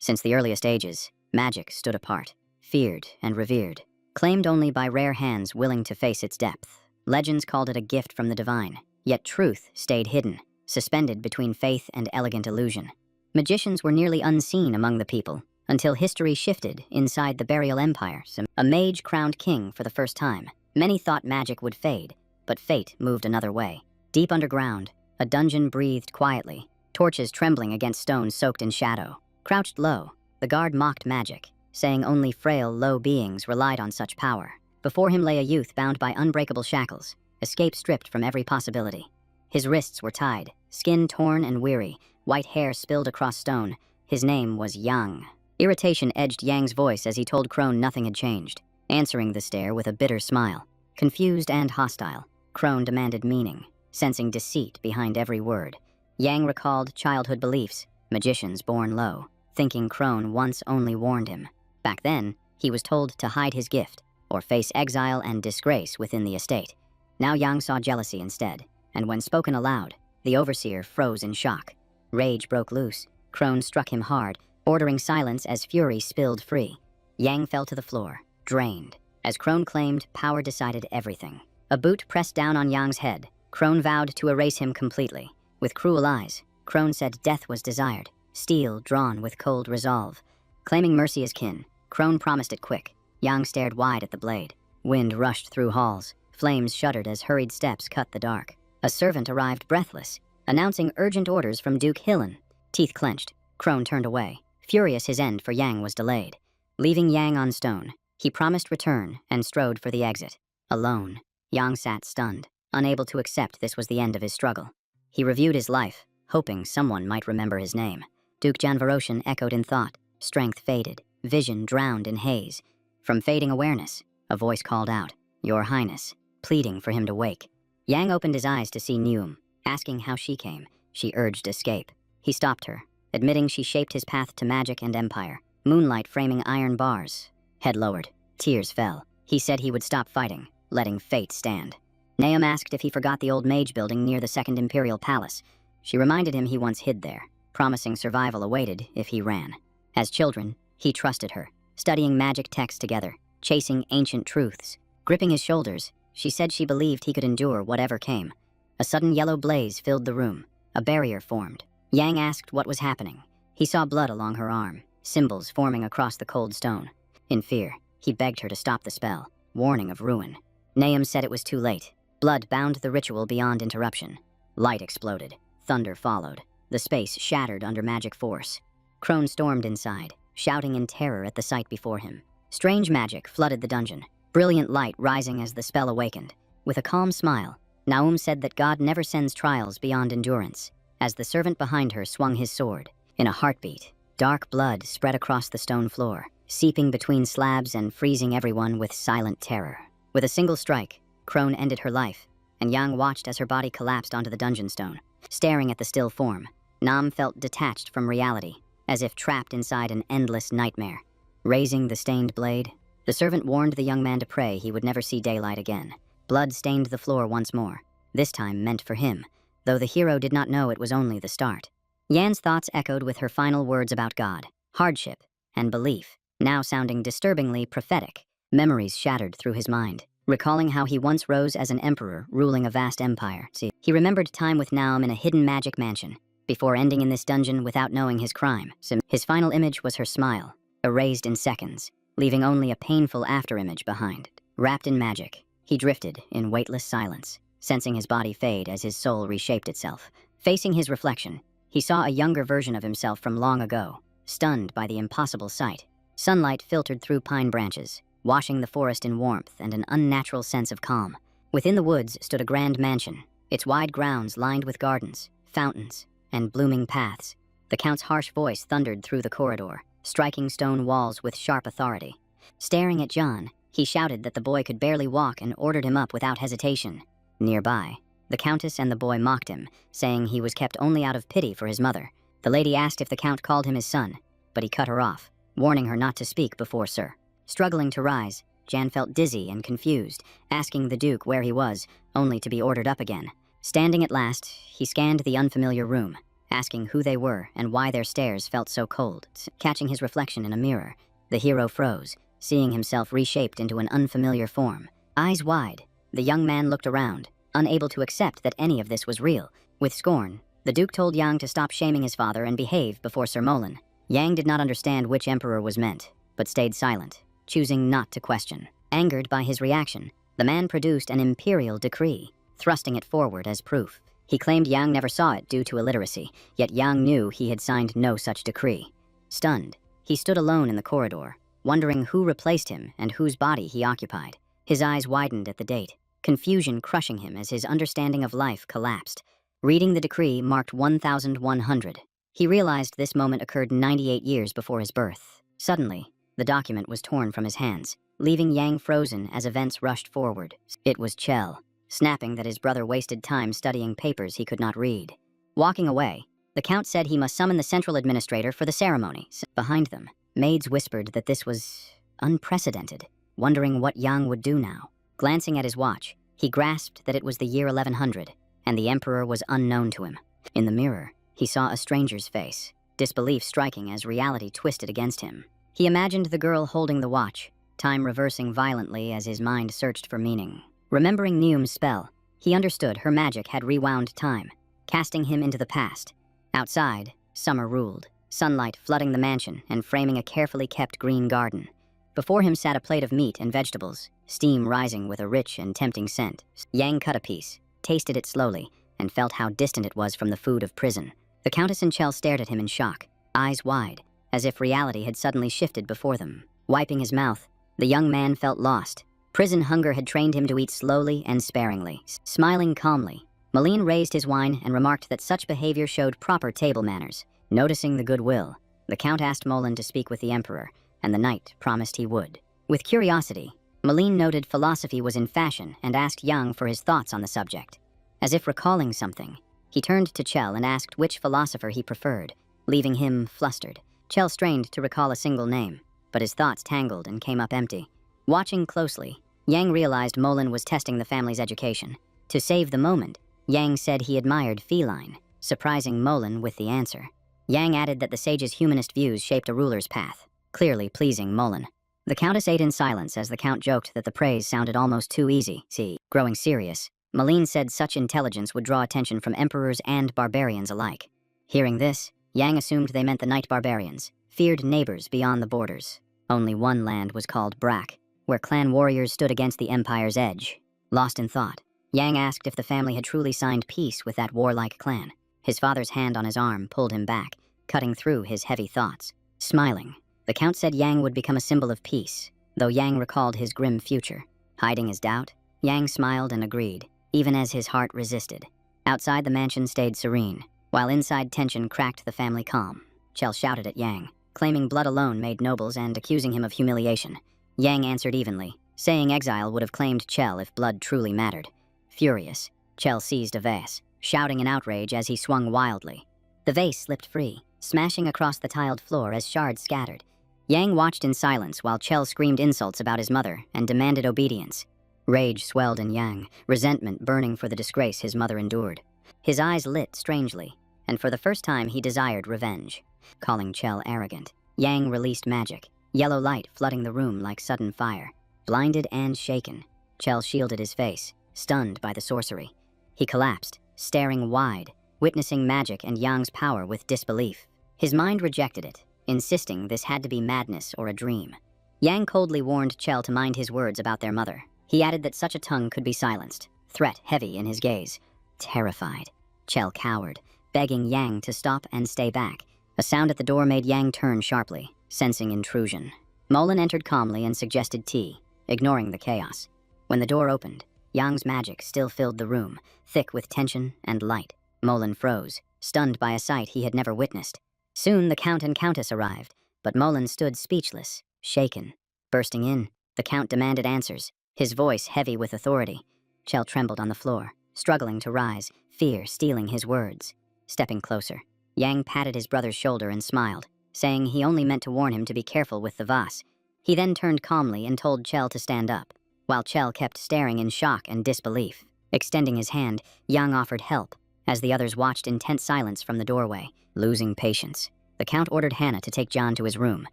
Since the earliest ages, magic stood apart, feared and revered, claimed only by rare hands willing to face its depth. Legends called it a gift from the divine, yet truth stayed hidden, suspended between faith and elegant illusion. Magicians were nearly unseen among the people, until history shifted inside the Burial Empire. A mage crowned king for the first time. Many thought magic would fade, but fate moved another way. Deep underground, a dungeon breathed quietly, torches trembling against stones soaked in shadow. Crouched low, the guard mocked magic, saying only frail, low beings relied on such power. Before him lay a youth bound by unbreakable shackles, escape stripped from every possibility. His wrists were tied, skin torn and weary, white hair spilled across stone. His name was Yang. Irritation edged Yang's voice as he told Crone nothing had changed, answering the stare with a bitter smile. Confused and hostile, Crone demanded meaning, sensing deceit behind every word. Yang recalled childhood beliefs, magicians born low, thinking Crone once only warned him. Back then, he was told to hide his gift, or face exile and disgrace within the estate. Now Yang saw jealousy instead, and when spoken aloud, the overseer froze in shock. Rage broke loose. Crone struck him hard, ordering silence as fury spilled free. Yang fell to the floor, drained. As Crone claimed, power decided everything. A boot pressed down on Yang's head. Crone vowed to erase him completely. With cruel eyes, Crone said death was desired, steel drawn with cold resolve. Claiming mercy as kin, Crone promised it quick. Yang stared wide at the blade. Wind rushed through halls. Flames shuddered as hurried steps cut the dark. A servant arrived breathless, announcing urgent orders from Duke Hillen. Teeth clenched, Crone turned away. Furious his end for Yang was delayed. Leaving Yang on stone, he promised return and strode for the exit. Alone, Yang sat stunned, unable to accept this was the end of his struggle. He reviewed his life, hoping someone might remember his name. Duke Janvaroshan echoed in thought. Strength faded, vision drowned in haze. From fading awareness, a voice called out, "Your Highness," pleading for him to wake. Yang opened his eyes to see Neum, asking how she came. She urged escape. He stopped her, admitting she shaped his path to magic and empire, moonlight framing iron bars. Head lowered, tears fell. He said he would stop fighting, letting fate stand. Neum asked if he forgot the old mage building near the Second Imperial Palace. She reminded him he once hid there, promising survival awaited if he ran. As children, he trusted her, studying magic texts together, chasing ancient truths. Gripping his shoulders, she said she believed he could endure whatever came. A sudden yellow blaze filled the room. A barrier formed. Yang asked what was happening. He saw blood along her arm, symbols forming across the cold stone. In fear, he begged her to stop the spell, warning of ruin. Neum said it was too late. Blood bound the ritual beyond interruption. Light exploded. Thunder followed. The space shattered under magic force. Crone stormed inside, shouting in terror at the sight before him. Strange magic flooded the dungeon, brilliant light rising as the spell awakened. With a calm smile, Naum said that God never sends trials beyond endurance. As the servant behind her swung his sword, in a heartbeat, dark blood spread across the stone floor, seeping between slabs and freezing everyone with silent terror. With a single strike, Crone ended her life, and Yang watched as her body collapsed onto the dungeon stone. Staring at the still form, Nam felt detached from reality, as if trapped inside an endless nightmare. Raising the stained blade, the servant warned the young man to pray he would never see daylight again. Blood stained the floor once more, this time meant for him, though the hero did not know it was only the start. Yan's thoughts echoed with her final words about God, hardship, and belief, now sounding disturbingly prophetic. Memories shattered through his mind, recalling how he once rose as an emperor ruling a vast empire. He remembered time with Naum in a hidden magic mansion, before ending in this dungeon without knowing his crime. His final image was her smile, erased in seconds, leaving only a painful afterimage behind. Wrapped in magic, he drifted in weightless silence, sensing his body fade as his soul reshaped itself. Facing his reflection, he saw a younger version of himself from long ago, stunned by the impossible sight. Sunlight filtered through pine branches, washing the forest in warmth and an unnatural sense of calm. Within the woods stood a grand mansion, its wide grounds lined with gardens, fountains, and blooming paths. The Count's harsh voice thundered through the corridor, striking stone walls with sharp authority. Staring at John, he shouted that the boy could barely walk and ordered him up without hesitation. Nearby, the Countess and the boy mocked him, saying he was kept only out of pity for his mother. The lady asked if the Count called him his son, but he cut her off, warning her not to speak before Sir. Struggling to rise, Jan felt dizzy and confused, asking the Duke where he was, only to be ordered up again. Standing at last, he scanned the unfamiliar room. asking who they were and why their stares felt so cold. Catching his reflection in a mirror, the hero froze, seeing himself reshaped into an unfamiliar form. Eyes wide, the young man looked around, unable to accept that any of this was real. With scorn, the Duke told Yang to stop shaming his father and behave before Sir Molan. Yang did not understand which emperor was meant, but stayed silent, choosing not to question. Angered by his reaction, the man produced an imperial decree, thrusting it forward as proof. He claimed Yang never saw it due to illiteracy, yet Yang knew he had signed no such decree. Stunned, he stood alone in the corridor, wondering who replaced him and whose body he occupied. His eyes widened at the date, confusion crushing him as his understanding of life collapsed. Reading the decree marked 1100. He realized this moment occurred 98 years before his birth. Suddenly, the document was torn from his hands, leaving Yang frozen as events rushed forward. It was Chell, snapping that his brother wasted time studying papers he could not read. Walking away, the Count said he must summon the central administrator for the ceremony. Behind them, maids whispered that this was unprecedented, wondering what Yang would do now. Glancing at his watch, he grasped that it was the year 1100, and the emperor was unknown to him. In the mirror, he saw a stranger's face, disbelief striking as reality twisted against him. He imagined the girl holding the watch, time reversing violently as his mind searched for meaning. Remembering Neum's spell, he understood her magic had rewound time, casting him into the past. Outside, summer ruled, sunlight flooding the mansion and framing a carefully kept green garden. Before him sat a plate of meat and vegetables, steam rising with a rich and tempting scent. Yang cut a piece, tasted it slowly, and felt how distant it was from the food of prison. The Countess and Chell stared at him in shock, eyes wide, as if reality had suddenly shifted before them. Wiping his mouth, the young man felt lost. Prison hunger had trained him to eat slowly and sparingly. Smiling calmly, Malin raised his wine and remarked that such behavior showed proper table manners. Noticing the goodwill, the Count asked Molan to speak with the Emperor, and the knight promised he would. With curiosity, Malin noted philosophy was in fashion and asked Yang for his thoughts on the subject. As if recalling something, he turned to Chell and asked which philosopher he preferred, leaving him flustered. Chell strained to recall a single name, but his thoughts tangled and came up empty. Watching closely, Yang realized Molan was testing the family's education. To save the moment, Yang said he admired feline, surprising Molan with the answer. Yang added that the sage's humanist views shaped a ruler's path, clearly pleasing Molan. The Countess ate in silence as the Count joked that the praise sounded almost too easy. Growing serious, Malin said such intelligence would draw attention from emperors and barbarians alike. Hearing this, Yang assumed they meant the night barbarians, feared neighbors beyond the borders. Only one land was called Brack, where clan warriors stood against the empire's edge. Lost in thought, Yang asked if the family had truly signed peace with that warlike clan. His father's hand on his arm pulled him back, cutting through his heavy thoughts. Smiling, the Count said Yang would become a symbol of peace, though Yang recalled his grim future. Hiding his doubt, Yang smiled and agreed, even as his heart resisted. Outside, the mansion stayed serene, while inside tension cracked the family calm. Chell shouted at Yang, claiming blood alone made nobles and accusing him of humiliation. Yang answered evenly, saying exile would have claimed Chell if blood truly mattered. Furious, Chell seized a vase, shouting in outrage as he swung wildly. The vase slipped free, smashing across the tiled floor as shards scattered. Yang watched in silence while Chell screamed insults about his mother and demanded obedience. Rage swelled in Yang, resentment burning for the disgrace his mother endured. His eyes lit strangely, and for the first time he desired revenge. Calling Chell arrogant, Yang released magic, yellow light flooding the room like sudden fire. Blinded and shaken, Chell shielded his face, stunned by the sorcery. He collapsed, staring wide, witnessing magic and Yang's power with disbelief. His mind rejected it, insisting this had to be madness or a dream. Yang coldly warned Chell to mind his words about their mother. He added that such a tongue could be silenced, threat heavy in his gaze. Terrified, Chell cowered, begging Yang to stop and stay back. A sound at the door made Yang turn sharply, sensing intrusion. Molan entered calmly and suggested tea, ignoring the chaos. When the door opened, Yang's magic still filled the room, thick with tension and light. Molan froze, stunned by a sight he had never witnessed. Soon the Count and Countess arrived, but Molan stood speechless, shaken. Bursting in, the Count demanded answers, his voice heavy with authority. Chell trembled on the floor, struggling to rise, fear stealing his words. Stepping closer, Yang patted his brother's shoulder and smiled, saying he only meant to warn him to be careful with the vase. He then turned calmly and told Chell to stand up, while Chell kept staring in shock and disbelief. Extending his hand, Yang offered help, as the others watched in tense silence from the doorway. Losing patience, the Count ordered Hannah to take John to his room,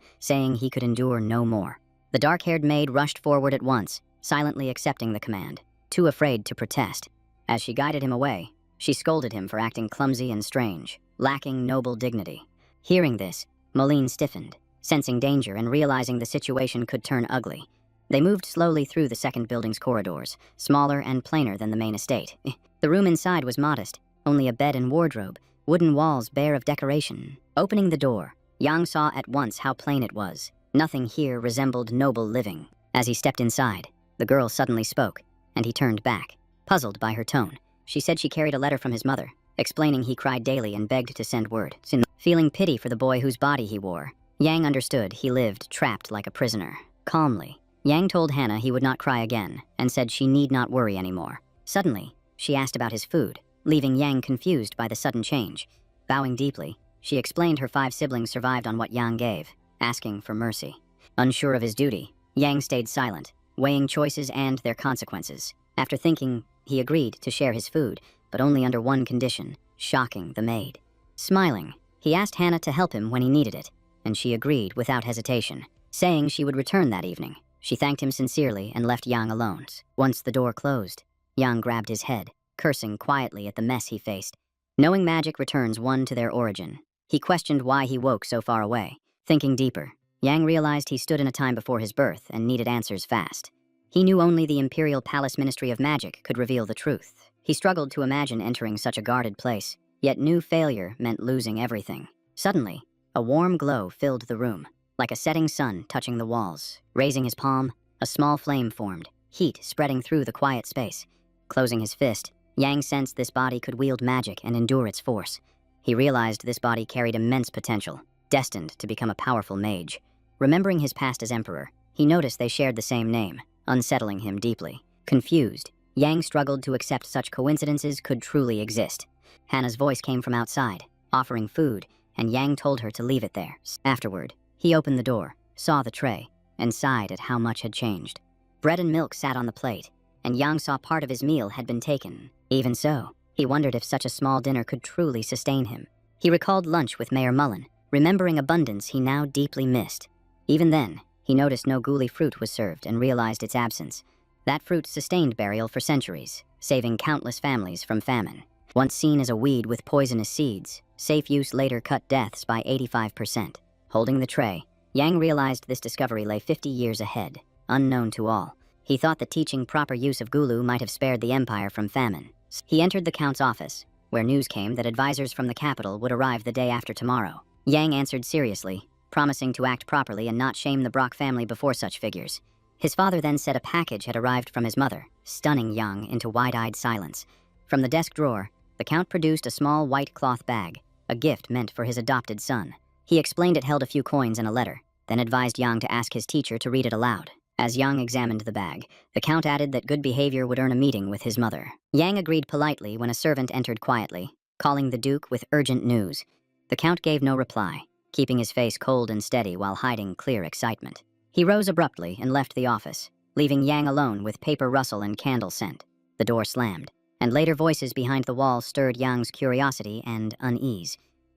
saying he could endure no more. The dark-haired maid rushed forward at once, silently accepting the command, too afraid to protest. As she guided him away, she scolded him for acting clumsy and strange, lacking noble dignity. Hearing this, Moline stiffened, sensing danger and realizing the situation could turn ugly. They moved slowly through the second building's corridors, smaller and plainer than the main estate. The room inside was modest, only a bed and wardrobe, wooden walls bare of decoration. Opening the door, Yang saw at once how plain it was. Nothing here resembled noble living. As he stepped inside, the girl suddenly spoke, and he turned back, puzzled by her tone. She said she carried a letter from his mother, explaining he cried daily and begged to send word. Feeling pity for the boy whose body he wore, Yang understood he lived trapped like a prisoner. Calmly, Yang told Hannah he would not cry again, and said she need not worry anymore. Suddenly, she asked about his food, leaving Yang confused by the sudden change. Bowing deeply, she explained her 5 siblings survived on what Yang gave, asking for mercy. Unsure of his duty, Yang stayed silent, weighing choices and their consequences. After thinking, he agreed to share his food, but only under one condition, shocking the maid. Smiling, he asked Hannah to help him when he needed it, and she agreed without hesitation, saying she would return that evening. She thanked him sincerely and left Yang alone. Once the door closed, Yang grabbed his head, cursing quietly at the mess he faced. Knowing magic returns one to their origin, he questioned why he woke so far away. Thinking deeper, Yang realized he stood in a time before his birth and needed answers fast. He knew only the Imperial Palace Ministry of Magic could reveal the truth. He struggled to imagine entering such a guarded place, yet knew failure meant losing everything. Suddenly, a warm glow filled the room, like a setting sun touching the walls. Raising his palm, a small flame formed, heat spreading through the quiet space. Closing his fist, Yang sensed this body could wield magic and endure its force. He realized this body carried immense potential, destined to become a powerful mage. Remembering his past as emperor, he noticed they shared the same name, unsettling him deeply. Confused, Yang struggled to accept such coincidences could truly exist. Hannah's voice came from outside, offering food, and Yang told her to leave it there. Afterward, he opened the door, saw the tray, and sighed at how much had changed. Bread and milk sat on the plate, and Yang saw part of his meal had been taken. Even so, he wondered if such a small dinner could truly sustain him. He recalled lunch with Mayor Mullen, remembering abundance he now deeply missed. Even then, he noticed no ghoulie fruit was served and realized its absence. That fruit sustained burial for centuries, saving countless families from famine. Once seen as a weed with poisonous seeds, safe use later cut deaths by 85%. Holding the tray, Yang realized this discovery lay 50 years ahead, unknown to all. He thought that teaching proper use of gulu might have spared the empire from famine. He entered the Count's office, where news came that advisors from the capital would arrive the day after tomorrow. Yang answered seriously, promising to act properly and not shame the Brock family before such figures. His father then said a package had arrived from his mother, stunning Yang into wide-eyed silence. From the desk drawer, the Count produced a small white cloth bag, a gift meant for his adopted son. He explained it held a few coins and a letter, then advised Yang to ask his teacher to read it aloud. As Yang examined the bag, the Count added that good behavior would earn a meeting with his mother. Yang agreed politely when a servant entered quietly, calling the Duke with urgent news. The Count gave no reply, keeping his face cold and steady while hiding clear excitement. He rose abruptly and left the office, leaving Yang alone with paper rustle and candle scent. The door slammed, and later voices behind the wall stirred Yang's curiosity and unease.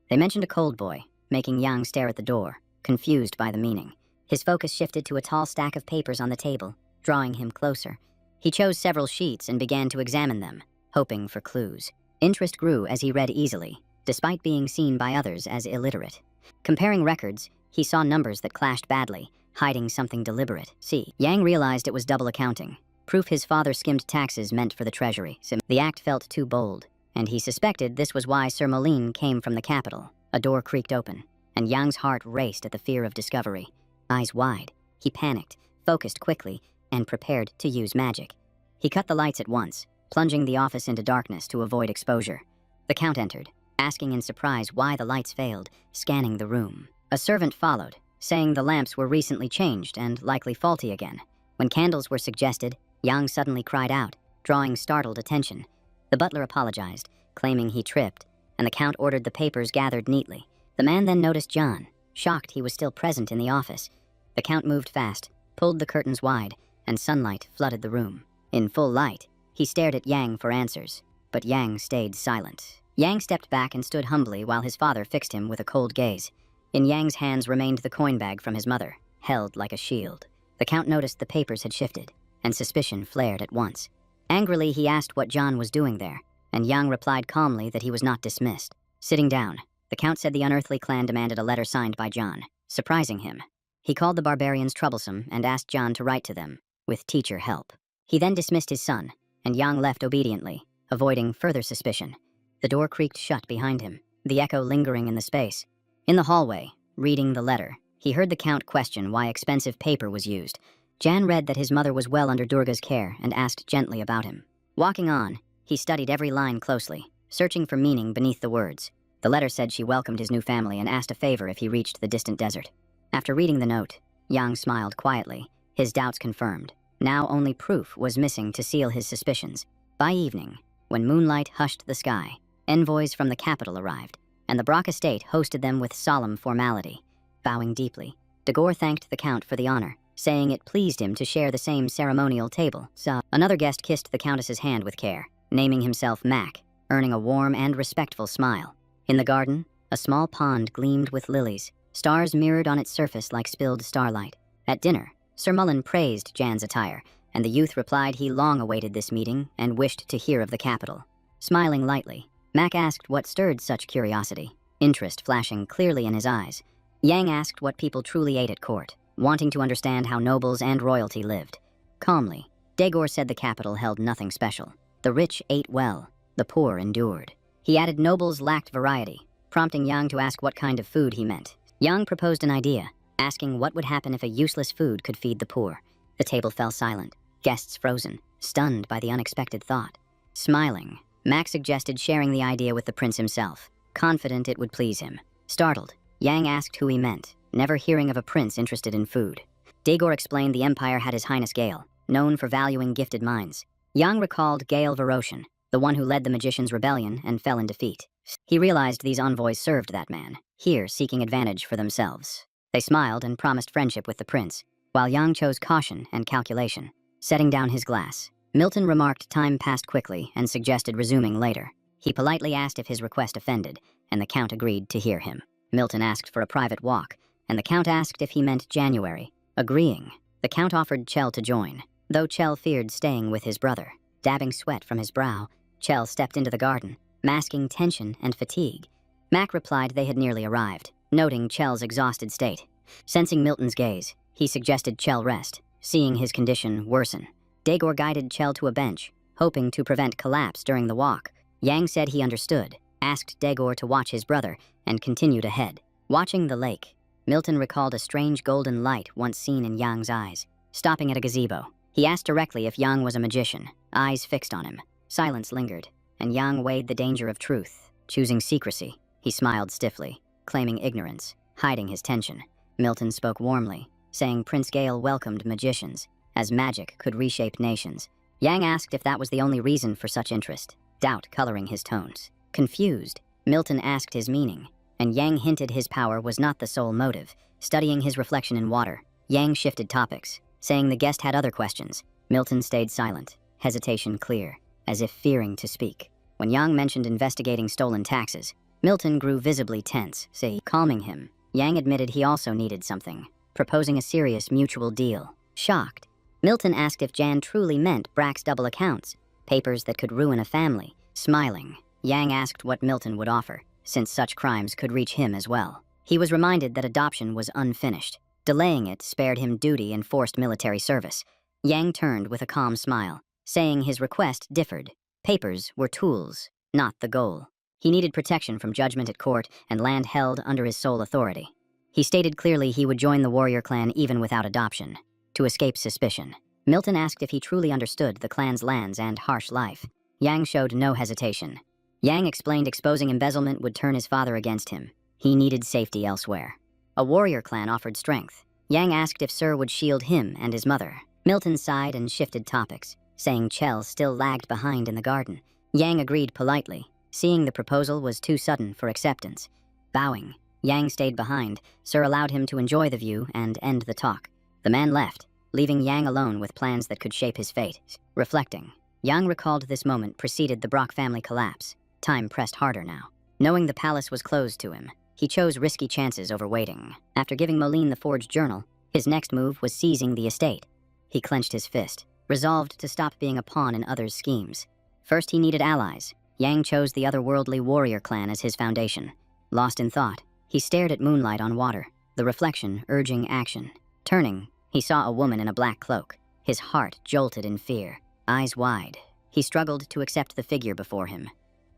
They mentioned a cold boy, making Yang stare at the door, confused by the meaning. His focus shifted to a tall stack of papers on the table, drawing him closer. He chose several sheets and began to examine them, hoping for clues. Interest grew as he read easily, despite being seen by others as illiterate. Comparing records, he saw numbers that clashed badly, hiding something deliberate. Yang realized it was double accounting, proof his father skimmed taxes meant for the treasury. The act felt too bold, and he suspected this was why Sir Moline came from the capital. A door creaked open, and Yang's heart raced at the fear of discovery. Eyes wide, he panicked, focused quickly, and prepared to use magic. He cut the lights at once, plunging the office into darkness to avoid exposure. The Count entered, asking in surprise why the lights failed, scanning the room. A servant followed, saying the lamps were recently changed and likely faulty again. When candles were suggested, Yang suddenly cried out, drawing startled attention. The butler apologized, claiming he tripped, and the Count ordered the papers gathered neatly. The man then noticed John, shocked he was still present in the office. The Count moved fast, pulled the curtains wide, and sunlight flooded the room. In full light, he stared at Yang for answers, but Yang stayed silent. Yang stepped back and stood humbly while his father fixed him with a cold gaze. In Yang's hands remained the coin bag from his mother, held like a shield. The Count noticed the papers had shifted, and suspicion flared at once. Angrily, he asked what John was doing there, and Yang replied calmly that he was not dismissed. Sitting down, the Count said the unearthly clan demanded a letter signed by John, surprising him. He called the barbarians troublesome and asked John to write to them, with teacher help. He then dismissed his son, and Yang left obediently, avoiding further suspicion. The door creaked shut behind him, the echo lingering in the space. In the hallway, reading the letter, he heard the Count question why expensive paper was used. Jan read that his mother was well under Durga's care and asked gently about him. Walking on, he studied every line closely, searching for meaning beneath the words. The letter said she welcomed his new family and asked a favor if he reached the distant desert. After reading the note, Yang smiled quietly, his doubts confirmed. Now only proof was missing to seal his suspicions. By evening, when moonlight hushed the sky, envoys from the capital arrived, and the Brock estate hosted them with solemn formality. Bowing deeply, Dagor thanked the Count for the honor, saying it pleased him to share the same ceremonial table. Another guest kissed the Countess's hand with care, naming himself Mac, earning a warm and respectful smile. In the garden, a small pond gleamed with lilies, stars mirrored on its surface like spilled starlight. At dinner, Sir Mullen praised Jan's attire, and the youth replied he long awaited this meeting and wished to hear of the capital. Smiling lightly, Mac asked what stirred such curiosity, interest flashing clearly in his eyes. Yang asked what people truly ate at court, wanting to understand how nobles and royalty lived. Calmly, Dagor said the capital held nothing special. The rich ate well, the poor endured. He added nobles lacked variety, prompting Yang to ask what kind of food he meant. Yang proposed an idea, asking what would happen if a useless food could feed the poor. The table fell silent, guests frozen, stunned by the unexpected thought. Smiling, Mac suggested sharing the idea with the prince himself, confident it would please him. Startled, Yang asked who he meant, never hearing of a prince interested in food. Dagor explained the empire had His Highness Gale, known for valuing gifted minds. Yang recalled Gale Varoshan, the one who led the magician's rebellion and fell in defeat. He realized these envoys served that man, here seeking advantage for themselves. They smiled and promised friendship with the prince, while Yang chose caution and calculation. Setting down his glass, Milton remarked time passed quickly and suggested resuming later. He politely asked if his request offended, and the Count agreed to hear him. Milton asked for a private walk, and the Count asked if he meant January. Agreeing, the Count offered Chell to join, though Chell feared staying with his brother. Dabbing sweat from his brow, Chell stepped into the garden, masking tension and fatigue. Mac replied they had nearly arrived, noting Chell's exhausted state. Sensing Milton's gaze, he suggested Chell rest, seeing his condition worsen. Dagor guided Chell to a bench, hoping to prevent collapse during the walk. Yang said he understood, asked Dagor to watch his brother, and continued ahead. Watching the lake, Milton recalled a strange golden light once seen in Yang's eyes. Stopping at a gazebo, he asked directly if Yang was a magician, eyes fixed on him. Silence lingered, and Yang weighed the danger of truth. Choosing secrecy, he smiled stiffly, claiming ignorance, hiding his tension. Milton spoke warmly, saying Prince Gale welcomed magicians, as magic could reshape nations. Yang asked if that was the only reason for such interest, doubt coloring his tones. Confused, Milton asked his meaning, and Yang hinted his power was not the sole motive. Studying his reflection in water, Yang shifted topics, saying the guest had other questions. Milton stayed silent, hesitation clear, as if fearing to speak. When Yang mentioned investigating stolen taxes, Milton grew visibly tense, calming him. Yang admitted he also needed something, proposing a serious mutual deal. Shocked, Milton asked if Jan truly meant Brack's double accounts, papers that could ruin a family. Smiling, Yang asked what Milton would offer, since such crimes could reach him as well. He was reminded that adoption was unfinished. Delaying it spared him duty and forced military service. Yang turned with a calm smile, saying his request differed. Papers were tools, not the goal. He needed protection from judgment at court and land held under his sole authority. He stated clearly he would join the warrior clan even without adoption, to escape suspicion. Milton asked if he truly understood the clan's lands and harsh life. Yang showed no hesitation. Yang explained exposing embezzlement would turn his father against him. He needed safety elsewhere. A warrior clan offered strength. Yang asked if Sir would shield him and his mother. Milton sighed and shifted topics, saying Chell still lagged behind in the garden. Yang agreed politely, seeing the proposal was too sudden for acceptance. Bowing, Yang stayed behind. Sir allowed him to enjoy the view and end the talk. The man left, leaving Yang alone with plans that could shape his fate. Reflecting, Yang recalled this moment preceded the Brock family collapse. Time pressed harder now. Knowing the palace was closed to him, he chose risky chances over waiting. After giving Moline the forged journal, his next move was seizing the estate. He clenched his fist, resolved to stop being a pawn in others' schemes. First, he needed allies. Yang chose the otherworldly warrior clan as his foundation. Lost in thought, he stared at moonlight on water, the reflection urging action. Turning, he saw a woman in a black cloak. His heart jolted in fear. Eyes wide, he struggled to accept the figure before him.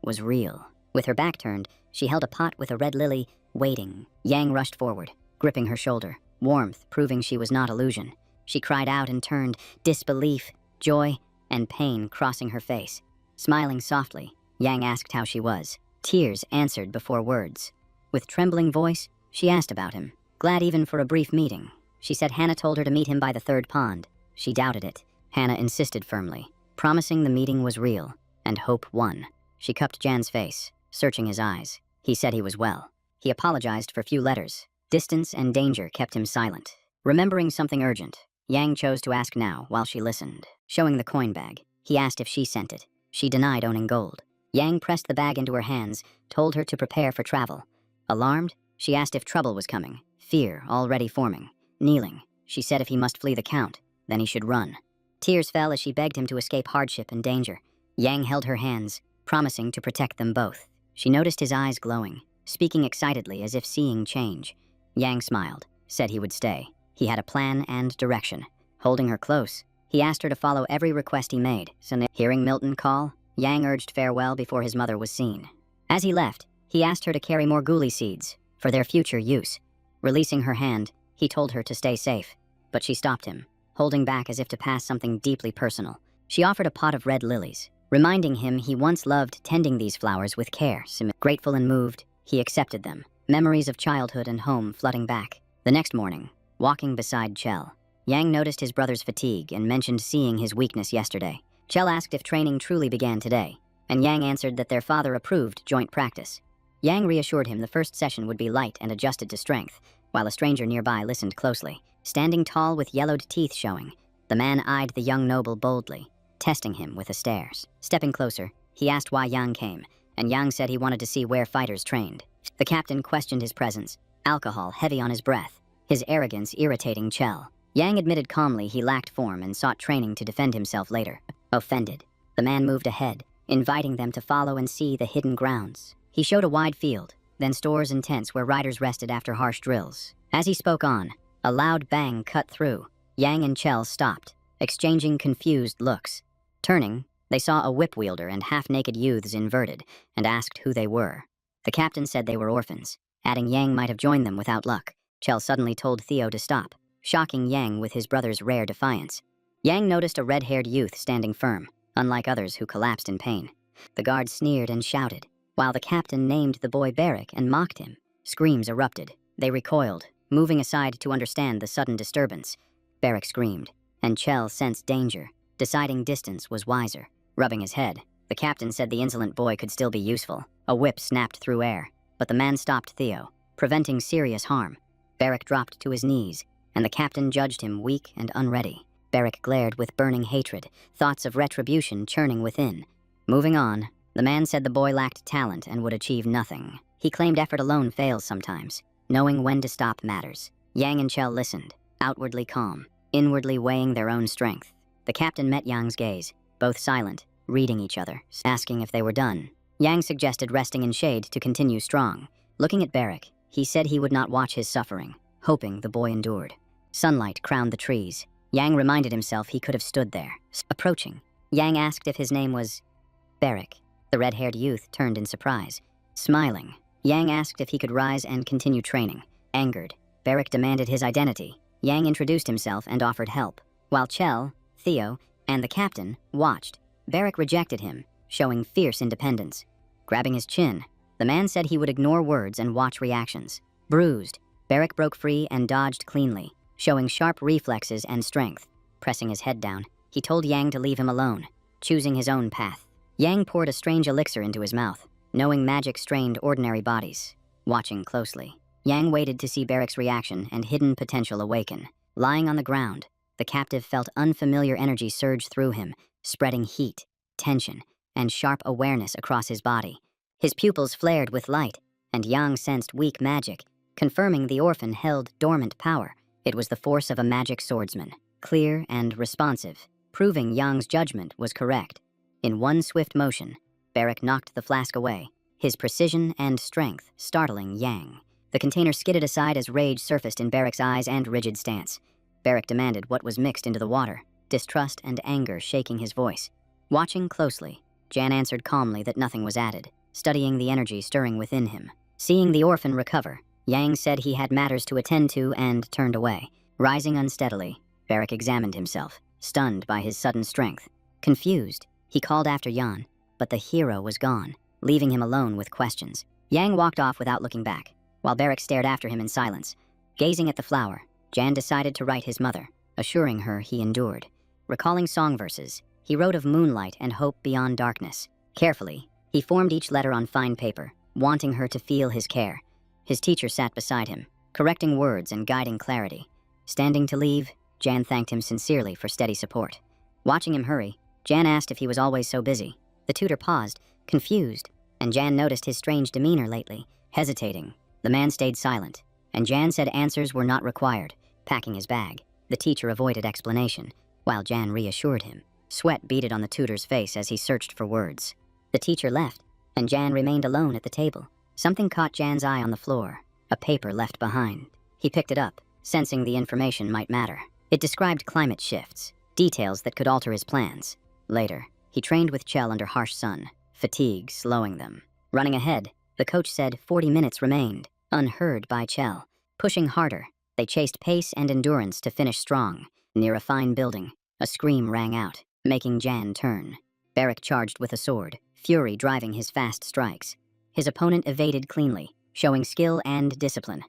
Was real. With her back turned, she held a pot with a red lily, waiting. Yang rushed forward, gripping her shoulder, warmth proving she was not illusion. She cried out and turned, disbelief, joy, and pain crossing her face. Smiling softly, Yang asked how she was. Tears answered before words. With trembling voice, she asked about him. Glad even for a brief meeting. She said Hannah told her to meet him by the third pond. She doubted it. Hannah insisted firmly, promising the meeting was real, and hope won. She cupped Jan's face, searching his eyes. He said he was well. He apologized for few letters. Distance and danger kept him silent. Remembering something urgent, Yang chose to ask now while she listened. Showing the coin bag, he asked if she sent it. She denied owning gold. Yang pressed the bag into her hands, told her to prepare for travel. Alarmed, she asked if trouble was coming, fear already forming. Kneeling, she said if he must flee the Count, then he should run. Tears fell as she begged him to escape hardship and danger. Yang held her hands, promising to protect them both. She noticed his eyes glowing, speaking excitedly as if seeing change. Yang smiled, said he would stay. He had a plan and direction. Holding her close, he asked her to follow every request he made. So hearing Milton call, Yang urged farewell before his mother was seen. As he left, he asked her to carry more guli seeds for their future use. Releasing her hand, he told her to stay safe, but she stopped him, holding back as if to pass something deeply personal. She offered a pot of red lilies, reminding him he once loved tending these flowers with care. Grateful and moved, he accepted them, memories of childhood and home flooding back. The next morning, walking beside Chell, Yang noticed his brother's fatigue and mentioned seeing his weakness yesterday. Chell asked if training truly began today, and Yang answered that their father approved joint practice. Yang reassured him the first session would be light and adjusted to strength, while a stranger nearby listened closely. Standing tall with yellowed teeth showing, the man eyed the young noble boldly, testing him with a stare. Stepping closer, he asked why Yang came, and Yang said he wanted to see where fighters trained. The captain questioned his presence, alcohol heavy on his breath, his arrogance irritating Chell. Yang admitted calmly he lacked form and sought training to defend himself later. Offended, the man moved ahead, inviting them to follow and see the hidden grounds. He showed a wide field, then stores and tents where riders rested after harsh drills. As he spoke on, a loud bang cut through. Yang and Chell stopped, exchanging confused looks. Turning, they saw a whip wielder and half-naked youths inverted, and asked who they were. The captain said they were orphans, adding Yang might have joined them without luck. Chell suddenly told Theo to stop, shocking Yang with his brother's rare defiance. Yang noticed a red-haired youth standing firm, unlike others who collapsed in pain. The guard sneered and shouted, while the captain named the boy Barrack and mocked him. Screams erupted. They recoiled, moving aside to understand the sudden disturbance. Barrack screamed, and Chell sensed danger, deciding distance was wiser. Rubbing his head, the captain said the insolent boy could still be useful. A whip snapped through air, but the man stopped Theo, preventing serious harm. Barrack dropped to his knees, and the captain judged him weak and unready. Barrack glared with burning hatred, thoughts of retribution churning within. Moving on, the man said the boy lacked talent and would achieve nothing. He claimed effort alone fails sometimes. Knowing when to stop matters. Yang and Chell listened, outwardly calm, inwardly weighing their own strength. The captain met Yang's gaze, both silent, reading each other, asking if they were done. Yang suggested resting in shade to continue strong. Looking at Barrack, he said he would not watch his suffering, hoping the boy endured. Sunlight crowned the trees. Yang reminded himself he could have stood there. Approaching, Yang asked if his name was Barrack. The red-haired youth turned in surprise. Smiling, Yang asked if he could rise and continue training. Angered, Barrack demanded his identity. Yang introduced himself and offered help. While Chell, Theo, and the captain watched, Barrack rejected him, showing fierce independence. Grabbing his chin, the man said he would ignore words and watch reactions. Bruised, Barrack broke free and dodged cleanly, showing sharp reflexes and strength. Pressing his head down, he told Yang to leave him alone, choosing his own path. Yang poured a strange elixir into his mouth, knowing magic strained ordinary bodies. Watching closely, Yang waited to see Barrack's reaction and hidden potential awaken. Lying on the ground, the captive felt unfamiliar energy surge through him, spreading heat, tension, and sharp awareness across his body. His pupils flared with light, and Yang sensed weak magic, confirming the orphan held dormant power. It was the force of a magic swordsman, clear and responsive, proving Yang's judgment was correct. In one swift motion, Barrick knocked the flask away, his precision and strength startling Yang. The container skidded aside as rage surfaced in Barrick's eyes and rigid stance. Barrick demanded what was mixed into the water, distrust and anger shaking his voice. Watching closely, Jan answered calmly that nothing was added, studying the energy stirring within him. Seeing the orphan recover, Yang said he had matters to attend to and turned away. Rising unsteadily, Barrick examined himself, stunned by his sudden strength. Confused, he called after Jan, but the hero was gone, leaving him alone with questions. Yang walked off without looking back, while Barrick stared after him in silence. Gazing at the flower, Jan decided to write his mother, assuring her he endured. Recalling song verses, he wrote of moonlight and hope beyond darkness. Carefully, he formed each letter on fine paper, wanting her to feel his care. His teacher sat beside him, correcting words and guiding clarity. Standing to leave, Jan thanked him sincerely for steady support. Watching him hurry, Jan asked if he was always so busy. The tutor paused, confused, and Jan noticed his strange demeanor lately. Hesitating, the man stayed silent, and Jan said answers were not required. Packing his bag, the teacher avoided explanation, while Jan reassured him. Sweat beaded on the tutor's face as he searched for words. The teacher left, and Jan remained alone at the table. Something caught Jan's eye on the floor, a paper left behind. He picked it up, sensing the information might matter. It described climate shifts, details that could alter his plans. Later, he trained with Chell under harsh sun, fatigue slowing them. Running ahead, the coach said 40 minutes remained, unheard by Chell. Pushing harder, they chased pace and endurance to finish strong. Near a fine building, a scream rang out, making Jan turn. Barrick charged with a sword, fury driving his fast strikes. His opponent evaded cleanly, showing skill and discipline.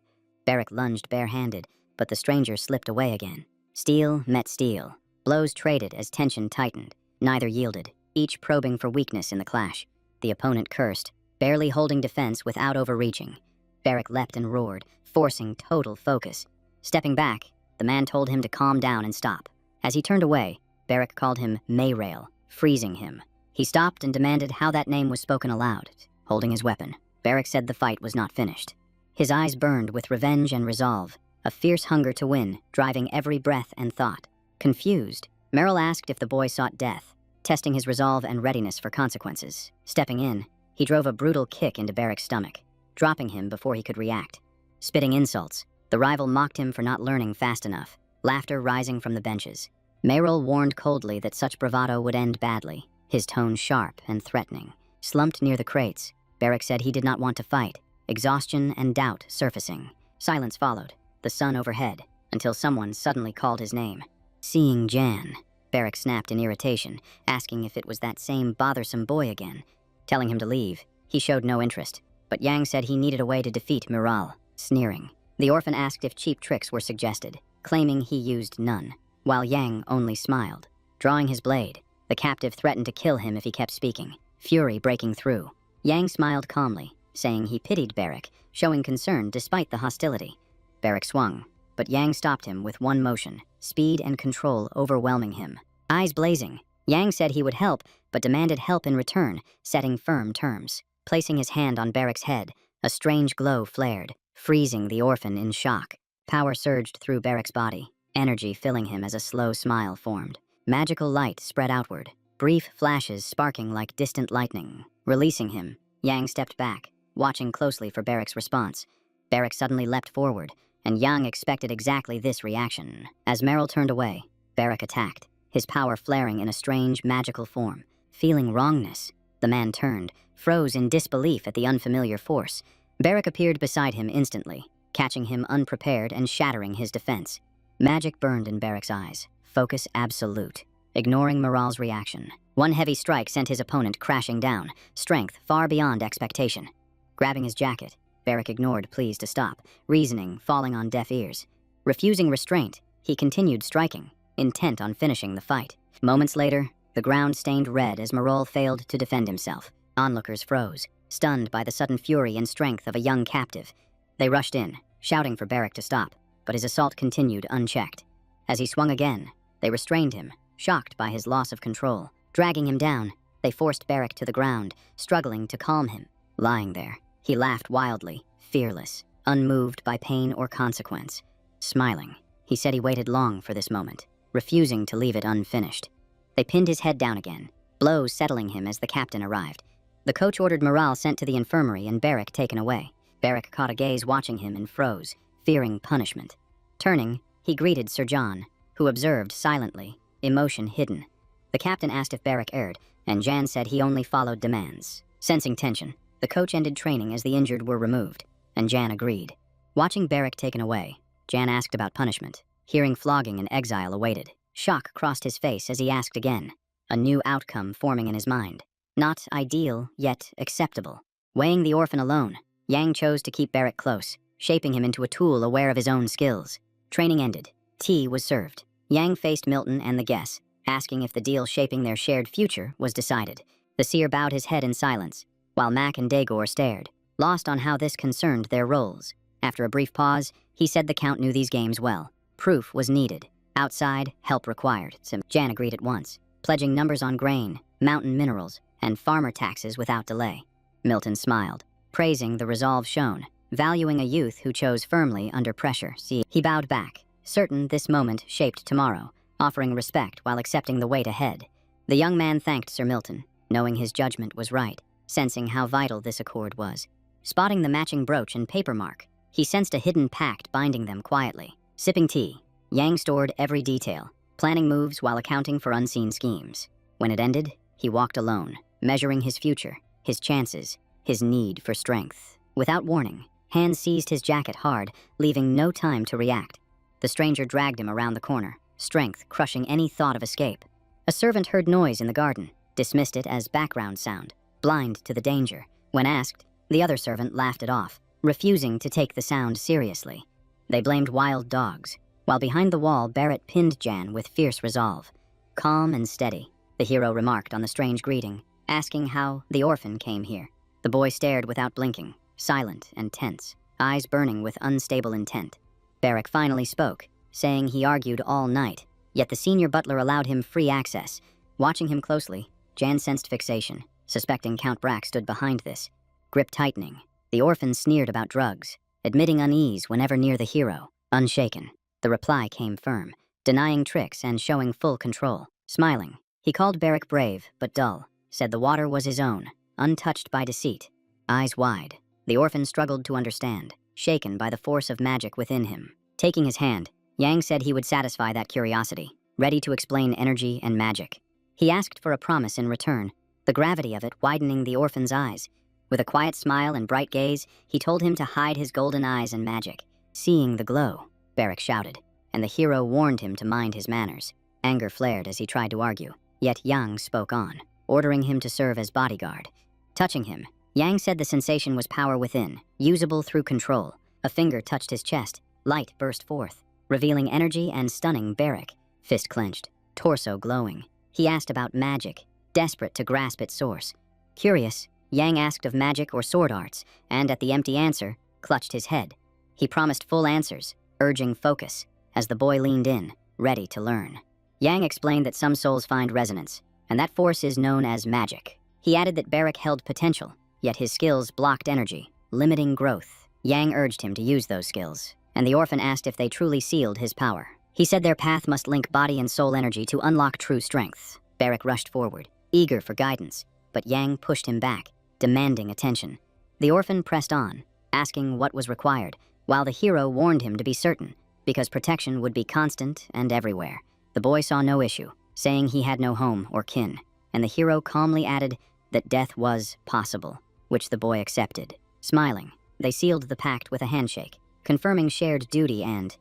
Barrick lunged barehanded, but the stranger slipped away again. Steel met steel. Blows traded as tension tightened. Neither yielded, each probing for weakness in the clash. The opponent cursed, barely holding defense without overreaching. Barrick leapt and roared, forcing total focus. Stepping back, the man told him to calm down and stop. As he turned away, Barrick called him Mayrail, freezing him. He stopped and demanded how that name was spoken aloud. Holding his weapon, Barrick said the fight was not finished. His eyes burned with revenge and resolve, a fierce hunger to win, driving every breath and thought. Confused, Merrill asked if the boy sought death, testing his resolve and readiness for consequences. Stepping in, he drove a brutal kick into Barrick's stomach, dropping him before he could react. Spitting insults, the rival mocked him for not learning fast enough, laughter rising from the benches. Merrill warned coldly that such bravado would end badly, his tone sharp and threatening. Slumped near the crates, Barrick said he did not want to fight, exhaustion and doubt surfacing. Silence followed, the sun overhead, until someone suddenly called his name. Seeing Jan, Barrick snapped in irritation, asking if it was that same bothersome boy again. Telling him to leave, he showed no interest, but Yang said he needed a way to defeat Miral, sneering. The orphan asked if cheap tricks were suggested, claiming he used none, while Yang only smiled. Drawing his blade, the captive threatened to kill him if he kept speaking, fury breaking through. Yang smiled calmly, saying he pitied Barrick, showing concern despite the hostility. Barrick swung, but Yang stopped him with one motion, speed and control overwhelming him. Eyes blazing, Yang said he would help, but demanded help in return, setting firm terms. Placing his hand on Barrick's head, a strange glow flared, freezing the orphan in shock. Power surged through Barrick's body, energy filling him as a slow smile formed. Magical light spread outward, brief flashes sparking like distant lightning. Releasing him, Yang stepped back, watching closely for Barrick's response. Barrick suddenly leapt forward, and Yang expected exactly this reaction. As Merrill turned away, Barrick attacked, his power flaring in a strange, magical form. Feeling wrongness, the man turned, froze in disbelief at the unfamiliar force. Barrick appeared beside him instantly, catching him unprepared and shattering his defense. Magic burned in Barrick's eyes, focus absolute, ignoring Miral's reaction. One heavy strike sent his opponent crashing down, strength far beyond expectation. Grabbing his jacket, Barrick ignored pleas to stop, reasoning falling on deaf ears. Refusing restraint, he continued striking, intent on finishing the fight. Moments later, the ground stained red as Miral failed to defend himself. Onlookers froze, stunned by the sudden fury and strength of a young captive. They rushed in, shouting for Barrick to stop, but his assault continued unchecked. As he swung again, they restrained him, shocked by his loss of control. Dragging him down, they forced Barrick to the ground, struggling to calm him. Lying there, he laughed wildly, fearless, unmoved by pain or consequence. Smiling, he said he waited long for this moment, refusing to leave it unfinished. They pinned his head down again, blows settling him as the captain arrived. The coach ordered Morale sent to the infirmary and Barrick taken away. Barrick caught a gaze watching him and froze, fearing punishment. Turning, he greeted Sir John, who observed silently, emotion hidden. The captain asked if Barrick erred, and Jan said he only followed demands. Sensing tension, the coach ended training as the injured were removed, and Jan agreed. Watching Barrick taken away, Jan asked about punishment. Hearing flogging and exile awaited, shock crossed his face as he asked again, a new outcome forming in his mind. Not ideal, yet acceptable. Weighing the orphan alone, Yang chose to keep Barrick close, shaping him into a tool aware of his own skills. Training ended. Tea was served. Yang faced Milton and the guests, asking if the deal shaping their shared future was decided. The seer bowed his head in silence, while Mac and Dagor stared, lost on how this concerned their roles. After a brief pause, he said the Count knew these games well. Proof was needed. Outside, help required. Jan agreed at once, pledging numbers on grain, mountain minerals, and farmer taxes without delay. Milton smiled, praising the resolve shown, valuing a youth who chose firmly under pressure. He bowed back, certain this moment shaped tomorrow, offering respect while accepting the weight ahead. The young man thanked Sir Milton, knowing his judgment was right, sensing how vital this accord was. Spotting the matching brooch and paper mark, he sensed a hidden pact binding them quietly. Sipping tea, Yang stored every detail, planning moves while accounting for unseen schemes. When it ended, he walked alone, measuring his future, his chances, his need for strength. Without warning, hands seized his jacket hard, leaving no time to react. The stranger dragged him around the corner, strength crushing any thought of escape. A servant heard noise in the garden, dismissed it as background sound, blind to the danger. When asked, the other servant laughed it off, refusing to take the sound seriously. They blamed wild dogs, while behind the wall Barrett pinned Jan with fierce resolve. Calm and steady, the hero remarked on the strange greeting, asking how the orphan came here. The boy stared without blinking, silent and tense, eyes burning with unstable intent. Barrick finally spoke, saying he argued all night, yet the senior butler allowed him free access. Watching him closely, Jan sensed fixation, suspecting Count Brack stood behind this. Grip tightening, the orphan sneered about drugs, admitting unease whenever near the hero. Unshaken, the reply came firm, denying tricks and showing full control. Smiling, he called Barrick brave but dull, said the water was his own, untouched by deceit. Eyes wide, the orphan struggled to understand, shaken by the force of magic within him. Taking his hand, Yang said he would satisfy that curiosity, ready to explain energy and magic. He asked for a promise in return, the gravity of it widening the orphan's eyes. With a quiet smile and bright gaze, he told him to hide his golden eyes and magic. Seeing the glow, Barrick shouted, and the hero warned him to mind his manners. Anger flared as he tried to argue, yet Yang spoke on, ordering him to serve as bodyguard. Touching him, Yang said the sensation was power within, usable through control. A finger touched his chest, light burst forth, revealing energy and stunning Barrick. Fist clenched, torso glowing. He asked about magic, desperate to grasp its source. Curious, Yang asked of magic or sword arts, and at the empty answer, clutched his head. He promised full answers, urging focus, as the boy leaned in, ready to learn. Yang explained that some souls find resonance, and that force is known as magic. He added that Barrick held potential, yet his skills blocked energy, limiting growth. Yang urged him to use those skills, and the orphan asked if they truly sealed his power. He said their path must link body and soul energy to unlock true strength. Barrick rushed forward, eager for guidance, but Yang pushed him back, demanding attention. The orphan pressed on, asking what was required, while the hero warned him to be certain, because protection would be constant and everywhere. The boy saw no issue, saying he had no home or kin, and the hero calmly added that death was possible, which the boy accepted. Smiling, they sealed the pact with a handshake, confirming shared duty and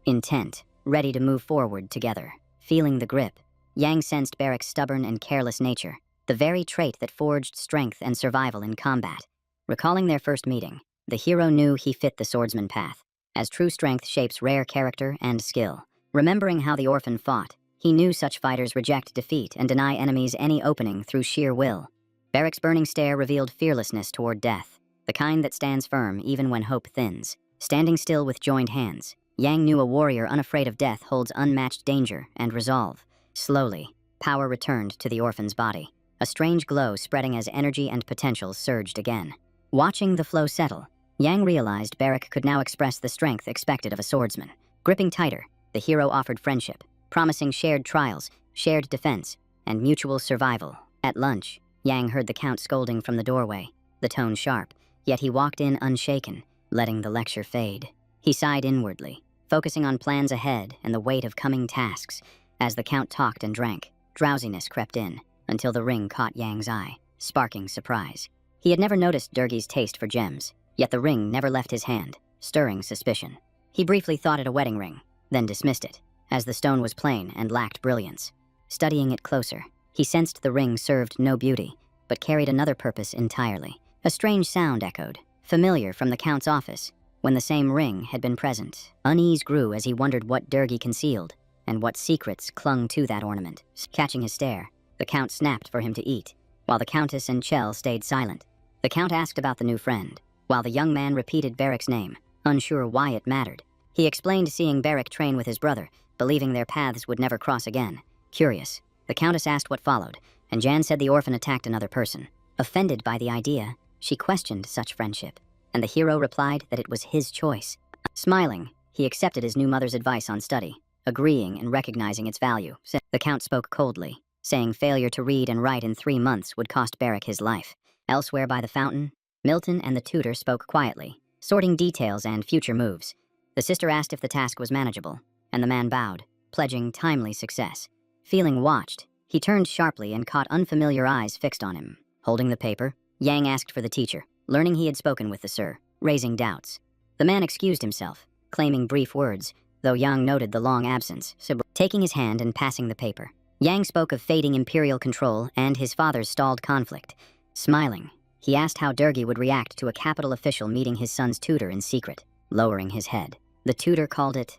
intent, ready to move forward together. Feeling the grip, Yang sensed Barrick's stubborn and careless nature, the very trait that forged strength and survival in combat. Recalling their first meeting, the hero knew he fit the swordsman path, as true strength shapes rare character and skill. Remembering how the orphan fought, he knew such fighters reject defeat and deny enemies any opening through sheer will. Barrick's burning stare revealed fearlessness toward death, the kind that stands firm even when hope thins. Standing still with joined hands, Yang knew a warrior unafraid of death holds unmatched danger and resolve. Slowly, power returned to the orphan's body. a strange glow spreading as energy and potential surged again. Watching the flow settle, Yang realized Barrick could now express the strength expected of a swordsman. Gripping tighter, the hero offered friendship, promising shared trials, shared defense, and mutual survival. At lunch, Yang heard the Count scolding from the doorway, the tone sharp, yet he walked in unshaken, letting the lecture fade. He sighed inwardly, focusing on plans ahead and the weight of coming tasks. As the Count talked and drank, drowsiness crept in, until the ring caught Yang's eye, sparking surprise. He had never noticed Durgi's taste for gems, yet the ring never left his hand, stirring suspicion. He briefly thought it a wedding ring, then dismissed it, as the stone was plain and lacked brilliance. Studying it closer, he sensed the ring served no beauty, but carried another purpose entirely. A strange sound echoed, familiar from the Count's office, when the same ring had been present. Unease grew as he wondered what Durgi concealed, and what secrets clung to that ornament. Catching his stare, the Count snapped for him to eat, while the Countess and Chell stayed silent. The Count asked about the new friend, while the young man repeated Barrick's name, unsure why it mattered. He explained seeing Barrick train with his brother, believing their paths would never cross again. Curious, the Countess asked what followed, and Jan said the orphan attacked another person. Offended by the idea, she questioned such friendship, and the hero replied that it was his choice. Smiling, he accepted his new mother's advice on study, agreeing and recognizing its value. The Count spoke coldly, saying failure to read and write in 3 months would cost Barrick his life. Elsewhere by the fountain, Milton and the tutor spoke quietly, sorting details and future moves. The sister asked if the task was manageable, and the man bowed, pledging timely success. Feeling watched, he turned sharply and caught unfamiliar eyes fixed on him. Holding the paper, Yang asked for the teacher, learning he had spoken with the sir, raising doubts. The man excused himself, claiming brief words, though Yang noted the long absence. Taking his hand and passing the paper, Yang spoke of fading imperial control and his father's stalled conflict. Smiling, he asked how Durgi would react to a capital official meeting his son's tutor in secret. Lowering his head, the tutor called it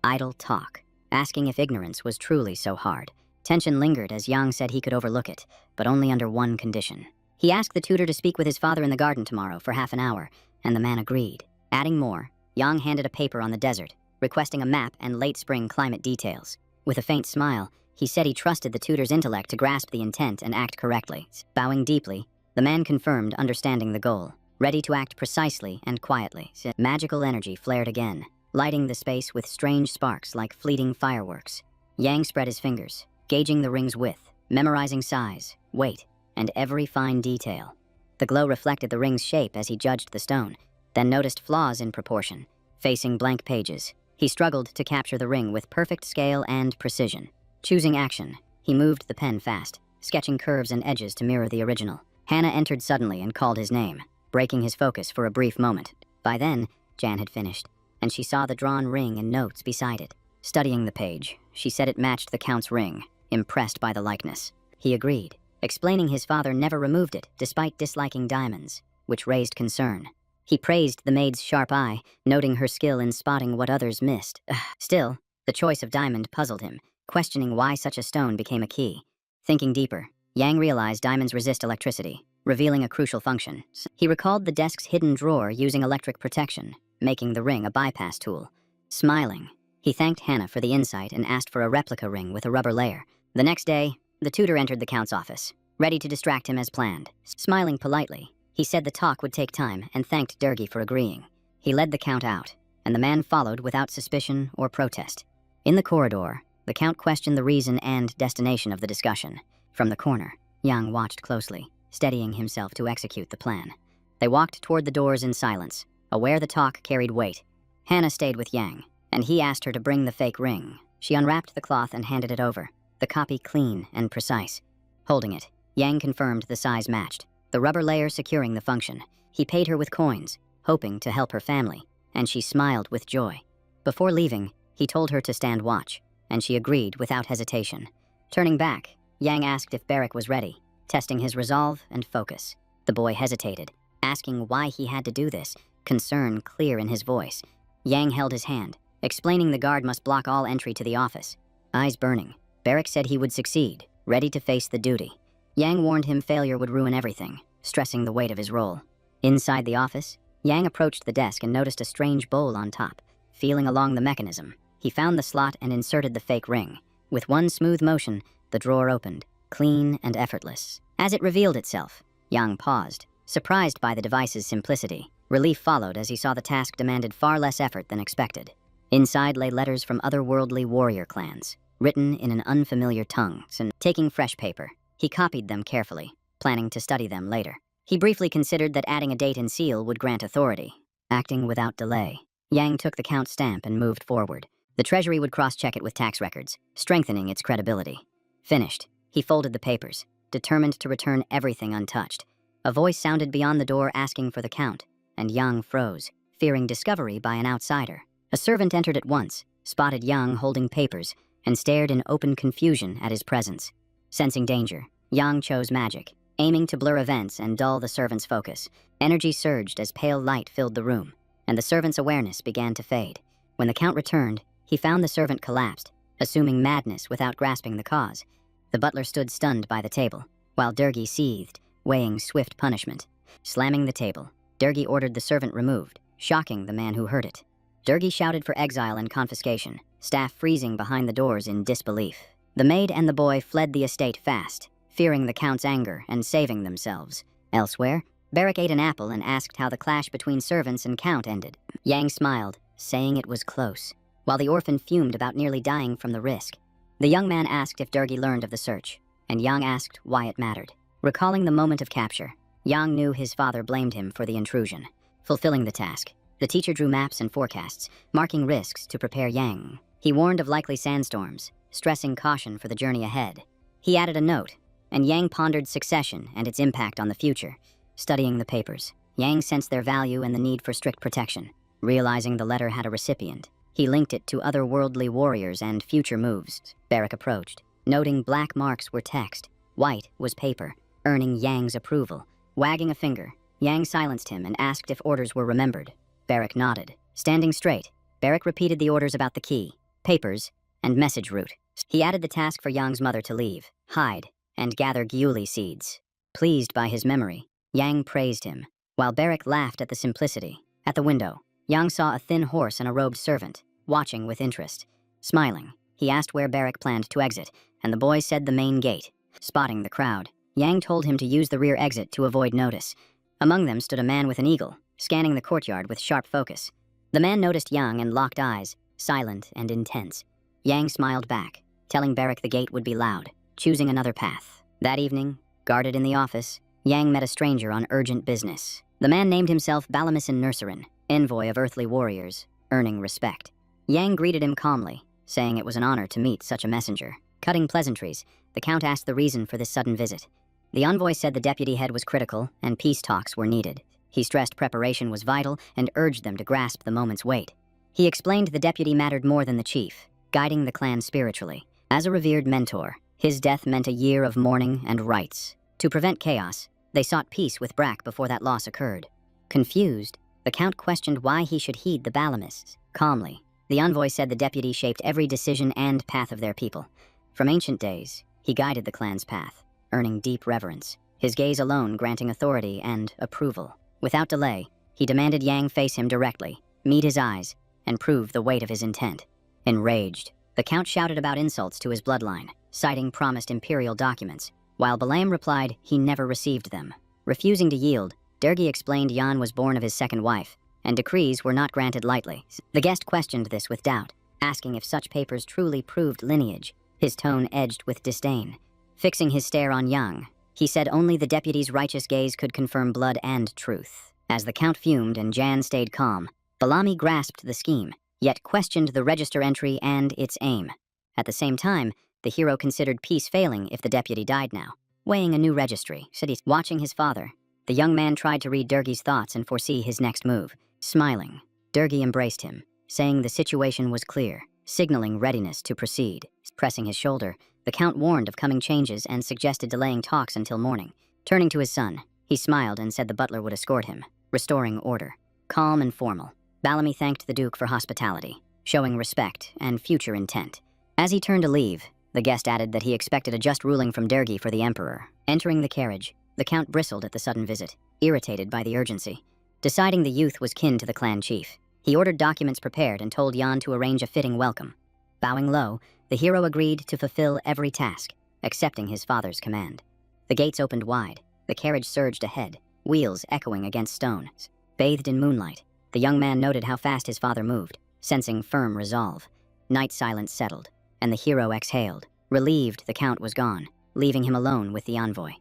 idle talk, asking if ignorance was truly so hard. Tension lingered as Yang said he could overlook it, but only under one condition. He asked the tutor to speak with his father in the garden tomorrow for half an hour, and the man agreed. Adding more, Yang handed a paper on the desert, requesting a map and late spring climate details. With a faint smile, he said he trusted the tutor's intellect to grasp the intent and act correctly. Bowing deeply, the man confirmed understanding the goal, ready to act precisely and quietly. Magical energy flared again, lighting the space with strange sparks like fleeting fireworks. Yang spread his fingers, gauging the ring's width, memorizing size, weight, and every fine detail. The glow reflected the ring's shape as he judged the stone, then noticed flaws in proportion. Facing blank pages, he struggled to capture the ring with perfect scale and precision. Choosing action, he moved the pen fast, sketching curves and edges to mirror the original. Hannah entered suddenly and called his name, breaking his focus for a brief moment. By then, Jan had finished, and she saw the drawn ring and notes beside it. Studying the page, she said it matched the Count's ring, impressed by the likeness. He agreed, explaining his father never removed it despite disliking diamonds, which raised concern. He praised the maid's sharp eye, noting her skill in spotting what others missed. Still, the choice of diamond puzzled him, questioning why such a stone became a key. Thinking deeper, Yang realized diamonds resist electricity, revealing a crucial function. He recalled the desk's hidden drawer using electric protection, making the ring a bypass tool. Smiling, he thanked Hannah for the insight and asked for a replica ring with a rubber layer. The next day, the tutor entered the Count's office, ready to distract him as planned. Smiling politely, he said the talk would take time and thanked Durgi for agreeing. He led the Count out, and the man followed without suspicion or protest. In the corridor, the Count questioned the reason and destination of the discussion. From the corner, Yang watched closely, steadying himself to execute the plan. They walked toward the doors in silence, aware the talk carried weight. Hannah stayed with Yang, and he asked her to bring the fake ring. She unwrapped the cloth and handed it over, the copy clean and precise. Holding it, Yang confirmed the size matched, the rubber layer securing the function. He paid her with coins, hoping to help her family, and she smiled with joy. Before leaving, he told her to stand watch, and she agreed without hesitation. Turning back, Yang asked if Barrick was ready, testing his resolve and focus. The boy hesitated, asking why he had to do this, concern clear in his voice. Yang held his hand, explaining the guard must block all entry to the office. Eyes burning, Barrick said he would succeed, ready to face the duty. Yang warned him failure would ruin everything, stressing the weight of his role. Inside the office, Yang approached the desk and noticed a strange bowl on top. Feeling along the mechanism, he found the slot and inserted the fake ring. With one smooth motion, the drawer opened, clean and effortless. As it revealed itself, Yang paused, surprised by the device's simplicity. Relief followed as he saw the task demanded far less effort than expected. Inside lay letters from otherworldly warrior clans, written in an unfamiliar tongue, and taking fresh paper, he copied them carefully, planning to study them later. He briefly considered that adding a date and seal would grant authority. Acting without delay, Yang took the Count's stamp and moved forward. The Treasury would cross-check it with tax records, strengthening its credibility. Finished, he folded the papers, determined to return everything untouched. A voice sounded beyond the door asking for the Count, and Yang froze, fearing discovery by an outsider. A servant entered at once, spotted Yang holding papers, and stared in open confusion at his presence. Sensing danger, Yang chose magic, aiming to blur events and dull the servant's focus. Energy surged as pale light filled the room, and the servant's awareness began to fade. When the Count returned, he found the servant collapsed, assuming madness without grasping the cause. The butler stood stunned by the table, while Durgi seethed, weighing swift punishment. Slamming the table, Durgi ordered the servant removed, shocking the man who heard it. Durgi shouted for exile and confiscation, staff freezing behind the doors in disbelief. The maid and the boy fled the estate fast, fearing the Count's anger and saving themselves. Elsewhere, Barak ate an apple and asked how the clash between servants and Count ended. Yang smiled, saying it was close, while the orphan fumed about nearly dying from the risk. The young man asked if Durgi learned of the search, and Yang asked why it mattered. Recalling the moment of capture, Yang knew his father blamed him for the intrusion. Fulfilling the task, the teacher drew maps and forecasts, marking risks to prepare Yang. He warned of likely sandstorms, stressing caution for the journey ahead. He added a note, and Yang pondered succession and its impact on the future. Studying the papers, Yang sensed their value and the need for strict protection. Realizing the letter had a recipient, he linked it to otherworldly warriors and future moves. Barak approached, noting black marks were text, white was paper, earning Yang's approval. Wagging a finger, Yang silenced him and asked if orders were remembered. Barak nodded. Standing straight, Barak repeated the orders about the key, papers, and message route. He added the task for Yang's mother to leave, hide, and gather gyuli seeds. Pleased by his memory, Yang praised him, while Barak laughed at the simplicity. At the window, Yang saw a thin horse and a robed servant, watching with interest. Smiling, he asked where Barak planned to exit, and the boy said the main gate. Spotting the crowd, Yang told him to use the rear exit to avoid notice. Among them stood a man with an eagle, scanning the courtyard with sharp focus. The man noticed Yang and locked eyes, silent and intense. Yang smiled back, telling Barak the gate would be loud, choosing another path. That evening, guarded in the office, Yang met a stranger on urgent business. The man named himself Balamisan Nurserin, envoy of earthly warriors, earning respect. Yang greeted him calmly, saying it was an honor to meet such a messenger. Cutting pleasantries, the Count asked the reason for this sudden visit. The envoy said the deputy head was critical and peace talks were needed. He stressed preparation was vital and urged them to grasp the moment's weight. He explained the deputy mattered more than the chief, guiding the clan spiritually. As a revered mentor, his death meant a year of mourning and rites. To prevent chaos, they sought peace with Brack before that loss occurred. Confused, the Count questioned why he should heed the Balamists. Calmly, the envoy said the deputy shaped every decision and path of their people. From ancient days, he guided the clan's path, earning deep reverence, his gaze alone granting authority and approval. Without delay, he demanded Yang face him directly, meet his eyes, and prove the weight of his intent. Enraged, the Count shouted about insults to his bloodline, citing promised imperial documents, while Balaam replied he never received them. Refusing to yield, Durgi explained Yan was born of his second wife, and decrees were not granted lightly. The guest questioned this with doubt, asking if such papers truly proved lineage, his tone edged with disdain. Fixing his stare on Yang, he said only the deputy's righteous gaze could confirm blood and truth. As the Count fumed and Jan stayed calm, Balami grasped the scheme, yet questioned the register entry and its aim. At the same time, the hero considered peace failing if the deputy died now. Weighing a new registry, watching his father, the young man tried to read Durgi's thoughts and foresee his next move. Smiling, Durgi embraced him, saying the situation was clear, signaling readiness to proceed. Pressing his shoulder, the Count warned of coming changes and suggested delaying talks until morning. Turning to his son, he smiled and said the butler would escort him, restoring order. Calm and formal, Balami thanked the Duke for hospitality, showing respect and future intent. As he turned to leave, the guest added that he expected a just ruling from Durgi for the Emperor. Entering the carriage, the Count bristled at the sudden visit, irritated by the urgency. Deciding the youth was kin to the clan chief, he ordered documents prepared and told Yan to arrange a fitting welcome. Bowing low, the hero agreed to fulfill every task, accepting his father's command. The gates opened wide. The carriage surged ahead, wheels echoing against stones. Bathed in moonlight, the young man noted how fast his father moved, sensing firm resolve. Night silence settled, and the hero exhaled. Relieved, the Count was gone, leaving him alone with the envoy.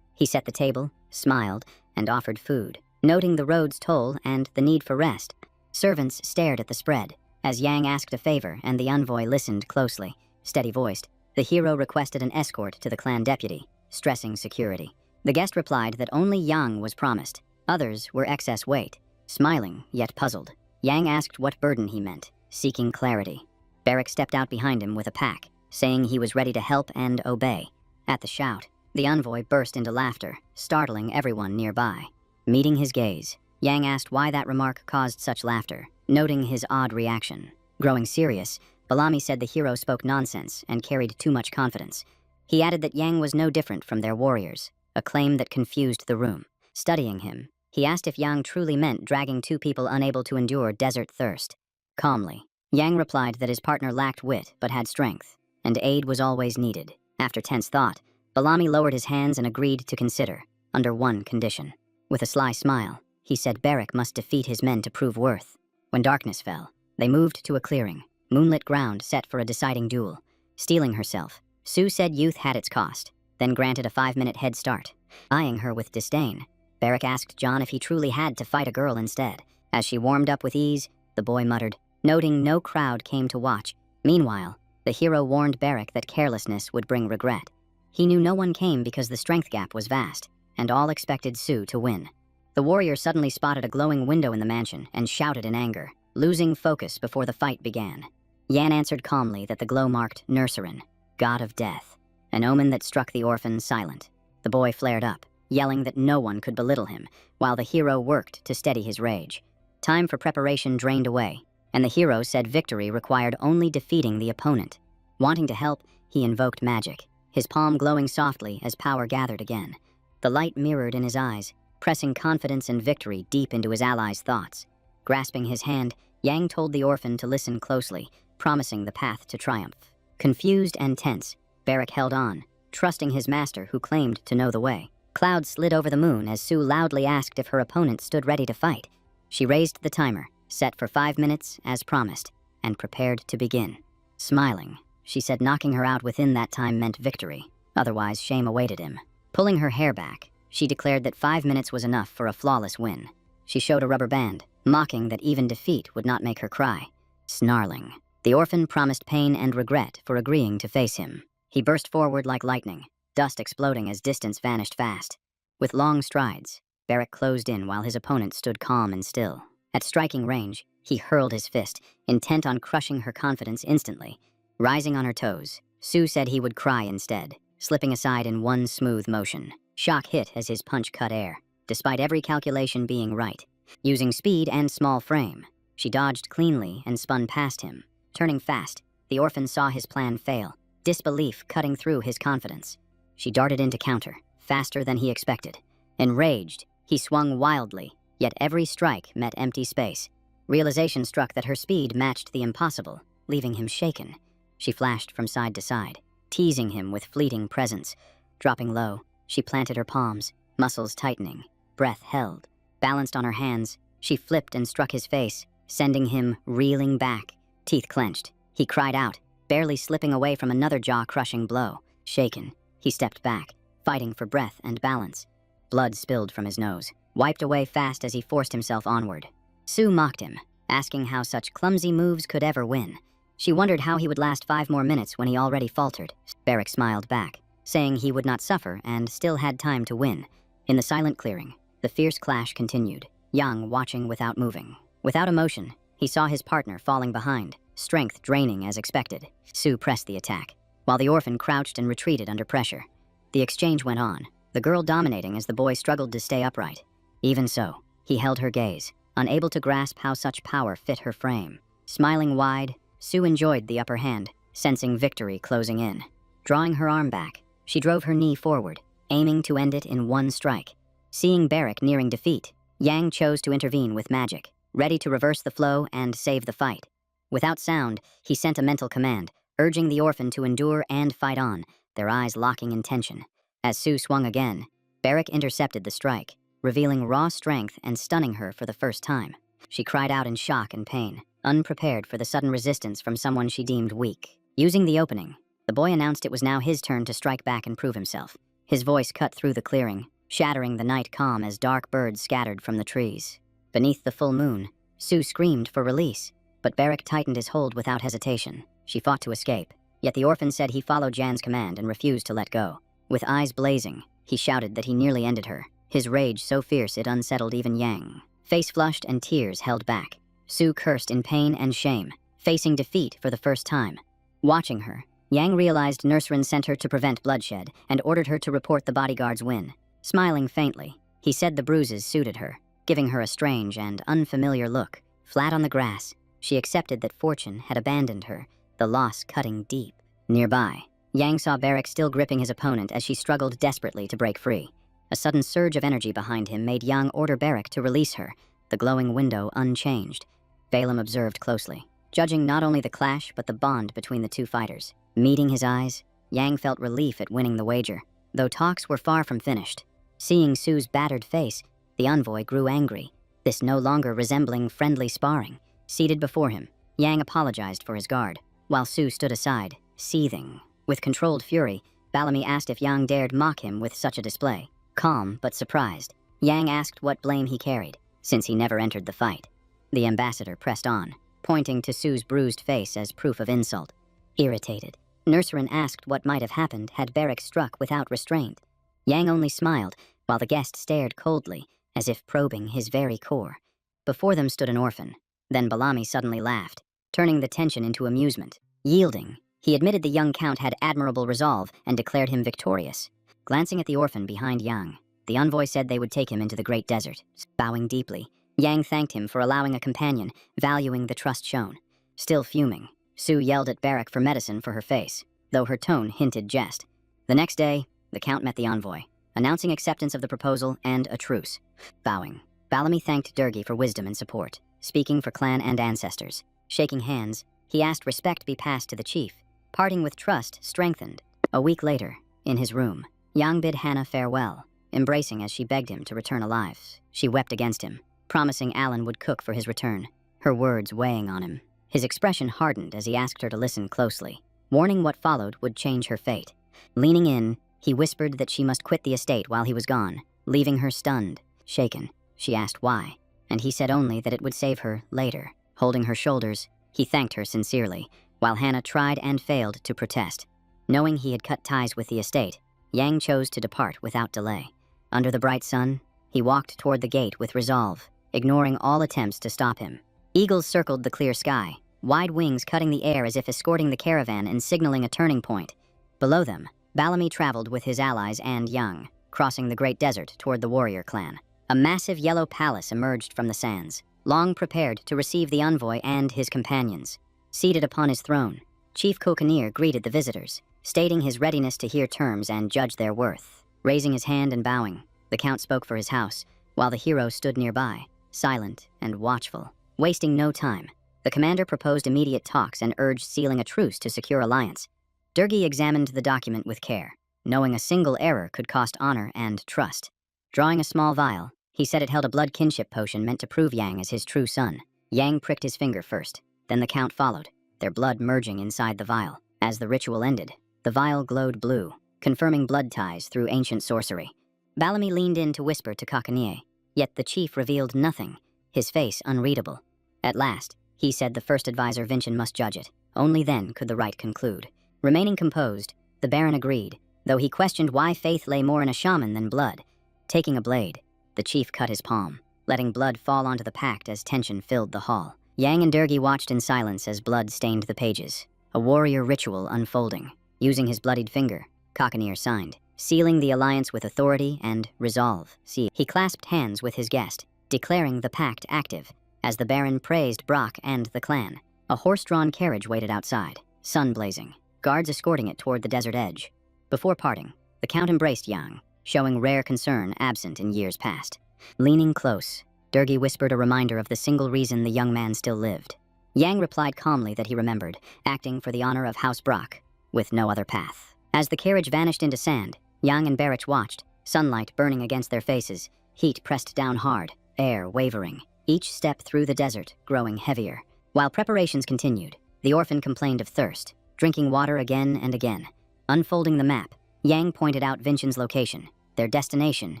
He set the table, smiled, and offered food, noting the road's toll and the need for rest. Servants stared at the spread, as Yang asked a favor and the envoy listened closely. Steady-voiced, the hero requested an escort to the clan deputy, stressing security. The guest replied that only Yang was promised. Others were excess weight. Smiling, yet puzzled, Yang asked what burden he meant, seeking clarity. Barrack stepped out behind him with a pack, saying he was ready to help and obey. At the shout, the envoy burst into laughter, startling everyone nearby. Meeting his gaze, Yang asked why that remark caused such laughter, noting his odd reaction. Growing serious, Bellamy said the hero spoke nonsense and carried too much confidence. He added that Yang was no different from their warriors, a claim that confused the room. Studying him, he asked if Yang truly meant dragging two people unable to endure desert thirst. Calmly, Yang replied that his partner lacked wit but had strength, and aid was always needed. After tense thought, Bellamy lowered his hands and agreed to consider, under one condition. With a sly smile, he said Barrack must defeat his men to prove worth. When darkness fell, they moved to a clearing, moonlit ground set for a deciding duel. Steeling herself, Sue said youth had its cost, then granted a 5-minute head start. Eyeing her with disdain, Barrack asked John if he truly had to fight a girl instead. As she warmed up with ease, the boy muttered, noting no crowd came to watch. Meanwhile, the hero warned Barrack that carelessness would bring regret. He knew no one came because the strength gap was vast, and all expected Sue to win. The warrior suddenly spotted a glowing window in the mansion and shouted in anger, losing focus before the fight began. Yan answered calmly that the glow marked Nurserin, god of death, an omen that struck the orphan silent. The boy flared up, yelling that no one could belittle him, while the hero worked to steady his rage. Time for preparation drained away, and the hero said victory required only defeating the opponent. Wanting to help, he invoked magic, his palm glowing softly as power gathered again. The light mirrored in his eyes, pressing confidence and victory deep into his ally's thoughts. Grasping his hand, Yang told the orphan to listen closely, promising the path to triumph. Confused and tense, Barrack held on, trusting his master who claimed to know the way. Clouds slid over the moon as Sue loudly asked if her opponent stood ready to fight. She raised the timer, set for 5 minutes as promised, and prepared to begin. Smiling, she said knocking her out within that time meant victory. Otherwise, shame awaited him. Pulling her hair back, she declared that 5 minutes was enough for a flawless win. She showed a rubber band, mocking that even defeat would not make her cry. Snarling, the orphan promised pain and regret for agreeing to face him. He burst forward like lightning, dust exploding as distance vanished fast. With long strides, Barrack closed in while his opponent stood calm and still. At striking range, he hurled his fist, intent on crushing her confidence instantly. Rising on her toes, Sue said he would cry instead, slipping aside in one smooth motion. Shock hit as his punch cut air, despite every calculation being right. Using speed and small frame, she dodged cleanly and spun past him. Turning fast, the orphan saw his plan fail, disbelief cutting through his confidence. She darted in to counter, faster than he expected. Enraged, he swung wildly, yet every strike met empty space. Realization struck that her speed matched the impossible, leaving him shaken. She flashed from side to side, teasing him with fleeting presence. Dropping low, she planted her palms, muscles tightening, breath held. Balanced on her hands, she flipped and struck his face, sending him reeling back. Teeth clenched, he cried out, barely slipping away from another jaw-crushing blow. Shaken, he stepped back, fighting for breath and balance. Blood spilled from his nose, wiped away fast as he forced himself onward. Sue mocked him, asking how such clumsy moves could ever win. She wondered how he would last 5 more minutes when he already faltered. Barrack smiled back, saying he would not suffer and still had time to win. In the silent clearing, the fierce clash continued, Yang watching without moving. Without emotion, he saw his partner falling behind, strength draining as expected. Sue pressed the attack, while the orphan crouched and retreated under pressure. The exchange went on, the girl dominating as the boy struggled to stay upright. Even so, he held her gaze, unable to grasp how such power fit her frame. Smiling wide, Sue enjoyed the upper hand, sensing victory closing in. Drawing her arm back, she drove her knee forward, aiming to end it in one strike. Seeing Barrack nearing defeat, Yang chose to intervene with magic, ready to reverse the flow and save the fight. Without sound, he sent a mental command, urging the orphan to endure and fight on, their eyes locking in tension. As Su swung again, Barrack intercepted the strike, revealing raw strength and stunning her for the first time. She cried out in shock and pain, unprepared for the sudden resistance from someone she deemed weak. Using the opening, the boy announced it was now his turn to strike back and prove himself. His voice cut through the clearing, shattering the night calm as dark birds scattered from the trees. Beneath the full moon, Su screamed for release, but Barrack tightened his hold without hesitation. She fought to escape, yet the orphan said he followed Jan's command and refused to let go. With eyes blazing, he shouted that he nearly ended her, his rage so fierce it unsettled even Yang. Face flushed and tears held back, Su cursed in pain and shame, facing defeat for the first time. Watching her, Yang realized Nurserin sent her to prevent bloodshed and ordered her to report the bodyguard's win. Smiling faintly, he said the bruises suited her, giving her a strange and unfamiliar look. Flat on the grass, she accepted that fortune had abandoned her, the loss cutting deep. Nearby, Yang saw Barrack still gripping his opponent as she struggled desperately to break free. A sudden surge of energy behind him made Yang order Barrack to release her, the glowing window unchanged. Balaam observed closely, judging not only the clash but the bond between the two fighters. Meeting his eyes, Yang felt relief at winning the wager, though talks were far from finished. Seeing Su's battered face, the envoy grew angry, this no longer resembling friendly sparring. Seated before him, Yang apologized for his guard, while Su stood aside, seething. With controlled fury, Bellamy asked if Yang dared mock him with such a display. Calm but surprised, Yang asked what blame he carried, since he never entered the fight. The ambassador pressed on, pointing to Su's bruised face as proof of insult. Irritated, Nurserin asked what might have happened had Barrack struck without restraint. Yang only smiled, while the guest stared coldly, as if probing his very core. Before them stood an orphan. Then Bellamy suddenly laughed, turning the tension into amusement. Yielding, he admitted the young count had admirable resolve and declared him victorious. Glancing at the orphan behind Yang, the envoy said they would take him into the great desert. Bowing deeply, Yang thanked him for allowing a companion, valuing the trust shown. Still fuming, Su yelled at Barrack for medicine for her face, though her tone hinted jest. The next day, the count met the envoy, announcing acceptance of the proposal and a truce. Bowing, Bellamy thanked Durgi for wisdom and support, speaking for clan and ancestors. Shaking hands, he asked respect be passed to the chief, parting with trust strengthened. A week later, in his room, Yang bid Hannah farewell, embracing as she begged him to return alive. She wept against him, promising Alan would cook for his return, her words weighing on him. His expression hardened as he asked her to listen closely, warning what followed would change her fate. Leaning in, he whispered that she must quit the estate while he was gone, leaving her stunned. Shaken, she asked why, and he said only that it would save her later. Holding her shoulders, he thanked her sincerely, while Hannah tried and failed to protest. Knowing he had cut ties with the estate, Yang chose to depart without delay. Under the bright sun, he walked toward the gate with resolve, ignoring all attempts to stop him. Eagles circled the clear sky, wide wings cutting the air as if escorting the caravan and signaling a turning point. Below them, Bellamy traveled with his allies and Yang, crossing the great desert toward the warrior clan. A massive yellow palace emerged from the sands, long prepared to receive the envoy and his companions. Seated upon his throne, Chief Kokanir greeted the visitors, stating his readiness to hear terms and judge their worth. Raising his hand and bowing, the count spoke for his house, while the hero stood nearby, silent and watchful. Wasting no time, the commander proposed immediate talks and urged sealing a truce to secure alliance. Durgi examined the document with care, knowing a single error could cost honor and trust. Drawing a small vial, he said it held a blood kinship potion meant to prove Yang as his true son. Yang pricked his finger first, then the count followed, their blood merging inside the vial. As the ritual ended, the vial glowed blue, confirming blood ties through ancient sorcery. Bellamy leaned in to whisper to Kakanie, yet the chief revealed nothing, his face unreadable. At last, he said the first advisor Vincent must judge it. Only then could the rite conclude. Remaining composed, the Baron agreed, though he questioned why faith lay more in a shaman than blood. Taking a blade, the chief cut his palm, letting blood fall onto the pact as tension filled the hall. Yang and Durgi watched in silence as blood stained the pages, a warrior ritual unfolding. Using his bloodied finger, Kakanier signed, sealing the alliance with authority and resolve. He clasped hands with his guest, declaring the pact active, as the Baron praised Brock and the clan. A horse-drawn carriage waited outside, sun blazing, guards escorting it toward the desert edge. Before parting, the count embraced Yang, showing rare concern absent in years past. Leaning close, Durgi whispered a reminder of the single reason the young man still lived. Yang replied calmly that he remembered, acting for the honor of House Brock, with no other path. As the carriage vanished into sand, Yang and Barrich watched, sunlight burning against their faces, heat pressed down hard, air wavering, each step through the desert growing heavier. While preparations continued, the orphan complained of thirst, drinking water again and again. Unfolding the map, Yang pointed out Vincent's location, their destination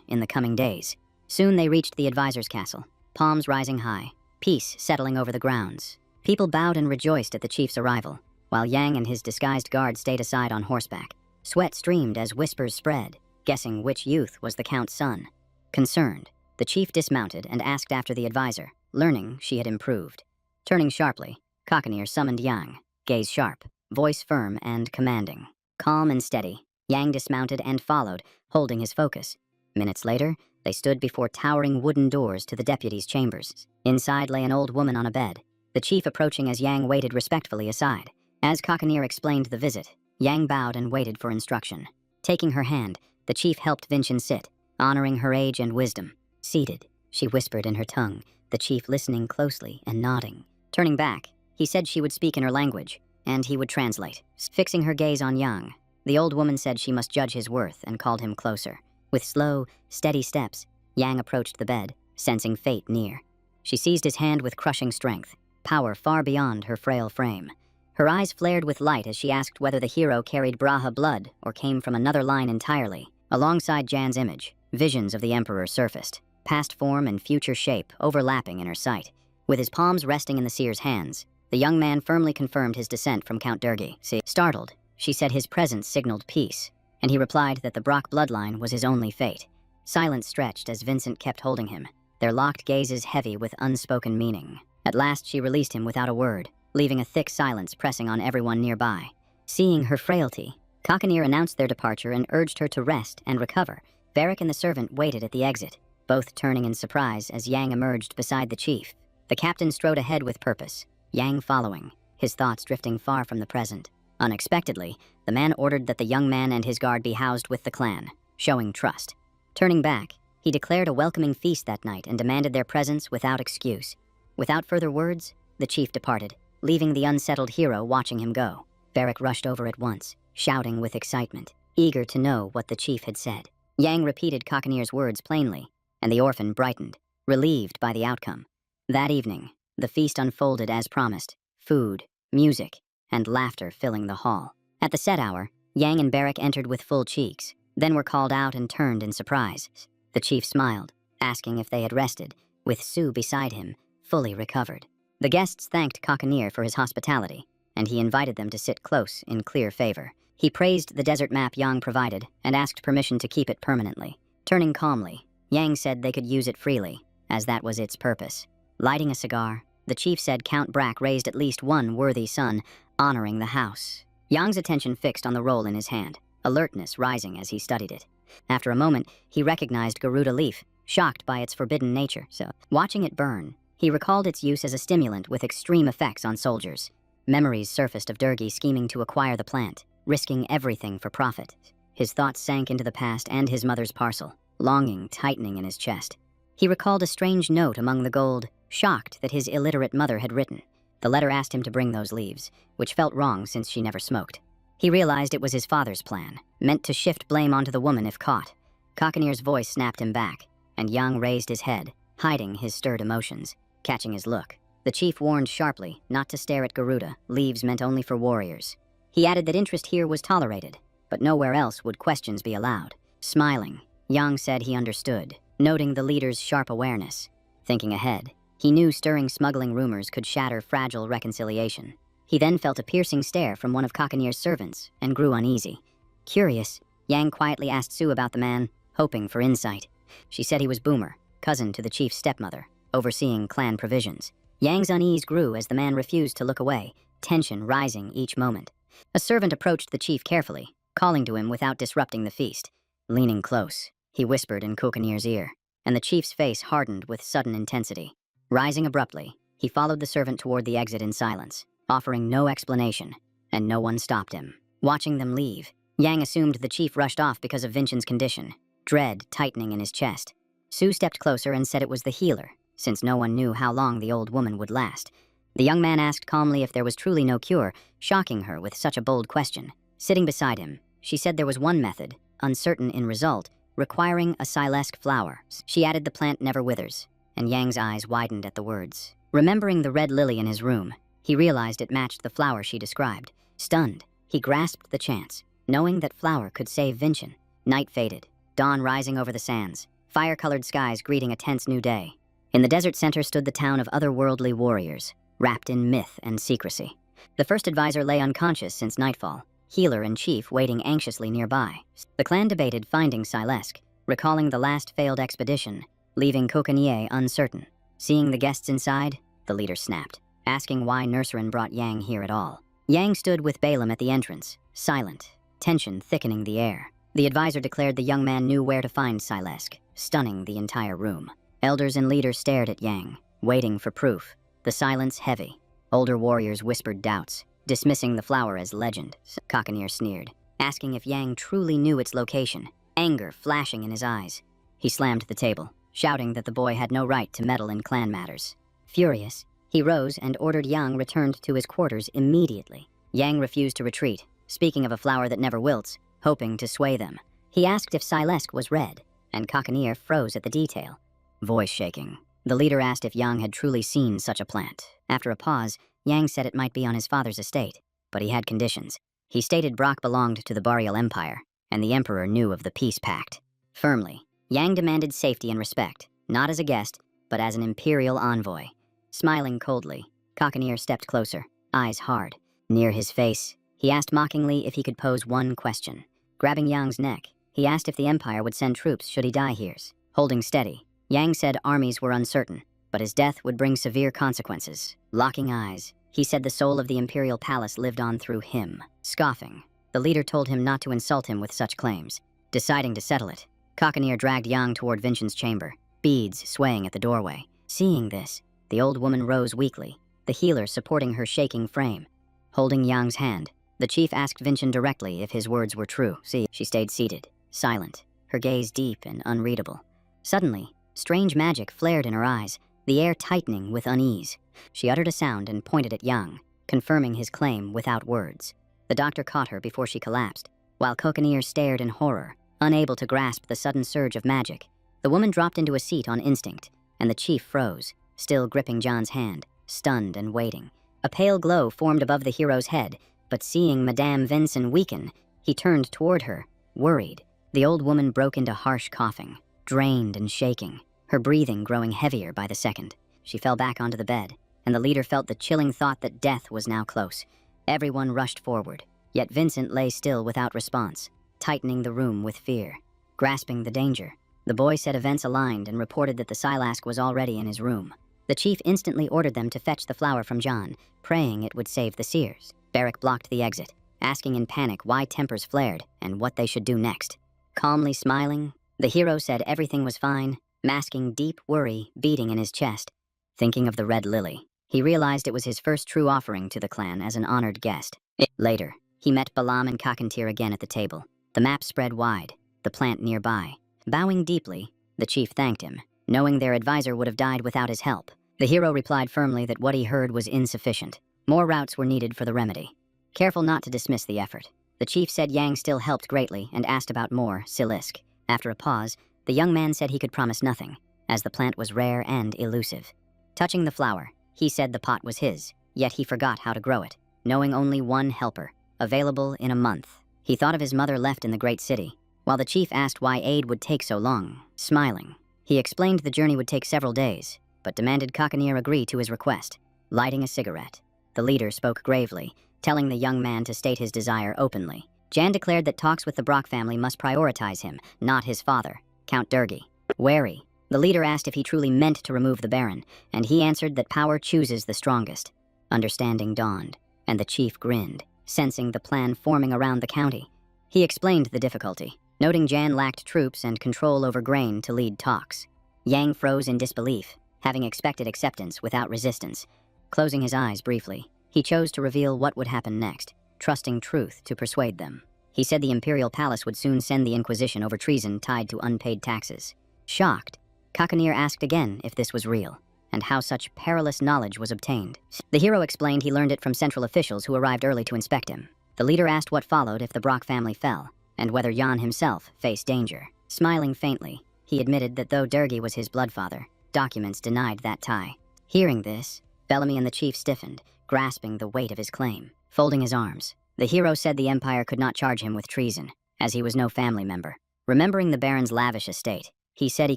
in the coming days. Soon they reached the advisor's castle, palms rising high, peace settling over the grounds. People bowed and rejoiced at the chief's arrival, while Yang and his disguised guard stayed aside on horseback. Sweat streamed as whispers spread, guessing which youth was the Count's son. Concerned, the chief dismounted and asked after the advisor, learning she had improved. Turning sharply, Cockanier summoned Yang, gaze sharp, voice firm and commanding. Calm and steady, Yang dismounted and followed, holding his focus. Minutes later, they stood before towering wooden doors to the deputy's chambers. Inside lay an old woman on a bed, the chief approaching as Yang waited respectfully aside. As Cockanier explained the visit, Yang bowed and waited for instruction. Taking her hand, the chief helped Vincent sit, honoring her age and wisdom. Seated, she whispered in her tongue, the chief listening closely and nodding. Turning back, he said she would speak in her language, and he would translate. Fixing her gaze on Yang, the old woman said she must judge his worth and called him closer. With slow, steady steps, Yang approached the bed, sensing fate near. She seized his hand with crushing strength, power far beyond her frail frame. Her eyes flared with light as she asked whether the hero carried Braha blood or came from another line entirely. Alongside Jan's image, visions of the Emperor surfaced, past form and future shape overlapping in her sight. With his palms resting in the seer's hands, the young man firmly confirmed his descent from Count Durgi. Startled, she said his presence signaled peace, and he replied that the Brock bloodline was his only fate. Silence stretched as Vincent kept holding him, their locked gazes heavy with unspoken meaning. At last she released him without a word, leaving a thick silence pressing on everyone nearby. Seeing her frailty, Cockanier announced their departure and urged her to rest and recover. Barrick and the servant waited at the exit, both turning in surprise as Yang emerged beside the chief. The captain strode ahead with purpose, Yang following, his thoughts drifting far from the present. Unexpectedly, the man ordered that the young man and his guard be housed with the clan, showing trust. Turning back, he declared a welcoming feast that night and demanded their presence without excuse. Without further words, the chief departed, leaving the unsettled hero watching him go. Barrick rushed over at once, shouting with excitement, eager to know what the chief had said. Yang repeated Cockanier's words plainly, and the orphan brightened, relieved by the outcome. That evening, the feast unfolded as promised, food, music, and laughter filling the hall. At the set hour, Yang and Barrick entered with full cheeks, then were called out and turned in surprise. The chief smiled, asking if they had rested, with Sue beside him, fully recovered. The guests thanked Cockanier for his hospitality, and he invited them to sit close in clear favor. He praised the desert map Yang provided and asked permission to keep it permanently. Turning calmly, Yang said they could use it freely, as that was its purpose. Lighting a cigar, the chief said Count Brack raised at least one worthy son, honoring the house. Yang's attention fixed on the roll in his hand, alertness rising as he studied it. After a moment, he recognized Garuda leaf, shocked by its forbidden nature. Watching it burn, he recalled its use as a stimulant with extreme effects on soldiers. Memories surfaced of Durgi scheming to acquire the plant, risking everything for profit. His thoughts sank into the past and his mother's parcel, longing tightening in his chest. He recalled a strange note among the gold, shocked that his illiterate mother had written. The letter asked him to bring those leaves, which felt wrong since she never smoked. He realized it was his father's plan, meant to shift blame onto the woman if caught. Cockanier's voice snapped him back, and Yang raised his head, hiding his stirred emotions. Catching his look, the chief warned sharply not to stare at Garuda, leaves meant only for warriors. He added that interest here was tolerated, but nowhere else would questions be allowed. Smiling, Yang said he understood, noting the leader's sharp awareness. Thinking ahead, he knew stirring smuggling rumors could shatter fragile reconciliation. He then felt a piercing stare from one of Cockanier's servants and grew uneasy. Curious, Yang quietly asked Sue about the man, hoping for insight. She said he was Boomer, cousin to the chief's stepmother, overseeing clan provisions. Yang's unease grew as the man refused to look away, tension rising each moment. A servant approached the chief carefully, calling to him without disrupting the feast. Leaning close, he whispered in Cockanier's ear, and the chief's face hardened with sudden intensity. Rising abruptly, he followed the servant toward the exit in silence, offering no explanation, and no one stopped him. Watching them leave, Yang assumed the chief rushed off because of Vincent's condition, dread tightening in his chest. Sue stepped closer and said it was the healer, since no one knew how long the old woman would last. The young man asked calmly if there was truly no cure, shocking her with such a bold question. Sitting beside him, she said there was one method, uncertain in result, requiring a Silesque flower. She added the plant never withers, and Yang's eyes widened at the words. Remembering the red lily in his room, he realized it matched the flower she described. Stunned, he grasped the chance, knowing that flower could save Vincent. Night faded, dawn rising over the sands, fire-colored skies greeting a tense new day. In the desert center stood the town of otherworldly warriors, wrapped in myth and secrecy. The first advisor lay unconscious since nightfall, healer and chief waiting anxiously nearby. The clan debated finding Silesque, recalling the last failed expedition, leaving Kokanier uncertain. Seeing the guests inside, the leader snapped, asking why Nurserin brought Yang here at all. Yang stood with Balaam at the entrance, silent, tension thickening the air. The advisor declared the young man knew where to find Silesque, stunning the entire room. Elders and leaders stared at Yang, waiting for proof. The silence heavy. Older warriors whispered doubts, dismissing the flower as legend. Kokanier sneered, asking if Yang truly knew its location, anger flashing in his eyes. He slammed the table, shouting that the boy had no right to meddle in clan matters. Furious, he rose and ordered Yang returned to his quarters immediately. Yang refused to retreat, speaking of a flower that never wilts, hoping to sway them. He asked if Silesque was red, and Kokanier froze at the detail, voice shaking. The leader asked if Yang had truly seen such a plant. After a pause, Yang said it might be on his father's estate, but he had conditions. He stated Brock belonged to the Boreal Empire, and the Emperor knew of the peace pact. Firmly, Yang demanded safety and respect, not as a guest, but as an imperial envoy. Smiling coldly, Kokanier stepped closer, eyes hard. Near his face, he asked mockingly if he could pose one question. Grabbing Yang's neck, he asked if the Empire would send troops should he die here. Holding steady, Yang said armies were uncertain, but his death would bring severe consequences. Locking eyes, he said the soul of the Imperial Palace lived on through him. Scoffing, the leader told him not to insult him with such claims. Deciding to settle it, Kokanier dragged Yang toward Vincent's chamber, beads swaying at the doorway. Seeing this, the old woman rose weakly, the healer supporting her shaking frame. Holding Yang's hand, the chief asked Vincent directly if his words were true. She stayed seated, silent, her gaze deep and unreadable. Suddenly, strange magic flared in her eyes, the air tightening with unease. She uttered a sound and pointed at Yang, confirming his claim without words. The doctor caught her before she collapsed, while Kokanier stared in horror, unable to grasp the sudden surge of magic. The woman dropped into a seat on instinct, and the chief froze, still gripping John's hand, stunned and waiting. A pale glow formed above the hero's head, but seeing Madame Vincent weaken, he turned toward her, worried. The old woman broke into harsh coughing, drained and shaking, her breathing growing heavier by the second. She fell back onto the bed, and the leader felt the chilling thought that death was now close. Everyone rushed forward, yet Vincent lay still without response, tightening the room with fear. Grasping the danger, the boy said events aligned and reported that the Silesque was already in his room. The chief instantly ordered them to fetch the flower from John, praying it would save the seers. Barrick blocked the exit, asking in panic why tempers flared and what they should do next. Calmly smiling, the hero said everything was fine, masking deep worry beating in his chest. Thinking of the red lily, he realized it was his first true offering to the clan as an honored guest. Later, he met Balaam and Kokanier again at the table. The map spread wide, the plant nearby. Bowing deeply, the chief thanked him, knowing their advisor would have died without his help. The hero replied firmly that what he heard was insufficient. More routes were needed for the remedy. Careful not to dismiss the effort, the chief said Yang still helped greatly and asked about more Silesque. After a pause, the young man said he could promise nothing, as the plant was rare and elusive. Touching the flower, he said the pot was his, yet he forgot how to grow it, knowing only one helper, available in a month. He thought of his mother left in the great city, while the chief asked why aid would take so long. Smiling, he explained the journey would take several days, but demanded Kokanier agree to his request. Lighting a cigarette, the leader spoke gravely, telling the young man to state his desire openly. Jan declared that talks with the Brock family must prioritize him, not his father, Count Durgi. Wary, the leader asked if he truly meant to remove the Baron, and he answered that power chooses the strongest. Understanding dawned, and the chief grinned, sensing the plan forming around the county. He explained the difficulty, noting Jan lacked troops and control over grain to lead talks. Yang froze in disbelief, having expected acceptance without resistance. Closing his eyes briefly, he chose to reveal what would happen next, trusting truth to persuade them. He said the Imperial Palace would soon send the Inquisition over treason tied to unpaid taxes. Shocked, Kokanier asked again if this was real, and how such perilous knowledge was obtained. The hero explained he learned it from central officials who arrived early to inspect him. The leader asked what followed if the Brock family fell, and whether Jan himself faced danger. Smiling faintly, he admitted that though Durgi was his bloodfather, documents denied that tie. Hearing this, Bellamy and the chief stiffened, grasping the weight of his claim. Folding his arms, the hero said the Empire could not charge him with treason, as he was no family member. Remembering the Baron's lavish estate, he said he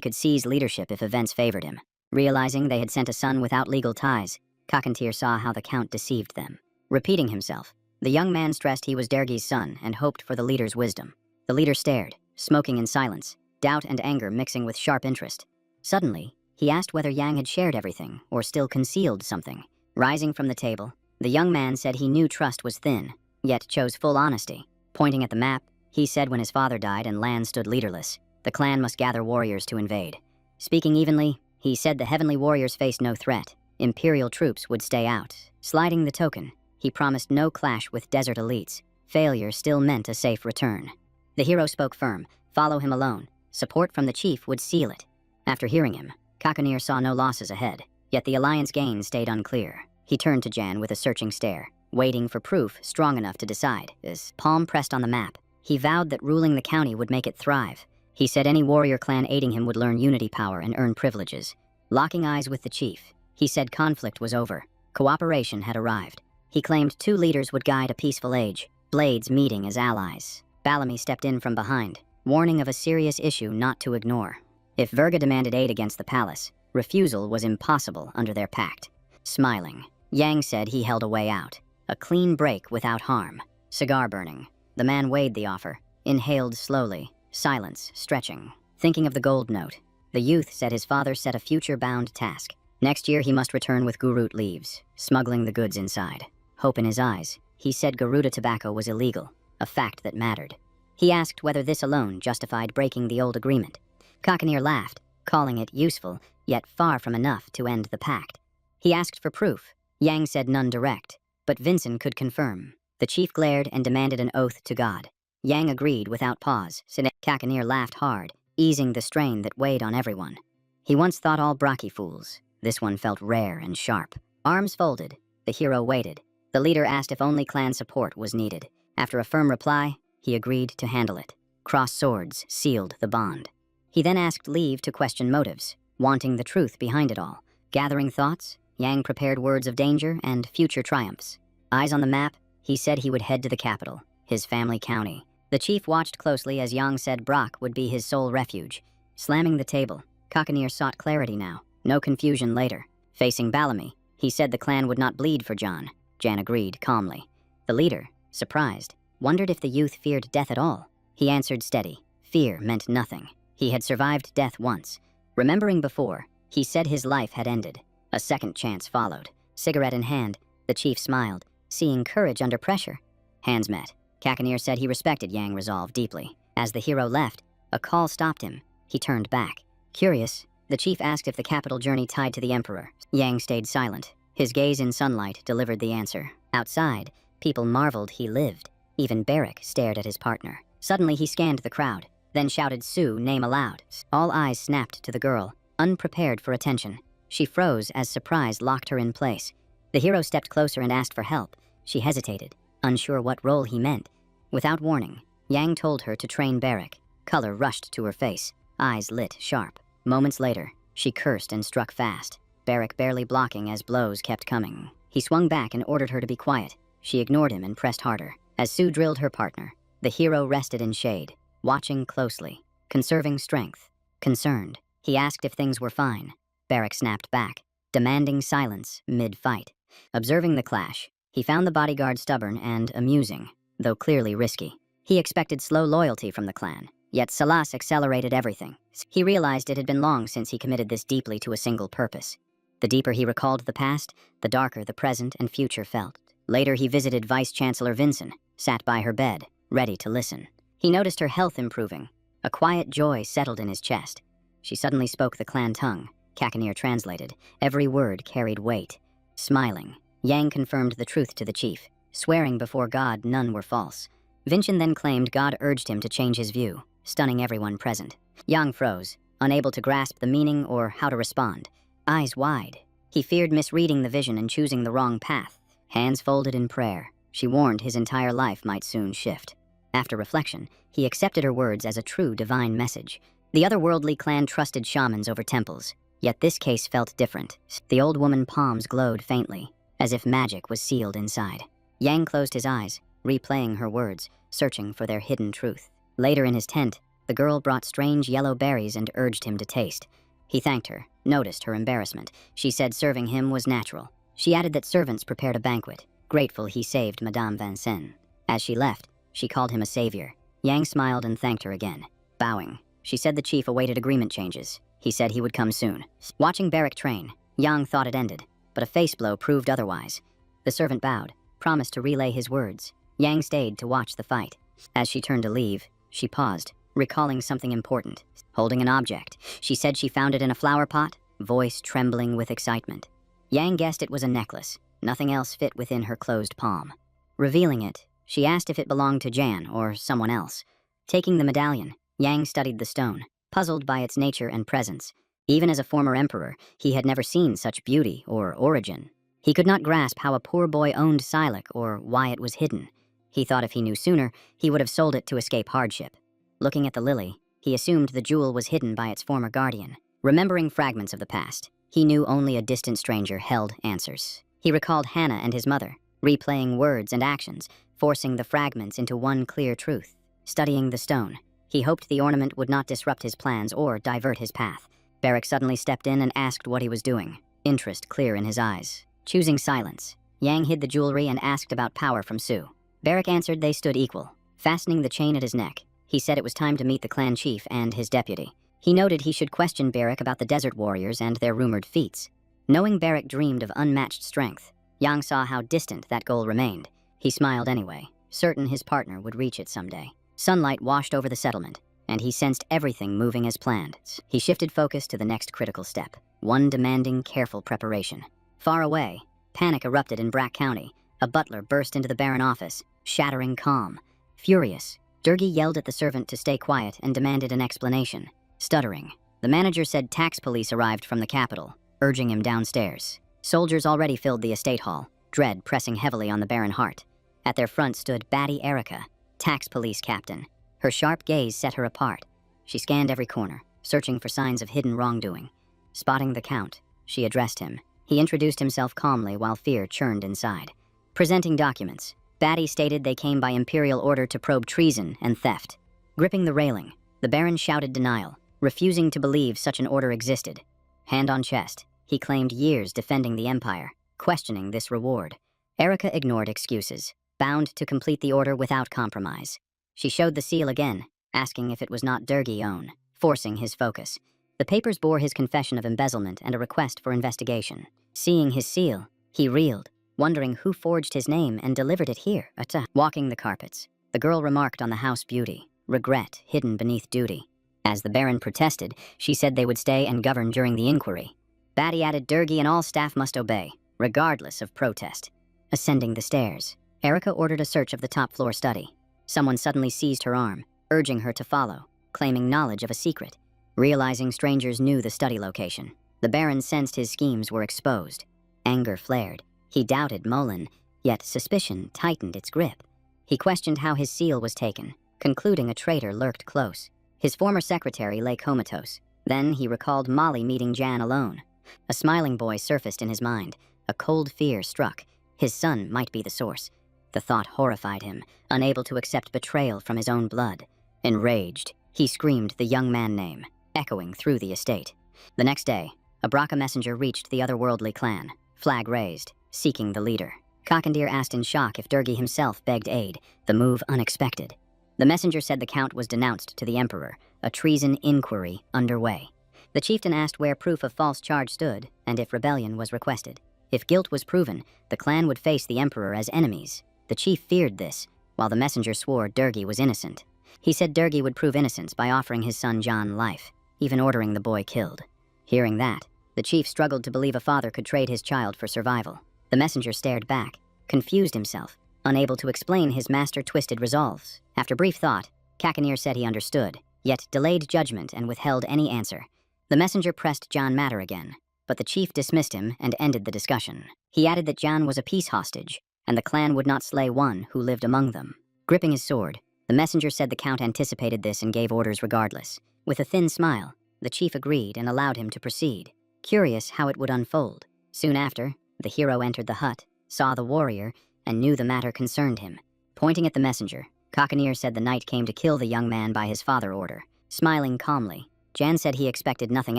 could seize leadership if events favored him. Realizing they had sent a son without legal ties, Cockatier saw how the Count deceived them. Repeating himself, the young man stressed he was Durgi's son and hoped for the leader's wisdom. The leader stared, smoking in silence, doubt and anger mixing with sharp interest. Suddenly, he asked whether Yang had shared everything or still concealed something. Rising from the table, the young man said he knew trust was thin, yet chose full honesty. Pointing at the map, he said when his father died and land stood leaderless, the clan must gather warriors to invade. Speaking evenly, he said the heavenly warriors faced no threat. Imperial troops would stay out. Sliding the token, he promised no clash with desert elites. Failure still meant a safe return. The hero spoke firm, follow him alone. Support from the chief would seal it. After hearing him, Cockatier saw no losses ahead, yet the alliance gain stayed unclear. He turned to Jan with a searching stare, waiting for proof strong enough to decide. His palm pressed on the map. He vowed that ruling the county would make it thrive. He said any warrior clan aiding him would learn unity power and earn privileges. Locking eyes with the chief, he said conflict was over. Cooperation had arrived. He claimed 2 leaders would guide a peaceful age, blades meeting as allies. Bellamy stepped in from behind, warning of a serious issue not to ignore. If Verga demanded aid against the palace, refusal was impossible under their pact. Smiling, Yang said he held a way out. A clean break without harm. Cigar burning. The man weighed the offer, inhaled slowly, silence stretching. Thinking of the gold note, the youth said his father set a future-bound task. Next year he must return with Gurut leaves, smuggling the goods inside. Hope in his eyes, he said Garuda tobacco was illegal, a fact that mattered. He asked whether this alone justified breaking the old agreement. Cockatier laughed, calling it useful, yet far from enough to end the pact. He asked for proof. Yang said none direct, but Vincent could confirm. The chief glared and demanded an oath to God. Yang agreed without pause. Cockatier laughed hard, easing the strain that weighed on everyone. He once thought all Braki fools. This one felt rare and sharp. Arms folded, the hero waited. The leader asked if only clan support was needed. After a firm reply, he agreed to handle it. Crossed swords sealed the bond. He then asked leave to question motives, wanting the truth behind it all. Gathering thoughts, Yang prepared words of danger and future triumphs. Eyes on the map, he said he would head to the capital, his family county. The chief watched closely as Yang said Brock would be his sole refuge. Slamming the table, Cockatier sought clarity now, no confusion later. Facing Bellamy, he said the clan would not bleed for Jan. Jan agreed calmly. The leader, surprised, wondered if the youth feared death at all. He answered steady. Fear meant nothing. He had survived death once. Remembering before, he said his life had ended. A second chance followed. Cigarette in hand, the chief smiled, seeing courage under pressure. Hands met. Cockatier said he respected Yang resolve deeply. As the hero left, a call stopped him. He turned back. Curious, the chief asked if the capital journey tied to the emperor. Yang stayed silent. His gaze in sunlight delivered the answer. Outside, people marveled he lived. Even Barrick stared at his partner. Suddenly he scanned the crowd, then shouted Sue name aloud. All eyes snapped to the girl, unprepared for attention. She froze as surprise locked her in place. The hero stepped closer and asked for help. She hesitated, unsure what role he meant. Without warning, Yang told her to train Barrick. Color rushed to her face, eyes lit sharp. Moments later, she cursed and struck fast, Barrick barely blocking as blows kept coming. He swung back and ordered her to be quiet. She ignored him and pressed harder. As Sue drilled her partner, the hero rested in shade, watching closely, conserving strength. Concerned, he asked if things were fine. Barrick snapped back, demanding silence mid-fight. Observing the clash, he found the bodyguard stubborn and amusing, though clearly risky. He expected slow loyalty from the clan, yet Salas accelerated everything. He realized it had been long since he committed this deeply to a single purpose. The deeper he recalled the past, the darker the present and future felt. Later he visited Vice-Chancellor Vincent, sat by her bed, ready to listen. He noticed her health improving. A quiet joy settled in his chest. She suddenly spoke the clan tongue. Cockatier translated. Every word carried weight. Smiling, Yang confirmed the truth to the chief, swearing before God none were false. Vincent then claimed God urged him to change his view, stunning everyone present. Yang froze, unable to grasp the meaning or how to respond. Eyes wide. He feared misreading the vision and choosing the wrong path. Hands folded in prayer. She warned his entire life might soon shift. After reflection, he accepted her words as a true divine message. The otherworldly clan trusted shamans over temples, yet this case felt different. The old woman's palms glowed faintly, as if magic was sealed inside. Yang closed his eyes, replaying her words, searching for their hidden truth. Later in his tent, the girl brought strange yellow berries and urged him to taste. He thanked her, noticed her embarrassment. She said serving him was natural. She added that servants prepared a banquet, grateful he saved Madame Vincennes. As she left, she called him a savior. Yang smiled and thanked her again. Bowing, she said the chief awaited agreement changes. He said he would come soon. Watching Barrack train, Yang thought it ended, but a face blow proved otherwise. The servant bowed, promised to relay his words. Yang stayed to watch the fight. As she turned to leave, she paused, recalling something important. Holding an object, she said she found it in a flower pot, voice trembling with excitement. Yang guessed it was a necklace. Nothing else fit within her closed palm. Revealing it, she asked if it belonged to Jan or someone else. Taking the medallion, Yang studied the stone, puzzled by its nature and presence. Even as a former emperor, he had never seen such beauty or origin. He could not grasp how a poor boy owned Silac or why it was hidden. He thought if he knew sooner, he would have sold it to escape hardship. Looking at the lily, he assumed the jewel was hidden by its former guardian. Remembering fragments of the past, he knew only a distant stranger held answers. He recalled Hannah and his mother, replaying words and actions, forcing the fragments into one clear truth. Studying the stone, he hoped the ornament would not disrupt his plans or divert his path. Barrack suddenly stepped in and asked what he was doing, interest clear in his eyes. Choosing silence, Yang hid the jewelry and asked about power from Sue. Barrack answered they stood equal. Fastening the chain at his neck, he said it was time to meet the clan chief and his deputy. He noted he should question Barrack about the desert warriors and their rumored feats. Knowing Barrack dreamed of unmatched strength, Yang saw how distant that goal remained. He smiled anyway, certain his partner would reach it someday. Sunlight washed over the settlement, and he sensed everything moving as planned. He shifted focus to the next critical step, one demanding careful preparation. Far away, panic erupted in Brack County. A butler burst into the Baron office, shattering calm. Furious, Durgi yelled at the servant to stay quiet and demanded an explanation. Stuttering, the manager said tax police arrived from the capital, urging him downstairs. Soldiers already filled the estate hall, dread pressing heavily on the Baron heart. At their front stood Batty Erica, tax police captain. Her sharp gaze set her apart. She scanned every corner, searching for signs of hidden wrongdoing. Spotting the Count, she addressed him. He introduced himself calmly while fear churned inside. Presenting documents, Batty stated they came by imperial order to probe treason and theft. Gripping the railing, the Baron shouted denial, refusing to believe such an order existed. Hand on chest, he claimed years defending the Empire, questioning this reward. Erica ignored excuses, bound to complete the order without compromise. She showed the seal again, asking if it was not Durgi own, forcing his focus. The papers bore his confession of embezzlement and a request for investigation. Seeing his seal, he reeled, wondering who forged his name and delivered it here. Walking the carpets, the girl remarked on the house beauty, regret hidden beneath duty. As the Baron protested, she said they would stay and govern during the inquiry. Batty added Durgi and all staff must obey, regardless of protest. Ascending the stairs, Erica ordered a search of the top-floor study. Someone suddenly seized her arm, urging her to follow, claiming knowledge of a secret. Realizing strangers knew the study location, the Baron sensed his schemes were exposed. Anger flared. He doubted Molin, yet suspicion tightened its grip. He questioned how his seal was taken, concluding a traitor lurked close. His former secretary lay comatose. Then he recalled Molly meeting Jan alone. A smiling boy surfaced in his mind. A cold fear struck. His son might be the source. The thought horrified him, unable to accept betrayal from his own blood. Enraged, he screamed the young man name, echoing through the estate. The next day, a Braca messenger reached the otherworldly clan, flag raised, seeking the leader. Cockandeer asked in shock if Durgi himself begged aid, the move unexpected. The messenger said the Count was denounced to the Emperor, a treason inquiry underway. The chieftain asked where proof of false charge stood, and if rebellion was requested. If guilt was proven, the clan would face the Emperor as enemies. The chief feared this, while the messenger swore Durgi was innocent. He said Durgi would prove innocence by offering his son John life, even ordering the boy killed. Hearing that, the chief struggled to believe a father could trade his child for survival. The messenger stared back, confused himself, unable to explain his master-twisted resolves. After brief thought, Cockandeer said he understood, yet delayed judgment and withheld any answer. The messenger pressed John Matter again, but the chief dismissed him and ended the discussion. He added that John was a peace hostage, and the clan would not slay one who lived among them. Gripping his sword, The messenger said the count anticipated this and gave orders regardless. With a thin smile, the chief agreed and allowed him to proceed, curious how it would unfold. Soon after, the hero entered the hut, saw the warrior, and knew the matter concerned him. Pointing at the messenger, Cockanier said the knight came to kill the young man by his father order. Smiling calmly, Jan said he expected nothing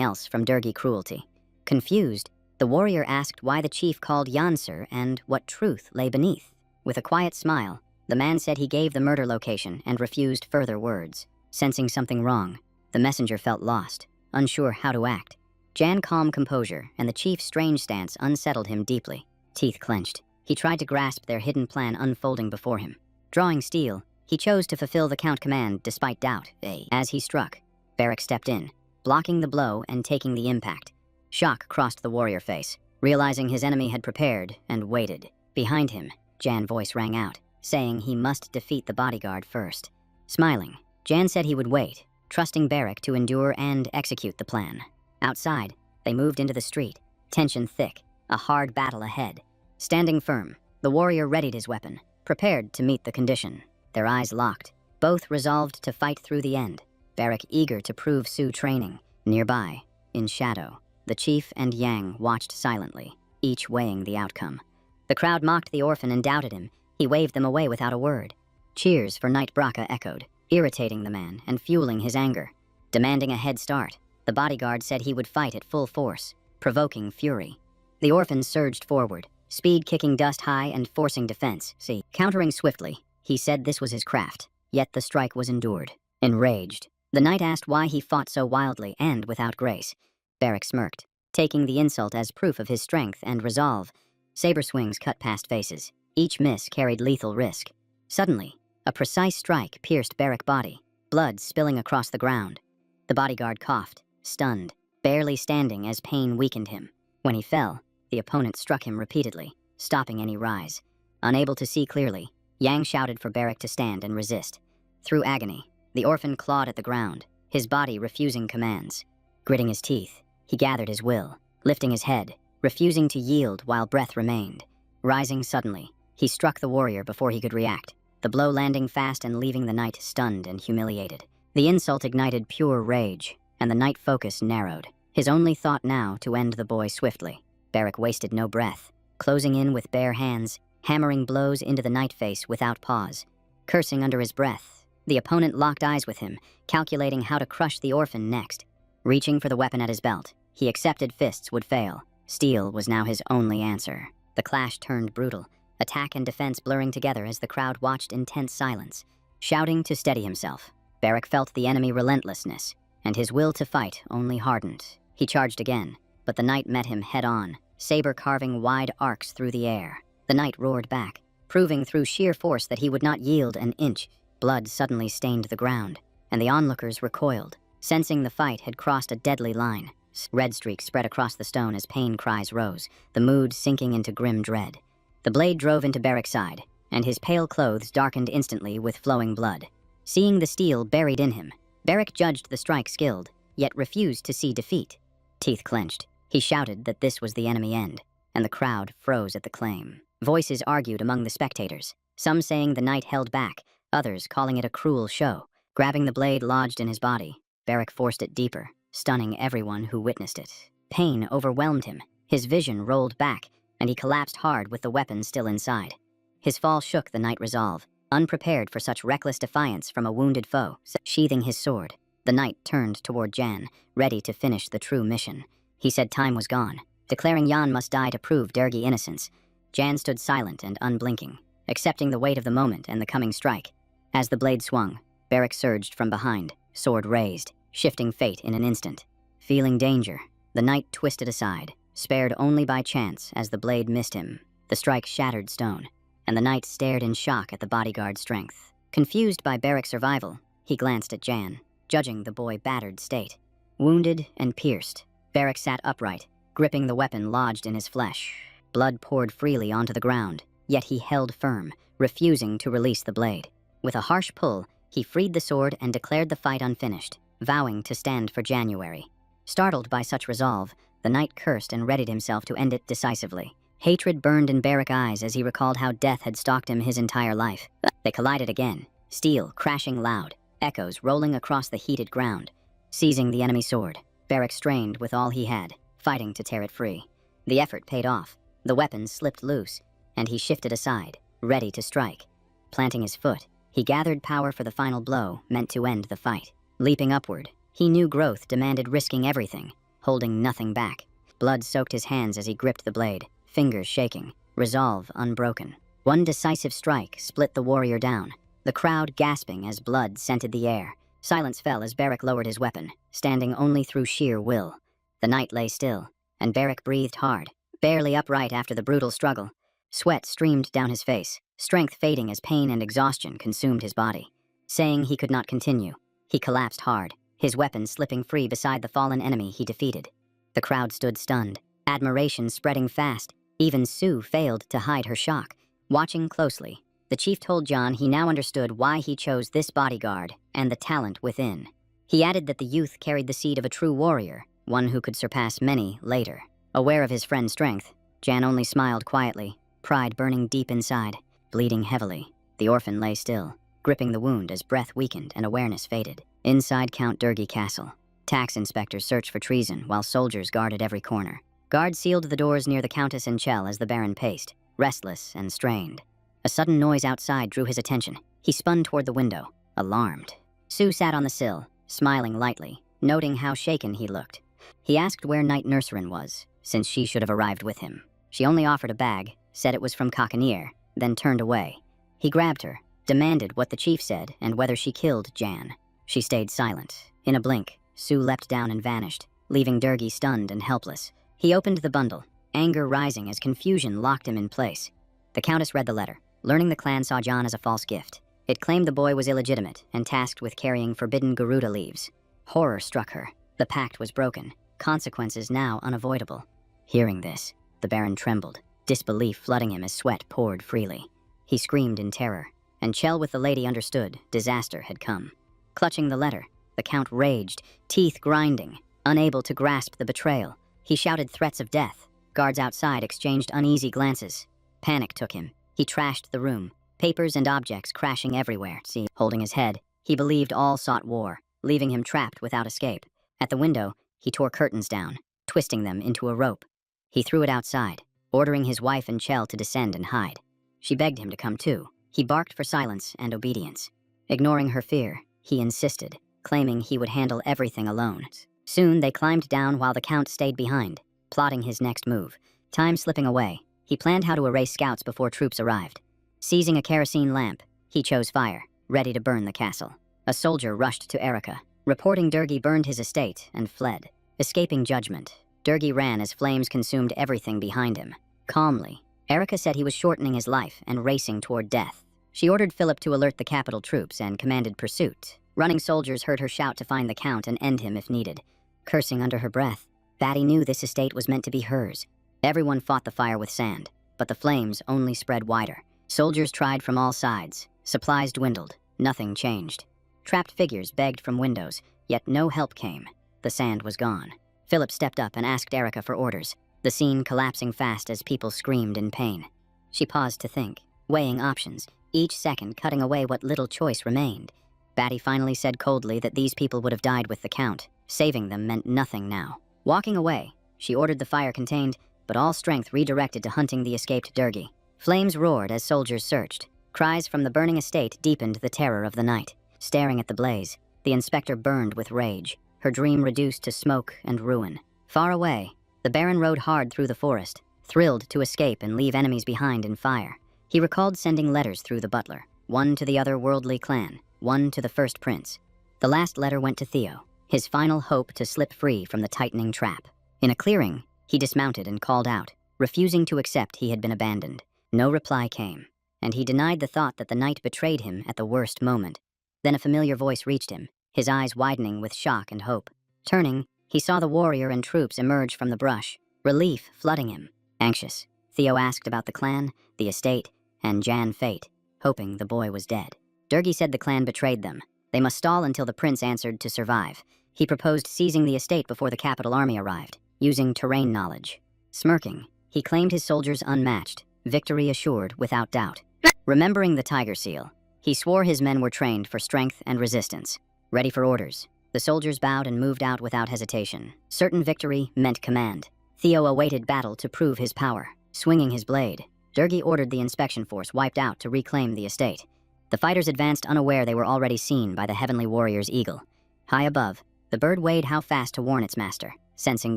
else from Durgi cruelty. Confused, the warrior asked why the chief called Yansur and what truth lay beneath. With a quiet smile, the man said he gave the murder location and refused further words. Sensing something wrong, the messenger felt lost, unsure how to act. Jan's calm composure and the chief's strange stance unsettled him deeply. Teeth clenched, he tried to grasp their hidden plan unfolding before him. Drawing steel, he chose to fulfill the count command despite doubt. As he struck, Beric stepped in, blocking the blow and taking the impact. Shock crossed the warrior face, realizing his enemy had prepared and waited. Behind him, Jan's voice rang out, saying he must defeat the bodyguard first. Smiling, Jan said he would wait, trusting Beric to endure and execute the plan. Outside, they moved into the street, tension thick, a hard battle ahead. Standing firm, the warrior readied his weapon, prepared to meet the condition. Their eyes locked, both resolved to fight through the end. Beric eager to prove Su training. Nearby, in shadow, the chief and Yang watched silently, each weighing the outcome. The crowd mocked the orphan and doubted him. He waved them away without a word. Cheers for Knight Braca echoed, irritating the man and fueling his anger. Demanding a head start, the bodyguard said he would fight at full force, provoking fury. The orphan surged forward, speed kicking dust high and forcing defense. Countering swiftly, he said this was his craft, yet the strike was endured. Enraged, the knight asked why he fought so wildly and without grace. Beric smirked, taking the insult as proof of his strength and resolve. Saber swings cut past faces. Each miss carried lethal risk. Suddenly, a precise strike pierced Beric's body, blood spilling across the ground. The bodyguard coughed, stunned, barely standing as pain weakened him. When he fell, the opponent struck him repeatedly, stopping any rise. Unable to see clearly, Yang shouted for Beric to stand and resist. Through agony, the orphan clawed at the ground, his body refusing commands. Gritting his teeth, he gathered his will, lifting his head, refusing to yield while breath remained. Rising suddenly, he struck the warrior before he could react, the blow landing fast and leaving the knight stunned and humiliated. The insult ignited pure rage, and the knight focus narrowed, his only thought now to end the boy swiftly. Beric wasted no breath, closing in with bare hands, hammering blows into the knight face without pause. Cursing under his breath, the opponent locked eyes with him, calculating how to crush the orphan next. Reaching for the weapon at his belt, he accepted fists would fail. Steel was now his only answer. The clash turned brutal, attack and defense blurring together as the crowd watched in tense silence. Shouting to steady himself, Beric felt the enemy relentlessness, and his will to fight only hardened. He charged again, but the knight met him head-on, saber carving wide arcs through the air. The knight roared back, proving through sheer force that he would not yield an inch. Blood suddenly stained the ground, and the onlookers recoiled, sensing the fight had crossed a deadly line. Red streaks spread across the stone as pain cries rose, the mood sinking into grim dread. The blade drove into Beric's side, and his pale clothes darkened instantly with flowing blood. Seeing the steel buried in him, Beric judged the strike skilled, yet refused to see defeat. Teeth clenched, he shouted that this was the enemy end, and the crowd froze at the claim. Voices argued among the spectators, some saying the knight held back, others calling it a cruel show. Grabbing the blade lodged in his body, Beric forced it deeper, stunning everyone who witnessed it. Pain overwhelmed him, his vision rolled back, and he collapsed hard with the weapon still inside. His fall shook the knight resolve, unprepared for such reckless defiance from a wounded foe. Sheathing his sword, the knight turned toward Jan, ready to finish the true mission. He said time was gone, declaring Jan must die to prove Durgi innocence. Jan stood silent and unblinking, accepting the weight of the moment and the coming strike. As the blade swung, Beric surged from behind, sword raised, shifting fate in an instant. Feeling danger, the knight twisted aside, spared only by chance as the blade missed him. The strike shattered stone, and the knight stared in shock at the bodyguard's strength. Confused by Beric's survival, he glanced at Jan, judging the boy's battered state. Wounded and pierced, Beric sat upright, gripping the weapon lodged in his flesh. Blood poured freely onto the ground, yet he held firm, refusing to release the blade. With a harsh pull, he freed the sword and declared the fight unfinished, vowing to stand for January. Startled by such resolve, the knight cursed and readied himself to end it decisively. Hatred burned in Beric's eyes as he recalled how death had stalked him his entire life. They collided again, steel crashing loud, echoes rolling across the heated ground. Seizing the enemy sword, Beric strained with all he had, fighting to tear it free. The effort paid off. The weapon slipped loose, and he shifted aside, ready to strike. Planting his foot, he gathered power for the final blow meant to end the fight. Leaping upward, he knew growth demanded risking everything, holding nothing back. Blood soaked his hands as he gripped the blade, fingers shaking, resolve unbroken. One decisive strike split the warrior down, the crowd gasping as blood scented the air. Silence fell as Beric lowered his weapon, standing only through sheer will. The night lay still, and Beric breathed hard, barely upright after the brutal struggle. Sweat streamed down his face, strength fading as pain and exhaustion consumed his body. Saying he could not continue, he collapsed hard, his weapon slipping free beside the fallen enemy he defeated. The crowd stood stunned, admiration spreading fast. Even Sue failed to hide her shock. Watching closely, the chief told John he now understood why he chose this bodyguard and the talent within. He added that the youth carried the seed of a true warrior, one who could surpass many later. Aware of his friend's strength, Jan only smiled quietly, pride burning deep inside. Bleeding heavily, the orphan lay still, gripping the wound as breath weakened and awareness faded. Inside Count Durgi Castle, tax inspectors searched for treason while soldiers guarded every corner. Guards sealed the doors near the Countess and Chell as the Baron paced, restless and strained. A sudden noise outside drew his attention. He spun toward the window, alarmed. Sue sat on the sill, smiling lightly, noting how shaken he looked. He asked where Knight Nurserin was, since she should have arrived with him. She only offered a bag, said it was from Cockanier, then turned away. He grabbed her, demanded what the chief said and whether she killed Jan. She stayed silent. In a blink, Sue leapt down and vanished, leaving Durgi stunned and helpless. He opened the bundle, anger rising as confusion locked him in place. The Countess read the letter, learning the clan saw Jan as a false gift. It claimed the boy was illegitimate and tasked with carrying forbidden Garuda leaves. Horror struck her. The pact was broken, consequences now unavoidable. Hearing this, the Baron trembled, disbelief flooding him as sweat poured freely. He screamed in terror, and Chell with the lady understood disaster had come. Clutching the letter, the Count raged, teeth grinding, unable to grasp the betrayal. He shouted threats of death. Guards outside exchanged uneasy glances. Panic took him. He trashed the room, papers and objects crashing everywhere. Holding his head, he believed all sought war, leaving him trapped without escape. At the window, he tore curtains down, twisting them into a rope. He threw it outside, ordering his wife and Chell to descend and hide. She begged him to come too. He barked for silence and obedience. Ignoring her fear, he insisted, claiming he would handle everything alone. Soon they climbed down while the Count stayed behind, plotting his next move. Time slipping away, he planned how to erase scouts before troops arrived. Seizing a kerosene lamp, he chose fire, ready to burn the castle. A soldier rushed to Erica, reporting Durgi burned his estate and fled. Escaping judgment, Durgi ran as flames consumed everything behind him. Calmly, Erica said he was shortening his life and racing toward death. She ordered Philip to alert the capital troops and commanded pursuit. Running soldiers heard her shout to find the Count and end him if needed. Cursing under her breath, Batty knew this estate was meant to be hers. Everyone fought the fire with sand, but the flames only spread wider. Soldiers tried from all sides. Supplies dwindled. Nothing changed. Trapped figures begged from windows, yet no help came. The sand was gone. Philip stepped up and asked Erica for orders, the scene collapsing fast as people screamed in pain. She paused to think, weighing options, each second cutting away what little choice remained. Batty finally said coldly that these people would have died with the Count. Saving them meant nothing now. Walking away, she ordered the fire contained, but all strength redirected to hunting the escaped Durgi. Flames roared as soldiers searched. Cries from the burning estate deepened the terror of the night. Staring at the blaze, the inspector burned with rage, her dream reduced to smoke and ruin. Far away, the Baron rode hard through the forest, thrilled to escape and leave enemies behind in fire. He recalled sending letters through the butler, one to the other worldly clan, one to the first prince. The last letter went to Theo, his final hope to slip free from the tightening trap. In a clearing, he dismounted and called out, refusing to accept he had been abandoned. No reply came, and he denied the thought that the night betrayed him at the worst moment. Then a familiar voice reached him, his eyes widening with shock and hope. Turning, he saw the warrior and troops emerge from the brush, relief flooding him. Anxious, Theo asked about the clan, the estate, and Jan fate, hoping the boy was dead. Durgi said the clan betrayed them. They must stall until the prince answered to survive. He proposed seizing the estate before the capital army arrived, using terrain knowledge. Smirking, he claimed his soldiers unmatched, victory assured without doubt. Remembering the tiger seal, He swore his men were trained for strength and resistance, ready for orders. The soldiers bowed and moved out without hesitation. Certain victory meant command. Theo awaited battle to prove his power. Swinging his blade, Durgi ordered the inspection force wiped out to reclaim the estate. The fighters advanced unaware they were already seen by the heavenly warrior's eagle. High above, the bird weighed how fast to warn its master, sensing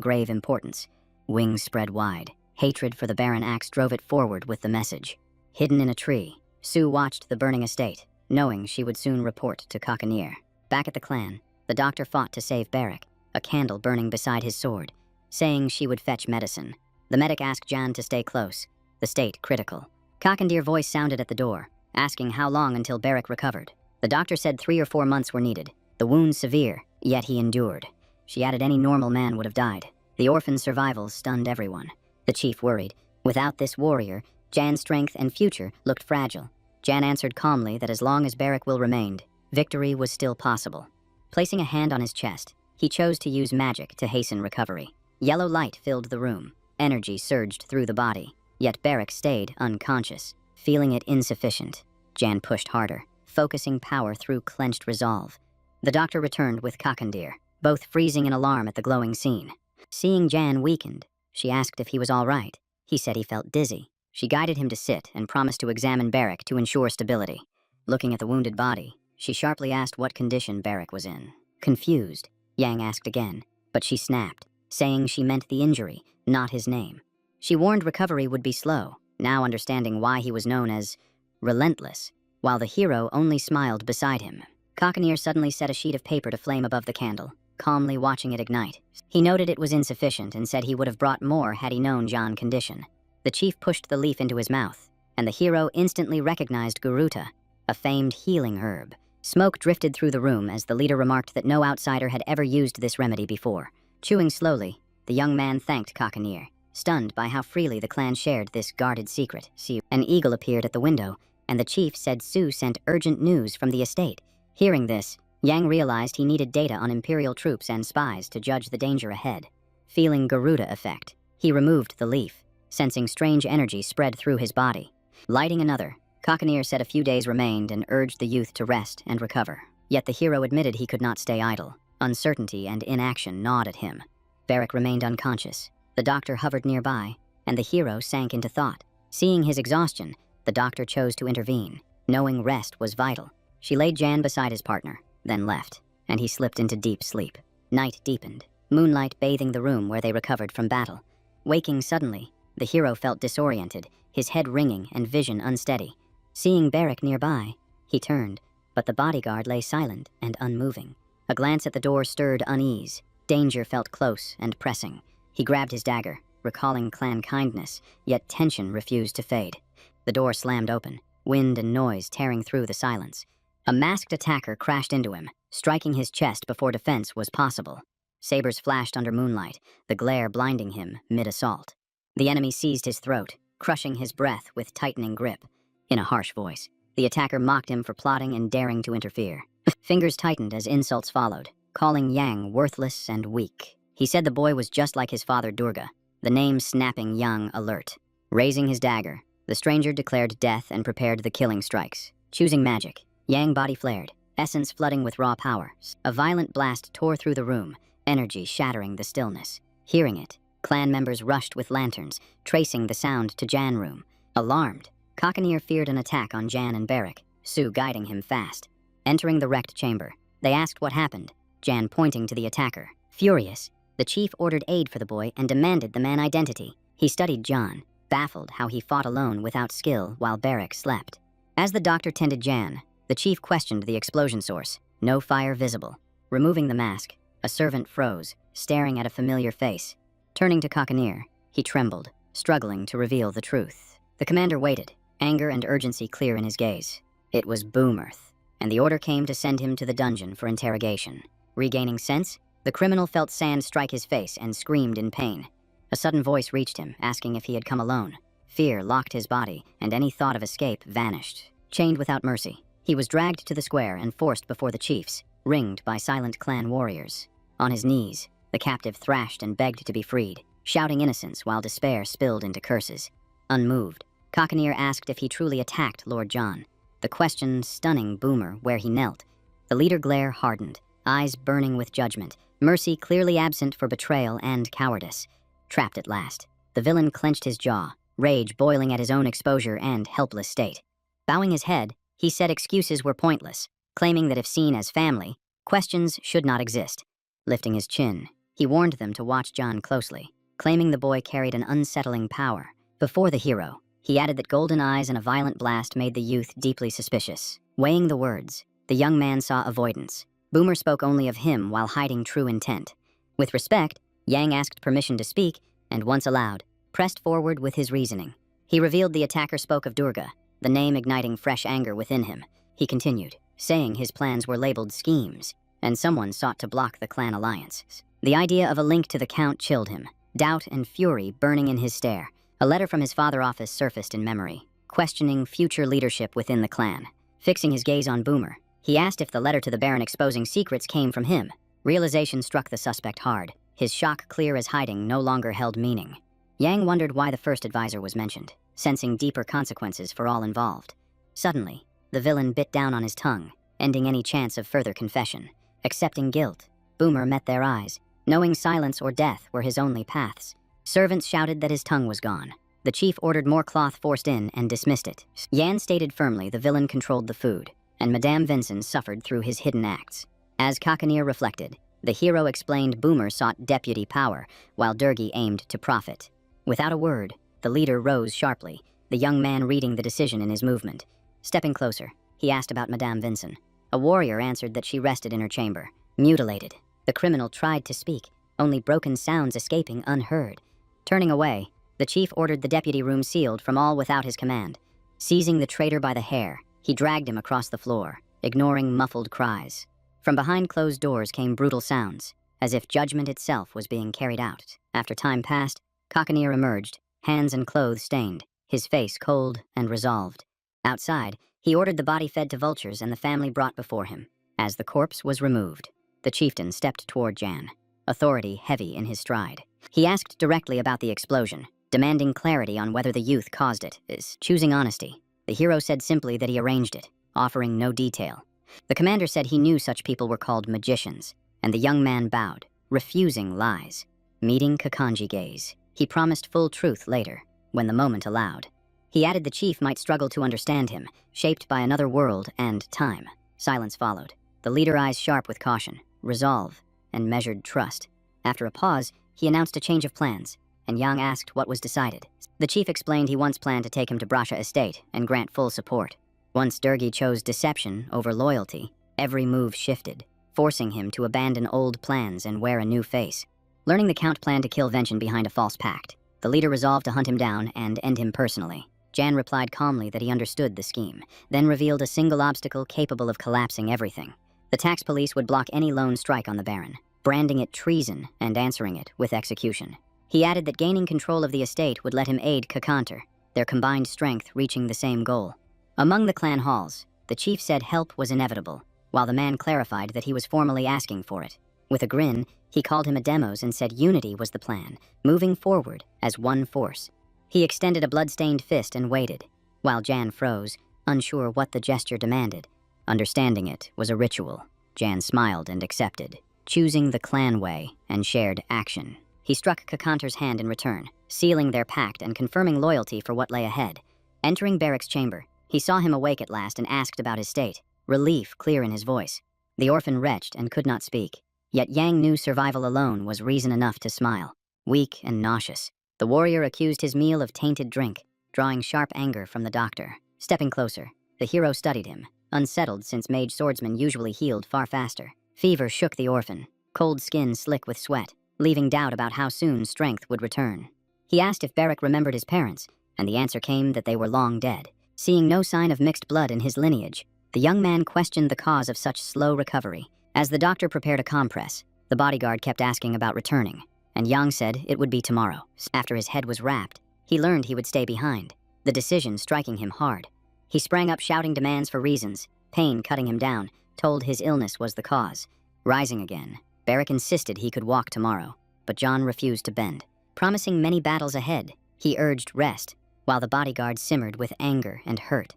grave importance. Wings spread wide. Hatred for the barren axe drove it forward with the message. Hidden in a tree, Sue watched the burning estate, knowing she would soon report to Kakanir. Back at the clan, the doctor fought to save Barrack, a candle burning beside his sword, saying she would fetch medicine. The medic asked Jan to stay close, the state critical. Kakandir's voice sounded at the door, asking how long until Barrack recovered. The doctor said 3 or 4 months were needed. The wound severe, yet he endured. She added any normal man would have died. The orphan's survival stunned everyone. The chief worried. Without this warrior, Jan's strength and future looked fragile. Jan answered calmly that as long as Barrack will remained, victory was still possible. Placing a hand on his chest, he chose to use magic to hasten recovery. Yellow light filled the room. Energy surged through the body, yet Barrack stayed unconscious. Feeling it insufficient, Jan pushed harder, focusing power through clenched resolve. The doctor returned with Kakandir, both freezing in alarm at the glowing scene. Seeing Jan weakened, she asked if he was all right. He said he felt dizzy. She guided him to sit and promised to examine Barrack to ensure stability. Looking at the wounded body, she sharply asked what condition Barrack was in. Confused, Yang asked again, but she snapped, saying she meant the injury, not his name. She warned recovery would be slow, now understanding why he was known as relentless, while the hero only smiled beside him. Kakanir suddenly set a sheet of paper to flame above the candle, calmly watching it ignite. He noted it was insufficient and said he would have brought more had he known Jan's condition. The chief pushed the leaf into his mouth, and the hero instantly recognized Garuta, a famed healing herb. Smoke drifted through the room as the leader remarked that no outsider had ever used this remedy before. Chewing slowly, the young man thanked Kakanir, stunned by how freely the clan shared this guarded secret. An eagle appeared at the window, and the chief said Sue sent urgent news from the estate. Hearing this, Yang realized he needed data on Imperial troops and spies to judge the danger ahead. Feeling Garuda effect, he removed the leaf, sensing strange energy spread through his body. Lighting another, Kakanir said a few days remained and urged the youth to rest and recover. Yet the hero admitted he could not stay idle. Uncertainty and inaction gnawed at him. Barrack remained unconscious. The doctor hovered nearby, and the hero sank into thought. Seeing his exhaustion, the doctor chose to intervene, knowing rest was vital. She laid Jan beside his partner, then left, and he slipped into deep sleep. Night deepened, moonlight bathing the room where they recovered from battle. Waking suddenly, the hero felt disoriented, his head ringing and vision unsteady. Seeing Barrack nearby, he turned, but the bodyguard lay silent and unmoving. A glance at the door stirred unease. Danger felt close and pressing. He grabbed his dagger, recalling clan kindness, yet tension refused to fade. The door slammed open, wind and noise tearing through the silence. A masked attacker crashed into him, striking his chest before defense was possible. Sabers flashed under moonlight, the glare blinding him mid-assault. The enemy seized his throat, crushing his breath with tightening grip. In a harsh voice, the attacker mocked him for plotting and daring to interfere. Fingers tightened as insults followed, calling Yang worthless and weak. He said the boy was just like his father Durga, the name snapping Yang alert. Raising his dagger, the stranger declared death and prepared the killing strikes. Choosing magic, Yang body flared, essence flooding with raw power. A violent blast tore through the room, energy shattering the stillness. Hearing it, clan members rushed with lanterns, tracing the sound to Jan room. Alarmed, Kakanir feared an attack on Jan and Barrack, Sue guiding him fast. Entering the wrecked chamber, they asked what happened, Jan pointing to the attacker. Furious, the chief ordered aid for the boy and demanded the man identity. He studied Jan, baffled how he fought alone without skill while Barrack slept. As the doctor tended Jan, the chief questioned the explosion source. No fire visible. Removing the mask, a servant froze, staring at a familiar face. Turning to Kakanir, he trembled, struggling to reveal the truth. The commander waited, anger and urgency clear in his gaze. It was Boomerth, and the order came to send him to the dungeon for interrogation. Regaining sense, the criminal felt sand strike his face and screamed in pain. A sudden voice reached him, asking if he had come alone. Fear locked his body, and any thought of escape vanished. Chained without mercy, he was dragged to the square and forced before the chiefs, ringed by silent clan warriors. On his knees, the captive thrashed and begged to be freed, shouting innocence while despair spilled into curses. Unmoved, Kakanir asked if he truly attacked Lord John. the question stunning Boomer where he knelt. The leader glare hardened, eyes burning with judgment, mercy clearly absent for betrayal and cowardice. Trapped at last, the villain clenched his jaw, rage boiling at his own exposure and helpless state. Bowing his head, he said excuses were pointless, claiming that if seen as family, questions should not exist. Lifting his chin, he warned them to watch John closely, claiming the boy carried an unsettling power. Before the hero, he added that golden eyes and a violent blast made the youth deeply suspicious. Weighing the words, the young man saw avoidance. Boomer spoke only of him while hiding true intent. With respect, Yang asked permission to speak, and once allowed, pressed forward with his reasoning. He revealed the attacker spoke of Durga, the name igniting fresh anger within him. He continued, saying his plans were labeled schemes, and someone sought to block the clan alliance. The idea of a link to the Count chilled him, doubt and fury burning in his stare. A letter from his father office surfaced in memory, questioning future leadership within the clan. Fixing his gaze on Boomer, he asked if the letter to the Baron exposing secrets came from him. Realization struck the suspect hard. His shock clear as hiding no longer held meaning. Yang wondered why the first advisor was mentioned, sensing deeper consequences for all involved. Suddenly, the villain bit down on his tongue, ending any chance of further confession. Accepting guilt, Boomer met their eyes, knowing silence or death were his only paths. Servants shouted that his tongue was gone. The chief ordered more cloth forced in and dismissed it. Yan stated firmly the villain controlled the food, and Madame Vincent suffered through his hidden acts. As Kakanir reflected, the hero explained Boomer sought deputy power, while Durgi aimed to profit. Without a word, the leader rose sharply, the young man reading the decision in his movement. Stepping closer, he asked about Madame Vincent. A warrior answered that she rested in her chamber, mutilated. The criminal tried to speak, only broken sounds escaping unheard. Turning away, the chief ordered the deputy room sealed from all without his command. Seizing the traitor by the hair, he dragged him across the floor, ignoring muffled cries. From behind closed doors came brutal sounds, as if judgment itself was being carried out. After time passed, Kakanir emerged, hands and clothes stained, his face cold and resolved. Outside, he ordered the body fed to vultures and the family brought before him. As the corpse was removed, the chieftain stepped toward Jan, authority heavy in his stride. He asked directly about the explosion, demanding clarity on whether the youth caused it. Choosing honesty, the hero said simply that he arranged it, offering no detail. The commander said he knew such people were called magicians, and the young man bowed, refusing lies. Meeting Kakanji gaze, he promised full truth later, when the moment allowed. He added the chief might struggle to understand him, shaped by another world and time. Silence followed, the leader eyes sharp with caution, resolve, and measured trust. After a pause, he announced a change of plans, and Yang asked what was decided. The chief explained he once planned to take him to Brasha estate and grant full support. Once Durgi chose deception over loyalty, every move shifted, forcing him to abandon old plans and wear a new face. Learning the Count planned to kill Vention behind a false pact, the leader resolved to hunt him down and end him personally. Jan replied calmly that he understood the scheme, then revealed a single obstacle capable of collapsing everything. The tax police would block any lone strike on the Baron, branding it treason and answering it with execution. He added that gaining control of the estate would let him aid Kakanter, their combined strength reaching the same goal. Among the clan halls, the chief said help was inevitable, while the man clarified that he was formally asking for it. With a grin, he called him a demos and said unity was the plan, moving forward as one force. He extended a blood-stained fist and waited, while Jan froze, unsure what the gesture demanded. Understanding it was a ritual, Jan smiled and accepted, choosing the clan way and shared action. He struck Kakanter's hand in return, sealing their pact and confirming loyalty for what lay ahead. Entering Barrick's chamber, he saw him awake at last and asked about his state, relief clear in his voice. The orphan retched and could not speak, yet Yang knew survival alone was reason enough to smile. Weak and nauseous, the warrior accused his meal of tainted drink, drawing sharp anger from the doctor. Stepping closer, the hero studied him, unsettled since mage swordsmen usually healed far faster. Fever shook the orphan, cold skin slick with sweat, leaving doubt about how soon strength would return. He asked if Barrick remembered his parents, and the answer came that they were long dead. Seeing no sign of mixed blood in his lineage, the young man questioned the cause of such slow recovery. As the doctor prepared a compress, the bodyguard kept asking about returning, and Yang said it would be tomorrow. After his head was wrapped, he learned he would stay behind, the decision striking him hard. He sprang up shouting demands for reasons, pain cutting him down, told his illness was the cause. Rising again, Barrick insisted he could walk tomorrow, but John refused to bend. Promising many battles ahead, he urged rest, while the bodyguard simmered with anger and hurt.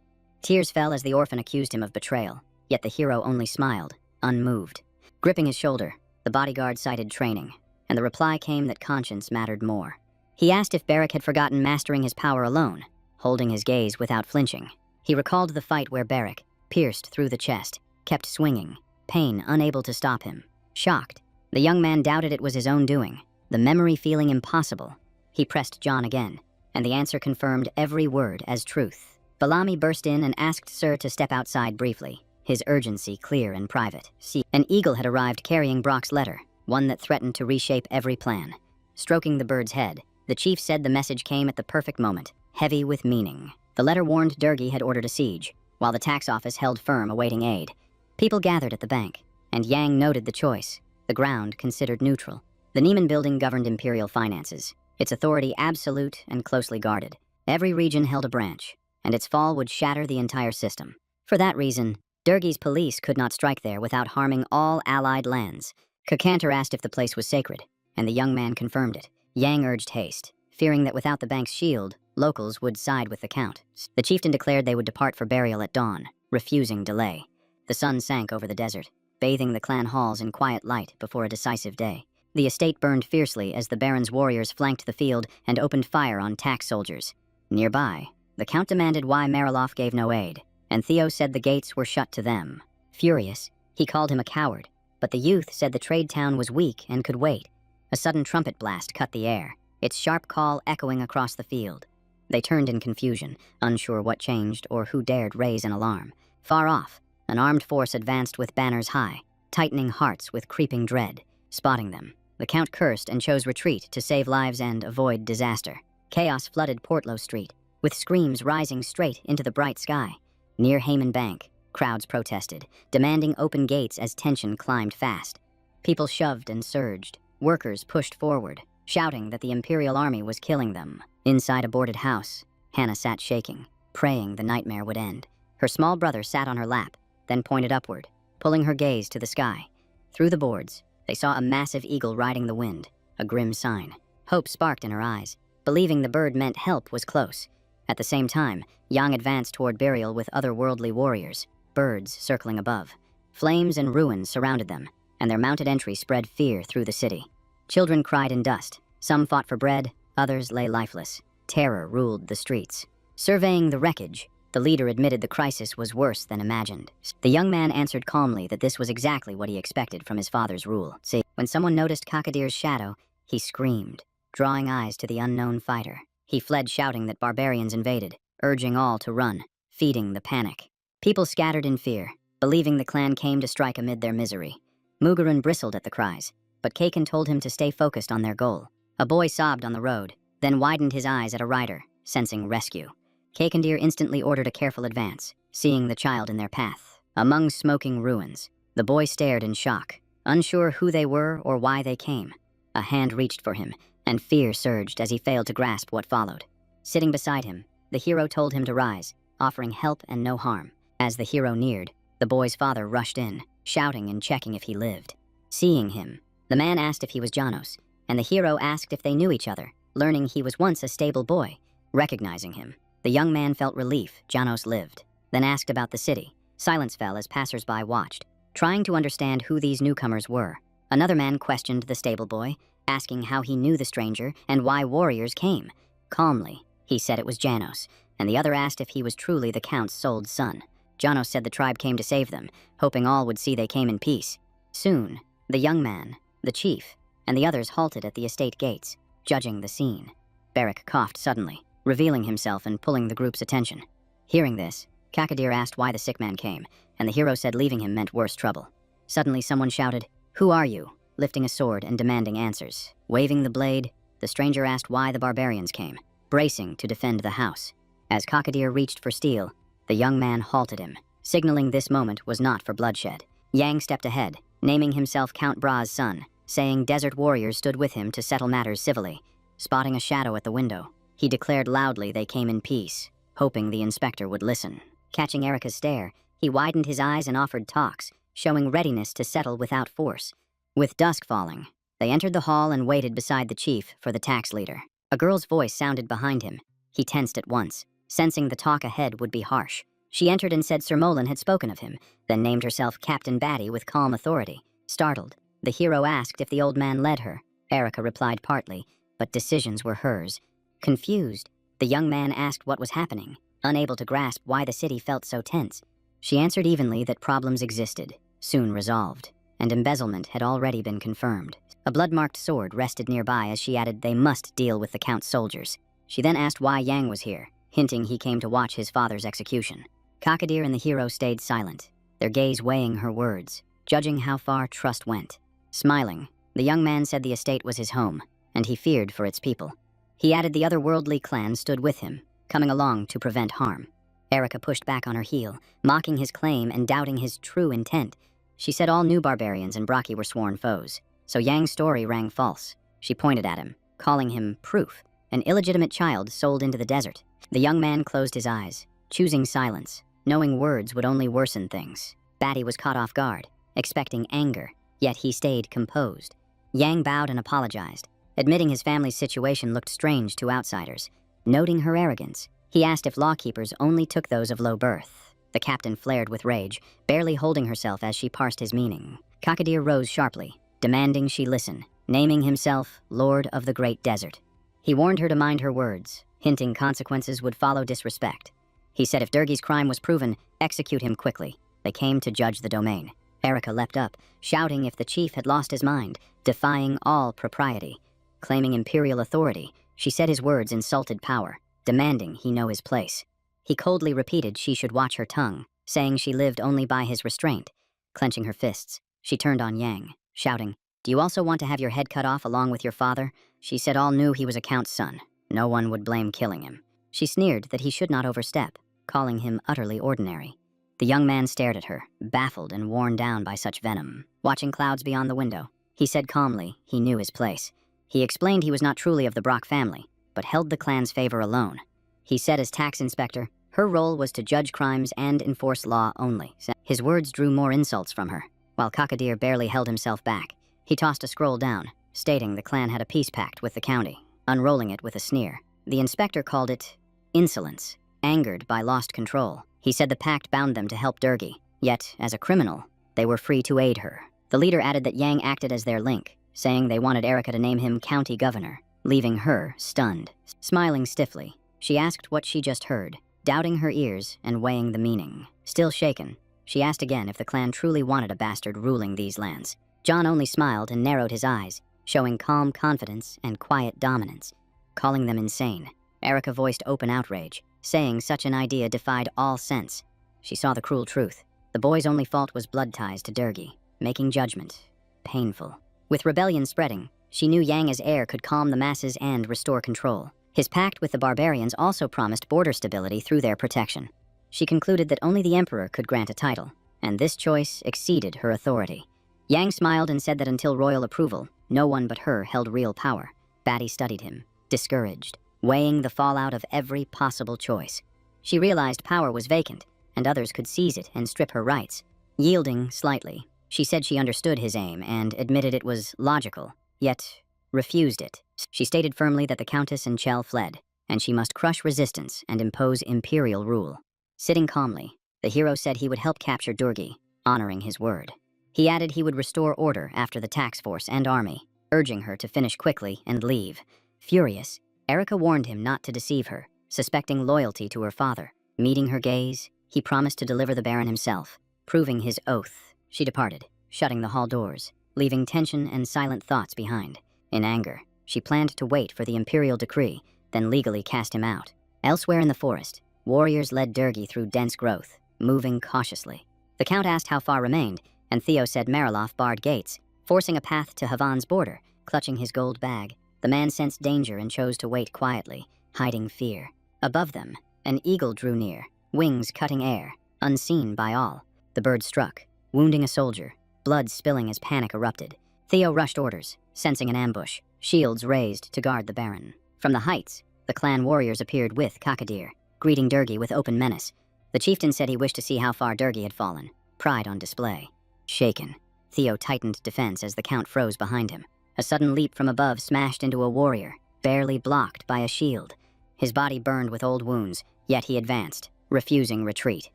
Tears fell as the orphan accused him of betrayal, yet the hero only smiled, unmoved. Gripping his shoulder, the bodyguard cited training, and the reply came that conscience mattered more. He asked if Barrack had forgotten mastering his power alone, holding his gaze without flinching. He recalled the fight where Barrack, pierced through the chest, kept swinging, pain unable to stop him. Shocked, the young man doubted it was his own doing, the memory feeling impossible. He pressed John again, and the answer confirmed every word as truth. Bellamy burst in and asked Sir to step outside briefly, his urgency clear and private. See, an eagle had arrived carrying Brock's letter, one that threatened to reshape every plan. Stroking the bird's head, the chief said the message came at the perfect moment, heavy with meaning. The letter warned Durgi had ordered a siege, while the tax office held firm awaiting aid. People gathered at the bank, and Yang noted the choice, the ground considered neutral. The Neiman building governed imperial finances, its authority absolute and closely guarded. Every region held a branch, and its fall would shatter the entire system. For that reason, Durgi's police could not strike there without harming all allied lands. Kakantar asked if the place was sacred, and the young man confirmed it. Yang urged haste, fearing that without the bank's shield, locals would side with the count. The chieftain declared they would depart for burial at dawn, refusing delay. The sun sank over the desert, bathing the clan halls in quiet light before a decisive day. The estate burned fiercely as the baron's warriors flanked the field and opened fire on tax soldiers. Nearby, the count demanded why Mariloff gave no aid, and Theo said the gates were shut to them. Furious, he called him a coward, but the youth said the trade town was weak and could wait. A sudden trumpet blast cut the air, its sharp call echoing across the field. They turned in confusion, unsure what changed or who dared raise an alarm. Far off, an armed force advanced with banners high, tightening hearts with creeping dread. Spotting them, the count cursed and chose retreat to save lives and avoid disaster. Chaos flooded Portlow Street, with screams rising straight into the bright sky. Near Hayman Bank, crowds protested, demanding open gates as tension climbed fast. People shoved and surged. Workers pushed forward, shouting that the Imperial Army was killing them. Inside a boarded house, Hannah sat shaking, praying the nightmare would end. Her small brother sat on her lap, then pointed upward, pulling her gaze to the sky. Through the boards, they saw a massive eagle riding the wind, a grim sign. Hope sparked in her eyes, believing the bird meant help was close. At the same time, Yang advanced toward burial with otherworldly warriors, birds circling above. Flames and ruins surrounded them, and their mounted entry spread fear through the city. Children cried in dust. Some fought for bread, others lay lifeless. Terror ruled the streets. Surveying the wreckage, the leader admitted the crisis was worse than imagined. The young man answered calmly that this was exactly what he expected from his father's rule. See, when someone noticed Kakadir's shadow, he screamed, drawing eyes to the unknown fighter. He fled shouting that barbarians invaded, urging all to run, feeding the panic. People scattered in fear, believing the clan came to strike amid their misery. Mugarun bristled at the cries, but Kakan told him to stay focused on their goal. A boy sobbed on the road, then widened his eyes at a rider, sensing rescue. Kakandir instantly ordered a careful advance, seeing the child in their path. Among smoking ruins, the boy stared in shock, unsure who they were or why they came. A hand reached for him, and fear surged as he failed to grasp what followed. Sitting beside him, the hero told him to rise, offering help and no harm. As the hero neared, the boy's father rushed in, shouting and checking if he lived. Seeing him, the man asked if he was Janos, and the hero asked if they knew each other, learning he was once a stable boy. Recognizing him, the young man felt relief Janos lived, then asked about the city. Silence fell as passers-by watched, trying to understand who these newcomers were. Another man questioned the stable boy, asking how he knew the stranger and why warriors came. Calmly, he said it was Janos, and the other asked if he was truly the count's sold son. Janos said the tribe came to save them, hoping all would see they came in peace. Soon, the young man, the chief, and the others halted at the estate gates, judging the scene. Barrack coughed suddenly, revealing himself and pulling the group's attention. Hearing this, Kakadir asked why the sick man came, and the hero said leaving him meant worse trouble. Suddenly someone shouted, "Who are you?" lifting a sword and demanding answers. Waving the blade, the stranger asked why the barbarians came, bracing to defend the house. As Kakadir reached for steel, the young man halted him, signaling this moment was not for bloodshed. Yang stepped ahead, naming himself Count Bra's son, saying desert warriors stood with him to settle matters civilly. Spotting a shadow at the window, he declared loudly they came in peace, hoping the inspector would listen. Catching Erica's stare, he widened his eyes and offered talks, showing readiness to settle without force. With dusk falling, they entered the hall and waited beside the chief for the tax leader. A girl's voice sounded behind him. He tensed at once, sensing the talk ahead would be harsh. She entered and said Sir Molan had spoken of him, then named herself Captain Batty with calm authority. Startled, the hero asked if the old man led her. Erica replied partly, but decisions were hers. Confused, the young man asked what was happening, unable to grasp why the city felt so tense. She answered evenly that problems existed, soon resolved, and embezzlement had already been confirmed. A blood-marked sword rested nearby as she added they must deal with the Count's soldiers. She then asked why Yang was here, hinting he came to watch his father's execution. Cockadier and the hero stayed silent, their gaze weighing her words, judging how far trust went. Smiling, the young man said the estate was his home, and he feared for its people. He added the otherworldly clan stood with him, coming along to prevent harm. Erica pushed back on her heel, mocking his claim and doubting his true intent. She said all new barbarians and Braki were sworn foes, so Yang's story rang false. She pointed at him, calling him proof, an illegitimate child sold into the desert. The young man closed his eyes, choosing silence, knowing words would only worsen things. Batty was caught off guard, expecting anger, yet he stayed composed. Yang bowed and apologized, admitting his family's situation looked strange to outsiders. Noting her arrogance, he asked if lawkeepers only took those of low birth. The captain flared with rage, barely holding herself as she parsed his meaning. Cockadier rose sharply, demanding she listen, naming himself Lord of the Great Desert. He warned her to mind her words, hinting consequences would follow disrespect. He said if Durgi's crime was proven, execute him quickly. They came to judge the domain. Erica leapt up, shouting if the chief had lost his mind, defying all propriety. Claiming imperial authority, she said his words insulted power, demanding he know his place. He coldly repeated she should watch her tongue, saying she lived only by his restraint. Clenching her fists, she turned on Yang, shouting, "Do you also want to have your head cut off along with your father?" She said all knew he was a count's son. No one would blame killing him. She sneered that he should not overstep, calling him utterly ordinary. The young man stared at her, baffled and worn down by such venom. Watching clouds beyond the window, he said calmly he knew his place. He explained he was not truly of the Brock family, but held the clan's favor alone. He said as tax inspector, her role was to judge crimes and enforce law only. His words drew more insults from her, while Cockadier barely held himself back. He tossed a scroll down, stating the clan had a peace pact with the county, unrolling it with a sneer. The inspector called it insolence, angered by lost control. He said the pact bound them to help Durgi, yet, as a criminal, they were free to aid her. The leader added that Yang acted as their link, saying they wanted Erica to name him county governor, leaving her stunned. Smiling stiffly, she asked what she just heard, doubting her ears and weighing the meaning. Still shaken, she asked again if the clan truly wanted a bastard ruling these lands. John only smiled and narrowed his eyes, showing calm confidence and quiet dominance, calling them insane. Erica voiced open outrage, saying such an idea defied all sense. She saw the cruel truth. The boy's only fault was blood ties to Durgi, making judgment painful. With rebellion spreading, she knew Yang as heir could calm the masses and restore control. His pact with the barbarians also promised border stability through their protection. She concluded that only the emperor could grant a title, and this choice exceeded her authority. Yang smiled and said that until royal approval, no one but her held real power. Batty studied him, discouraged, weighing the fallout of every possible choice. She realized power was vacant, and others could seize it and strip her rights. Yielding slightly, she said she understood his aim and admitted it was logical, yet refused it. She stated firmly that the Countess and Chell fled, and she must crush resistance and impose imperial rule. Sitting calmly, the hero said he would help capture Durgi, honoring his word. He added he would restore order after the tax force and army, urging her to finish quickly and leave. Furious, Erica warned him not to deceive her, suspecting loyalty to her father. Meeting her gaze, he promised to deliver the Baron himself. Proving his oath, she departed, shutting the hall doors, leaving tension and silent thoughts behind. In anger, she planned to wait for the imperial decree, then legally cast him out. Elsewhere in the forest, warriors led Durgi through dense growth, moving cautiously. The Count asked how far remained, and Theo said Mariloff barred gates, forcing a path to Havan's border. Clutching his gold bag, the man sensed danger and chose to wait quietly, hiding fear. Above them, an eagle drew near, wings cutting air, unseen by all. The bird struck, wounding a soldier, blood spilling as panic erupted. Theo rushed orders, sensing an ambush, shields raised to guard the Baron. From the heights, the clan warriors appeared with Cockadier, greeting Durgi with open menace. The chieftain said he wished to see how far Durgi had fallen, pride on display. Shaken, Theo tightened defense as the Count froze behind him. A sudden leap from above smashed into a warrior, barely blocked by a shield. His body burned with old wounds, yet he advanced, refusing retreat.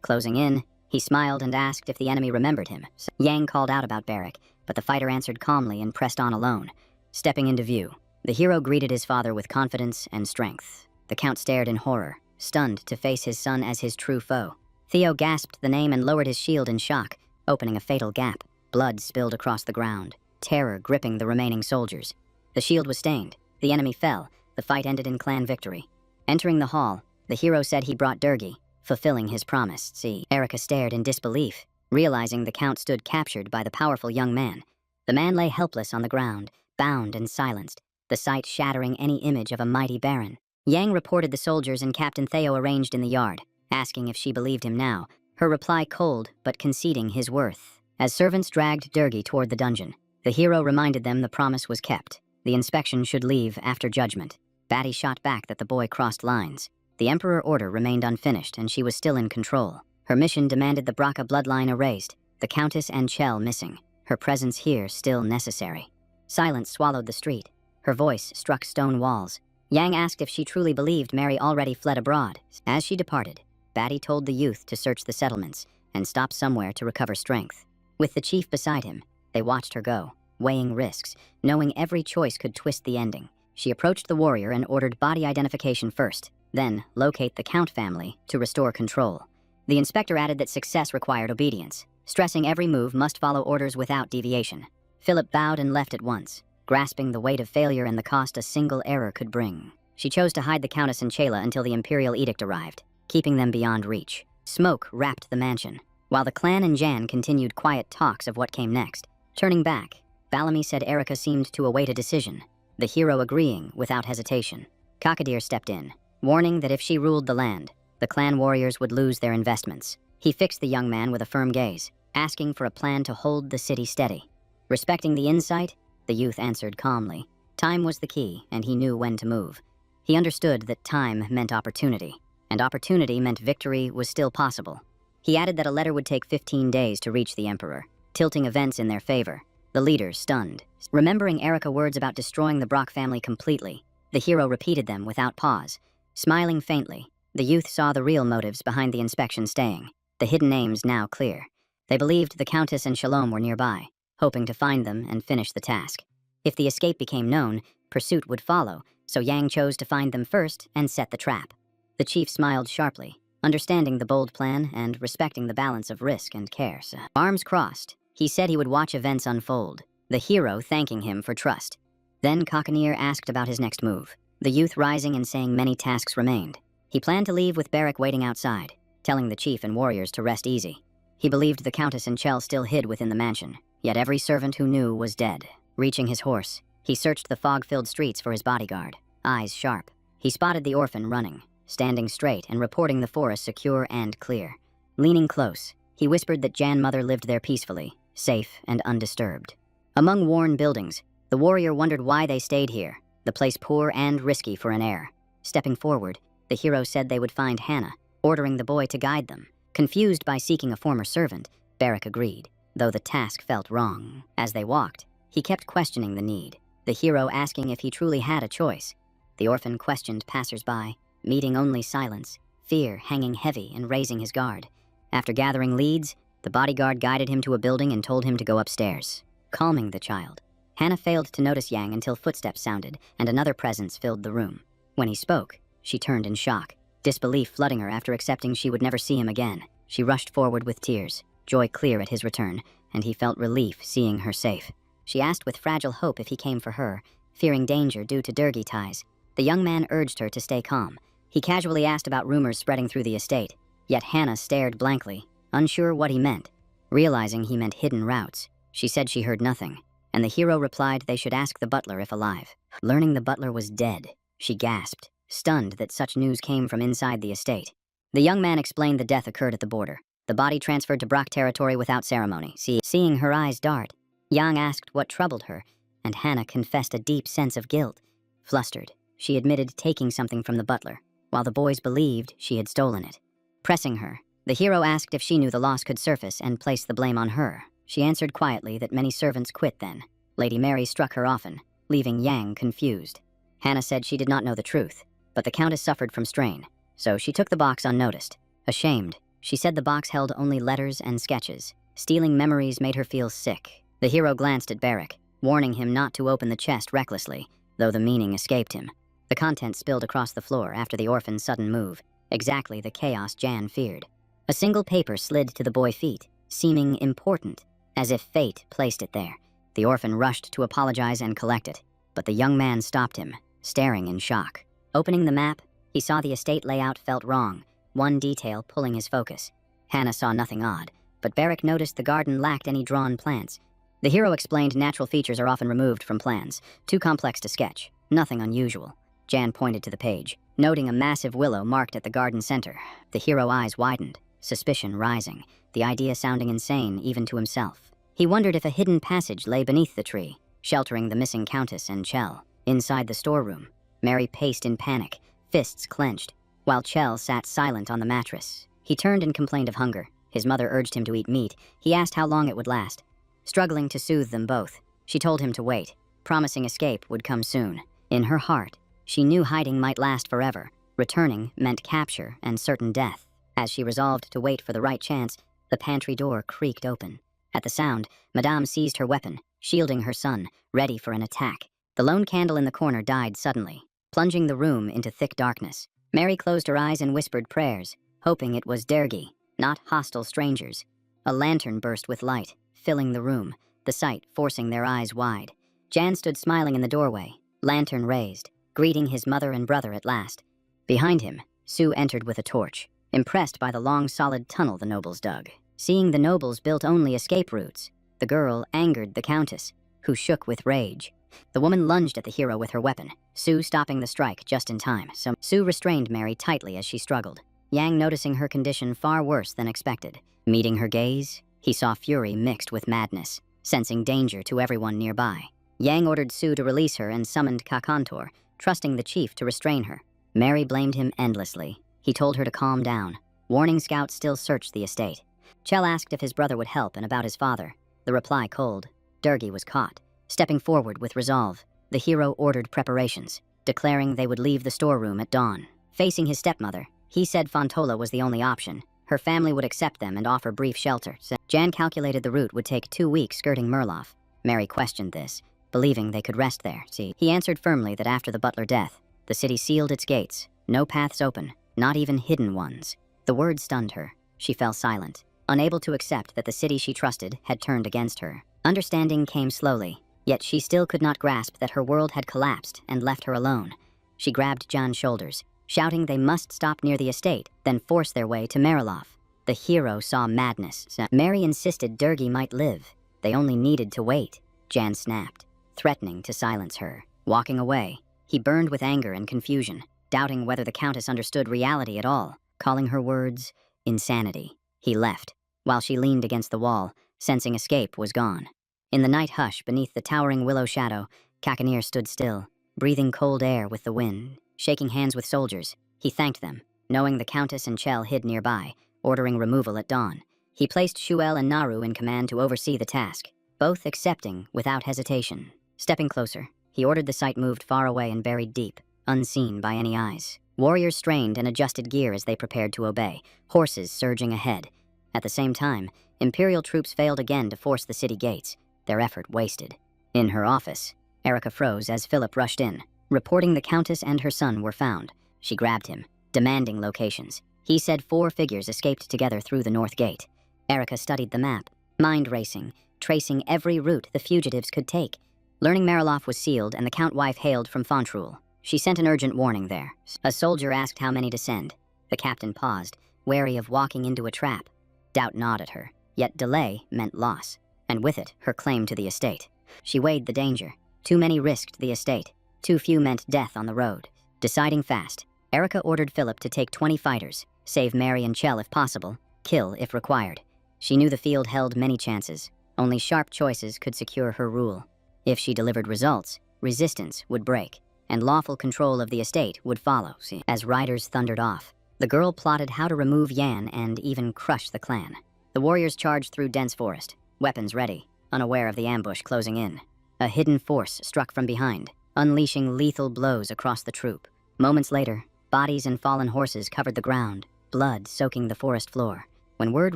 Closing in, he smiled and asked if the enemy remembered him. Yang called out about Barrack, but the fighter answered calmly and pressed on alone. Stepping into view, the hero greeted his father with confidence and strength. The Count stared in horror, stunned to face his son as his true foe. Theo gasped the name and lowered his shield in shock, opening a fatal gap. Blood spilled across the ground, terror gripping the remaining soldiers. The shield was stained. The enemy fell. The fight ended in clan victory. Entering the hall, the hero said he brought Durgi, fulfilling his promise. Erica stared in disbelief, realizing the Count stood captured by the powerful young man. The man lay helpless on the ground, bound and silenced, the sight shattering any image of a mighty baron. Yang reported the soldiers and Captain Theo arranged in the yard, asking if she believed him now, her reply cold but conceding his worth. As servants dragged Durgi toward the dungeon, the hero reminded them the promise was kept. The inspection should leave after judgment. Batty shot back that the boy crossed lines. The Emperor order remained unfinished and she was still in control. Her mission demanded the Braca bloodline erased, the Countess and Chell missing, her presence here still necessary. Silence swallowed the street. Her voice struck stone walls. Yang asked if she truly believed Mary already fled abroad. As she departed, Batty told the youth to search the settlements and stop somewhere to recover strength. With the chief beside him, they watched her go, weighing risks, knowing every choice could twist the ending. She approached the warrior and ordered body identification first, then locate the Count family to restore control. The inspector added that success required obedience, stressing every move must follow orders without deviation. Philip bowed and left at once, grasping the weight of failure and the cost a single error could bring. She chose to hide the Countess and Chela until the imperial edict arrived, keeping them beyond reach. Smoke wrapped the mansion, while the clan and Jan continued quiet talks of what came next. Turning back, Bellamy said Erica seemed to await a decision, the hero agreeing without hesitation. Cockadeer stepped in, warning that if she ruled the land, the clan warriors would lose their investments. He fixed the young man with a firm gaze, asking for a plan to hold the city steady. Respecting the insight, the youth answered calmly. Time was the key, and he knew when to move. He understood that time meant opportunity, and opportunity meant victory was still possible. He added that a letter would take 15 days to reach the Emperor, tilting events in their favor. The leaders stunned. Remembering Erica's words about destroying the Brock family completely, the hero repeated them without pause. Smiling faintly, the youth saw the real motives behind the inspection staying, the hidden aims now clear. They believed the Countess and Shalom were nearby, hoping to find them and finish the task. If the escape became known, pursuit would follow, so Yang chose to find them first and set the trap. The chief smiled sharply, understanding the bold plan and respecting the balance of risk and care. Arms crossed, he said he would watch events unfold, the hero thanking him for trust. Then Cockaneer asked about his next move, the youth rising and saying many tasks remained. He planned to leave with Barrack waiting outside, telling the chief and warriors to rest easy. He believed the Countess and Chell still hid within the mansion, yet every servant who knew was dead. Reaching his horse, he searched the fog-filled streets for his bodyguard, eyes sharp. He spotted the orphan running, standing straight and reporting the forest secure and clear. Leaning close, he whispered that Jan Mother lived there peacefully, safe and undisturbed. Among worn buildings, the warrior wondered why they stayed here, the place poor and risky for an heir. Stepping forward, the hero said they would find Hannah, ordering the boy to guide them. Confused by seeking a former servant, Barrack agreed, though the task felt wrong. As they walked, he kept questioning the need, the hero asking if he truly had a choice. The orphan questioned passers-by, meeting only silence, fear hanging heavy and raising his guard. After gathering leads, the bodyguard guided him to a building and told him to go upstairs, calming the child. Hannah failed to notice Yang until footsteps sounded and another presence filled the room. When he spoke, she turned in shock, disbelief flooding her after accepting she would never see him again. She rushed forward with tears, joy clear at his return, and he felt relief seeing her safe. She asked with fragile hope if he came for her, fearing danger due to Durgi ties. The young man urged her to stay calm. He casually asked about rumors spreading through the estate, yet Hannah stared blankly, unsure what he meant. Realizing he meant hidden routes, she said she heard nothing, and the hero replied they should ask the butler if alive. Learning the butler was dead, she gasped, stunned that such news came from inside the estate. The young man explained the death occurred at the border, the body transferred to Brock territory without ceremony. Seeing her eyes dart, Yang asked what troubled her, and Hannah confessed a deep sense of guilt. Flustered, she admitted taking something from the butler, while the boys believed she had stolen it. Pressing her, the hero asked if she knew the loss could surface and placed the blame on her. She answered quietly that many servants quit then. Lady Mary struck her often, leaving Yang confused. Hannah said she did not know the truth, but the Countess suffered from strain, so she took the box unnoticed. Ashamed, She said the box held only letters and sketches. Stealing memories made her feel sick. The hero glanced at Beric, warning him not to open the chest recklessly, though the meaning escaped him. The contents spilled across the floor after the orphan's sudden move, exactly the chaos Jan feared. A single paper slid to the boy's feet, seeming important, as if fate placed it there. The orphan rushed to apologize and collect it, but the young man stopped him, staring in shock. Opening the map, he saw the estate layout felt wrong, one detail pulling his focus. Hannah saw nothing odd, but Beric noticed the garden lacked any drawn plants. The hero explained natural features are often removed from plans, too complex to sketch, nothing unusual. Jan pointed to the page, noting a massive willow marked at the garden center. The hero's eyes widened, suspicion rising, the idea sounding insane even to himself. He wondered if a hidden passage lay beneath the tree, sheltering the missing Countess and Chell. Inside the storeroom, Mary paced in panic, fists clenched, while Chell sat silent on the mattress. He turned and complained of hunger. His mother urged him to eat meat. He asked how long it would last. Struggling to soothe them both, she told him to wait, promising escape would come soon. In her heart, she knew hiding might last forever. Returning meant capture and certain death. As she resolved to wait for the right chance, the pantry door creaked open. At the sound, Madame seized her weapon, shielding her son, ready for an attack. The lone candle in the corner died suddenly, plunging the room into thick darkness. Mary closed her eyes and whispered prayers, hoping it was Dergi, not hostile strangers. A lantern burst with light, filling the room, the sight forcing their eyes wide. Jan stood smiling in the doorway, lantern raised, greeting his mother and brother at last. Behind him, Sue entered with a torch, impressed by the long solid tunnel the nobles dug. Seeing the nobles built only escape routes, the girl angered the Countess, who shook with rage. The woman lunged at the hero with her weapon, Sue stopping the strike just in time. Sue restrained Mary tightly as she struggled, Yang noticing her condition far worse than expected. Meeting her gaze, he saw fury mixed with madness, sensing danger to everyone nearby. Yang ordered Sue to release her and summoned Kakantor, trusting the chief to restrain her. Mary blamed him endlessly. He told her to calm down. Warning scouts still searched the estate. Chell asked if his brother would help and about his father. The reply cold. Dergi was caught. Stepping forward with resolve, the hero ordered preparations, declaring they would leave the storeroom at dawn. Facing his stepmother, he said Fontola was the only option. Her family would accept them and offer brief shelter. Jan calculated the route would take 2 weeks skirting Murloff. Mary questioned this, believing they could rest there. He answered firmly that after the butler death, the city sealed its gates, no paths open, not even hidden ones. The words stunned her. She fell silent, unable to accept that the city she trusted had turned against her. Understanding came slowly, yet she still could not grasp that her world had collapsed and left her alone. She grabbed Jan's shoulders, shouting they must stop near the estate, then force their way to Mariloff. The hero saw madness. Mary insisted Dergi might live. They only needed to wait. Jan snapped, threatening to silence her. Walking away, he burned with anger and confusion, doubting whether the Countess understood reality at all, calling her words insanity. He left, while she leaned against the wall, sensing escape was gone. In the night hush beneath the towering willow shadow, Kakanir stood still, breathing cold air with the wind. Shaking hands with soldiers, he thanked them, knowing the Countess and Chell hid nearby, ordering removal at dawn. He placed Shuel and Naru in command to oversee the task, both accepting without hesitation. Stepping closer, he ordered the site moved far away and buried deep, unseen by any eyes. Warriors strained and adjusted gear as they prepared to obey, horses surging ahead. At the same time, Imperial troops failed again to force the city gates, their effort wasted. In her office, Erica froze as Philip rushed in, reporting the Countess and her son were found. She grabbed him, demanding locations. He said 4 figures escaped together through the north gate. Erica studied the map, mind racing, tracing every route the fugitives could take. Learning Mariloff was sealed and the Count-wife hailed from Fontrul, she sent an urgent warning there. A soldier asked how many to send. The captain paused, wary of walking into a trap. Doubt gnawed at her, yet delay meant loss, and with it, her claim to the estate. She weighed the danger. Too many risked the estate. Too few meant death on the road. Deciding fast, Erica ordered Philip to take 20 fighters, save Mary and Chell if possible, kill if required. She knew the field held many chances. Only sharp choices could secure her rule. If she delivered results, resistance would break, and lawful control of the estate would follow. As riders thundered off, the girl plotted how to remove Yan and even crush the clan. The warriors charged through dense forest, weapons ready, unaware of the ambush closing in. A hidden force struck from behind, unleashing lethal blows across the troop. Moments later, bodies and fallen horses covered the ground, blood soaking the forest floor. When word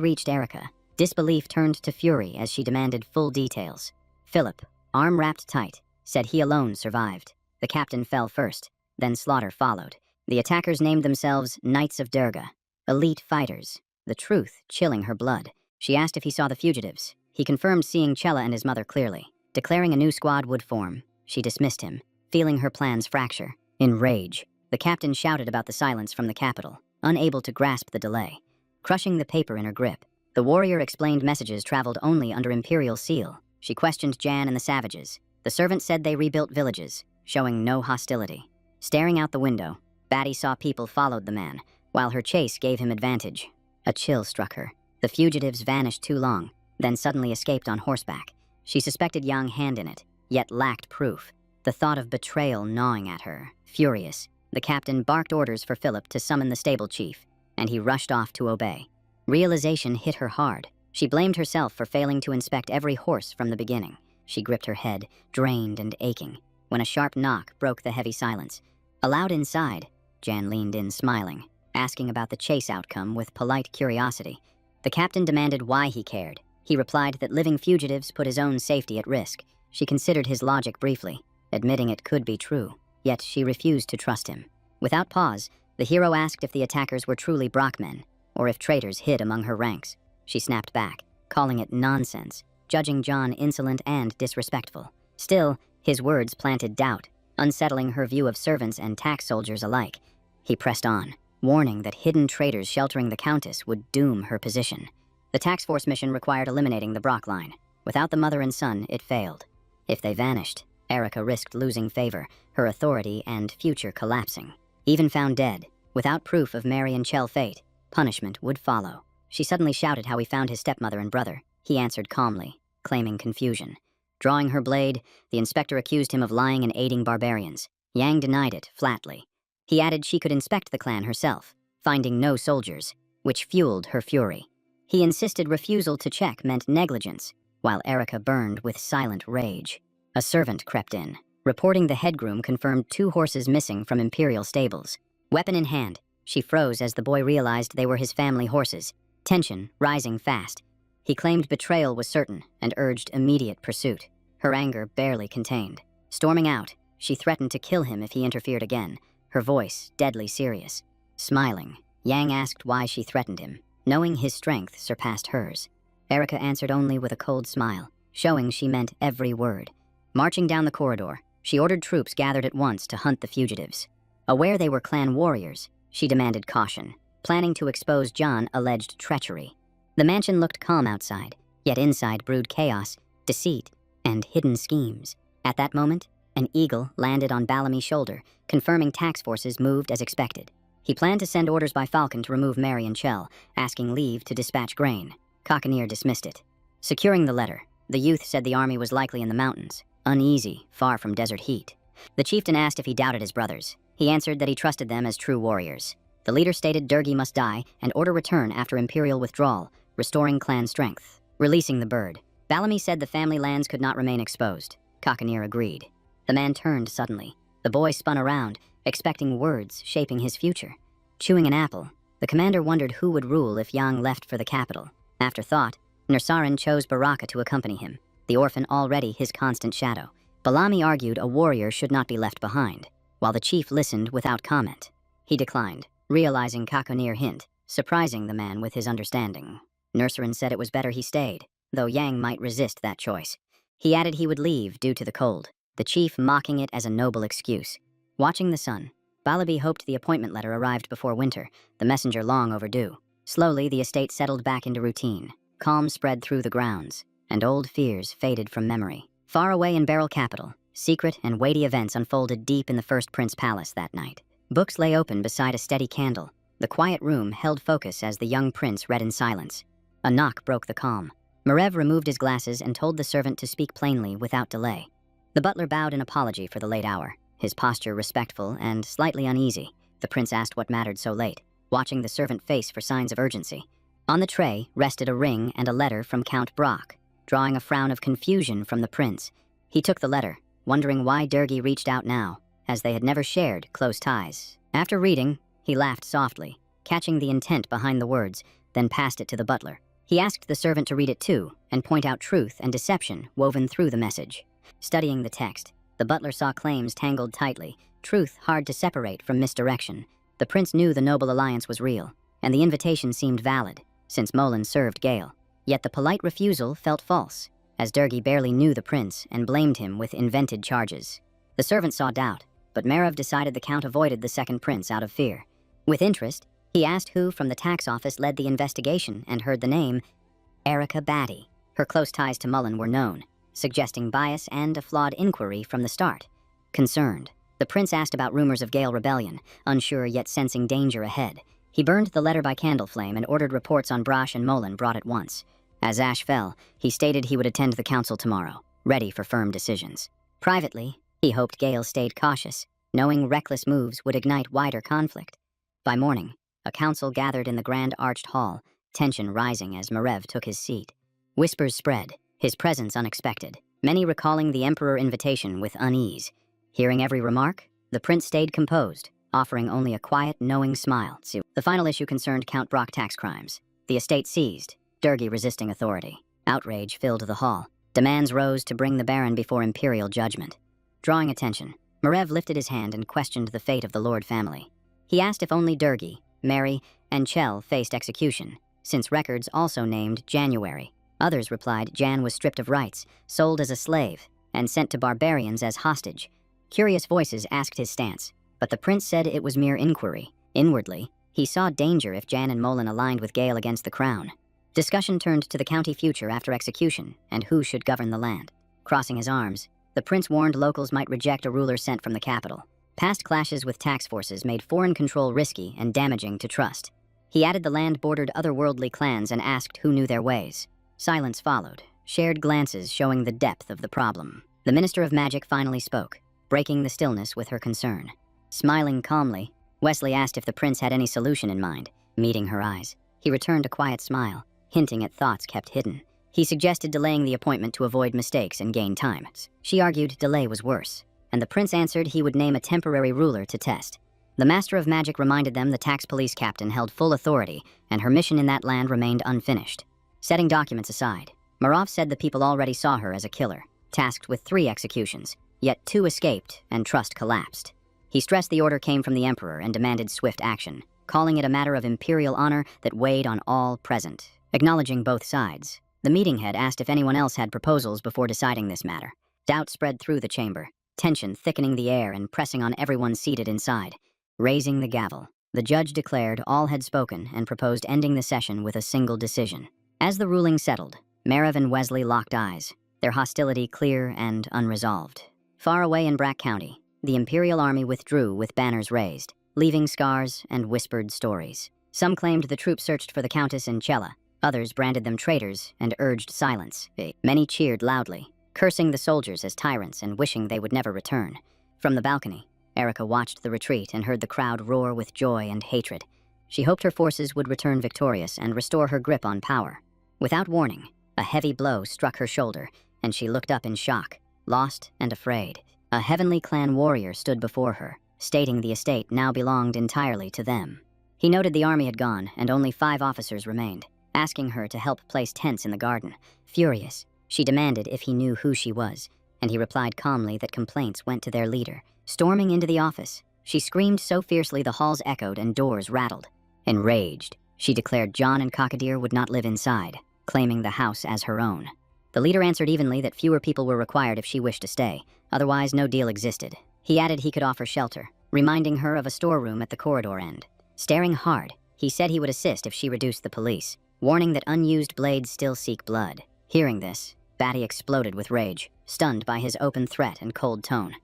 reached Erica, disbelief turned to fury as she demanded full details. Philip, arm wrapped tight, said he alone survived. The captain fell first, then slaughter followed. The attackers named themselves Knights of Durga, elite fighters, the truth chilling her blood. She asked if he saw the fugitives. He confirmed seeing Chella and his mother clearly. Declaring a new squad would form, she dismissed him, feeling her plans fracture. In rage, the captain shouted about the silence from the capital, unable to grasp the delay. Crushing the paper in her grip, the warrior explained messages traveled only under imperial seal. She questioned Jan and the savages. The servant said they rebuilt villages, showing no hostility. Staring out the window, Batty saw people followed the man, while her chase gave him advantage. A chill struck her. The fugitives vanished too long, then suddenly escaped on horseback. She suspected Yang hand in it, yet lacked proof. The thought of betrayal gnawing at her. Furious, the captain barked orders for Philip to summon the stable chief, and he rushed off to obey. Realization hit her hard. She blamed herself for failing to inspect every horse from the beginning. She gripped her head, drained and aching, when a sharp knock broke the heavy silence. Aloud inside, Jan leaned in smiling, asking about the chase outcome with polite curiosity. The captain demanded why he cared. He replied that living fugitives put his own safety at risk. She considered his logic briefly, admitting it could be true, yet she refused to trust him. Without pause, the hero asked if the attackers were truly Brockmen, or if traitors hid among her ranks. She snapped back, calling it nonsense, judging John insolent and disrespectful. Still, his words planted doubt, unsettling her view of servants and tax soldiers alike. He pressed on, warning that hidden traitors sheltering the Countess would doom her position. The tax force mission required eliminating the Brock line. Without the mother and son, it failed. If they vanished, Erica risked losing favor, her authority and future collapsing. Even found dead, without proof of Mary and Chell's fate, punishment would follow. She suddenly shouted how he found his stepmother and brother. He answered calmly, claiming confusion. Drawing her blade, the inspector accused him of lying and aiding barbarians. Yang denied it flatly. He added she could inspect the clan herself, finding no soldiers, which fueled her fury. He insisted refusal to check meant negligence, while Erica burned with silent rage. A servant crept in. Reporting the headgroom confirmed 2 horses missing from imperial stables. Weapon in hand, she froze as the boy realized they were his family horses, tension rising fast. He claimed betrayal was certain and urged immediate pursuit. Her anger barely contained. Storming out, she threatened to kill him if he interfered again, her voice deadly serious. Smiling, Yang asked why she threatened him, knowing his strength surpassed hers. Erica answered only with a cold smile, showing she meant every word. Marching down the corridor, she ordered troops gathered at once to hunt the fugitives. Aware they were clan warriors, she demanded caution, planning to expose John's alleged treachery. The mansion looked calm outside, yet inside brewed chaos, deceit, and hidden schemes. At that moment, an eagle landed on Bellamy's shoulder, confirming tax forces moved as expected. He planned to send orders by Falcon to remove Mary and Chell, asking leave to dispatch grain. Cockanier dismissed it. Securing the letter, the youth said the army was likely in the mountains, uneasy, far from desert heat. The chieftain asked if he doubted his brothers. He answered that he trusted them as true warriors. The leader stated Durgi must die and order return after imperial withdrawal, restoring clan strength. Releasing the bird, Bellamy said the family lands could not remain exposed. Cockanier agreed. The man turned suddenly. The boy spun around, expecting words shaping his future. Chewing an apple, the commander wondered who would rule if Yang left for the capital. After thought, Nursarin chose Baraka to accompany him, the orphan already his constant shadow. Bellamy argued a warrior should not be left behind, while the chief listened without comment. He declined, realizing Cockanier hint, surprising the man with his understanding. Nursarin said it was better he stayed, though Yang might resist that choice. He added he would leave due to the cold, the chief mocking it as a noble excuse. Watching the sun, Balabi hoped the appointment letter arrived before winter, the messenger long overdue. Slowly, the estate settled back into routine. Calm spread through the grounds, and old fears faded from memory. Far away in Beryl capital, secret and weighty events unfolded deep in the First Prince Palace that night. Books lay open beside a steady candle. The quiet room held focus as the young prince read in silence. A knock broke the calm. Merev removed his glasses and told the servant to speak plainly without delay. The butler bowed in apology for the late hour, his posture respectful and slightly uneasy. The prince asked what mattered so late, watching the servant face for signs of urgency. On the tray rested a ring and a letter from Count Brock, drawing a frown of confusion from the prince. He took the letter, wondering why Durgi reached out now, as they had never shared close ties. After reading, he laughed softly, catching the intent behind the words. then passed it to the butler. He asked the servant to read it too, and point out truth and deception woven through the message. Studying the text, the butler saw claims tangled tightly, truth hard to separate from misdirection. The prince knew the noble alliance was real, and the invitation seemed valid, since Molen served Gale. Yet the polite refusal felt false, as Durgi barely knew the prince and blamed him with invented charges. The servant saw doubt, but Marav decided the count avoided the second prince out of fear. With interest, he asked who from the tax office led the investigation and heard the name Erica Batty. Her close ties to Mullen were known, suggesting bias and a flawed inquiry from the start. Concerned, the prince asked about rumors of Gale rebellion, unsure yet sensing danger ahead. He burned the letter by candle flame and ordered reports on Brash and Molen brought at once. As ash fell, he stated he would attend the council tomorrow, ready for firm decisions. Privately, he hoped Gale stayed cautious, knowing reckless moves would ignite wider conflict. By morning, a council gathered in the grand arched hall, tension rising as Marev took his seat. Whispers spread, his presence unexpected, many recalling the emperor invitation with unease. Hearing every remark, the prince stayed composed, offering only a quiet, knowing smile. The final issue concerned Count Brock tax crimes. The estate seized, Durgi resisting authority. Outrage filled the hall. Demands rose to bring the baron before imperial judgment. Drawing attention, Marev lifted his hand and questioned the fate of the Lord family. He asked if only Durgi, Mary, and Chell faced execution, since records also named January. Others replied Jan was stripped of rights, sold as a slave, and sent to barbarians as hostage. Curious voices asked his stance, but the prince said it was mere inquiry. Inwardly, he saw danger if Jan and Molen aligned with Gale against the crown. Discussion turned to the county future after execution and who should govern the land. Crossing his arms, the prince warned locals might reject a ruler sent from the capital. Past clashes with tax forces made foreign control risky and damaging to trust. He added the land bordered otherworldly clans and asked who knew their ways. Silence followed, shared glances showing the depth of the problem. The Minister of Magic finally spoke, breaking the stillness with her concern. Smiling calmly, Wesley asked if the prince had any solution in mind. Meeting her eyes, he returned a quiet smile, hinting at thoughts kept hidden. He suggested delaying the appointment to avoid mistakes and gain time. She argued delay was worse, and the prince answered he would name a temporary ruler to test. The Master of Magic reminded them the tax police captain held full authority, and her mission in that land remained unfinished. Setting documents aside, Marov said the people already saw her as a killer, tasked with 3 executions, yet 2 escaped and trust collapsed. He stressed the order came from the emperor and demanded swift action, calling it a matter of imperial honor that weighed on all present. Acknowledging both sides, the meeting head asked if anyone else had proposals before deciding this matter. Doubt spread through the chamber, tension thickening the air and pressing on everyone seated inside. Raising the gavel, the judge declared all had spoken and proposed ending the session with a single decision. As the ruling settled, Marev and Wesley locked eyes, their hostility clear and unresolved. Far away in Brack County, the Imperial Army withdrew with banners raised, leaving scars and whispered stories. Some claimed the troops searched for the Countess and Chella, others branded them traitors and urged silence. Many cheered loudly, cursing the soldiers as tyrants and wishing they would never return. From the balcony, Erica watched the retreat and heard the crowd roar with joy and hatred. She hoped her forces would return victorious and restore her grip on power. Without warning, a heavy blow struck her shoulder, and she looked up in shock, lost and afraid. A Heavenly Clan warrior stood before her, stating the estate now belonged entirely to them. He noted the army had gone, and only 5 officers remained, asking her to help place tents in the garden. Furious, she demanded if he knew who she was, and he replied calmly that complaints went to their leader. Storming into the office, she screamed so fiercely the halls echoed and doors rattled. Enraged, she declared John and Cockadeer would not live inside, claiming the house as her own. The leader answered evenly that fewer people were required if she wished to stay, otherwise no deal existed. He added he could offer shelter, reminding her of a storeroom at the corridor end. Staring hard, he said he would assist if she reduced the police, warning that unused blades still seek blood. Hearing this, Batty exploded with rage, stunned by his open threat and cold tone.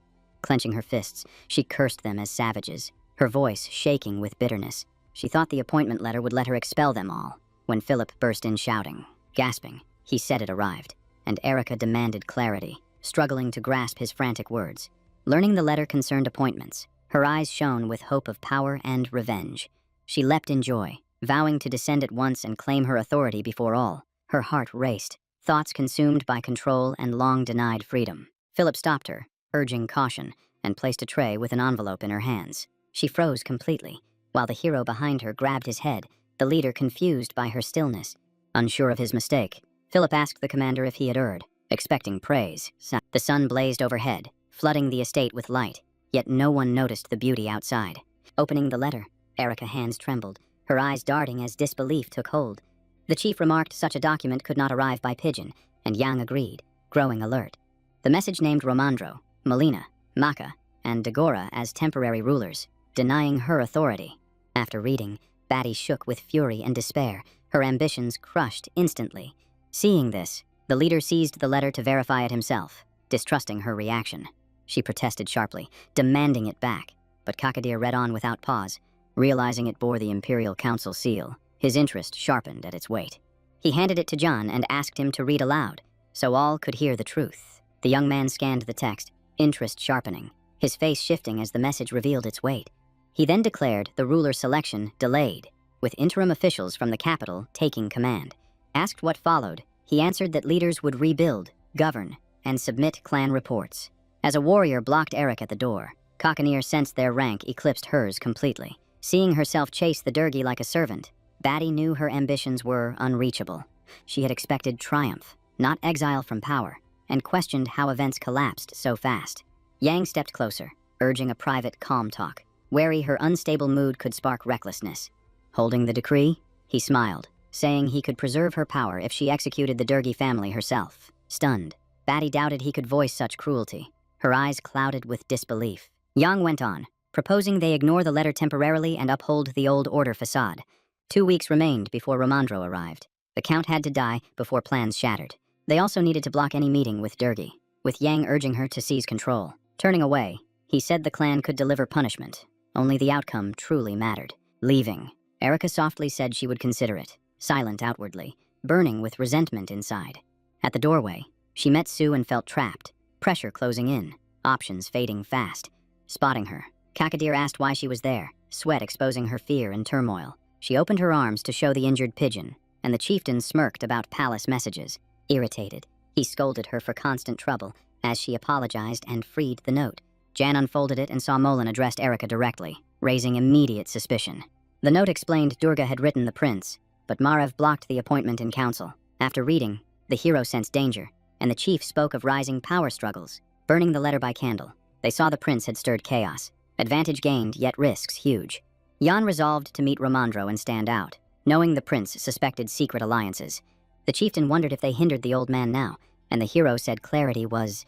Clenching her fists, she cursed them as savages, her voice shaking with bitterness. She thought the appointment letter would let her expel them all, when Philip burst in shouting. Gasping, he said it arrived, and Erica demanded clarity, struggling to grasp his frantic words. Learning the letter concerned appointments, her eyes shone with hope of power and revenge. She leapt in joy, vowing to descend at once and claim her authority before all. Her heart raced, thoughts consumed by control and long-denied freedom. Philip stopped her, urging caution, and placed a tray with an envelope in her hands. She froze completely, while the hero behind her grabbed his head, the leader confused by her stillness. Unsure of his mistake, Philip asked the commander if he had erred, expecting praise. The sun blazed overhead, flooding the estate with light, yet no one noticed the beauty outside. Opening the letter, Erica's hands trembled, her eyes darting as disbelief took hold. The chief remarked such a document could not arrive by pigeon, and Yang agreed, growing alert. The message named Romandro, Melina, Maka, and Dagora as temporary rulers, denying her authority. After reading, Batty shook with fury and despair, her ambitions crushed instantly. Seeing this, the leader seized the letter to verify it himself, distrusting her reaction. She protested sharply, demanding it back, but Kakadir read on without pause. Realizing it bore the Imperial Council seal, his interest sharpened at its weight. He handed it to John and asked him to read aloud, so all could hear the truth. The young man scanned the text, interest sharpening, his face shifting as the message revealed its weight. He then declared the ruler selection delayed, with interim officials from the capital taking command. Asked what followed, he answered that leaders would rebuild, govern, and submit clan reports. As a warrior blocked Eric at the door, Kakanir sensed their rank eclipsed hers completely. Seeing herself chase the Durgi like a servant, Batty knew her ambitions were unreachable. She had expected triumph, not exile from power, and questioned how events collapsed so fast. Yang stepped closer, urging a private, calm talk, wary her unstable mood could spark recklessness. Holding the decree, he smiled, saying he could preserve her power if she executed the Durgi family herself. Stunned, Batty doubted he could voice such cruelty, her eyes clouded with disbelief. Yang went on, proposing they ignore the letter temporarily and uphold the old order facade. 2 weeks remained before Romandro arrived. The Count had to die before plans shattered. They also needed to block any meeting with Durgi, with Yang urging her to seize control. Turning away, he said the clan could deliver punishment. Only the outcome truly mattered. Leaving, Erica softly said she would consider it, silent outwardly, burning with resentment inside. At the doorway, she met Sue and felt trapped, pressure closing in, options fading fast. Spotting her, Kakadir asked why she was there, sweat exposing her fear and turmoil. She opened her arms to show the injured pigeon, and the chieftain smirked about palace messages. Irritated, he scolded her for constant trouble as she apologized and freed the note. Jan unfolded it and saw Molan addressed Erica directly, raising immediate suspicion. The note explained Durga had written the prince, but Marev blocked the appointment in council. After reading, the hero sensed danger, and the chief spoke of rising power struggles. Burning the letter by candle, they saw the prince had stirred chaos. Advantage gained, yet risks huge. Jan resolved to meet Romandro and stand out, knowing the prince suspected secret alliances. The chieftain wondered if they hindered the old man now, and the hero said clarity was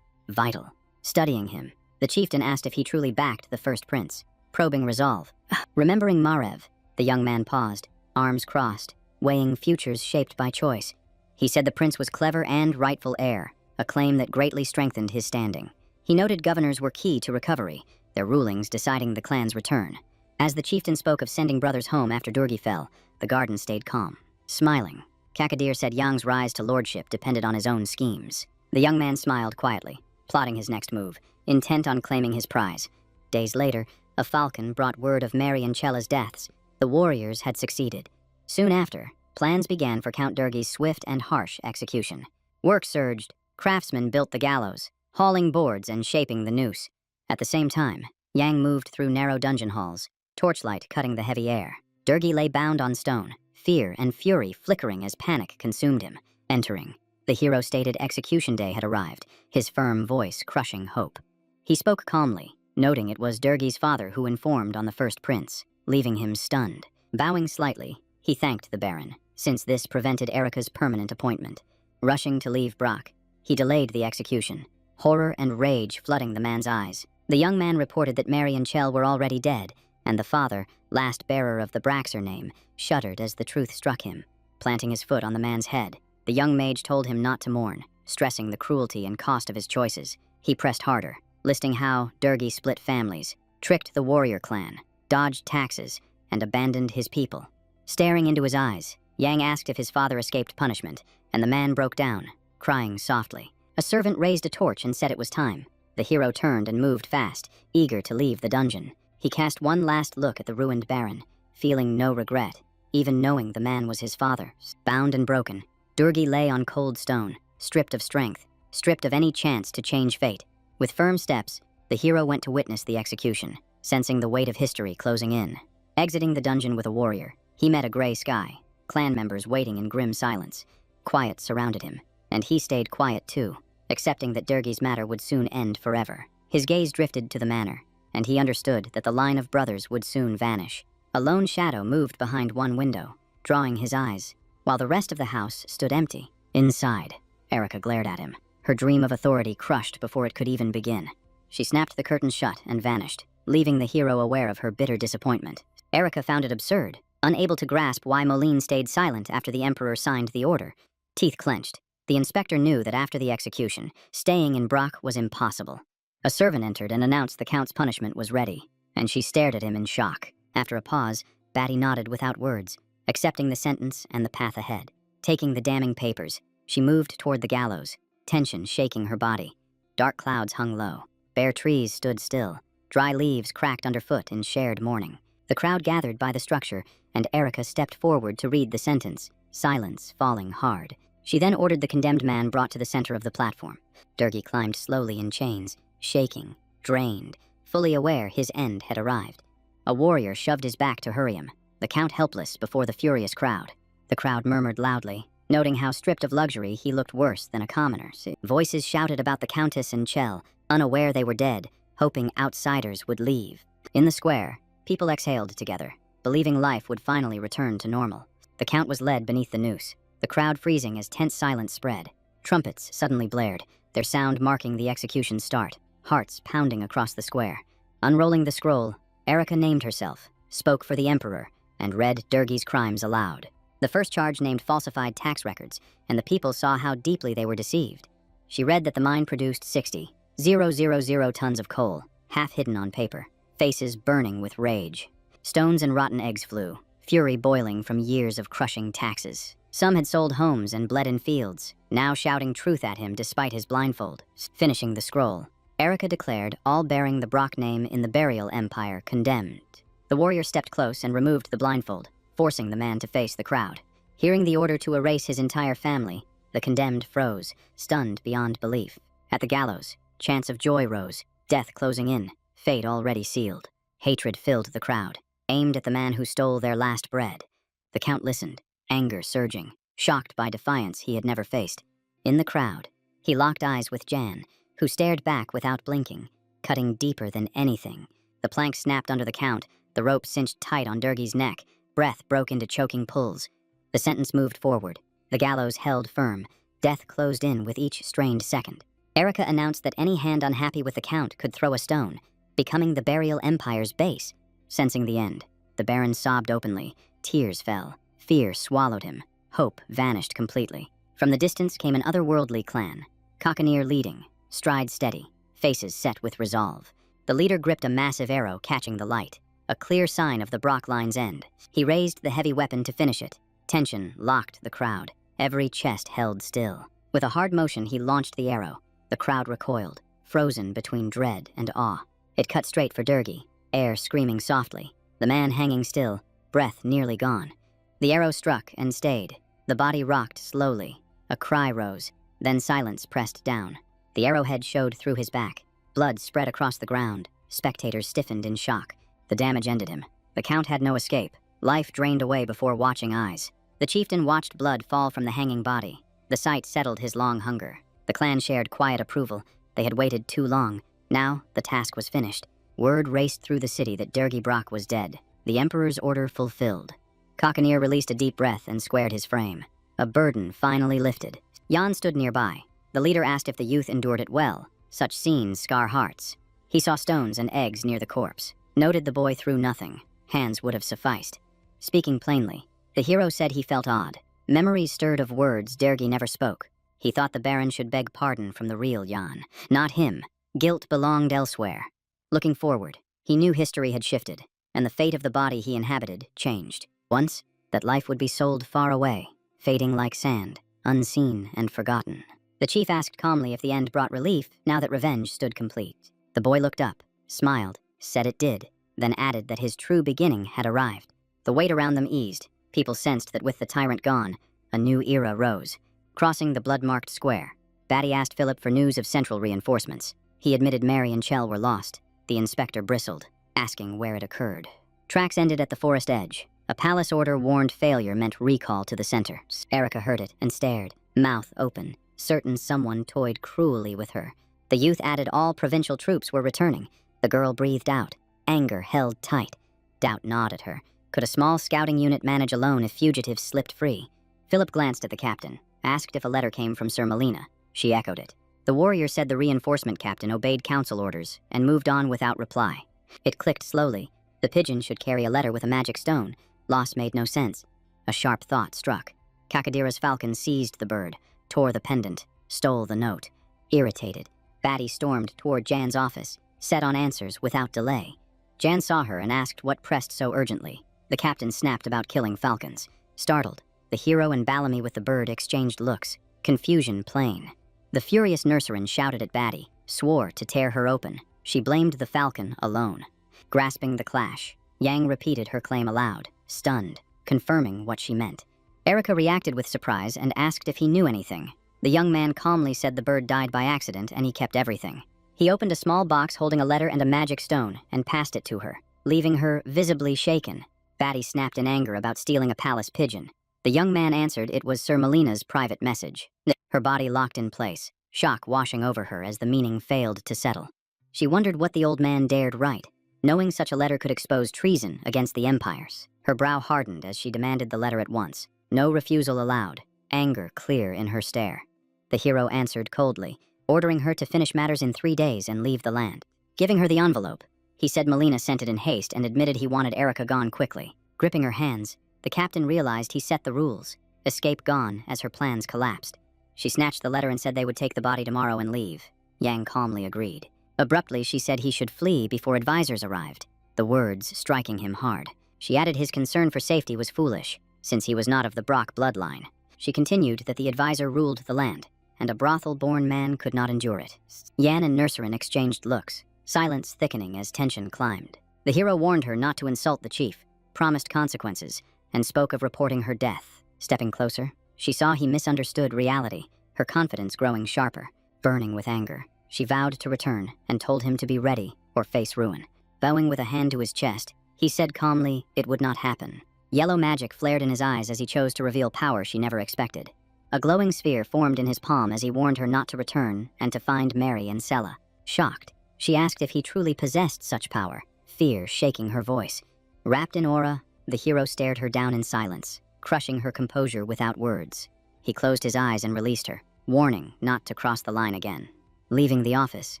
vital. Studying him, the chieftain asked if he truly backed the first prince, probing resolve. Remembering Marev, the young man paused, arms crossed, weighing futures shaped by choice. He said the prince was clever and rightful heir, a claim that greatly strengthened his standing. He noted governors were key to recovery, their rulings deciding the clan's return. As the chieftain spoke of sending brothers home after Durgi fell, the garden stayed calm. Smiling, Kakadir said Yang's rise to lordship depended on his own schemes. The young man smiled quietly, plotting his next move, intent on claiming his prize. Days later, a falcon brought word of Mary and Chella's deaths. The warriors had succeeded. Soon after, plans began for Count Durgi's swift and harsh execution. Work surged. Craftsmen built the gallows, hauling boards and shaping the noose. At the same time, Yang moved through narrow dungeon halls, torchlight cutting the heavy air. Durgi lay bound on stone, fear and fury flickering as panic consumed him. Entering, the hero stated execution day had arrived, his firm voice crushing hope. He spoke calmly, noting it was Durgi's father who informed on the first prince, leaving him stunned. Bowing slightly, he thanked the Baron, since this prevented Erica's permanent appointment. Rushing to leave Brock, he delayed the execution, horror and rage flooding the man's eyes. The young man reported that Mary and Chell were already dead, and the father, last bearer of the Braxer name, shuddered as the truth struck him. Planting his foot on the man's head, the young mage told him not to mourn, stressing the cruelty and cost of his choices. He pressed harder, listing how Durgi split families, tricked the warrior clan, dodged taxes, and abandoned his people. Staring into his eyes, Yang asked if his father escaped punishment, and the man broke down, crying softly. A servant raised a torch and said it was time. The hero turned and moved fast, eager to leave the dungeon. He cast one last look at the ruined Baron, feeling no regret, even knowing the man was his father. Bound and broken, Durgi lay on cold stone, stripped of strength, stripped of any chance to change fate. With firm steps, the hero went to witness the execution, sensing the weight of history closing in. Exiting the dungeon with a warrior, He met a gray sky, clan members waiting in grim silence. Quiet surrounded him, and he stayed quiet too, accepting that Durgi's matter would soon end forever. His gaze drifted to the manor, and he understood that the line of brothers would soon vanish. A lone shadow moved behind one window, drawing his eyes, while the rest of the house stood empty. Inside, Erica glared at him, her dream of authority crushed before it could even begin. She snapped the curtains shut and vanished, leaving the hero aware of her bitter disappointment. Erica found it absurd, unable to grasp why Moline stayed silent after the Emperor signed the order. Teeth clenched, the inspector knew that after the execution, staying in Brock was impossible. A servant entered and announced the Count's punishment was ready, and she stared at him in shock. After a pause, Batty nodded without words, accepting the sentence and the path ahead. Taking the damning papers, she moved toward the gallows, tension shaking her body. Dark clouds hung low. Bare trees stood still. Dry leaves cracked underfoot in shared mourning. The crowd gathered by the structure, and Erica stepped forward to read the sentence, silence falling hard. She then ordered the condemned man brought to the center of the platform. Durgi climbed slowly in chains, shaking, drained, fully aware his end had arrived. A warrior shoved his back to hurry him, the Count helpless before the furious crowd. The crowd murmured loudly, noting how stripped of luxury he looked worse than a commoner. Voices shouted about the Countess and Chell, unaware they were dead, hoping outsiders would leave. In the square, people exhaled together, believing life would finally return to normal. The Count was led beneath the noose, the crowd freezing as tense silence spread. Trumpets suddenly blared, their sound marking the execution's start, hearts pounding across the square. Unrolling the scroll, Erica named herself, spoke for the Emperor, and read Durgi's crimes aloud. The first charge named falsified tax records, and the people saw how deeply they were deceived. She read that the mine produced 60,000 tons of coal, half hidden on paper, faces burning with rage. Stones and rotten eggs flew, fury boiling from years of crushing taxes. Some had sold homes and bled in fields, now shouting truth at him despite his blindfold. Finishing the scroll, Erica declared all bearing the Brock name in the Burial Empire condemned. The warrior stepped close and removed the blindfold, forcing the man to face the crowd. Hearing the order to erase his entire family, the condemned froze, stunned beyond belief. At the gallows, chants of joy rose, death closing in, fate already sealed. Hatred filled the crowd, aimed at the man who stole their last bread. The Count listened, anger surging, shocked by defiance he had never faced. In the crowd, he locked eyes with Jan, who stared back without blinking, cutting deeper than anything. The plank snapped under the Count, the rope cinched tight on Durgi's neck, breath broke into choking pulls. The sentence moved forward, the gallows held firm, death closed in with each strained second. Erica announced that any hand unhappy with the Count could throw a stone, becoming the Burial Empire's base. Sensing the end, the Baron sobbed openly, tears fell, fear swallowed him, hope vanished completely. From the distance came an otherworldly clan, Cockanier leading, stride steady, faces set with resolve. The leader gripped a massive arrow catching the light, a clear sign of the Brock line's end. He raised the heavy weapon to finish it. Tension locked the crowd, every chest held still. With a hard motion he launched the arrow. The crowd recoiled, frozen between dread and awe. It cut straight for Durgi, air screaming softly, the man hanging still, breath nearly gone. The arrow struck and stayed. The body rocked slowly. A cry rose, then silence pressed down. The arrowhead showed through his back. Blood spread across the ground. Spectators stiffened in shock. The damage ended him. The Count had no escape. Life drained away before watching eyes. The chieftain watched blood fall from the hanging body. The sight settled his long hunger. The clan shared quiet approval. They had waited too long. Now, the task was finished. Word raced through the city that Durgi Brock was dead. The Emperor's order fulfilled. Cockanier released a deep breath and squared his frame. A burden finally lifted. Jan stood nearby. The leader asked if the youth endured it well. Such scenes scar hearts. He saw stones and eggs near the corpse. Noted the boy threw nothing. Hands would have sufficed. Speaking plainly, the hero said he felt odd. Memories stirred of words Durgi never spoke. He thought the Baron should beg pardon from the real Jan, not him. Guilt belonged elsewhere. Looking forward, he knew history had shifted, and the fate of the body he inhabited changed. Once, that life would be sold far away, fading like sand, unseen and forgotten. The chief asked calmly if the end brought relief now that revenge stood complete. The boy looked up, smiled, said it did, then added that his true beginning had arrived. The weight around them eased. People sensed that with the tyrant gone, a new era rose. Crossing the blood-marked square, Batty asked Philip for news of central reinforcements. He admitted Mary and Chell were lost. The inspector bristled, asking where it occurred. Tracks ended at the forest edge. A palace order warned failure meant recall to the center. Erica heard it and stared, mouth open, certain someone toyed cruelly with her. The youth added all provincial troops were returning. The girl breathed out, anger held tight. Doubt gnawed at her. Could a small scouting unit manage alone if fugitives slipped free? Philip glanced at the captain, asked if a letter came from Sir Melina. She echoed it. The warrior said the reinforcement captain obeyed council orders and moved on without reply. It clicked slowly. The pigeon should carry a letter with a magic stone. Loss made no sense. A sharp thought struck. Kakadira's falcon seized the bird, tore the pendant, stole the note. Irritated, Batty stormed toward Jan's office, set on answers without delay. Jan saw her and asked what pressed so urgently. The captain snapped about killing falcons. Startled, the hero and Bellamy with the bird exchanged looks, confusion plain. The furious nurserin shouted at Batty, swore to tear her open. She blamed the falcon alone. Grasping the clash, Yang repeated her claim aloud, stunned, confirming what she meant. Erica reacted with surprise and asked if he knew anything. The young man calmly said the bird died by accident and he kept everything. He opened a small box holding a letter and a magic stone and passed it to her, leaving her visibly shaken. Batty snapped in anger about stealing a palace pigeon. The young man answered it was Sir Melina's private message. Her body locked in place, shock washing over her as the meaning failed to settle. She wondered what the old man dared write, knowing such a letter could expose treason against the empires. Her brow hardened as she demanded the letter at once. No refusal allowed, anger clear in her stare. The hero answered coldly, ordering her to finish matters in 3 days and leave the land. Giving her the envelope, he said Melina sent it in haste and admitted he wanted Erica gone quickly. Gripping her hands, the captain realized he set the rules, escape gone as her plans collapsed. She snatched the letter and said they would take the body tomorrow and leave. Yang calmly agreed. Abruptly, she said he should flee before advisors arrived, the words striking him hard. She added his concern for safety was foolish, since he was not of the Brock bloodline. She continued that the advisor ruled the land, and a brothel-born man could not endure it. Yan and Nurserin exchanged looks, silence thickening as tension climbed. The hero warned her not to insult the chief, promised consequences, and spoke of reporting her death. Stepping closer, she saw he misunderstood reality, her confidence growing sharper, burning with anger. She vowed to return and told him to be ready or face ruin. Bowing with a hand to his chest, he said calmly it would not happen. Yellow magic flared in his eyes as he chose to reveal power she never expected. A glowing sphere formed in his palm as he warned her not to return and to find Mary and Sella. Shocked, she asked if he truly possessed such power, fear shaking her voice. Wrapped in aura, the hero stared her down in silence, crushing her composure without words. He closed his eyes and released her, warning not to cross the line again. Leaving the office,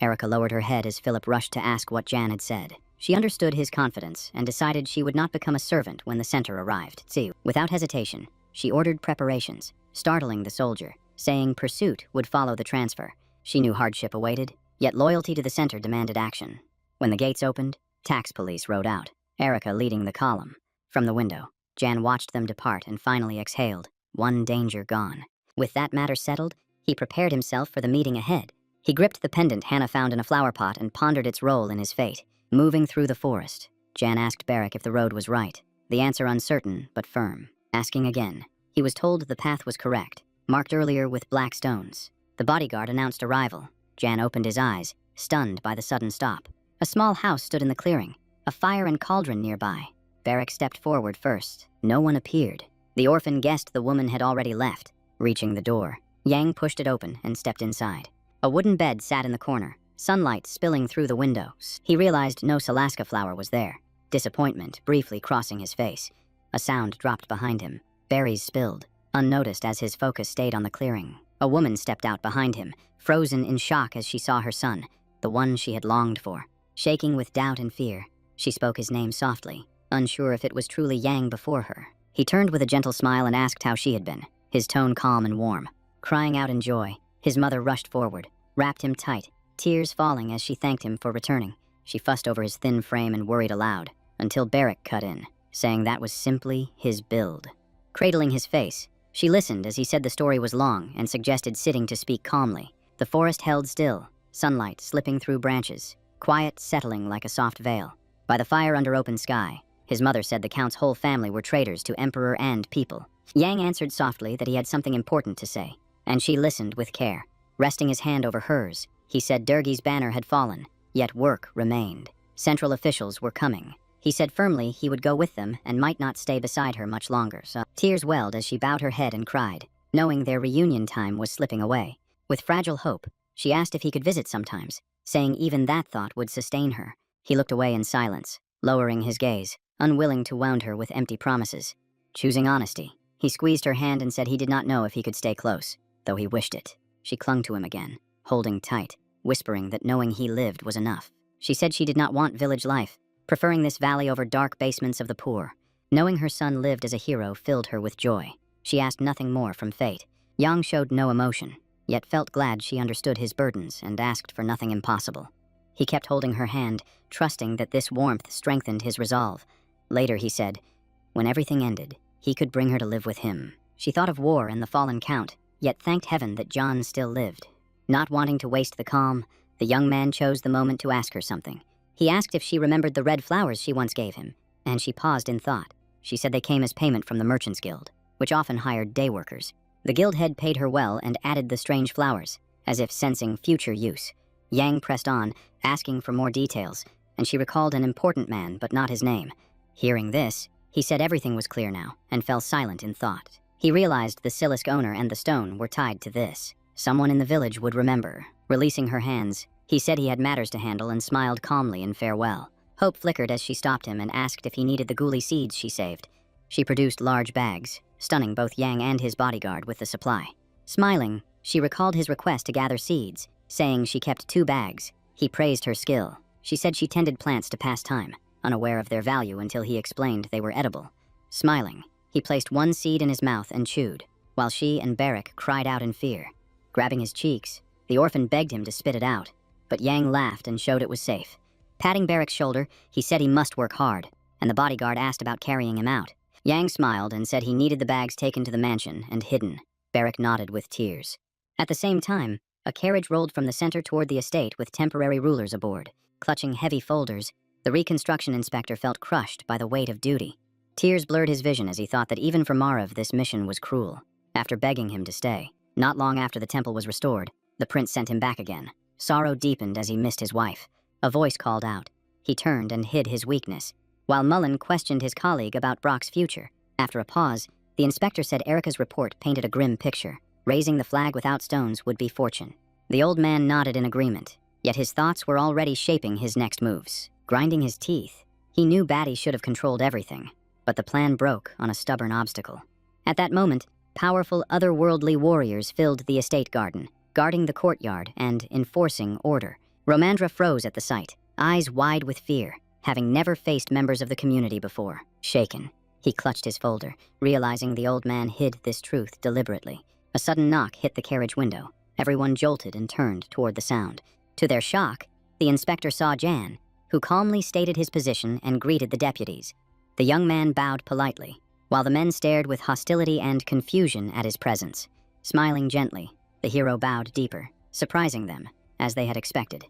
Erica lowered her head as Philip rushed to ask what Jan had said. She understood his confidence and decided she would not become a servant when the center arrived. Without hesitation, she ordered preparations, startling the soldier, saying pursuit would follow the transfer. She knew hardship awaited, yet loyalty to the center demanded action. When the gates opened, tax police rode out, Erica leading the column. From the window, Jan watched them depart and finally exhaled, one danger gone. With that matter settled, he prepared himself for the meeting ahead. He gripped the pendant Hannah found in a flower pot and pondered its role in his fate. Moving through the forest, Jan asked Barrick if the road was right, the answer uncertain but firm. Asking again, he was told the path was correct, marked earlier with black stones. The bodyguard announced arrival. Jan opened his eyes, stunned by the sudden stop. A small house stood in the clearing, a fire and cauldron nearby. Barrick stepped forward first. No one appeared. The orphan guessed the woman had already left. Reaching the door, Yang pushed it open and stepped inside. A wooden bed sat in the corner, sunlight spilling through the windows. He realized no Salaska flower was there, disappointment briefly crossing his face. A sound dropped behind him. Berries spilled, unnoticed as his focus stayed on the clearing. A woman stepped out behind him, frozen in shock as she saw her son, the one she had longed for. Shaking with doubt and fear, she spoke his name softly, unsure if it was truly Yang before her. He turned with a gentle smile and asked how she had been, his tone calm and warm. Crying out in joy, his mother rushed forward, wrapped him tight, tears falling as she thanked him for returning. She fussed over his thin frame and worried aloud, until Barrick cut in, saying that was simply his build. Cradling his face, she listened as he said the story was long and suggested sitting to speak calmly. The forest held still, sunlight slipping through branches, quiet settling like a soft veil. By the fire under open sky, his mother said the Count's whole family were traitors to emperor and people. Yang answered softly that he had something important to say, and she listened with care. Resting his hand over hers, he said Durgi's banner had fallen, yet work remained. Central officials were coming. He said firmly he would go with them and might not stay beside her much longer, so tears welled as she bowed her head and cried, knowing their reunion time was slipping away. With fragile hope, she asked if he could visit sometimes, saying even that thought would sustain her. He looked away in silence, lowering his gaze, unwilling to wound her with empty promises. Choosing honesty, he squeezed her hand and said he did not know if he could stay close, though he wished it. She clung to him again, holding tight, whispering that knowing he lived was enough. She said she did not want village life, preferring this valley over dark basements of the poor. Knowing her son lived as a hero filled her with joy. She asked nothing more from fate. Yang showed no emotion, yet felt glad she understood his burdens and asked for nothing impossible. He kept holding her hand, trusting that this warmth strengthened his resolve. Later he said, when everything ended, he could bring her to live with him. She thought of war and the fallen count, yet thanked heaven that John still lived. Not wanting to waste the calm, the young man chose the moment to ask her something. He asked if she remembered the red flowers she once gave him, and she paused in thought. She said they came as payment from the Merchants' Guild, which often hired day workers. The guild head paid her well and added the strange flowers, as if sensing future use. Yang pressed on, asking for more details, and she recalled an important man, but not his name. Hearing this, he said everything was clear now, and fell silent in thought. He realized the Silisk owner and the stone were tied to this. Someone in the village would remember. Releasing her hands, he said he had matters to handle and smiled calmly in farewell. Hope flickered as she stopped him and asked if he needed the ghoulie seeds she saved. She produced large bags, stunning both Yang and his bodyguard with the supply. Smiling, she recalled his request to gather seeds, saying she kept 2 bags. He praised her skill. She said she tended plants to pass time, unaware of their value until he explained they were edible. Smiling, he placed 1 seed in his mouth and chewed, while she and Barrick cried out in fear. Grabbing his cheeks, the orphan begged him to spit it out, but Yang laughed and showed it was safe. Patting Barrick's shoulder, he said he must work hard, and the bodyguard asked about carrying him out. Yang smiled and said he needed the bags taken to the mansion and hidden. Barrick nodded with tears. At the same time, a carriage rolled from the center toward the estate with temporary rulers aboard. Clutching heavy folders, the reconstruction inspector felt crushed by the weight of duty. Tears blurred his vision as he thought that even for Marav this mission was cruel. After begging him to stay, not long after the temple was restored, the prince sent him back again. Sorrow deepened as he missed his wife. A voice called out. He turned and hid his weakness, while Mullen questioned his colleague about Brock's future. After a pause, the inspector said Erica's report painted a grim picture. Raising the flag without stones would be fortune. The old man nodded in agreement, yet his thoughts were already shaping his next moves. Grinding his teeth, he knew Batty should have controlled everything, but the plan broke on a stubborn obstacle. At that moment, powerful otherworldly warriors filled the estate garden, guarding the courtyard and enforcing order. Romandra froze at the sight, eyes wide with fear, having never faced members of the community before. Shaken, he clutched his folder, realizing the old man hid this truth deliberately. A sudden knock hit the carriage window. Everyone jolted and turned toward the sound. To their shock, the inspector saw Jan, who calmly stated his position and greeted the deputies. The young man bowed politely, while the men stared with hostility and confusion at his presence. Smiling gently, the hero bowed deeper, surprising them, as they had expected.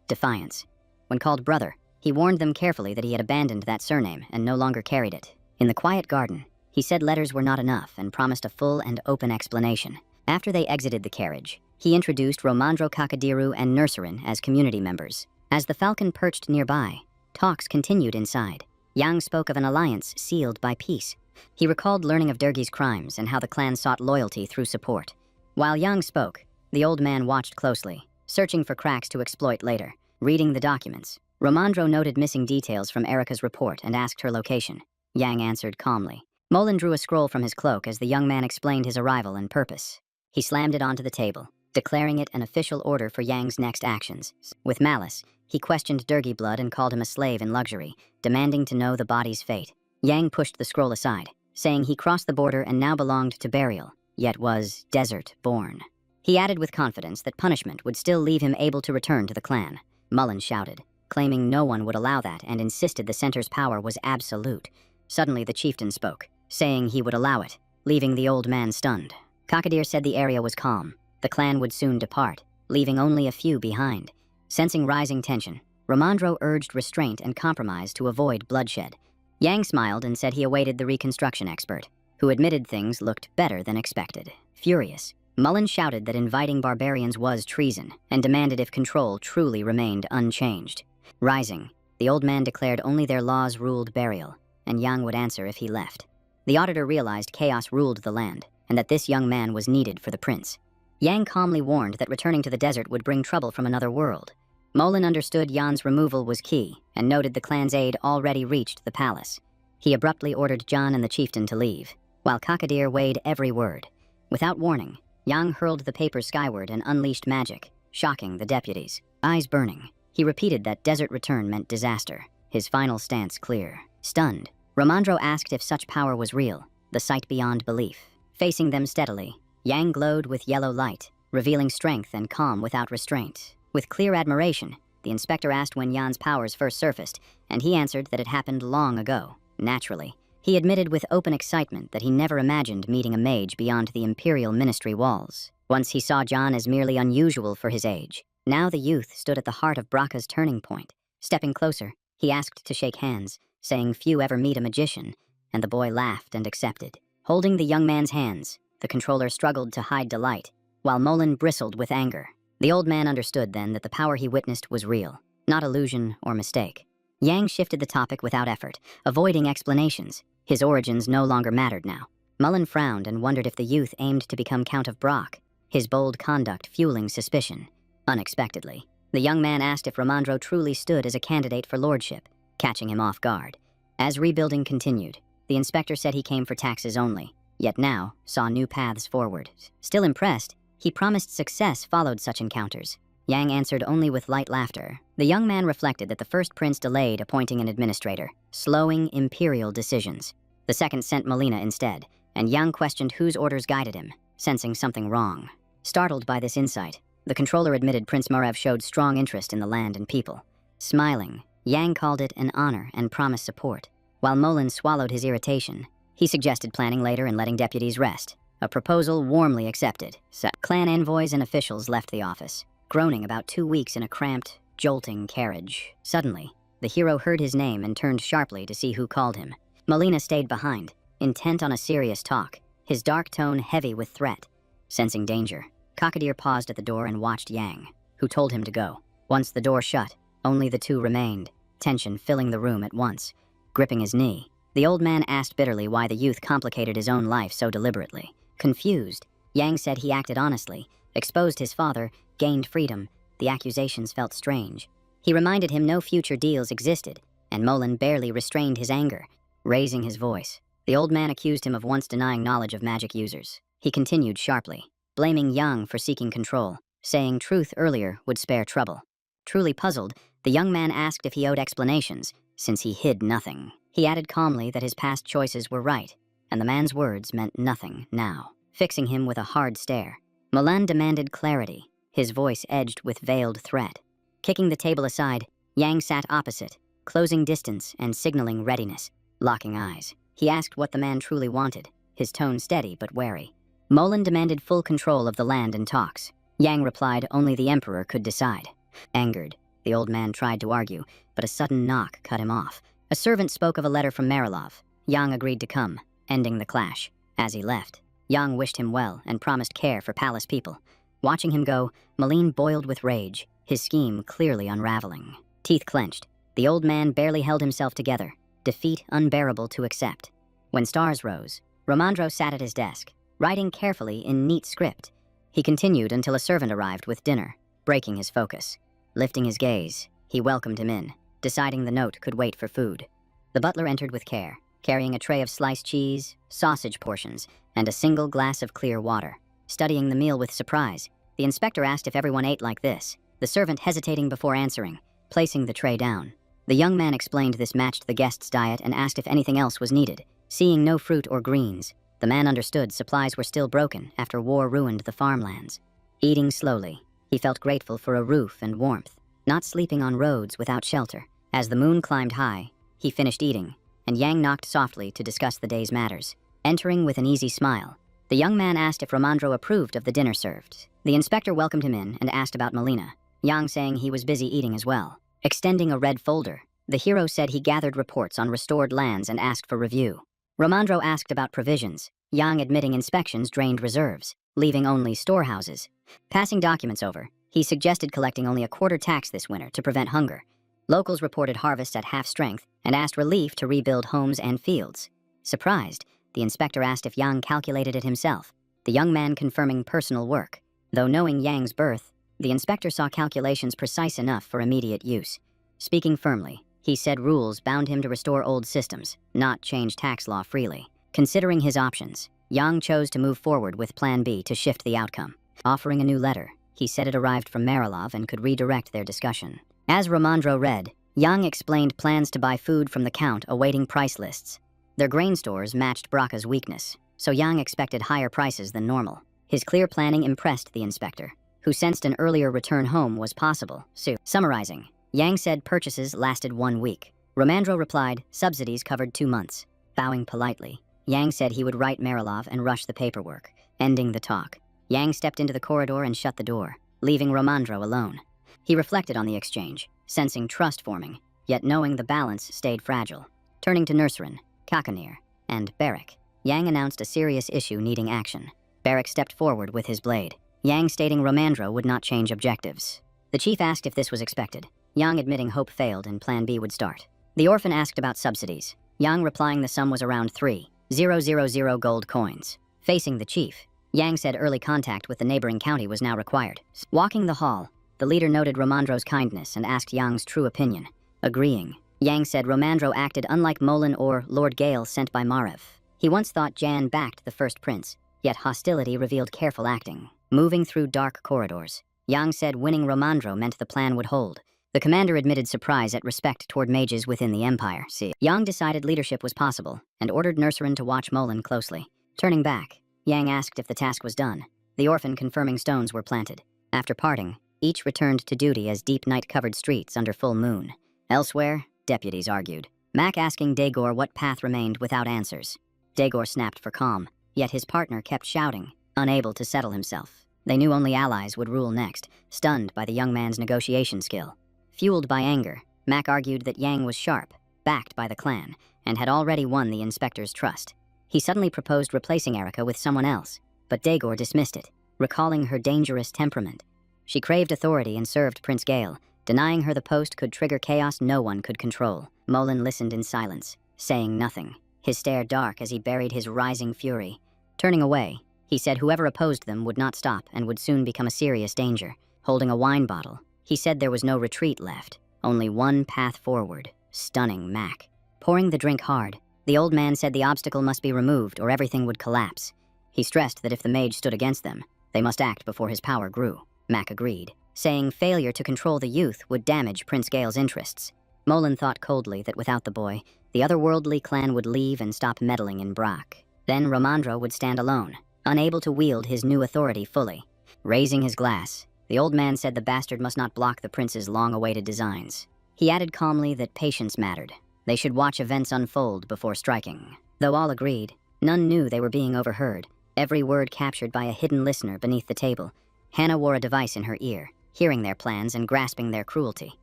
Defiance. When called brother, he warned them carefully that he had abandoned that surname and no longer carried it. In the quiet garden, he said letters were not enough and promised a full and open explanation. After they exited the carriage, he introduced Romandro Kakadiru and Nurserin as community members. As the falcon perched nearby, talks continued inside. Yang spoke of an alliance sealed by peace. He recalled learning of Durgi's crimes and how the clan sought loyalty through support. While Yang spoke, the old man watched closely, searching for cracks to exploit later. Reading the documents, Romandro noted missing details from Erica's report and asked her location. Yang answered calmly. Molin drew a scroll from his cloak as the young man explained his arrival and purpose. He slammed it onto the table, declaring it an official order for Yang's next actions. With malice, he questioned Durgi Blood and called him a slave in luxury, demanding to know the body's fate. Yang pushed the scroll aside, saying he crossed the border and now belonged to burial, yet was desert-born. He added with confidence that punishment would still leave him able to return to the clan. Mullen shouted, claiming no one would allow that and insisted the center's power was absolute. Suddenly the chieftain spoke, saying he would allow it, leaving the old man stunned. Kakadir said the area was calm. The clan would soon depart, leaving only a few behind. Sensing rising tension, Romandro urged restraint and compromise to avoid bloodshed. Yang smiled and said he awaited the reconstruction expert, who admitted things looked better than expected. Furious, Mullen shouted that inviting barbarians was treason and demanded if control truly remained unchanged. Rising, The old man declared only their laws ruled burial, and Yang would answer if he left. The auditor realized chaos ruled the land, and that this young man was needed for the prince. Yang calmly warned that returning to the desert would bring trouble from another world. Molin understood Yan's removal was key, and noted the clan's aid already reached the palace. He abruptly ordered John and the chieftain to leave, while Kakadir weighed every word. Without warning, Yang hurled the papers skyward and unleashed magic, shocking the deputies. Eyes burning, he repeated that desert return meant disaster, his final stance clear. Stunned, Ramandro asked if such power was real, the sight beyond belief. Facing them steadily, Yang glowed with yellow light, revealing strength and calm without restraint. With clear admiration, the inspector asked when Yan's powers first surfaced, and he answered that it happened long ago. Naturally, he admitted with open excitement that he never imagined meeting a mage beyond the Imperial Ministry walls. Once he saw John as merely unusual for his age. Now the youth stood at the heart of Braca's turning point. Stepping closer, he asked to shake hands, saying few ever meet a magician, and the boy laughed and accepted. Holding the young man's hands, the controller struggled to hide delight, while Molin bristled with anger. The old man understood then that the power he witnessed was real, not illusion or mistake. Yang shifted the topic without effort, avoiding explanations. His origins no longer mattered now. Mullen frowned and wondered if the youth aimed to become Count of Brock, his bold conduct fueling suspicion. Unexpectedly, the young man asked if Ramandro truly stood as a candidate for lordship, catching him off guard. As rebuilding continued, the inspector said he came for taxes only, yet now saw new paths forward. Still impressed, he promised success followed such encounters. Yang answered only with light laughter. The young man reflected that the first prince delayed appointing an administrator, slowing imperial decisions. The second sent Melina instead, and Yang questioned whose orders guided him, sensing something wrong. Startled by this insight, the controller admitted Prince Morev showed strong interest in the land and people. Smiling, Yang called it an honor and promised support. While Molin swallowed his irritation, he suggested planning later and letting deputies rest, a proposal warmly accepted. Clan envoys and officials left the office, groaning about 2 weeks in a cramped, jolting carriage. Suddenly, the hero heard his name and turned sharply to see who called him. Melina stayed behind, intent on a serious talk, his dark tone heavy with threat. Sensing danger, Kakadir paused at the door and watched Yang, who told him to go. Once the door shut, only the two remained, tension filling the room at once. Gripping his knee, the old man asked bitterly why the youth complicated his own life so deliberately. Confused, Yang said he acted honestly, exposed his father, gained freedom. The accusations felt strange. He reminded him no future deals existed, and Molin barely restrained his anger. Raising his voice, the old man accused him of once denying knowledge of magic users. He continued sharply, blaming Yang for seeking control, saying truth earlier would spare trouble. Truly puzzled, the young man asked if he owed explanations, since he hid nothing. He added calmly that his past choices were right, and the man's words meant nothing now. Fixing him with a hard stare, Molin demanded clarity, his voice edged with veiled threat. Kicking the table aside, Yang sat opposite, closing distance and signaling readiness. Locking eyes, he asked what the man truly wanted, his tone steady but wary. Molin demanded full control of the land and talks. Yang replied only the emperor could decide. Angered, the old man tried to argue, but a sudden knock cut him off. A servant spoke of a letter from Marilov. Yang agreed to come, ending the clash. As he left, Yang wished him well and promised care for palace people. Watching him go, Molin boiled with rage, his scheme clearly unraveling. Teeth clenched, the old man barely held himself together, defeat unbearable to accept. When stars rose, Ramandro sat at his desk, writing carefully in neat script. He continued until a servant arrived with dinner, breaking his focus. Lifting his gaze, he welcomed him in, deciding the note could wait for food. The butler entered with care, carrying a tray of sliced cheese, sausage portions, and a single glass of clear water. Studying the meal with surprise, the inspector asked if everyone ate like this, the servant hesitating before answering, placing the tray down. The young man explained this matched the guest's diet and asked if anything else was needed. Seeing no fruit or greens, the man understood supplies were still broken after war ruined the farmlands. Eating slowly, he felt grateful for a roof and warmth, not sleeping on roads without shelter. As the moon climbed high, he finished eating, and Yang knocked softly to discuss the day's matters. Entering with an easy smile, the young man asked if Ramandro approved of the dinner served. The inspector welcomed him in and asked about Melina, Yang saying he was busy eating as well. Extending a red folder, the hero said he gathered reports on restored lands and asked for review. Ramandro asked about provisions, Yang admitting inspections drained reserves, leaving only storehouses. Passing documents over, he suggested collecting only a quarter tax this winter to prevent hunger. Locals reported harvests at half strength and asked relief to rebuild homes and fields. Surprised, the inspector asked if Yang calculated it himself, the young man confirming personal work. Though knowing Yang's birth, the inspector saw calculations precise enough for immediate use. Speaking firmly, he said rules bound him to restore old systems, not change tax law freely. Considering his options, Yang chose to move forward with Plan B to shift the outcome. Offering a new letter, he said it arrived from Marilov and could redirect their discussion. As Ramandro read, Yang explained plans to buy food from the Count awaiting price lists. Their grain stores matched Braca's weakness, so Yang expected higher prices than normal. His clear planning impressed the inspector, who sensed an earlier return home was possible. Summarizing, Yang said purchases lasted 1 week. Ramandro replied subsidies covered 2 months. Bowing politely, Yang said he would write Marilov and rush the paperwork, ending the talk. Yang stepped into the corridor and shut the door, leaving Ramandro alone. He reflected on the exchange, sensing trust forming, yet knowing the balance stayed fragile. Turning to Nurserin, Kakanir, and Barak, Yang announced a serious issue needing action. Barak stepped forward with his blade, Yang stating Ramandro would not change objectives. The chief asked if this was expected, Yang admitting hope failed and Plan B would start. The orphan asked about subsidies, Yang replying the sum was around 3,000 gold coins. Facing the chief, Yang said early contact with the neighboring county was now required. Walking the hall, the leader noted Ramandro's kindness and asked Yang's true opinion. Agreeing, Yang said Ramandro acted unlike Molin or Lord Gale sent by Marev. He once thought Jan backed the first prince, yet hostility revealed careful acting. Moving through dark corridors, Yang said winning Ramandro meant the plan would hold. The commander admitted surprise at respect toward mages within the empire. Yang decided leadership was possible and ordered Nurserin to watch Molin closely. Turning back, Yang asked if the task was done, the orphan confirming stones were planted. After parting, each returned to duty as deep night-covered streets under full moon. Elsewhere, deputies argued, Mac asking Dagor what path remained without answers. Dagor snapped for calm, yet his partner kept shouting, unable to settle himself. They knew only allies would rule next, stunned by the young man's negotiation skill. Fueled by anger, Mac argued that Yang was sharp, backed by the clan, and had already won the inspector's trust. He suddenly proposed replacing Erica with someone else, but Dagor dismissed it, recalling her dangerous temperament. She craved authority and served Prince Gale. Denying her the post could trigger chaos no one could control. Molin listened in silence, saying nothing, his stare dark as he buried his rising fury. Turning away, he said whoever opposed them would not stop and would soon become a serious danger. Holding a wine bottle, he said there was no retreat left, only one path forward, stunning Mac. Pouring the drink hard, the old man said the obstacle must be removed or everything would collapse. He stressed that if the mage stood against them, they must act before his power grew. Mac agreed, saying failure to control the youth would damage Prince Gale's interests. Molin thought coldly that without the boy, the otherworldly clan would leave and stop meddling in Brac. Then Ramandro would stand alone, unable to wield his new authority fully. Raising his glass, the old man said the bastard must not block the prince's long-awaited designs. He added calmly that patience mattered. They should watch events unfold before striking. Though all agreed, none knew they were being overheard, every word captured by a hidden listener beneath the table. Hannah wore a device in her ear, hearing their plans and grasping their cruelty.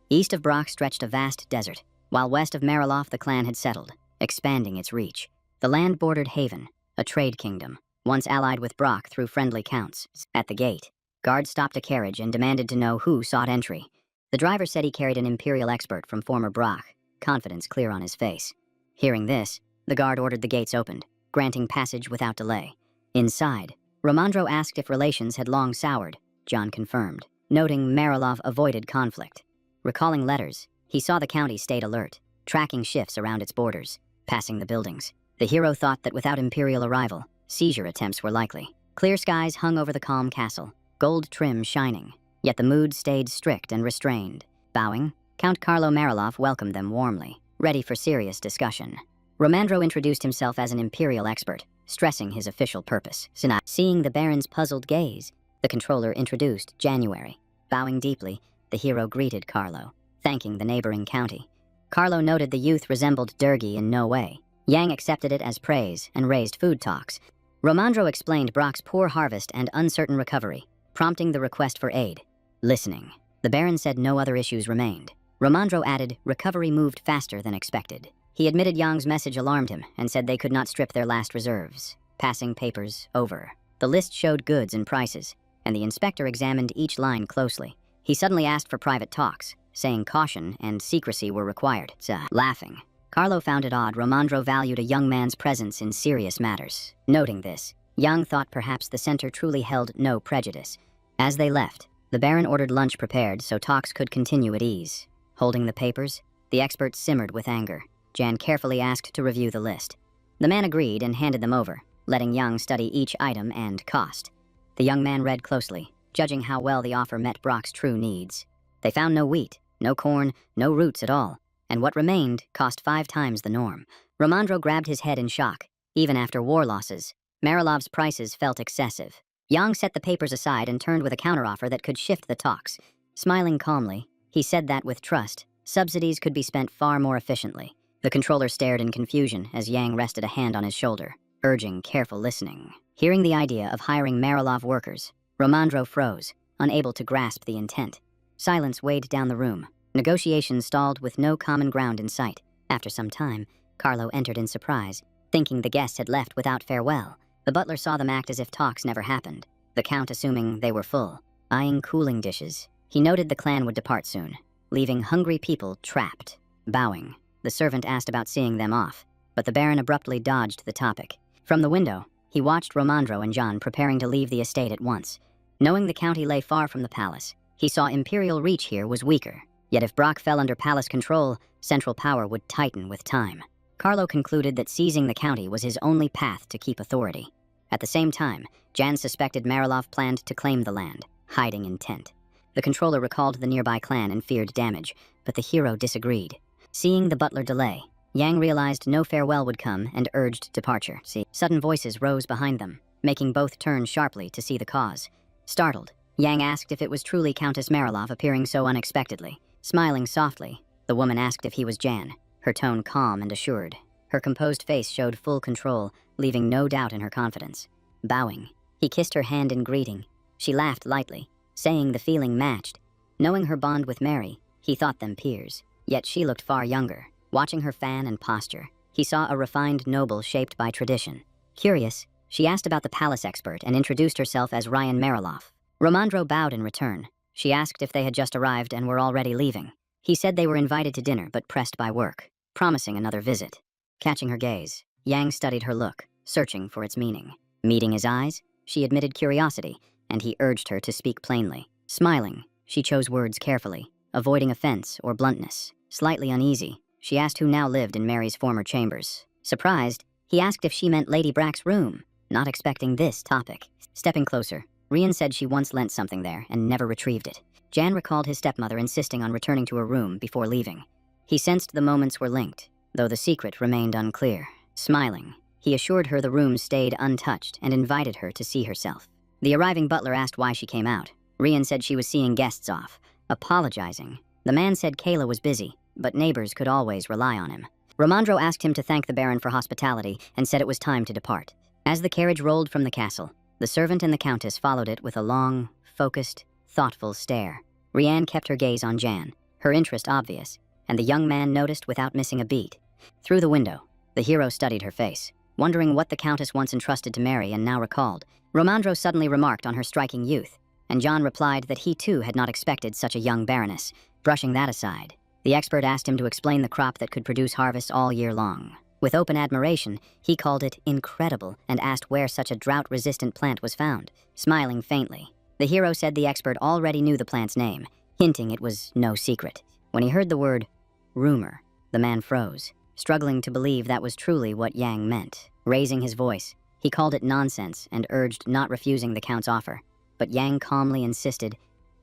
East of Brac stretched a vast desert, while west of Marilof the clan had settled, expanding its reach. The land bordered Haven, a trade kingdom, once allied with Brac through friendly counts. At the gate, guards stopped a carriage and demanded to know who sought entry. The driver said he carried an imperial expert from former Brac, confidence clear on his face. Hearing this, the guard ordered the gates opened, granting passage without delay. Inside, Ramandro asked if relations had long soured. John confirmed, noting Marilov avoided conflict. Recalling letters, he saw the county stayed alert, tracking shifts around its borders, passing the buildings. The hero thought that without imperial arrival, seizure attempts were likely. Clear skies hung over the calm castle, gold trim shining, yet the mood stayed strict and restrained. Bowing, Count Carlo Marilov welcomed them warmly, ready for serious discussion. Ramandro introduced himself as an imperial expert, stressing his official purpose. Seeing the Baron's puzzled gaze, the controller introduced January. Bowing deeply, the hero greeted Carlo, thanking the neighboring county. Carlo noted the youth resembled Durgi in no way. Yang accepted it as praise and raised food talks. Ramandro explained Brac's poor harvest and uncertain recovery, prompting the request for aid. Listening, the Baron said no other issues remained. Ramandro added recovery moved faster than expected. He admitted Yang's message alarmed him and said they could not strip their last reserves. Passing papers over. The list showed goods and prices, and the inspector examined each line closely. He suddenly asked for private talks, saying caution and secrecy were required. Laughing. Carlo found it odd Romandro valued a young man's presence in serious matters. Noting this, Yang thought perhaps the center truly held no prejudice. As they left, the Baron ordered lunch prepared so talks could continue at ease. Holding the papers, the expert simmered with anger. Jan carefully asked to review the list. The man agreed and handed them over, letting Yang study each item and cost. The young man read closely, judging how well the offer met Brock's true needs. They found no wheat, no corn, no roots at all, and what remained cost 5 times the norm. Romandro grabbed his head in shock. Even after war losses, Marilov's prices felt excessive. Yang set the papers aside and turned with a counteroffer that could shift the talks. Smiling calmly, he said that with trust, subsidies could be spent far more efficiently. The controller stared in confusion as Yang rested a hand on his shoulder, urging careful listening. Hearing the idea of hiring Marilov workers, Romandro froze, unable to grasp the intent. Silence weighed down the room. Negotiations stalled with no common ground in sight. After some time, Carlo entered in surprise, thinking the guests had left without farewell. The butler saw them act as if talks never happened, the Count assuming they were full. Eyeing cooling dishes, he noted the clan would depart soon, leaving hungry people trapped. Bowing, the servant asked about seeing them off, but the Baron abruptly dodged the topic. From the window, he watched Romandro and John preparing to leave the estate at once. Knowing the county lay far from the palace, he saw imperial reach here was weaker. Yet if Brock fell under palace control, central power would tighten with time. Carlo concluded that seizing the county was his only path to keep authority. At the same time, Jan suspected Marilov planned to claim the land, hiding intent. The controller recalled the nearby clan and feared damage, but the hero disagreed. Seeing the butler delay, Yang realized no farewell would come and urged departure. Sudden voices rose behind them, making both turn sharply to see the cause. Startled, Yang asked if it was truly Countess Marilov appearing so unexpectedly. Smiling softly, the woman asked if he was Jan, her tone calm and assured. Her composed face showed full control, leaving no doubt in her confidence. Bowing, he kissed her hand in greeting. She laughed lightly, saying the feeling matched. Knowing her bond with Mary, he thought them peers. Yet she looked far younger. Watching her fan and posture, he saw a refined noble shaped by tradition. Curious, she asked about the palace expert and introduced herself as Ryan Marilov. Romandro bowed in return. She asked if they had just arrived and were already leaving. He said they were invited to dinner but pressed by work, promising another visit. Catching her gaze, Yang studied her look, searching for its meaning. Meeting his eyes, she admitted curiosity, and he urged her to speak plainly. Smiling, she chose words carefully, avoiding offense or bluntness. Slightly uneasy, she asked who now lived in Mary's former chambers. Surprised, he asked if she meant Lady Brack's room, not expecting this topic. Stepping closer, Rian said she once lent something there and never retrieved it. Jan recalled his stepmother insisting on returning to her room before leaving. He sensed the moments were linked, though the secret remained unclear. Smiling, he assured her the room stayed untouched and invited her to see herself. The arriving butler asked why she came out. Rian said she was seeing guests off. Apologizing, the man said Kayla was busy, but neighbors could always rely on him. Romandro asked him to thank the Baron for hospitality and said it was time to depart. As the carriage rolled from the castle, the servant and the Countess followed it with a long, focused, thoughtful stare. Rian kept her gaze on Jan, her interest obvious, and the young man noticed without missing a beat. Through the window, the hero studied her face, wondering what the Countess once entrusted to Mary and now recalled. Romandro suddenly remarked on her striking youth, and Jan replied that he too had not expected such a young baroness. Brushing that aside, the expert asked him to explain the crop that could produce harvests all year long. With open admiration, he called it incredible and asked where such a drought-resistant plant was found. Smiling faintly, the hero said the expert already knew the plant's name, hinting it was no secret. When he heard the word rumor, the man froze, struggling to believe that was truly what Yang meant. Raising his voice, he called it nonsense and urged not refusing the Count's offer. But Yang calmly insisted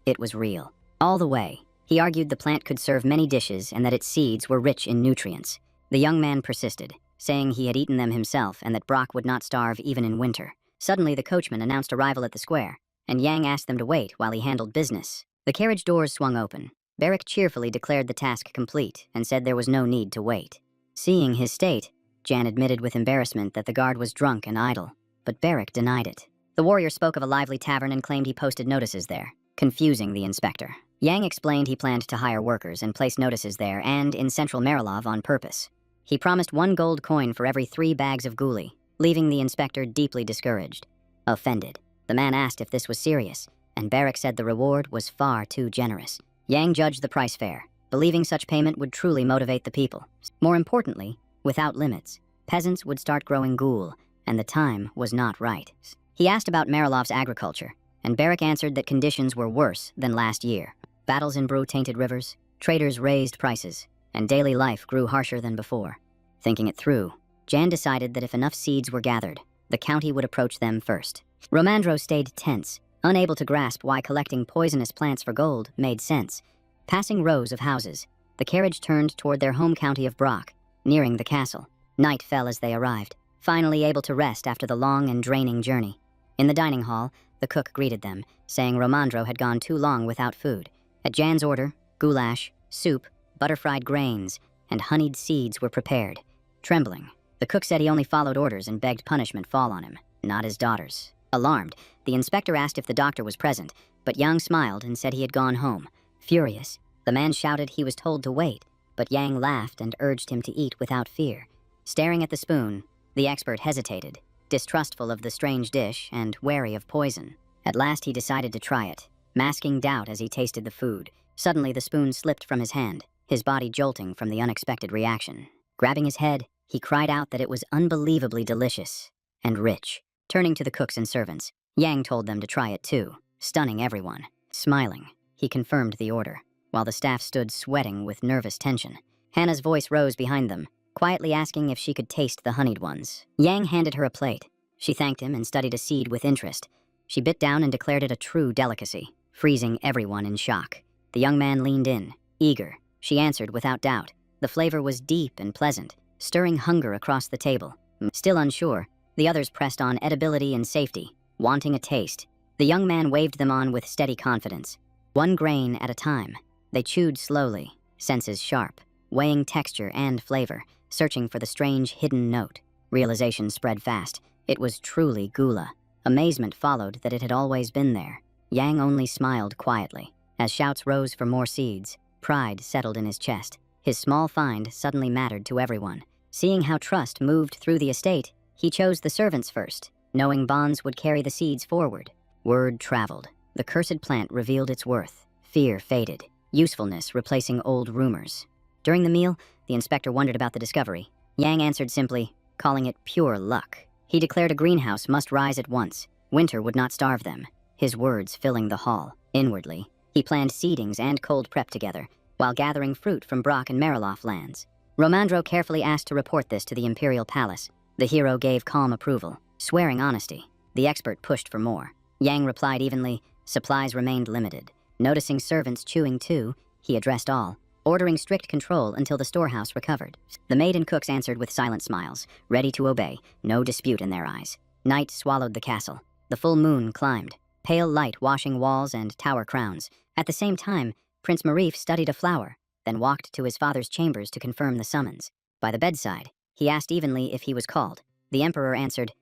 it was real. All the way, he argued the plant could serve many dishes and that its seeds were rich in nutrients. The young man persisted, saying he had eaten them himself and that Brock would not starve even in winter. Suddenly, the coachman announced arrival at the square, and Yang asked them to wait while he handled business. The carriage doors swung open. Barrick cheerfully declared the task complete and said there was no need to wait. Seeing his state, Jan admitted with embarrassment that the guard was drunk and idle, but Barrick denied it. The warrior spoke of a lively tavern and claimed he posted notices there, confusing the inspector. Yang explained he planned to hire workers and place notices there and in Central Marilov on purpose. He promised 1 gold coin for every 3 bags of guli, leaving the inspector deeply discouraged. Offended, the man asked if this was serious, and Barrick said the reward was far too generous. Yang judged the price fair, believing such payment would truly motivate the people. More importantly, without limits, peasants would start growing ghoul, and the time was not right. He asked about Marilov's agriculture, and Barak answered that conditions were worse than last year. Battles in brew-tainted rivers, traders raised prices, and daily life grew harsher than before. Thinking it through, Jan decided that if enough seeds were gathered, the county would approach them first. Romandro stayed tense, unable to grasp why collecting poisonous plants for gold made sense. Passing rows of houses, the carriage turned toward their home county of Brock, nearing the castle. Night fell as they arrived, finally able to rest after the long and draining journey. In the dining hall, the cook greeted them, saying Romandro had gone too long without food. At Jan's order, goulash, soup, butter-fried grains, and honeyed seeds were prepared. Trembling, the cook said he only followed orders and begged punishment fall on him, not his daughters. Alarmed, the inspector asked if the doctor was present, but Yang smiled and said he had gone home. Furious, the man shouted he was told to wait, but Yang laughed and urged him to eat without fear. Staring at the spoon, the expert hesitated, distrustful of the strange dish and wary of poison. At last he decided to try it, masking doubt as he tasted the food. Suddenly the spoon slipped from his hand, his body jolting from the unexpected reaction. Grabbing his head, he cried out that it was unbelievably delicious and rich. Turning to the cooks and servants, Yang told them to try it too, stunning everyone. Smiling, he confirmed the order, while the staff stood sweating with nervous tension. Hannah's voice rose behind them, quietly asking if she could taste the honeyed ones. Yang handed her a plate. She thanked him and studied a seed with interest. She bit down and declared it a true delicacy, freezing everyone in shock. The young man leaned in, eager. She answered without doubt. The flavor was deep and pleasant, stirring hunger across the table. Still unsure, the others pressed on edibility and safety, wanting a taste. The young man waved them on with steady confidence. One grain at a time, they chewed slowly, senses sharp, weighing texture and flavor, searching for the strange hidden note. Realization spread fast. It was truly gula. Amazement followed that it had always been there. Yang only smiled quietly. As shouts rose for more seeds, pride settled in his chest. His small find suddenly mattered to everyone. Seeing how trust moved through the estate, he chose the servants first, knowing bonds would carry the seeds forward. Word traveled. The cursed plant revealed its worth. Fear faded, usefulness replacing old rumors. During the meal, the inspector wondered about the discovery. Yang answered simply, calling it pure luck. He declared a greenhouse must rise at once. Winter would not starve them, his words filling the hall. Inwardly, he planned seedings and cold prep together, while gathering fruit from Brock and Mariloff lands. Romandro carefully asked to report this to the Imperial Palace. The hero gave calm approval, swearing honesty. The expert pushed for more. Yang replied evenly, supplies remained limited. Noticing servants chewing too, he addressed all, ordering strict control until the storehouse recovered. The maid and cooks answered with silent smiles, ready to obey, no dispute in their eyes. Night swallowed the castle. The full moon climbed, pale light washing walls and tower crowns. At the same time, Prince Marif studied a flower, then walked to his father's chambers to confirm the summons. By the bedside, he asked evenly if he was called. The emperor answered,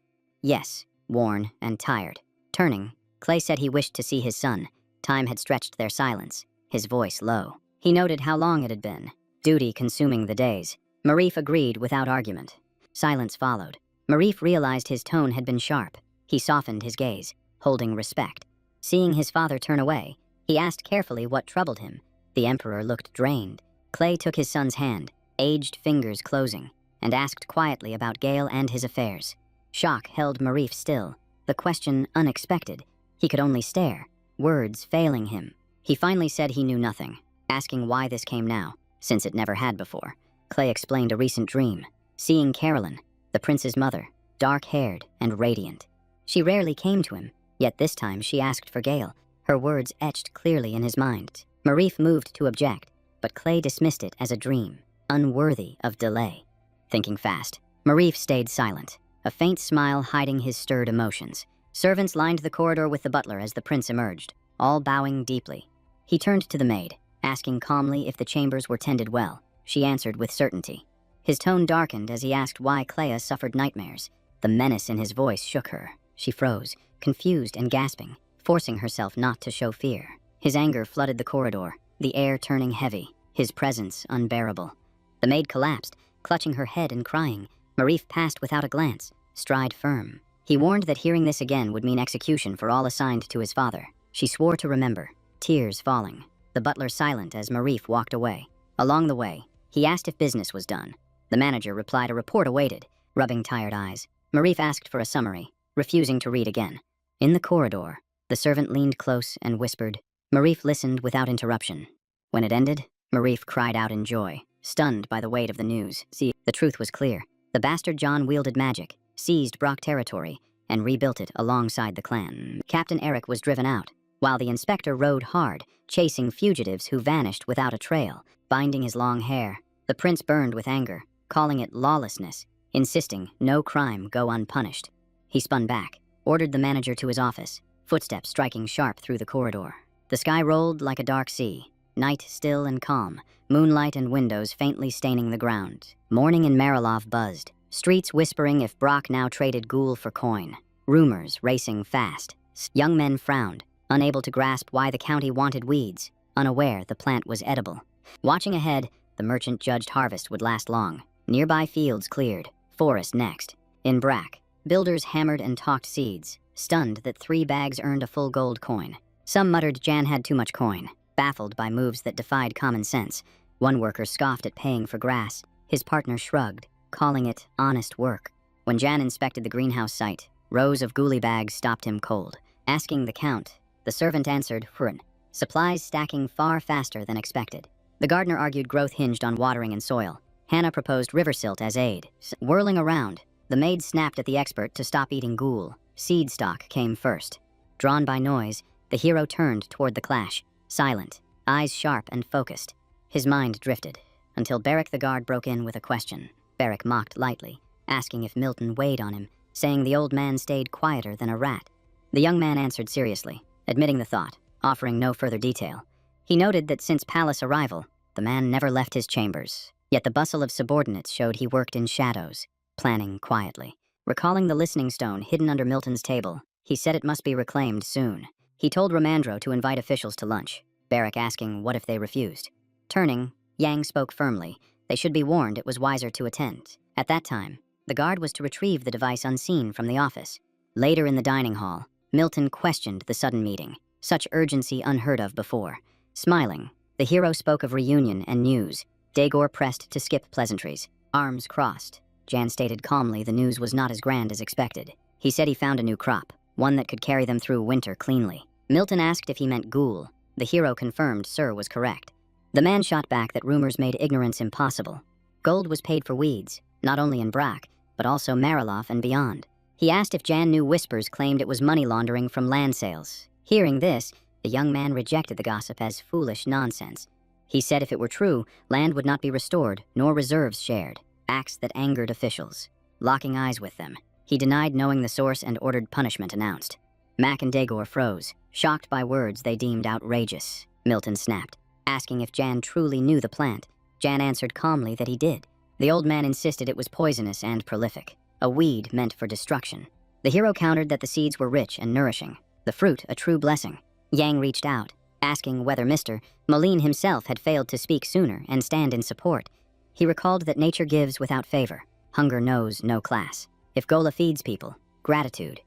yes, worn and tired. Turning, Clay said he wished to see his son. Time had stretched their silence, his voice low. He noted how long it had been, duty consuming the days. Marif agreed without argument. Silence followed. Marif realized his tone had been sharp. He softened his gaze, holding respect. Seeing his father turn away, he asked carefully what troubled him. The emperor looked drained. Clay took his son's hand, aged fingers closing, and asked quietly about Gale and his affairs. Shock held Marif still, the question unexpected. He could only stare, words failing him. He finally said he knew nothing, asking why this came now, since it never had before. Clay explained a recent dream, seeing Carolyn, the prince's mother, dark-haired and radiant. She rarely came to him, yet this time she asked for Gale, her words etched clearly in his mind. Marif moved to object, but Clay dismissed it as a dream, unworthy of delay. Thinking fast, Marif stayed silent, a faint smile hiding his stirred emotions. Servants lined the corridor with the butler as the prince emerged, all bowing deeply. He turned to the maid, asking calmly if the chambers were tended well. She answered with certainty. His tone darkened as he asked why Clea suffered nightmares. The menace in his voice shook her. She froze, confused and gasping, forcing herself not to show fear. His anger flooded the corridor, the air turning heavy, his presence unbearable. The maid collapsed, clutching her head and crying. Marif passed without a glance, stride firm. He warned that hearing this again would mean execution for all assigned to his father. She swore to remember, tears falling. the butler silent as Marif walked away. Along the way, he asked if business was done. The manager replied a report awaited, rubbing tired eyes. Marif asked for a summary, refusing to read again. In the corridor, the servant leaned close and whispered. Marif listened without interruption. When it ended, Marif cried out in joy, stunned by the weight of the news. See, the truth was clear. The bastard John wielded magic, seized Brock territory, and rebuilt it alongside the clan. Captain Eric was driven out, while the inspector rode hard, chasing fugitives who vanished without a trail, binding his long hair. The prince burned with anger, calling it lawlessness, insisting no crime go unpunished. He spun back, ordered the manager to his office, footsteps striking sharp through the corridor. The sky rolled like a dark sea, night still and calm, moonlight and windows faintly staining the ground. Morning in Marilov buzzed, streets whispering if Brock now traded ghoul for coin. Rumors racing fast. Young men frowned, unable to grasp why the county wanted weeds, unaware the plant was edible. Watching ahead, the merchant judged harvest would last long. Nearby fields cleared, forest next. In Brack, builders hammered and talked seeds, stunned that 3 bags earned a full gold coin. Some muttered Jan had too much coin, baffled by moves that defied common sense. One worker scoffed at paying for grass. His partner shrugged, calling it honest work. When Jan inspected the greenhouse site, rows of ghoulie bags stopped him cold. Asking the count, the servant answered, "Furin." Supplies stacking far faster than expected. The gardener argued growth hinged on watering and soil. Hannah proposed river silt as aid. Whirling around, the maid snapped at the expert to stop eating ghoul. Seed stock came first. Drawn by noise, the hero turned toward the clash, silent, eyes sharp and focused. His mind drifted, until Barrick the guard broke in with a question. Barrick mocked lightly, asking if Milton weighed on him, saying the old man stayed quieter than a rat. The young man answered seriously, admitting the thought, offering no further detail. He noted that since palace arrival, the man never left his chambers, yet the bustle of subordinates showed he worked in shadows, planning quietly. Recalling the listening stone hidden under Milton's table, he said it must be reclaimed soon. He told Romandro to invite officials to lunch, Barrick asking what if they refused. Turning, Yang spoke firmly. They should be warned it was wiser to attend. At that time, the guard was to retrieve the device unseen from the office. Later in the dining hall, Milton questioned the sudden meeting, such urgency unheard of before. Smiling, the hero spoke of reunion and news. Dagor pressed to skip pleasantries, arms crossed. Jan stated calmly the news was not as grand as expected. He said he found a new crop, one that could carry them through winter cleanly. Milton asked if he meant ghoul. The hero confirmed Sir was correct. The man shot back that rumors made ignorance impossible. Gold was paid for weeds, not only in Brack, but also Marilov and beyond. He asked if Jan knew whispers claimed it was money laundering from land sales. Hearing this, the young man rejected the gossip as foolish nonsense. He said if it were true, land would not be restored, nor reserves shared, acts that angered officials. Locking eyes with them, he denied knowing the source and ordered punishment announced. Mac and Dagor froze, shocked by words they deemed outrageous. Milton snapped, asking if Jan truly knew the plant. Jan answered calmly that he did. The old man insisted it was poisonous and prolific, a weed meant for destruction. The hero countered that the seeds were rich and nourishing, the fruit a true blessing. Yang reached out, asking whether Mr. Moline himself had failed to speak sooner and stand in support. He recalled that nature gives without favor. Hunger knows no class. If Gola feeds people, gratitude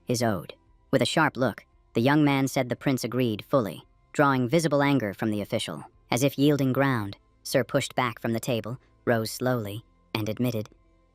is owed. With a sharp look, the young man said the prince agreed fully, drawing visible anger from the official. As if yielding ground, Sir pushed back from the table, rose slowly, and admitted,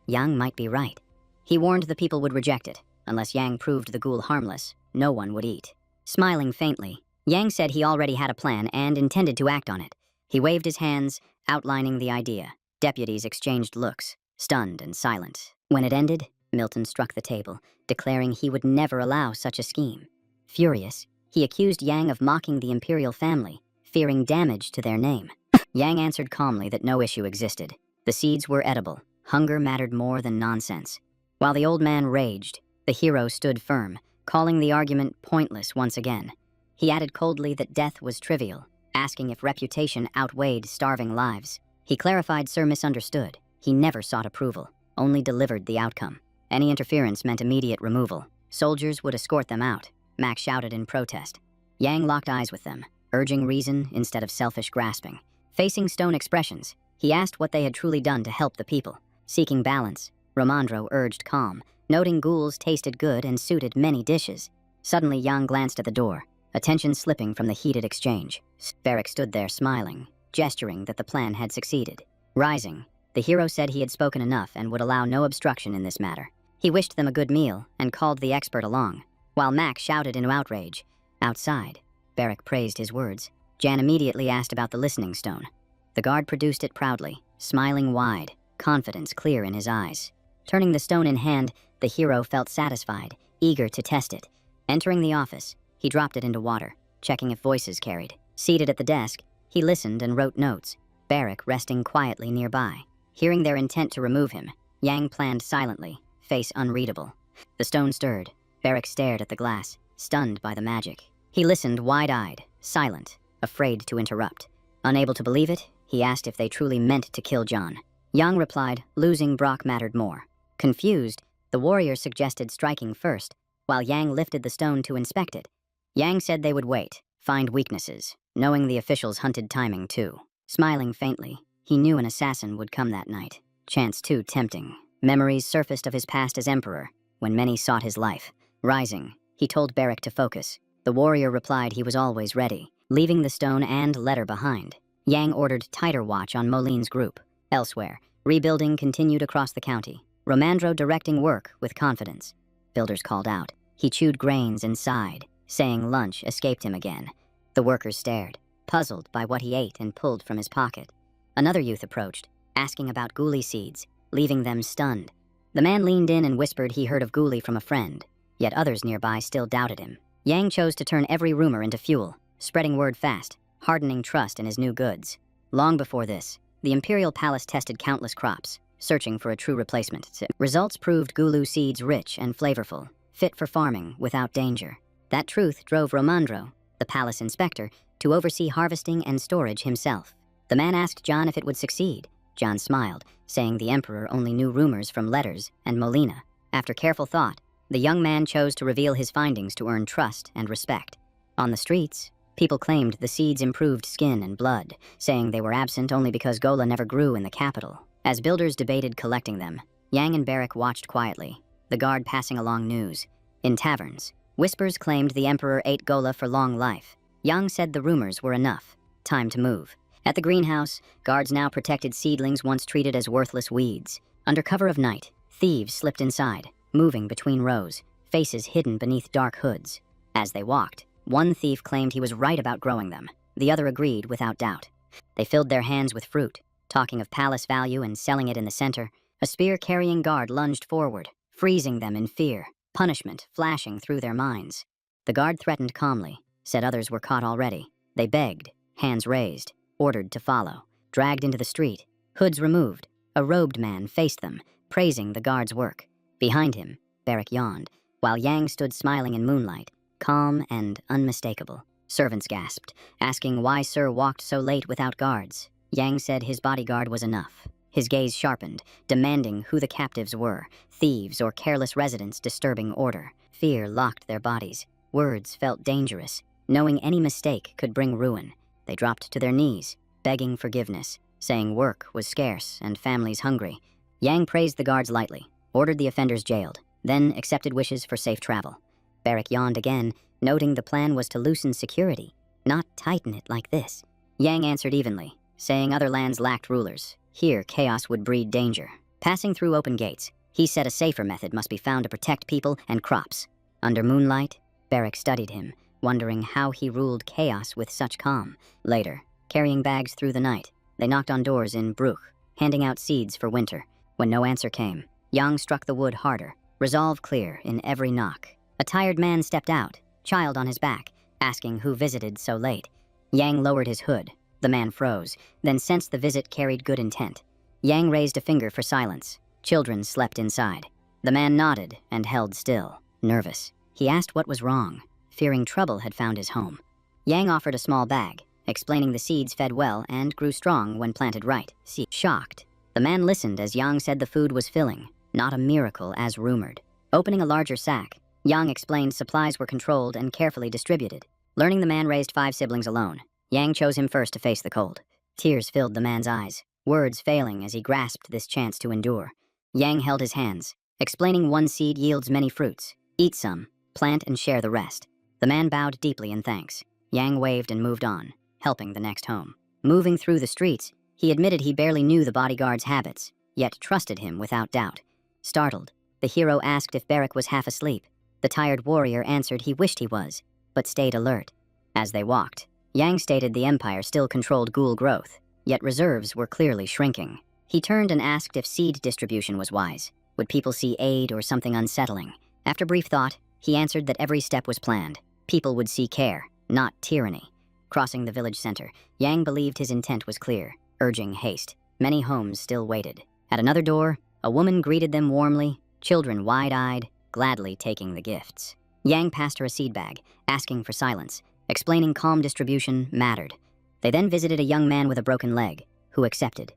Yang might be right. He warned the people would reject it. Unless Yang proved the ghoul harmless, no one would eat. Smiling faintly, Yang said he already had a plan and intended to act on it. He waved his hands, outlining the idea. Deputies exchanged looks, stunned and silent. When it ended, Milton struck the table, declaring he would never allow such a scheme. Furious, he accused Yang of mocking the imperial family, fearing damage to their name. Yang answered calmly that no issue existed. The seeds were edible. Hunger mattered more than nonsense. While the old man raged, the hero stood firm, calling the argument pointless once again. He added coldly that death was trivial, asking if reputation outweighed starving lives. He clarified Sir misunderstood. He never sought approval, only delivered the outcome. Any interference meant immediate removal. Soldiers would escort them out. Mac shouted in protest. Yang locked eyes with them, urging reason instead of selfish grasping. Facing stone expressions, he asked what they had truly done to help the people. Seeking balance, Romandro urged calm, noting ghouls tasted good and suited many dishes. Suddenly Yang glanced at the door, attention slipping from the heated exchange. Varric stood there smiling, gesturing that the plan had succeeded. Rising, the hero said he had spoken enough and would allow no obstruction in this matter. He wished them a good meal and called the expert along, while Mac shouted in outrage. Outside, Varric praised his words. Jan immediately asked about the listening stone. The guard produced it proudly, smiling wide, confidence clear in his eyes. Turning the stone in hand, the hero felt satisfied, eager to test it. Entering the office, he dropped it into water, checking if voices carried. Seated at the desk, he listened and wrote notes, Varric resting quietly nearby. Hearing their intent to remove him, Yang planned silently, face unreadable. The stone stirred. Varric stared at the glass, stunned by the magic. He listened wide-eyed, silent, afraid to interrupt. Unable to believe it, he asked if they truly meant to kill John. Yang replied, losing Brock mattered more. Confused, the warrior suggested striking first, while Yang lifted the stone to inspect it. Yang said they would wait, find weaknesses, knowing the officials hunted timing too. Smiling faintly, he knew an assassin would come that night. Chance too tempting. Memories surfaced of his past as emperor, when many sought his life. Rising, he told Varric to focus. The warrior replied he was always ready, leaving the stone and letter behind. Yang ordered tighter watch on Moline's group. Elsewhere, rebuilding continued across the county, Romandro directing work with confidence. Builders called out. He chewed grains and sighed, saying lunch escaped him again. The workers stared, puzzled by what he ate and pulled from his pocket. Another youth approached, asking about guli seeds, leaving them stunned. The man leaned in and whispered he heard of guli from a friend, yet others nearby still doubted him. Yang chose to turn every rumor into fuel, spreading word fast, hardening trust in his new goods. Long before this, the Imperial Palace tested countless crops, searching for a true replacement. Results proved gulu seeds rich and flavorful, fit for farming without danger. That truth drove Romandro, the palace inspector, to oversee harvesting and storage himself. The man asked John if it would succeed. John smiled, saying the emperor only knew rumors from letters and Molina. After careful thought, the young man chose to reveal his findings to earn trust and respect. On the streets, people claimed the seeds improved skin and blood, saying they were absent only because Gola never grew in the capital. As builders debated collecting them, Yang and Varric watched quietly, the guard passing along news. In taverns, whispers claimed the emperor ate Gola for long life. Yang said the rumors were enough. Time to move. At the greenhouse, guards now protected seedlings once treated as worthless weeds. Under cover of night, thieves slipped inside, moving between rows, faces hidden beneath dark hoods. As they walked, one thief claimed he was right about growing them. The other agreed without doubt. They filled their hands with fruit, talking of palace value and selling it in the center. A spear-carrying guard lunged forward, freezing them in fear, punishment flashing through their minds. The guard threatened calmly, said others were caught already. They begged, hands raised, ordered to follow. Dragged into the street, hoods removed, a robed man faced them, praising the guard's work. Behind him, Varric yawned, while Yang stood smiling in moonlight, calm and unmistakable. Servants gasped, asking why Sir walked so late without guards. Yang said his bodyguard was enough. His gaze sharpened, demanding who the captives were, thieves or careless residents disturbing order. Fear locked their bodies. Words felt dangerous, knowing any mistake could bring ruin. They dropped to their knees, begging forgiveness, saying work was scarce and families hungry. Yang praised the guards lightly, ordered the offenders jailed, then accepted wishes for safe travel. Varric yawned again, noting the plan was to loosen security, not tighten it like this. Yang answered evenly, saying other lands lacked rulers. Here, chaos would breed danger. Passing through open gates, he said a safer method must be found to protect people and crops. Under moonlight, Varric studied him, wondering how he ruled chaos with such calm. Later, carrying bags through the night, they knocked on doors in Bruch, handing out seeds for winter. When no answer came, Yang struck the wood harder, resolve clear in every knock. A tired man stepped out, child on his back, asking who visited so late. Yang lowered his hood. The man froze, then sensed the visit carried good intent. Yang raised a finger for silence. Children slept inside. The man nodded and held still, nervous. He asked what was wrong, fearing trouble had found his home. Yang offered a small bag, explaining the seeds fed well and grew strong when planted right. Shocked, the man listened as Yang said the food was filling, not a miracle as rumored. Opening a larger sack, Yang explained supplies were controlled and carefully distributed. Learning the man raised 5 siblings alone, Yang chose him first to face the cold. Tears filled the man's eyes, words failing as he grasped this chance to endure. Yang held his hands, explaining one seed yields many fruits. Eat some, plant and share the rest. The man bowed deeply in thanks. Yang waved and moved on, helping the next home. Moving through the streets, he admitted he barely knew the bodyguard's habits, yet trusted him without doubt. Startled, the hero asked if Barrack was half asleep. The tired warrior answered he wished he was, but stayed alert. As they walked, Yang stated the Empire still controlled ghoul growth, yet reserves were clearly shrinking. He turned and asked if seed distribution was wise. Would people see aid or something unsettling? After brief thought, he answered that every step was planned. People would see care, not tyranny. Crossing the village center, Yang believed his intent was clear, urging haste. Many homes still waited. At another door, a woman greeted them warmly, children wide-eyed, gladly taking the gifts. Yang passed her a seed bag, asking for silence, explaining calm distribution mattered. They then visited a young man with a broken leg, who accepted.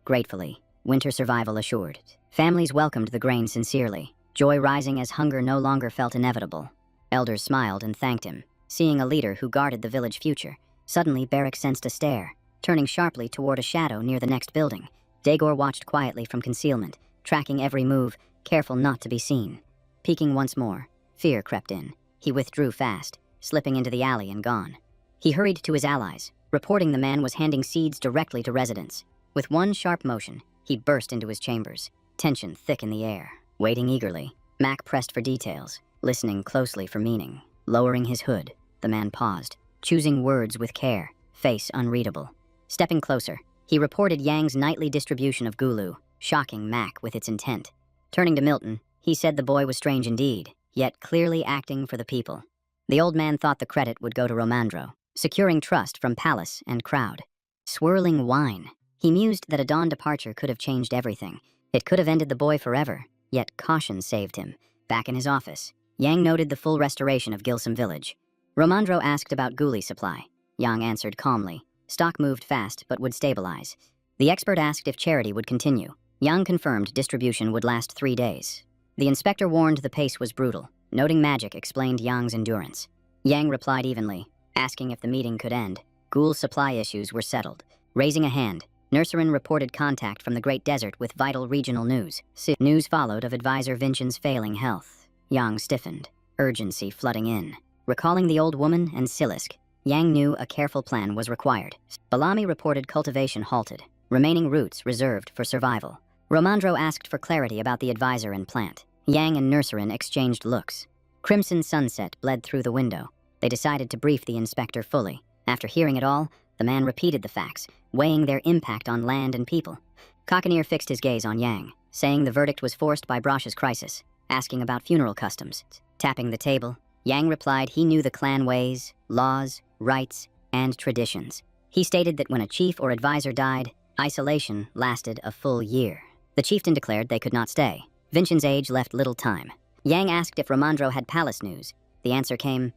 Gratefully, winter survival assured. Families welcomed the grain sincerely, joy rising as hunger no longer felt inevitable. Elders smiled and thanked him, seeing a leader who guarded the village future. Suddenly, Barrack sensed a stare, turning sharply toward a shadow near the next building. Daegor watched quietly from concealment, tracking every move, careful not to be seen. Peeking once more, fear crept in. He withdrew fast, slipping into the alley and gone. He hurried to his allies, reporting the man was handing seeds directly to residents. With one sharp motion, he burst into his chambers, tension thick in the air. Waiting eagerly, Mac pressed for details, listening closely for meaning. Lowering his hood, the man paused, choosing words with care, face unreadable. Stepping closer, he reported Yang's nightly distribution of gulu, shocking Mac with its intent. Turning to Milton, he said the boy was strange indeed, yet clearly acting for the people. The old man thought the credit would go to Romandro, securing trust from palace and crowd. Swirling wine, he mused that a dawn departure could have changed everything. It could have ended the boy forever, yet caution saved him. Back in his office, Yang noted the full restoration of Gilsum village. Romandro asked about guli supply. Yang answered calmly. Stock moved fast, but would stabilize. The expert asked if charity would continue. Yang confirmed distribution would last 3 days. The inspector warned the pace was brutal. Noting magic explained Yang's endurance. Yang replied evenly, asking if the meeting could end. Ghoul supply issues were settled. Raising a hand, Nurserin reported contact from the Great Desert with vital regional news. News followed of advisor Vincian's failing health. Yang stiffened, urgency flooding in. Recalling the old woman and Silisk, Yang knew a careful plan was required. Balami reported cultivation halted, remaining roots reserved for survival. Romandro asked for clarity about the advisor and plant. Yang and Nurserin exchanged looks. Crimson sunset bled through the window. They decided to brief the inspector fully. After hearing it all, the man repeated the facts, weighing their impact on land and people. Cockanier fixed his gaze on Yang, saying the verdict was forced by Brosh's crisis, asking about funeral customs. Tapping the table, Yang replied he knew the clan ways, laws, rites, and traditions. He stated that when a chief or advisor died, isolation lasted a full year. The chieftain declared they could not stay. Vincian's age left little time. Yang asked if Romandro had palace news. The answer came,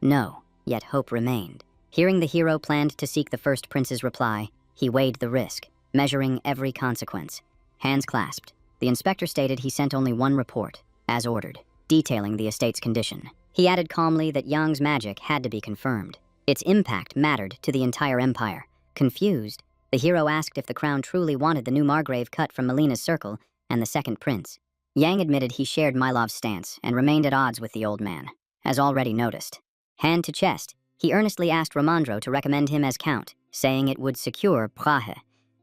no, yet hope remained. Hearing the hero planned to seek the first prince's reply, he weighed the risk, measuring every consequence. Hands clasped, the inspector stated he sent only one report, as ordered, detailing the estate's condition. He added calmly that Yang's magic had to be confirmed. Its impact mattered to the entire empire. Confused, the hero asked if the crown truly wanted the new Margrave cut from Melina's circle and the second prince. Yang admitted he shared Mylov's stance and remained at odds with the old man, as already noticed. Hand to chest, he earnestly asked Romandro to recommend him as count, saying it would secure Prahe.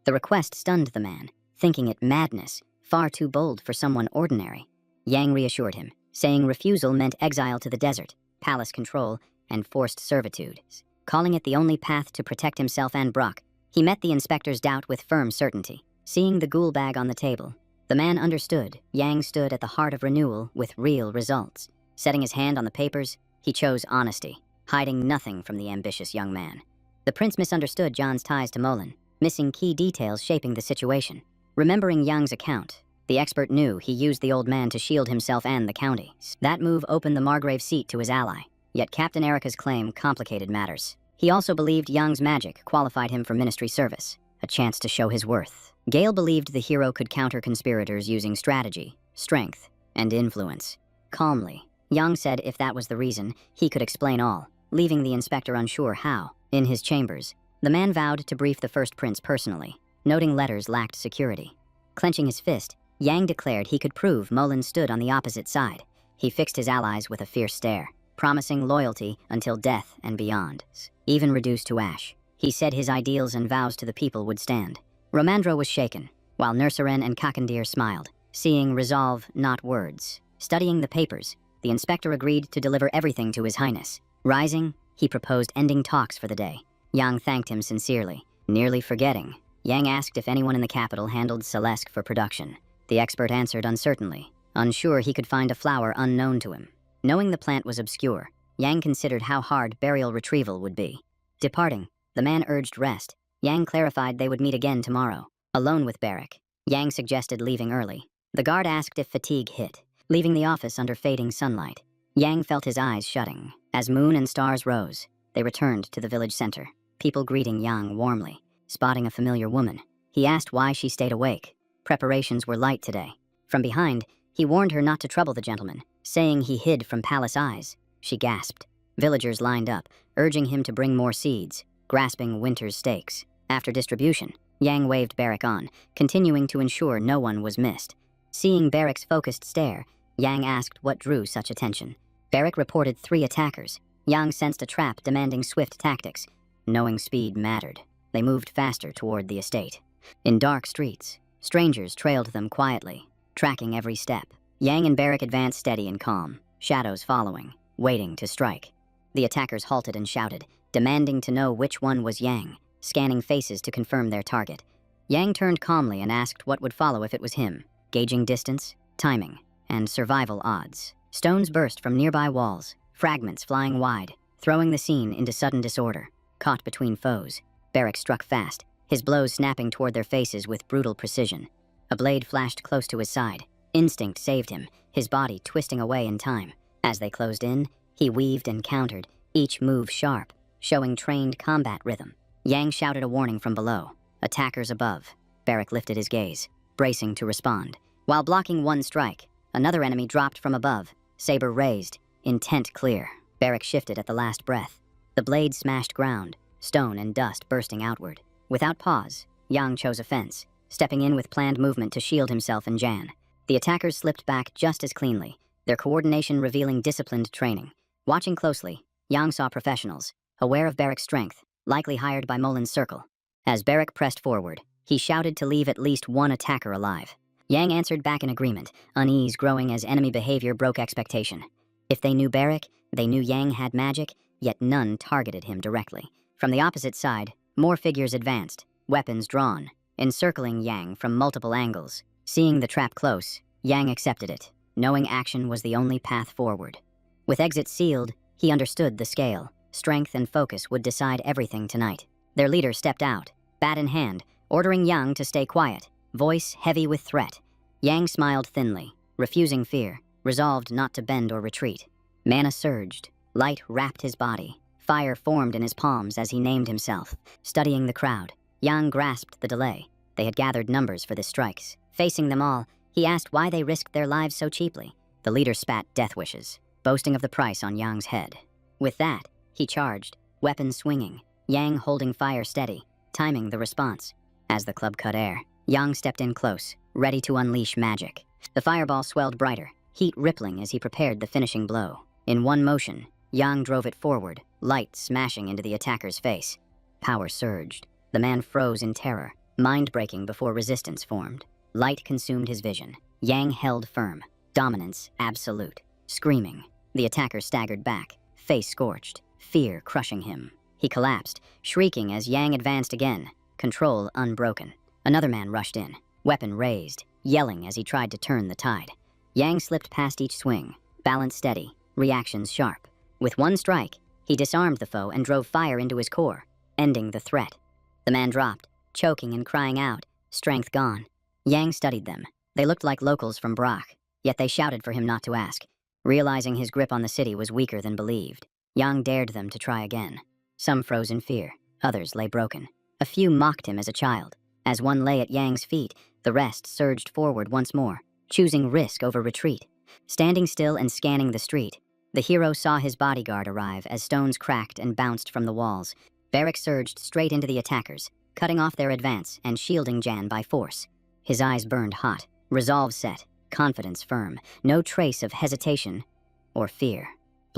The request stunned the man, thinking it madness, far too bold for someone ordinary. Yang reassured him, saying refusal meant exile to the desert, palace control, and forced servitude. Calling it the only path to protect himself and Brock, he met the inspector's doubt with firm certainty. Seeing the ghoul bag on the table, the man understood Yang stood at the heart of renewal with real results. Setting his hand on the papers, he chose honesty, hiding nothing from the ambitious young man. The prince misunderstood John's ties to Molen, missing key details shaping the situation. Remembering Yang's account, the expert knew he used the old man to shield himself and the county. That move opened the Margrave seat to his ally, yet Captain Erica's claim complicated matters. He also believed Yang's magic qualified him for ministry service, a chance to show his worth. Gale believed the hero could counter conspirators using strategy, strength, and influence. Calmly, Yang said if that was the reason, he could explain all, leaving the inspector unsure how. In his chambers, the man vowed to brief the first prince personally, noting letters lacked security. Clenching his fist, Yang declared he could prove Molen stood on the opposite side. He fixed his allies with a fierce stare. promising loyalty until death and beyond, even reduced to ash. He said his ideals and vows to the people would stand. Romandro was shaken, while Nursaren and Kakandir smiled, seeing resolve, not words. Studying the papers, the inspector agreed to deliver everything to His Highness. Rising, he proposed ending talks for the day. Yang thanked him sincerely. Nearly forgetting, Yang asked if anyone in the capital handled Celeste for production. The expert answered uncertainly, unsure he could find a flower unknown to him. Knowing the plant was obscure, Yang considered how hard burial retrieval would be. Departing, the man urged rest. Yang clarified they would meet again tomorrow. Alone with Barrick, Yang suggested leaving early. The guard asked if fatigue hit, leaving the office under fading sunlight. Yang felt his eyes shutting. As moon and stars rose, they returned to the village center, people greeting Yang warmly. Spotting a familiar woman, he asked why she stayed awake. Preparations were light today. From behind, he warned her not to trouble the gentleman, saying he hid from palace eyes. She gasped. Villagers lined up, urging him to bring more seeds, grasping winter's stakes. After distribution, Yang waved Barrick on, continuing to ensure no one was missed. Seeing Barrick's focused stare, Yang asked what drew such attention. Barrick reported 3 attackers. Yang sensed a trap demanding swift tactics. Knowing speed mattered, they moved faster toward the estate. In dark streets, strangers trailed them quietly, tracking every step. Yang and Barrick advanced steady and calm, shadows following, waiting to strike. The attackers halted and shouted, demanding to know which one was Yang, scanning faces to confirm their target. Yang turned calmly and asked what would follow if it was him, gauging distance, timing, and survival odds. Stones burst from nearby walls, fragments flying wide, throwing the scene into sudden disorder. Caught between foes, Barrick struck fast, his blows snapping toward their faces with brutal precision. A blade flashed close to his side. Instinct saved him, his body twisting away in time. As they closed in, he weaved and countered, each move sharp, showing trained combat rhythm. Yang shouted a warning from below. Attackers above. Barrick lifted his gaze, bracing to respond. While blocking one strike, another enemy dropped from above, saber raised, intent clear. Barrick shifted at the last breath. The blade smashed ground, stone and dust bursting outward. Without pause, Yang chose offense, stepping in with planned movement to shield himself and Jan. The attackers slipped back just as cleanly, their coordination revealing disciplined training. Watching closely, Yang saw professionals, aware of Barrick's strength, likely hired by Molin's circle. As Barrick pressed forward, he shouted to leave at least one attacker alive. Yang answered back in agreement, unease growing as enemy behavior broke expectation. If they knew Barrick, they knew Yang had magic, yet none targeted him directly. From the opposite side, more figures advanced, weapons drawn, encircling Yang from multiple angles. Seeing the trap close, Yang accepted it, knowing action was the only path forward. With exit sealed, he understood the scale. Strength and focus would decide everything tonight. Their leader stepped out, bat in hand, ordering Yang to stay quiet, voice heavy with threat. Yang smiled thinly, refusing fear, resolved not to bend or retreat. Mana surged, light wrapped his body, fire formed in his palms as he named himself. Studying the crowd, Yang grasped the delay. They had gathered numbers for the strikes. Facing them all, he asked why they risked their lives so cheaply. The leader spat death wishes, boasting of the price on Yang's head. With that, he charged, weapons swinging, Yang holding fire steady, timing the response. As the club cut air, Yang stepped in close, ready to unleash magic. The fireball swelled brighter, heat rippling as he prepared the finishing blow. In one motion, Yang drove it forward, light smashing into the attacker's face. Power surged. The man froze in terror, mind-breaking before resistance formed. Light consumed his vision. Yang held firm, dominance absolute. Screaming, the attacker staggered back, face scorched, fear crushing him. He collapsed, shrieking as Yang advanced again, control unbroken. Another man rushed in, weapon raised, yelling as he tried to turn the tide. Yang slipped past each swing, balance steady, reactions sharp. With one strike, he disarmed the foe and drove fire into his core, ending the threat. The man dropped, choking and crying out, strength gone. Yang studied them. They looked like locals from Brock, yet they shouted for him not to ask. Realizing his grip on the city was weaker than believed, Yang dared them to try again. Some froze in fear, others lay broken. A few mocked him as a child. As one lay at Yang's feet, the rest surged forward once more, choosing risk over retreat. Standing still and scanning the street, the hero saw his bodyguard arrive as stones cracked and bounced from the walls. Barrick surged straight into the attackers, cutting off their advance and shielding Jan by force. His eyes burned hot, resolve set, confidence firm, no trace of hesitation or fear.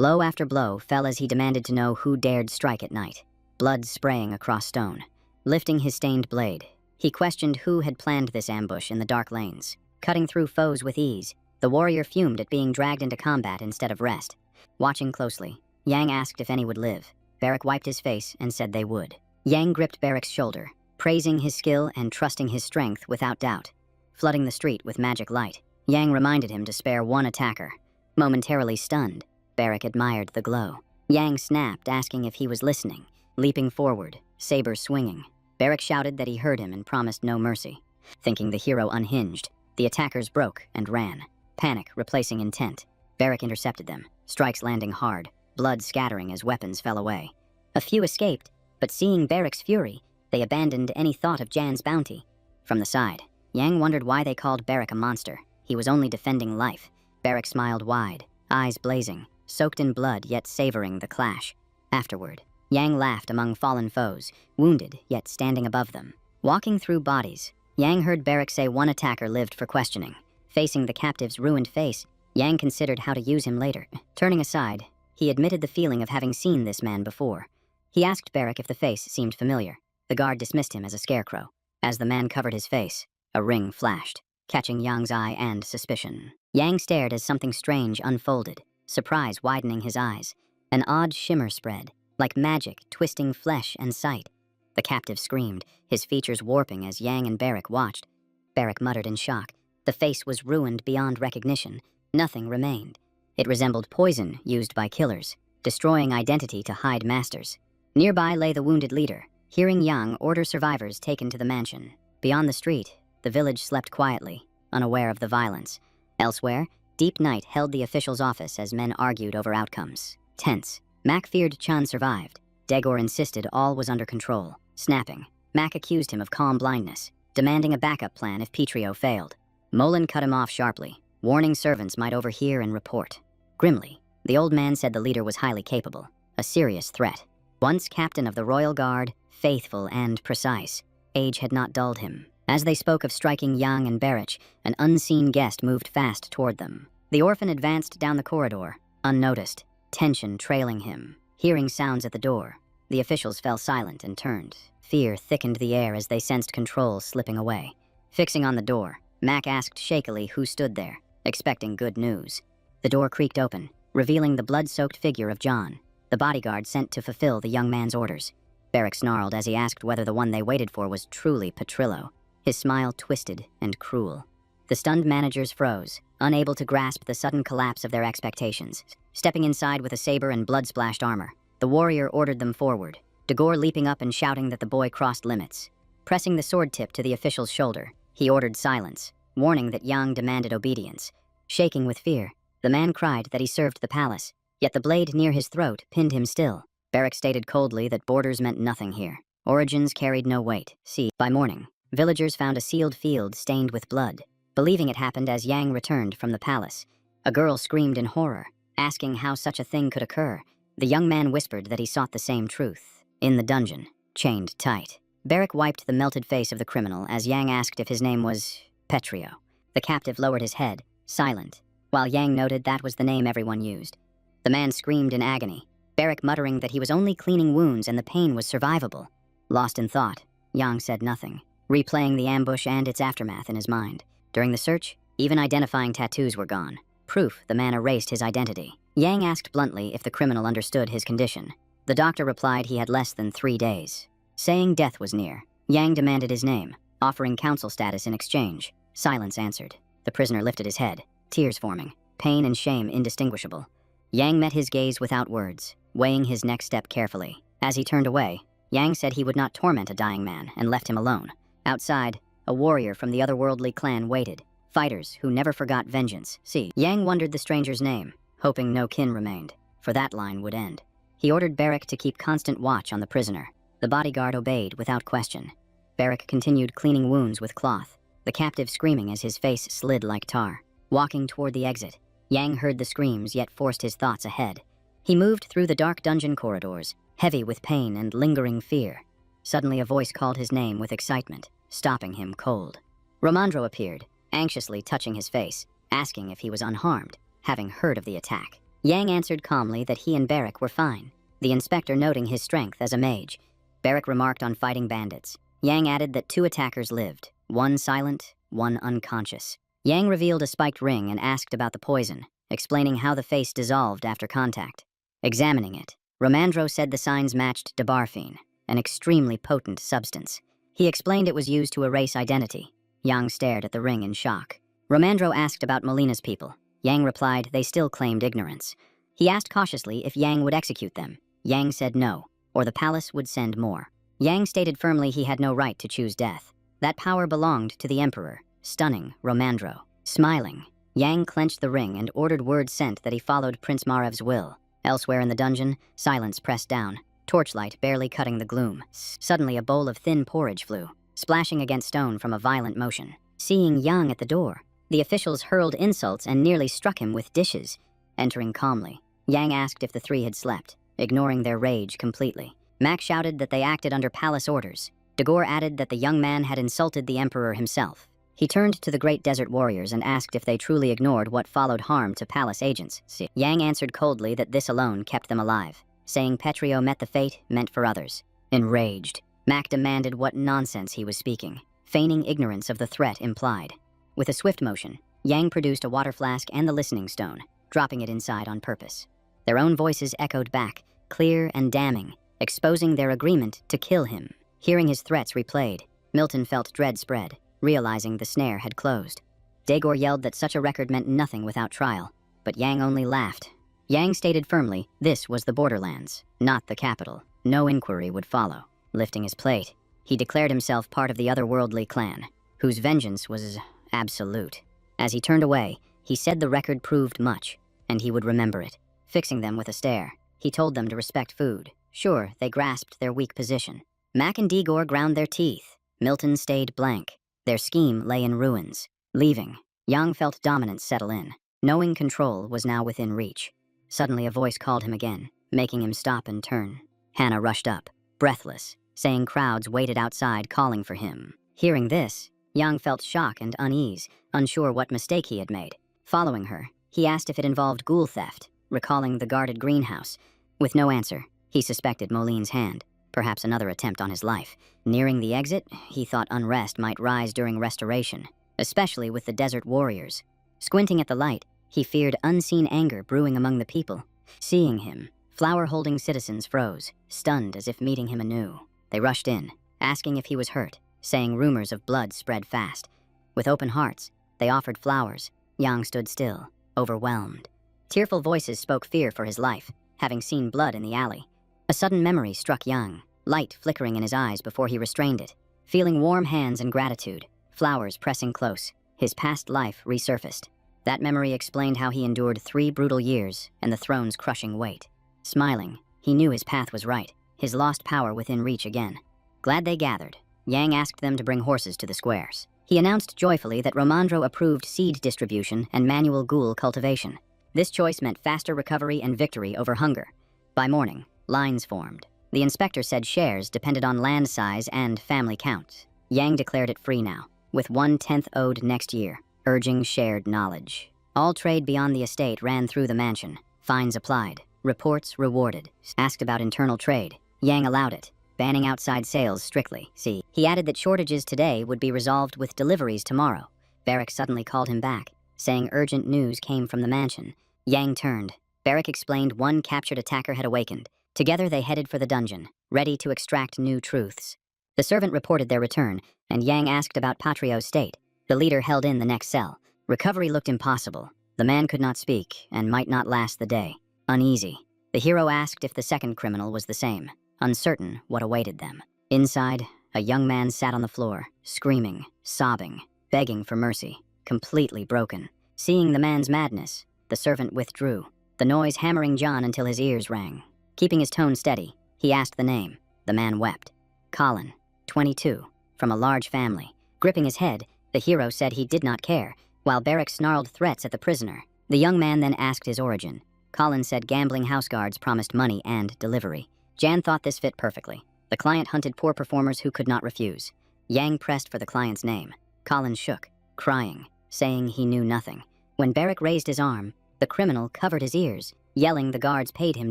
Blow after blow fell as he demanded to know who dared strike at night, blood spraying across stone. Lifting his stained blade, he questioned who had planned this ambush in the dark lanes. Cutting through foes with ease, the warrior fumed at being dragged into combat instead of rest. Watching closely, Yang asked if any would live. Barak wiped his face and said they would. Yang gripped Barak's shoulder, praising his skill and trusting his strength without doubt. Flooding the street with magic light, Yang reminded him to spare one attacker. Momentarily stunned, Barak admired the glow. Yang snapped, asking if he was listening, leaping forward, saber swinging. Barak shouted that he heard him and promised no mercy. Thinking the hero unhinged, the attackers broke and ran, panic replacing intent. Barak intercepted them, strikes landing hard, blood scattering as weapons fell away. A few escaped, but seeing Barak's fury, they abandoned any thought of Jan's bounty. From the side, Yang wondered why they called Barak a monster. He was only defending life. Barak smiled wide, eyes blazing, soaked in blood yet savoring the clash. Afterward, Yang laughed among fallen foes, wounded yet standing above them. Walking through bodies, Yang heard Barak say one attacker lived for questioning. Facing the captive's ruined face, Yang considered how to use him later. Turning aside, he admitted the feeling of having seen this man before. He asked Barak if the face seemed familiar. The guard dismissed him as a scarecrow. As the man covered his face, a ring flashed, catching Yang's eye and suspicion. Yang stared as something strange unfolded, surprise widening his eyes. An odd shimmer spread, like magic twisting flesh and sight. The captive screamed, his features warping as Yang and Barak watched. Barak muttered in shock. The face was ruined beyond recognition. Nothing remained. It resembled poison used by killers, destroying identity to hide masters. Nearby lay the wounded leader, hearing Yang order survivors taken to the mansion. Beyond the street, the village slept quietly, unaware of the violence. Elsewhere, deep night held the official's office as men argued over outcomes. Tense, Mac feared Chan survived. Degor insisted all was under control. Snapping, Mac accused him of calm blindness, demanding a backup plan if Petrio failed. Molan cut him off sharply, warning servants might overhear and report. Grimly, the old man said the leader was highly capable, a serious threat. Once captain of the Royal Guard, faithful and precise, age had not dulled him. As they spoke of striking Yang and Barich, an unseen guest moved fast toward them. The orphan advanced down the corridor, unnoticed, tension trailing him. Hearing sounds at the door, the officials fell silent and turned. Fear thickened the air as they sensed control slipping away. Fixing on the door, Mac asked shakily who stood there, expecting good news. The door creaked open, revealing the blood-soaked figure of John, the bodyguard sent to fulfill the young man's orders. Barak snarled as he asked whether the one they waited for was truly Petrillo. His smile twisted and cruel. The stunned managers froze, unable to grasp the sudden collapse of their expectations. Stepping inside with a saber and blood-splashed armor, the warrior ordered them forward, Degor leaping up and shouting that the boy crossed limits. Pressing the sword tip to the official's shoulder, he ordered silence, warning that Yang demanded obedience. Shaking with fear, the man cried that he served the palace, yet the blade near his throat pinned him still. Barak stated coldly that borders meant nothing here. Origins carried no weight. See, by morning, villagers found a sealed field stained with blood, believing it happened as Yang returned from the palace. A girl screamed in horror, asking how such a thing could occur. The young man whispered that he sought the same truth. In the dungeon, chained tight. Barak wiped the melted face of the criminal as Yang asked if his name was Petrio. The captive lowered his head, silent, while Yang noted that was the name everyone used. The man screamed in agony, Barak muttering that he was only cleaning wounds and the pain was survivable. Lost in thought, Yang said nothing, replaying the ambush and its aftermath in his mind. During the search, even identifying tattoos were gone, proof the man erased his identity. Yang asked bluntly if the criminal understood his condition. The doctor replied he had less than 3 days. Saying death was near, Yang demanded his name, offering counsel status in exchange. Silence answered. The prisoner lifted his head, tears forming, pain and shame indistinguishable. Yang met his gaze without words, weighing his next step carefully. As he turned away, Yang said he would not torment a dying man and left him alone. Outside, a warrior from the otherworldly clan waited, fighters who never forgot vengeance. See, Yang wondered the stranger's name, hoping no kin remained, for that line would end. He ordered Barak to keep constant watch on the prisoner. The bodyguard obeyed without question. Barak continued cleaning wounds with cloth, the captive screaming as his face slid like tar. Walking toward the exit, Yang heard the screams yet forced his thoughts ahead. He moved through the dark dungeon corridors, heavy with pain and lingering fear. Suddenly a voice called his name with excitement, stopping him cold. Romandro appeared, anxiously touching his face, asking if he was unharmed, having heard of the attack. Yang answered calmly that he and Barrick were fine, the inspector noting his strength as a mage. Barrick remarked on fighting bandits. Yang added that 2 attackers lived, one silent, one unconscious. Yang revealed a spiked ring and asked about the poison, explaining how the face dissolved after contact. Examining it, Romandro said the signs matched dabarphine, an extremely potent substance. He explained it was used to erase identity. Yang stared at the ring in shock. Romandro asked about Molina's people. Yang replied they still claimed ignorance. He asked cautiously if Yang would execute them. Yang said no, or the palace would send more. Yang stated firmly he had no right to choose death. That power belonged to the emperor, stunning Romandro. Smiling, Yang clenched the ring and ordered word sent that he followed Prince Marev's will. Elsewhere in the dungeon, silence pressed down, torchlight barely cutting the gloom. Suddenly a bowl of thin porridge flew, splashing against stone from a violent motion. Seeing Yang at the door, the officials hurled insults and nearly struck him with dishes. Entering calmly, Yang asked if the 3 had slept, ignoring their rage completely. Mac shouted that they acted under palace orders. Dagor added that the young man had insulted the emperor himself. He turned to the great desert warriors and asked if they truly ignored what followed harm to palace agents. Yang answered coldly that this alone kept them alive, saying Petrio met the fate meant for others. Enraged, Mac demanded what nonsense he was speaking, feigning ignorance of the threat implied. With a swift motion, Yang produced a water flask and the listening stone, dropping it inside on purpose. Their own voices echoed back, clear and damning, exposing their agreement to kill him. Hearing his threats replayed, Milton felt dread spread, realizing the snare had closed. Dagor yelled that such a record meant nothing without trial, but Yang only laughed. Yang stated firmly this was the borderlands, not the capital. No inquiry would follow. Lifting his plate, he declared himself part of the otherworldly clan, whose vengeance was absolute. As he turned away, he said the record proved much, and he would remember it. Fixing them with a stare, he told them to respect food. Sure, they grasped their weak position. Mac and Dagor ground their teeth. Milton stayed blank. Their scheme lay in ruins. Leaving, Yang felt dominance settle in, knowing control was now within reach. Suddenly a voice called him again, making him stop and turn. Hannah rushed up, breathless, saying crowds waited outside calling for him. Hearing this, Yang felt shock and unease, unsure what mistake he had made. Following her, he asked if it involved ghoul theft, recalling the guarded greenhouse. With no answer, he suspected Moline's hand, perhaps another attempt on his life. Nearing the exit, he thought unrest might rise during restoration, especially with the desert warriors. Squinting at the light, he feared unseen anger brewing among the people. Seeing him, flower-holding citizens froze, stunned as if meeting him anew. They rushed in, asking if he was hurt, saying rumors of blood spread fast. With open hearts, they offered flowers. Yang stood still, overwhelmed. Tearful voices spoke fear for his life, having seen blood in the alley. A sudden memory struck Yang, light flickering in his eyes before he restrained it. Feeling warm hands and gratitude, flowers pressing close, his past life resurfaced. That memory explained how he endured 3 brutal years and the throne's crushing weight. Smiling, he knew his path was right, his lost power within reach again. Glad they gathered, Yang asked them to bring horses to the squares. He announced joyfully that Romandro approved seed distribution and manual ghoul cultivation. This choice meant faster recovery and victory over hunger. By morning, lines formed. The inspector said shares depended on land size and family count. Yang declared it free now, with 1/10 owed next year, urging shared knowledge. All trade beyond the estate ran through the mansion. Fines applied, reports rewarded. Asked about internal trade, Yang allowed it, banning outside sales strictly. He added that shortages today would be resolved with deliveries tomorrow. Barrick suddenly called him back, saying urgent news came from the mansion. Yang turned. Barrick explained one captured attacker had awakened. Together they headed for the dungeon, ready to extract new truths. The servant reported their return, and Yang asked about Patrio's state. The leader held in the next cell. Recovery looked impossible. The man could not speak, and might not last the day. Uneasy, the hero asked if the second criminal was the same, uncertain what awaited them. Inside, a young man sat on the floor, screaming, sobbing, begging for mercy, completely broken. Seeing the man's madness, the servant withdrew, the noise hammering John until his ears rang. Keeping his tone steady, he asked the name. The man wept. Colin, 22, from a large family. Gripping his head, the hero said he did not care, while Barrick snarled threats at the prisoner. The young man then asked his origin. Colin said gambling house guards promised money and delivery. Jan thought this fit perfectly. The client hunted poor performers who could not refuse. Yang pressed for the client's name. Colin shook, crying, saying he knew nothing. When Barrick raised his arm, the criminal covered his ears. Yelling, the guards paid him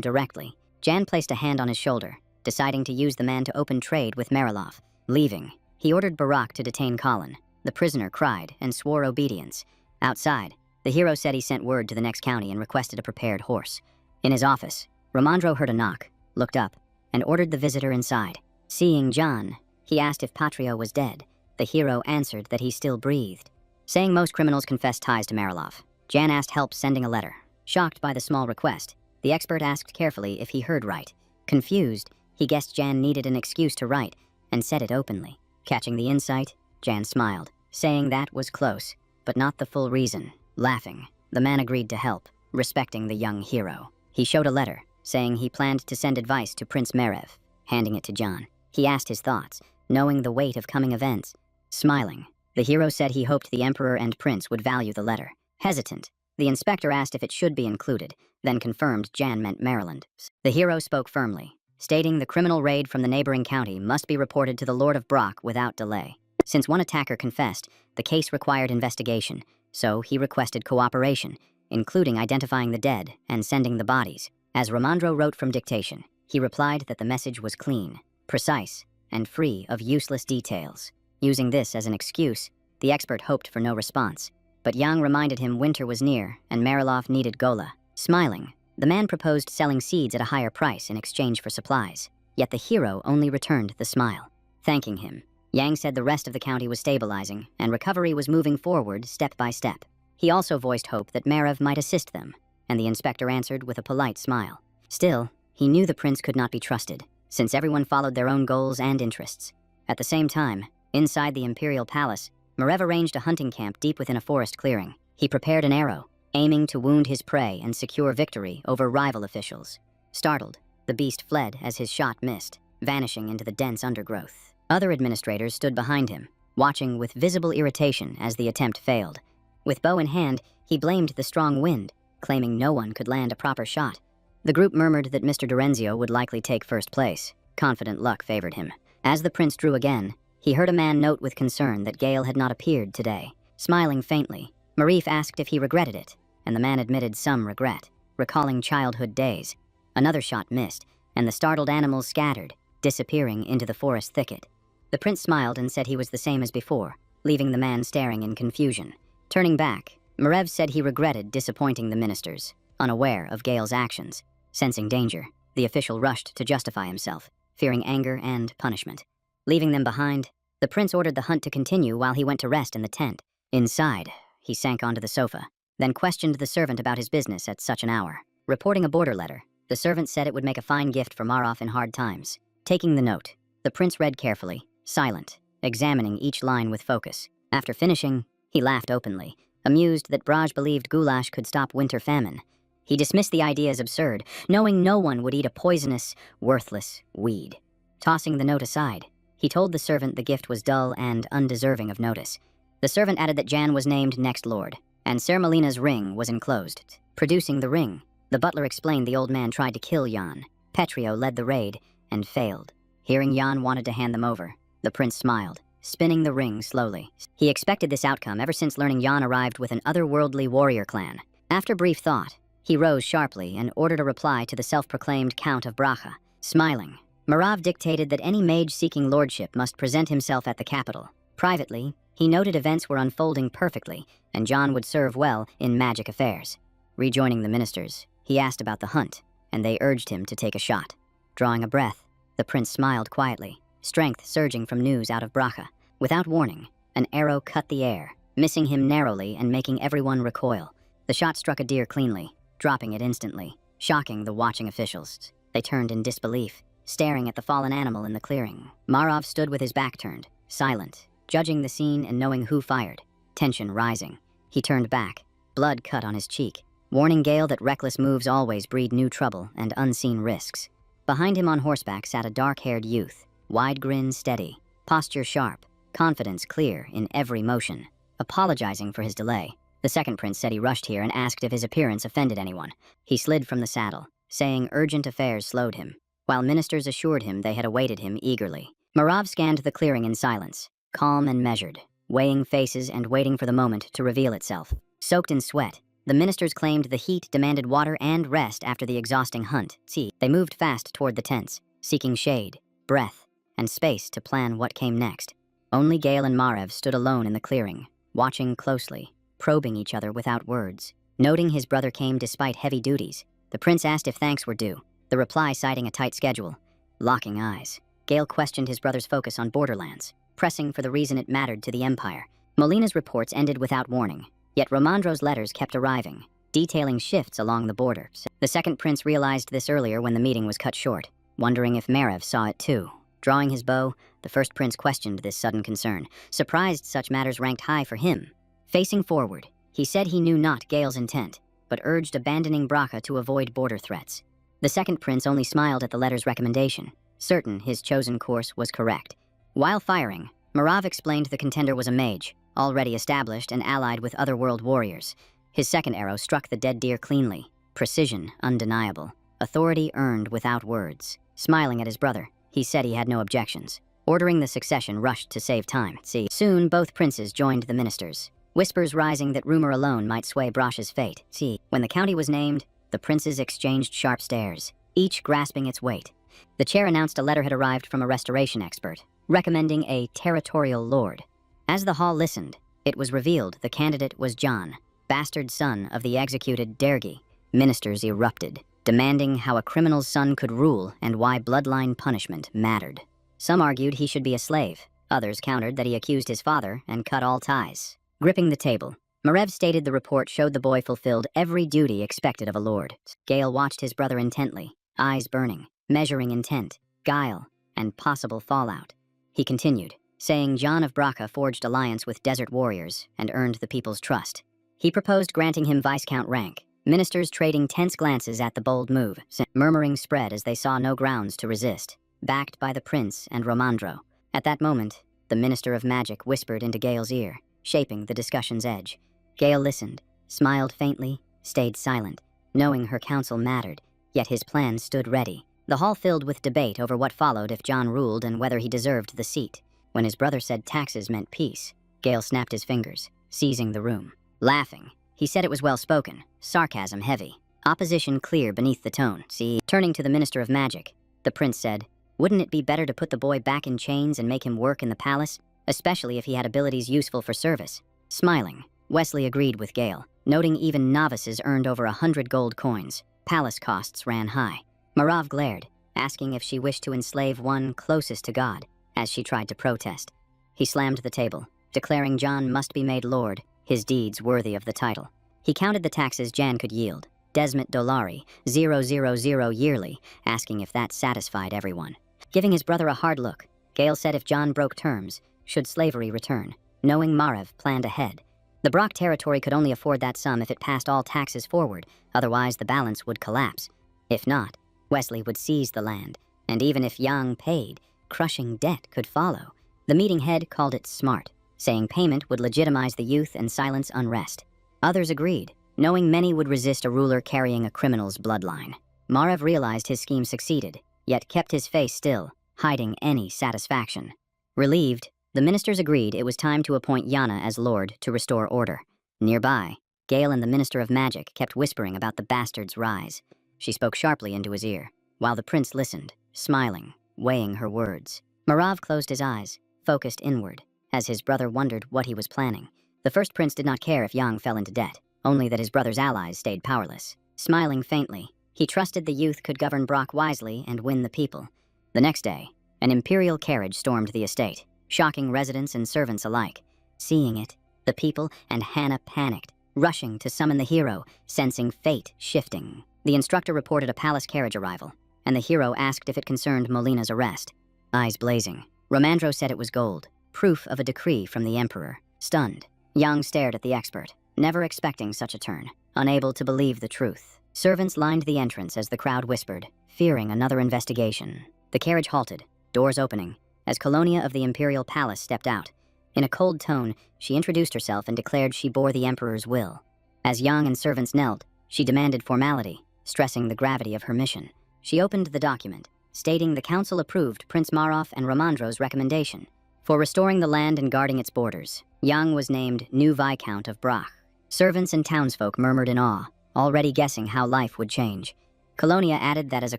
directly. Jan placed a hand on his shoulder, deciding to use the man to open trade with Marilov. Leaving, he ordered Barak to detain Colin. The prisoner cried and swore obedience. Outside, the hero said he sent word to the next county and requested a prepared horse. In his office, Ramandro heard a knock, looked up, and ordered the visitor inside. Seeing John, he asked if Patrio was dead. The hero answered that he still breathed. Saying most criminals confessed ties to Marilov, Jan asked help sending a letter. Shocked by the small request, the expert asked carefully if he heard right. Confused, he guessed Jan needed an excuse to write, and said it openly. Catching the insight, Jan smiled, saying that was close, but not the full reason. Laughing, the man agreed to help, respecting the young hero. He showed a letter, saying he planned to send advice to Prince Merev. Handing it to John, he asked his thoughts, knowing the weight of coming events. Smiling, the hero said he hoped the emperor and prince would value the letter. Hesitant, the inspector asked if it should be included, then confirmed Jan meant Maryland. The hero spoke firmly, stating the criminal raid from the neighboring county must be reported to the Lord of Brock without delay. Since one attacker confessed, the case required investigation, so he requested cooperation, including identifying the dead and sending the bodies. As Ramandro wrote from dictation, he replied that the message was clean, precise, and free of useless details. Using this as an excuse, the expert hoped for no response. But Yang reminded him winter was near and Marilov needed Gola. Smiling, the man proposed selling seeds at a higher price in exchange for supplies. Yet the hero only returned the smile. Thanking him, Yang said the rest of the county was stabilizing and recovery was moving forward step by step. He also voiced hope that Merev might assist them, and the inspector answered with a polite smile. Still, he knew the prince could not be trusted, since everyone followed their own goals and interests. At the same time, inside the imperial palace, Merev arranged a hunting camp deep within a forest clearing. He prepared an arrow, aiming to wound his prey and secure victory over rival officials. Startled, the beast fled as his shot missed, vanishing into the dense undergrowth. Other administrators stood behind him, watching with visible irritation as the attempt failed. With bow in hand, he blamed the strong wind, claiming no one could land a proper shot. The group murmured that Mr. Dorenzio would likely take first place. Confident luck favored him. As the prince drew again, he heard a man note with concern that Gale had not appeared today. Smiling faintly, Marif asked if he regretted it, and the man admitted some regret, recalling childhood days. Another shot missed, and the startled animals scattered, disappearing into the forest thicket. The prince smiled and said he was the same as before, leaving the man staring in confusion. Turning back, Merev said he regretted disappointing the ministers, unaware of Gale's actions. Sensing danger, the official rushed to justify himself, fearing anger and punishment. Leaving them behind, the prince ordered the hunt to continue while he went to rest in the tent. Inside, he sank onto the sofa, then questioned the servant about his business at such an hour. Reporting a border letter, the servant said it would make a fine gift for Marov in hard times. Taking the note, the prince read carefully, silent, examining each line with focus. After finishing, he laughed openly, amused that Braj believed goulash could stop winter famine. He dismissed the idea as absurd, knowing no one would eat a poisonous, worthless weed. Tossing the note aside, he told the servant the gift was dull and undeserving of notice. The servant added that Jan was named next lord, and Ser Melina's ring was enclosed. Producing the ring, the butler explained the old man tried to kill Jan. Petrio led the raid, and failed. Hearing Jan wanted to hand them over, the prince smiled, spinning the ring slowly. He expected this outcome ever since learning Jan arrived with an otherworldly warrior clan. After brief thought, he rose sharply and ordered a reply to the self-proclaimed Count of Bracha. Smiling, Marav dictated that any mage seeking lordship must present himself at the capital. Privately, he noted events were unfolding perfectly, and John would serve well in magic affairs. Rejoining the ministers, he asked about the hunt, and they urged him to take a shot. Drawing a breath, the prince smiled quietly, strength surging from news out of Bracha. Without warning, an arrow cut the air, missing him narrowly and making everyone recoil. The shot struck a deer cleanly, dropping it instantly, shocking the watching officials. They turned in disbelief, staring at the fallen animal in the clearing. Marov stood with his back turned, silent, judging the scene and knowing who fired. Tension rising. He turned back, blood cut on his cheek, warning Gale that reckless moves always breed new trouble and unseen risks. Behind him on horseback sat a dark-haired youth, wide grin steady, posture sharp, confidence clear in every motion. Apologizing for his delay, the second prince said he rushed here and asked if his appearance offended anyone. He slid from the saddle, saying urgent affairs slowed him, while ministers assured him they had awaited him eagerly. Marav scanned the clearing in silence, calm and measured, weighing faces and waiting for the moment to reveal itself. Soaked in sweat, The ministers claimed the heat demanded water and rest after the exhausting hunt. They moved fast toward the tents, seeking shade, breath, and space to plan what came next. Only Gale and Marev stood alone in the clearing, watching closely, probing each other without words. Noting his brother came despite heavy duties, the prince asked if thanks were due, the reply citing a tight schedule. Locking eyes, Gale questioned his brother's focus on borderlands, pressing for the reason it mattered to the Empire. Molina's reports ended without warning, yet Romandro's letters kept arriving, detailing shifts along the border. The second prince realized this earlier when the meeting was cut short, wondering if Marev saw it too. Drawing his bow, the first prince questioned this sudden concern, surprised such matters ranked high for him. Facing forward, he said he knew not Gale's intent, but urged abandoning Braca to avoid border threats. The second prince only smiled at the letter's recommendation, certain his chosen course was correct. While firing, Marav explained the contender was a mage, already established and allied with otherworld warriors. His second arrow struck the dead deer cleanly, precision undeniable, authority earned without words. Smiling at his brother, he said he had no objections. Ordering the succession rushed to save time. Soon both princes joined the ministers, whispers rising that rumor alone might sway Bracha's fate. When the county was named, the princes exchanged sharp stares, each grasping its weight. The chair announced a letter had arrived from a restoration expert, recommending a territorial lord. As the hall listened, it was revealed the candidate was John, bastard son of the executed Dergi. Ministers erupted, demanding how a criminal's son could rule and why bloodline punishment mattered. Some argued he should be a slave, others countered that he accused his father and cut all ties. Gripping the table, Marev stated the report showed the boy fulfilled every duty expected of a lord. Gale watched his brother intently, eyes burning, measuring intent, guile, and possible fallout. He continued, saying John of Braca forged alliance with desert warriors and earned the people's trust. He proposed granting him Viscount rank, ministers trading tense glances at the bold move. Murmuring spread as they saw no grounds to resist, backed by the prince and Romandro. At that moment, the Minister of Magic whispered into Gale's ear, shaping the discussion's edge. Gale listened, smiled faintly, stayed silent, knowing her counsel mattered, yet his plan stood ready. The hall filled with debate over what followed if John ruled and whether he deserved the seat. When his brother said taxes meant peace, Gale snapped his fingers, seizing the room. Laughing, he said it was well-spoken, sarcasm heavy, opposition clear beneath the tone. Turning to the Minister of Magic, the prince said, "Wouldn't it be better to put the boy back in chains and make him work in the palace, especially if he had abilities useful for service?" Smiling, Wesley agreed with Gale, noting even novices earned over 100 gold coins. Palace costs ran high. Marav glared, asking if she wished to enslave one closest to God, as she tried to protest. He slammed the table, declaring John must be made lord, his deeds worthy of the title. He counted the taxes Jan could yield, Desmit Dolari, 000 yearly, asking if that satisfied everyone. Giving his brother a hard look, Gale said if John broke terms, should slavery return, knowing Marev planned ahead. The Brock territory could only afford that sum if it passed all taxes forward, otherwise the balance would collapse. If not, Wesley would seize the land, and even if Yang paid, crushing debt could follow. The meeting head called it smart, saying payment would legitimize the youth and silence unrest. Others agreed, knowing many would resist a ruler carrying a criminal's bloodline. Marev realized his scheme succeeded, yet kept his face still, hiding any satisfaction. Relieved, the ministers agreed it was time to appoint Yana as lord to restore order. Nearby, Gale and the Minister of Magic kept whispering about the bastard's rise. She spoke sharply into his ear, while the prince listened, smiling, weighing her words. Marav closed his eyes, focused inward, as his brother wondered what he was planning. The first prince did not care if Yang fell into debt, only that his brother's allies stayed powerless. Smiling faintly, he trusted the youth could govern Brock wisely and win the people. The next day, an imperial carriage stormed the estate, shocking residents and servants alike. Seeing it, the people and Hannah panicked, rushing to summon the hero, sensing fate shifting. The instructor reported a palace carriage arrival, and the hero asked if it concerned Molina's arrest. Eyes blazing, Romandro said it was gold, proof of a decree from the emperor. Stunned, Yang stared at the expert, never expecting such a turn, unable to believe the truth. Servants lined the entrance as the crowd whispered, fearing another investigation. The carriage halted, doors opening, as Colonia of the Imperial Palace stepped out. In a cold tone, she introduced herself and declared she bore the emperor's will. As Yang and servants knelt, she demanded formality, stressing the gravity of her mission. She opened the document, stating the council approved Prince Maroff and Romandro's recommendation for restoring the land and guarding its borders. Yang was named new Viscount of Brach. Servants and townsfolk murmured in awe, already guessing how life would change. Colonia added that as a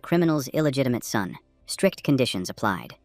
criminal's illegitimate son, strict conditions applied,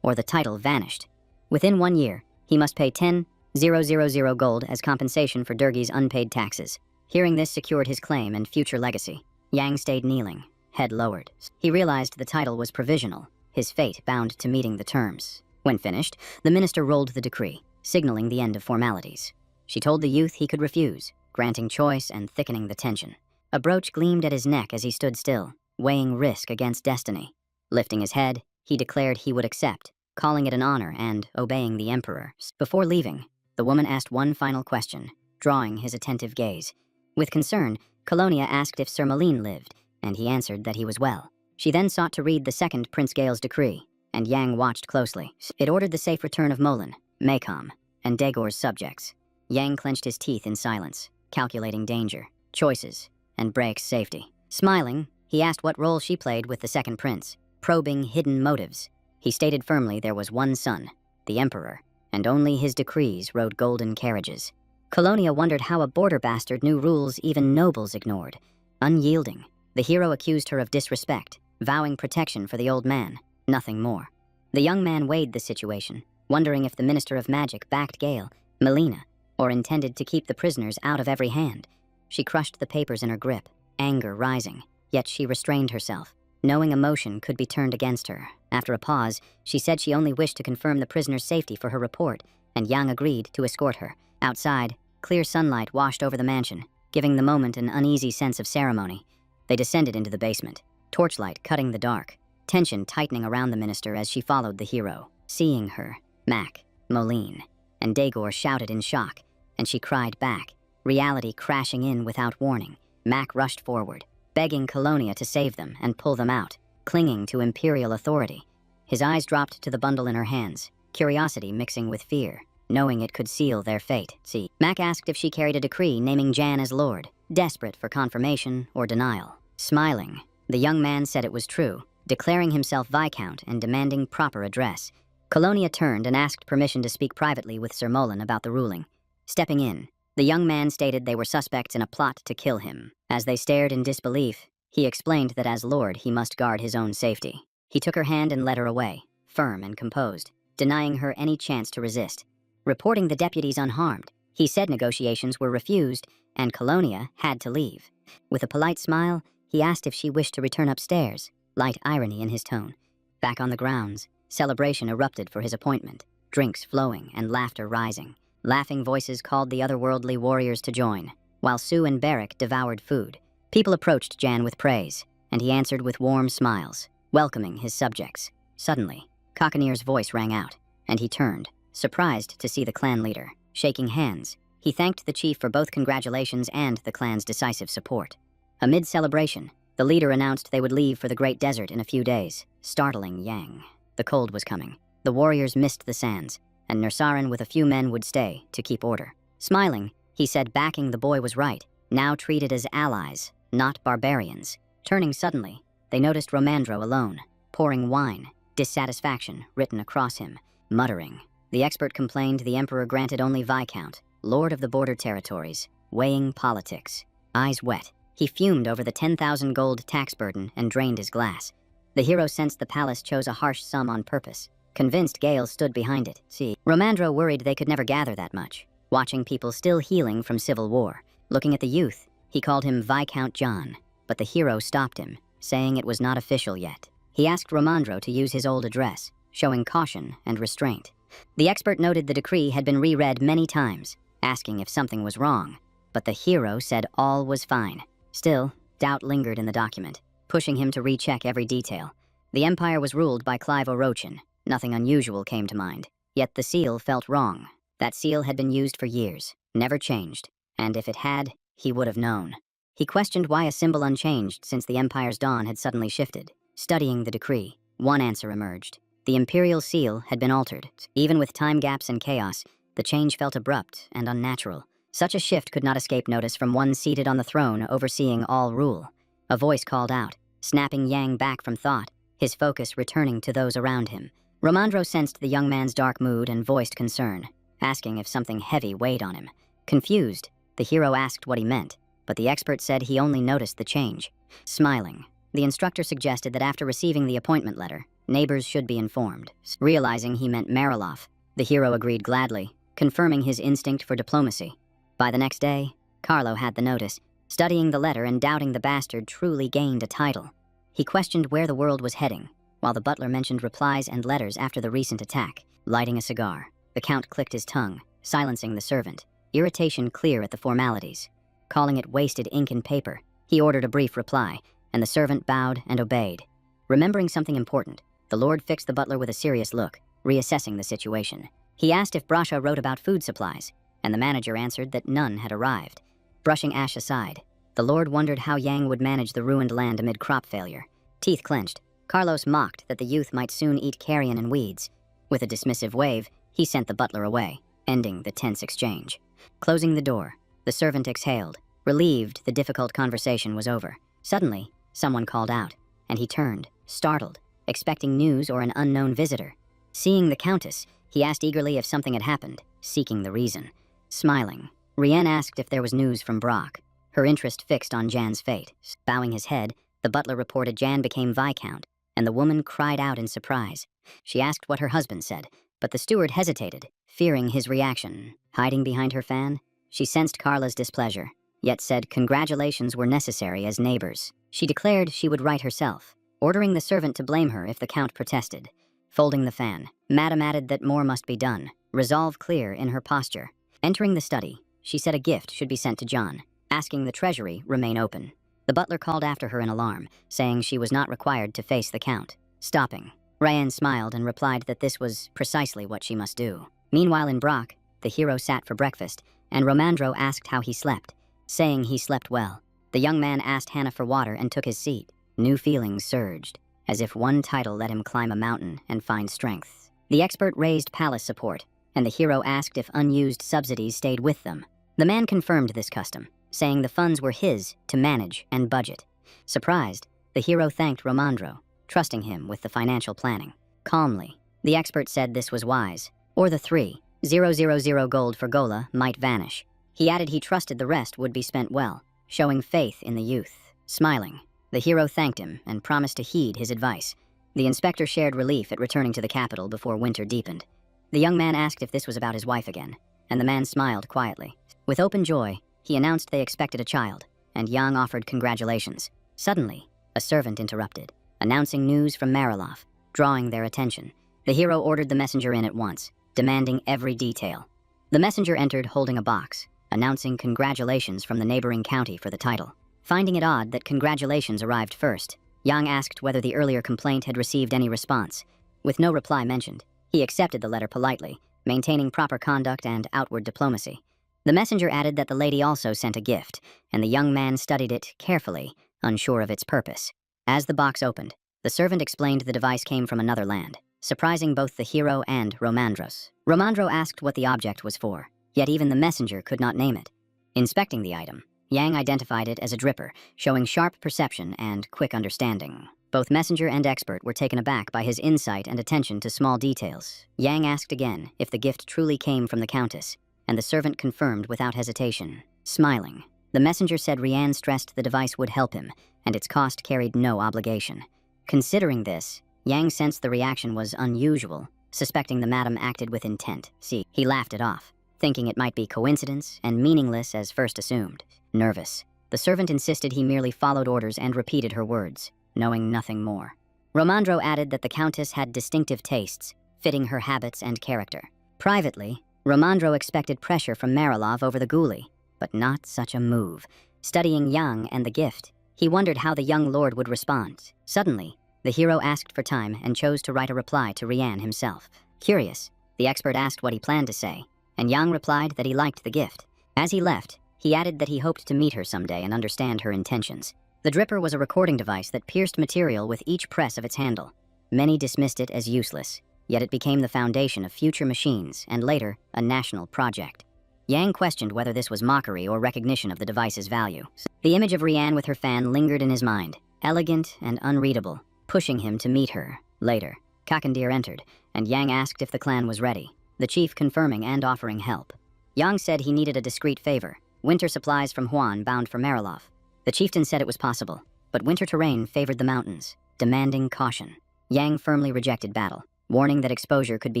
or the title vanished. Within 1 year, he must pay 10,000 gold as compensation for Durgi's unpaid taxes. Hearing this secured his claim and future legacy. Yang stayed kneeling, head lowered. He realized the title was provisional, his fate bound to meeting the terms. When finished, the minister rolled the decree, signaling the end of formalities. She told the youth he could refuse, granting choice and thickening the tension. A brooch gleamed at his neck as he stood still, weighing risk against destiny. Lifting his head, he declared he would accept, calling it an honor and obeying the emperor. Before leaving, the woman asked one final question, drawing his attentive gaze. With concern, Colonia asked if Sir Malin lived, and he answered that he was well. She then sought to read the second Prince Gale's decree, and Yang watched closely. It ordered the safe return of Molin, Maycom, and Daegor's subjects. Yang clenched his teeth in silence, calculating danger, choices, and Brake's safety. Smiling, he asked what role she played with the second prince, probing hidden motives. He stated firmly there was one son, the emperor, and only his decrees rode golden carriages. Colonia wondered how a border bastard knew rules even nobles ignored. Unyielding, the hero accused her of disrespect, vowing protection for the old man, nothing more. The young man weighed the situation, wondering if the Minister of Magic backed Gale, Melina, or intended to keep the prisoners out of every hand. She crushed the papers in her grip, anger rising, yet she restrained herself, knowing emotion could be turned against her. After a pause, she said she only wished to confirm the prisoner's safety for her report, and Yang agreed to escort her. Outside, clear sunlight washed over the mansion, giving the moment an uneasy sense of ceremony. They descended into the basement, torchlight cutting the dark, tension tightening around the minister as she followed the hero. Seeing her, Mac, Moline, and Daegor shouted in shock, and she cried back, reality crashing in without warning. Mac rushed forward, begging Colonia to save them and pull them out, clinging to imperial authority. His eyes dropped to the bundle in her hands, curiosity mixing with fear, knowing it could seal their fate. Mac asked if she carried a decree naming Jan as lord, desperate for confirmation or denial. Smiling, the young man said it was true, declaring himself Viscount and demanding proper address. Colonia turned and asked permission to speak privately with Sir Molin about the ruling. Stepping in, the young man stated they were suspects in a plot to kill him. As they stared in disbelief, he explained that as lord he must guard his own safety. He took her hand and led her away, firm and composed, denying her any chance to resist. Reporting the deputies unharmed, he said negotiations were refused and Colonia had to leave. With a polite smile, he asked if she wished to return upstairs, light irony in his tone. Back on the grounds, celebration erupted for his appointment, drinks flowing and laughter rising. Laughing voices called the otherworldly warriors to join, while Sue and Barrick devoured food. People approached Jan with praise, and he answered with warm smiles, welcoming his subjects. Suddenly, Cocknear's voice rang out, and he turned, surprised to see the clan leader. Shaking hands, he thanked the chief for both congratulations and the clan's decisive support. Amid celebration, the leader announced they would leave for the Great Desert in a few days, startling Yang. The cold was coming. The warriors missed the sands, and Nursarin with a few men would stay to keep order. Smiling, he said backing the boy was right, now treated as allies, not barbarians. Turning suddenly, they noticed Romandro alone, pouring wine, dissatisfaction written across him, muttering. The expert complained the emperor granted only Viscount, lord of the border territories, weighing politics. Eyes wet, he fumed over the 10,000 gold tax burden and drained his glass. The hero sensed the palace chose a harsh sum on purpose, convinced Gale stood behind it. Romandro worried they could never gather that much, watching people still healing from civil war. Looking at the youth, he called him Viscount John, but the hero stopped him, saying it was not official yet. He asked Romandro to use his old address, showing caution and restraint. The expert noted the decree had been reread many times, asking if something was wrong, but the hero said all was fine. Still, doubt lingered in the document, pushing him to recheck every detail. The empire was ruled by Clive Orochin. Nothing unusual came to mind, yet the seal felt wrong. That seal had been used for years, never changed, and if it had, he would have known. He questioned why a symbol unchanged since the empire's dawn had suddenly shifted. Studying the decree, one answer emerged. The imperial seal had been altered. Even with time gaps and chaos, the change felt abrupt and unnatural. Such a shift could not escape notice from one seated on the throne overseeing all rule. A voice called out, snapping Yang back from thought, his focus returning to those around him. Romandro sensed the young man's dark mood and voiced concern, asking if something heavy weighed on him. Confused, The hero asked what he meant, but the expert said he only noticed the change. Smiling, the instructor suggested that after receiving the appointment letter, neighbors should be informed. Realizing he meant Mariloff, the hero agreed gladly, confirming his instinct for diplomacy. By the next day, Carlo had the notice, studying the letter and doubting the bastard truly gained a title. He questioned where the world was heading, while the butler mentioned replies and letters after the recent attack. Lighting a cigar, the Count clicked his tongue, silencing the servant, irritation clear at the formalities. Calling it wasted ink and paper, he ordered a brief reply, and the servant bowed and obeyed. Remembering something important, the lord fixed the butler with a serious look, reassessing the situation. He asked if Brasha wrote about food supplies, and the manager answered that none had arrived. Brushing ash aside, the lord wondered how Yang would manage the ruined land amid crop failure. Teeth clenched, Carlos mocked that the youth might soon eat carrion and weeds. With a dismissive wave, he sent the butler away, ending the tense exchange. Closing the door, the servant exhaled, relieved the difficult conversation was over. Suddenly, someone called out, and he turned, startled, expecting news or an unknown visitor. Seeing the Countess, he asked eagerly if something had happened, seeking the reason. Smiling, Rienne asked if there was news from Brock, her interest fixed on Jan's fate. Bowing his head, the butler reported Jan became Viscount, and the woman cried out in surprise. She asked what her husband said, but the steward hesitated, fearing his reaction. Hiding behind her fan, she sensed Carla's displeasure, yet said congratulations were necessary as neighbors. She declared she would write herself, ordering the servant to blame her if the Count protested. Folding the fan, Madame added that more must be done, resolve clear in her posture. Entering the study, she said a gift should be sent to John, asking the treasury remain open. The butler called after her in alarm, saying she was not required to face the Count. Stopping, Rienne smiled and replied that this was precisely what she must do. Meanwhile in Brock, the hero sat for breakfast, and Romandro asked how he slept, saying he slept well. The young man asked Hannah for water and took his seat. New feelings surged, as if one title let him climb a mountain and find strength. The expert raised palace support, and the hero asked if unused subsidies stayed with them. The man confirmed this custom, saying the funds were his to manage and budget. Surprised, the hero thanked Romandro, trusting him with the financial planning. Calmly, the expert said this was wise, or the 3,000 gold for Gola might vanish. He added he trusted the rest would be spent well, showing faith in the youth. Smiling, the hero thanked him and promised to heed his advice. The inspector shared relief at returning to the capital before winter deepened. The young man asked if this was about his wife again, and the man smiled quietly. With open joy, he announced they expected a child, and Yang offered congratulations. Suddenly, a servant interrupted, announcing news from Mariloff, drawing their attention. The hero ordered the messenger in at once, demanding every detail. The messenger entered holding a box, announcing congratulations from the neighboring county for the title. Finding it odd that congratulations arrived first, Yang asked whether the earlier complaint had received any response. With no reply mentioned, he accepted the letter politely, maintaining proper conduct and outward diplomacy. The messenger added that the lady also sent a gift, and the young man studied it carefully, unsure of its purpose. As the box opened, the servant explained the device came from another land, surprising both the hero and Romandros. Romandro asked what the object was for, yet even the messenger could not name it. Inspecting the item, Yang identified it as a dripper, showing sharp perception and quick understanding. Both messenger and expert were taken aback by his insight and attention to small details. Yang asked again if the gift truly came from the Countess, and the servant confirmed without hesitation. Smiling, the messenger said Rienne stressed the device would help him, and its cost carried no obligation. Considering this, Yang sensed the reaction was unusual, suspecting the madam acted with intent. He laughed it off, thinking it might be coincidence and meaningless as first assumed. Nervous, the servant insisted he merely followed orders and repeated her words, knowing nothing more. Romandro added that the Countess had distinctive tastes, fitting her habits and character. Privately, Romandro expected pressure from Marilov over the ghoulie, but not such a move. Studying Yang and the gift, he wondered how the young lord would respond. Suddenly, the hero asked for time and chose to write a reply to Rienne himself. Curious, the expert asked what he planned to say, and Yang replied that he liked the gift. As he left, he added that he hoped to meet her someday and understand her intentions. The dripper was a recording device that pierced material with each press of its handle. Many dismissed it as useless, yet it became the foundation of future machines and later, a national project. Yang questioned whether this was mockery or recognition of the device's value. The image of Rienne with her fan lingered in his mind, elegant and unreadable, pushing him to meet her. Later, Kakandir entered, and Yang asked if the clan was ready, the chief confirming and offering help. Yang said he needed a discreet favor, winter supplies from Huan bound for Marilov. The chieftain said it was possible, but winter terrain favored the mountains, demanding caution. Yang firmly rejected battle, warning that exposure could be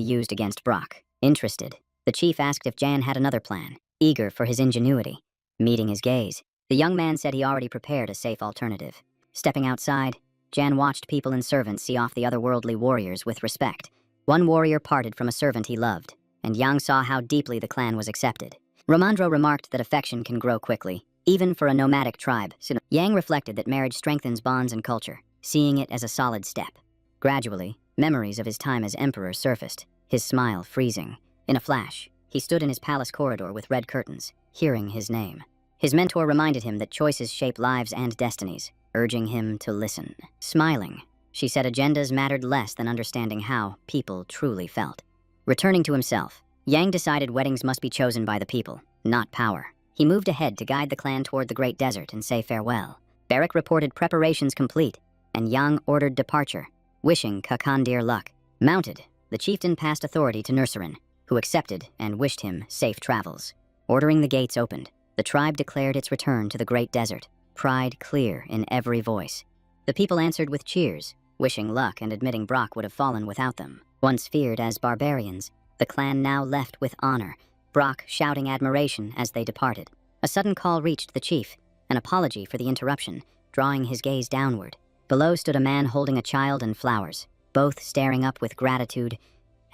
used against Brock. Interested, the chief asked if Jan had another plan, eager for his ingenuity. Meeting his gaze, the young man said he already prepared a safe alternative. Stepping outside, Jan watched people and servants see off the otherworldly warriors with respect. One warrior parted from a servant he loved, and Yang saw how deeply the clan was accepted. Romandro remarked that affection can grow quickly, even for a nomadic tribe. Yang reflected that marriage strengthens bonds and culture, seeing it as a solid step. Gradually, memories of his time as emperor surfaced, his smile freezing. In a flash, he stood in his palace corridor with red curtains, hearing his name. His mentor reminded him that choices shape lives and destinies, urging him to listen. Smiling, she said agendas mattered less than understanding how people truly felt. Returning to himself, Yang decided weddings must be chosen by the people, not power. He moved ahead to guide the clan toward the Great Desert and say farewell. Barak reported preparations complete, and Yang ordered departure, wishing Kakandir luck. Mounted, the chieftain passed authority to Nurserin, who accepted and wished him safe travels. Ordering the gates opened, the tribe declared its return to the Great Desert, pride clear in every voice. The people answered with cheers, wishing luck and admitting Brock would have fallen without them. Once feared as barbarians, the clan now left with honor, Brock shouting admiration as they departed. A sudden call reached the chief, an apology for the interruption, drawing his gaze downward. Below stood a man holding a child and flowers, both staring up with gratitude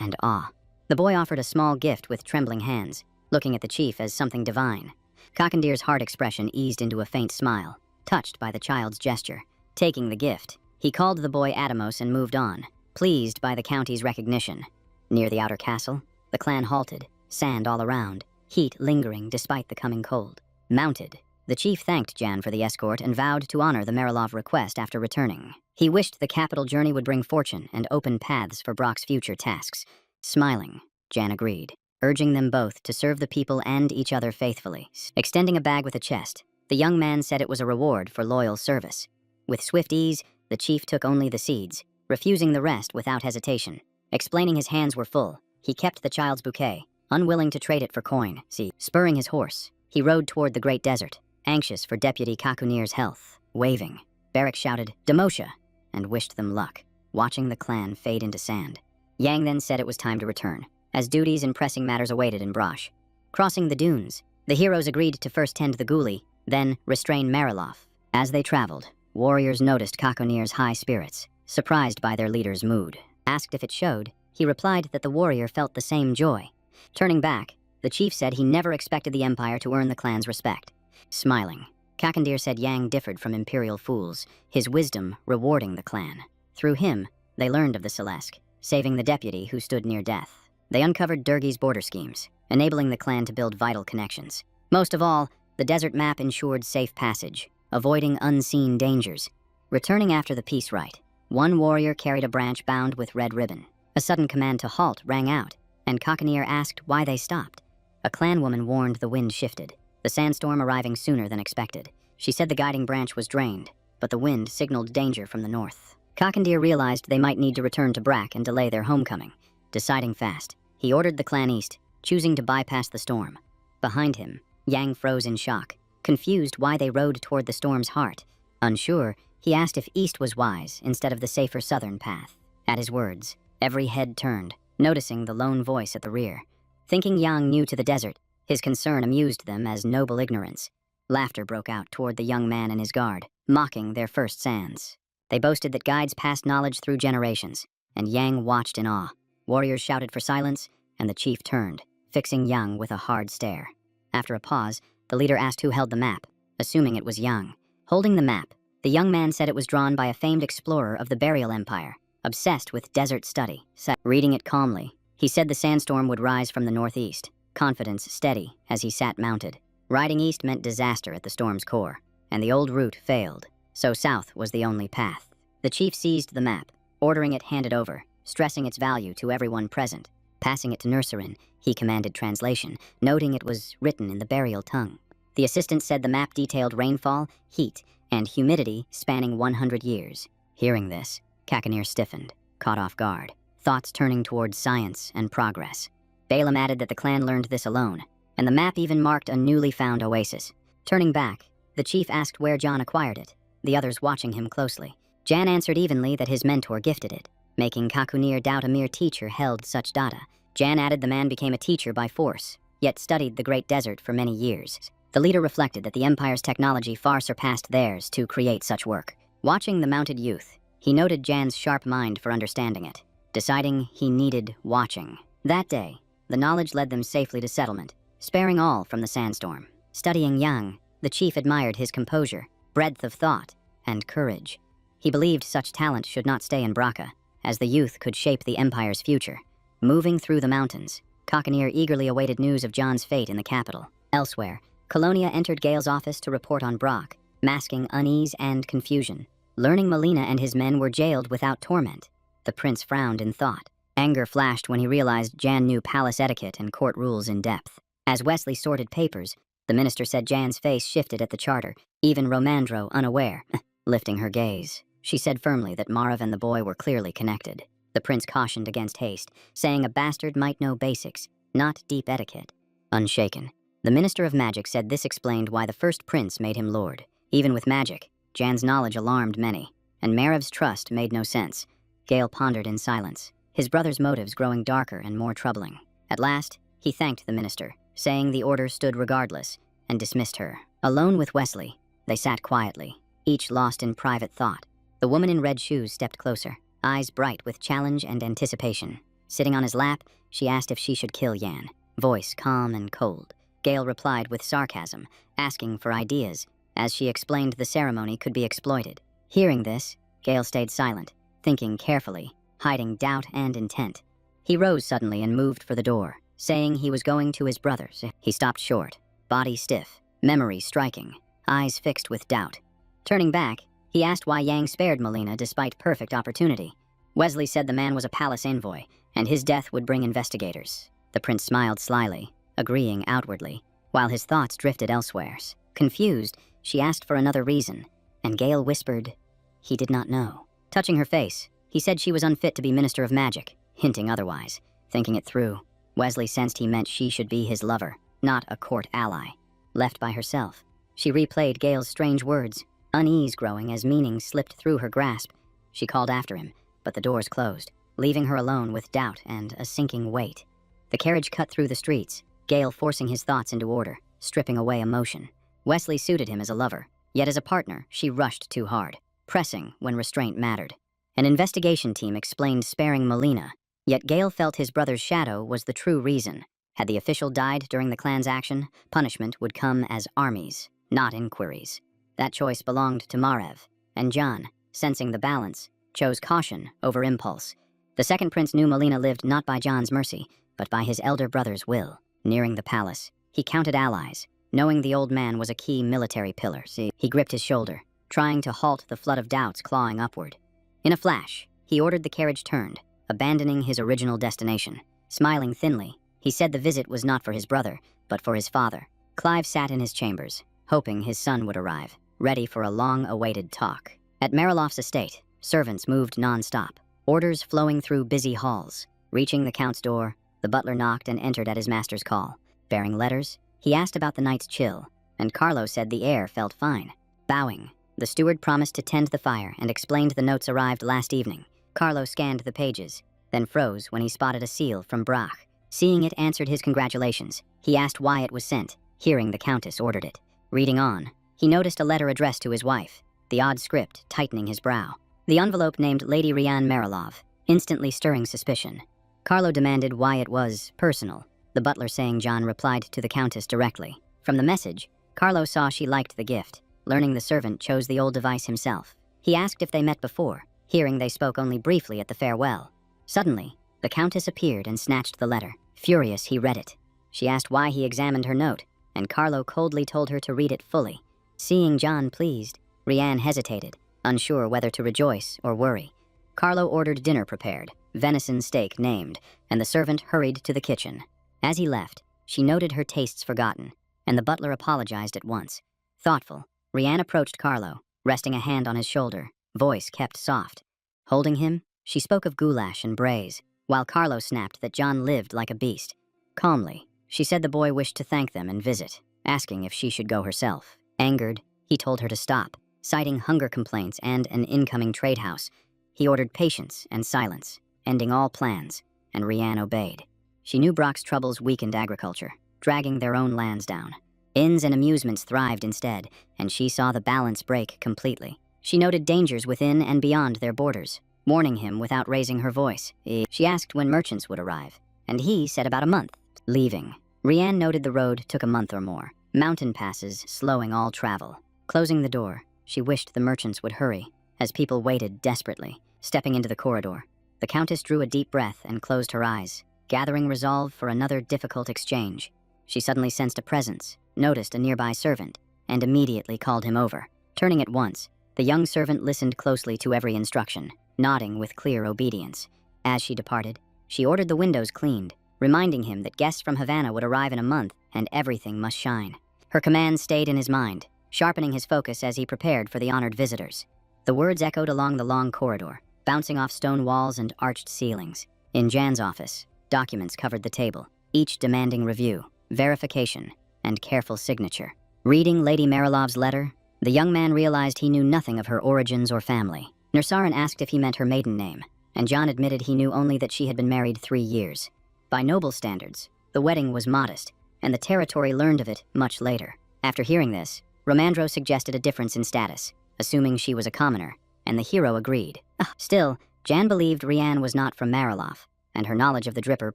and awe. The boy offered a small gift with trembling hands, looking at the chief as something divine. Kakandir's hard expression eased into a faint smile, touched by the child's gesture. Taking the gift, he called the boy Adamos and moved on, pleased by the county's recognition. Near the outer castle, the clan halted, sand all around, heat lingering despite the coming cold. Mounted, the chief thanked Jan for the escort and vowed to honor the Marilov request after returning. He wished the capital journey would bring fortune and open paths for Brock's future tasks. Smiling, Jan agreed, urging them both to serve the people and each other faithfully. Extending a bag with a chest, the young man said it was a reward for loyal service. With swift ease, the chief took only the seeds, refusing the rest without hesitation. Explaining his hands were full, he kept the child's bouquet, unwilling to trade it for coin. Spurring his horse, he rode toward the Great Desert, anxious for Deputy Kakunir's health. Waving, Barak shouted, "Demosha," and wished them luck, watching the clan fade into sand. Yang then said it was time to return, as duties and pressing matters awaited in Brosh. Crossing the dunes, the heroes agreed to first tend the Guli, then restrain Marilov. As they traveled, warriors noticed Kakunir's high spirits, surprised by their leader's mood. Asked if it showed, he replied that the warrior felt the same joy. Turning back, the chief said he never expected the empire to earn the clan's respect. Smiling, Kakandir said Yang differed from imperial fools, his wisdom rewarding the clan. Through him, they learned of the Celesk, saving the deputy who stood near death. They uncovered Durgi's border schemes, enabling the clan to build vital connections. Most of all, the desert map ensured safe passage, avoiding unseen dangers. Returning after the peace rite, one warrior carried a branch bound with red ribbon. A sudden command to halt rang out, and Kakanir asked why they stopped. A clanwoman warned the wind shifted, the sandstorm arriving sooner than expected. She said the guiding branch was drained, but the wind signaled danger from the north. Kakandir realized they might need to return to Brack and delay their homecoming. Deciding fast, he ordered the clan east, choosing to bypass the storm. Behind him, Yang froze in shock, confused why they rode toward the storm's heart. Unsure, he asked if east was wise instead of the safer southern path. At his words, every head turned, noticing the lone voice at the rear. Thinking Yang new to the desert, his concern amused them as noble ignorance. Laughter broke out toward the young man and his guard, mocking their first sands. They boasted that guides passed knowledge through generations, and Yang watched in awe. Warriors shouted for silence, and the chief turned, fixing Yang with a hard stare. After a pause, the leader asked who held the map, assuming it was Yang. Holding the map, the young man said it was drawn by a famed explorer of the Burial Empire, obsessed with desert study. Reading it calmly, he said the sandstorm would rise from the northeast, confidence steady as he sat mounted. Riding east meant disaster at the storm's core, and the old route failed, so south was the only path. The chief seized the map, ordering it handed over, stressing its value to everyone present. Passing it to Nurserin, he commanded translation, noting it was written in the burial tongue. The assistant said the map detailed rainfall, heat, and humidity spanning 100 years. Hearing this, Kakanir stiffened, caught off guard, thoughts turning towards science and progress. Balaam added that the clan learned this alone, and the map even marked a newly found oasis. Turning back, the chief asked where John acquired it, the others watching him closely. Jan answered evenly that his mentor gifted it, making Kakunir doubt a mere teacher held such data. Jan added the man became a teacher by force, yet studied the Great Desert for many years. The leader reflected that the Empire's technology far surpassed theirs to create such work. Watching the mounted youth, he noted Jan's sharp mind for understanding it, deciding he needed watching. That day, the knowledge led them safely to settlement, sparing all from the sandstorm. Studying Yang, the chief admired his composure, breadth of thought, and courage. He believed such talent should not stay in Braca, as the youth could shape the Empire's future. Moving through the mountains, Kakunir eagerly awaited news of John's fate in the capital. Elsewhere, Colonia entered Gale's office to report on Brock, masking unease and confusion. Learning Molina and his men were jailed without torment, the prince frowned in thought. Anger flashed when he realized Jan knew palace etiquette and court rules in depth. As Wesley sorted papers, the minister said Jan's face shifted at the charter, even Romandro unaware. Lifting her gaze, she said firmly that Marav and the boy were clearly connected. The prince cautioned against haste, saying a bastard might know basics, not deep etiquette. Unshaken, the Minister of Magic said this explained why the first prince made him lord. Even with magic, Jan's knowledge alarmed many, and Marav's trust made no sense. Gale pondered in silence, his brother's motives growing darker and more troubling. At last, he thanked the minister, saying the order stood regardless, and dismissed her. Alone with Wesley, they sat quietly, each lost in private thought. The woman in red shoes stepped closer, eyes bright with challenge and anticipation. Sitting on his lap, she asked if she should kill Yan, voice calm and cold. Gale replied with sarcasm, asking for ideas, as she explained the ceremony could be exploited. Hearing this, Gale stayed silent, thinking carefully, hiding doubt and intent. He rose suddenly and moved for the door, saying he was going to his brother's. He stopped short, body stiff, memory striking, eyes fixed with doubt. Turning back, he asked why Yang spared Molina despite perfect opportunity. Wesley said the man was a palace envoy, and his death would bring investigators. The prince smiled slyly, agreeing outwardly, while his thoughts drifted elsewhere. Confused, she asked for another reason, and Gale whispered he did not know. Touching her face, he said she was unfit to be Minister of Magic, hinting otherwise. Thinking it through, Wesley sensed he meant she should be his lover, not a court ally. Left by herself, she replayed Gale's strange words, unease growing as meaning slipped through her grasp. She called after him, but the doors closed, leaving her alone with doubt and a sinking weight. The carriage cut through the streets, Gale forcing his thoughts into order, stripping away emotion. Wesley suited him as a lover, yet as a partner, she rushed too hard, pressing when restraint mattered. An investigation team explained sparing Molina, yet Gale felt his brother's shadow was the true reason. Had the official died during the clan's action, punishment would come as armies, not inquiries. That choice belonged to Marav, and John, sensing the balance, chose caution over impulse. The second prince knew Molina lived not by John's mercy, but by his elder brother's will. Nearing the palace, he counted allies, knowing the old man was a key military pillar. He gripped his shoulder, trying to halt the flood of doubts clawing upward. In a flash, he ordered the carriage turned, abandoning his original destination. Smiling thinly, he said the visit was not for his brother, but for his father. Clive sat in his chambers, hoping his son would arrive, ready for a long-awaited talk. At Mariloff's estate, servants moved non-stop, orders flowing through busy halls. Reaching the count's door, the butler knocked and entered at his master's call. Bearing letters, he asked about the night's chill, and Carlo said the air felt fine. Bowing, the steward promised to tend the fire and explained the notes arrived last evening. Carlo scanned the pages, then froze when he spotted a seal from Brach. Seeing it answered his congratulations, he asked why it was sent, hearing the countess ordered it. Reading on, he noticed a letter addressed to his wife, the odd script tightening his brow. The envelope named Lady Rian Marilov, instantly stirring suspicion. Carlo demanded why it was personal, the butler saying John replied to the countess directly. From the message, Carlo saw she liked the gift. Learning the servant chose the old device himself. He asked if they met before, hearing they spoke only briefly at the farewell. Suddenly, the countess appeared and snatched the letter. Furious, he read it. She asked why he examined her note, and Carlo coldly told her to read it fully. Seeing John pleased, Rian hesitated, unsure whether to rejoice or worry. Carlo ordered dinner prepared, venison steak named, and the servant hurried to the kitchen. As he left, she noted her tastes forgotten, and the butler apologized at once. Thoughtful, Rian approached Carlo, resting a hand on his shoulder, voice kept soft. Holding him, she spoke of goulash and braise, while Carlo snapped that John lived like a beast. Calmly, She said the boy wished to thank them and visit, asking if she should go herself. Angered, he told her to stop, citing hunger complaints and an incoming trade house. He ordered patience and silence, ending all plans, and Rianne obeyed. She knew Brock's troubles weakened agriculture, dragging their own lands down. Inns and amusements thrived instead, and she saw the balance break completely. She noted dangers within and beyond their borders, warning him without raising her voice. She asked when merchants would arrive, and he said about a month. Leaving, Rianne noted the road took a month or more, mountain passes slowing all travel. Closing the door, she wished the merchants would hurry, as people waited desperately. Stepping into the corridor, the Countess drew a deep breath and closed her eyes, gathering resolve for another difficult exchange. She suddenly sensed a presence, noticed a nearby servant, and immediately called him over. Turning at once, the young servant listened closely to every instruction, nodding with clear obedience. As she departed, she ordered the windows cleaned, reminding him that guests from Havana would arrive in a month and everything must shine. Her command stayed in his mind, sharpening his focus as he prepared for the honored visitors. The words echoed along the long corridor, bouncing off stone walls and arched ceilings. In Jan's office, documents covered the table, each demanding review, verification, and careful signature. Reading Lady Marilov's letter, the young man realized he knew nothing of her origins or family. Nursarin asked if he meant her maiden name, and John admitted he knew only that she had been married 3 years. By noble standards, the wedding was modest, and the territory learned of it much later. After hearing this, Romandro suggested a difference in status, assuming she was a commoner, and the hero agreed. Still, Jan believed Rianne was not from Marilov, and her knowledge of the Dripper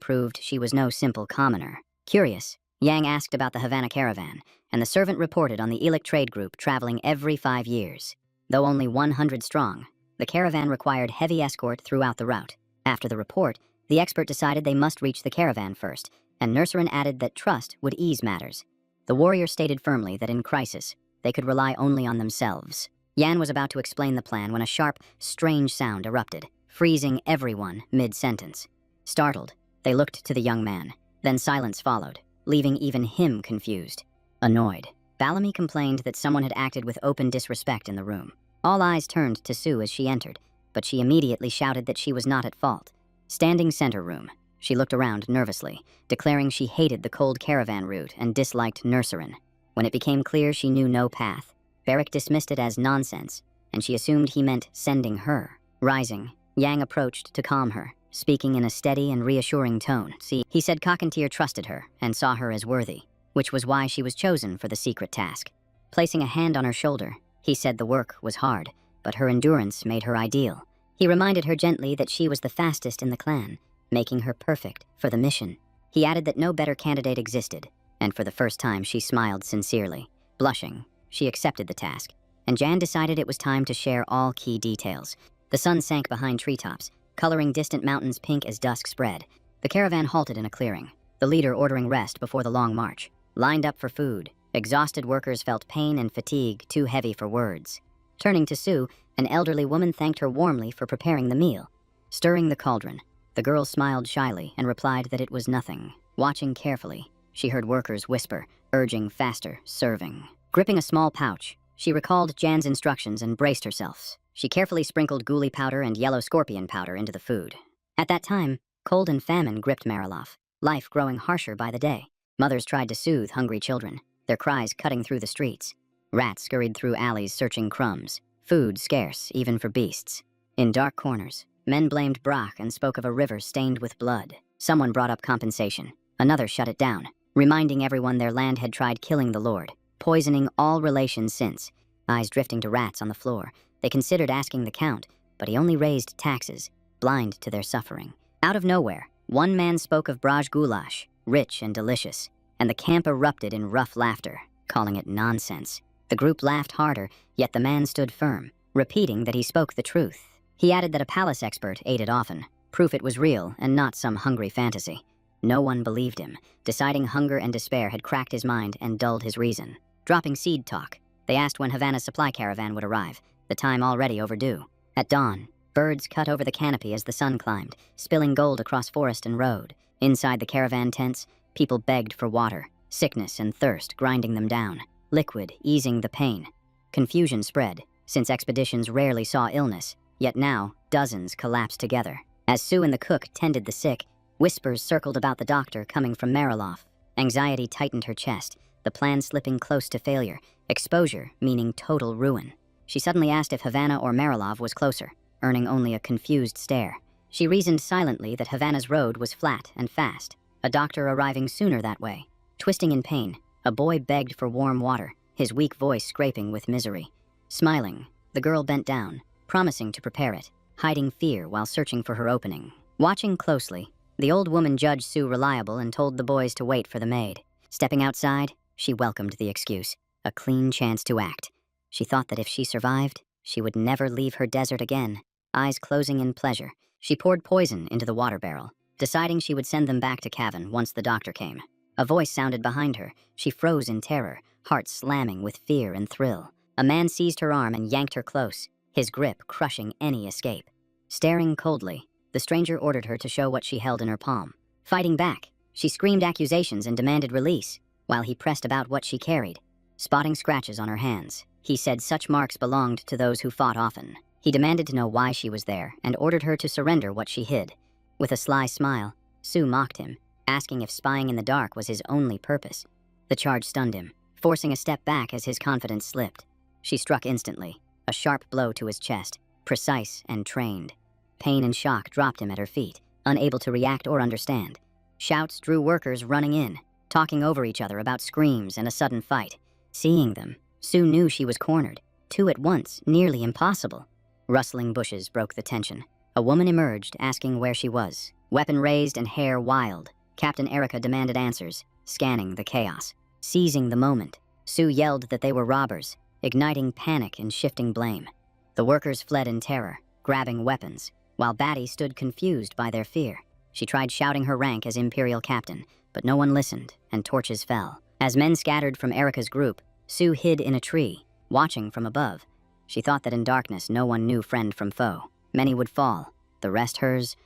proved she was no simple commoner. Curious, Yang asked about the Havana caravan, and the servant reported on the Elic trade group traveling every 5 years. Though only 100 strong, the caravan required heavy escort throughout the route. After the report, the expert decided they must reach the caravan first, and Nursarin added that trust would ease matters. The warrior stated firmly that in crisis, they could rely only on themselves. Yan was about to explain the plan when a sharp, strange sound erupted, freezing everyone mid-sentence. Startled, they looked to the young man. Then silence followed, leaving even him confused. Annoyed, Bellamy complained that someone had acted with open disrespect in the room. All eyes turned to Sue as she entered, but she immediately shouted that she was not at fault. Standing center room, she looked around nervously, declaring she hated the cold caravan route and disliked Nursarin. When it became clear she knew no path, Barrick dismissed it as nonsense, and she assumed he meant sending her. Rising, Yang approached to calm her, speaking in a steady and reassuring tone. He said Cockentier trusted her and saw her as worthy, which was why she was chosen for the secret task. Placing a hand on her shoulder, he said the work was hard, but her endurance made her ideal. He reminded her gently that she was the fastest in the clan, making her perfect for the mission. He added that no better candidate existed, and for the first time she smiled sincerely. Blushing, she accepted the task, and Jan decided it was time to share all key details. The sun sank behind treetops, coloring distant mountains pink as dusk spread. The caravan halted in a clearing, the leader ordering rest before the long march. Lined up for food, exhausted workers felt pain and fatigue too heavy for words. Turning to Sue, an elderly woman thanked her warmly for preparing the meal. Stirring the cauldron, the girl smiled shyly and replied that it was nothing. Watching carefully, she heard workers whisper, urging faster serving. Gripping a small pouch, she recalled Jan's instructions and braced herself. She carefully sprinkled guli powder and yellow scorpion powder into the food. At that time, cold and famine gripped Marilov, life growing harsher by the day. Mothers tried to soothe hungry children, their cries cutting through the streets. Rats scurried through alleys searching crumbs, food scarce even for beasts. In dark corners, men blamed Brock and spoke of a river stained with blood. Someone brought up compensation. Another shut it down, reminding everyone their land had tried killing the Lord, poisoning all relations since. Eyes drifting to rats on the floor, they considered asking the Count, but he only raised taxes, blind to their suffering. Out of nowhere, one man spoke of Braj goulash, rich and delicious, and the camp erupted in rough laughter, calling it nonsense. The group laughed harder, yet the man stood firm, repeating that he spoke the truth. He added that a palace expert ate it often, proof it was real and not some hungry fantasy. No one believed him, deciding hunger and despair had cracked his mind and dulled his reason. Dropping seed talk, they asked when Havana's supply caravan would arrive, the time already overdue. At dawn, birds cut over the canopy as the sun climbed, spilling gold across forest and road. Inside the caravan tents, people begged for water, sickness and thirst grinding them down, liquid easing the pain. Confusion spread, since expeditions rarely saw illness, yet now dozens collapsed together. As Sue and the cook tended the sick, whispers circled about the doctor coming from Marilov. Anxiety tightened her chest, the plan slipping close to failure, exposure meaning total ruin. She suddenly asked if Havana or Marilov was closer, earning only a confused stare. She reasoned silently that Havana's road was flat and fast, a doctor arriving sooner that way. Twisting in pain, a boy begged for warm water, his weak voice scraping with misery. Smiling, the girl bent down, promising to prepare it, hiding fear while searching for her opening. Watching closely, the old woman judged Sue reliable and told the boys to wait for the maid. Stepping outside, she welcomed the excuse, a clean chance to act. She thought that if she survived, she would never leave her desert again. Eyes closing in pleasure, she poured poison into the water barrel, deciding she would send them back to Cavan once the doctor came. A voice sounded behind her. She froze in terror, heart slamming with fear and thrill. A man seized her arm and yanked her close, his grip crushing any escape. Staring coldly, the stranger ordered her to show what she held in her palm. Fighting back, she screamed accusations and demanded release, while he pressed about what she carried. Spotting scratches on her hands, he said such marks belonged to those who fought often. He demanded to know why she was there and ordered her to surrender what she hid. With a sly smile, Sue mocked him, asking if spying in the dark was his only purpose. The charge stunned him, forcing a step back as his confidence slipped. She struck instantly, a sharp blow to his chest, precise and trained. Pain and shock dropped him at her feet, unable to react or understand. Shouts drew workers running in, talking over each other about screams and a sudden fight. Seeing them, Sue knew she was cornered, two at once, nearly impossible. Rustling bushes broke the tension. A woman emerged, asking where she was. Weapon raised and hair wild, Captain Erica demanded answers, scanning the chaos. Seizing the moment, Sue yelled that they were robbers, igniting panic and shifting blame. The workers fled in terror, grabbing weapons, while Batty stood confused by their fear. She tried shouting her rank as Imperial Captain, but no one listened, and torches fell. As men scattered from Erica's group, Sue hid in a tree, watching from above. She thought that in darkness no one knew friend from foe. Many would fall, the rest hers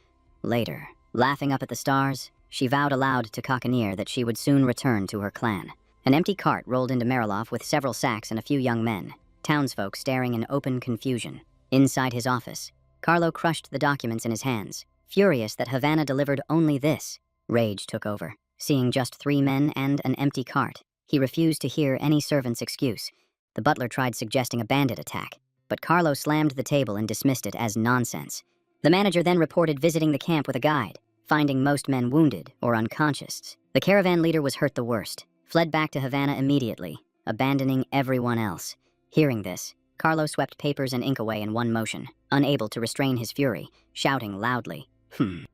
later. Laughing up at the stars, she vowed aloud to Cockanier that she would soon return to her clan. An empty cart rolled into Marilov with several sacks and a few young men, townsfolk staring in open confusion. Inside his office, Carlo crushed the documents in his hands, furious that Havana delivered only this. Rage took over, seeing just 3 men and an empty cart. He refused to hear any servant's excuse. The butler tried suggesting a bandit attack, but Carlo slammed the table and dismissed it as nonsense. The manager then reported visiting the camp with a guide, finding most men wounded or unconscious. The caravan leader was hurt the worst, fled back to Havana immediately, abandoning everyone else. Hearing this, Carlo swept papers and ink away in one motion, unable to restrain his fury, shouting loudly.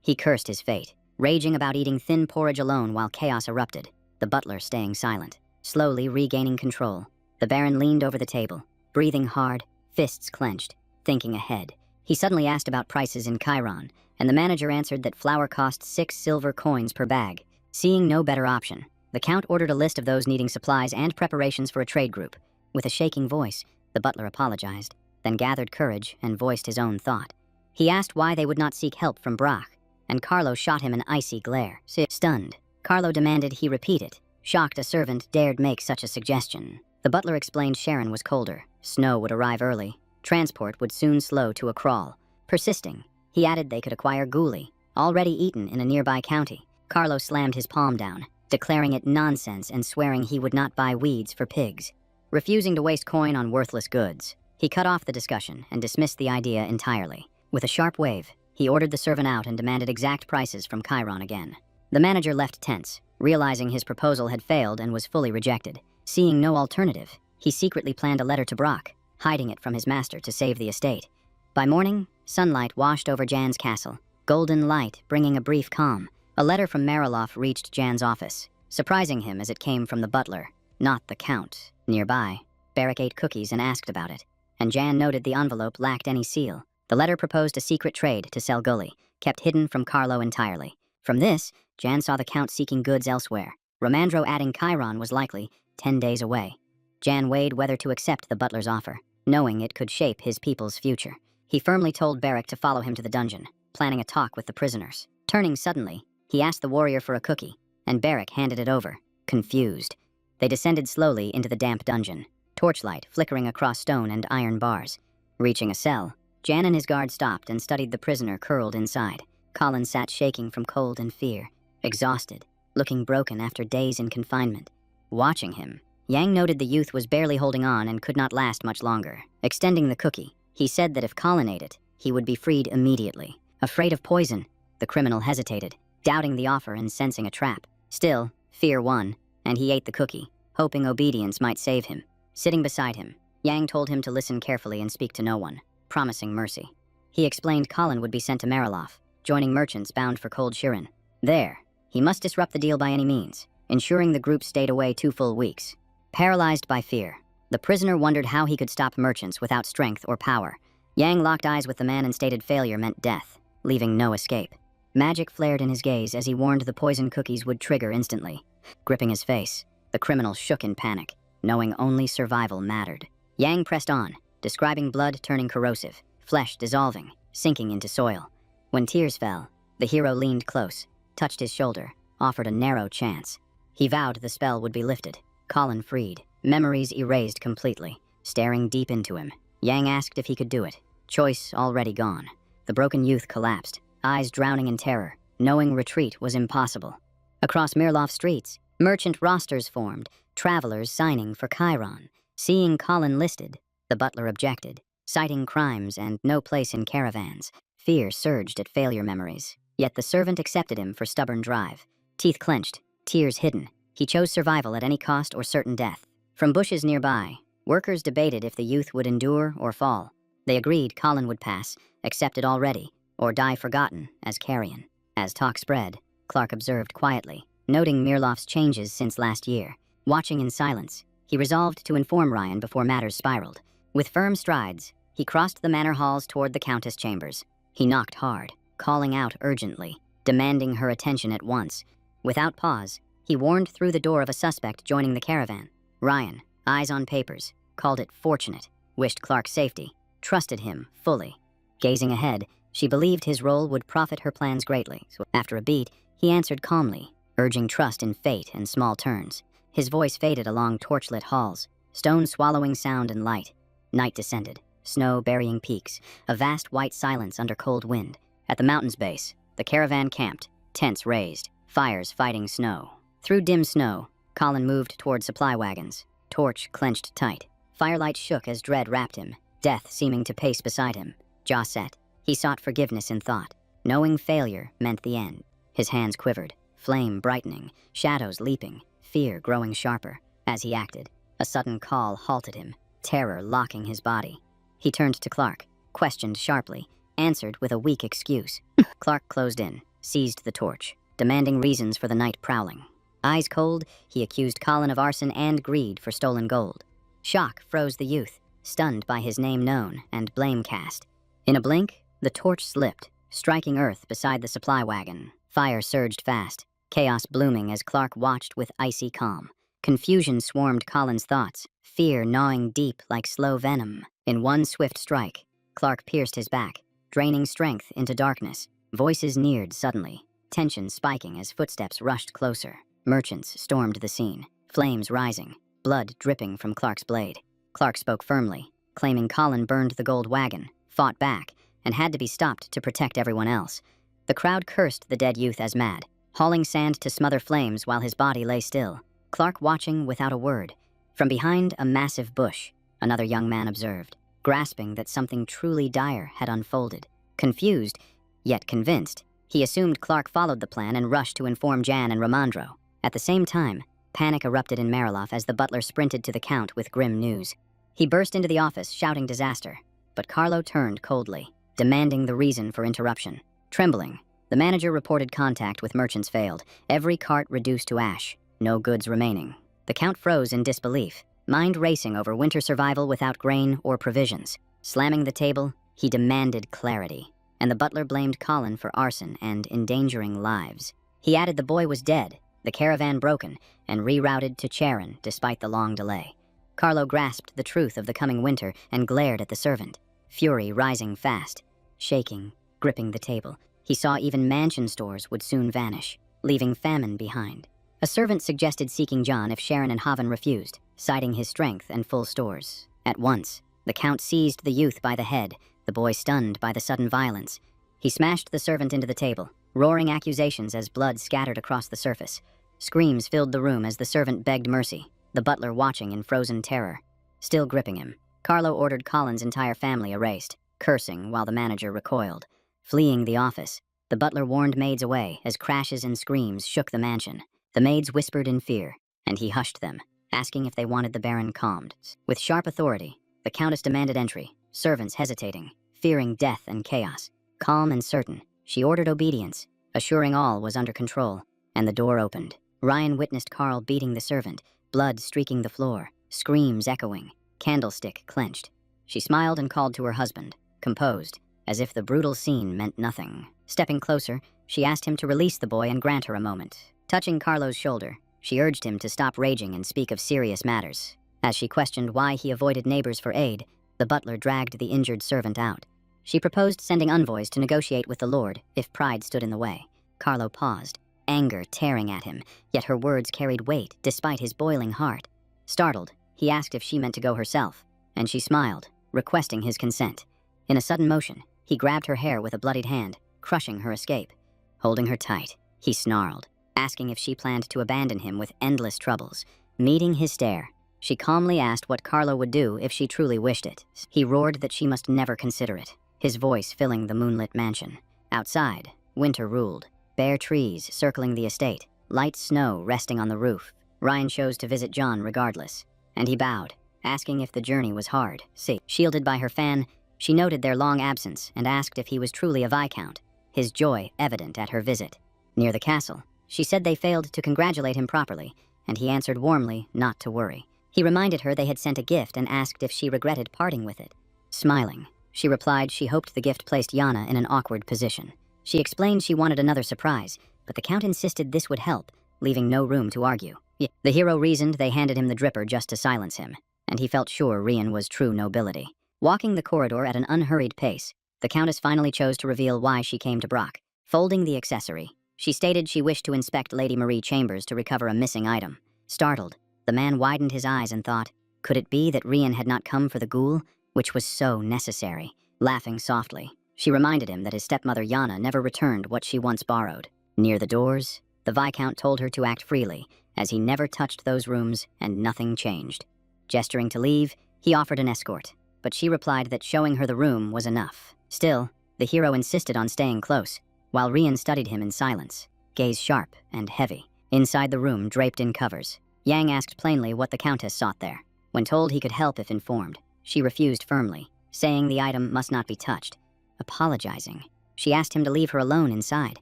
He cursed his fate, raging about eating thin porridge alone while chaos erupted, the butler staying silent, slowly regaining control. The Baron leaned over the table, breathing hard, fists clenched, thinking ahead. He suddenly asked about prices in Chiron, and the manager answered that flour cost 6 silver coins per bag. Seeing no better option, the Count ordered a list of those needing supplies and preparations for a trade group. With a shaking voice, the butler apologized, then gathered courage and voiced his own thought. He asked why they would not seek help from Brach, and Carlo shot him an icy glare. Stunned, Carlo demanded he repeat it. Shocked a servant dared make such a suggestion. The butler explained Sharon was colder, snow would arrive early, transport would soon slow to a crawl. Persisting, he added they could acquire guli, already eaten in a nearby county. Carlo slammed his palm down, declaring it nonsense and swearing he would not buy weeds for pigs. Refusing to waste coin on worthless goods, he cut off the discussion and dismissed the idea entirely. With a sharp wave, he ordered the servant out and demanded exact prices from Chiron again. The manager left tense, realizing his proposal had failed and was fully rejected. Seeing no alternative, he secretly planned a letter to Brach, hiding it from his master to save the estate. By morning, sunlight washed over Jan's castle, golden light bringing a brief calm. A letter from Marilov reached Jan's office, surprising him as it came from the butler, not the Count. Nearby, Barrick ate cookies and asked about it, and Jan noted the envelope lacked any seal. The letter proposed a secret trade to sell gully, kept hidden from Carlo entirely. From this, Jan saw the Count seeking goods elsewhere. Romandro adding Chiron was likely 10 days away. Jan weighed whether to accept the butler's offer, knowing it could shape his people's future. He firmly told Barrick to follow him to the dungeon, planning a talk with the prisoners. Turning suddenly, he asked the warrior for a cookie, and Barrick handed it over, confused. They descended slowly into the damp dungeon, torchlight flickering across stone and iron bars. Reaching a cell, Jan and his guard stopped and studied the prisoner curled inside. Colin sat shaking from cold and fear, exhausted, looking broken after days in confinement. Watching him, Yang noted the youth was barely holding on and could not last much longer. Extending the cookie, he said that if Colin ate it, he would be freed immediately. Afraid of poison, the criminal hesitated, doubting the offer and sensing a trap. Still, fear won, and he ate the cookie, hoping obedience might save him. Sitting beside him, Yang told him to listen carefully and speak to no one, promising mercy. He explained Colin would be sent to Mariloff, joining merchants bound for Cold Shirin. There, he must disrupt the deal by any means, ensuring the group stayed away 2 full weeks. Paralyzed by fear, the prisoner wondered how he could stop merchants without strength or power. Yang locked eyes with the man and stated failure meant death, leaving no escape. Magic flared in his gaze as he warned the poison cookies would trigger instantly. Gripping his face, the criminal shook in panic, knowing only survival mattered. Yang pressed on, describing blood turning corrosive, flesh dissolving, sinking into soil. When tears fell, the hero leaned close, touched his shoulder, offered a narrow chance. He vowed the spell would be lifted, Colin freed, memories erased completely. Staring deep into him, Yang asked if he could do it. Choice already gone. The broken youth collapsed, eyes drowning in terror, knowing retreat was impossible. Across Mirloff streets, merchant rosters formed, travelers signing for Chiron. Seeing Colin listed, the butler objected, citing crimes and no place in caravans. Fear surged at failure memories, yet the servant accepted him for stubborn drive. Teeth clenched, tears hidden, he chose survival at any cost or certain death. From bushes nearby, workers debated if the youth would endure or fall. They agreed Colin would pass, accepted already, or die forgotten as carrion. As talk spread, Clark observed quietly, noting Mirloff's changes since last year. Watching in silence, he resolved to inform Ryan before matters spiraled. With firm strides, he crossed the manor halls toward the Countess' chambers. He knocked hard, calling out urgently, demanding her attention at once. Without pause, he warned through the door of a suspect joining the caravan. Ryan, eyes on papers, called it fortunate, wished Clark safety, trusted him fully. Gazing ahead, she believed his role would profit her plans greatly. So after a beat, he answered calmly, urging trust in fate and small turns. His voice faded along torchlit halls, stone swallowing sound and light. Night descended, snow burying peaks, a vast white silence under cold wind. At the mountain's base, the caravan camped, tents raised, fires fighting snow. Through dim snow, Colin moved toward supply wagons, torch clenched tight. Firelight shook as dread wrapped him, death seeming to pace beside him. Jaw set, he sought forgiveness in thought, knowing failure meant the end. His hands quivered, flame brightening, shadows leaping, fear growing sharper. As he acted, a sudden call halted him, terror locking his body. He turned to Clark, questioned sharply, answered with a weak excuse. Clark closed in, seized the torch, demanding reasons for the night prowling. Eyes cold, he accused Colin of arson and greed for stolen gold. Shock froze the youth, stunned by his name known and blame cast. In a blink, the torch slipped, striking earth beside the supply wagon. Fire surged fast, chaos blooming as Clark watched with icy calm. Confusion swarmed Colin's thoughts, fear gnawing deep like slow venom. In one swift strike, Clark pierced his back, draining strength into darkness. Voices neared suddenly, tension spiking as footsteps rushed closer. Merchants stormed the scene, flames rising, blood dripping from Clark's blade. Clark spoke firmly, claiming Colin burned the gold wagon, fought back, and had to be stopped to protect everyone else. The crowd cursed the dead youth as mad, hauling sand to smother flames while his body lay still. Clark watching without a word. From behind a massive bush, another young man observed, grasping that something truly dire had unfolded. Confused, yet convinced, he assumed Clark followed the plan and rushed to inform Jan and Ramandro. At the same time, panic erupted in Mariloff as the butler sprinted to the Count with grim news. He burst into the office, shouting disaster, but Carlo turned coldly, demanding the reason for interruption. Trembling, the manager reported contact with merchants failed, every cart reduced to ash, no goods remaining. The Count froze in disbelief, mind racing over winter survival without grain or provisions. Slamming the table, he demanded clarity, and the butler blamed Colin for arson and endangering lives. He added the boy was dead, the caravan broken, and rerouted to Charon despite the long delay. Carlo grasped the truth of the coming winter and glared at the servant, fury rising fast. Shaking, gripping the table, he saw even mansion stores would soon vanish, leaving famine behind. A servant suggested seeking John if Sharon and Haven refused, citing his strength and full stores. At once, the Count seized the youth by the head, the boy stunned by the sudden violence. He smashed the servant into the table, roaring accusations as blood scattered across the surface. Screams filled the room as the servant begged mercy, the butler watching in frozen terror. Still gripping him, Carlo ordered Colin's entire family erased, cursing while the manager recoiled. Fleeing the office, the butler warned maids away as crashes and screams shook the mansion. The maids whispered in fear, and he hushed them, asking if they wanted the Baron calmed. With sharp authority, the Countess demanded entry, servants hesitating, fearing death and chaos. Calm and certain, she ordered obedience, assuring all was under control, and the door opened. Ryan witnessed Carl beating the servant, blood streaking the floor, screams echoing, candlestick clenched. She smiled and called to her husband, composed, as if the brutal scene meant nothing. Stepping closer, she asked him to release the boy and grant her a moment. Touching Carlo's shoulder, she urged him to stop raging and speak of serious matters. As she questioned why he avoided neighbors for aid, the butler dragged the injured servant out. She proposed sending envoys to negotiate with the Lord if pride stood in the way. Carlo paused, anger tearing at him, yet her words carried weight despite his boiling heart. Startled, he asked if she meant to go herself, and she smiled, requesting his consent. In a sudden motion, he grabbed her hair with a bloodied hand, crushing her escape. Holding her tight, he snarled, asking if she planned to abandon him with endless troubles. Meeting his stare, she calmly asked what Carlo would do if she truly wished it. He roared that she must never consider it, his voice filling the moonlit mansion. Outside, winter ruled, bare trees circling the estate, light snow resting on the roof. Ryan chose to visit John regardless, and he bowed, asking if the journey was hard. Shielded by her fan, she noted their long absence and asked if he was truly a Viscount, his joy evident at her visit. Near the castle, she said they failed to congratulate him properly, and he answered warmly not to worry. He reminded her they had sent a gift and asked if she regretted parting with it. Smiling, she replied she hoped the gift placed Yana in an awkward position. She explained she wanted another surprise, but the Count insisted this would help, leaving no room to argue. The hero reasoned they handed him the dripper just to silence him, and he felt sure Rian was true nobility. Walking the corridor at an unhurried pace, the Countess finally chose to reveal why she came to Brock. Folding the accessory, she stated she wished to inspect Lady Marie Chambers to recover a missing item. Startled, the man widened his eyes and thought, could it be that Rian had not come for the ghoul, which was so necessary? Laughing softly, she reminded him that his stepmother Yana never returned what she once borrowed. Near the doors, the Viscount told her to act freely, as he never touched those rooms and nothing changed. Gesturing to leave, he offered an escort, but she replied that showing her the room was enough. Still, the hero insisted on staying close, while Rian studied him in silence, gaze sharp and heavy. Inside the room, draped in covers, Yang asked plainly what the Countess sought there. When told he could help if informed, she refused firmly, saying the item must not be touched. Apologizing, she asked him to leave her alone inside,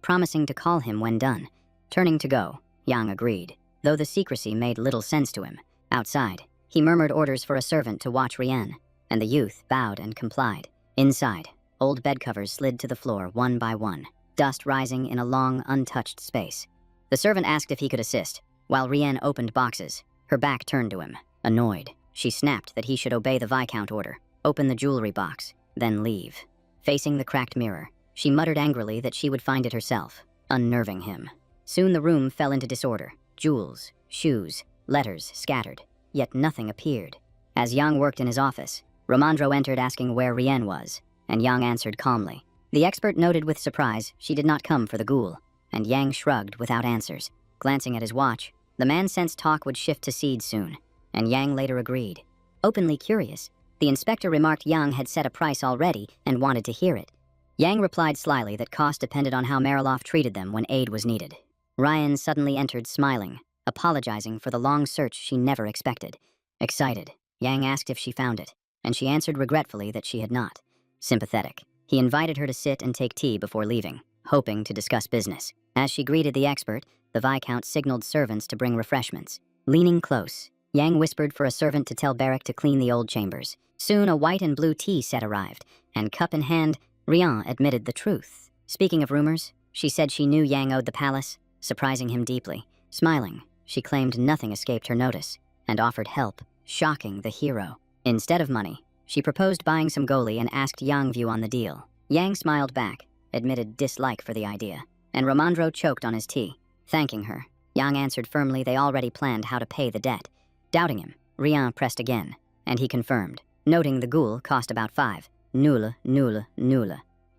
promising to call him when done. Turning to go, Yang agreed, though the secrecy made little sense to him. Outside, he murmured orders for a servant to watch Rian, and the youth bowed and complied. Inside, old bed covers slid to the floor one by one, dust rising in a long, untouched space. The servant asked if he could assist, while Rian opened boxes, her back turned to him. Annoyed, she snapped that he should obey the Viscount order, open the jewelry box, then leave. Facing the cracked mirror, she muttered angrily that she would find it herself, unnerving him. Soon the room fell into disorder. Jewels, shoes, letters scattered, yet nothing appeared. As Yang worked in his office, Romandro entered asking where Rian was, and Yang answered calmly. The expert noted with surprise she did not come for the ghoul, and Yang shrugged without answers. Glancing at his watch, the man sensed talk would shift to Seed soon, and Yang later agreed. Openly curious, the inspector remarked Yang had set a price already and wanted to hear it. Yang replied slyly that cost depended on how Mariloff treated them when aid was needed. Ryan suddenly entered smiling, apologizing for the long search she never expected. Excited, Yang asked if she found it, and she answered regretfully that she had not. Sympathetic, he invited her to sit and take tea before leaving, hoping to discuss business. As she greeted the expert, the Viscount signaled servants to bring refreshments. Leaning close, Yang whispered for a servant to tell Barrack to clean the old chambers. Soon a white and blue tea set arrived, and cup in hand, Rian admitted the truth. Speaking of rumors, she said she knew Yang owed the palace, surprising him deeply. Smiling, she claimed nothing escaped her notice, and offered help, shocking the hero. Instead of money, she proposed buying some goli and asked Yang view on the deal. Yang smiled back, admitted dislike for the idea, and Romandro choked on his tea. Thanking her, Yang answered firmly they already planned how to pay the debt. Doubting him, Rian pressed again, and he confirmed, noting the ghoul cost about 5. Nulla.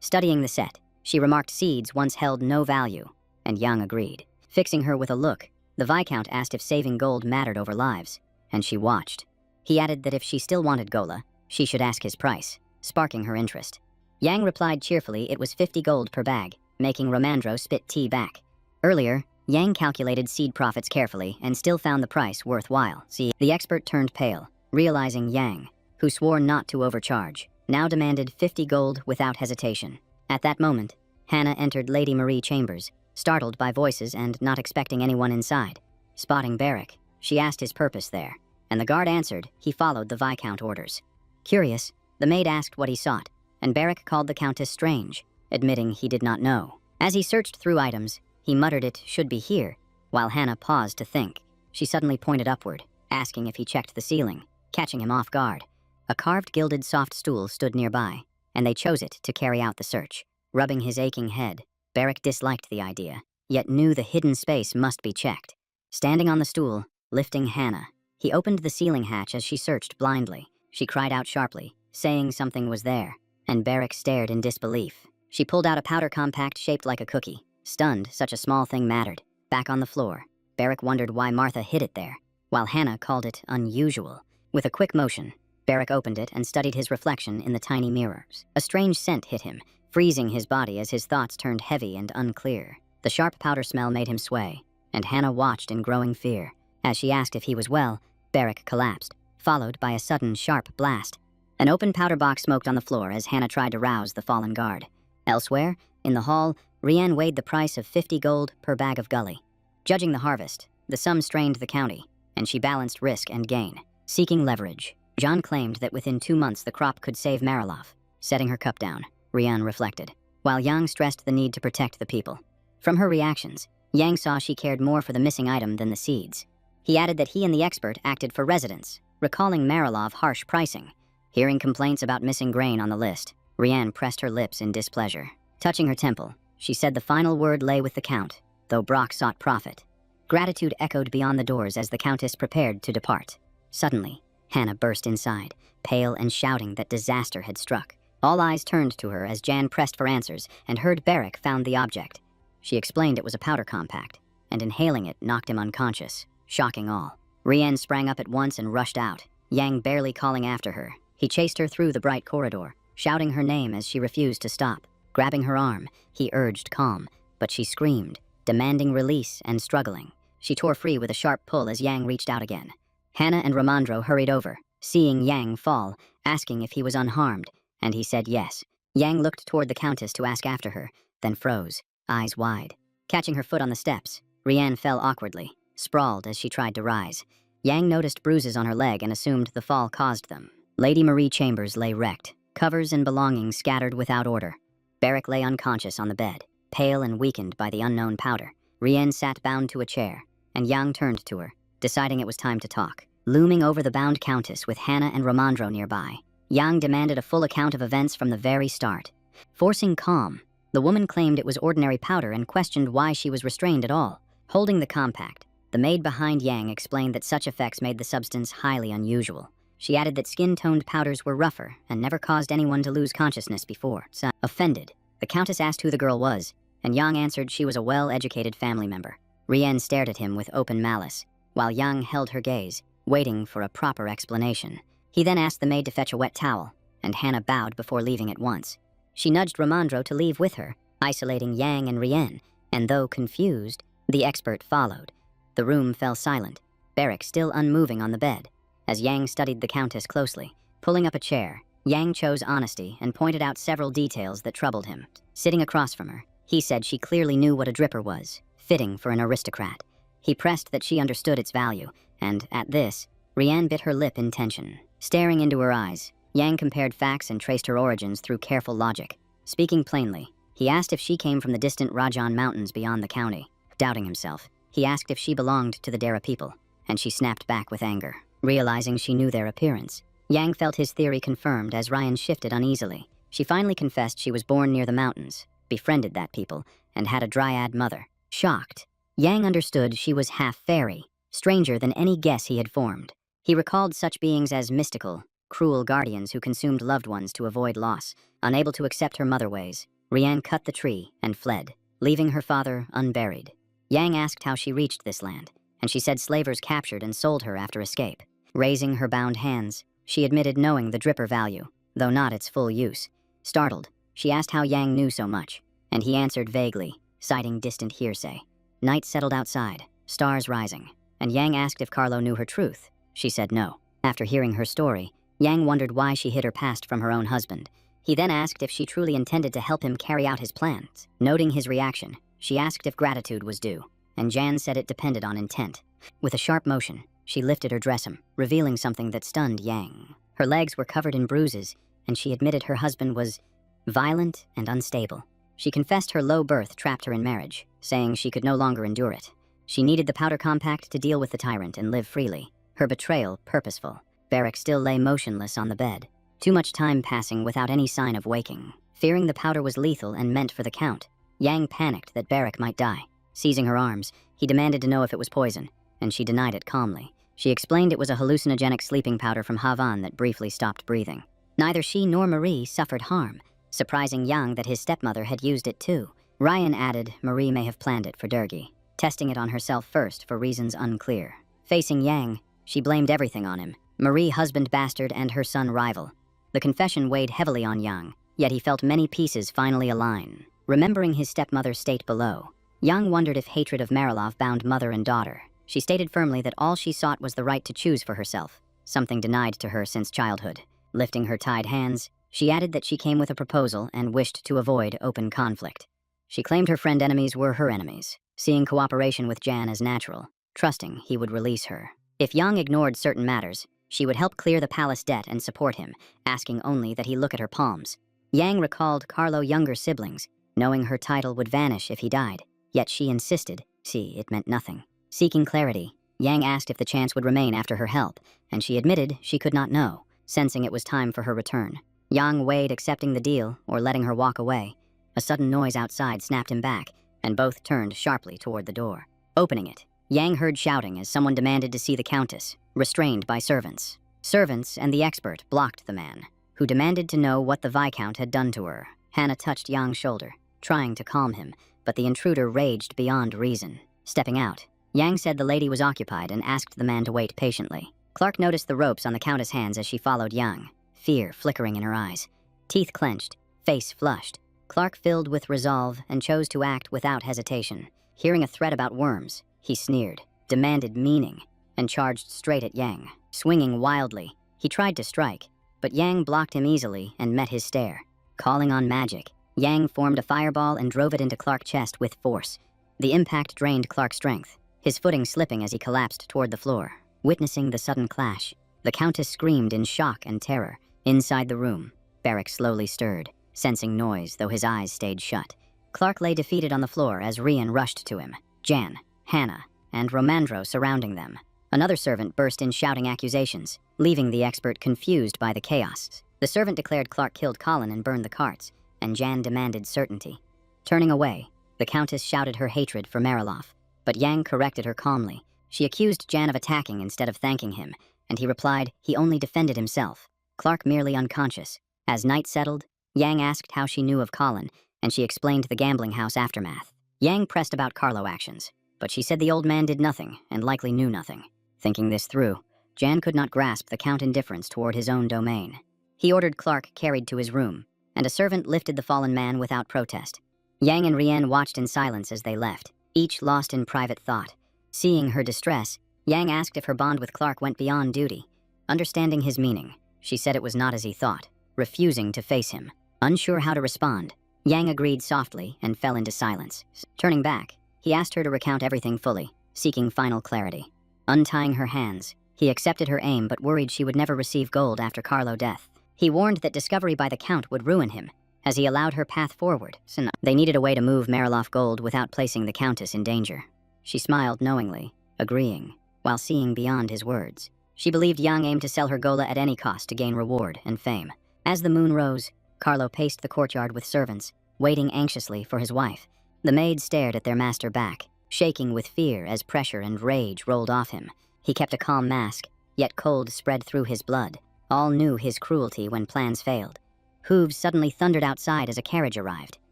Studying the set, she remarked seeds once held no value, and Yang agreed. Fixing her with a look, The Viscount asked if saving gold mattered over lives, and she watched. He added that if she still wanted Gola, she should ask his price, sparking her interest. Yang replied cheerfully it was 50 gold per bag, making Romandro spit tea back. Earlier, Yang calculated seed profits carefully and still found the price worthwhile. See, the expert turned pale, realizing Yang, who swore not to overcharge, now demanded 50 gold without hesitation. At that moment, Hannah entered Lady Marie Chambers, startled by voices and not expecting anyone inside. Spotting Barrick, she asked his purpose there, and the guard answered he followed the Viscount orders. Curious, the maid asked what he sought, and Barrick called the Countess strange, admitting he did not know. As he searched through items, he muttered it should be here, while Hannah paused to think. She suddenly pointed upward, asking if he checked the ceiling, catching him off guard. A carved gilded soft stool stood nearby, and they chose it to carry out the search. Rubbing his aching head, Barrick disliked the idea, yet knew the hidden space must be checked. Standing on the stool, lifting Hannah, he opened the ceiling hatch as she searched blindly. She cried out sharply, saying something was there, and Barrick stared in disbelief. She pulled out a powder compact shaped like a cookie. Stunned, such a small thing mattered. Back on the floor, Barrick wondered why Martha hid it there, while Hannah called it unusual. With a quick motion, Barrick opened it and studied his reflection in the tiny mirrors. A strange scent hit him, freezing his body as his thoughts turned heavy and unclear. The sharp powder smell made him sway, and Hannah watched in growing fear. As she asked if he was well, Barrick collapsed, followed by a sudden sharp blast. An open powder box smoked on the floor as Hannah tried to rouse the fallen guard. Elsewhere, in the hall, Rian weighed the price of 50 gold per bag of gully. Judging the harvest, the sum strained the county, and she balanced risk and gain. Seeking leverage, John claimed that within 2 months the crop could save Marilov. Setting her cup down, Rian reflected, while Yang stressed the need to protect the people. From her reactions, Yang saw she cared more for the missing item than the seeds. He added that he and the expert acted for residents, recalling Marilov harsh pricing. Hearing complaints about missing grain on the list, Rian pressed her lips in displeasure. Touching her temple, she said the final word lay with the Count, though Brock sought profit. Gratitude echoed beyond the doors as the Countess prepared to depart. Suddenly, Hannah burst inside, pale and shouting that disaster had struck. All eyes turned to her as Jan pressed for answers and heard Barrick found the object. She explained it was a powder compact, and inhaling it knocked him unconscious, shocking all. Rian sprang up at once and rushed out, Yang barely calling after her. He chased her through the bright corridor, shouting her name as she refused to stop. Grabbing her arm, he urged calm, but she screamed, demanding release and struggling. She tore free with a sharp pull as Yang reached out again. Hannah and Romandro hurried over, seeing Yang fall, asking if he was unharmed, and he said yes. Yang looked toward the Countess to ask after her, then froze, eyes wide. Catching her foot on the steps, Rian fell awkwardly, sprawled as she tried to rise. Yang noticed bruises on her leg and assumed the fall caused them. Lady Marie Chambers lay wrecked, covers and belongings scattered without order. Barrick lay unconscious on the bed, pale and weakened by the unknown powder. Rian sat bound to a chair, and Yang turned to her, deciding it was time to talk. Looming over the bound Countess with Hannah and Romandro nearby, Yang demanded a full account of events from the very start. Forcing calm, the woman claimed it was ordinary powder and questioned why she was restrained at all. Holding the compact, the maid behind Yang explained that such effects made the substance highly unusual. She added that skin-toned powders were rougher and never caused anyone to lose consciousness before. Offended, the Countess asked who the girl was, and Yang answered she was a well-educated family member. Rian stared at him with open malice, while Yang held her gaze, waiting for a proper explanation. He then asked the maid to fetch a wet towel, and Hannah bowed before leaving at once. She nudged Romandro to leave with her, isolating Yang and Rian, and though confused, the expert followed. The room fell silent, Barrick still unmoving on the bed. As Yang studied the Countess closely, pulling up a chair, Yang chose honesty and pointed out several details that troubled him. Sitting across from her, he said she clearly knew what a dripper was, fitting for an aristocrat. He pressed that she understood its value, and at this, Rian bit her lip in tension. Staring into her eyes, Yang compared facts and traced her origins through careful logic. Speaking plainly, he asked if she came from the distant Rajan Mountains beyond the county. Doubting himself, he asked if she belonged to the Dara people, and she snapped back with anger, realizing she knew their appearance. Yang felt his theory confirmed as Ryan shifted uneasily. She finally confessed she was born near the mountains, befriended that people, and had a dryad mother. Shocked, Yang understood she was half fairy, stranger than any guess he had formed. He recalled such beings as mystical, cruel guardians who consumed loved ones to avoid loss. Unable to accept her mother ways, Rian cut the tree and fled, leaving her father unburied. Yang asked how she reached this land, and she said slavers captured and sold her after escape. Raising her bound hands, she admitted knowing the dripper value, though not its full use. Startled, she asked how Yang knew so much, and he answered vaguely, citing distant hearsay. Night settled outside, stars rising, and Yang asked if Carlo knew her truth. She said no. After hearing her story, Yang wondered why she hid her past from her own husband. He then asked if she truly intended to help him carry out his plans. Noting his reaction, she asked if gratitude was due, and Jan said it depended on intent. With a sharp motion, she lifted her dressum, revealing something that stunned Yang. Her legs were covered in bruises, and she admitted her husband was violent and unstable. She confessed her low birth trapped her in marriage, saying she could no longer endure it. She needed the powder compact to deal with the tyrant and live freely. Her betrayal purposeful. Barrack still lay motionless on the bed, too much time passing without any sign of waking. Fearing the powder was lethal and meant for the Count, Yang panicked that Barrack might die. Seizing her arms, he demanded to know if it was poison, and she denied it calmly. She explained it was a hallucinogenic sleeping powder from Havan that briefly stopped breathing. Neither she nor Marie suffered harm, surprising Yang that his stepmother had used it too. Ryan added Marie may have planned it for Durgi, testing it on herself first for reasons unclear. Facing Yang, she blamed everything on him, Marie husband bastard and her son rival. The confession weighed heavily on Yang, yet he felt many pieces finally align. Remembering his stepmother's state below, Yang wondered if hatred of Marilov bound mother and daughter. She stated firmly that all she sought was the right to choose for herself, something denied to her since childhood. Lifting her tied hands, she added that she came with a proposal and wished to avoid open conflict. She claimed her friend enemies were her enemies, seeing cooperation with Jan as natural, trusting he would release her. If Yang ignored certain matters, she would help clear the palace debt and support him, asking only that he look at her palms. Yang recalled Carlo's younger siblings, knowing her title would vanish if he died, yet she insisted, it meant nothing. Seeking clarity, Yang asked if the chance would remain after her help, and she admitted she could not know, sensing it was time for her return. Yang weighed accepting the deal or letting her walk away. A sudden noise outside snapped him back, and both turned sharply toward the door. Opening it, Yang heard shouting as someone demanded to see the Countess, restrained by servants. Servants and the expert blocked the man, who demanded to know what the Viscount had done to her. Hannah touched Yang's shoulder, trying to calm him, but the intruder raged beyond reason. Stepping out, Yang said the lady was occupied and asked the man to wait patiently. Clark noticed the ropes on the Countess' hands as she followed Yang, fear flickering in her eyes. Teeth clenched, face flushed. Clark filled with resolve and chose to act without hesitation. Hearing a threat about worms, he sneered, demanded meaning, and charged straight at Yang. Swinging wildly, he tried to strike, but Yang blocked him easily and met his stare. Calling on magic, Yang formed a fireball and drove it into Clark's chest with force. The impact drained Clark's strength, his footing slipping as he collapsed toward the floor. Witnessing the sudden clash, the Countess screamed in shock and terror. Inside the room, Barrack slowly stirred, sensing noise though his eyes stayed shut. Clark lay defeated on the floor as Rian rushed to him, Jan, Hannah, and Romandro surrounding them. Another servant burst in shouting accusations, leaving the expert confused by the chaos. The servant declared Clark killed Colin and burned the carts, and Jan demanded certainty. Turning away, the Countess shouted her hatred for Marilov, but Yang corrected her calmly. She accused Jan of attacking instead of thanking him, and he replied he only defended himself. Clark merely unconscious. As night settled, Yang asked how she knew of Colin, and she explained the gambling house aftermath. Yang pressed about Carlo actions, but she said the old man did nothing and likely knew nothing. Thinking this through, Jan could not grasp the Count's indifference toward his own domain. He ordered Clark carried to his room, and a servant lifted the fallen man without protest. Yang and Rian watched in silence as they left, each lost in private thought. Seeing her distress, Yang asked if her bond with Clark went beyond duty. Understanding his meaning, she said it was not as he thought, refusing to face him. Unsure how to respond, Yang agreed softly and fell into silence. Turning back, he asked her to recount everything fully, seeking final clarity. Untying her hands, he accepted her aim but worried she would never receive gold after Carlo's death. He warned that discovery by the Count would ruin him, as he allowed her path forward. They needed a way to move Marilov gold without placing the Countess in danger. She smiled knowingly, agreeing, while seeing beyond his words. She believed Yang aimed to sell her Gola at any cost to gain reward and fame. As the moon rose, Carlo paced the courtyard with servants, waiting anxiously for his wife. The maids stared at their master back, shaking with fear as pressure and rage rolled off him. He kept a calm mask, yet cold spread through his blood. All knew his cruelty when plans failed. Hooves suddenly thundered outside as a carriage arrived,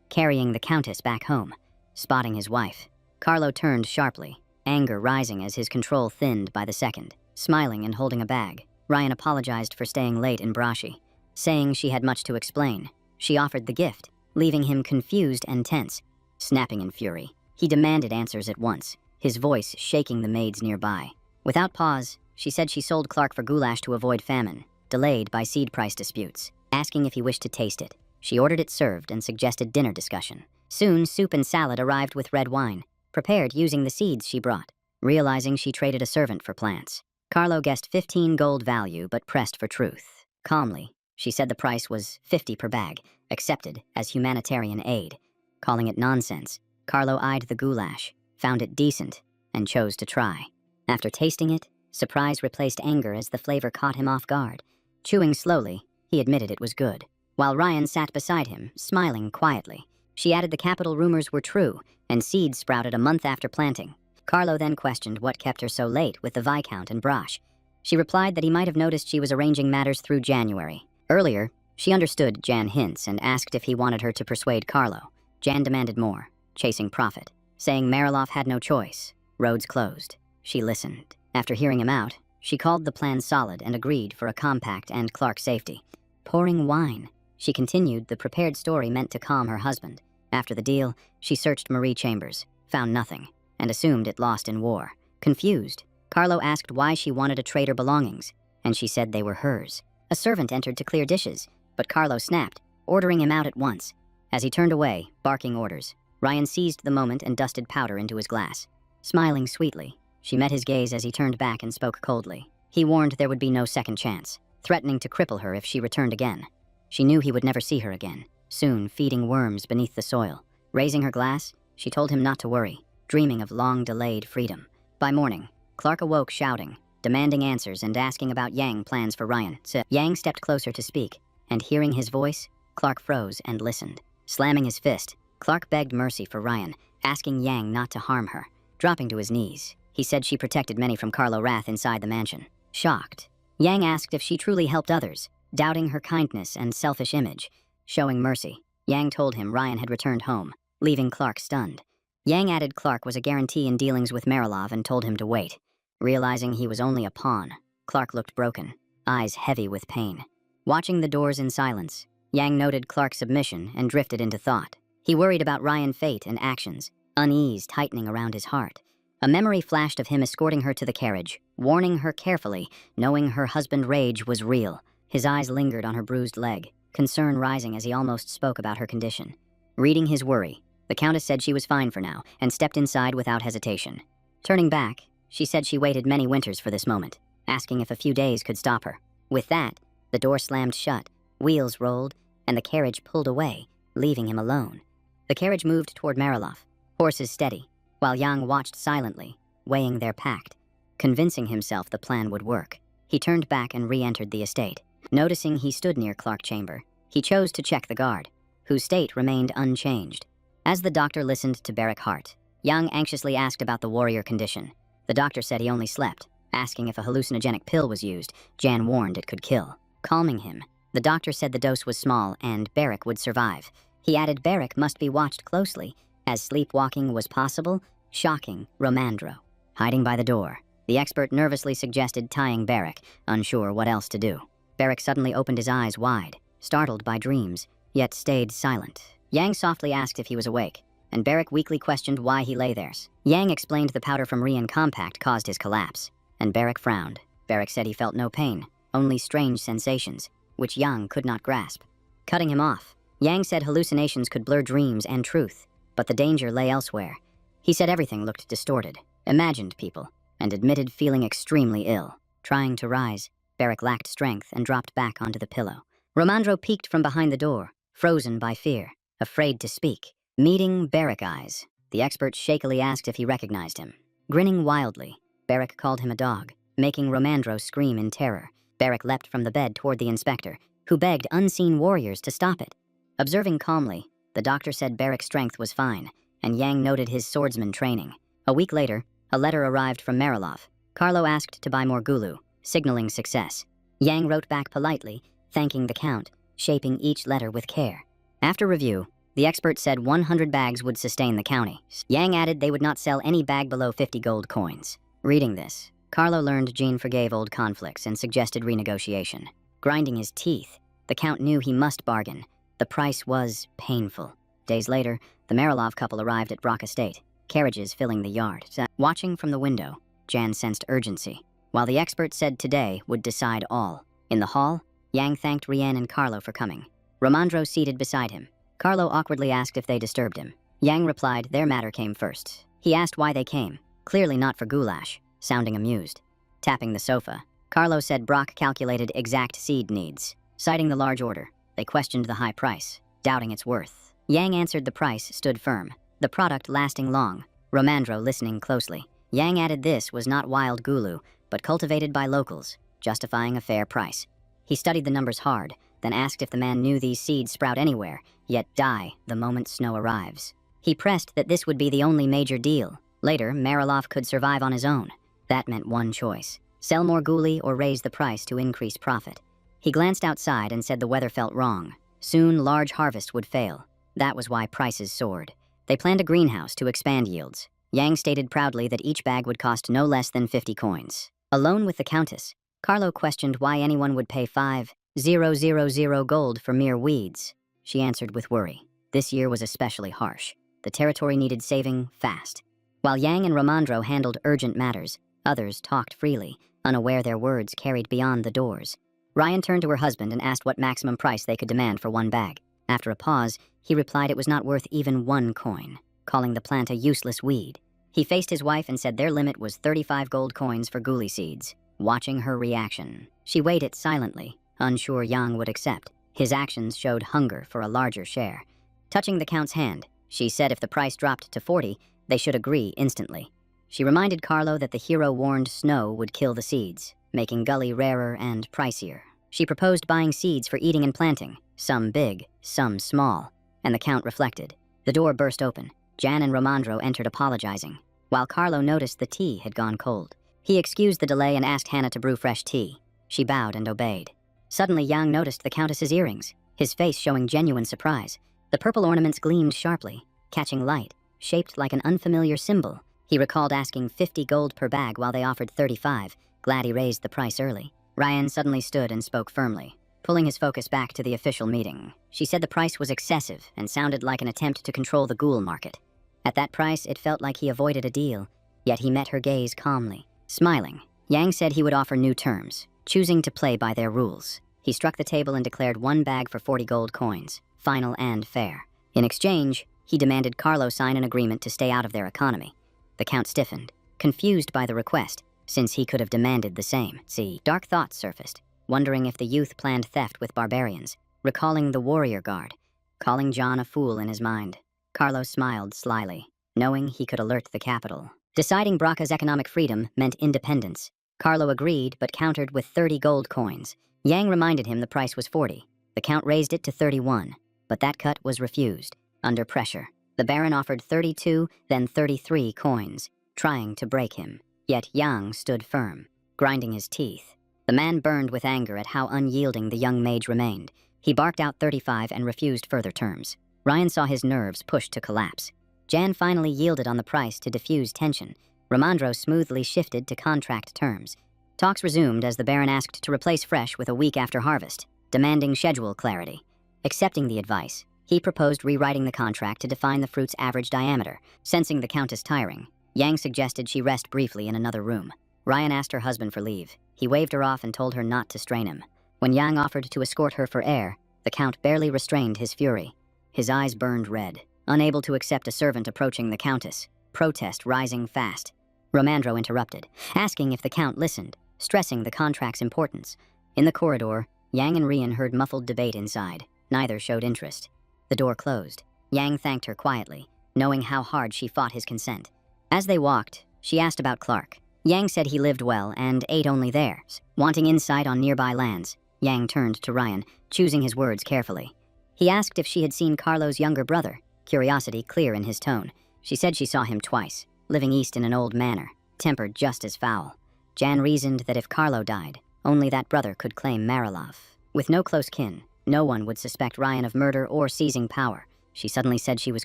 carrying the Countess back home. Spotting his wife, Carlo turned sharply, anger rising as his control thinned by the second. Smiling and holding a bag, Ryan apologized for staying late in Brashi, saying she had much to explain. She offered the gift, leaving him confused and tense. Snapping in fury, he demanded answers at once, his voice shaking the maids nearby. Without pause, she said she sold Clark for goulash to avoid famine, delayed by seed price disputes. Asking if he wished to taste it, she ordered it served and suggested dinner discussion. Soon, soup and salad arrived with red wine, prepared using the seeds she brought. Realizing she traded a servant for plants, Carlo guessed 15 gold value but pressed for truth. Calmly, she said the price was 50 per bag, accepted as humanitarian aid. Calling it nonsense, Carlo eyed the goulash, found it decent, and chose to try. After tasting it, surprise replaced anger as the flavor caught him off guard. Chewing slowly, he admitted it was good, while Ryan sat beside him, smiling quietly. She added the capital rumors were true, and seeds sprouted a month after planting. Carlo then questioned what kept her so late with the Viscount and Brash. She replied that he might have noticed she was arranging matters through January. Earlier, she understood Jan's hints and asked if he wanted her to persuade Carlo. Jan demanded more, chasing profit, saying Mariloff had no choice. Roads closed. She listened. After hearing him out, she called the plan solid and agreed for a compact and Clark's safety. Pouring wine, she continued the prepared story meant to calm her husband. After the deal, she searched Marie Chambers, found nothing, and assumed it lost in war. Confused, Carlo asked why she wanted to trade her belongings, and she said they were hers. A servant entered to clear dishes, but Carlo snapped, ordering him out at once. As he turned away, barking orders, Ryan seized the moment and dusted powder into his glass. Smiling sweetly, she met his gaze as he turned back and spoke coldly. He warned there would be no second chance, threatening to cripple her if she returned again. She knew he would never see her again, soon feeding worms beneath the soil. Raising her glass, she told him not to worry, dreaming of long-delayed freedom. By morning, Clark awoke shouting, demanding answers and asking about Yang plans for Ryan. Yang stepped closer to speak, and hearing his voice, Clark froze and listened. Slamming his fist, Clark begged mercy for Ryan, asking Yang not to harm her. Dropping to his knees, he said she protected many from Carlo wrath inside the mansion. Shocked, Yang asked if she truly helped others, doubting her kindness and selfish image. Showing mercy, Yang told him Ryan had returned home, leaving Clark stunned. Yang added Clark was a guarantee in dealings with Marilov and told him to wait. Realizing he was only a pawn, Clark looked broken, eyes heavy with pain. Watching the doors in silence, Yang noted Clark's submission and drifted into thought. He worried about Ryan's fate and actions, unease tightening around his heart. A memory flashed of him escorting her to the carriage, warning her carefully, knowing her husband's rage was real. His eyes lingered on her bruised leg, concern rising as he almost spoke about her condition. Reading his worry, the Countess said she was fine for now and stepped inside without hesitation. Turning back, she said she waited many winters for this moment, asking if a few days could stop her. With that, the door slammed shut, wheels rolled, and the carriage pulled away, leaving him alone. The carriage moved toward Mariloff, horses steady, while Yang watched silently, weighing their pact. Convincing himself the plan would work, he turned back and re-entered the estate. Noticing he stood near Clark Chamber, he chose to check the guard, whose state remained unchanged. As the doctor listened to Barrack Hart, Yang anxiously asked about the warrior condition. The doctor said he only slept, asking if a hallucinogenic pill was used. Jan warned it could kill. Calming him, the doctor said the dose was small and Barrack would survive. He added Barrack must be watched closely, as sleepwalking was possible. Shocking Romandro. Hiding by the door, the expert nervously suggested tying Barrack, unsure what else to do. Barrack suddenly opened his eyes wide, startled by dreams, yet stayed silent. Yang softly asked if he was awake, and Barrack weakly questioned why he lay there. Yang explained the powder from Rian Compact caused his collapse, and Barrack frowned. Barrack said he felt no pain, only strange sensations, which Yang could not grasp. Cutting him off, Yang said hallucinations could blur dreams and truth, but the danger lay elsewhere. He said everything looked distorted, imagined people, and admitted feeling extremely ill. Trying to rise, Barrack lacked strength and dropped back onto the pillow. Romandro peeked from behind the door, frozen by fear, afraid to speak. Meeting Barrack eyes, the expert shakily asked if he recognized him. Grinning wildly, Barrack called him a dog, making Romandro scream in terror. Barrack leapt from the bed toward the inspector, who begged unseen warriors to stop it. Observing calmly, the doctor said Barrack's strength was fine, and Yang noted his swordsman training. A week later, a letter arrived from Marilov. Carlo asked to buy more gulu, signaling success. Yang wrote back politely, thanking the Count, shaping each letter with care. After review, The expert said 100 bags would sustain the county. Yang added they would not sell any bag below 50 gold coins. Reading this, Carlo learned Jean forgave old conflicts and suggested renegotiation. Grinding his teeth, the Count knew he must bargain. The price was painful. Days later, the Marilov couple arrived at Brock Estate, carriages filling the yard. Watching from the window, Jan sensed urgency. While the expert said today would decide all. In the hall, Yang thanked Rian and Carlo for coming. Romandro seated beside him. Carlo awkwardly asked if they disturbed him. Yang replied their matter came first. He asked why they came, clearly not for goulash, sounding amused. Tapping the sofa, Carlo said Brock calculated exact seed needs. Citing the large order, they questioned the high price, doubting its worth. Yang answered the price stood firm, the product lasting long. Romandro listening closely. Yang added this was not wild gulu, but cultivated by locals, justifying a fair price. He studied the numbers hard, then asked if the man knew these seeds sprout anywhere, yet die the moment snow arrives. He pressed that this would be the only major deal. Later, Marilov could survive on his own. That meant one choice: sell more guli or raise the price to increase profit. He glanced outside and said the weather felt wrong. Soon, large harvest would fail. That was why prices soared. They planned a greenhouse to expand yields. Yang stated proudly that each bag would cost no less than 50 coins. Alone with the Countess, Carlo questioned why anyone would pay 5,000 gold for mere weeds. She answered with worry. This year was especially harsh. The territory needed saving fast. While Yang and Romandro handled urgent matters, others talked freely, unaware their words carried beyond the doors. Ryan turned to her husband and asked what maximum price they could demand for one bag. After a pause, he replied it was not worth even 1 coin, calling the plant a useless weed. He faced his wife and said their limit was 35 gold coins for guli seeds. Watching her reaction, she weighed it silently, unsure Yang would accept. His actions showed hunger for a larger share. Touching the Count's hand, she said if the price dropped to 40, they should agree instantly. She reminded Carlo that the hero warned snow would kill the seeds, making gully rarer and pricier. She proposed buying seeds for eating and planting, some big, some small, and the Count reflected. The door burst open. Jan and Romandro entered apologizing, while Carlo noticed the tea had gone cold. He excused the delay and asked Hannah to brew fresh tea. She bowed and obeyed. Suddenly, Yang noticed the Countess's earrings, his face showing genuine surprise. The purple ornaments gleamed sharply, catching light, shaped like an unfamiliar symbol. He recalled asking 50 gold per bag while they offered 35, glad he raised the price early. Ryan suddenly stood and spoke firmly, pulling his focus back to the official meeting. She said the price was excessive and sounded like an attempt to control the ghoul market. At that price, it felt like he avoided a deal, yet he met her gaze calmly. Smiling, Yang said he would offer new terms, choosing to play by their rules. He struck the table and declared 1 bag for 40 gold coins, final and fair. In exchange, he demanded Carlo sign an agreement to stay out of their economy. The Count stiffened, confused by the request, since he could have demanded the same. Dark thoughts surfaced, wondering if the youth planned theft with barbarians, recalling the warrior guard, calling John a fool in his mind. Carlo smiled slyly, knowing he could alert the capital. Deciding Braca's economic freedom meant independence. Carlo agreed, but countered with 30 gold coins. Yang reminded him the price was 40. The Count raised it to 31, but that cut was refused. Under pressure, the Baron offered 32, then 33 coins, trying to break him. Yet Yang stood firm, grinding his teeth. The man burned with anger at how unyielding the young mage remained. He barked out 35 and refused further terms. Ryan saw his nerves pushed to collapse. Jan finally yielded on the price to diffuse tension. Romandro smoothly shifted to contract terms. Talks resumed as the Baron asked to replace fresh with a week after harvest, demanding schedule clarity. Accepting the advice, he proposed rewriting the contract to define the fruit's average diameter. Sensing the Countess tiring, Yang suggested she rest briefly in another room. Ryan asked her husband for leave. He waved her off and told her not to strain him. When Yang offered to escort her for air, the Count barely restrained his fury. His eyes burned red, unable to accept a servant approaching the Countess, protest rising fast. Romandro interrupted, asking if the Count listened, stressing the contract's importance. In the corridor, Yang and Rian heard muffled debate inside. Neither showed interest. The door closed. Yang thanked her quietly, knowing how hard she fought his consent. As they walked, she asked about Clark. Yang said he lived well and ate only there. Wanting insight on nearby lands, Yang turned to Ryan, choosing his words carefully. He asked if she had seen Carlo's younger brother, curiosity clear in his tone. She said she saw him twice, living east in an old manor, tempered just as foul. Jan reasoned that if Carlo died, only that brother could claim Marilov. With no close kin, no one would suspect Ryan of murder or seizing power. She suddenly said she was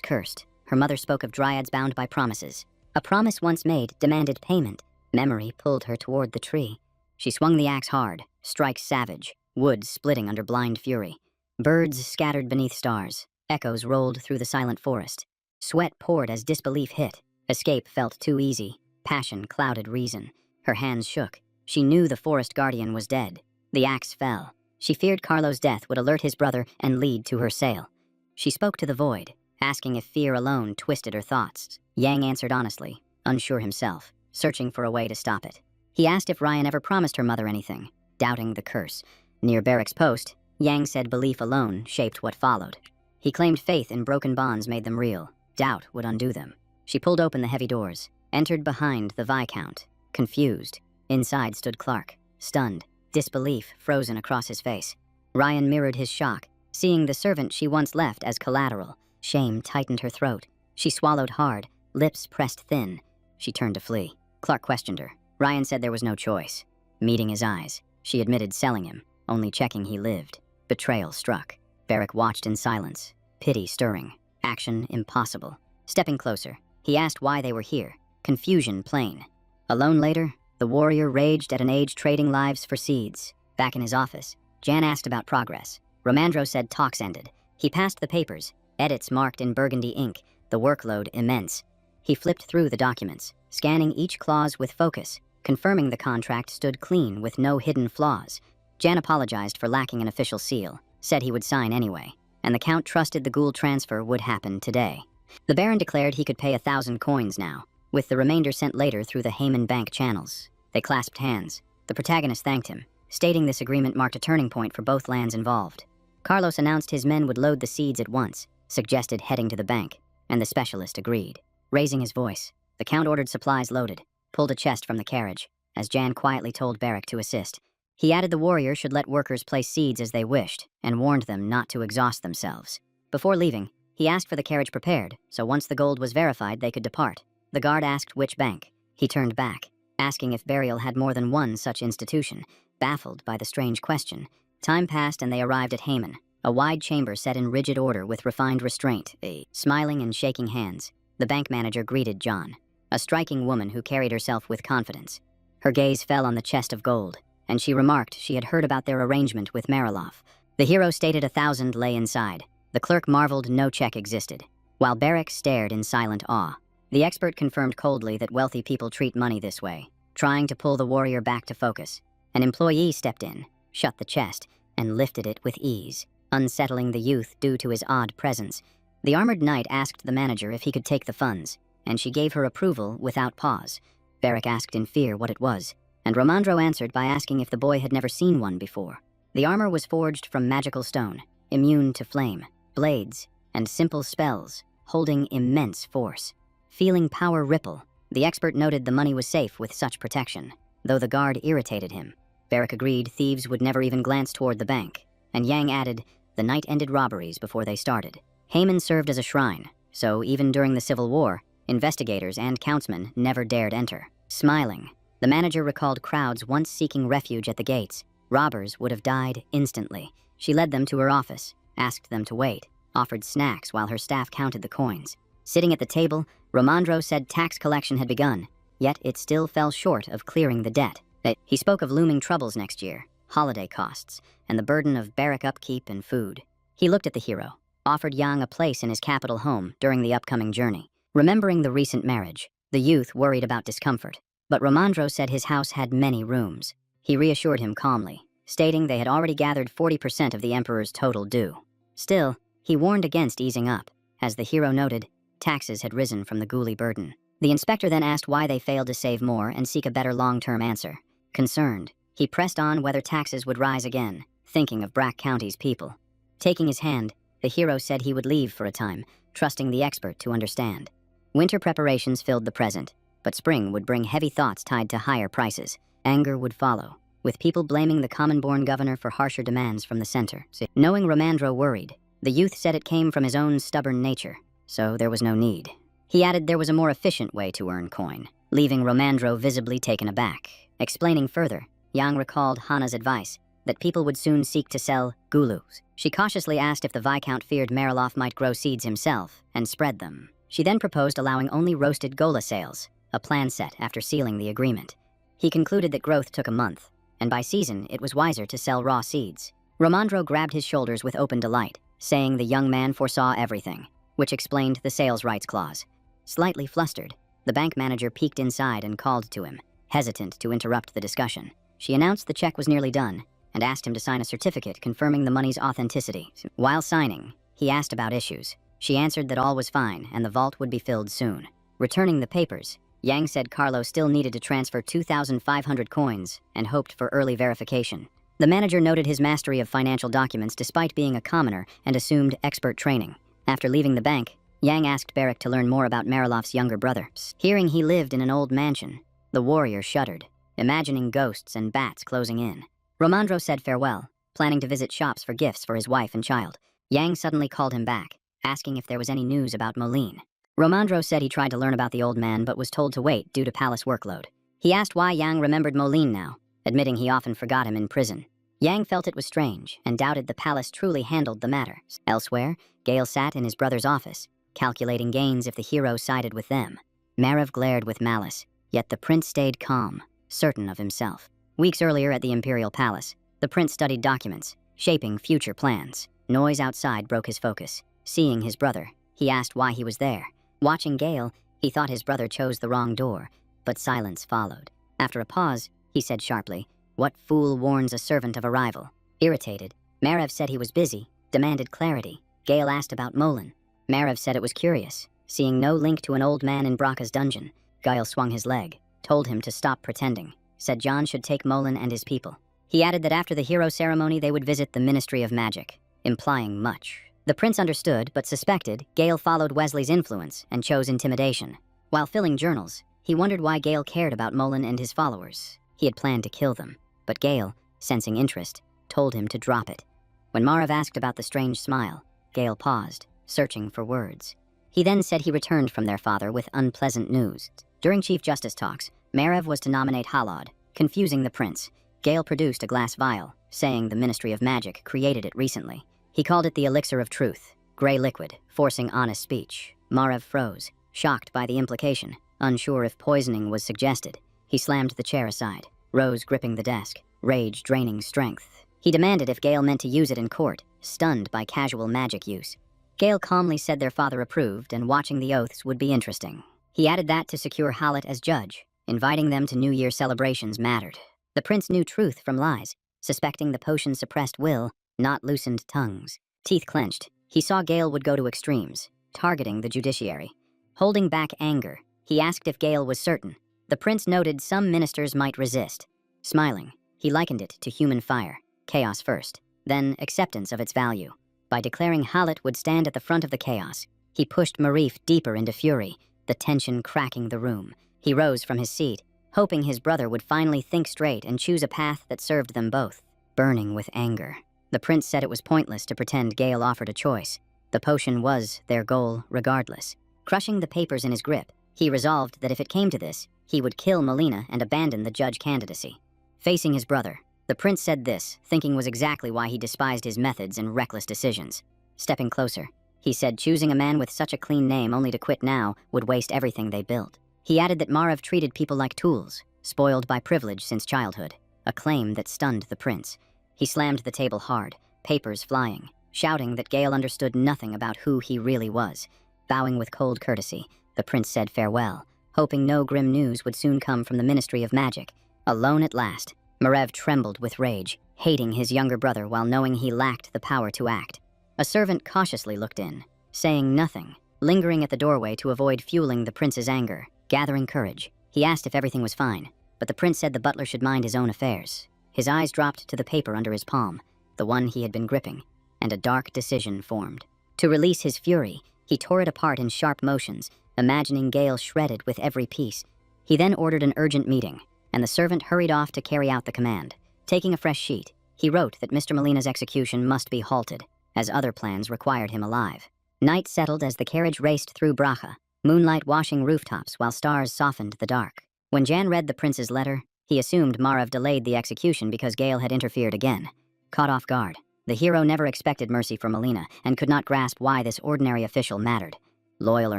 cursed. Her mother spoke of dryads bound by promises. A promise once made demanded payment. Memory pulled her toward the tree. She swung the axe hard, strike savage, wood splitting under blind fury. Birds scattered beneath stars. Echoes rolled through the silent forest. Sweat poured as disbelief hit. Escape felt too easy. Passion clouded reason. Her hands shook. She knew the forest guardian was dead. The axe fell. She feared Carlo's death would alert his brother and lead to her sale. She spoke to the void, asking if fear alone twisted her thoughts. Yang answered honestly, unsure himself, searching for a way to stop it. He asked if Ryan ever promised her mother anything, doubting the curse. Near Barrick's post, Yang said belief alone shaped what followed. He claimed faith in broken bonds made them real. Doubt would undo them. She pulled open the heavy doors, entered behind the Viscount, confused. Inside stood Clark, stunned, disbelief frozen across his face. Ryan mirrored his shock, seeing the servant she once left as collateral. Shame tightened her throat. She swallowed hard, lips pressed thin. She turned to flee. Clark questioned her. Ryan said there was no choice. Meeting his eyes, she admitted selling him, only checking he lived. Betrayal struck. Barrick watched in silence, pity stirring, action impossible. Stepping closer, he asked why they were here, confusion plain. Alone later, the warrior raged at an age trading lives for seeds. Back in his office, Jan asked about progress. Romandro said talks ended. He passed the papers, edits marked in burgundy ink, the workload immense. He flipped through the documents, scanning each clause with focus, confirming the contract stood clean with no hidden flaws. Jan apologized for lacking an official seal, said he would sign anyway, and the Count trusted the Gould transfer would happen today. The Baron declared he could pay 1,000 coins now, with the remainder sent later through the Heyman Bank channels. They clasped hands. The protagonist thanked him, stating this agreement marked a turning point for both lands involved. Carlos announced his men would load the seeds at once, suggested heading to the bank, and the specialist agreed. Raising his voice, the Count ordered supplies loaded, pulled a chest from the carriage, as Jan quietly told Barrick to assist. He added the warrior should let workers place seeds as they wished, and warned them not to exhaust themselves. Before leaving, he asked for the carriage prepared, so once the gold was verified they could depart. The guard asked which bank. He turned back, asking if Burial had more than one such institution, baffled by the strange question. Time passed and they arrived at Heyman, a wide chamber set in rigid order with refined restraint. Smiling and shaking hands, the bank manager greeted John, a striking woman who carried herself with confidence. Her gaze fell on the chest of gold, and she remarked she had heard about their arrangement with Mariloff. The hero stated 1,000 lay inside. The clerk marveled no check existed, while Barrick stared in silent awe. The expert confirmed coldly that wealthy people treat money this way, trying to pull the warrior back to focus. An employee stepped in, shut the chest, and lifted it with ease, unsettling the youth due to his odd presence. The armored knight asked the manager if he could take the funds, and she gave her approval without pause. Barrick asked in fear what it was, and Romandro answered by asking if the boy had never seen one before. The armor was forged from magical stone, immune to flame, blades, and simple spells, holding immense force. Feeling power ripple, the expert noted the money was safe with such protection, though the guard irritated him. Barrick agreed thieves would never even glance toward the bank, and Yang added, the night ended robberies before they started. Heyman served as a shrine, so even during the Civil War, investigators and countsmen never dared enter. Smiling, the manager recalled crowds once seeking refuge at the gates. Robbers would have died instantly. She led them to her office, asked them to wait, offered snacks while her staff counted the coins. Sitting at the table, Romandro said tax collection had begun, yet it still fell short of clearing the debt. He spoke of looming troubles next year, holiday costs, and the burden of barrack upkeep and food. He looked at the hero, offered Yang a place in his capital home during the upcoming journey. Remembering the recent marriage, the youth worried about discomfort, but Romandro said his house had many rooms. He reassured him calmly, stating they had already gathered 40% of the Emperor's total due. Still, he warned against easing up. As the hero noted, taxes had risen from the Ghoulie burden. The inspector then asked why they failed to save more and seek a better long-term answer. Concerned, he pressed on whether taxes would rise again, thinking of Brack County's people. Taking his hand, the hero said he would leave for a time, trusting the expert to understand. Winter preparations filled the present, but spring would bring heavy thoughts tied to higher prices. Anger would follow, with people blaming the common-born governor for harsher demands from the center. Knowing Romandro worried, the youth said it came from his own stubborn nature, so there was no need. He added there was a more efficient way to earn coin, leaving Romandro visibly taken aback. Explaining further, Yang recalled Hana's advice, that people would soon seek to sell gulus. She cautiously asked if the Viscount feared Mariloff might grow seeds himself and spread them. She then proposed allowing only roasted gola sales, a plan set after sealing the agreement. He concluded that growth took a month, and by season it was wiser to sell raw seeds. Romandro grabbed his shoulders with open delight, saying the young man foresaw everything, which explained the sales rights clause. Slightly flustered, the bank manager peeked inside and called to him, hesitant to interrupt the discussion. She announced the check was nearly done and asked him to sign a certificate confirming the money's authenticity. While signing, he asked about issues. She answered that all was fine and the vault would be filled soon. Returning the papers, Yang said Carlo still needed to transfer 2,500 coins and hoped for early verification. The manager noted his mastery of financial documents despite being a commoner and assumed expert training. After leaving the bank, Yang asked Barrick to learn more about Mariloff's younger brother. Hearing he lived in an old mansion, the warrior shuddered, imagining ghosts and bats closing in. Romandro said farewell, planning to visit shops for gifts for his wife and child. Yang suddenly called him back, asking if there was any news about Moline. Romandro said he tried to learn about the old man but was told to wait due to palace workload. He asked why Yang remembered Moline now, admitting he often forgot him in prison. Yang felt it was strange and doubted the palace truly handled the matter. Elsewhere, Gale sat in his brother's office, calculating gains if the hero sided with them. Marev glared with malice, yet the prince stayed calm, certain of himself. Weeks earlier at the Imperial Palace, the prince studied documents, shaping future plans. Noise outside broke his focus. Seeing his brother, he asked why he was there. Watching Gale, he thought his brother chose the wrong door, but silence followed. After a pause, he said sharply, "What fool warns a servant of arrival?" Irritated, Marev said he was busy, demanded clarity. Gale asked about Moline. Marev said it was curious, seeing no link to an old man in Braca's dungeon. Gale swung his leg, told him to stop pretending, said John should take Moline and his people. He added that after the hero ceremony they would visit the Ministry of Magic, implying much. The prince understood, but suspected Gale followed Wesley's influence and chose intimidation. While filling journals, he wondered why Gale cared about Moline and his followers. He had planned to kill them, but Gale, sensing interest, told him to drop it. When Marev asked about the strange smile, Gale paused, searching for words. He then said he returned from their father with unpleasant news. During Chief Justice talks, Marev was to nominate Halad, confusing the prince. Gale produced a glass vial, saying the Ministry of Magic created it recently. He called it the Elixir of Truth, gray liquid, forcing honest speech. Marev froze, shocked by the implication, unsure if poisoning was suggested. He slammed the chair aside, rose gripping the desk, rage draining strength. He demanded if Gale meant to use it in court, stunned by casual magic use. Gale calmly said their father approved and watching the oaths would be interesting. He added that to secure Hallett as judge, inviting them to New Year celebrations mattered. The prince knew truth from lies, suspecting the potion suppressed will, not loosened tongues. Teeth clenched, he saw Gale would go to extremes, targeting the judiciary. Holding back anger, he asked if Gale was certain. The prince noted some ministers might resist. Smiling, he likened it to human fire, chaos first, then acceptance of its value. By declaring Hallett would stand at the front of the chaos, he pushed Marif deeper into fury, the tension cracking the room. He rose from his seat, hoping his brother would finally think straight and choose a path that served them both. Burning with anger, the prince said it was pointless to pretend Gale offered a choice. The potion was their goal regardless. Crushing the papers in his grip, he resolved that if it came to this, he would kill Molina and abandon the judge candidacy. Facing his brother, the prince said this, thinking was exactly why he despised his methods and reckless decisions. Stepping closer, he said choosing a man with such a clean name only to quit now would waste everything they built. He added that Marev treated people like tools, spoiled by privilege since childhood, a claim that stunned the prince. He slammed the table hard, papers flying, shouting that Gale understood nothing about who he really was. Bowing with cold courtesy, the prince said farewell, hoping no grim news would soon come from the Ministry of Magic. Alone at last, Marev trembled with rage, hating his younger brother while knowing he lacked the power to act. A servant cautiously looked in, saying nothing, lingering at the doorway to avoid fueling the prince's anger. Gathering courage, he asked if everything was fine, but the prince said the butler should mind his own affairs. His eyes dropped to the paper under his palm, the one he had been gripping, and a dark decision formed. To release his fury, he tore it apart in sharp motions, imagining Gale shredded with every piece. He then ordered an urgent meeting, and the servant hurried off to carry out the command. Taking a fresh sheet, he wrote that Mr. Molina's execution must be halted, as other plans required him alive. Night settled as the carriage raced through Braca, moonlight washing rooftops while stars softened the dark. When Jan read the prince's letter, He assumed Marav delayed the execution because Gale had interfered again. Caught off guard, the hero never expected mercy for Melina and could not grasp why this ordinary official mattered. Loyal or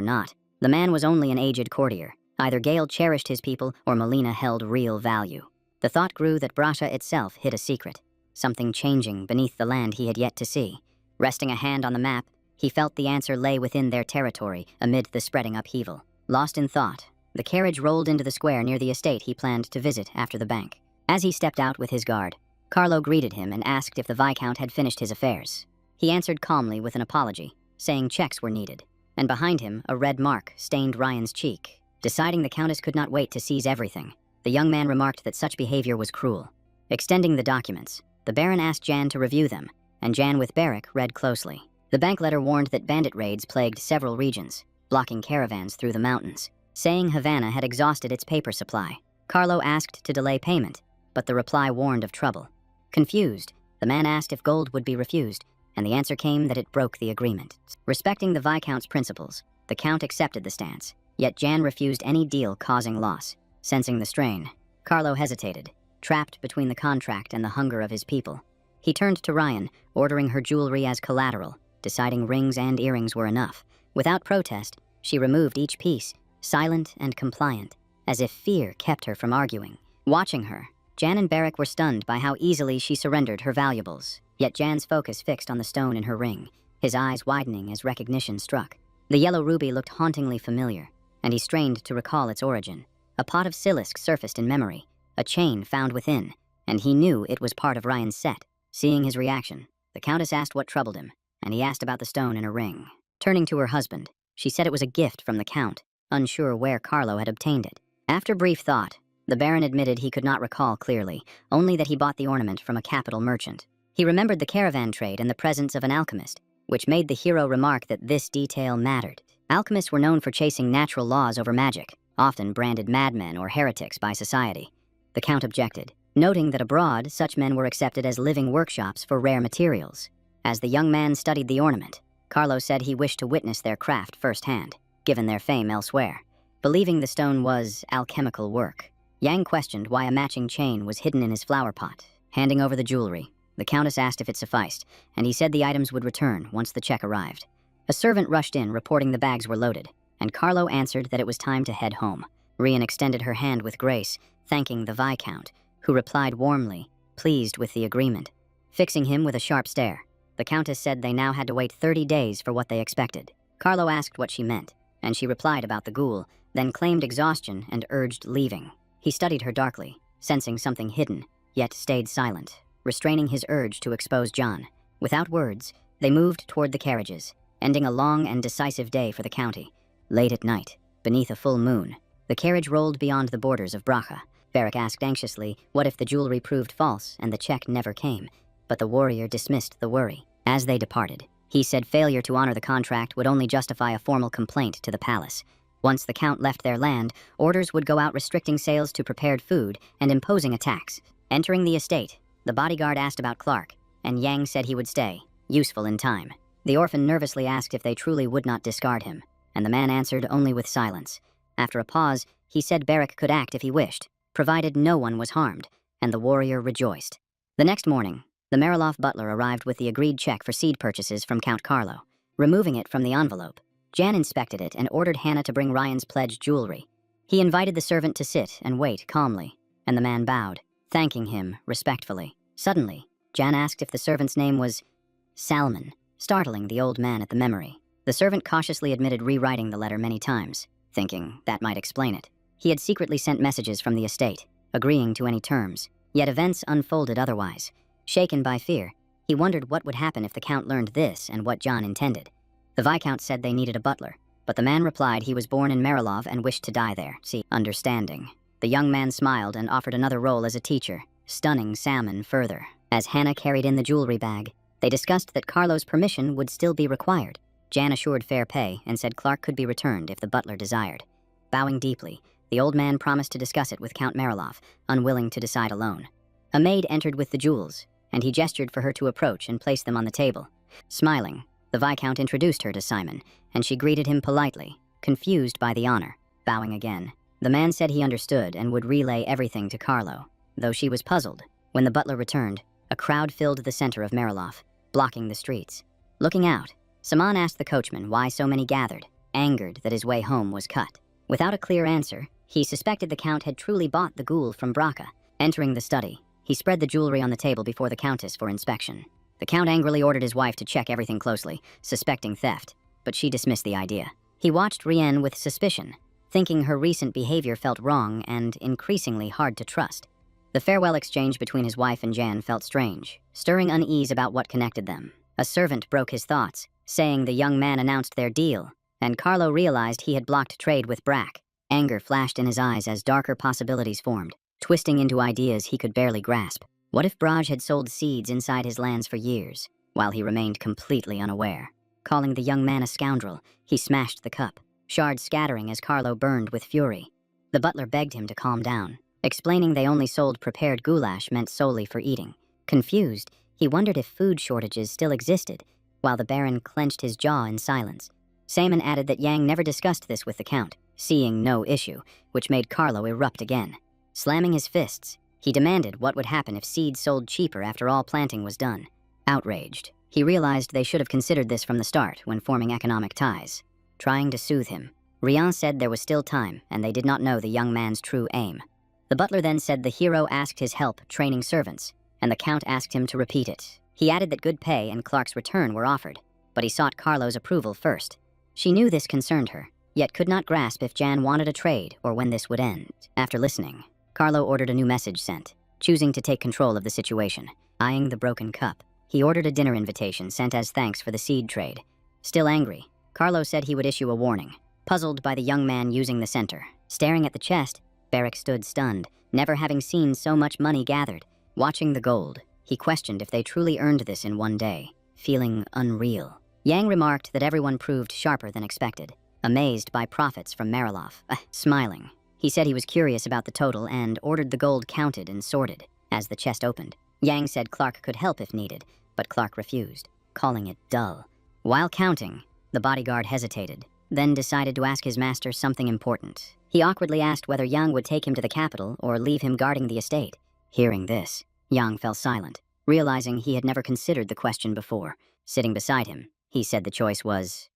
not, the man was only an aged courtier. Either Gale cherished his people or Melina held real value. The thought grew that Brasha itself hid a secret, something changing beneath the land he had yet to see. Resting a hand on the map, he felt the answer lay within their territory amid the spreading upheaval. Lost in thought, the carriage rolled into the square near the estate he planned to visit after the bank. As he stepped out with his guard, Carlo greeted him and asked if the Viscount had finished his affairs. He answered calmly with an apology, saying checks were needed, and behind him a red mark stained Ryan's cheek. Deciding the Countess could not wait to seize everything, the young man remarked that such behavior was cruel. Extending the documents, the Baron asked Jan to review them, and Jan with Barrick read closely. The bank letter warned that bandit raids plagued several regions, blocking caravans through the mountains, saying Havana had exhausted its paper supply. Carlo asked to delay payment, but the reply warned of trouble. Confused, the man asked if gold would be refused, and the answer came that it broke the agreement. Respecting the Viscount's principles, the Count accepted the stance, yet Jan refused any deal causing loss. Sensing the strain, Carlo hesitated, trapped between the contract and the hunger of his people. He turned to Ryan, ordering her jewelry as collateral, deciding rings and earrings were enough. Without protest, she removed each piece, silent and compliant, as if fear kept her from arguing. Watching her, Jan and Barrick were stunned by how easily she surrendered her valuables, yet Jan's focus fixed on the stone in her ring, his eyes widening as recognition struck. The yellow ruby looked hauntingly familiar, and he strained to recall its origin. A pot of silisk surfaced in memory, a chain found within, and he knew it was part of Ryan's set. Seeing his reaction, the Countess asked what troubled him, and he asked about the stone in her ring. Turning to her husband, she said it was a gift from the Count, unsure where Carlo had obtained it. After brief thought, the Baron admitted he could not recall clearly, only that he bought the ornament from a capital merchant. He remembered the caravan trade and the presence of an alchemist, which made the hero remark that this detail mattered. Alchemists were known for chasing natural laws over magic, often branded madmen or heretics by society. The Count objected, noting that abroad such men were accepted as living workshops for rare materials. As the young man studied the ornament, Carlo said he wished to witness their craft firsthand, given their fame elsewhere. Believing the stone was alchemical work, Yang questioned why a matching chain was hidden in his flower pot. Handing over the jewelry, the Countess asked if it sufficed, and he said the items would return once the check arrived. A servant rushed in reporting the bags were loaded, and Carlo answered that it was time to head home. Rian extended her hand with grace, thanking the Viscount, who replied warmly, pleased with the agreement. Fixing him with a sharp stare, the Countess said they now had to wait 30 days for what they expected. Carlo asked what she meant, and she replied about the ghoul, then claimed exhaustion and urged leaving. He studied her darkly, sensing something hidden, yet stayed silent, restraining his urge to expose John. Without words, they moved toward the carriages, ending a long and decisive day for the county. Late at night, beneath a full moon, the carriage rolled beyond the borders of Bracha. Barrick asked anxiously what if the jewelry proved false and the check never came, but the warrior dismissed the worry. As they departed, he said failure to honor the contract would only justify a formal complaint to the palace. Once the Count left their land, orders would go out restricting sales to prepared food and imposing a tax. Entering the estate, the bodyguard asked about Clark, and Yang said he would stay, useful in time. The orphan nervously asked if they truly would not discard him, and the man answered only with silence. After a pause, he said Barrick could act if he wished, provided no one was harmed, and the warrior rejoiced. The next morning, the Mariloff butler arrived with the agreed check for seed purchases from Count Carlo. Removing it from the envelope, Jan inspected it and ordered Hannah to bring Ryan's pledged jewelry. He invited the servant to sit and wait calmly, and the man bowed, thanking him respectfully. Suddenly, Jan asked if the servant's name was Salmon, startling the old man at the memory. The servant cautiously admitted rewriting the letter many times, thinking that might explain it. He had secretly sent messages from the estate, agreeing to any terms, yet events unfolded otherwise. Shaken by fear, he wondered what would happen if the Count learned this and what John intended. The Viscount said they needed a butler, but the man replied he was born in Marilov and wished to die there. See, understanding. The young man smiled and offered another role as a teacher, stunning Salmon further. As Hannah carried in the jewelry bag, they discussed that Carlo's permission would still be required. Jan assured fair pay and said Clark could be returned if the butler desired. Bowing deeply, the old man promised to discuss it with Count Marilov, unwilling to decide alone. A maid entered with the jewels, and he gestured for her to approach and place them on the table. Smiling, the Viscount introduced her to Simon, and she greeted him politely, confused by the honor. Bowing again, The man said he understood and would relay everything to Carlo, though she was puzzled. When the butler returned, a crowd filled the center of Mariloff, blocking the streets. Looking out, Saman asked the coachman why so many gathered, angered that his way home was cut. Without a clear answer, he suspected the Count had truly bought the ghoul from Braca. Entering the study, he spread the jewelry on the table before the Countess for inspection. The Count angrily ordered his wife to check everything closely, suspecting theft, but she dismissed the idea. He watched Rien with suspicion, thinking her recent behavior felt wrong and increasingly hard to trust. The farewell exchange between his wife and Jan felt strange, stirring unease about what connected them. A servant broke his thoughts, saying the young man announced their deal, and Carlo realized he had blocked trade with Brack. Anger flashed in his eyes as darker possibilities formed, twisting into ideas he could barely grasp. What if Braj had sold seeds inside his lands for years, while he remained completely unaware? Calling the young man a scoundrel, he smashed the cup, shards scattering as Carlo burned with fury. The butler begged him to calm down, explaining they only sold prepared goulash meant solely for eating. Confused, he wondered if food shortages still existed, while the Baron clenched his jaw in silence. Saman added that Yang never discussed this with the Count, seeing no issue, which made Carlo erupt again. Slamming his fists, he demanded what would happen if seeds sold cheaper after all planting was done. Outraged, he realized they should have considered this from the start when forming economic ties. Trying to soothe him, Rien said there was still time and they did not know the young man's true aim. The butler then said the hero asked his help training servants, and the Count asked him to repeat it. He added that good pay and Clark's return were offered, but he sought Carlo's approval first. She knew this concerned her, yet could not grasp if Jan wanted a trade or when this would end. After listening, Carlo ordered a new message sent, choosing to take control of the situation. Eyeing the broken cup, he ordered a dinner invitation sent as thanks for the seed trade. Still angry, Carlo said he would issue a warning. Puzzled by the young man using the center, staring at the chest, Barrick stood stunned, never having seen so much money gathered. Watching the gold, he questioned if they truly earned this in one day, feeling unreal. Yang remarked that everyone proved sharper than expected, amazed by profits from Mariloff. Smiling, he said he was curious about the total and ordered the gold counted and sorted. As the chest opened, Yang said Clark could help if needed, but Clark refused, calling it dull. While counting, the bodyguard hesitated, then decided to ask his master something important. He awkwardly asked whether Yang would take him to the capital or leave him guarding the estate. Hearing this, Yang fell silent, realizing he had never considered the question before. Sitting beside him, he said the choice was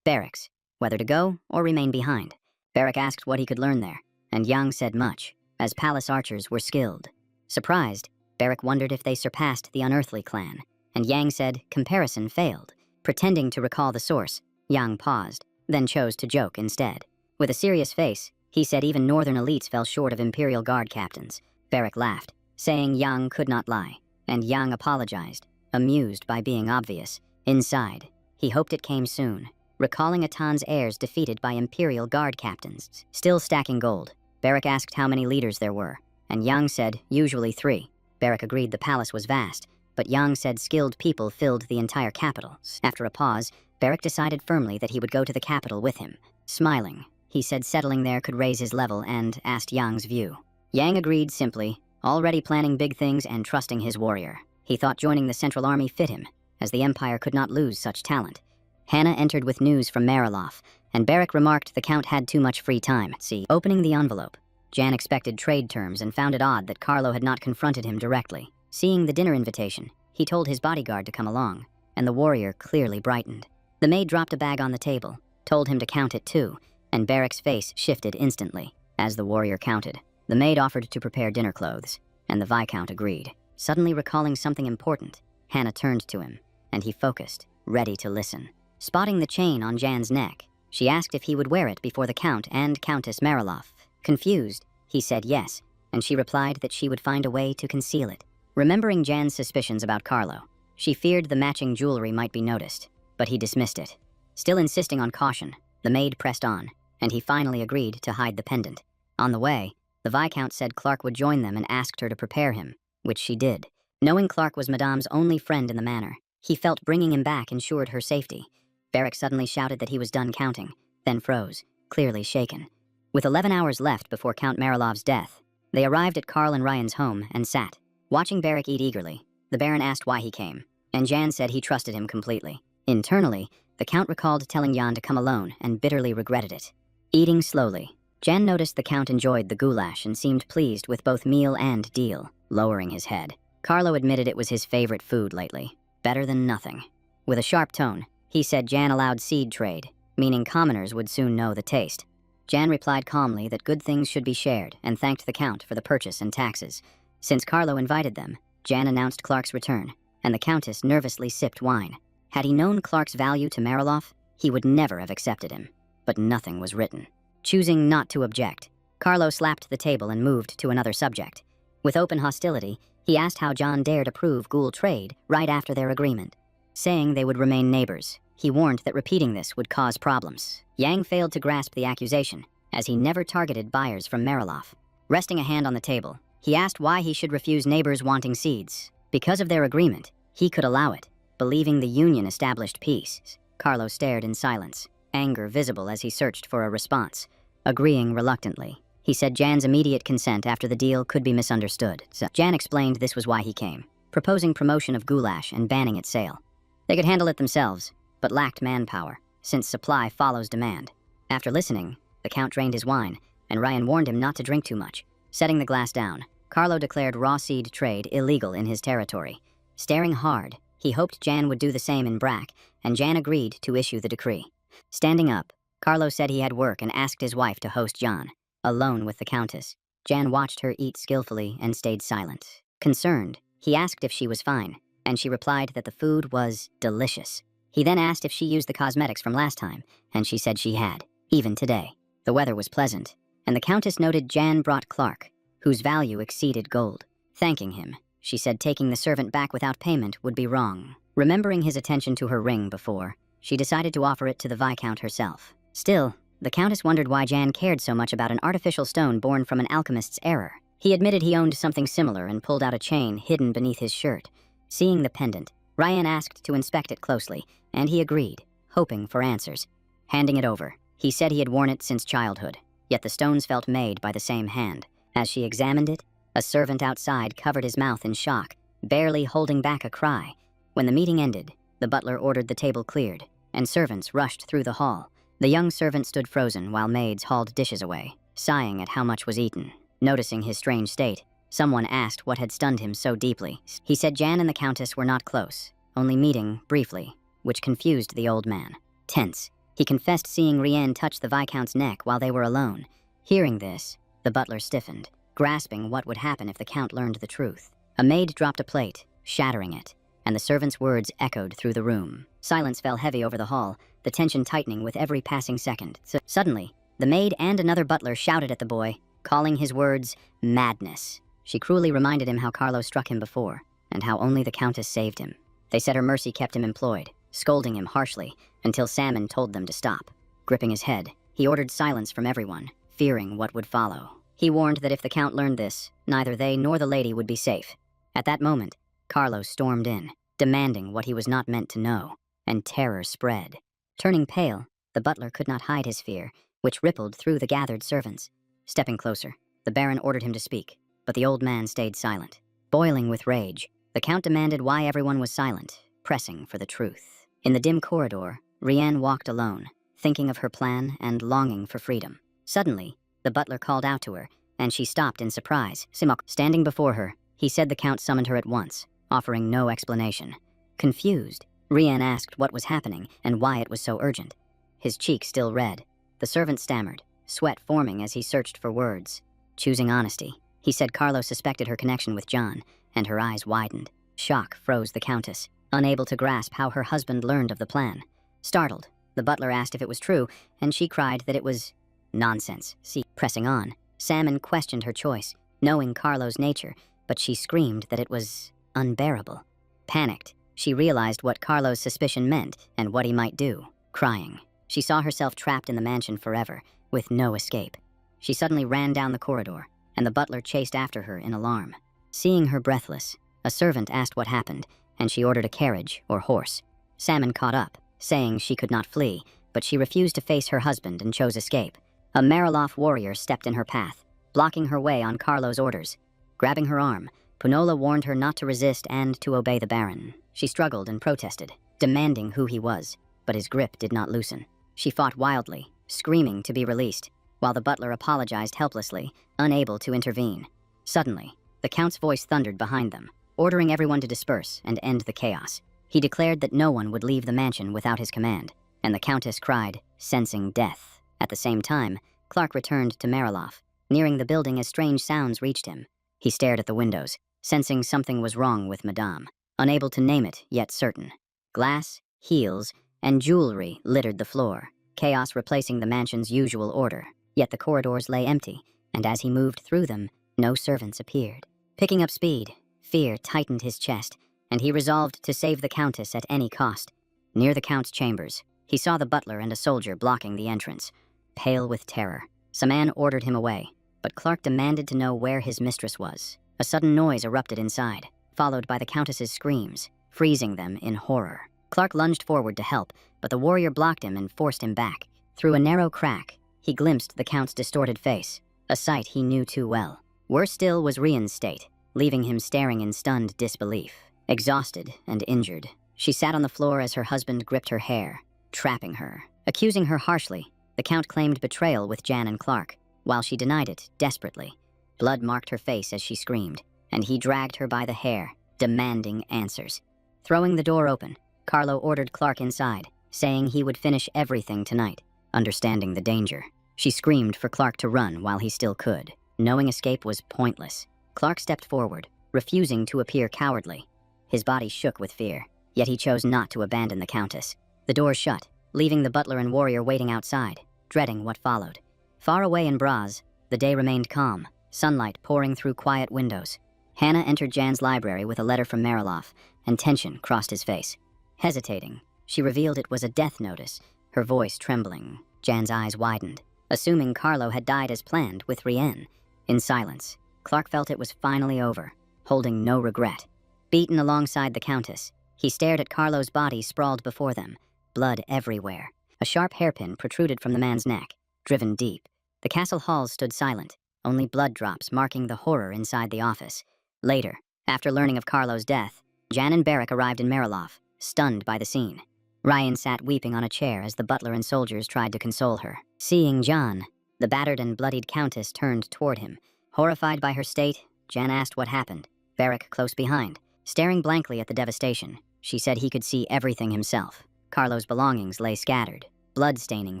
barracks, whether to go or remain behind. Barrack asked what he could learn there, and Yang said much, as palace archers were skilled. Surprised, Barrack wondered if they surpassed the unearthly clan, and Yang said comparison failed. Pretending to recall the source, Yang paused, then chose to joke instead. With a serious face, he said even northern elites fell short of Imperial Guard captains. Barrack laughed, saying Yang could not lie, and Yang apologized, amused by being obvious. Inside, he hoped it came soon, recalling Atan's heirs defeated by Imperial Guard captains. Still stacking gold, Barrack asked how many leaders there were, and Yang said usually 3. Barrack agreed the palace was vast, but Yang said skilled people filled the entire capital. After a pause, Barrack decided firmly that he would go to the capital with him. Smiling, he said settling there could raise his level and asked Yang's view. Yang agreed simply, already planning big things and trusting his warrior. He thought joining the Central Army fit him, as the Empire could not lose such talent. Hannah entered with news from Mariloff, and Barrack remarked the Count had too much free time. Opening the envelope, Jan expected trade terms and found it odd that Carlo had not confronted him directly. Seeing the dinner invitation, he told his bodyguard to come along, and the warrior clearly brightened. The maid dropped a bag on the table, told him to count it too, and Barrack's face shifted instantly. As the warrior counted, the maid offered to prepare dinner clothes, and the Viscount agreed. Suddenly recalling something important, Hannah turned to him, and he focused, ready to listen. Spotting the chain on Jan's neck, she asked if he would wear it before the Count and Countess Mariloff. Confused, he said yes, and she replied that she would find a way to conceal it. Remembering Jan's suspicions about Carlo, she feared the matching jewelry might be noticed, but he dismissed it. Still insisting on caution, the maid pressed on, and he finally agreed to hide the pendant. On the way, the Viscount said Clark would join them and asked her to prepare him, which she did. Knowing Clark was Madame's only friend in the manor, he felt bringing him back ensured her safety. Barrack suddenly shouted that he was done counting, then froze, clearly shaken. With 11 hours left before Count Marilov's death, they arrived at Karl and Ryan's home and sat. Watching Barrack eat eagerly, the Baron asked why he came, and Jan said he trusted him completely. Internally, the Count recalled telling Jan to come alone and bitterly regretted it. Eating slowly, Jan noticed the Count enjoyed the goulash and seemed pleased with both meal and deal, lowering his head. Carlo admitted it was his favorite food lately. Better than nothing. With a sharp tone, he said Jan allowed seed trade, meaning commoners would soon know the taste. Jan replied calmly that good things should be shared and thanked the Count for the purchase and taxes. Since Carlo invited them, Jan announced Clark's return, and the Countess nervously sipped wine. Had he known Clark's value to Mariloff, he would never have accepted him. But nothing was written. Choosing not to object, Carlo slapped the table and moved to another subject. With open hostility, he asked how John dared approve ghoul trade right after their agreement. Saying they would remain neighbors, he warned that repeating this would cause problems. Yang failed to grasp the accusation, as he never targeted buyers from Mariloff. Resting a hand on the table, he asked why he should refuse neighbors wanting seeds. Because of their agreement, he could allow it, believing the union established peace. Carlo stared in silence, anger visible as he searched for a response. Agreeing reluctantly, he said Jan's immediate consent after the deal could be misunderstood. So Jan explained this was why he came, proposing promotion of goulash and banning its sale. They could handle it themselves, but lacked manpower, since supply follows demand. After listening, the Count drained his wine, and Ryan warned him not to drink too much. Setting the glass down, Carlo declared raw seed trade illegal in his territory. Staring hard, he hoped Jan would do the same in Brack, and Jan agreed to issue the decree. Standing up, Carlo said he had work and asked his wife to host Jan. Alone with the Countess, Jan watched her eat skillfully and stayed silent. Concerned, he asked if she was fine, and she replied that the food was delicious. He then asked if she used the cosmetics from last time, and she said she had, even today. The weather was pleasant, and the Countess noted Jan brought Clark, whose value exceeded gold. Thanking him, she said taking the servant back without payment would be wrong. Remembering his attention to her ring before, she decided to offer it to the Viscount herself. Still, the Countess wondered why Jan cared so much about an artificial stone born from an alchemist's error. He admitted he owned something similar and pulled out a chain hidden beneath his shirt. Seeing the pendant, Ryan asked to inspect it closely, and he agreed, hoping for answers. Handing it over, he said he had worn it since childhood, yet the stones felt made by the same hand. As she examined it, a servant outside covered his mouth in shock, barely holding back a cry. When the meeting ended, the butler ordered the table cleared, and servants rushed through the hall. The young servant stood frozen while maids hauled dishes away, sighing at how much was eaten. Noticing his strange state, someone asked what had stunned him so deeply. He said Jan and the Countess were not close, only meeting briefly, which confused the old man. Tense, he confessed seeing Rienne touch the Viscount's neck while they were alone. Hearing this, the butler stiffened, grasping what would happen if the Count learned the truth. A maid dropped a plate, shattering it, and the servant's words echoed through the room. Silence fell heavy over the hall, the tension tightening with every passing second. Suddenly, the maid and another butler shouted at the boy, calling his words madness. She cruelly reminded him how Carlo struck him before, and how only the Countess saved him. They said her mercy kept him employed, scolding him harshly, until Salmon told them to stop. Gripping his head, he ordered silence from everyone, fearing what would follow. He warned that if the Count learned this, neither they nor the lady would be safe. At that moment, Carlo stormed in, demanding what he was not meant to know, and terror spread. Turning pale, the butler could not hide his fear, which rippled through the gathered servants. Stepping closer, the Baron ordered him to speak, but the old man stayed silent. Boiling with rage, the Count demanded why everyone was silent, pressing for the truth. In the dim corridor, Rienne walked alone, thinking of her plan and longing for freedom. Suddenly, the butler called out to her, and she stopped in surprise. Simok, standing before her, he said the Count summoned her at once, offering no explanation. Confused, Rienne asked what was happening and why it was so urgent. His cheek still red, the servant stammered, sweat forming as he searched for words. Choosing honesty, he said Carlo suspected her connection with John, and her eyes widened. Shock froze the Countess, unable to grasp how her husband learned of the plan. Startled, the butler asked if it was true, and she cried that it was nonsense. Pressing on, Salmon questioned her choice, knowing Carlo's nature, but she screamed that it was unbearable. Panicked, she realized what Carlo's suspicion meant and what he might do. Crying, she saw herself trapped in the mansion forever, with no escape. She suddenly ran down the corridor, and the butler chased after her in alarm. Seeing her breathless, a servant asked what happened, and she ordered a carriage or horse. Salmon caught up, saying she could not flee, but she refused to face her husband and chose escape. A Mariloff warrior stepped in her path, blocking her way on Carlo's orders. Grabbing her arm, Punola warned her not to resist and to obey the Baron. She struggled and protested, demanding who he was, but his grip did not loosen. She fought wildly, screaming to be released. while the butler apologized helplessly, unable to intervene. Suddenly, the Count's voice thundered behind them, ordering everyone to disperse and end the chaos. He declared that no one would leave the mansion without his command, and the Countess cried, sensing death. At the same time, Clark returned to Mariloff, nearing the building as strange sounds reached him. He stared at the windows, sensing something was wrong with Madame, unable to name it, yet certain. Glass, heels, and jewelry littered the floor, chaos replacing the mansion's usual order. Yet the corridors lay empty, and as he moved through them, no servants appeared. Picking up speed, fear tightened his chest, and he resolved to save the Countess at any cost. Near the Count's chambers, he saw the butler and a soldier blocking the entrance. Pale with terror, Saman ordered him away, but Clark demanded to know where his mistress was. A sudden noise erupted inside, followed by the Countess's screams, freezing them in horror. Clark lunged forward to help, but the warrior blocked him and forced him back. Through a narrow crack, he glimpsed the Count's distorted face, a sight he knew too well. Worse still was Rian's state, leaving him staring in stunned disbelief. Exhausted and injured, she sat on the floor as her husband gripped her hair, trapping her. Accusing her harshly, the Count claimed betrayal with Jan and Clark, while she denied it desperately. Blood marked her face as she screamed, and he dragged her by the hair, demanding answers. Throwing the door open, Carlo ordered Clark inside, saying he would finish everything tonight. Understanding the danger, she screamed for Clark to run while he still could. Knowing escape was pointless, Clark stepped forward, refusing to appear cowardly. His body shook with fear, yet he chose not to abandon the Countess. The door shut, leaving the butler and warrior waiting outside, dreading what followed. Far away in Braz, the day remained calm, sunlight pouring through quiet windows. Hannah entered Jan's library with a letter from Mariloff, and tension crossed his face. Hesitating, she revealed it was a death notice, her voice trembling. Jan's eyes widened, assuming Carlo had died as planned with Rien. In silence, Clark felt it was finally over, holding no regret. Beaten alongside the Countess, he stared at Carlo's body sprawled before them, blood everywhere. A sharp hairpin protruded from the man's neck, driven deep. The castle halls stood silent, only blood drops marking the horror inside the office. Later, after learning of Carlo's death, Jan and Barrick arrived in Mariloff, stunned by the scene. Ryan sat weeping on a chair as the butler and soldiers tried to console her. Seeing Jan, the battered and bloodied Countess turned toward him. Horrified by her state, Jan asked what happened. Barrick close behind, staring blankly at the devastation. She said he could see everything himself. Carlo's belongings lay scattered, blood staining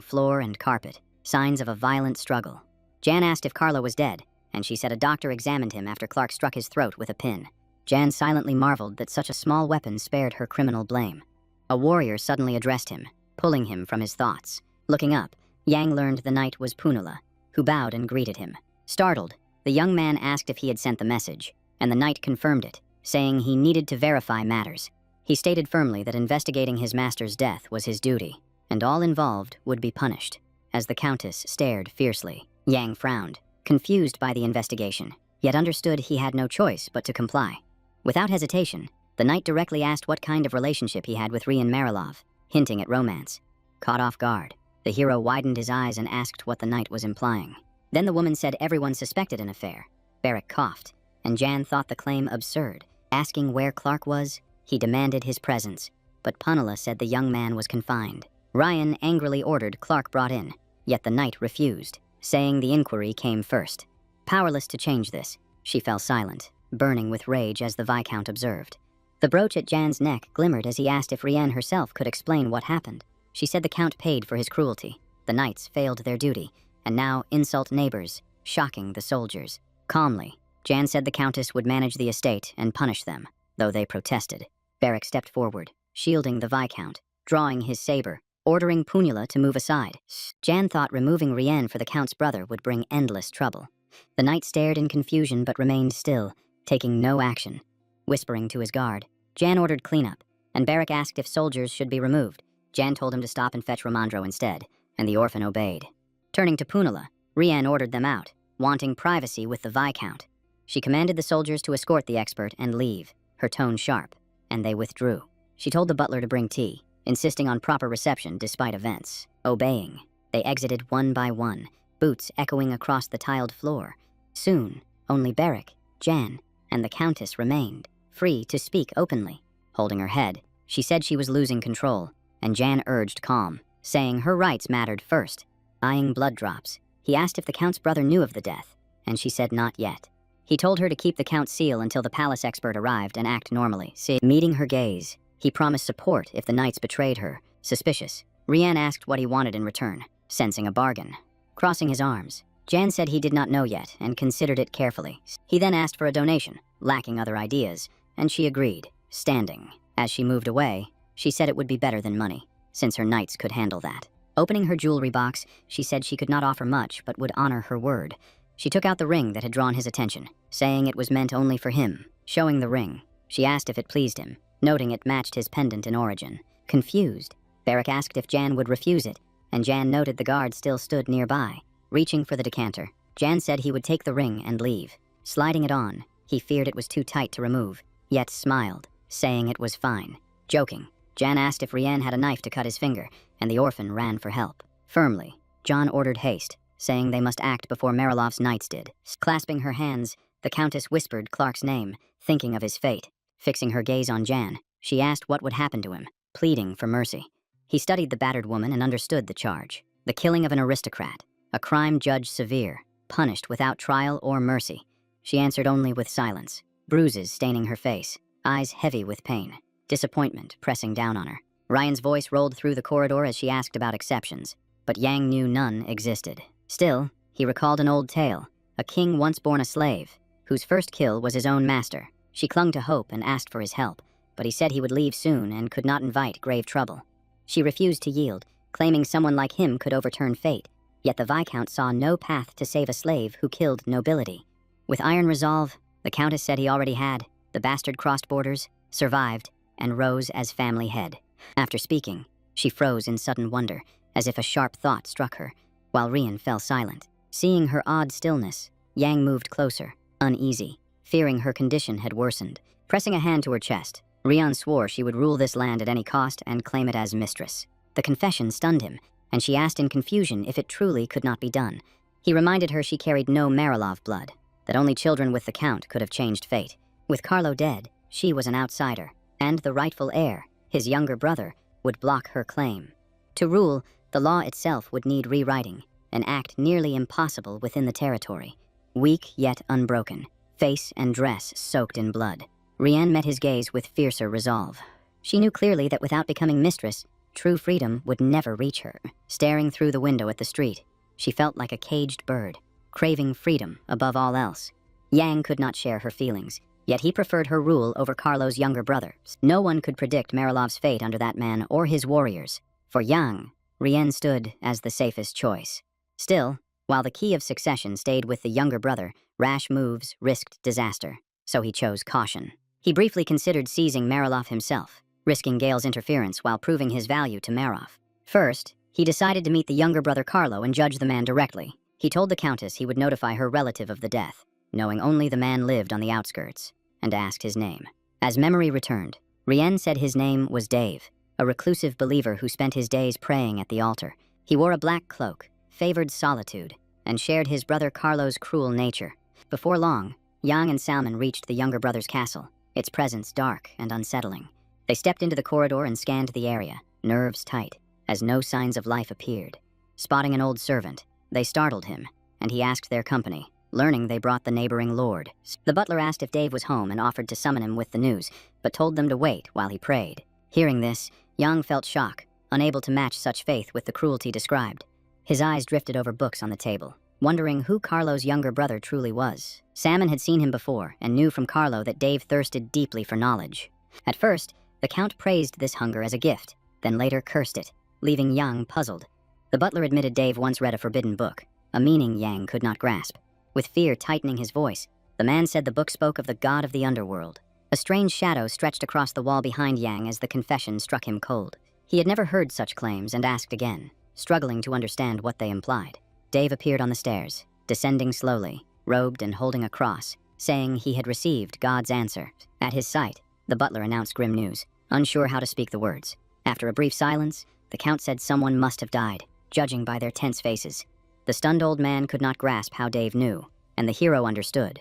floor and carpet, signs of a violent struggle. Jan asked if Carlo was dead, and she said a doctor examined him after Clark struck his throat with a pin. Jan silently marveled that such a small weapon spared her criminal blame. A warrior suddenly addressed him, pulling him from his thoughts. Looking up, Yang learned the knight was Punula, who bowed and greeted him. Startled, the young man asked if he had sent the message, and the knight confirmed it, saying he needed to verify matters. He stated firmly that investigating his master's death was his duty, and all involved would be punished. As the Countess stared fiercely, Yang frowned, confused by the investigation, yet understood he had no choice but to comply. Without hesitation, the knight directly asked what kind of relationship he had with Rian Marilov, hinting at romance. Caught off guard, the hero widened his eyes and asked what the knight was implying. Then the woman said everyone suspected an affair. Barrick coughed, and Jan thought the claim absurd. Asking where Clark was, he demanded his presence, but Punula said the young man was confined. Ryan angrily ordered Clark brought in, yet the knight refused, saying the inquiry came first. Powerless to change this, she fell silent, burning with rage as the Viscount observed. The brooch at Jan's neck glimmered as he asked if Rian herself could explain what happened. She said the Count paid for his cruelty. The knights failed their duty, and now insult neighbors, shocking the soldiers. Calmly, Jan said the Countess would manage the estate and punish them, though they protested. Barrick stepped forward, shielding the Viscount, drawing his saber, ordering Punula to move aside. Jan thought removing Rian for the Count's brother would bring endless trouble. The knight stared in confusion but remained still, taking no action. Whispering to his guard, Jan ordered cleanup, and Barrick asked if soldiers should be removed. Jan told him to stop and fetch Romandro instead, and the orphan obeyed. Turning to Punula, Rian ordered them out, wanting privacy with the Viscount. She commanded the soldiers to escort the expert and leave, her tone sharp, and they withdrew. She told the butler to bring tea, insisting on proper reception despite events. Obeying, they exited one by one, boots echoing across the tiled floor. Soon, only Barrick, Jan, and the Countess remained, free to speak openly. Holding her head, she said she was losing control, and Jan urged calm, saying her rights mattered first. Eyeing blood drops, He asked if the Count's brother knew of the death, and she said not yet. He told her to keep the Count's seal until the palace expert arrived and act normally. Meeting her gaze, he promised support if the knights betrayed her. Suspicious, Rian asked what he wanted in return, sensing a bargain. Crossing his arms, Jan said he did not know yet and considered it carefully. He then asked for a donation, lacking other ideas, and she agreed, standing. As she moved away, she said it would be better than money, since her knights could handle that. Opening her jewelry box, she said she could not offer much but would honor her word. She took out the ring that had drawn his attention, saying it was meant only for him. Showing the ring, she asked if it pleased him, noting it matched his pendant in origin. Confused, Barrack asked if Jan would refuse it, and Jan noted the guard still stood nearby. Reaching for the decanter, Jan said he would take the ring and leave. Sliding it on, he feared it was too tight to remove, yet smiled, saying it was fine. Joking, Jan asked if Rian had a knife to cut his finger, and the orphan ran for help. Firmly, John ordered haste, saying they must act before Marilov's knights did. Clasping her hands, the Countess whispered Clark's name, thinking of his fate. Fixing her gaze on Jan, she asked what would happen to him, pleading for mercy. He studied the battered woman and understood the charge. The killing of an aristocrat, a crime judged severe, punished without trial or mercy. She answered only with silence, bruises staining her face, eyes heavy with pain, disappointment pressing down on her. Ryan's voice rolled through the corridor as she asked about exceptions, but Yang knew none existed. Still, he recalled an old tale, a king once born a slave, whose first kill was his own master. She clung to hope and asked for his help, but he said he would leave soon and could not invite grave trouble. She refused to yield, claiming someone like him could overturn fate, yet the Viscount saw no path to save a slave who killed nobility. With iron resolve, the Countess said he already had. The bastard crossed borders, survived, and rose as family head. After speaking, she froze in sudden wonder, as if a sharp thought struck her, while Rian fell silent. Seeing her odd stillness, Yang moved closer, uneasy, fearing her condition had worsened. Pressing a hand to her chest, Rian swore she would rule this land at any cost and claim it as mistress. The confession stunned him, and she asked in confusion if it truly could not be done. He reminded her she carried no Marilov blood, that only children with the Count could have changed fate. With Carlo dead, she was an outsider, and the rightful heir, his younger brother, would block her claim. To rule, the law itself would need rewriting, an act nearly impossible within the territory. Weak yet unbroken, face and dress soaked in blood. Rian met his gaze with fiercer resolve. She knew clearly that without becoming mistress, true freedom would never reach her. Staring through the window at the street, she felt like a caged bird, craving freedom above all else. Yang could not share her feelings, yet he preferred her rule over Carlo's younger brother. No one could predict Marilov's fate under that man or his warriors. For Yang, Rian stood as the safest choice. Still, while the key of succession stayed with the younger brother, rash moves risked disaster, so he chose caution. He briefly considered seizing Marilov himself, risking Gale's interference while proving his value to Marov. First, he decided to meet the younger brother Carlo and judge the man directly. He told the Countess he would notify her relative of the death, knowing only the man lived on the outskirts, and asked his name. As memory returned, Rian said his name was Dave, a reclusive believer who spent his days praying at the altar. He wore a black cloak, favored solitude, and shared his brother Carlo's cruel nature. Before long, Yang and Salmon reached the younger brother's castle, its presence dark and unsettling. They stepped into the corridor and scanned the area, nerves tight, as no signs of life appeared. Spotting an old servant, they startled him, and he asked their company, learning they brought the neighboring lord. The butler asked if Dave was home and offered to summon him with the news, but told them to wait while he prayed. Hearing this, Yang felt shock, unable to match such faith with the cruelty described. His eyes drifted over books on the table, wondering who Carlo's younger brother truly was. Salmon had seen him before and knew from Carlo that Dave thirsted deeply for knowledge. At first, the Count praised this hunger as a gift, then later cursed it, leaving Yang puzzled. The butler admitted Dave once read a forbidden book, a meaning Yang could not grasp. With fear tightening his voice, the man said the book spoke of the god of the underworld. A strange shadow stretched across the wall behind Yang as the confession struck him cold. He had never heard such claims and asked again, struggling to understand what they implied. Dave appeared on the stairs, descending slowly, robed and holding a cross, saying he had received God's answer. At his sight, the butler announced grim news, unsure how to speak the words. After a brief silence, the Count said someone must have died, judging by their tense faces. The stunned old man could not grasp how Dave knew, and the hero understood.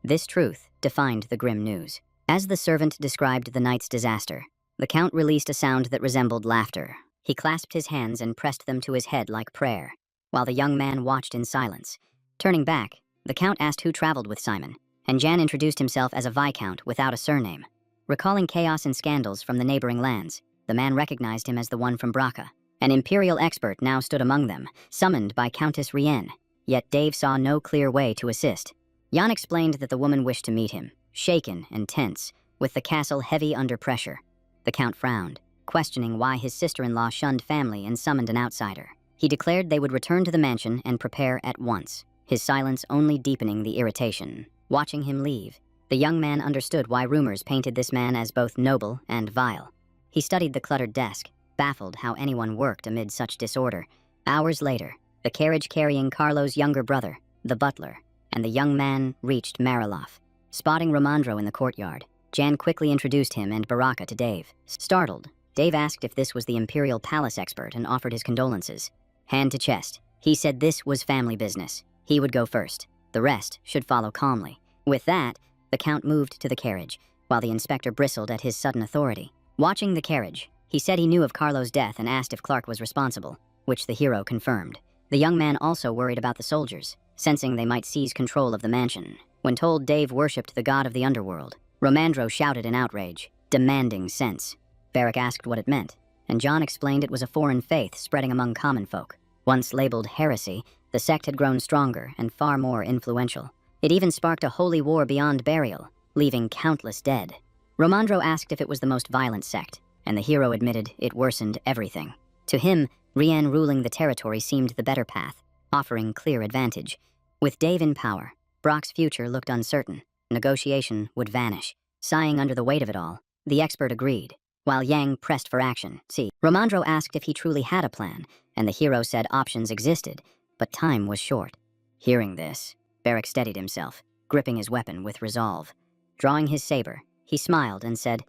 This truth defined the grim news. As the servant described the night's disaster, the Count released a sound that resembled laughter. He clasped his hands and pressed them to his head like prayer. while the young man watched in silence. Turning back, the Count asked who traveled with Simon, and Jan introduced himself as a Viscount without a surname. Recalling chaos and scandals from the neighboring lands, the man recognized him as the one from Braca. An imperial expert now stood among them, summoned by Countess Rienne, yet Dave saw no clear way to assist. Jan explained that the woman wished to meet him, shaken and tense, with the castle heavy under pressure. The Count frowned, questioning why his sister-in-law shunned family and summoned an outsider. He declared they would return to the mansion and prepare at once, his silence only deepening the irritation. Watching him leave, the young man understood why rumors painted this man as both noble and vile. He studied the cluttered desk, baffled how anyone worked amid such disorder. Hours later, the carriage carrying Carlo's younger brother, the butler, and the young man reached Mariloff. Spotting Romandro in the courtyard, Jan quickly introduced him and Baraka to Dave. Startled, Dave asked if this was the Imperial Palace expert and offered his condolences. Hand to chest, he said this was family business. He would go first. The rest should follow calmly. With that, the Count moved to the carriage, while the inspector bristled at his sudden authority. Watching the carriage, he said he knew of Carlo's death and asked if Clark was responsible, which the hero confirmed. The young man also worried about the soldiers, sensing they might seize control of the mansion. When told Dave worshipped the god of the underworld, Romandro shouted in outrage, demanding sense. Barrack asked what it meant, and John explained it was a foreign faith spreading among common folk. Once labeled heresy, the sect had grown stronger and far more influential. It even sparked a holy war beyond burial, leaving countless dead. Romandro asked if it was the most violent sect, and the hero admitted it worsened everything. To him, Rienne ruling the territory seemed the better path, offering clear advantage. With Dave in power, Brock's future looked uncertain. Negotiation would vanish. Sighing under the weight of it all, the expert agreed, while Yang pressed for action. Romandro asked if he truly had a plan, and the hero said options existed, but time was short. Hearing this, Barrack steadied himself, gripping his weapon with resolve. Drawing his saber, he smiled and said,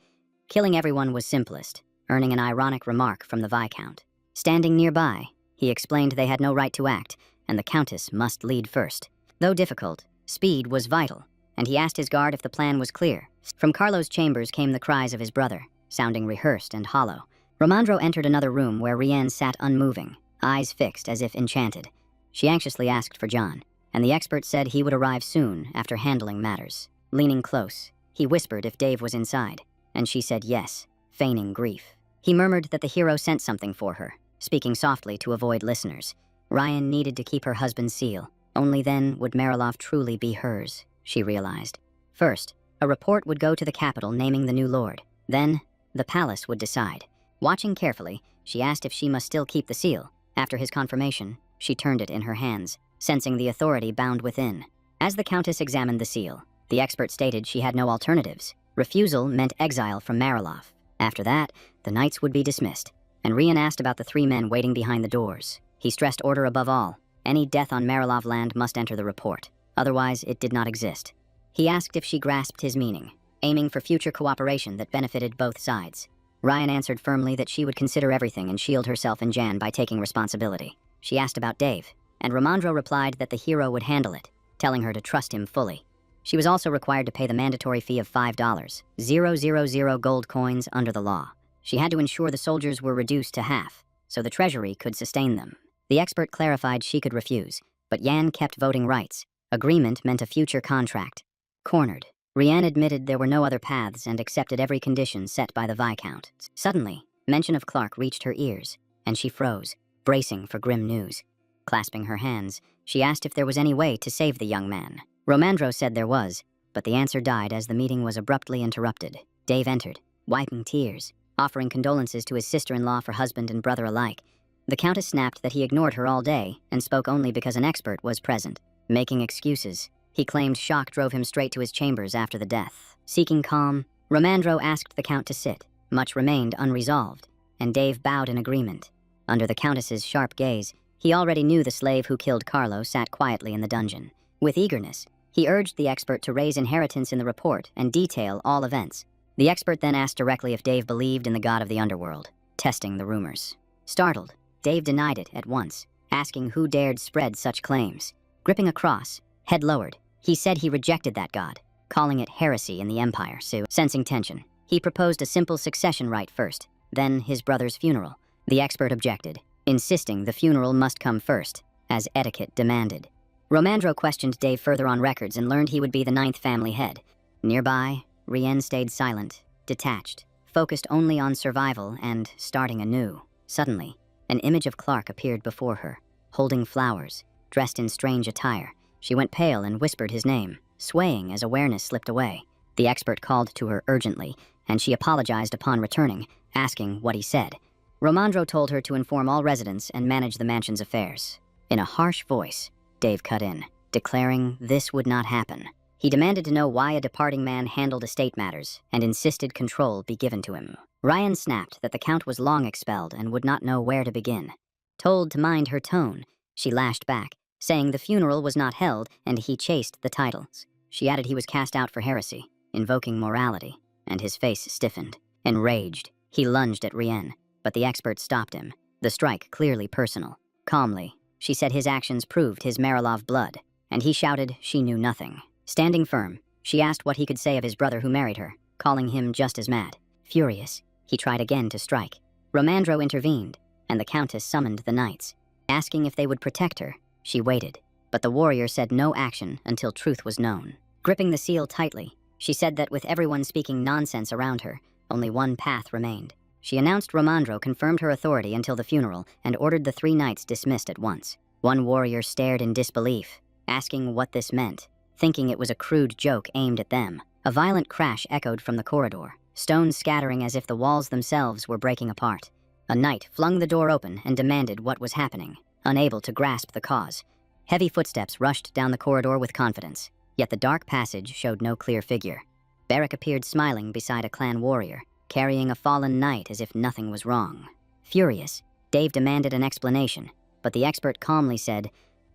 killing everyone was simplest, earning an ironic remark from the Viscount. Standing nearby, he explained they had no right to act, and the Countess must lead first. Though difficult, speed was vital, and he asked his guard if the plan was clear. From Carlo's chambers came the cries of his brother, sounding rehearsed and hollow. Romandro entered another room where Rienne sat unmoving, eyes fixed as if enchanted. She anxiously asked for John, and the expert said he would arrive soon after handling matters. Leaning close, he whispered if Dave was inside, and she said yes, feigning grief. He murmured that the hero sent something for her, speaking softly to avoid listeners. Ryan needed to keep her husband's seal. Only then would Mariloff truly be hers, she realized. First, a report would go to the capital naming the new lord. Then, the palace would decide. Watching carefully, she asked if she must still keep the seal. After his confirmation, she turned it in her hands, sensing the authority bound within. As the Countess examined the seal, the expert stated she had no alternatives. Refusal meant exile from Mariloff. After that, the knights would be dismissed, and Rian asked about the 3 men waiting behind the doors. He stressed order above all. Any death on Mariloff land must enter the report. Otherwise, it did not exist. He asked if she grasped his meaning, aiming for future cooperation that benefited both sides. Ryan answered firmly that she would consider everything and shield herself and Jan by taking responsibility. She asked about Dave, and Romandro replied that the hero would handle it, telling her to trust him fully. She was also required to pay the mandatory fee of $5, 000 gold coins under the law. She had to ensure the soldiers were reduced to half, so the treasury could sustain them. The expert clarified she could refuse, but Yan kept voting rights. Agreement meant a future contract. Cornered, Rianne admitted there were no other paths and accepted every condition set by the Viscount. Suddenly, mention of Clark reached her ears, and she froze, bracing for grim news. Clasping her hands, she asked if there was any way to save the young man. Romandro said there was, but the answer died as the meeting was abruptly interrupted. Dave entered, wiping tears, offering condolences to his sister-in-law for husband and brother alike. The Countess snapped that he ignored her all day and spoke only because an expert was present. Making excuses, he claimed shock drove him straight to his chambers after the death. Seeking calm, Romandro asked the Count to sit. Much remained unresolved, and Dave bowed in agreement. Under the Countess's sharp gaze, he already knew the slave who killed Carlo sat quietly in the dungeon. With eagerness, he urged the expert to raise inheritance in the report and detail all events. The expert then asked directly if Dave believed in the god of the underworld, testing the rumors. Startled, Dave denied it at once, asking who dared spread such claims. Gripping a cross, head lowered, he said he rejected that god, calling it heresy in the Empire. Sensing tension, he proposed a simple succession rite first, then his brother's funeral. The expert objected, insisting the funeral must come first. as etiquette demanded. Romandro questioned Dave further on records and learned he would be the ninth family head. Nearby, Rien stayed silent, detached, focused only on survival and starting anew. Suddenly, an image of Clark appeared before her, holding flowers, dressed in strange attire. She went pale and whispered his name, swaying as awareness slipped away. The expert called to her urgently, and she apologized upon returning, asking what he said. Romandro told her to inform all residents and manage the mansion's affairs. In a harsh voice, Dave cut in, declaring this would not happen. He demanded to know why a departing man handled estate matters and insisted control be given to him. Ryan snapped that the Count was long expelled and would not know where to begin. Told to mind her tone, she lashed back, saying the funeral was not held and he chased the titles. She added he was cast out for heresy, invoking morality, and his face stiffened. Enraged, he lunged at Rien, but the expert stopped him, the strike clearly personal. Calmly, she said his actions proved his Marilov blood, and he shouted she knew nothing. Standing firm, she asked what he could say of his brother who married her, calling him just as mad. Furious, he tried again to strike. Romandro intervened, and the Countess summoned the knights. Asking if they would protect her, she waited, but the warrior said no action until truth was known. Gripping the seal tightly, she said that with everyone speaking nonsense around her, only one path remained. She announced Romandro confirmed her authority until the funeral and ordered the 3 knights dismissed at once. One warrior stared in disbelief, asking what this meant, thinking it was a crude joke aimed at them. A violent crash echoed from the corridor, stones scattering as if the walls themselves were breaking apart. A knight flung the door open and demanded what was happening, unable to grasp the cause. Heavy footsteps rushed down the corridor with confidence, yet the dark passage showed no clear figure. Beric appeared smiling beside a clan warrior, carrying a fallen knight as if nothing was wrong. Furious, Dave demanded an explanation, but the expert calmly said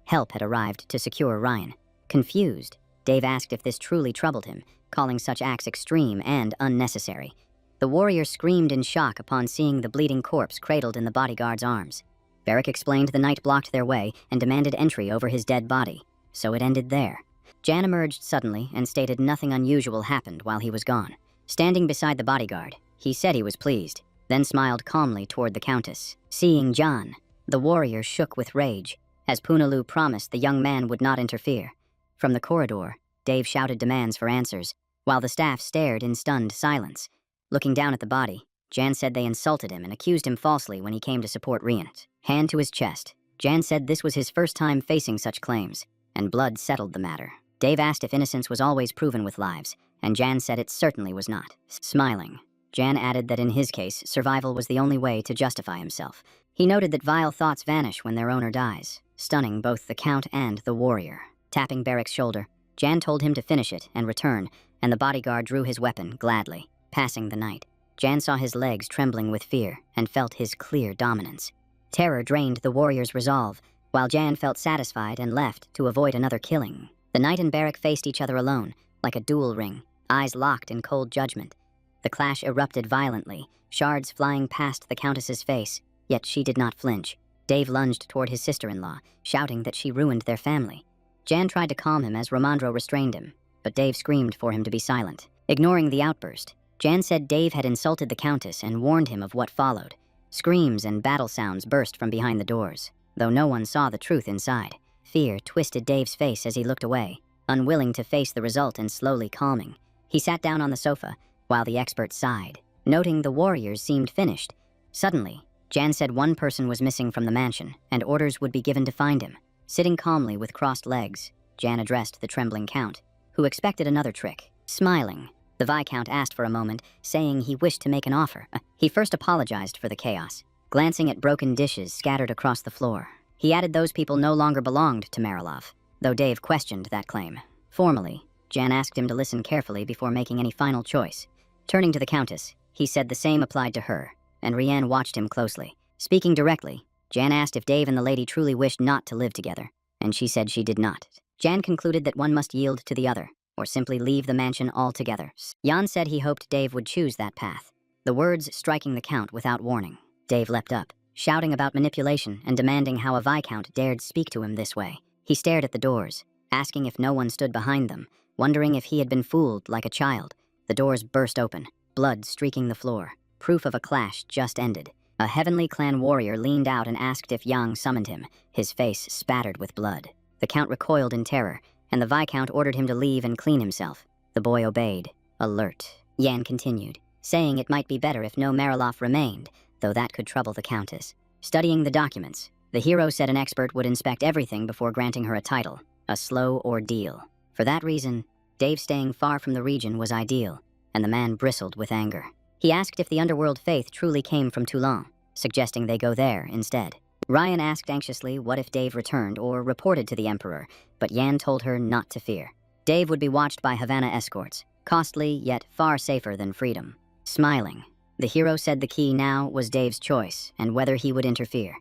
help had arrived to secure Ryan. Confused, Dave asked if this truly troubled him, calling such acts extreme and unnecessary. The warrior screamed in shock upon seeing the bleeding corpse cradled in the bodyguard's arms. Beric explained the knight blocked their way and demanded entry over his dead body, so it ended there. Jan emerged suddenly and stated nothing unusual happened while he was gone. Standing beside the bodyguard, he said he was pleased, then smiled calmly toward the Countess. Seeing Jan, the warrior shook with rage, as Punalu promised the young man would not interfere. From the corridor, Dave shouted demands for answers, while the staff stared in stunned silence. Looking down at the body, Jan said they insulted him and accused him falsely when he came to support Rien. Hand to his chest, Jan said this was his first time facing such claims, and blood settled the matter. Dave asked if innocence was always proven with lives, and Jan said it certainly was not. Smiling, Jan added that in his case, survival was the only way to justify himself. He noted that vile thoughts vanish when their owner dies, stunning both the Count and the warrior. Tapping Beric's shoulder, Jan told him to finish it and return, and the bodyguard drew his weapon gladly. Passing the knight, Jan saw his legs trembling with fear and felt his clear dominance. Terror drained the warrior's resolve, while Jan felt satisfied and left to avoid another killing. The knight and Beric faced each other alone, like a duel ring, eyes locked in cold judgment. The clash erupted violently, shards flying past the Countess's face, yet she did not flinch. Dave lunged toward his sister-in-law, shouting that she ruined their family. Jan tried to calm him as Romandro restrained him, but Dave screamed for him to be silent. Ignoring the outburst, Jan said Dave had insulted the Countess and warned him of what followed. Screams and battle sounds burst from behind the doors, though no one saw the truth inside. Fear twisted Dave's face as he looked away, unwilling to face the result and slowly calming. He sat down on the sofa, while the expert sighed, noting the warriors seemed finished. Suddenly, Jan said one person was missing from the mansion, and orders would be given to find him. Sitting calmly with crossed legs, Jan addressed the trembling Count, who expected another trick. Smiling, the Viscount asked for a moment, saying he wished to make an offer. He first apologized for the chaos, glancing at broken dishes scattered across the floor. He added those people no longer belonged to Marilov, though Dave questioned that claim. Formally, Jan asked him to listen carefully before making any final choice. Turning to the Countess, he said the same applied to her, and Rien watched him closely. Speaking directly, Jan asked if Dave and the lady truly wished not to live together, and she said she did not. Jan concluded that one must yield to the other, or simply leave the mansion altogether. Jan said he hoped Dave would choose that path, the words striking the Count without warning. Dave leapt up, shouting about manipulation and demanding how a Viscount dared speak to him this way. He stared at the doors, asking if no one stood behind them, wondering if he had been fooled like a child. The doors burst open, blood streaking the floor, proof of a clash just ended. A Heavenly Clan warrior leaned out and asked if Yang summoned him, his face spattered with blood. The Count recoiled in terror, and the Viscount ordered him to leave and clean himself. The boy obeyed, alert. Yan continued, saying it might be better if no Mariloff remained, though that could trouble the Countess. Studying the documents, the hero said an expert would inspect everything before granting her a title, a slow ordeal. For that reason, Dave staying far from the region was ideal, and the man bristled with anger. He asked if the underworld faith truly came from Toulon, suggesting they go there instead. Ryan asked anxiously what if Dave returned or reported to the Emperor, but Yan told her not to fear. Dave would be watched by Havana escorts, costly yet far safer than freedom. Smiling, the hero said the key now was Dave's choice and whether he would interfere.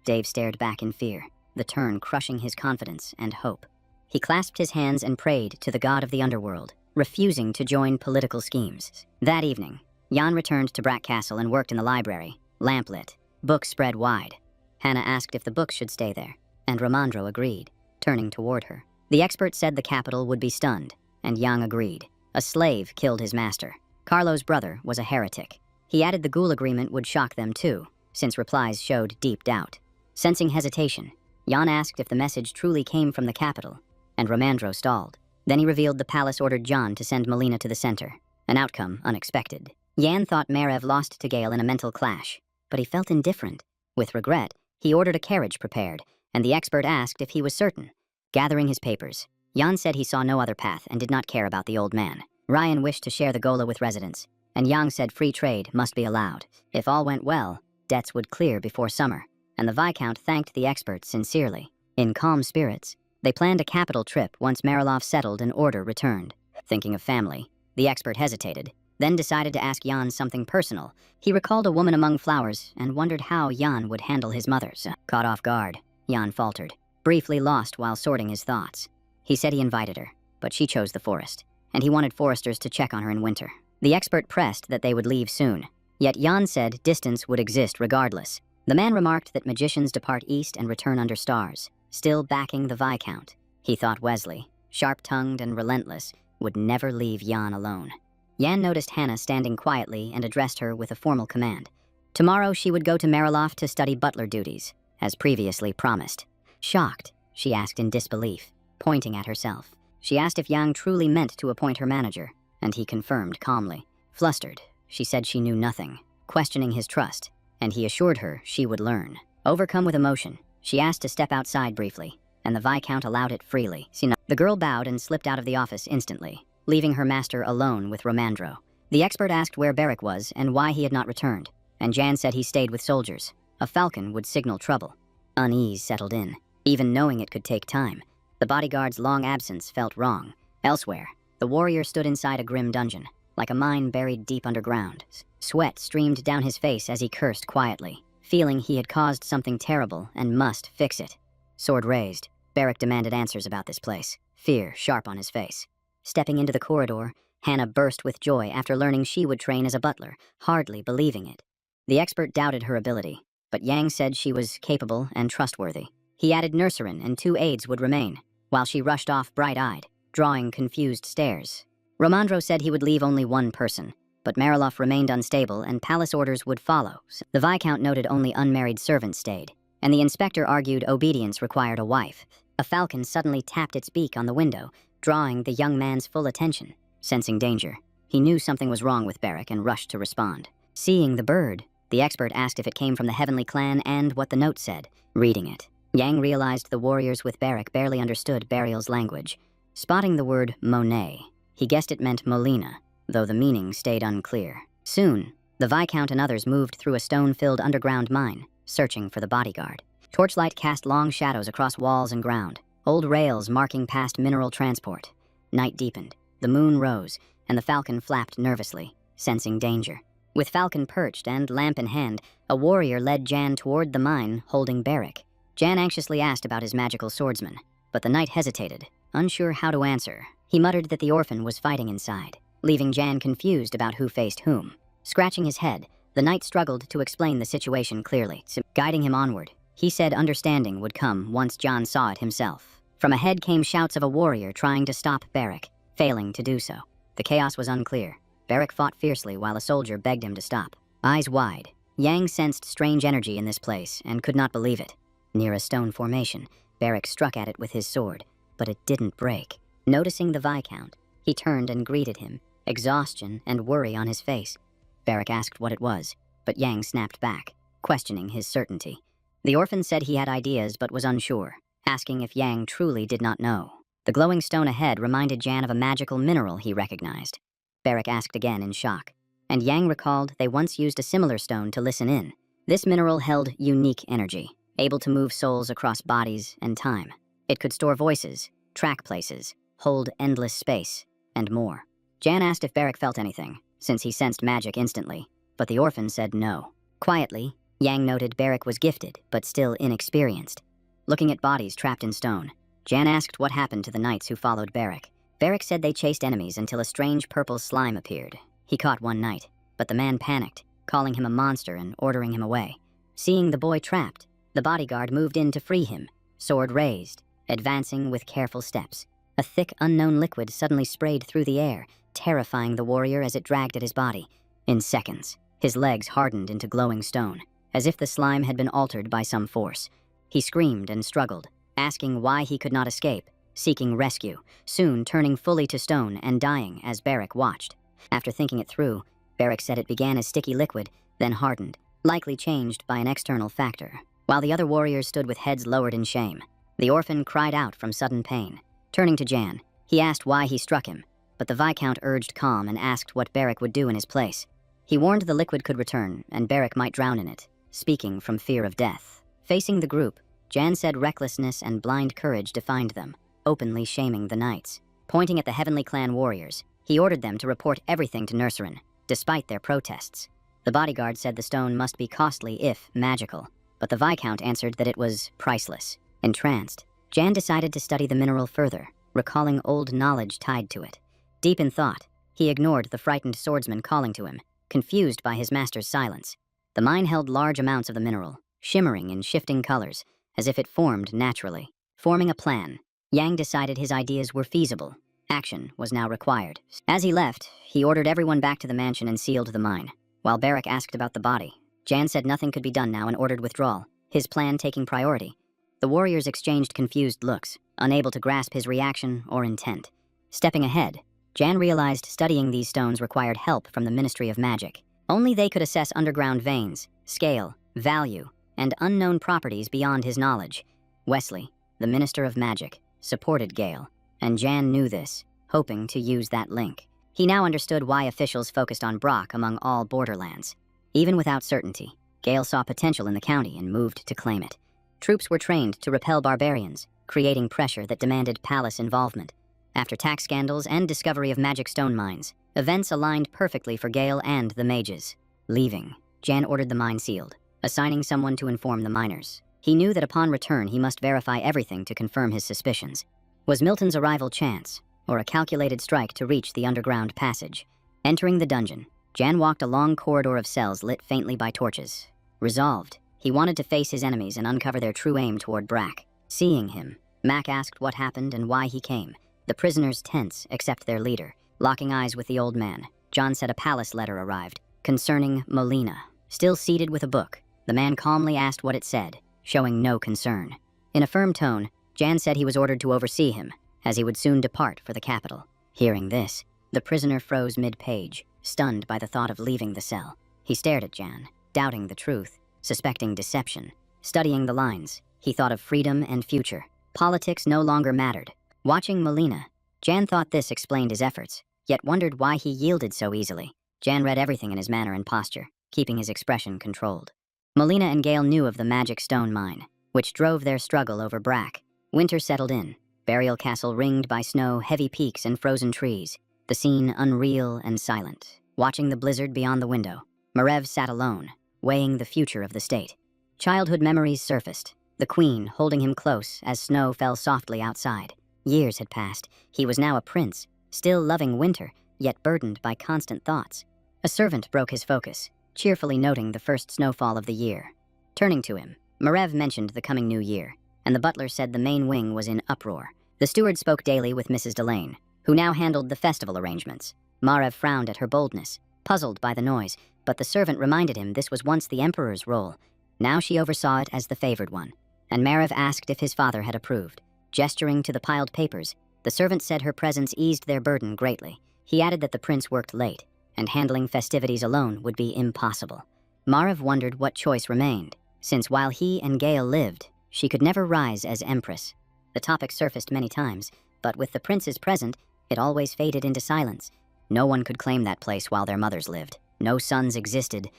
Dave stared back in fear, the turn crushing his confidence and hope. He clasped his hands and prayed to the god of the underworld, refusing to join political schemes. That evening, Jan returned to Brack Castle and worked in the library, lamplit, books spread wide. Hannah asked if the books should stay there, and Ramandro agreed, turning toward her. The expert said the capital would be stunned, and Yang agreed. A slave killed his master. Carlo's brother was a heretic. He added the ghoul agreement would shock them too, since replies showed deep doubt. Sensing hesitation, Jan asked if the message truly came from the capital, and Ramandro stalled. Then he revealed the palace ordered John to send Melina to the center, an outcome unexpected. Yan thought Merev lost to Gale in a mental clash, but he felt indifferent. With regret, he ordered a carriage prepared, and the expert asked if he was certain. Gathering his papers, Jan said he saw no other path and did not care about the old man. Ryan wished to share the Gola with residents, and Yang said free trade must be allowed. If all went well, debts would clear before summer, and the Viscount thanked the expert sincerely. In calm spirits, they planned a capital trip once Mariloff settled and order returned. Thinking of family, the expert hesitated, then decided to ask Jan something personal. He recalled a woman among flowers and wondered how Jan would handle his mother's. Caught off guard, Jan faltered, briefly lost while sorting his thoughts. He said he invited her, but she chose the forest, and he wanted foresters to check on her in winter. The expert pressed that they would leave soon, yet Jan said distance would exist regardless. The man remarked that magicians depart east and return under stars, still backing the Viscount. He thought Wesley, sharp-tongued and relentless, would never leave Jan alone. Yan noticed Hannah standing quietly and addressed her with a formal command. Tomorrow she would go to Mariloff to study butler duties, as previously promised. Shocked, she asked in disbelief, pointing at herself. She asked if Yang truly meant to appoint her manager, and he confirmed calmly. Flustered, she said she knew nothing, questioning his trust, and he assured her she would learn. Overcome with emotion, she asked to step outside briefly, and the Viscount allowed it freely. The girl bowed and slipped out of the office instantly, leaving her master alone with Ramandro. The expert asked where Beric was and why he had not returned, and Jan said he stayed with soldiers. A falcon would signal trouble. Unease settled in, even knowing it could take time. The bodyguard's long absence felt wrong. Elsewhere, the warrior stood inside a grim dungeon, like a mine buried deep underground. Sweat streamed down his face as he cursed quietly, feeling he had caused something terrible and must fix it. Sword raised, Beric demanded answers about this place, fear sharp on his face. Stepping into the corridor, Hannah burst with joy after learning she would train as a butler, hardly believing it. The expert doubted her ability, but Yang said she was capable and trustworthy. He added Nurserin and 2 aides would remain, while she rushed off bright-eyed, drawing confused stares. Romandro said he would leave only 1 person, but Mariloff remained unstable and palace orders would follow. The Viscount noted only unmarried servants stayed, and the inspector argued obedience required a wife. A falcon suddenly tapped its beak on the window, drawing the young man's full attention. Sensing danger, he knew something was wrong with Beric and rushed to respond. Seeing the bird, the expert asked if it came from the Heavenly Clan and what the note said. Reading it, Yang realized the warriors with Beric barely understood Burial's language. Spotting the word Monet, he guessed it meant Molina, though the meaning stayed unclear. Soon, the Viscount and others moved through a stone-filled underground mine, searching for the bodyguard. Torchlight cast long shadows across walls and ground, old rails marking past mineral transport. Night deepened, the moon rose, and the falcon flapped nervously, sensing danger. With falcon perched and lamp in hand, a warrior led Jan toward the mine, holding Beric. Jan anxiously asked about his magical swordsman, but the knight hesitated, unsure how to answer. He muttered that the orphan was fighting inside, leaving Jan confused about who faced whom. Scratching his head, the knight struggled to explain the situation clearly, guiding him onward. He said understanding would come once John saw it himself. From ahead came shouts of a warrior trying to stop Beric, failing to do so. The chaos was unclear. Beric fought fiercely while a soldier begged him to stop. Eyes wide, Yang sensed strange energy in this place and could not believe it. Near a stone formation, Barrick struck at it with his sword, but it didn't break. Noticing the Viscount, he turned and greeted him, exhaustion and worry on his face. Barrick asked what it was, but Yang snapped back, questioning his certainty. The orphan said he had ideas but was unsure, asking if Yang truly did not know. The glowing stone ahead reminded Jan of a magical mineral he recognized. Barrick asked again in shock, and Yang recalled they once used a similar stone to listen in. This mineral held unique energy, able to move souls across bodies and time. It could store voices, track places, hold endless space, and more. Jan asked if Barrick felt anything, since he sensed magic instantly, but the orphan said no. Quietly, Yang noted Barrick was gifted, but still inexperienced. Looking at bodies trapped in stone, Jan asked what happened to the knights who followed Barrick. Barrick said they chased enemies until a strange purple slime appeared. He caught one knight, but the man panicked, calling him a monster and ordering him away. Seeing the boy trapped, the bodyguard moved in to free him, sword raised, advancing with careful steps. A thick, unknown liquid suddenly sprayed through the air, terrifying the warrior as it dragged at his body. In seconds, his legs hardened into glowing stone, as if the slime had been altered by some force. He screamed and struggled, asking why he could not escape, seeking rescue, soon turning fully to stone and dying as Barrick watched. After thinking it through, Barrick said it began as sticky liquid, then hardened, likely changed by an external factor. While the other warriors stood with heads lowered in shame, the orphan cried out from sudden pain. Turning to Jan, he asked why he struck him, but the Viscount urged calm and asked what Barrick would do in his place. He warned the liquid could return, and Barrick might drown in it, speaking from fear of death. Facing the group, Jan said recklessness and blind courage defined them, openly shaming the knights. Pointing at the Heavenly Clan warriors, he ordered them to report everything to Nurserin, despite their protests. The bodyguard said the stone must be costly if magical, but the Viscount answered that it was priceless. Entranced, Jan decided to study the mineral further, recalling old knowledge tied to it. Deep in thought, he ignored the frightened swordsman calling to him, confused by his master's silence. The mine held large amounts of the mineral, shimmering in shifting colors, as if it formed naturally. Forming a plan, Yang decided his ideas were feasible. Action was now required. As he left, he ordered everyone back to the mansion and sealed the mine. While Barrick asked about the body, Jan said nothing could be done now and ordered withdrawal, his plan taking priority. The warriors exchanged confused looks, unable to grasp his reaction or intent. Stepping ahead, Jan realized studying these stones required help from the Ministry of Magic. Only they could assess underground veins, scale, value, and unknown properties beyond his knowledge. Wesley, the Minister of Magic, supported Gale, and Jan knew this, hoping to use that link. He now understood why officials focused on Brock among all borderlands. Even without certainty, Gale saw potential in the county and moved to claim it. Troops were trained to repel barbarians, creating pressure that demanded palace involvement. After tax scandals and discovery of magic stone mines, events aligned perfectly for Gale and the mages. Leaving, Jan ordered the mine sealed, assigning someone to inform the miners. He knew that upon return he must verify everything to confirm his suspicions. Was Milton's arrival chance, or a calculated strike to reach the underground passage? Entering the dungeon, Jan walked a long corridor of cells lit faintly by torches. Resolved, he wanted to face his enemies and uncover their true aim toward Brack. Seeing him, Mac asked what happened and why he came. The prisoners tense, except their leader. Locking eyes with the old man, John said a palace letter arrived, concerning Molina. Still seated with a book, the man calmly asked what it said, showing no concern. In a firm tone, Jan said he was ordered to oversee him, as he would soon depart for the capital. Hearing this, the prisoner froze mid-page, stunned by the thought of leaving the cell. He stared at Jan, doubting the truth, suspecting deception. Studying the lines, he thought of freedom and future. Politics no longer mattered. Watching Molina, Jan thought this explained his efforts, yet wondered why he yielded so easily. Jan read everything in his manner and posture, keeping his expression controlled. Molina and Gale knew of the magic stone mine, which drove their struggle over Brack. Winter settled in, Burial Castle ringed by snow, heavy peaks, and frozen trees, the scene unreal and silent. Watching the blizzard beyond the window, Marev sat alone, weighing the future of the state. Childhood memories surfaced, the queen holding him close as snow fell softly outside. Years had passed. He was now a prince, still loving winter, yet burdened by constant thoughts. A servant broke his focus, cheerfully noting the first snowfall of the year. Turning to him, Marev mentioned the coming new year, and the butler said the main wing was in uproar. The steward spoke daily with Mrs. Delane, who now handled the festival arrangements. Marev frowned at her boldness, puzzled by the noise, but the servant reminded him this was once the emperor's role. Now she oversaw it as the favored one, and Marev asked if his father had approved. Gesturing to the piled papers, the servant said her presence eased their burden greatly. He added that the prince worked late, and handling festivities alone would be impossible. Marev wondered what choice remained, since while he and Gale lived, she could never rise as empress. The topic surfaced many times, but with the princes present, it always faded into silence. No one could claim that place while their mothers lived. No sons existed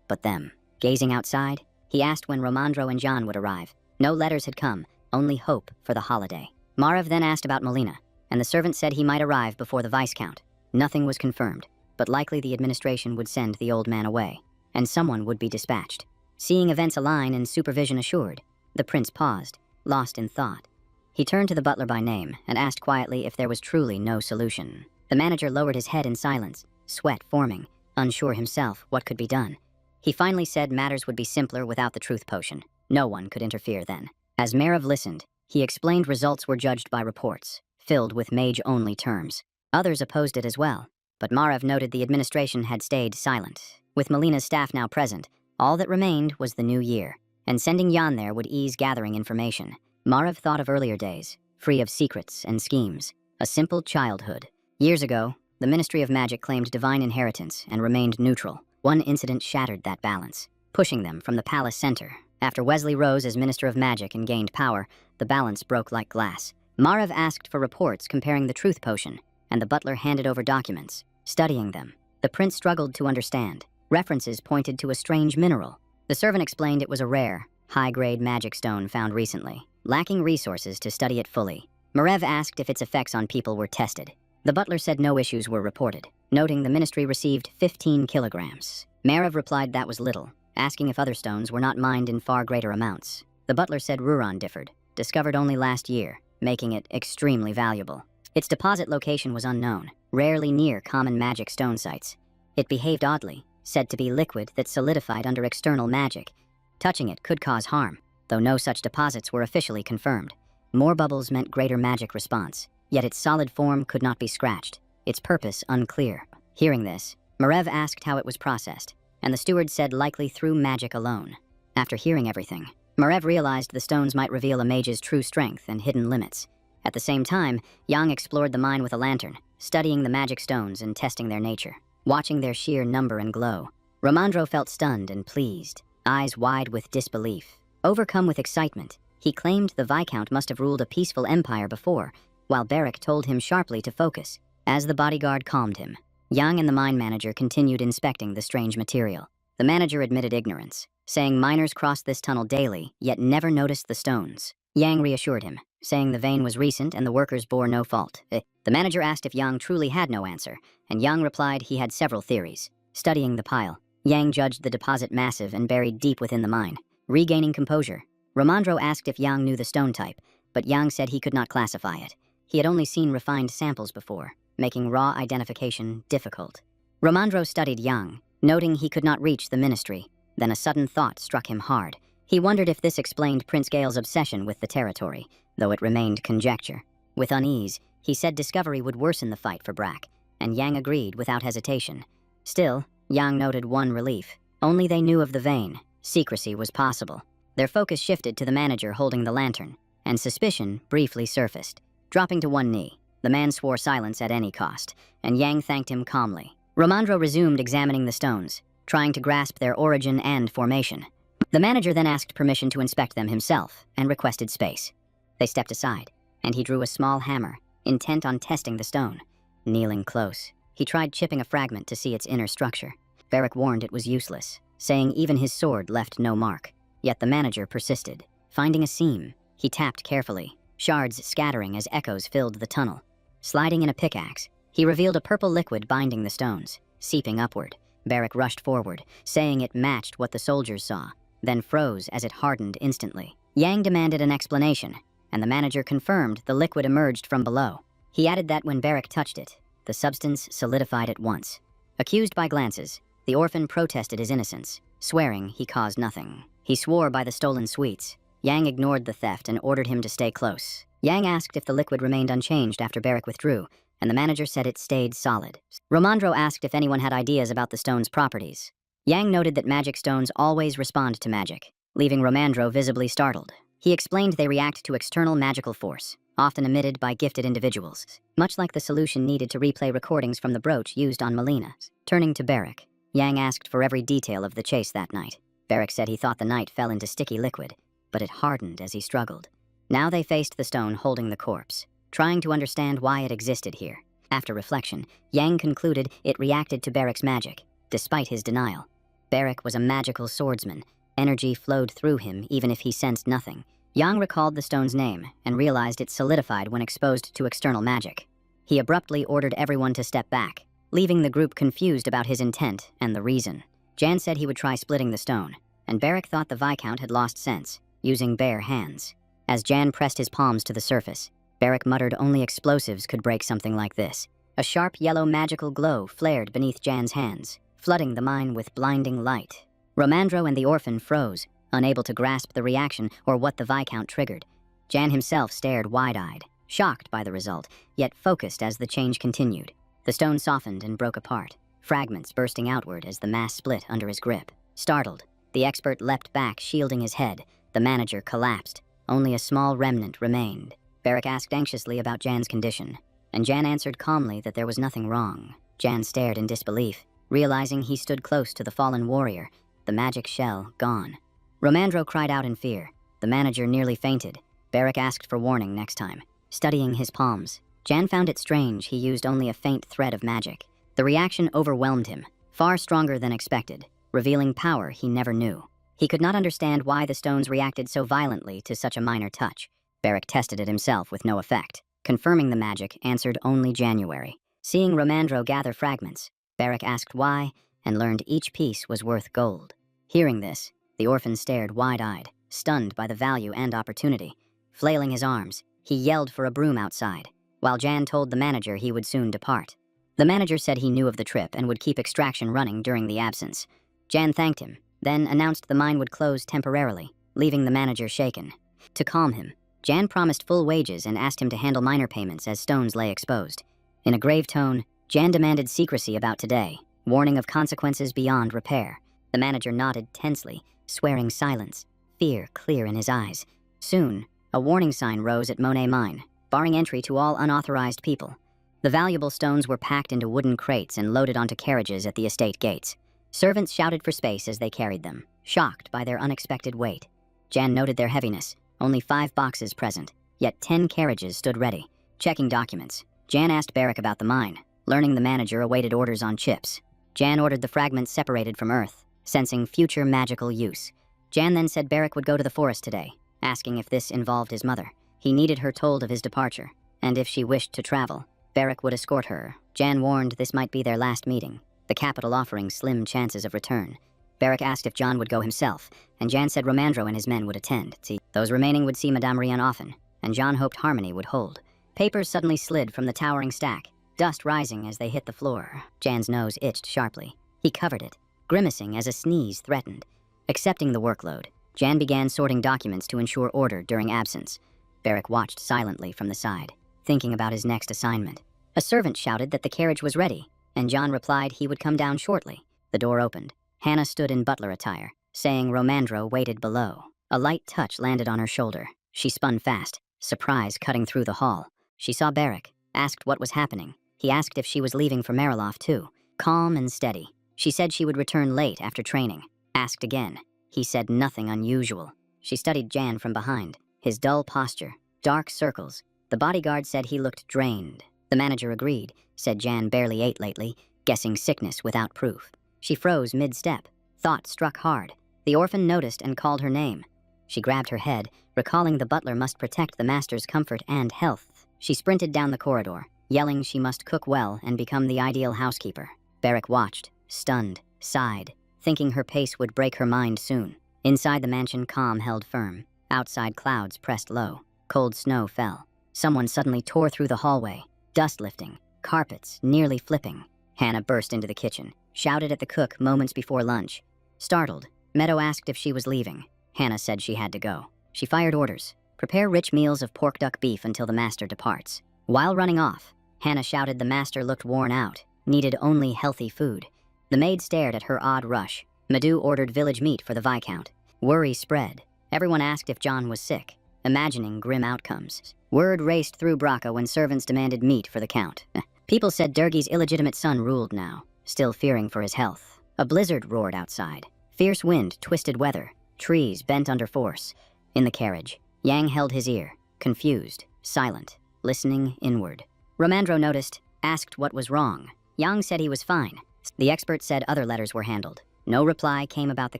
but them. Gazing outside, he asked when Romandro and John would arrive. No letters had come, only hope for the holiday. Marev then asked about Melina, and the servant said he might arrive before the Viscount. Nothing was confirmed, but likely the administration would send the old man away, and someone would be dispatched. Seeing events align and supervision assured, the prince paused, lost in thought. He turned to the butler by name and asked quietly if there was truly no solution. The manager lowered his head in silence, sweat forming, unsure himself what could be done. He finally said matters would be simpler without the truth potion. No one could interfere then. As Marev listened, he explained results were judged by reports, filled with mage-only terms. Others opposed it as well, but Marev noted the administration had stayed silent. With Melina's staff now present, all that remained was the new year, and sending Jan there would ease gathering information. Marev thought of earlier days, free of secrets and schemes, a simple childhood. Years ago, the Ministry of Magic claimed divine inheritance and remained neutral. One incident shattered that balance, pushing them from the palace center. After Wesley rose as Minister of Magic and gained power, the balance broke like glass. Marev asked for reports comparing the truth potion, and the butler handed over documents. Studying them, the prince struggled to understand. References pointed to a strange mineral. The servant explained it was a rare, high-grade magic stone found recently. Lacking resources to study it fully, Marev asked if its effects on people were tested. The butler said no issues were reported, noting the ministry received 15 kilograms. Marev replied that was little, asking if other stones were not mined in far greater amounts. The butler said Ruron differed, discovered only last year, making it extremely valuable. Its deposit location was unknown, rarely near common magic stone sites. It behaved oddly, said to be liquid that solidified under external magic. Touching it could cause harm, though no such deposits were officially confirmed. More bubbles meant greater magic response, yet its solid form could not be scratched, its purpose unclear. Hearing this, Marev asked how it was processed, and the steward said likely through magic alone. After hearing everything, Marev realized the stones might reveal a mage's true strength and hidden limits. At the same time, Yang explored the mine with a lantern, studying the magic stones and testing their nature. Watching their sheer number and glow, Romandro felt stunned and pleased, eyes wide with disbelief. Overcome with excitement, he claimed the Viscount must have ruled a peaceful empire before, while Beric told him sharply to focus. As the bodyguard calmed him, Yang and the mine manager continued inspecting the strange material. The manager admitted ignorance, saying miners crossed this tunnel daily, yet never noticed the stones. Yang reassured him, saying the vein was recent and the workers bore no fault. The manager asked if Yang truly had no answer, and Yang replied he had several theories. Studying the pile, Yang judged the deposit massive and buried deep within the mine. Regaining composure, Romandro asked if Yang knew the stone type, but Yang said he could not classify it. He had only seen refined samples before, making raw identification difficult. Romandro studied Yang, noting he could not reach the ministry. Then a sudden thought struck him hard. He wondered if this explained Prince Gale's obsession with the territory, though it remained conjecture. With unease, he said discovery would worsen the fight for Brack, and Yang agreed without hesitation. Still, Yang noted one relief. Only they knew of the vein. Secrecy was possible. Their focus shifted to the manager holding the lantern, and suspicion briefly surfaced. Dropping to one knee, the man swore silence at any cost, and Yang thanked him calmly. Romandro resumed examining the stones, trying to grasp their origin and formation. The manager then asked permission to inspect them himself and requested space. They stepped aside, and he drew a small hammer, intent on testing the stone. Kneeling close, he tried chipping a fragment to see its inner structure. Beric warned it was useless, saying even his sword left no mark. Yet the manager persisted. Finding a seam, he tapped carefully, shards scattering as echoes filled the tunnel. Sliding in a pickaxe, he revealed a purple liquid binding the stones, seeping upward. Beric rushed forward, saying it matched what the soldiers saw, then froze as it hardened instantly. Yang demanded an explanation, and the manager confirmed the liquid emerged from below. He added that when Beric touched it, the substance solidified at once. Accused by glances, the orphan protested his innocence, swearing he caused nothing. He swore by the stolen sweets. Yang ignored the theft and ordered him to stay close. Yang asked if the liquid remained unchanged after Beric withdrew, and the manager said it stayed solid. Romandro asked if anyone had ideas about the stone's properties. Yang noted that magic stones always respond to magic, leaving Romandro visibly startled. He explained they react to external magical force, often emitted by gifted individuals, much like the solution needed to replay recordings from the brooch used on Melina. Turning to Barrick, Yang asked for every detail of the chase that night. Barrick said he thought the knight fell into sticky liquid, but it hardened as he struggled. Now they faced the stone holding the corpse, trying to understand why it existed here. After reflection, Yang concluded it reacted to Barrick's magic, despite his denial. Barrick was a magical swordsman. Energy flowed through him even if he sensed nothing. Yang recalled the stone's name and realized it solidified when exposed to external magic. He abruptly ordered everyone to step back, leaving the group confused about his intent and the reason. Jan said he would try splitting the stone, and Barrick thought the Viscount had lost sense, using bare hands. As Jan pressed his palms to the surface, Barrick muttered only explosives could break something like this. A sharp yellow magical glow flared beneath Jan's hands, flooding the mine with blinding light. Romandro and the orphan froze, unable to grasp the reaction or what the Viscount triggered. Jan himself stared wide-eyed, shocked by the result, yet focused as the change continued. The stone softened and broke apart, fragments bursting outward as the mass split under his grip. Startled, the expert leapt back, shielding his head. The manager collapsed. Only a small remnant remained. Barrick asked anxiously about Jan's condition, and Jan answered calmly that there was nothing wrong. Jan stared in disbelief, realizing he stood close to the fallen warrior, the magic shell gone. Romandro cried out in fear. The manager nearly fainted. Barrick asked for warning next time. Studying his palms, Jan found it strange he used only a faint thread of magic. The reaction overwhelmed him, far stronger than expected, revealing power he never knew. He could not understand why the stones reacted so violently to such a minor touch. Barrick tested it himself with no effect. Confirming the magic answered only January. Seeing Romandro gather fragments, Barrick asked why, and learned each piece was worth gold. Hearing this, the orphan stared wide-eyed, stunned by the value and opportunity. Flailing his arms, he yelled for a broom outside, while Jan told the manager he would soon depart. The manager said he knew of the trip and would keep extraction running during the absence. Jan thanked him, then announced the mine would close temporarily, leaving the manager shaken. To calm him, Jan promised full wages and asked him to handle minor payments as stones lay exposed. In a grave tone, Jan demanded secrecy about today, warning of consequences beyond repair. The manager nodded tensely, swearing silence, fear clear in his eyes. Soon, a warning sign rose at Monet Mine, barring entry to all unauthorized people. The valuable stones were packed into wooden crates and loaded onto carriages at the estate gates. Servants shouted for space as they carried them, shocked by their unexpected weight. Jan noted their heaviness, only 5 boxes present, yet 10 carriages stood ready. Checking documents, Jan asked Barrick about the mine, learning the manager awaited orders on chips. Jan ordered the fragments separated from Earth, sensing future magical use. Jan then said Barrick would go to the forest today, asking if this involved his mother. He needed her told of his departure, and if she wished to travel, Barrick would escort her. Jan warned this might be their last meeting, the capital offering slim chances of return. Barrick asked if John would go himself, and Jan said Romandro and his men would attend. Those remaining would see Madame Rian often, and John hoped harmony would hold. Papers suddenly slid from the towering stack, dust rising as they hit the floor. Jan's nose itched sharply. He covered it, grimacing as a sneeze threatened. Accepting the workload, Jan began sorting documents to ensure order during absence. Barrick watched silently from the side, thinking about his next assignment. A servant shouted that the carriage was ready, and John replied he would come down shortly. The door opened. Hannah stood in butler attire, saying Romandro waited below. A light touch landed on her shoulder. She spun fast, surprise cutting through the hall. She saw Barrick, asked what was happening. He asked if she was leaving for Mariloff too. Calm and steady. She said she would return late after training. Asked again. He said nothing unusual. She studied Jan from behind. His dull posture, dark circles. The bodyguard said he looked drained. The manager agreed, said Jan barely ate lately, guessing sickness without proof. She froze mid-step. Thought struck hard. The orphan noticed and called her name. She grabbed her head, recalling the butler must protect the master's comfort and health. She sprinted down the corridor, yelling she must cook well and become the ideal housekeeper. Barrick watched, stunned, sighed, thinking her pace would break her mind soon. Inside the mansion, calm held firm. Outside, clouds pressed low. Cold snow fell. Someone suddenly tore through the hallway, dust lifting, carpets nearly flipping. Hannah burst into the kitchen, shouted at the cook moments before lunch. Startled, Meadow asked if she was leaving. Hannah said she had to go. She fired orders. Prepare rich meals of pork duck beef until the master departs. While running off, Hannah shouted the master looked worn out, needed only healthy food. The maid stared at her odd rush. Madhu ordered village meat for the Viscount. Worry spread. Everyone asked if John was sick, imagining grim outcomes. Word raced through Braca when servants demanded meat for the Count. People said Durgi's illegitimate son ruled now, still fearing for his health. A blizzard roared outside. Fierce wind twisted weather. Trees bent under force. In the carriage, Yang held his ear, confused, silent, listening inward. Ramandro noticed, asked what was wrong. Yang said he was fine. The expert said other letters were handled. No reply came about the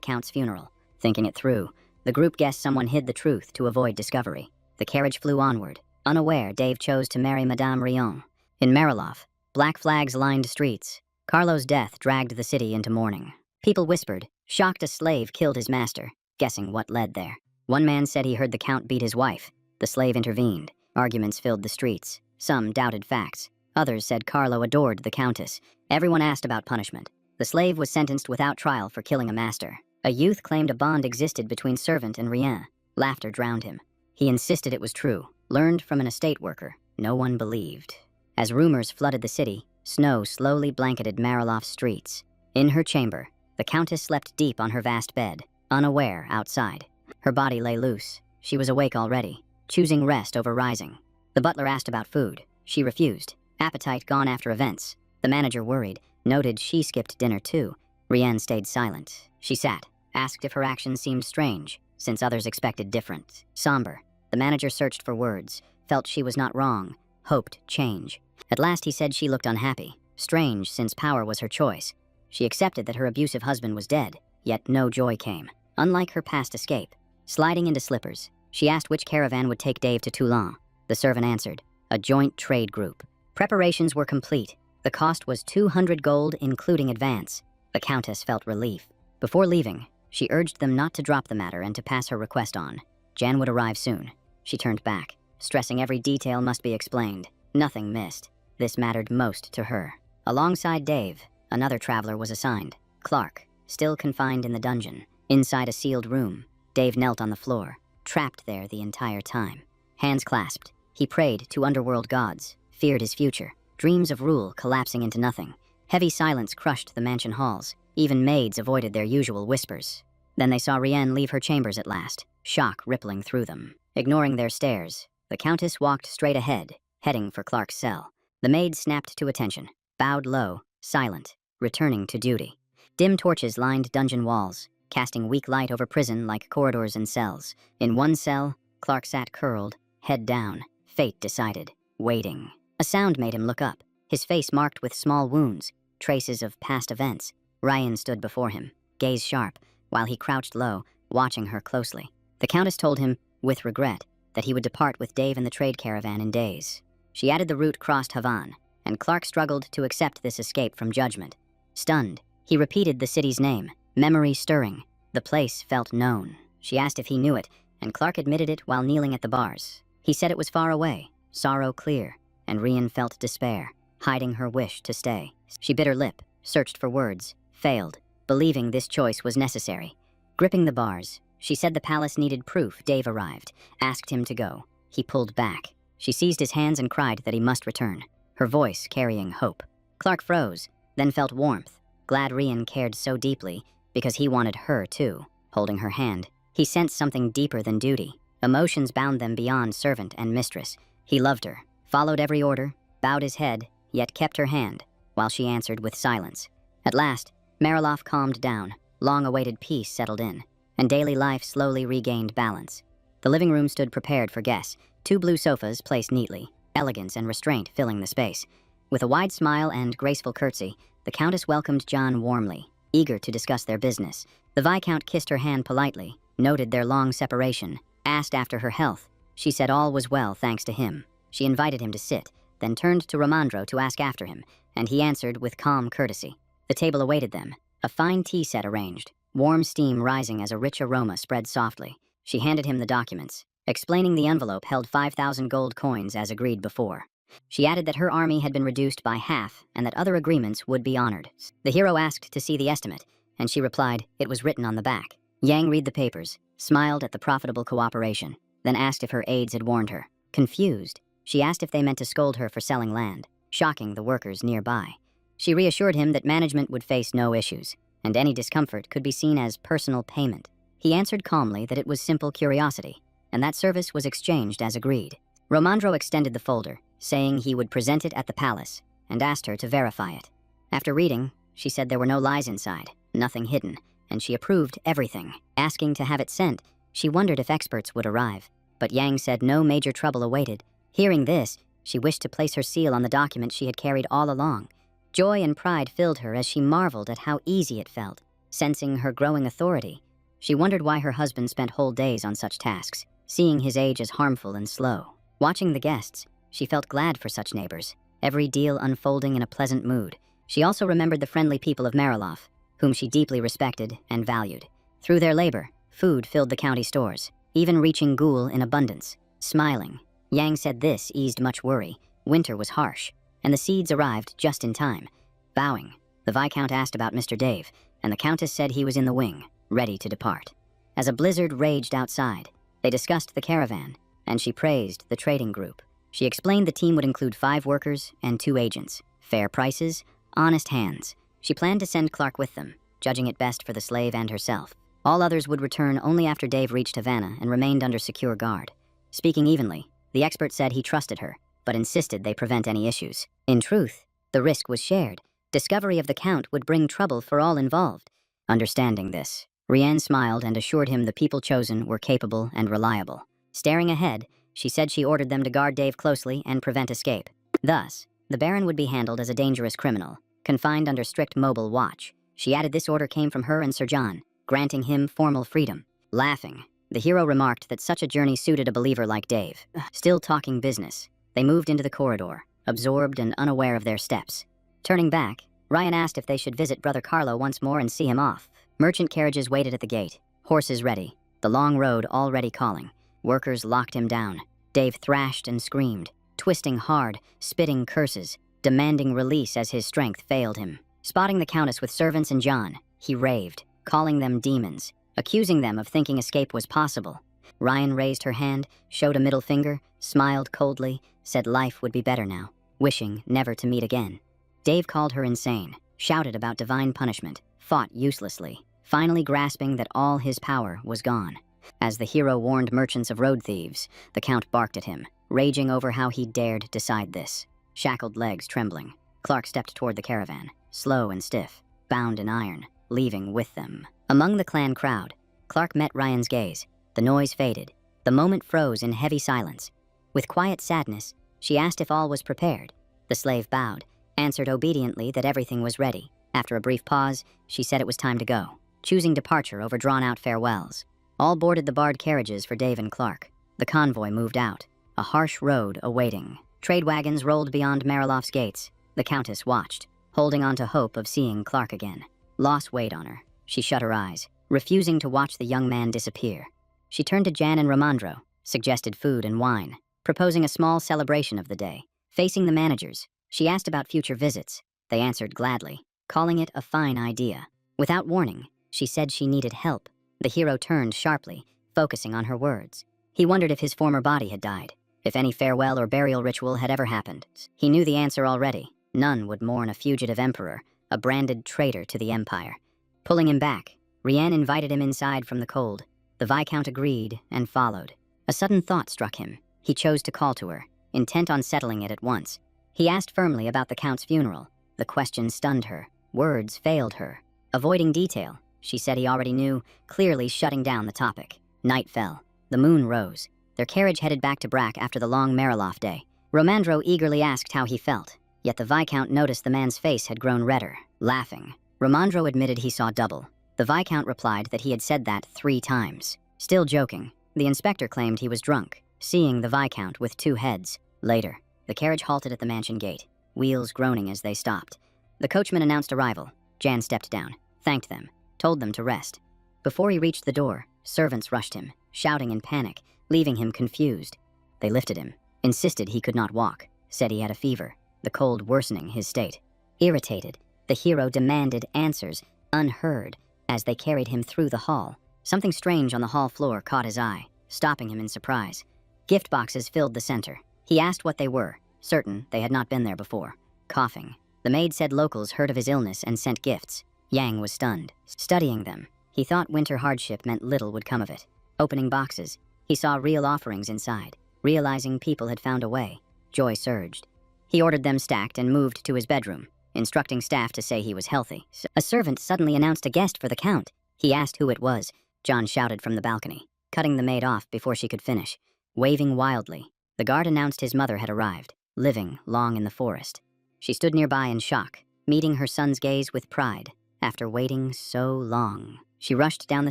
Count's funeral. Thinking it through, the group guessed someone hid the truth to avoid discovery. The carriage flew onward. Unaware, Dave chose to marry Madame Rion. In Mariloff, black flags lined streets. Carlo's death dragged the city into mourning. People whispered, shocked a slave killed his master, guessing what led there. One man said he heard the Count beat his wife. The slave intervened. Arguments filled the streets. Some doubted facts. Others said Carlo adored the Countess. Everyone asked about punishment. The slave was sentenced without trial for killing a master. A youth claimed a bond existed between servant and Rien. Laughter drowned him. He insisted it was true, learned from an estate worker. No one believed. As rumors flooded the city, snow slowly blanketed Mariloff's streets. In her chamber, the Countess slept deep on her vast bed, unaware outside. Her body lay loose. She was awake already, choosing rest over rising. The butler asked about food. She refused. Appetite gone after events. The manager worried, noted she skipped dinner too. Rien stayed silent. She sat, asked if her actions seemed strange, since others expected different. Somber. The manager searched for words, felt she was not wrong, hoped change. At last he said she looked unhappy. Strange, since power was her choice. She accepted that her abusive husband was dead, yet no joy came. Unlike her past escape. Sliding into slippers, she asked which caravan would take Dave to Toulon. The servant answered, a joint trade group. Preparations were complete. The cost was 200 gold, including advance. The Countess felt relief. Before leaving, she urged them not to drop the matter and to pass her request on. Jan would arrive soon. She turned back, stressing every detail must be explained. Nothing missed. This mattered most to her. Alongside Dave, another traveler was assigned. Clark, still confined in the dungeon. Inside a sealed room, Dave knelt on the floor, trapped there the entire time. Hands clasped, he prayed to underworld gods, feared his future, dreams of rule collapsing into nothing. Heavy silence crushed the mansion halls. Even maids avoided their usual whispers. Then they saw Rien leave her chambers at last, shock rippling through them. Ignoring their stares, the Countess walked straight ahead, heading for Clark's cell. The maid snapped to attention, bowed low, silent, returning to duty. Dim torches lined dungeon walls, casting weak light over prison like corridors and cells. In one cell, Clark sat curled, head down, fate decided, waiting. A sound made him look up, his face marked with small wounds, traces of past events. Ryan stood before him, gaze sharp, while he crouched low, watching her closely. The Countess told him, with regret, that he would depart with Dave and the trade caravan in days. She added the route crossed Havan, and Clark struggled to accept this escape from judgment. Stunned, he repeated the city's name, memory stirring. The place felt known. She asked if he knew it, and Clark admitted it while kneeling at the bars. He said it was far away, sorrow clear, and Rien felt despair, hiding her wish to stay. She bit her lip, searched for words, failed, believing this choice was necessary. Gripping the bars, she said the palace needed proof Dave arrived, asked him to go. He pulled back. She seized his hands and cried that he must return, her voice carrying hope. Clark froze, then felt warmth, glad Rien cared so deeply, because he wanted her too. Holding her hand, he sensed something deeper than duty. Emotions bound them beyond servant and mistress. He loved her, followed every order, bowed his head, yet kept her hand, while she answered with silence. At last, Mariloff calmed down, long-awaited peace settled in, and daily life slowly regained balance. The living room stood prepared for guests, 2 blue sofas placed neatly, elegance and restraint filling the space. With a wide smile and graceful curtsy, the Countess welcomed John warmly, eager to discuss their business. The Viscount kissed her hand politely, noted their long separation, asked after her health. She said all was well thanks to him. She invited him to sit, then turned to Ramandro to ask after him, and he answered with calm courtesy. The table awaited them, a fine tea set arranged, warm steam rising as a rich aroma spread softly. She handed him the documents, explaining the envelope held 5,000 gold coins as agreed before. She added that her army had been reduced by half and that other agreements would be honored. The hero asked to see the estimate, and she replied it was written on the back. Yang read the papers, smiled at the profitable cooperation, then asked if her aides had warned her. Confused, she asked if they meant to scold her for selling land. shocking the workers nearby. She reassured him that management would face no issues, and any discomfort could be seen as personal payment. He answered calmly that it was simple curiosity, and that service was exchanged as agreed. Romandro extended the folder, saying he would present it at the palace, and asked her to verify it. After reading, she said there were no lies inside, nothing hidden, and she approved everything. Asking to have it sent, she wondered if experts would arrive, but Yang said no major trouble awaited. Hearing this, she wished to place her seal on the document she had carried all along. Joy and pride filled her as she marveled at how easy it felt. Sensing her growing authority, she wondered why her husband spent whole days on such tasks, seeing his age as harmful and slow. Watching the guests, she felt glad for such neighbors, every deal unfolding in a pleasant mood. She also remembered the friendly people of Mariloff, whom she deeply respected and valued. Through their labor, food filled the county stores, even reaching Ghoul in abundance. Smiling, Yang said this eased much worry. Winter was harsh, and the seeds arrived just in time. Bowing, the Viscount asked about Mr. Dave, and the Countess said he was in the wing, ready to depart. As a blizzard raged outside, they discussed the caravan, and she praised the trading group. She explained the team would include 5 workers and 2 agents. Fair prices, honest hands. She planned to send Clark with them, judging it best for the slave and herself. All others would return only after Dave reached Havana and remained under secure guard. Speaking evenly, the expert said he trusted her, but insisted they prevent any issues. In truth, the risk was shared. Discovery of the Count would bring trouble for all involved. Understanding this, Rianne smiled and assured him the people chosen were capable and reliable. Staring ahead, she said she ordered them to guard Dave closely and prevent escape. Thus, the Baron would be handled as a dangerous criminal, confined under strict mobile watch. She added this order came from her and Sir John, granting him formal freedom. Laughing, the hero remarked that such a journey suited a believer like Dave. Still talking business, they moved into the corridor, absorbed and unaware of their steps. Turning back, Ryan asked if they should visit Brother Carlo once more and see him off. Merchant carriages waited at the gate, horses ready, the long road already calling. Workers locked him down. Dave thrashed and screamed, twisting hard, spitting curses, demanding release as his strength failed him. Spotting the Countess with servants and John, he raved, calling them demons, accusing them of thinking escape was possible. Ryan raised her hand, showed a middle finger, smiled coldly, said life would be better now, wishing never to meet again. Dave called her insane, shouted about divine punishment, fought uselessly, finally grasping that all his power was gone. As the hero warned merchants of road thieves, the Count barked at him, raging over how he dared decide this. Shackled legs trembling, Clark stepped toward the caravan, slow and stiff, bound in iron, leaving with them. Among the clan crowd, Clark met Ryan's gaze. The noise faded. The moment froze in heavy silence. With quiet sadness, she asked if all was prepared. The slave bowed, answered obediently that everything was ready. After a brief pause, she said it was time to go, choosing departure over drawn-out farewells. All boarded the barred carriages for Dave and Clark. The convoy moved out, a harsh road awaiting. Trade wagons rolled beyond Mariloff's gates. The Countess watched, holding on to hope of seeing Clark again. Loss weighed on her. She shut her eyes, refusing to watch the young man disappear. She turned to Jan and Romandro, suggested food and wine, proposing a small celebration of the day. Facing the managers, she asked about future visits. They answered gladly, calling it a fine idea. Without warning, she said she needed help. The hero turned sharply, focusing on her words. He wondered if his former body had died, if any farewell or burial ritual had ever happened. He knew the answer already. None would mourn a fugitive emperor, a branded traitor to the empire. Pulling him back, Rianne invited him inside from the cold. The Viscount agreed and followed. A sudden thought struck him. He chose to call to her, intent on settling it at once. He asked firmly about the Count's funeral. The question stunned her. Words failed her. Avoiding detail, she said he already knew, clearly shutting down the topic. Night fell. The moon rose. Their carriage headed back to Brack after the long Mariloff day. Romandro eagerly asked how he felt, yet the Viscount noticed the man's face had grown redder. Laughing, Romandro admitted he saw double. The Viscount replied that he had said that 3 times. Still joking, the inspector claimed he was drunk, seeing the Viscount with 2 heads. Later, the carriage halted at the mansion gate, wheels groaning as they stopped. The coachman announced arrival. Jan stepped down, thanked them, told them to rest. Before he reached the door, servants rushed him, shouting in panic, leaving him confused. They lifted him, insisted he could not walk, said he had a fever, the cold worsening his state. Irritated, the hero demanded answers, unheard, as they carried him through the hall. Something strange on the hall floor caught his eye, stopping him in surprise. Gift boxes filled the center. He asked what they were, certain they had not been there before. coughing. The maid said locals heard of his illness and sent gifts. Yang was stunned. Studying them, he thought winter hardship meant little would come of it. Opening boxes, he saw real offerings inside. Realizing people had found a way, joy surged. He ordered them stacked and moved to his bedroom, instructing staff to say he was healthy. A servant suddenly announced a guest for the Count. He asked who it was. John shouted from the balcony, cutting the maid off before she could finish. Waving wildly, the guard announced his mother had arrived, living long in the forest. She stood nearby in shock, meeting her son's gaze with pride. After waiting so long, she rushed down the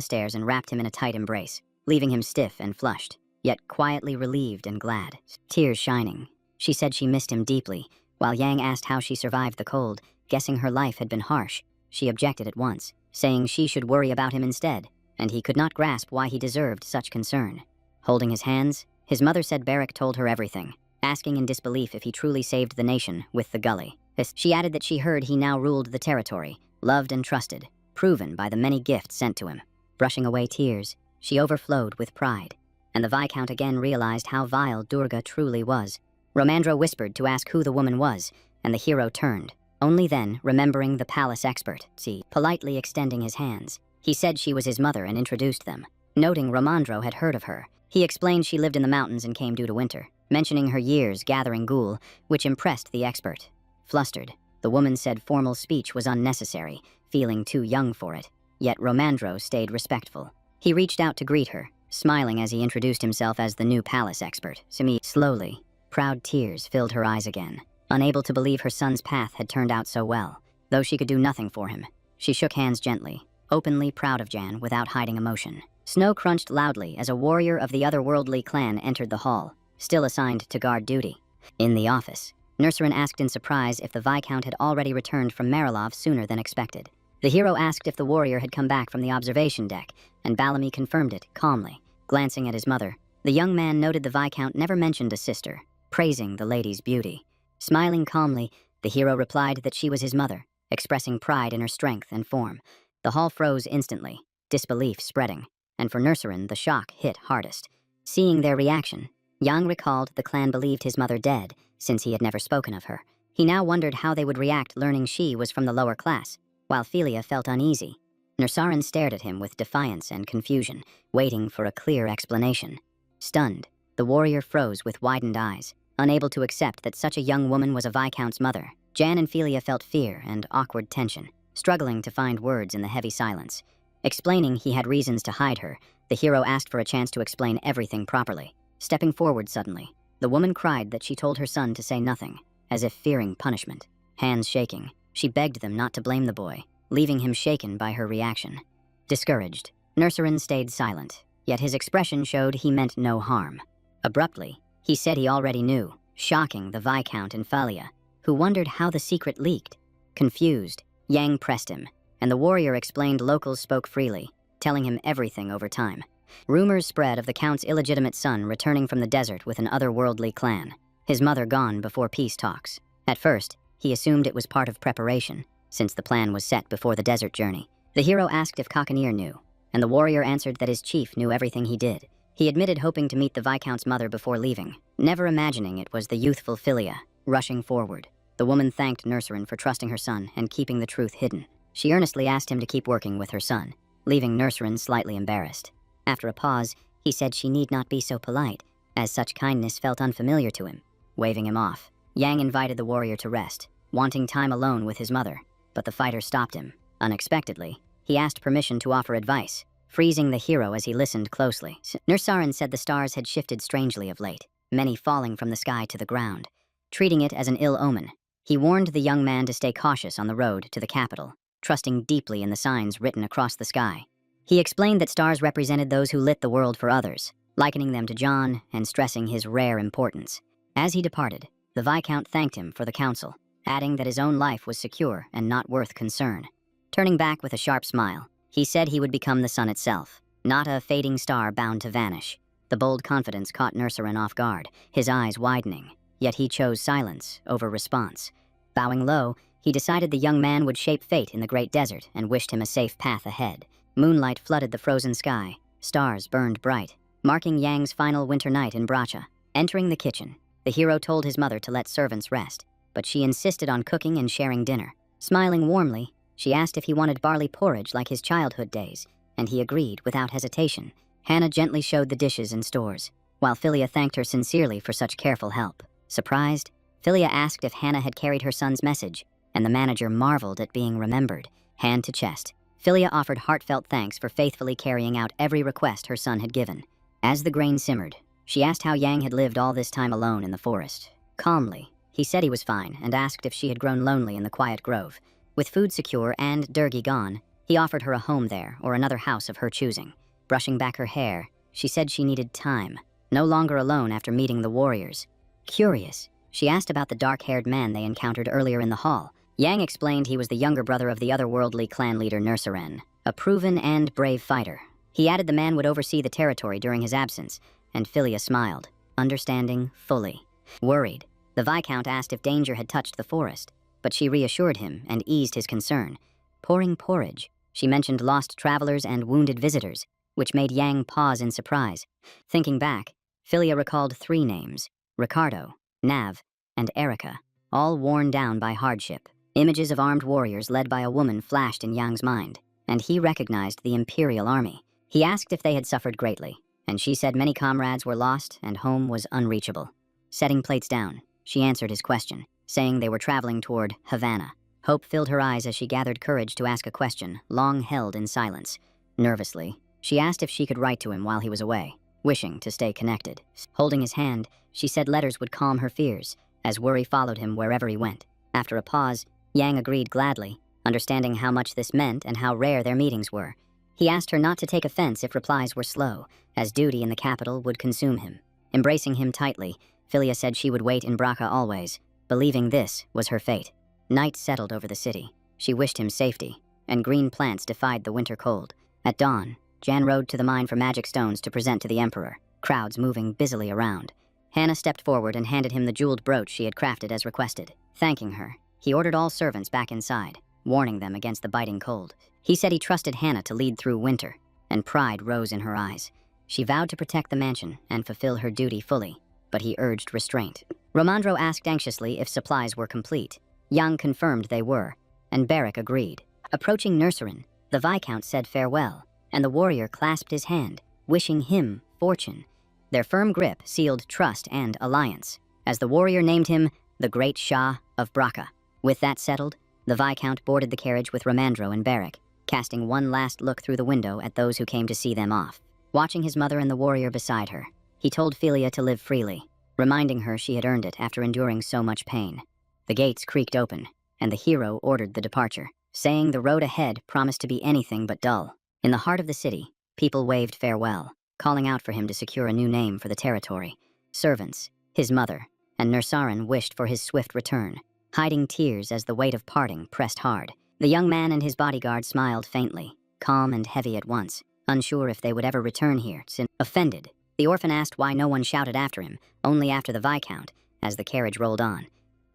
stairs and wrapped him in a tight embrace, leaving him stiff and flushed, yet quietly relieved and glad. Tears shining, she said she missed him deeply. While Yang asked how she survived the cold, guessing her life had been harsh, she objected at once, saying she should worry about him instead, and he could not grasp why he deserved such concern. Holding his hands, his mother said Barak told her everything, asking in disbelief if he truly saved the nation with the gully. She added that she heard he now ruled the territory, loved and trusted, proven by the many gifts sent to him. Brushing away tears, she overflowed with pride, and the Viscount again realized how vile Durga truly was. Romandro whispered to ask who the woman was, and the hero turned, only then remembering the palace expert, politely extending his hands. He said she was his mother and introduced them. Noting Romandro had heard of her, he explained she lived in the mountains and came due to winter, mentioning her years gathering ghoul, which impressed the expert. Flustered, the woman said formal speech was unnecessary, feeling too young for it, yet Romandro stayed respectful. He reached out to greet her, smiling as he introduced himself as the new palace expert. Slowly, proud tears filled her eyes again, unable to believe her son's path had turned out so well, though she could do nothing for him. She shook hands gently, openly proud of Jan without hiding emotion. Snow crunched loudly as a warrior of the otherworldly clan entered the hall, still assigned to guard duty. In the office, Nurserin asked in surprise if the Viscount had already returned from Marilov sooner than expected. The hero asked if the warrior had come back from the observation deck, and Bellamy confirmed it calmly. Glancing at his mother, the young man noted the Viscount never mentioned a sister, praising the lady's beauty. Smiling calmly, the hero replied that she was his mother, expressing pride in her strength and form. The hall froze instantly, disbelief spreading, and for Nurserin the shock hit hardest. Seeing their reaction, Yang recalled the clan believed his mother dead, since he had never spoken of her. He now wondered how they would react learning she was from the lower class, while Philia felt uneasy. Nursarin stared at him with defiance and confusion, waiting for a clear explanation. Stunned, the warrior froze with widened eyes, unable to accept that such a young woman was a Viscount's mother. Jan and Philia felt fear and awkward tension, struggling to find words in the heavy silence. Explaining he had reasons to hide her, the hero asked for a chance to explain everything properly. Stepping forward suddenly, the woman cried that she told her son to say nothing, as if fearing punishment. Hands shaking, she begged them not to blame the boy, leaving him shaken by her reaction. Discouraged, Nurserin stayed silent, yet his expression showed he meant no harm. Abruptly, he said he already knew, shocking the Viscount and Philia, who wondered how the secret leaked. Confused, Yang pressed him, and the warrior explained locals spoke freely, telling him everything over time. Rumors spread of the Count's illegitimate son returning from the desert with an otherworldly clan, his mother gone before peace talks. At first, he assumed it was part of preparation, since the plan was set before the desert journey. The hero asked if Cockanier knew, and the warrior answered that his chief knew everything he did. He admitted hoping to meet the Viscount's mother before leaving, never imagining it was the youthful Philia, rushing forward. The woman thanked Nurserin for trusting her son and keeping the truth hidden. She earnestly asked him to keep working with her son, leaving Nurserin slightly embarrassed. After a pause, he said she need not be so polite, as such kindness felt unfamiliar to him. Waving him off, Yang invited the warrior to rest, wanting time alone with his mother, but the fighter stopped him. Unexpectedly, he asked permission to offer advice, freezing the hero as he listened closely. Nursarin said the stars had shifted strangely of late, many falling from the sky to the ground. Treating it as an ill omen, he warned the young man to stay cautious on the road to the capital, trusting deeply in the signs written across the sky. He explained that stars represented those who lit the world for others, likening them to John and stressing his rare importance. As he departed, the Viscount thanked him for the counsel, adding that his own life was secure and not worth concern. Turning back with a sharp smile, he said he would become the sun itself, not a fading star bound to vanish. The bold confidence caught Nurserin off guard, his eyes widening, yet he chose silence over response. Bowing low, he decided the young man would shape fate in the great desert and wished him a safe path ahead. Moonlight flooded the frozen sky, stars burned bright, marking Yang's final winter night in Bracha. Entering the kitchen, the hero told his mother to let servants rest. but she insisted on cooking and sharing dinner. Smiling warmly, she asked if he wanted barley porridge like his childhood days, and he agreed without hesitation. Hannah gently showed the dishes and stores, while Philia thanked her sincerely for such careful help. Surprised, Philia asked if Hannah had carried her son's message, and the manager marveled at being remembered. Hand to chest, Philia offered heartfelt thanks for faithfully carrying out every request her son had given. As the grain simmered, she asked how Yang had lived all this time alone in the forest. Calmly, he said he was fine and asked if she had grown lonely in the quiet grove. With food secure and Durgi gone, he offered her a home there or another house of her choosing. Brushing back her hair, she said she needed time, no longer alone after meeting the warriors. Curious, she asked about the dark-haired man they encountered earlier in the hall. Yang explained he was the younger brother of the otherworldly clan leader Nursaren, a proven and brave fighter. He added the man would oversee the territory during his absence, and Philia smiled, understanding fully. Worried, the Viscount asked if danger had touched the forest, but she reassured him and eased his concern. Pouring porridge, she mentioned lost travelers and wounded visitors, which made Yang pause in surprise. Thinking back, Philia recalled 3 names: Ricardo, Nav, and Erica, all worn down by hardship. Images of armed warriors led by a woman flashed in Yang's mind, and he recognized the Imperial Army. He asked if they had suffered greatly, and she said many comrades were lost and home was unreachable. Setting plates down, she answered his question, saying they were traveling toward Havana. Hope filled her eyes as she gathered courage to ask a question long held in silence. Nervously, she asked if she could write to him while he was away, wishing to stay connected. Holding his hand, she said letters would calm her fears, as worry followed him wherever he went. After a pause, Yang agreed gladly, understanding how much this meant and how rare their meetings were. He asked her not to take offense if replies were slow, as duty in the capital would consume him. Embracing him tightly, Philia said she would wait in Braca always, believing this was her fate. Night settled over the city. She wished him safety, and green plants defied the winter cold. At dawn, Jan rode to the mine for magic stones to present to the Emperor, crowds moving busily around. Hannah stepped forward and handed him the jeweled brooch she had crafted as requested. Thanking her, he ordered all servants back inside, warning them against the biting cold. He said he trusted Hannah to lead through winter, and pride rose in her eyes. She vowed to protect the mansion and fulfill her duty fully, but he urged restraint. Romandro asked anxiously if supplies were complete. Yang confirmed they were, and Barrack agreed. Approaching Nursaren, the Viscount said farewell, and the warrior clasped his hand, wishing him fortune. Their firm grip sealed trust and alliance, as the warrior named him the Great Shah of Braca. With that settled, the Viscount boarded the carriage with Romandro and Barrack, casting one last look through the window at those who came to see them off. Watching his mother and the warrior beside her, he told Philia to live freely, reminding her she had earned it after enduring so much pain. The gates creaked open, and the hero ordered the departure, saying the road ahead promised to be anything but dull. In the heart of the city, people waved farewell, calling out for him to secure a new name for the territory. Servants, his mother, and Nursaren wished for his swift return, hiding tears as the weight of parting pressed hard. The young man and his bodyguard smiled faintly, calm and heavy at once, unsure if they would ever return here. Offended, the orphan asked why no one shouted after him, only after the Viscount, as the carriage rolled on.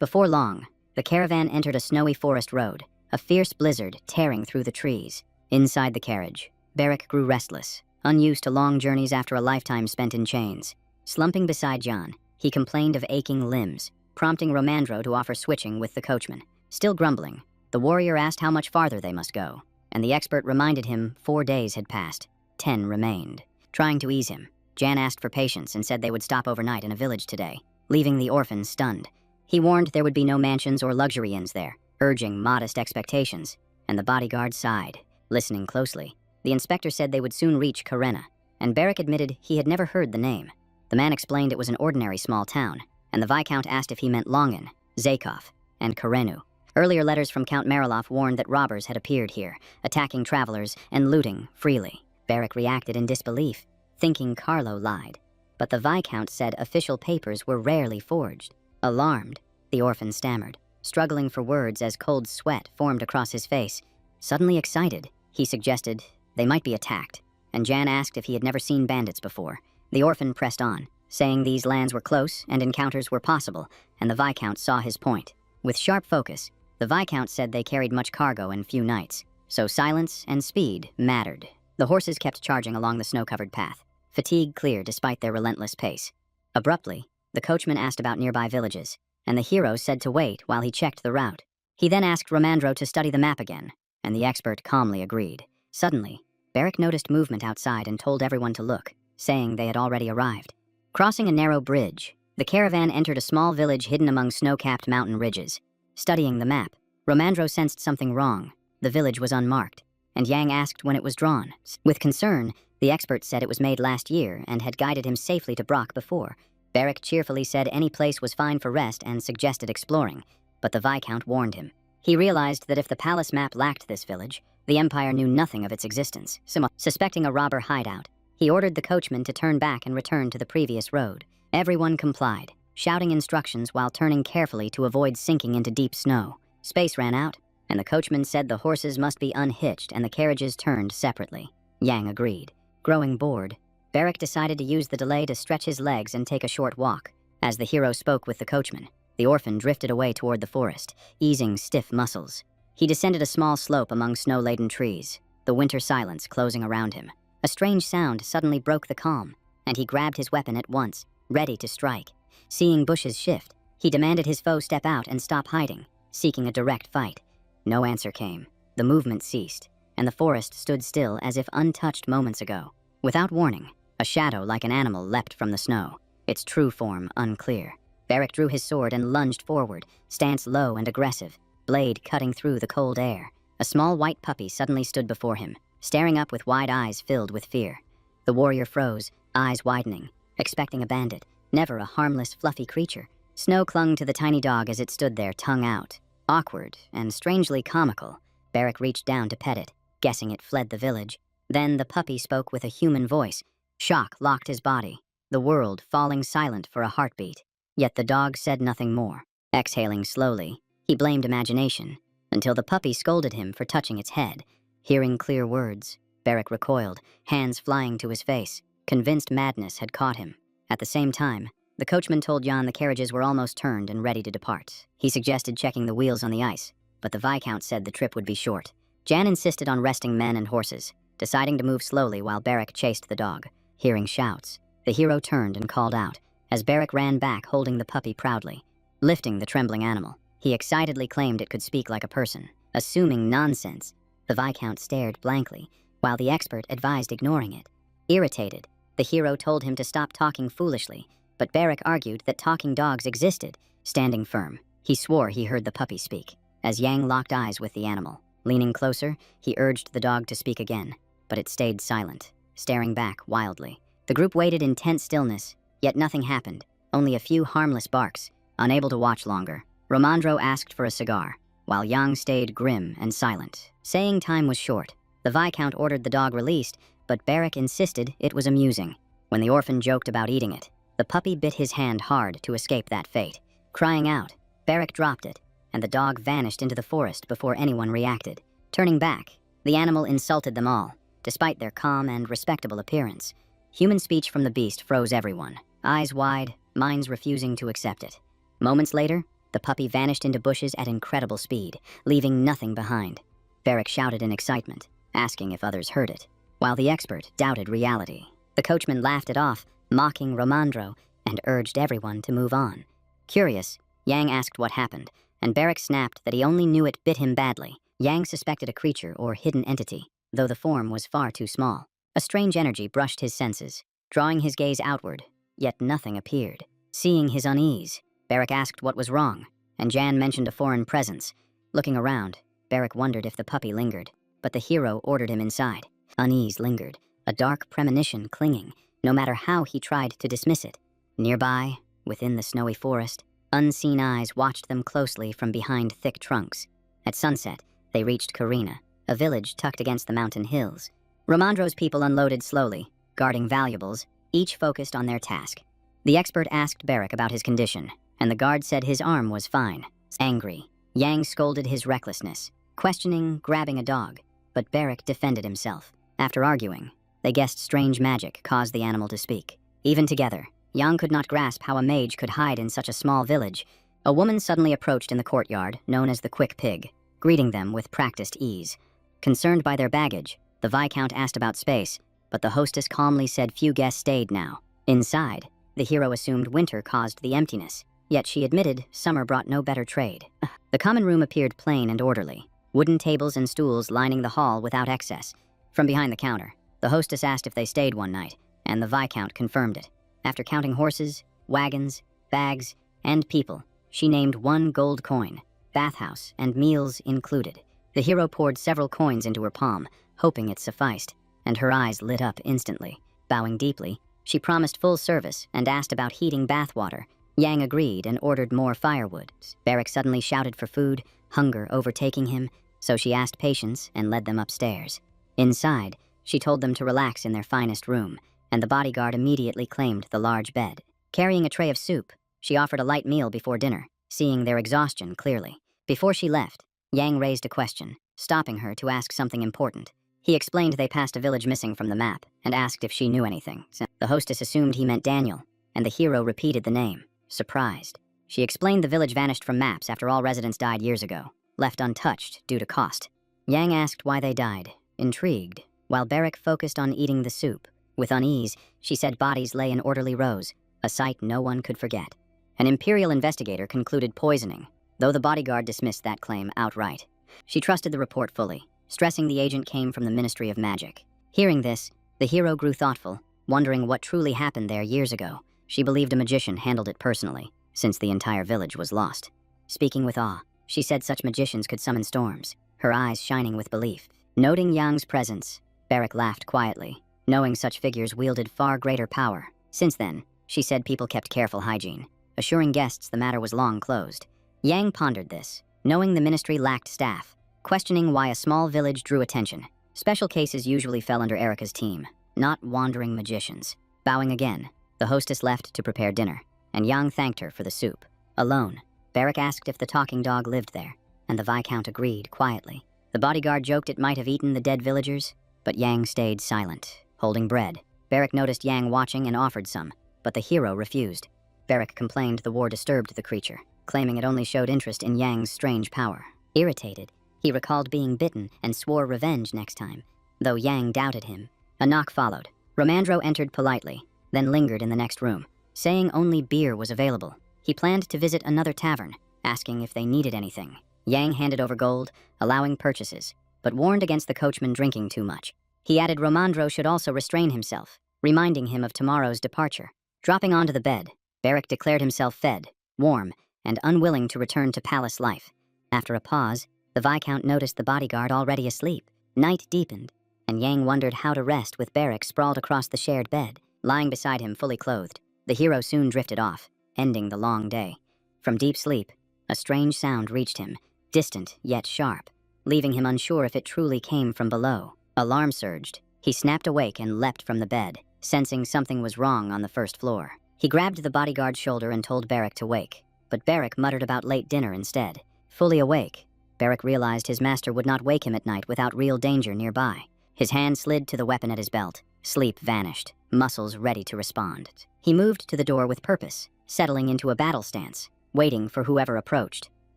Before long, the caravan entered a snowy forest road, a fierce blizzard tearing through the trees. Inside the carriage, Barrack grew restless, unused to long journeys after a lifetime spent in chains. Slumping beside Jan, he complained of aching limbs, prompting Romandro to offer switching with the coachman. Still grumbling, the warrior asked how much farther they must go, and the expert reminded him 4 days had passed. 10 remained. Trying to ease him, Jan asked for patience and said they would stop overnight in a village today, leaving the orphan stunned. He warned there would be no mansions or luxury inns there, urging modest expectations, and the bodyguard sighed. Listening closely, the inspector said they would soon reach Karena, and Barrack admitted he had never heard the name. The man explained it was an ordinary small town, and the Viscount asked if he meant Longin, Zakov, and Karenu. Earlier letters from Count Mariloff warned that robbers had appeared here, attacking travelers and looting freely. Barrack reacted in disbelief, thinking Carlo lied, but the Viscount said official papers were rarely forged. Alarmed, the orphan stammered, struggling for words as cold sweat formed across his face. Suddenly excited, he suggested they might be attacked, and Jan asked if he had never seen bandits before. The orphan pressed on, saying these lands were close and encounters were possible, and the Viscount saw his point. With sharp focus, the Viscount said they carried much cargo and few knights, so silence and speed mattered. The horses kept charging along the snow-covered path, fatigue clear despite their relentless pace. Abruptly, the coachman asked about nearby villages, and the hero said to wait while he checked the route. He then asked Romandro to study the map again, and the expert calmly agreed. Suddenly, Beric noticed movement outside and told everyone to look, saying they had already arrived. Crossing a narrow bridge, the caravan entered a small village hidden among snow-capped mountain ridges. Studying the map, Romandro sensed something wrong. The village was unmarked, and Yang asked when it was drawn. With concern, the expert said it was made last year and had guided him safely to Brock before. Beric cheerfully said any place was fine for rest and suggested exploring, but the Viscount warned him. He realized that if the palace map lacked this village, the Empire knew nothing of its existence. Suspecting a robber hideout, he ordered the coachman to turn back and return to the previous road. Everyone complied, shouting instructions while turning carefully to avoid sinking into deep snow. Space ran out, and the coachman said the horses must be unhitched and the carriages turned separately. Yang agreed. Growing bored, Beric decided to use the delay to stretch his legs and take a short walk. As the hero spoke with the coachman, the orphan drifted away toward the forest, easing stiff muscles. He descended a small slope among snow-laden trees, the winter silence closing around him. A strange sound suddenly broke the calm, and he grabbed his weapon at once, ready to strike. Seeing bushes shift, he demanded his foe step out and stop hiding, seeking a direct fight. No answer came. The movement ceased, and the forest stood still as if untouched moments ago. Without warning, a shadow like an animal leapt from the snow, its true form unclear. Beric drew his sword and lunged forward, stance low and aggressive, blade cutting through the cold air. A small white puppy suddenly stood before him, staring up with wide eyes filled with fear. The warrior froze, eyes widening, expecting a bandit, never a harmless, fluffy creature. Snow clung to the tiny dog as it stood there, tongue out. Awkward and strangely comical, Beric reached down to pet it, guessing it fled the village. Then the puppy spoke with a human voice. Shock locked his body, the world falling silent for a heartbeat. Yet the dog said nothing more. Exhaling slowly, he blamed imagination, until the puppy scolded him for touching its head. Hearing clear words, Beric recoiled, hands flying to his face, convinced madness had caught him. At the same time, the coachman told Jan the carriages were almost turned and ready to depart. He suggested checking the wheels on the ice, but the Viscount said the trip would be short. Jan insisted on resting men and horses, deciding to move slowly while Beric chased the dog. Hearing shouts, the hero turned and called out, as Beric ran back holding the puppy proudly. Lifting the trembling animal, he excitedly claimed it could speak like a person. Assuming nonsense, the Viscount stared blankly, while the expert advised ignoring it. Irritated, the hero told him to stop talking foolishly, but Beric argued that talking dogs existed. Standing firm, he swore he heard the puppy speak. As Yang locked eyes with the animal, leaning closer, he urged the dog to speak again, but it stayed silent, staring back wildly. The group waited in tense stillness, yet nothing happened, only a few harmless barks. Unable to watch longer, Romandro asked for a cigar, while Yang stayed grim and silent. Saying time was short, the Viscount ordered the dog released, but Beric insisted it was amusing. When the orphan joked about eating it, the puppy bit his hand hard to escape that fate. Crying out, Beric dropped it, and the dog vanished into the forest before anyone reacted. Turning back, the animal insulted them all, despite their calm and respectable appearance. Human speech from the beast froze everyone, eyes wide, minds refusing to accept it. Moments later, the puppy vanished into bushes at incredible speed, leaving nothing behind. Beric shouted in excitement, asking if others heard it, while the expert doubted reality. The coachman laughed it off, mocking Romandro, and urged everyone to move on. Curious, Yang asked what happened, and Beric snapped that he only knew it bit him badly. Yang suspected a creature or hidden entity, though the form was far too small. A strange energy brushed his senses, drawing his gaze outward, yet nothing appeared. Seeing his unease, Beric asked what was wrong, and Jan mentioned a foreign presence. Looking around, Beric wondered if the puppy lingered, but the hero ordered him inside. Unease lingered, a dark premonition clinging, no matter how he tried to dismiss it. Nearby, within the snowy forest, unseen eyes watched them closely from behind thick trunks. At sunset, they reached Karina, a village tucked against the mountain hills. Romandro's people unloaded slowly, guarding valuables, each focused on their task. The expert asked Beric about his condition, and the guard said his arm was fine. Angry, Yang scolded his recklessness, questioning grabbing a dog, but Beric defended himself. After arguing, they guessed strange magic caused the animal to speak. Even together, Yang could not grasp how a mage could hide in such a small village. A woman suddenly approached in the courtyard, known as the Quick Pig, greeting them with practiced ease. Concerned by their baggage, the Viscount asked about space, but the hostess calmly said few guests stayed now. Inside, the hero assumed winter caused the emptiness. yet she admitted summer brought no better trade. The common room appeared plain and orderly, wooden tables and stools lining the hall without excess. From behind the counter, the hostess asked if they stayed one night, and the Viscount confirmed it. After counting horses, wagons, bags, and people, she named 1 gold coin, bathhouse, and meals included. The hero poured several coins into her palm, hoping it sufficed, and her eyes lit up instantly. Bowing deeply, she promised full service and asked about heating bath water. Yang agreed and ordered more firewood. Barrick suddenly shouted for food, hunger overtaking him, so she asked patience and led them upstairs. Inside, she told them to relax in their finest room, and the bodyguard immediately claimed the large bed. Carrying a tray of soup, she offered a light meal before dinner, seeing their exhaustion clearly. Before she left, Yang raised a question, stopping her to ask something important. He explained they passed a village missing from the map and asked if she knew anything. The hostess assumed he meant Daniel, and the hero repeated the name, surprised. She explained the village vanished from maps after all residents died years ago, left untouched due to cost. Yang asked why they died, intrigued, while Barrick focused on eating the soup. With unease, she said bodies lay in orderly rows, a sight no one could forget. An imperial investigator concluded poisoning, though the bodyguard dismissed that claim outright. She trusted the report fully, stressing the agent came from the Ministry of Magic. Hearing this, the hero grew thoughtful, wondering what truly happened there years ago. She believed a magician handled it personally, since the entire village was lost. Speaking with awe, she said such magicians could summon storms, her eyes shining with belief. Noting Yang's presence, Barrick laughed quietly, knowing such figures wielded far greater power. Since then, she said people kept careful hygiene, assuring guests the matter was long closed. Yang pondered this, knowing the ministry lacked staff, questioning why a small village drew attention. Special cases usually fell under Erica's team, not wandering magicians. Bowing again, the hostess left to prepare dinner, and Yang thanked her for the soup. Alone, Barrick asked if the talking dog lived there, and the Viscount agreed quietly. The bodyguard joked it might have eaten the dead villagers, but Yang stayed silent, holding bread. Barrick noticed Yang watching and offered some, but the hero refused. Barrick complained the war disturbed the creature, claiming it only showed interest in Yang's strange power. Irritated, he recalled being bitten and swore revenge next time, though Yang doubted him. A knock followed. Romandro entered politely, then lingered in the next room, saying only beer was available. He planned to visit another tavern, asking if they needed anything. Yang handed over gold, allowing purchases, but warned against the coachman drinking too much. He added Romandro should also restrain himself, reminding him of tomorrow's departure. Dropping onto the bed, Barrick declared himself fed, warm, and unwilling to return to palace life. After a pause, the Viscount noticed the bodyguard already asleep. Night deepened, and Yang wondered how to rest with Barrick sprawled across the shared bed, lying beside him fully clothed. The hero soon drifted off, ending the long day. From deep sleep, a strange sound reached him, distant yet sharp, leaving him unsure if it truly came from below. Alarm surged. He snapped awake and leapt from the bed, sensing something was wrong on the first floor. He grabbed the bodyguard's shoulder and told Barrick to wake, but Barrick muttered about late dinner instead. Fully awake, Barrick realized his master would not wake him at night without real danger nearby. His hand slid to the weapon at his belt. Sleep vanished, muscles ready to respond. He moved to the door with purpose, settling into a battle stance, waiting for whoever approached.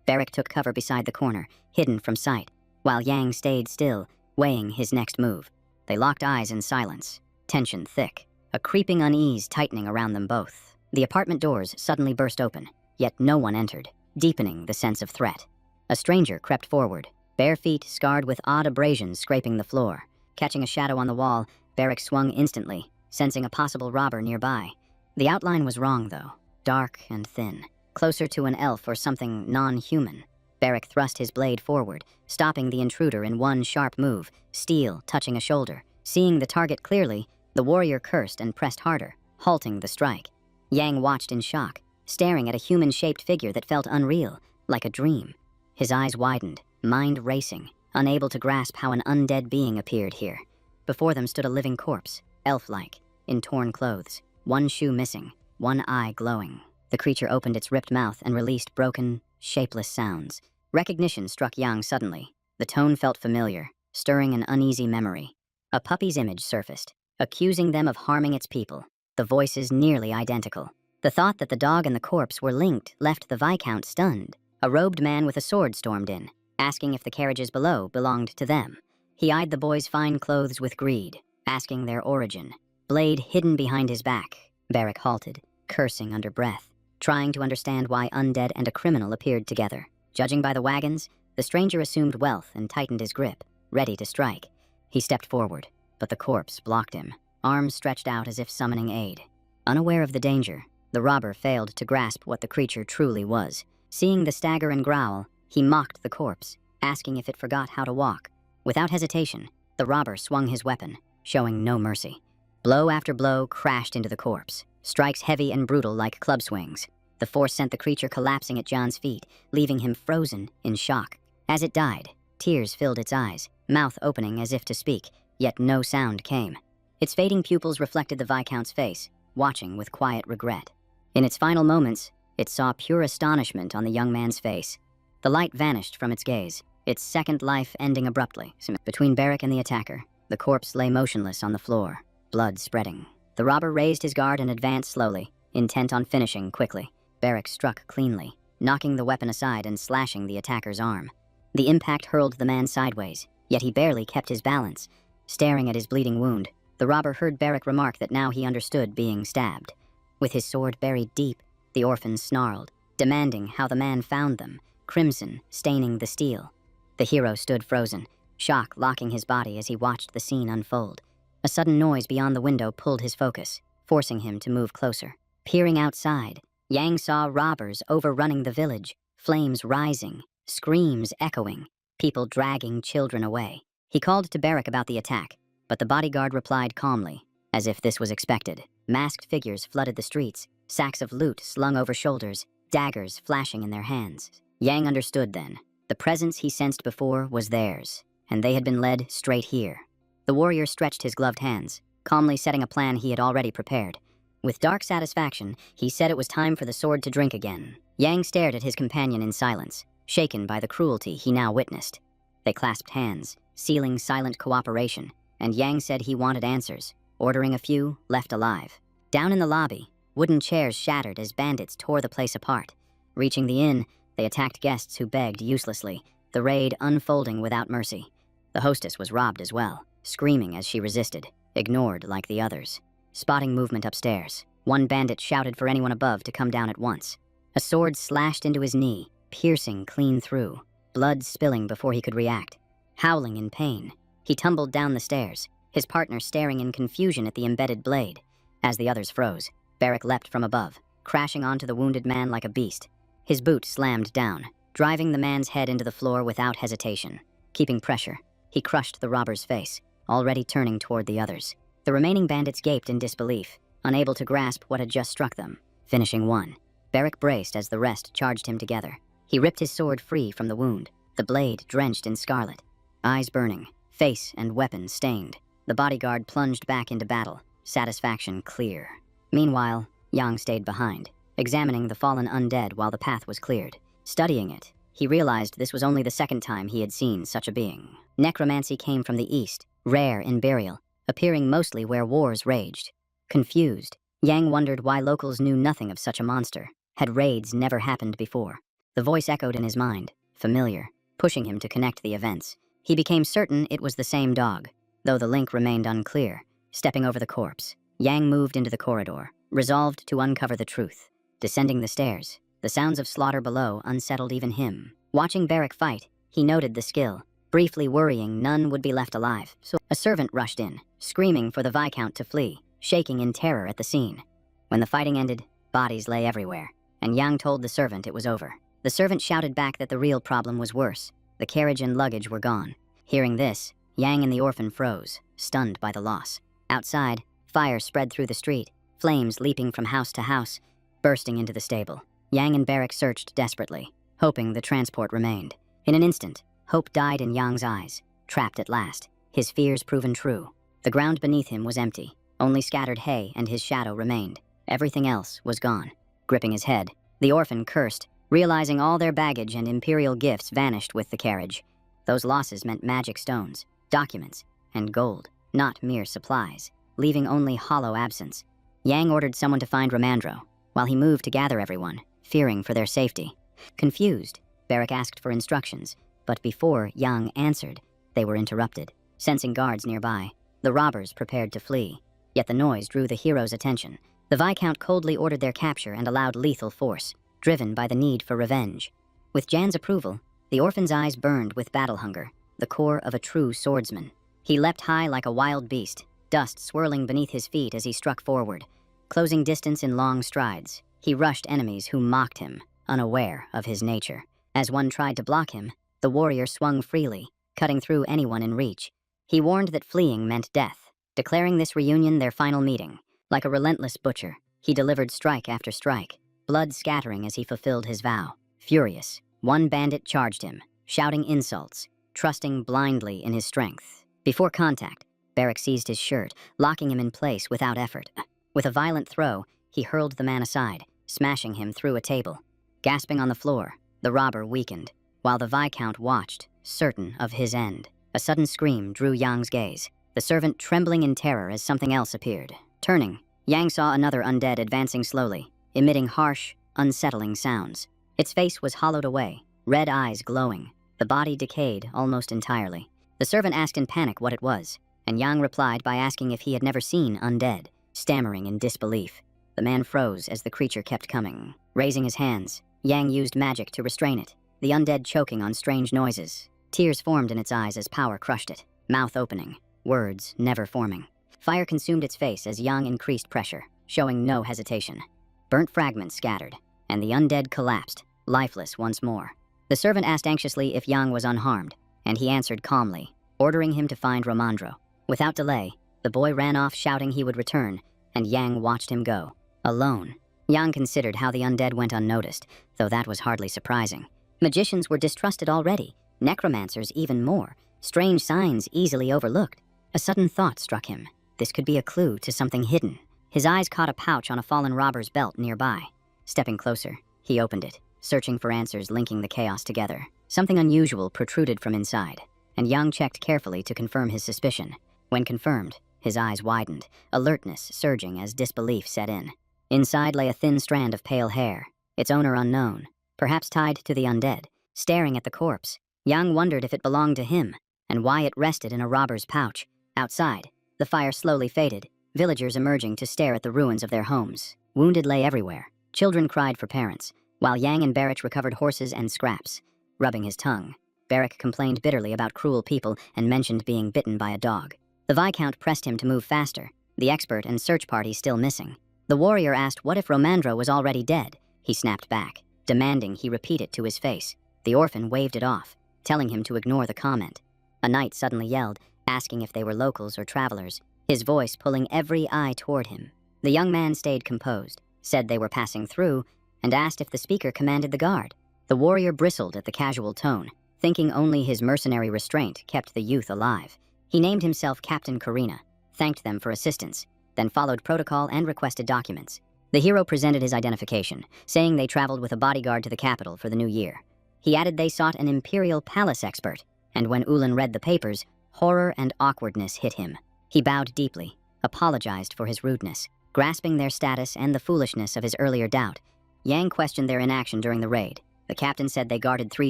Barrick took cover beside the corner, hidden from sight, while Yang stayed still, weighing his next move. They locked eyes in silence, tension thick, a creeping unease tightening around them both. The apartment doors suddenly burst open, yet no one entered, deepening the sense of threat. A stranger crept forward, bare feet scarred with odd abrasions scraping the floor. Catching a shadow on the wall, Barrick swung instantly, sensing a possible robber nearby. The outline was wrong, though, dark and thin, closer to an elf or something non-human. Barrick thrust his blade forward, stopping the intruder in one sharp move, steel touching a shoulder. Seeing the target clearly, the warrior cursed and pressed harder, halting the strike. Yang watched in shock, staring at a human-shaped figure that felt unreal, like a dream. His eyes widened, mind racing, unable to grasp how an undead being appeared here. Before them stood a living corpse, elf-like, in torn clothes, one shoe missing, one eye glowing. The creature opened its ripped mouth and released broken, shapeless sounds. Recognition struck Yang suddenly. The tone felt familiar, stirring an uneasy memory. A puppy's image surfaced, accusing them of harming its people. The voices nearly identical. The thought that the dog and the corpse were linked left the Viscount stunned. A robed man with a sword stormed in, asking if the carriages below belonged to them. He eyed the boy's fine clothes with greed, asking their origin. Blade hidden behind his back. Barrick halted, cursing under breath. trying to understand why undead and a criminal appeared together. Judging by the wagons, the stranger assumed wealth and tightened his grip, ready to strike. He stepped forward, but the corpse blocked him, arms stretched out as if summoning aid. Unaware of the danger, the robber failed to grasp what the creature truly was. Seeing the stagger and growl, he mocked the corpse, asking if it forgot how to walk. Without hesitation, the robber swung his weapon, showing no mercy. Blow after blow crashed into the corpse, strikes heavy and brutal like club swings. The force sent the creature collapsing at John's feet, leaving him frozen in shock. As it died, tears filled its eyes, mouth opening as if to speak, yet no sound came. Its fading pupils reflected the Viscount's face, watching with quiet regret. In its final moments, it saw pure astonishment on the young man's face. The light vanished from its gaze, its second life ending abruptly. Between Beric and the attacker, the corpse lay motionless on the floor, blood spreading. The robber raised his guard and advanced slowly, intent on finishing quickly. Beric struck cleanly, knocking the weapon aside and slashing the attacker's arm. The impact hurled the man sideways, yet he barely kept his balance. Staring at his bleeding wound, the robber heard Beric remark that now he understood being stabbed. With his sword buried deep, the orphan snarled, demanding how the man found them, crimson staining the steel. The hero stood frozen, shock locking his body as he watched the scene unfold. A sudden noise beyond the window pulled his focus, forcing him to move closer. Peering outside, Yang saw robbers overrunning the village, flames rising, screams echoing, people dragging children away. He called to Beric about the attack, but the bodyguard replied calmly, as if this was expected. Masked figures flooded the streets, sacks of loot slung over shoulders, daggers flashing in their hands. Yang understood then. The presence he sensed before was theirs, and they had been led straight here. The warrior stretched his gloved hands, calmly setting a plan he had already prepared. With dark satisfaction, he said it was time for the sword to drink again. Yang stared at his companion in silence, shaken by the cruelty he now witnessed. They clasped hands, sealing silent cooperation, and Yang said he wanted answers, ordering a few left alive. Down in the lobby, wooden chairs shattered as bandits tore the place apart. Reaching the inn, they attacked guests who begged uselessly, the raid unfolding without mercy. The hostess was robbed as well, screaming as she resisted, ignored like the others. Spotting movement upstairs, one bandit shouted for anyone above to come down at once. A sword slashed into his knee, piercing clean through, blood spilling before he could react. Howling in pain, he tumbled down the stairs, his partner staring in confusion at the embedded blade. As the others froze, Beric leapt from above, crashing onto the wounded man like a beast. His boot slammed down, driving the man's head into the floor without hesitation. Keeping pressure, he crushed the robber's face, already turning toward the others. The remaining bandits gaped in disbelief, unable to grasp what had just struck them. Finishing one, Beric braced as the rest charged him together. He ripped his sword free from the wound, the blade drenched in scarlet. Eyes burning, face and weapon stained. The bodyguard plunged back into battle, satisfaction clear. Meanwhile, Yang stayed behind, examining the fallen undead while the path was cleared. Studying it, he realized this was only the second time he had seen such a being. Necromancy came from the east, rare in burial, appearing mostly where wars raged. Confused, Yang wondered why locals knew nothing of such a monster. Had raids never happened before? The voice echoed in his mind, familiar, pushing him to connect the events. He became certain it was the same dog, though the link remained unclear. Stepping over the corpse, Yang moved into the corridor, resolved to uncover the truth. Descending the stairs, the sounds of slaughter below unsettled even him. Watching Beric fight, he noted the skill, briefly worrying none would be left alive. So a servant rushed in, screaming for the Viscount to flee, shaking in terror at the scene. When the fighting ended, bodies lay everywhere, and Yang told the servant it was over. The servant shouted back that the real problem was worse. The carriage and luggage were gone. Hearing this, Yang and the orphan froze, stunned by the loss. Outside, fire spread through the street, flames leaping from house to house, bursting into the stable. Yang and Beric searched desperately, hoping the transport remained. In an instant, hope died in Yang's eyes, trapped at last, his fears proven true. The ground beneath him was empty, only scattered hay and his shadow remained. Everything else was gone. Gripping his head, the orphan cursed, realizing all their baggage and imperial gifts vanished with the carriage. Those losses meant magic stones, documents, and gold, not mere supplies, leaving only hollow absence. Yang ordered someone to find Ramandro, while he moved to gather everyone, fearing for their safety. Confused, Beric asked for instructions, but before Yang answered, they were interrupted. Sensing guards nearby, the robbers prepared to flee. Yet the noise drew the hero's attention. The Viscount coldly ordered their capture and allowed lethal force, driven by the need for revenge. With Jan's approval, the orphan's eyes burned with battle hunger, the core of a true swordsman. He leapt high like a wild beast, dust swirling beneath his feet as he struck forward. Closing distance in long strides, he rushed enemies who mocked him, unaware of his nature. As one tried to block him, the warrior swung freely, cutting through anyone in reach. He warned that fleeing meant death, declaring this reunion their final meeting. Like a relentless butcher, he delivered strike after strike, blood scattering as he fulfilled his vow. Furious, one bandit charged him, shouting insults, trusting blindly in his strength. Before contact, Barrick seized his shirt, locking him in place without effort. With a violent throw, he hurled the man aside, smashing him through a table. Gasping on the floor, the robber weakened, while the Viscount watched, certain of his end. A sudden scream drew Yang's gaze, the servant trembling in terror as something else appeared. Turning, Yang saw another undead advancing slowly, emitting harsh, unsettling sounds. Its face was hollowed away, red eyes glowing, the body decayed almost entirely. The servant asked in panic what it was, and Yang replied by asking if he had never seen undead, stammering in disbelief. The man froze as the creature kept coming. Raising his hands, Yang used magic to restrain it, the undead choking on strange noises. Tears formed in its eyes as power crushed it, mouth opening, words never forming. Fire consumed its face as Yang increased pressure, showing no hesitation. Burnt fragments scattered, and the undead collapsed, lifeless once more. The servant asked anxiously if Yang was unharmed, and he answered calmly, ordering him to find Romandro. Without delay, the boy ran off shouting he would return, and Yang watched him go, alone. Yang considered how the undead went unnoticed, though that was hardly surprising. Magicians were distrusted already, necromancers even more, strange signs easily overlooked. A sudden thought struck him. This could be a clue to something hidden. His eyes caught a pouch on a fallen robber's belt nearby. Stepping closer, he opened it, searching for answers linking the chaos together. Something unusual protruded from inside, and Yang checked carefully to confirm his suspicion. When confirmed, his eyes widened, alertness surging as disbelief set in. Inside lay a thin strand of pale hair, its owner unknown, perhaps tied to the undead. Staring at the corpse, Yang wondered if it belonged to him, and why it rested in a robber's pouch. Outside, the fire slowly faded, villagers emerging to stare at the ruins of their homes. Wounded lay everywhere. Children cried for parents, while Yang and Barrick recovered horses and scraps. Rubbing his tongue, Barrick complained bitterly about cruel people and mentioned being bitten by a dog. The Viscount pressed him to move faster, the expert and search party still missing. The warrior asked what if Romandro was already dead. He snapped back, demanding he repeat it to his face. The orphan waved it off, telling him to ignore the comment. A knight suddenly yelled, asking if they were locals or travelers, his voice pulling every eye toward him. The young man stayed composed, said they were passing through, and asked if the speaker commanded the guard. The warrior bristled at the casual tone, thinking only his mercenary restraint kept the youth alive. He named himself Captain Karina, thanked them for assistance, then followed protocol and requested documents. The hero presented his identification, saying they traveled with a bodyguard to the capital for the new year. He added they sought an imperial palace expert, and when Ulan read the papers, horror and awkwardness hit him. He bowed deeply, apologized for his rudeness, grasping their status and the foolishness of his earlier doubt. Yang questioned their inaction during the raid. The captain said they guarded 3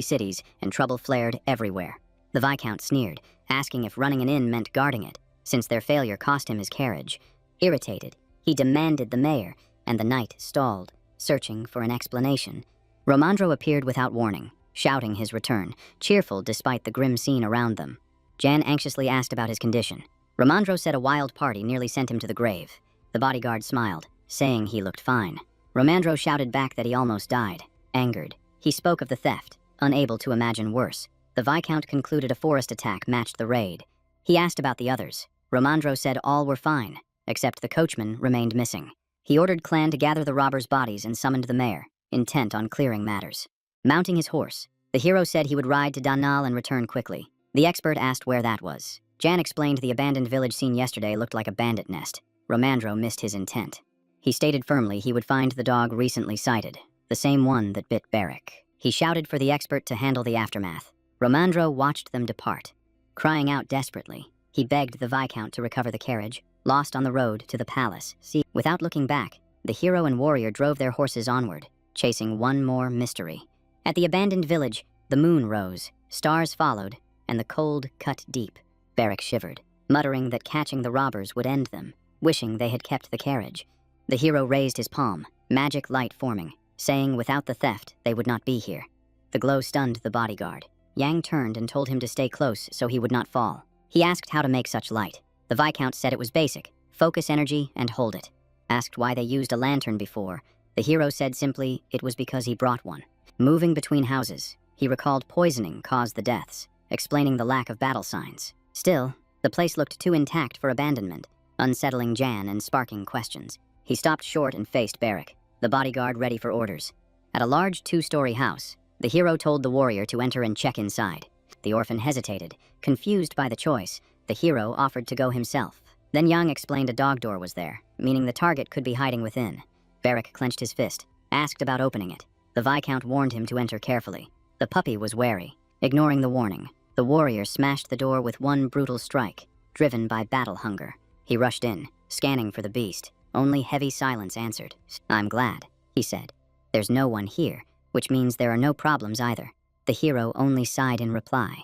cities, and trouble flared everywhere. The Viscount sneered, asking if running an inn meant guarding it, since their failure cost him his carriage. Irritated, he demanded the mayor, and the knight stalled, searching for an explanation. Romandro appeared without warning, shouting his return, cheerful despite the grim scene around them. Jan anxiously asked about his condition. Romandro said a wild party nearly sent him to the grave. The bodyguard smiled, saying he looked fine. Romandro shouted back that he almost died. Angered, he spoke of the theft, unable to imagine worse. The Viscount concluded a forest attack matched the raid. He asked about the others. Romandro said all were fine, except the coachman remained missing. He ordered Clan to gather the robbers' bodies and summoned the mayor, intent on clearing matters. Mounting his horse, the hero said he would ride to Danal and return quickly. The expert asked where that was. Jan explained the abandoned village seen yesterday looked like a bandit nest. Romandro missed his intent. He stated firmly he would find the dog recently sighted, the same one that bit Barrick. He shouted for the expert to handle the aftermath. Romandro watched them depart. Crying out desperately, he begged the Viscount to recover the carriage, lost on the road to the palace. Without looking back, the hero and warrior drove their horses onward, chasing one more mystery. At the abandoned village, the moon rose, stars followed, and the cold cut deep. Barrick shivered, muttering that catching the robbers would end them, wishing they had kept the carriage. The hero raised his palm, magic light forming, saying without the theft, they would not be here. The glow stunned the bodyguard. Yang turned and told him to stay close so he would not fall. He asked how to make such light. The Viscount said it was basic: focus energy and hold it. Asked why they used a lantern before, the hero said simply it was because he brought one. Moving between houses, he recalled poisoning caused the deaths, explaining the lack of battle signs. Still, the place looked too intact for abandonment, unsettling Jan and sparking questions. He stopped short and faced Barrick, the bodyguard ready for orders. At a large 2-story house, the hero told the warrior to enter and check inside. The orphan hesitated. Confused by the choice, the hero offered to go himself. Then Yang explained a dog door was there, meaning the target could be hiding within. Barrick clenched his fist, asked about opening it. The Viscount warned him to enter carefully. The puppy was wary. Ignoring the warning, the warrior smashed the door with one brutal strike, driven by battle hunger. He rushed in, scanning for the beast. Only heavy silence answered. "I'm glad," he said. "There's no one here, which means there are no problems either." The hero only sighed in reply.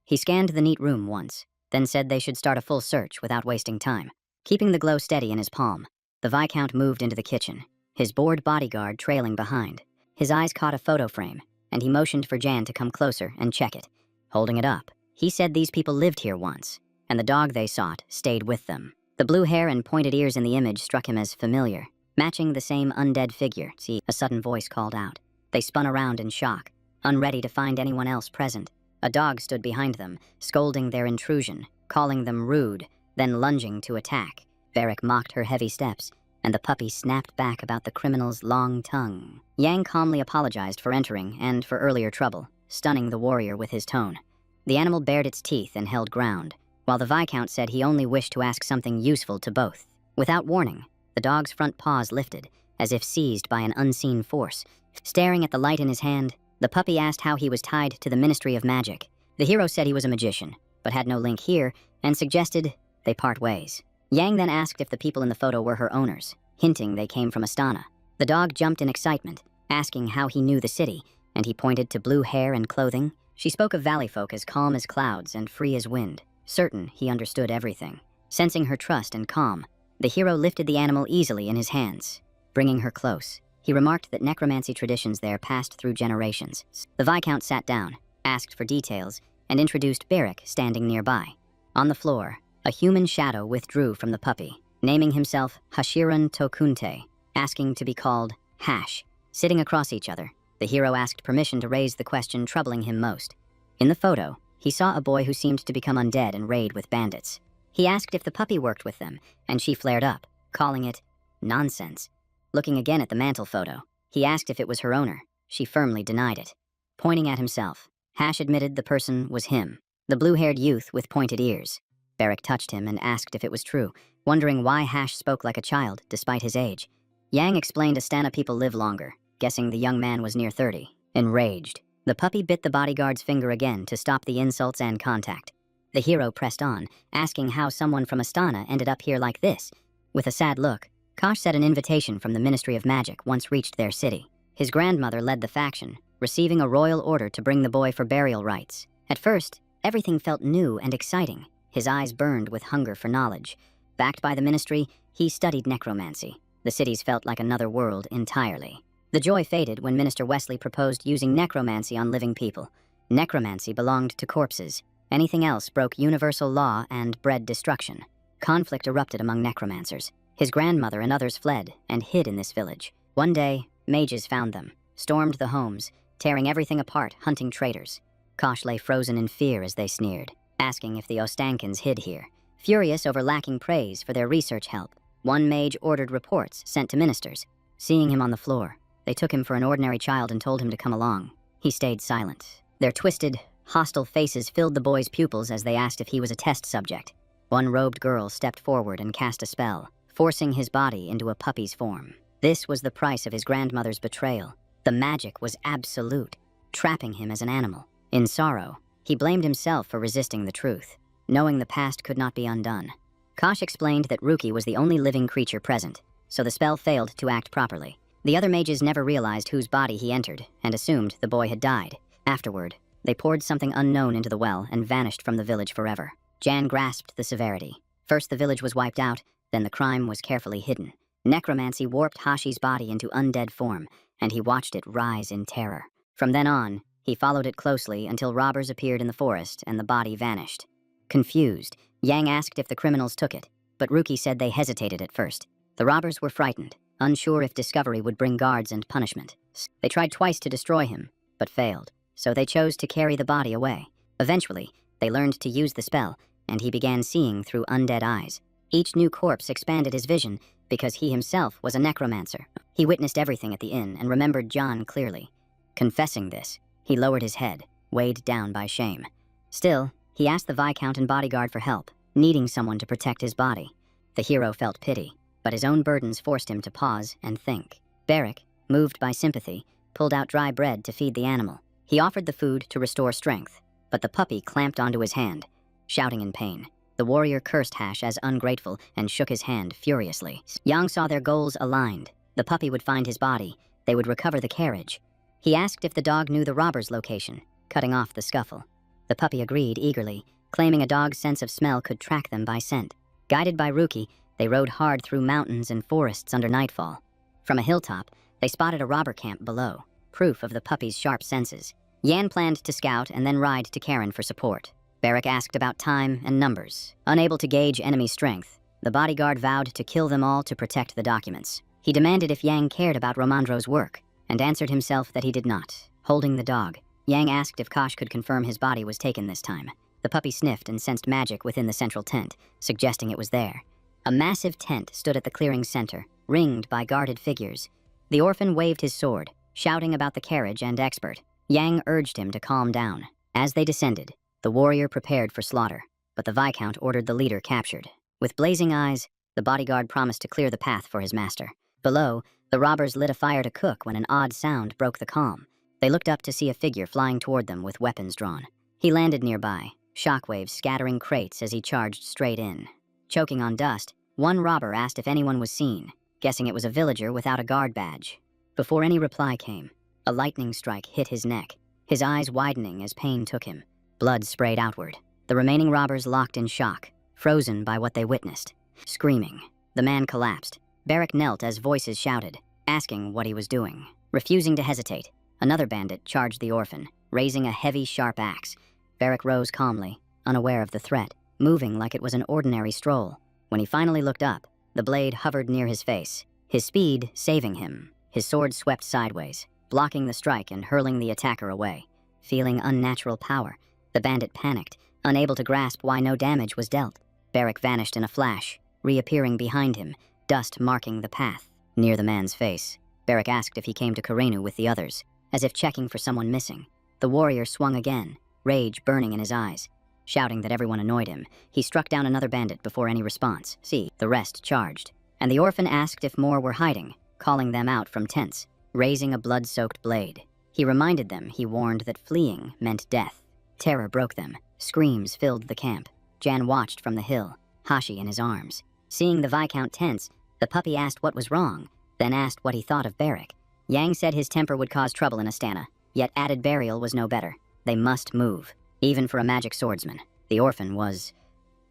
He scanned the neat room once, then said they should start a full search without wasting time. Keeping the glow steady in his palm, the Viscount moved into the kitchen, his bored bodyguard trailing behind. His eyes caught a photo frame, and he motioned for Jan to come closer and check it. Holding it up, he said these people lived here once, and the dog they sought stayed with them. The blue hair and pointed ears in the image struck him as familiar, matching the same undead figure. "See," a sudden voice called out. They spun around in shock, unready to find anyone else present. A dog stood behind them, scolding their intrusion, calling them rude, then lunging to attack. Barrick mocked her heavy steps, and the puppy snapped back about the criminal's long tongue. Yang calmly apologized for entering and for earlier trouble, stunning the warrior with his tone. The animal bared its teeth and held ground, while the Viscount said he only wished to ask something useful to both. Without warning, the dog's front paws lifted, as if seized by an unseen force. Staring at the light in his hand, the puppy asked how he was tied to the Ministry of Magic. The hero said he was a magician, but had no link here, and suggested they part ways. Yang then asked if the people in the photo were her owners, hinting they came from Astana. The dog jumped in excitement, asking how he knew the city, and he pointed to blue hair and clothing. She spoke of valley folk as calm as clouds and free as wind, certain he understood everything. Sensing her trust and calm, the hero lifted the animal easily in his hands. Bringing her close, he remarked that necromancy traditions there passed through generations. The Viscount sat down, asked for details, and introduced Barrick standing nearby. On the floor, a human shadow withdrew from the puppy, naming himself Hashiran Tokunte, asking to be called Hash. Sitting across each other, the hero asked permission to raise the question troubling him most. In the photo, he saw a boy who seemed to become undead and raid with bandits. He asked if the puppy worked with them, and she flared up, calling it nonsense. Looking again at the mantle photo, he asked if it was her owner. She firmly denied it. Pointing at himself, Hash admitted the person was him, the blue-haired youth with pointed ears. Barrick touched him and asked if it was true, wondering why Hash spoke like a child despite his age. Yang explained Astana people live longer, guessing the young man was near 30. Enraged, the puppy bit the bodyguard's finger again to stop the insults and contact. The hero pressed on, asking how someone from Astana ended up here like this. With a sad look, Kosh said an invitation from the Ministry of Magic once reached their city. His grandmother led the faction, receiving a royal order to bring the boy for burial rites. At first, everything felt new and exciting. His eyes burned with hunger for knowledge. Backed by the ministry, he studied necromancy. The cities felt like another world entirely. The joy faded when Minister Wesley proposed using necromancy on living people. Necromancy belonged to corpses. Anything else broke universal law and bred destruction. Conflict erupted among necromancers. His grandmother and others fled and hid in this village. One day, mages found them, stormed the homes, tearing everything apart, hunting traitors. Kosh lay frozen in fear as they sneered, asking if the Ostankins hid here. Furious over lacking praise for their research help, one mage ordered reports sent to ministers. Seeing him on the floor, they took him for an ordinary child and told him to come along. He stayed silent. Their twisted, hostile faces filled the boy's pupils as they asked if he was a test subject. One robed girl stepped forward and cast a spell, forcing his body into a puppy's form. This was the price of his grandmother's betrayal. The magic was absolute, trapping him as an animal. In sorrow, he blamed himself for resisting the truth, knowing the past could not be undone. Kosh explained that Ruki was the only living creature present, so the spell failed to act properly. The other mages never realized whose body he entered and assumed the boy had died. Afterward, they poured something unknown into the well and vanished from the village forever. Jan grasped the severity. First the village was wiped out, then the crime was carefully hidden. Necromancy warped Hashi's body into undead form, and he watched it rise in terror. From then on, he followed it closely until robbers appeared in the forest and the body vanished. Confused, Yang asked if the criminals took it, but Ruki said they hesitated at first. The robbers were frightened, unsure if discovery would bring guards and punishment. They tried twice to destroy him, but failed, so they chose to carry the body away. Eventually, they learned to use the spell, and he began seeing through undead eyes. Each new corpse expanded his vision because he himself was a necromancer. He witnessed everything at the inn and remembered John clearly. Confessing this, he lowered his head, weighed down by shame. Still, he asked the Viscount and bodyguard for help, needing someone to protect his body. The hero felt pity, but his own burdens forced him to pause and think. Beric, moved by sympathy, pulled out dry bread to feed the animal. He offered the food to restore strength, but the puppy clamped onto his hand, shouting in pain. The warrior cursed Hash as ungrateful and shook his hand furiously. Yang saw their goals aligned. The puppy would find his body. They would recover the carriage. He asked if the dog knew the robber's location, cutting off the scuffle. The puppy agreed eagerly, claiming a dog's sense of smell could track them by scent. Guided by Ruki, they rode hard through mountains and forests under nightfall. From a hilltop, they spotted a robber camp below, proof of the puppy's sharp senses. Yan planned to scout and then ride to Karen for support. Beric asked about time and numbers. Unable to gauge enemy strength, the bodyguard vowed to kill them all to protect the documents. He demanded if Yang cared about Romandro's work, and answered himself that he did not. Holding the dog, Yang asked if Kosh could confirm his body was taken this time. The puppy sniffed and sensed magic within the central tent, suggesting it was there. A massive tent stood at the clearing's center, ringed by guarded figures. The orphan waved his sword, shouting about the carriage and expert. Yang urged him to calm down. As they descended, the warrior prepared for slaughter, but the Viscount ordered the leader captured. With blazing eyes, the bodyguard promised to clear the path for his master. Below, the robbers lit a fire to cook when an odd sound broke the calm. They looked up to see a figure flying toward them with weapons drawn. He landed nearby, shockwaves scattering crates as he charged straight in. Choking on dust, one robber asked if anyone was seen, guessing it was a villager without a guard badge. Before any reply came, a lightning strike hit his neck, his eyes widening as pain took him. Blood sprayed outward. The remaining robbers locked in shock, frozen by what they witnessed. Screaming, the man collapsed. Beric knelt as voices shouted, asking what he was doing. Refusing to hesitate, another bandit charged the orphan, raising a heavy, sharp axe. Beric rose calmly, unaware of the threat, moving like it was an ordinary stroll. When he finally looked up, the blade hovered near his face, his speed saving him. His sword swept sideways, blocking the strike and hurling the attacker away. Feeling unnatural power, the bandit panicked, unable to grasp why no damage was dealt. Beric vanished in a flash, reappearing behind him, dust marking the path. Near the man's face, Beric asked if he came to Karenu with the others, as if checking for someone missing. The warrior swung again, rage burning in his eyes. Shouting that everyone annoyed him, he struck down another bandit before any response. The rest charged. And the orphan asked if more were hiding, calling them out from tents, raising a blood-soaked blade. He reminded them he warned that fleeing meant death. Terror broke them. Screams filled the camp. Jan watched from the hill, Hashi in his arms. Seeing the Viscount tense, the puppy asked what was wrong, then asked what he thought of Beric. Yang said his temper would cause trouble in Astana, yet added burial was no better. They must move, even for a magic swordsman. The orphan was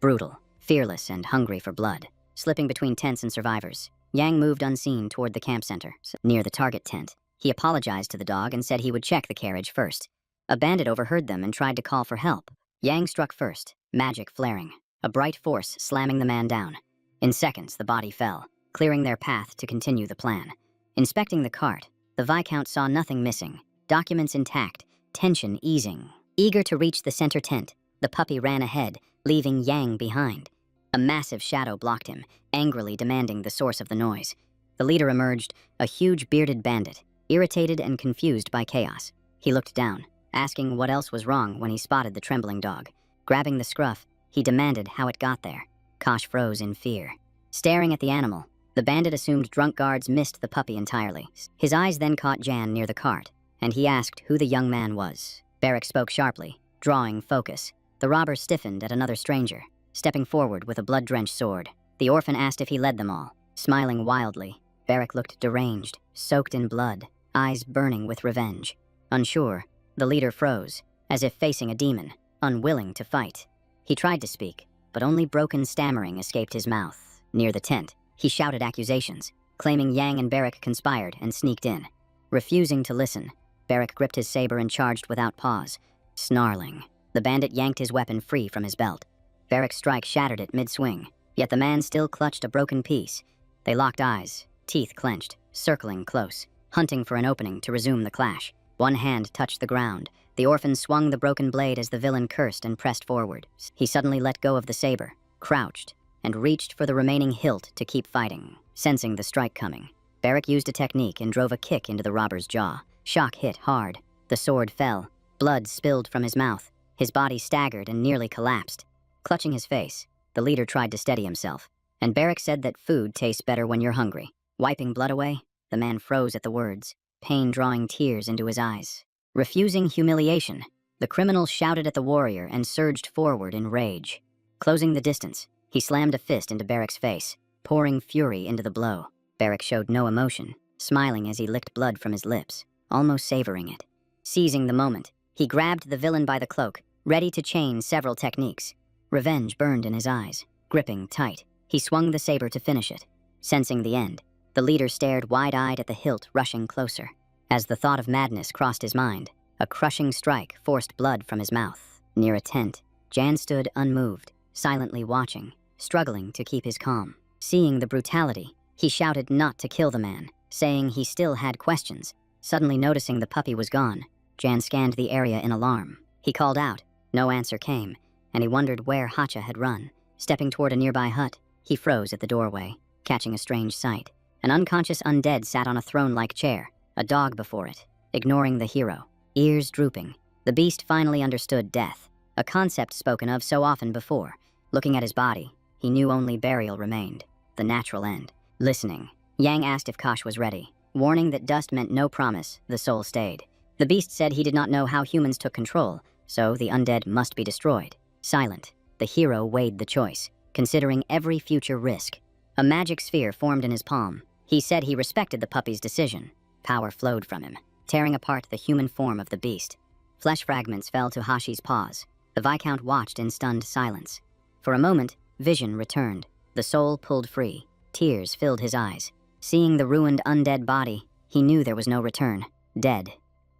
brutal, fearless, and hungry for blood. Slipping between tents and survivors, Yang moved unseen toward the camp center. Near the target tent, he apologized to the dog and said he would check the carriage first. A bandit overheard them and tried to call for help. Yang struck first, magic flaring, a bright force slamming the man down. In seconds, the body fell, clearing their path to continue the plan. Inspecting the cart, the Viscount saw nothing missing, documents intact, tension easing. Eager to reach the center tent, the puppy ran ahead, leaving Yang behind. A massive shadow blocked him, angrily demanding the source of the noise. The leader emerged, a huge bearded bandit, irritated and confused by chaos. He looked down, asking what else was wrong when he spotted the trembling dog. Grabbing the scruff, he demanded how it got there. Kosh froze in fear. Staring at the animal, the bandit assumed drunk guards missed the puppy entirely. His eyes then caught Jan near the cart, and he asked who the young man was. Beric spoke sharply, drawing focus. The robber stiffened at another stranger, stepping forward with a blood-drenched sword. The orphan asked if he led them all. Smiling wildly, Beric looked deranged, soaked in blood, eyes burning with revenge. Unsure, the leader froze, as if facing a demon, unwilling to fight. He tried to speak, but only broken stammering escaped his mouth. Near the tent, he shouted accusations. claiming Yang and Barrick conspired and sneaked in. Refusing to listen, Barrick gripped his saber and charged without pause. Snarling, the bandit yanked his weapon free from his belt. Barrick's strike shattered it mid-swing, yet the man still clutched a broken piece. They locked eyes, teeth clenched, circling close, hunting for an opening to resume the clash. One hand touched the ground. The orphan swung the broken blade as the villain cursed and pressed forward. He suddenly let go of the saber, crouched, and reached for the remaining hilt to keep fighting. Sensing the strike coming, Barrick used a technique and drove a kick into the robber's jaw. Shock hit hard. The sword fell. Blood spilled from his mouth. His body staggered and nearly collapsed. Clutching his face, the leader tried to steady himself, and Barrick said that food tastes better when you're hungry. Wiping blood away, the man froze at the words, pain drawing tears into his eyes. Refusing humiliation, the criminal shouted at the warrior and surged forward in rage. Closing the distance, he slammed a fist into Barrick's face, pouring fury into the blow. Barrick showed no emotion, smiling as he licked blood from his lips, almost savoring it. Seizing the moment, he grabbed the villain by the cloak, ready to chain several techniques. Revenge burned in his eyes. Gripping tight, he swung the saber to finish it. Sensing the end, the leader stared wide-eyed at the hilt rushing closer. As the thought of madness crossed his mind, a crushing strike forced blood from his mouth. Near a tent, Jan stood unmoved, silently watching, struggling to keep his calm. Seeing the brutality, he shouted not to kill the man, saying he still had questions. Suddenly noticing the puppy was gone, Jan scanned the area in alarm. He called out. No answer came, and he wondered where Hacha had run. Stepping toward a nearby hut, he froze at the doorway, catching a strange sight. An unconscious undead sat on a throne-like chair, a dog before it, ignoring the hero. Ears drooping, the beast finally understood death, a concept spoken of so often before. Looking at his body, he knew only burial remained, the natural end. Listening, Yang asked if Kosh was ready. Warning that dust meant no promise, the soul stayed. The beast said he did not know how humans took control, so the undead must be destroyed. Silent, the hero weighed the choice, considering every future risk. A magic sphere formed in his palm. He said he respected the puppy's decision. Power flowed from him, tearing apart the human form of the beast. Flesh fragments fell to Hashi's paws. The Viscount watched in stunned silence. For a moment, vision returned. The soul pulled free. Tears filled his eyes. Seeing the ruined undead body, he knew there was no return. Dead,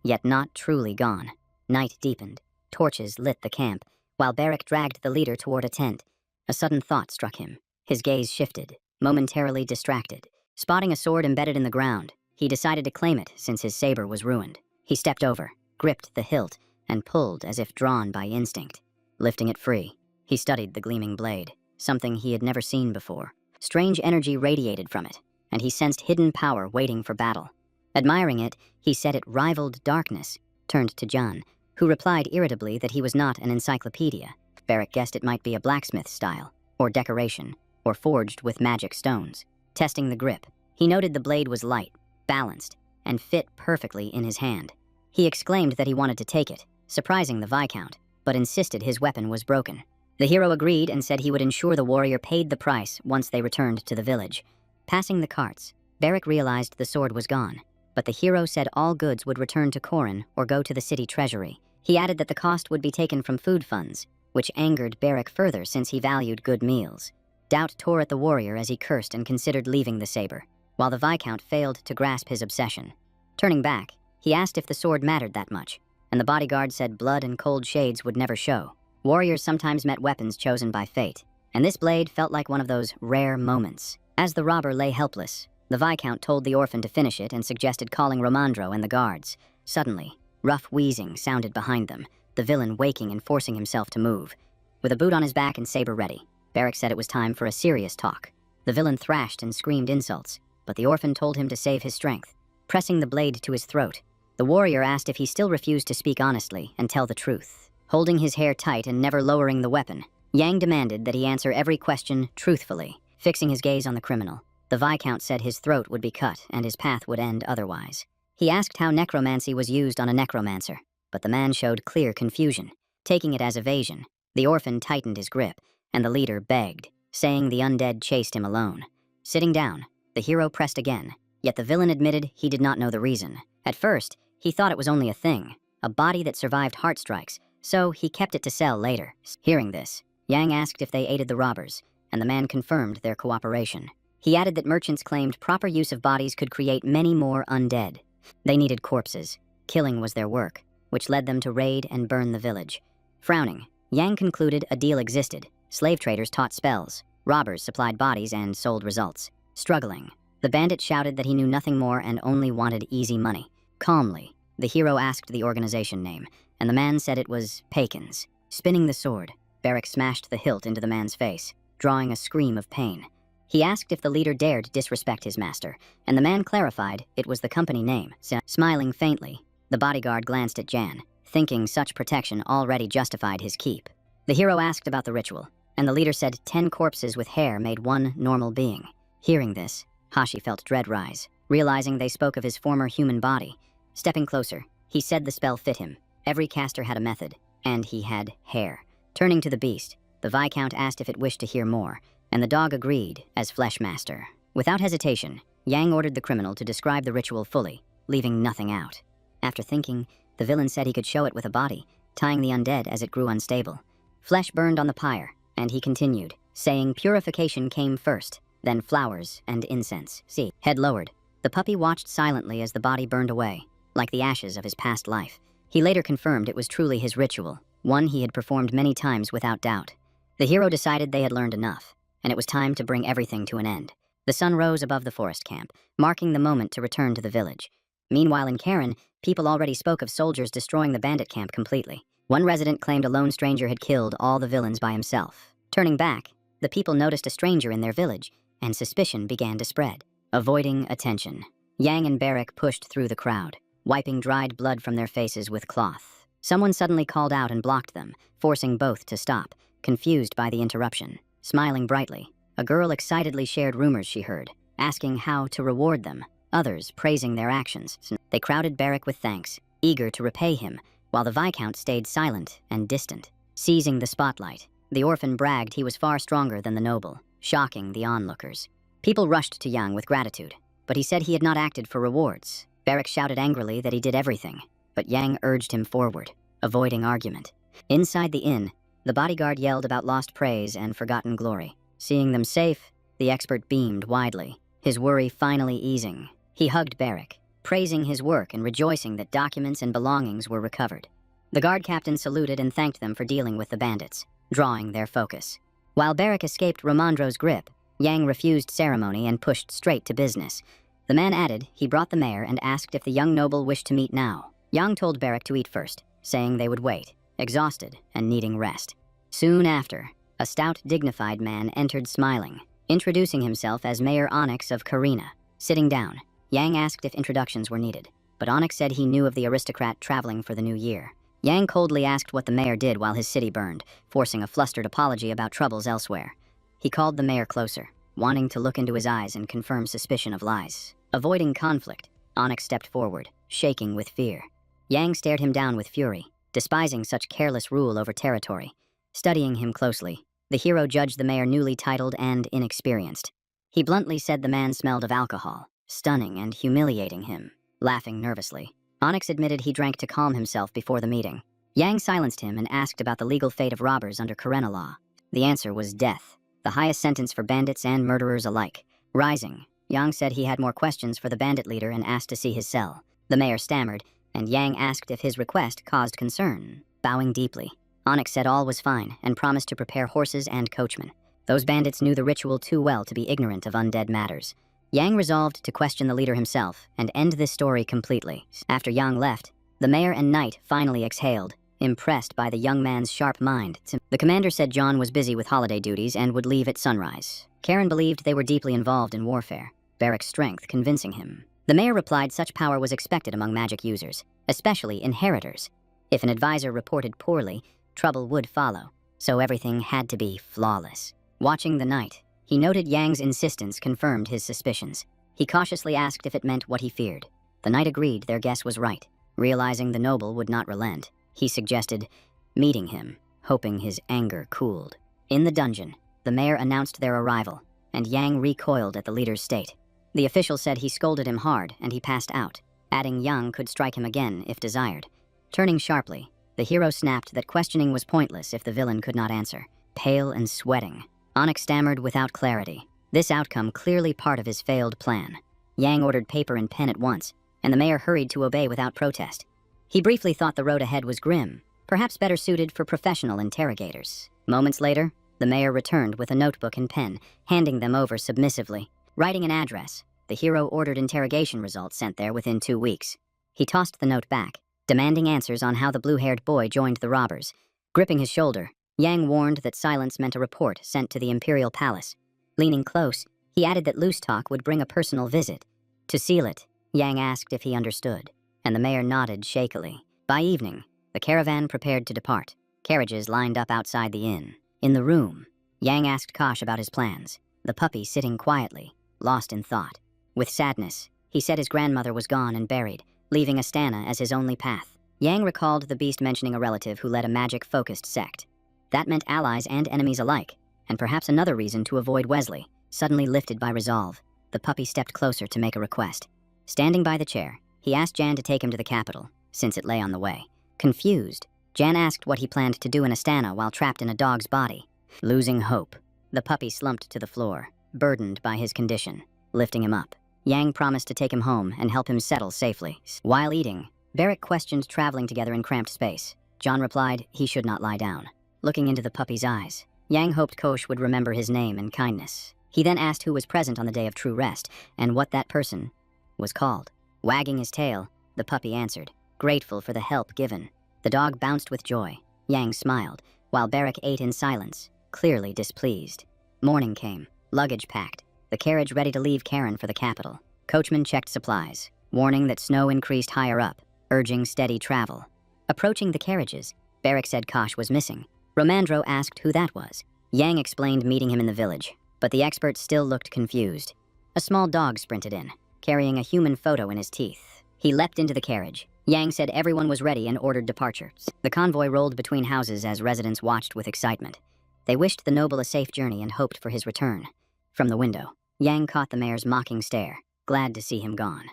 yet not truly gone. Night deepened. Torches lit the camp, while Barrick dragged the leader toward a tent. A sudden thought struck him. His gaze shifted, momentarily distracted. Spotting a sword embedded in the ground, he decided to claim it since his saber was ruined. He stepped over, gripped the hilt, and pulled as if drawn by instinct. Lifting it free, he studied the gleaming blade, something he had never seen before. Strange energy radiated from it, and he sensed hidden power waiting for battle. Admiring it, he said it rivaled darkness, turned to John, who replied irritably that he was not an encyclopedia. Barrick guessed it might be a blacksmith style, or decoration, or forged with magic stones. Testing the grip, he noted the blade was light, balanced, and fit perfectly in his hand. He exclaimed that he wanted to take it, surprising the Viscount, but insisted his weapon was broken. The hero agreed and said he would ensure the warrior paid the price once they returned to the village. Passing the carts, Barrick realized the sword was gone, but the hero said all goods would return to Corin or go to the city treasury. He added that the cost would be taken from food funds, which angered Barrick further since he valued good meals. Doubt tore at the warrior as he cursed and considered leaving the saber, while the Viscount failed to grasp his obsession. Turning back, he asked if the sword mattered that much, and the bodyguard said blood and cold shades would never show. Warriors sometimes met weapons chosen by fate, and this blade felt like one of those rare moments. As the robber lay helpless, the Viscount told the orphan to finish it and suggested calling Romandro and the guards. Suddenly, rough wheezing sounded behind them, the villain waking and forcing himself to move. With a boot on his back and saber ready, Barrick said it was time for a serious talk. The villain thrashed and screamed insults, but the orphan told him to save his strength. Pressing the blade to his throat, the warrior asked if he still refused to speak honestly and tell the truth. Holding his hair tight and never lowering the weapon, Yang demanded that he answer every question truthfully. Fixing his gaze on the criminal, the Viscount said his throat would be cut and his path would end otherwise. He asked how necromancy was used on a necromancer, but the man showed clear confusion. Taking it as evasion, the orphan tightened his grip, and the leader begged, saying the undead chased him alone. Sitting down, the hero pressed again, yet the villain admitted he did not know the reason. At first, he thought it was only a thing, a body that survived heart strikes, so he kept it to sell later. Hearing this, Yang asked if they aided the robbers, and the man confirmed their cooperation. He added that merchants claimed proper use of bodies could create many more undead. They needed corpses. Killing was their work, which led them to raid and burn the village. Frowning, Yang concluded a deal existed. Slave traders taught spells, robbers supplied bodies and sold results. Struggling, the bandit shouted that he knew nothing more and only wanted easy money. Calmly, the hero asked the organization name, and the man said it was Pakin's. Spinning the sword, Barrick smashed the hilt into the man's face, drawing a scream of pain. He asked if the leader dared disrespect his master, and the man clarified it was the company name. Smiling faintly, the bodyguard glanced at Jan, thinking such protection already justified his keep. The hero asked about the ritual, and the leader said 10 corpses with hair made one normal being. Hearing this, Hashi felt dread rise, realizing they spoke of his former human body. Stepping closer, he said the spell fit him. Every caster had a method, and he had hair. Turning to the beast, the Viscount asked if it wished to hear more, and the dog agreed as Fleshmaster. Without hesitation, Yang ordered the criminal to describe the ritual fully, leaving nothing out. After thinking, the villain said he could show it with a body, tying the undead as it grew unstable. Flesh burned on the pyre, and he continued, saying purification came first, then flowers and incense. See, head lowered. The puppy watched silently as the body burned away, like the ashes of his past life. He later confirmed it was truly his ritual, one he had performed many times without doubt. The hero decided they had learned enough, and it was time to bring everything to an end. The sun rose above the forest camp, marking the moment to return to the village. Meanwhile in Karen, people already spoke of soldiers destroying the bandit camp completely. One resident claimed a lone stranger had killed all the villains by himself. Turning back, the people noticed a stranger in their village, and suspicion began to spread. Avoiding attention, Yang and Barrick pushed through the crowd, wiping dried blood from their faces with cloth. Someone suddenly called out and blocked them, forcing both to stop, confused by the interruption. Smiling brightly, a girl excitedly shared rumors she heard, asking how to reward them, others praising their actions. They crowded Barrick with thanks, eager to repay him, while the Viscount stayed silent and distant. Seizing the spotlight, the orphan bragged he was far stronger than the noble, shocking the onlookers. People rushed to Yang with gratitude, but he said he had not acted for rewards. Barrick shouted angrily that he did everything, but Yang urged him forward, avoiding argument. Inside the inn, the bodyguard yelled about lost praise and forgotten glory. Seeing them safe, the expert beamed widely, his worry finally easing. He hugged Barrick, praising his work and rejoicing that documents and belongings were recovered. The guard captain saluted and thanked them for dealing with the bandits, drawing their focus. While Barrick escaped Romandro's grip, Yang refused ceremony and pushed straight to business. The man added he brought the mayor and asked if the young noble wished to meet now. Yang told Barrick to eat first, saying they would wait, exhausted and needing rest. Soon after, a stout, dignified man entered smiling, introducing himself as Mayor Onyx of Karina. Sitting down, Yang asked if introductions were needed, but Onyx said he knew of the aristocrat traveling for the new year. Yang coldly asked what the mayor did while his city burned, forcing a flustered apology about troubles elsewhere. He called the mayor closer, wanting to look into his eyes and confirm suspicion of lies. Avoiding conflict, Onyx stepped forward, shaking with fear. Yang stared him down with fury, despising such careless rule over territory. Studying him closely, the hero judged the mayor newly titled and inexperienced. He bluntly said the man smelled of alcohol, stunning and humiliating him. Laughing nervously, Onyx admitted he drank to calm himself before the meeting. Yang silenced him and asked about the legal fate of robbers under Karena law. The answer was death, the highest sentence for bandits and murderers alike. Rising, Yang said he had more questions for the bandit leader and asked to see his cell. The mayor stammered, and Yang asked if his request caused concern. Bowing deeply, Onyx said all was fine and promised to prepare horses and coachmen. Those bandits knew the ritual too well to be ignorant of undead matters. Yang resolved to question the leader himself and end this story completely. After Yang left, the mayor and knight finally exhaled, impressed by the young man's sharp mind. The commander said John was busy with holiday duties and would leave at sunrise. Karen believed they were deeply involved in warfare, Barrick's strength convincing him. The mayor replied such power was expected among magic users, especially inheritors. If an advisor reported poorly, trouble would follow, so everything had to be flawless. Watching the knight, he noted Yang's insistence confirmed his suspicions. He cautiously asked if it meant what he feared. The knight agreed their guess was right. Realizing the noble would not relent, he suggested meeting him, hoping his anger cooled. In the dungeon, the mayor announced their arrival, and Yang recoiled at the leader's state. The official said he scolded him hard and he passed out, adding Yang could strike him again if desired. Turning sharply, the hero snapped that questioning was pointless if the villain could not answer. Pale and sweating, Onyx stammered without clarity. This outcome clearly part of his failed plan. Yang ordered paper and pen at once, and the mayor hurried to obey without protest. He briefly thought the road ahead was grim, perhaps better suited for professional interrogators. Moments later, the mayor returned with a notebook and pen, handing them over submissively. Writing an address, the hero ordered interrogation results sent there within 2 weeks. He tossed the note back, demanding answers on how the blue-haired boy joined the robbers. Gripping his shoulder, Yang warned that silence meant a report sent to the Imperial Palace. Leaning close, he added that loose talk would bring a personal visit. To seal it, Yang asked if he understood, and the mayor nodded shakily. By evening, the caravan prepared to depart. Carriages lined up outside the inn. In the room, Yang asked Kosh about his plans, the puppy sitting quietly, lost in thought. With sadness, he said his grandmother was gone and buried, leaving Astana as his only path. Yang recalled the beast mentioning a relative who led a magic-focused sect. That meant allies and enemies alike, and perhaps another reason to avoid Wesley. Suddenly lifted by resolve, the puppy stepped closer to make a request. Standing by the chair, he asked Jan to take him to the capital, since it lay on the way. Confused, Jan asked what he planned to do in Astana while trapped in a dog's body. Losing hope, the puppy slumped to the floor, burdened by his condition. Lifting him up, Yang promised to take him home and help him settle safely. While eating, Barrick questioned traveling together in cramped space. John replied he should not lie down. Looking into the puppy's eyes, Yang hoped Kosh would remember his name and kindness. He then asked who was present on the day of true rest, and what that person was called. Wagging his tail, the puppy answered, grateful for the help given. The dog bounced with joy. Yang smiled, while Barrick ate in silence, clearly displeased. Morning came, luggage packed, the carriage ready to leave Karen for the capital. Coachman checked supplies, warning that snow increased higher up, urging steady travel. Approaching the carriages, Barrick said Kosh was missing. Romandro asked who that was. Yang explained meeting him in the village, but the expert still looked confused. A small dog sprinted in, carrying a human photo in his teeth. He leapt into the carriage. Yang said everyone was ready and ordered departure. The convoy rolled between houses as residents watched with excitement. They wished the noble a safe journey and hoped for his return. From the window, Yang caught the mayor's mocking stare, glad to see him gone.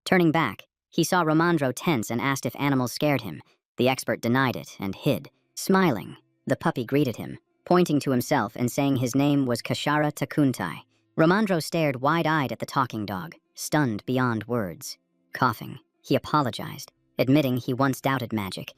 Turning back, he saw Romandro tense and asked if animals scared him. The expert denied it and hid. Smiling, the puppy greeted him, pointing to himself and saying his name was Kashara Takuntai. Romandro stared wide-eyed at the talking dog, stunned beyond words. Coughing, he apologized, admitting he once doubted magic,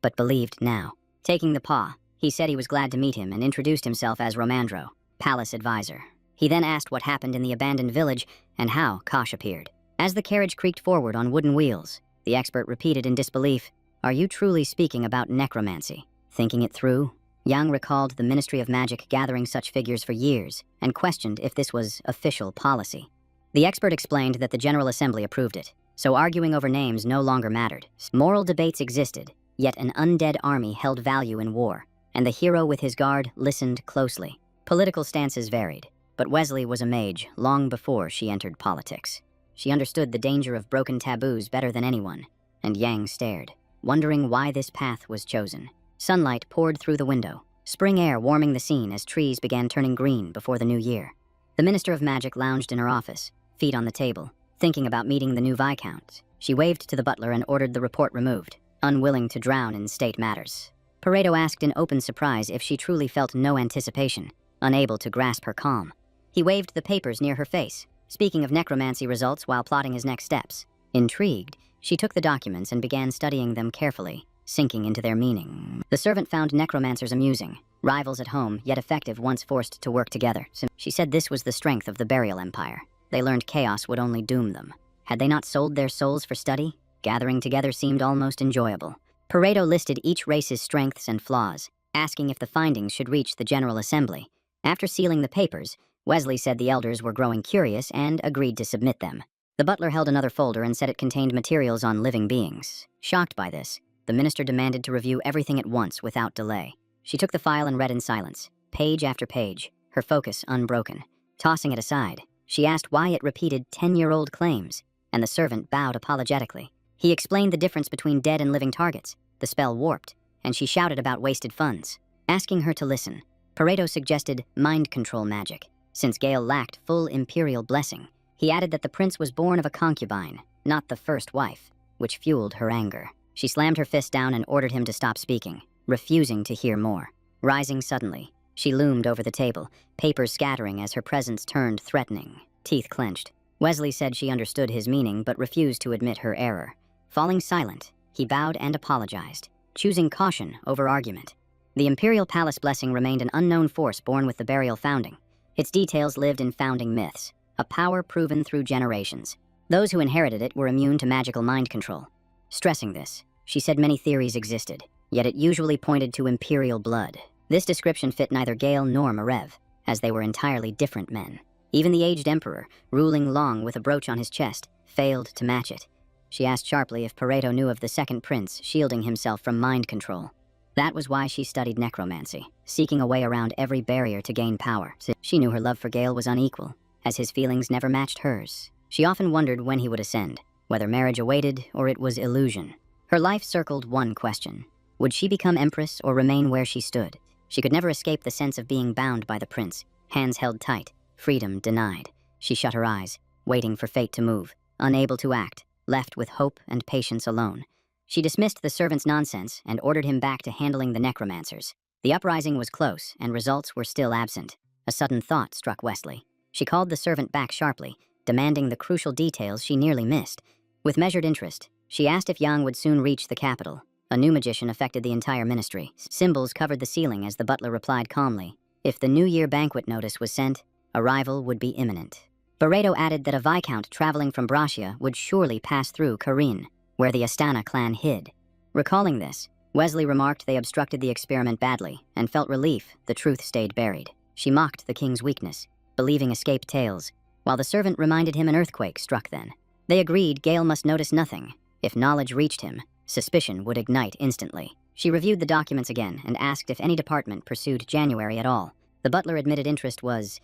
but believed now. Taking the paw, he said he was glad to meet him and introduced himself as Romandro, palace advisor. He then asked what happened in the abandoned village and how Kosh appeared. As the carriage creaked forward on wooden wheels, the expert repeated in disbelief, "Are you truly speaking about necromancy?" Thinking it through, Yang recalled the Ministry of Magic gathering such figures for years and questioned if this was official policy. The expert explained that the General Assembly approved it, so arguing over names no longer mattered. Moral debates existed, yet an undead army held value in war, and the hero with his guard listened closely. Political stances varied, but Wesley was a mage long before she entered politics. She understood the danger of broken taboos better than anyone, and Yang stared, wondering why this path was chosen. Sunlight poured through the window, spring air warming the scene as trees began turning green before the new year. The Minister of Magic lounged in her office, feet on the table, thinking about meeting the new Viscount. She waved to the butler and ordered the report removed, unwilling to drown in state matters. Pareto asked in open surprise if she truly felt no anticipation, unable to grasp her calm. He waved the papers near her face, speaking of necromancy results while plotting his next steps. Intrigued, she took the documents and began studying them carefully, sinking into their meaning. The servant found necromancers amusing, rivals at home, yet effective once forced to work together. She said this was the strength of the Burial Empire. They learned chaos would only doom them. Had they not sold their souls for study? Gathering together seemed almost enjoyable. Pareto listed each race's strengths and flaws, asking if the findings should reach the General Assembly. After sealing the papers, Wesley said the elders were growing curious and agreed to submit them. The butler held another folder and said it contained materials on living beings. Shocked by this, the minister demanded to review everything at once without delay. She took the file and read in silence, page after page, her focus unbroken. Tossing it aside, she asked why it repeated 10-year-old claims, and the servant bowed apologetically. He explained the difference between dead and living targets. The spell warped, and she shouted about wasted funds. Asking her to listen, Pareto suggested mind control magic, since Gale lacked full imperial blessing. He added that the prince was born of a concubine, not the first wife, which fueled her anger. She slammed her fist down and ordered him to stop speaking, refusing to hear more. Rising suddenly, She loomed over the table, papers scattering as her presence turned threatening, teeth clenched. Wesley said she understood his meaning but refused to admit her error. Falling silent, he bowed and apologized, choosing caution over argument. The imperial palace blessing remained an unknown force born with the burial founding. Its details lived in founding myths, a power proven through generations. Those who inherited it were immune to magical mind control. Stressing this, she said many theories existed, yet it usually pointed to imperial blood. This description fit neither Gale nor Marev, as they were entirely different men. Even the aged emperor, ruling long with a brooch on his chest, failed to match it. She asked sharply if Pareto knew of the second prince shielding himself from mind control. That was why she studied necromancy, seeking a way around every barrier to gain power. She knew her love for Gale was unequal, as his feelings never matched hers. She often wondered when he would ascend, whether marriage awaited or it was illusion. Her life circled one question. Would she become empress or remain where she stood? She could never escape the sense of being bound by the prince, hands held tight, freedom denied. She shut her eyes, waiting for fate to move, unable to act, left with hope and patience alone. She dismissed the servant's nonsense and ordered him back to handling the necromancers. The uprising was close, and results were still absent. A sudden thought struck Wesley. She called the servant back sharply, demanding the crucial details she nearly missed. With measured interest, she asked if Yang would soon reach the capital. A new magician affected the entire ministry. Symbols covered the ceiling as the butler replied calmly. If the New Year banquet notice was sent, arrival would be imminent. Barreto added that a viscount traveling from Brachia would surely pass through Karin, where the Astana clan hid. Recalling this, Wesley remarked they obstructed the experiment badly, and felt relief the truth stayed buried. She mocked the king's weakness, believing escaped tales, while the servant reminded him an earthquake struck then. They agreed Gale must notice nothing. If knowledge reached him, suspicion would ignite instantly. She reviewed the documents again and asked if any department pursued January at all. The butler admitted interest was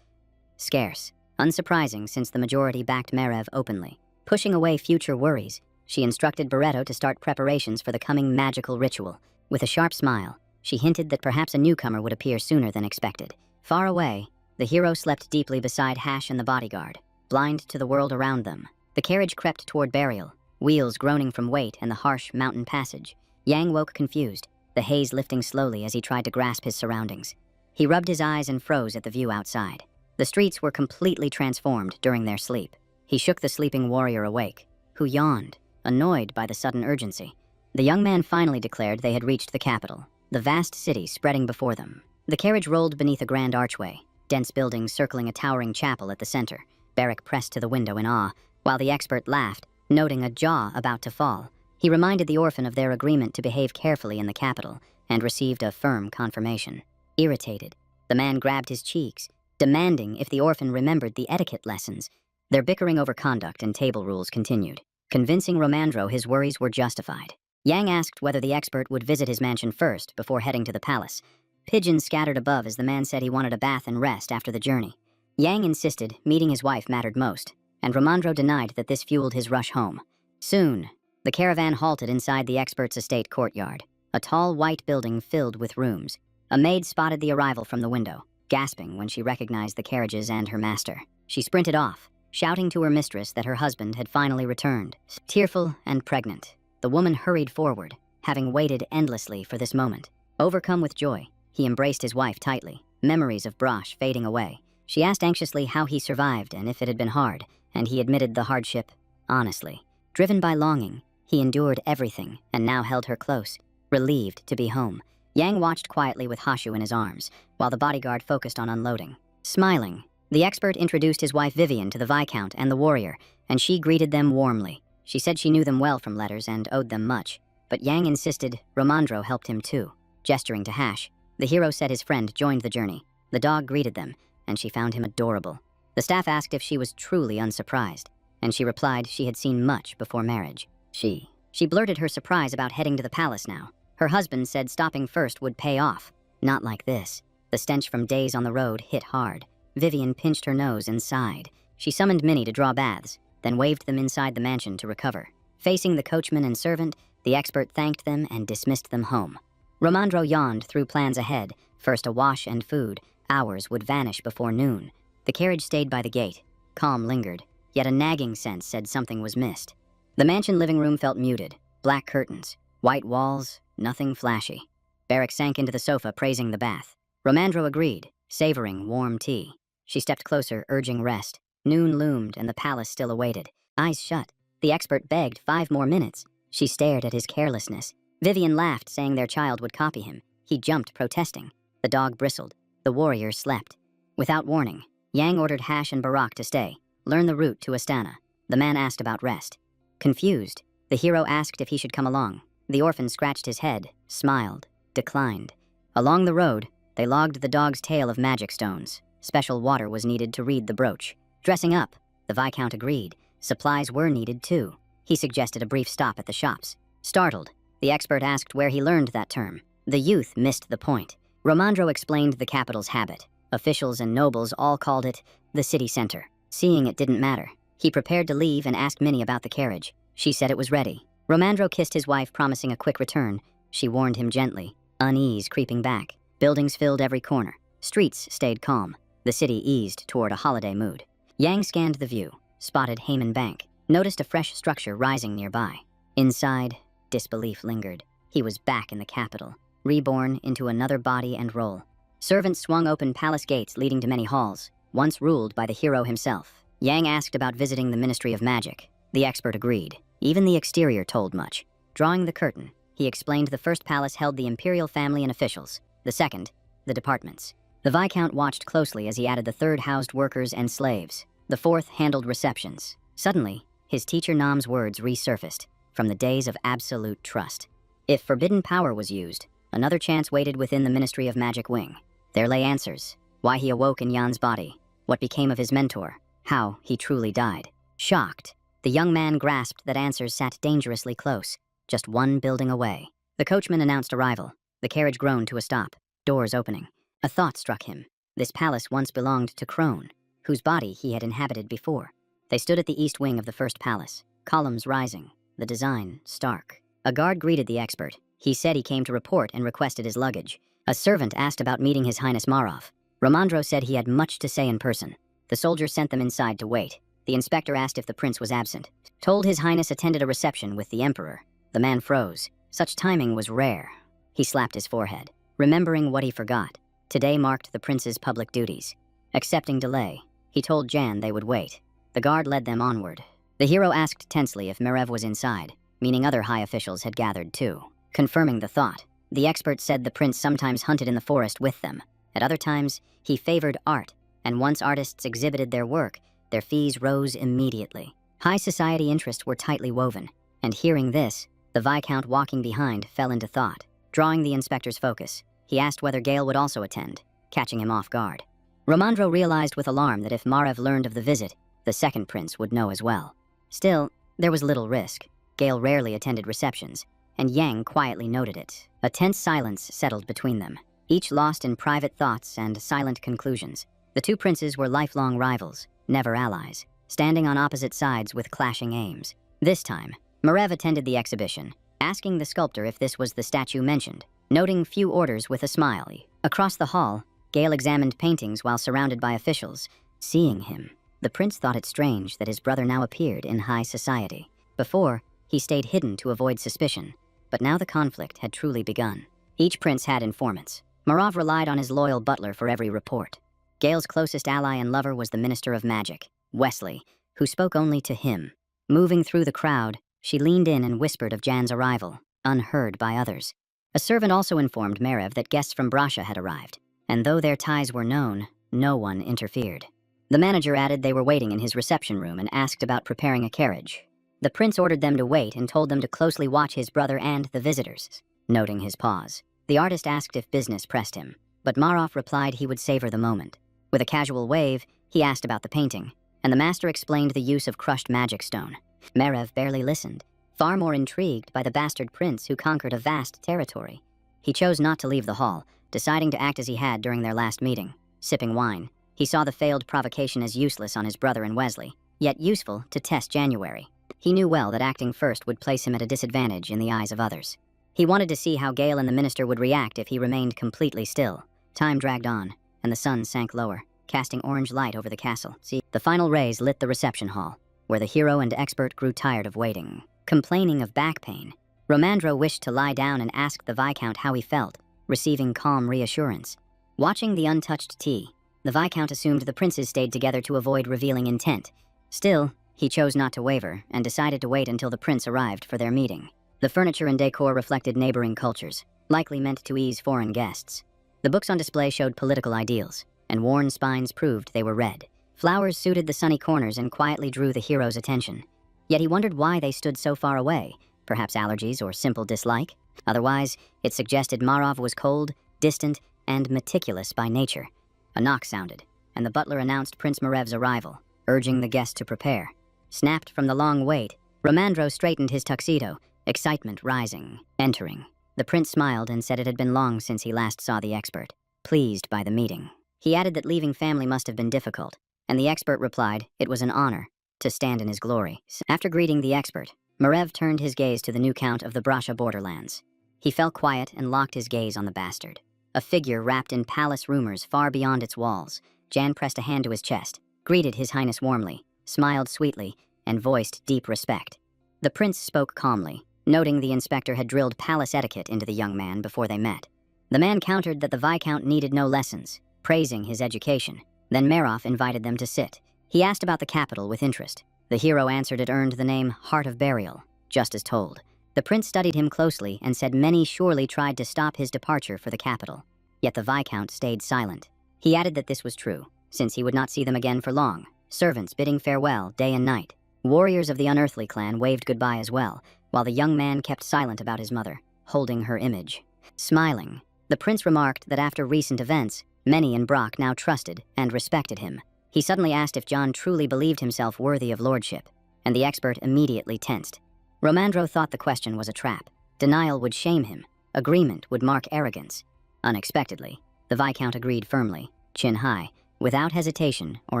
scarce, unsurprising since the majority backed Marev openly. Pushing away future worries, she instructed Barreto to start preparations for the coming magical ritual. With a sharp smile, she hinted that perhaps a newcomer would appear sooner than expected. Far away, the hero slept deeply beside Hash and the bodyguard, blind to the world around them. The carriage crept toward burial, wheels groaning from weight and the harsh mountain passage. Yang woke confused, the haze lifting slowly as he tried to grasp his surroundings. He rubbed his eyes and froze at the view outside. The streets were completely transformed during their sleep. He shook the sleeping warrior awake, who yawned, annoyed by the sudden urgency. The young man finally declared they had reached the capital, the vast city spreading before them. The carriage rolled beneath a grand archway, dense buildings circling a towering chapel at the center. Barrick pressed to the window in awe, while the expert laughed, noting a jaw about to fall. He reminded the orphan of their agreement to behave carefully in the capital, and received a firm confirmation. Irritated, the man grabbed his cheeks, demanding if the orphan remembered the etiquette lessons. Their bickering over conduct and table rules continued, convincing Romandro his worries were justified. Yang asked whether the expert would visit his mansion first before heading to the palace. Pigeons scattered above as the man said he wanted a bath and rest after the journey. Yang insisted meeting his wife mattered most, and Romandro denied that this fueled his rush home. Soon, the caravan halted inside the expert's estate courtyard, a tall white building filled with rooms. A maid spotted the arrival from the window, gasping when she recognized the carriages and her master. She sprinted off, shouting to her mistress that her husband had finally returned. Tearful and pregnant, the woman hurried forward, having waited endlessly for this moment. Overcome with joy, he embraced his wife tightly, memories of Brosh fading away. She asked anxiously how he survived and if it had been hard, and he admitted the hardship, honestly. Driven by longing, he endured everything and now held her close, relieved to be home. Yang watched quietly with Hashu in his arms, while the bodyguard focused on unloading. Smiling, the expert introduced his wife Vivian to the Viscount and the warrior, and she greeted them warmly. She said she knew them well from letters and owed them much, but Yang insisted Romandro helped him too. Gesturing to Hash, the hero said his friend joined the journey. The dog greeted them, and she found him adorable. The staff asked if she was truly unsurprised, and she replied she had seen much before marriage. She blurted her surprise about heading to the palace now. Her husband said stopping first would pay off. Not like this. The stench from days on the road hit hard. Vivian pinched her nose and sighed. She summoned Minnie to draw baths, then waved them inside the mansion to recover. Facing the coachman and servant, the expert thanked them and dismissed them home. Romandro yawned through plans ahead. First a wash and food. Hours would vanish before noon. The carriage stayed by the gate. Calm lingered, yet a nagging sense said something was missed. The mansion living room felt muted. Black curtains, white walls, nothing flashy. Barrick sank into the sofa, praising the bath. Romandro agreed, savoring warm tea. She stepped closer, urging rest. Noon loomed, and the palace still awaited. Eyes shut, the expert begged 5 more minutes. She stared at his carelessness. Vivian laughed, saying their child would copy him. He jumped, protesting. The dog bristled. The warrior slept. Without warning, Yang ordered Hash and Barak to stay, learn the route to Astana. The man asked about rest. Confused, the hero asked if he should come along. The orphan scratched his head, smiled, declined. Along the road, they logged the dog's tale of magic stones. Special water was needed to read the brooch. Dressing up, the Viscount agreed. Supplies were needed too. He suggested a brief stop at the shops. Startled, the expert asked where he learned that term. The youth missed the point. Romandro explained the capital's habit. Officials and nobles all called it the city center. Seeing it didn't matter, he prepared to leave and asked Minnie about the carriage. She said it was ready. Romandro kissed his wife, promising a quick return. She warned him gently, unease creeping back. Buildings filled every corner. Streets stayed calm. The city eased toward a holiday mood. Yang scanned the view, spotted Haman Bank, noticed a fresh structure rising nearby. Inside, disbelief lingered. He was back in the capital, reborn into another body and role. Servants swung open palace gates leading to many halls, once ruled by the hero himself. Yang asked about visiting the Ministry of Magic. The expert agreed. Even the exterior told much. Drawing the curtain, he explained the first palace held the imperial family and officials, the second, the departments. The Viscount watched closely as he added the third housed workers and slaves. The fourth handled receptions. Suddenly, his teacher Nam's words resurfaced, from the days of absolute trust. If forbidden power was used, another chance waited within the Ministry of Magic wing. There lay answers. Why he awoke in Yan's body. What became of his mentor. How he truly died. Shocked, the young man grasped that answers sat dangerously close, just one building away. The coachman announced arrival. The carriage groaned to a stop, doors opening. A thought struck him. This palace once belonged to Crone, whose body he had inhabited before. They stood at the east wing of the first palace, columns rising, the design stark. A guard greeted the expert. He said he came to report and requested his luggage. A servant asked about meeting His Highness Marov. Romandro said he had much to say in person. The soldier sent them inside to wait. The inspector asked if the prince was absent. Told His Highness attended a reception with the emperor. The man froze. Such timing was rare. He slapped his forehead, remembering what he forgot. Today marked the prince's public duties. Accepting delay, he told Jan they would wait. The guard led them onward. The hero asked tensely if Merev was inside, meaning other high officials had gathered too. Confirming the thought, the expert said the prince sometimes hunted in the forest with them. At other times, he favored art, and once artists exhibited their work, their fees rose immediately. High society interests were tightly woven, and hearing this, the Viscount walking behind fell into thought. Drawing the inspector's focus, he asked whether Gale would also attend, catching him off guard. Romandro realized with alarm that if Marev learned of the visit, the second prince would know as well. Still, there was little risk. Gale rarely attended receptions, and Yang quietly noted it. A tense silence settled between them, each lost in private thoughts and silent conclusions. The two princes were lifelong rivals, never allies, standing on opposite sides with clashing aims. This time, Marev attended the exhibition, asking the sculptor if this was the statue mentioned, noting few orders with a smile. Across the hall, Gale examined paintings while surrounded by officials. Seeing him, the prince thought it strange that his brother now appeared in high society. Before, he stayed hidden to avoid suspicion, but now the conflict had truly begun. Each prince had informants. Marov relied on his loyal butler for every report. Gale's closest ally and lover was the Minister of Magic, Wesley, who spoke only to him. Moving through the crowd, she leaned in and whispered of Jan's arrival, unheard by others. A servant also informed Merev that guests from Brasha had arrived, and though their ties were known, no one interfered. The manager added they were waiting in his reception room and asked about preparing a carriage. The prince ordered them to wait and told them to closely watch his brother and the visitors. Noting his pause, the artist asked if business pressed him, but Marov replied he would savor the moment. With a casual wave, he asked about the painting, and the master explained the use of crushed magic stone. Merev barely listened, far more intrigued by the bastard prince who conquered a vast territory. He chose not to leave the hall, deciding to act as he had during their last meeting. Sipping wine, he saw the failed provocation as useless on his brother and Wesley, yet useful to test January. He knew well that acting first would place him at a disadvantage in the eyes of others. He wanted to see how Gale and the minister would react if he remained completely still. Time dragged on, and the sun sank lower, casting orange light over the castle. The final rays lit the reception hall, where the hero and expert grew tired of waiting. Complaining of back pain, Romandro wished to lie down and ask the Viscount how he felt, receiving calm reassurance. Watching the untouched tea, the Viscount assumed the princes stayed together to avoid revealing intent. Still, he chose not to waver and decided to wait until the prince arrived for their meeting. The furniture and decor reflected neighboring cultures, likely meant to ease foreign guests. The books on display showed political ideals, and worn spines proved they were red. Flowers suited the sunny corners and quietly drew the hero's attention. Yet he wondered why they stood so far away, perhaps allergies or simple dislike. Otherwise, it suggested Marov was cold, distant, and meticulous by nature. A knock sounded, and the butler announced Prince Marev's arrival, urging the guest to prepare. Snapped from the long wait, Romandro straightened his tuxedo, excitement rising. Entering, the prince smiled and said it had been long since he last saw the expert, pleased by the meeting. He added that leaving family must have been difficult, and the expert replied it was an honor to stand in his glory. After greeting the expert, Marev turned his gaze to the new count of the Brasha borderlands. He fell quiet and locked his gaze on the bastard. A figure wrapped in palace rumors far beyond its walls. Jan pressed a hand to his chest, greeted His Highness warmly, smiled sweetly, and voiced deep respect. The prince spoke calmly, noting the inspector had drilled palace etiquette into the young man before they met. The man countered that the Viscount needed no lessons, praising his education. Then Marov invited them to sit. He asked about the capital with interest. The hero answered it earned the name Heart of Burial, just as told. The prince studied him closely and said many surely tried to stop his departure for the capital. Yet the Viscount stayed silent. He added that this was true, since he would not see them again for long. Servants bidding farewell day and night. Warriors of the unearthly clan waved goodbye as well, while the young man kept silent about his mother, holding her image. Smiling, the prince remarked that after recent events, many in Brock now trusted and respected him. He suddenly asked if John truly believed himself worthy of lordship, and the expert immediately tensed. Romandro thought the question was a trap. Denial would shame him. Agreement would mark arrogance. Unexpectedly, the Viscount agreed firmly, chin high, without hesitation or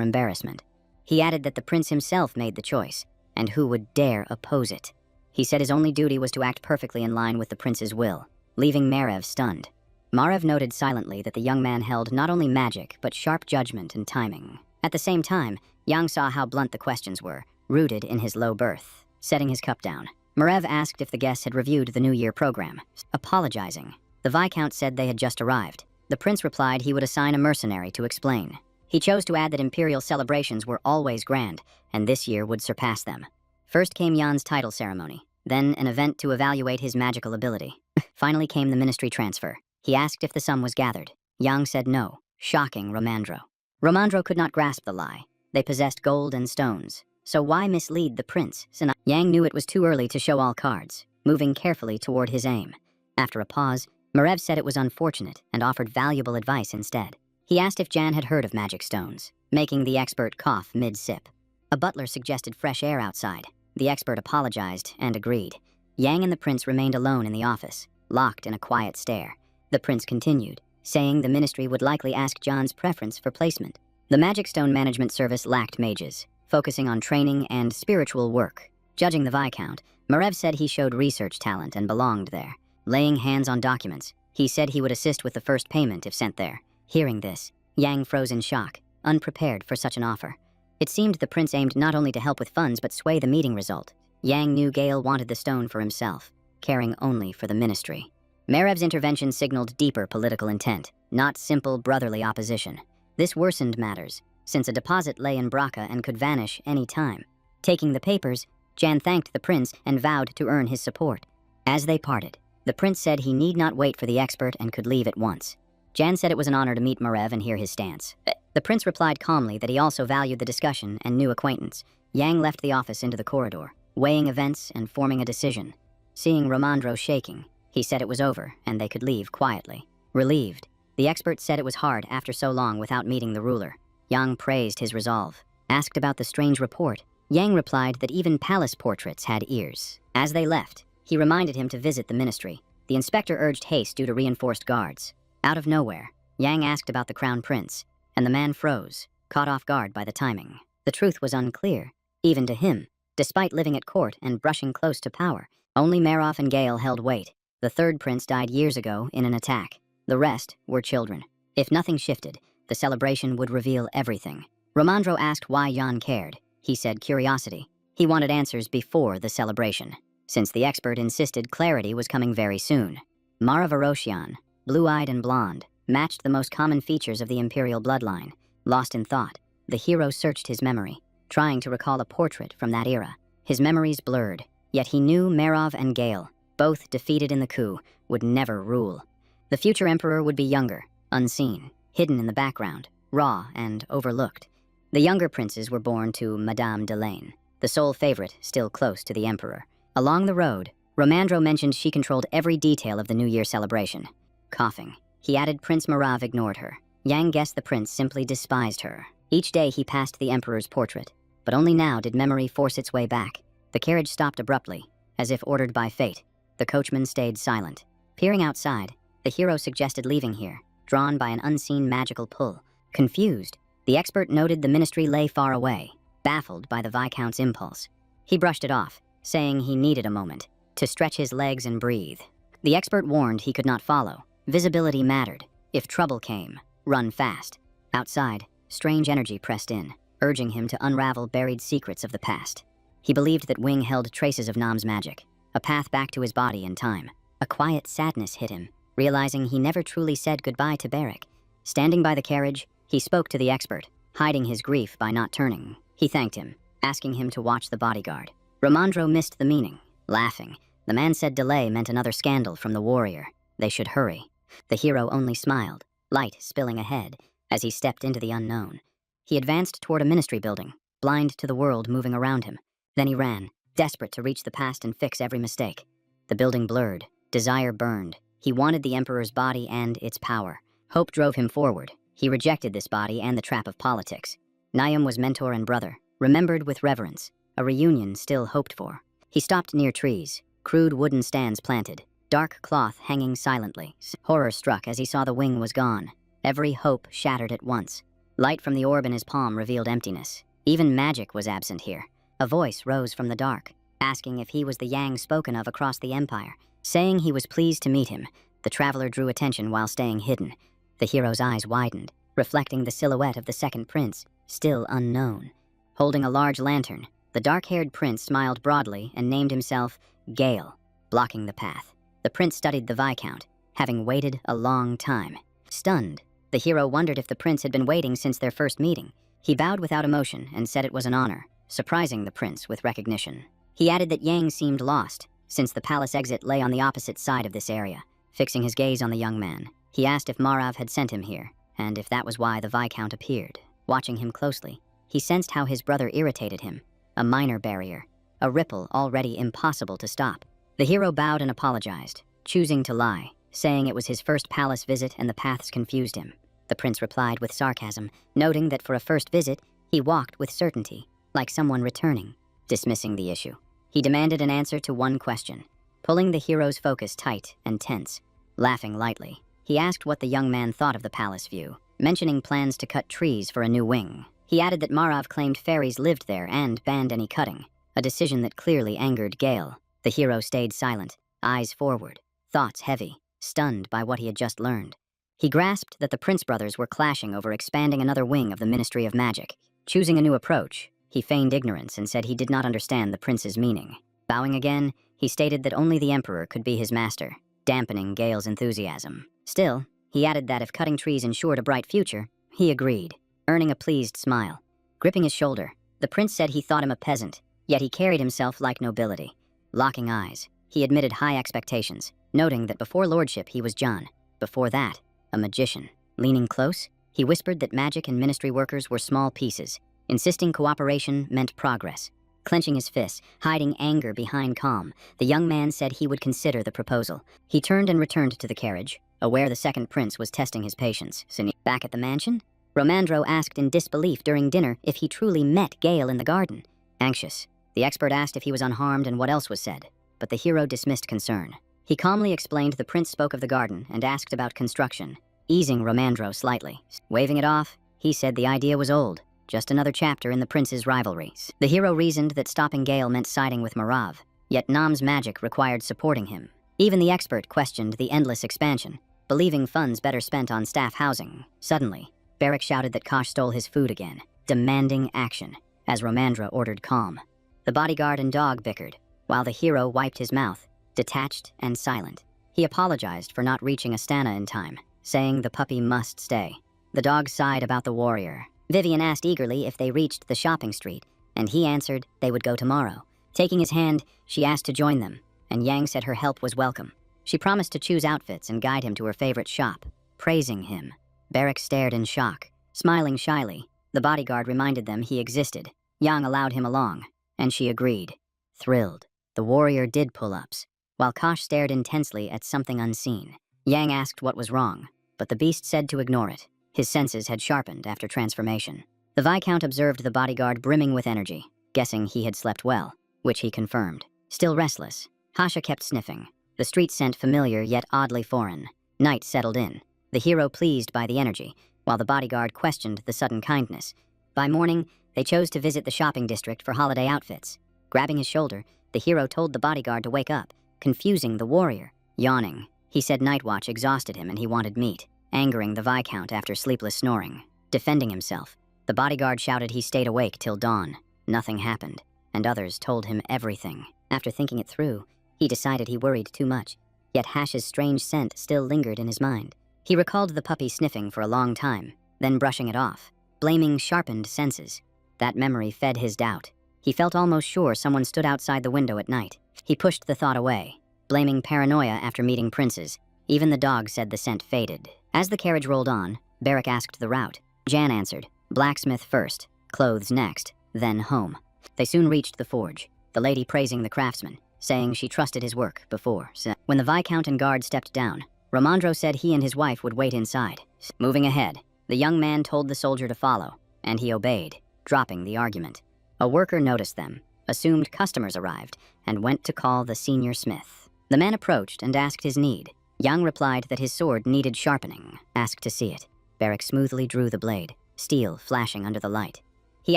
embarrassment. He added that the prince himself made the choice, and who would dare oppose it? He said his only duty was to act perfectly in line with the prince's will, leaving Marev stunned. Marev noted silently that the young man held not only magic, but sharp judgment and timing. At the same time, Yang saw how blunt the questions were, rooted in his low birth. Setting his cup down, Marev asked if the guests had reviewed the New Year program. Apologizing, the Viscount said they had just arrived. The prince replied he would assign a mercenary to explain. He chose to add that imperial celebrations were always grand, and this year would surpass them. First came Jan's title ceremony, then an event to evaluate his magical ability. Finally came the ministry transfer. He asked if the sum was gathered. Yang said no, shocking Romandro. Romandro could not grasp the lie. They possessed gold and stones. So why mislead the prince? Yang knew it was too early to show all cards, moving carefully toward his aim. After a pause, Marev said it was unfortunate and offered valuable advice instead. He asked if Jan had heard of magic stones, making the expert cough mid-sip. A butler suggested fresh air outside. The expert apologized and agreed. Yang and the prince remained alone in the office, locked in a quiet stare. The prince continued, saying the ministry would likely ask Jan's preference for placement. The Magic Stone Management Service lacked mages, focusing on training and spiritual work. Judging the Viscount, Marev said he showed research talent and belonged there. Laying hands on documents, he said he would assist with the first payment if sent there. Hearing this, Yang froze in shock, unprepared for such an offer. It seemed the prince aimed not only to help with funds but sway the meeting result. Yang knew Gale wanted the stone for himself, caring only for the ministry. Marev's intervention signaled deeper political intent, not simple brotherly opposition. This worsened matters, since a deposit lay in Braca and could vanish any time. Taking the papers, Jan thanked the prince and vowed to earn his support. As they parted, the prince said he need not wait for the expert and could leave at once. Jan said it was an honor to meet Marev and hear his stance. The prince replied calmly that he also valued the discussion and new acquaintance. Yang left the office into the corridor, weighing events and forming a decision. Seeing Romandro shaking, he said it was over and they could leave quietly. Relieved, the expert said it was hard after so long without meeting the ruler. Yang praised his resolve. Asked about the strange report, Yang replied that even palace portraits had ears. As they left, he reminded him to visit the ministry. The inspector urged haste due to reinforced guards. Out of nowhere, Yang asked about the crown prince, and the man froze, caught off guard by the timing. The truth was unclear, even to him. Despite living at court and brushing close to power, only Marov and Gale held weight. The third prince died years ago in an attack. The rest were children. If nothing shifted, the celebration would reveal everything. Romandro asked why Jan cared. He said curiosity. He wanted answers before the celebration, since the expert insisted clarity was coming very soon. Mara Varoshian, blue-eyed and blonde, matched the most common features of the imperial bloodline. Lost in thought, the hero searched his memory, trying to recall a portrait from that era. His memories blurred, yet he knew Marov and Gale, both defeated in the coup, would never rule. The future emperor would be younger, unseen, hidden in the background, raw and overlooked. The younger princes were born to Madame Delane, the sole favorite still close to the emperor. Along the road, Romandro mentioned she controlled every detail of the New Year celebration. Coughing, he added Prince Marav ignored her. Yang guessed the prince simply despised her. Each day he passed the emperor's portrait, but only now did memory force its way back. The carriage stopped abruptly, as if ordered by fate. The coachman stayed silent. Peering outside, the hero suggested leaving here, drawn by an unseen magical pull. Confused, the expert noted the ministry lay far away, baffled by the Viscount's impulse. He brushed it off, saying he needed a moment to stretch his legs and breathe. The expert warned he could not follow. Visibility mattered. If trouble came, run fast. Outside, strange energy pressed in, urging him to unravel buried secrets of the past. He believed that Wing held traces of Nam's magic, a path back to his body in time. A quiet sadness hit him, realizing he never truly said goodbye to Barrick. Standing by the carriage, he spoke to the expert, hiding his grief by not turning. He thanked him, asking him to watch the bodyguard. Romandro missed the meaning. Laughing, the man said delay meant another scandal from the warrior. They should hurry. The hero only smiled, light spilling ahead, as he stepped into the unknown. He advanced toward a ministry building, blind to the world moving around him. Then he ran, desperate to reach the past and fix every mistake. The building blurred, desire burned. He wanted the emperor's body and its power. Hope drove him forward. He rejected this body and the trap of politics. Niam was mentor and brother, remembered with reverence, a reunion still hoped for. He stopped near trees, crude wooden stands planted, dark cloth hanging silently. Horror struck as he saw the wing was gone. Every hope shattered at once. Light from the orb in his palm revealed emptiness. Even magic was absent here. A voice rose from the dark, asking if he was the Yang spoken of across the empire. Saying he was pleased to meet him, the traveler drew attention while staying hidden. The hero's eyes widened, reflecting the silhouette of the second prince, still unknown. Holding a large lantern, the dark-haired prince smiled broadly and named himself Gale, blocking the path. The prince studied the Viscount, having waited a long time. Stunned, the hero wondered if the prince had been waiting since their first meeting. He bowed without emotion and said it was an honor, surprising the prince with recognition. He added that Yang seemed lost, since the palace exit lay on the opposite side of this area. Fixing his gaze on the young man, he asked if Marav had sent him here, and if that was why the Viscount appeared. Watching him closely, he sensed how his brother irritated him. A minor barrier, a ripple already impossible to stop. The hero bowed and apologized, choosing to lie, saying it was his first palace visit and the paths confused him. The prince replied with sarcasm, noting that for a first visit, he walked with certainty, like someone returning. Dismissing the issue, he demanded an answer to one question, pulling the hero's focus tight and tense. Laughing lightly, he asked what the young man thought of the palace view, mentioning plans to cut trees for a new wing. He added that Marav claimed fairies lived there and banned any cutting, a decision that clearly angered Gale. The hero stayed silent, eyes forward, thoughts heavy, stunned by what he had just learned. He grasped that the Prince brothers were clashing over expanding another wing of the Ministry of Magic. Choosing a new approach, he feigned ignorance and said he did not understand the prince's meaning. Bowing again, he stated that only the emperor could be his master, dampening Gale's enthusiasm. Still, he added that if cutting trees ensured a bright future, he agreed, earning a pleased smile. Gripping his shoulder, the prince said he thought him a peasant, yet he carried himself like nobility. Locking eyes, he admitted high expectations, noting that before lordship he was John. Before that, a magician. Leaning close, he whispered that magic and ministry workers were small pieces, insisting cooperation meant progress. Clenching his fists, hiding anger behind calm, the young man said he would consider the proposal. He turned and returned to the carriage, aware the second prince was testing his patience. Back at the mansion, Romandro asked in disbelief during dinner if he truly met Gale in the garden. Anxious, the expert asked if he was unharmed and what else was said, but the hero dismissed concern. He calmly explained the prince spoke of the garden and asked about construction, easing Romandro slightly. Waving it off, he said the idea was old, just another chapter in the prince's rivalries. The hero reasoned that stopping Gale meant siding with Marav, yet Nam's magic required supporting him. Even the expert questioned the endless expansion, believing funds better spent on staff housing. Suddenly, Barrick shouted that Kosh stole his food again, demanding action, as Romandra ordered calm. The bodyguard and dog bickered, while the hero wiped his mouth, detached and silent. He apologized for not reaching Astana in time, saying the puppy must stay. The dog sighed about the warrior. Vivian asked eagerly if they reached the shopping street, and he answered they would go tomorrow. Taking his hand, she asked to join them, and Yang said her help was welcome. She promised to choose outfits and guide him to her favorite shop, praising him. Barrick stared in shock, smiling shyly. The bodyguard reminded them he existed. Yang allowed him along, and she agreed. Thrilled, the warrior did pull-ups, while Kosh stared intensely at something unseen. Yang asked what was wrong, but the beast said to ignore it. His senses had sharpened after transformation. The Viscount observed the bodyguard brimming with energy, guessing he had slept well, which he confirmed. Still restless, Hasha kept sniffing. The street scent familiar yet oddly foreign. Night settled in, the hero pleased by the energy, while the bodyguard questioned the sudden kindness. By morning, they chose to visit the shopping district for holiday outfits. Grabbing his shoulder, the hero told the bodyguard to wake up, confusing the warrior. Yawning, he said night watch exhausted him and he wanted meat, angering the Viscount after sleepless snoring. Defending himself, the bodyguard shouted he stayed awake till dawn. Nothing happened, and others told him everything. After thinking it through, he decided he worried too much, yet Hash's strange scent still lingered in his mind. He recalled the puppy sniffing for a long time, then brushing it off, blaming sharpened senses. That memory fed his doubt. He felt almost sure someone stood outside the window at night. He pushed the thought away, blaming paranoia after meeting princes. Even the dog said the scent faded. As the carriage rolled on, Barrick asked the route. Jan answered, blacksmith first, clothes next, then home. They soon reached the forge, the lady praising the craftsman, saying she trusted his work before. When the Viscount and guard stepped down, Romandro said he and his wife would wait inside. Moving ahead, the young man told the soldier to follow, and he obeyed, dropping the argument. A worker noticed them, assumed customers arrived, and went to call the senior smith. The man approached and asked his need. Yang replied that his sword needed sharpening, asked to see it. Barrick smoothly drew the blade, steel flashing under the light. He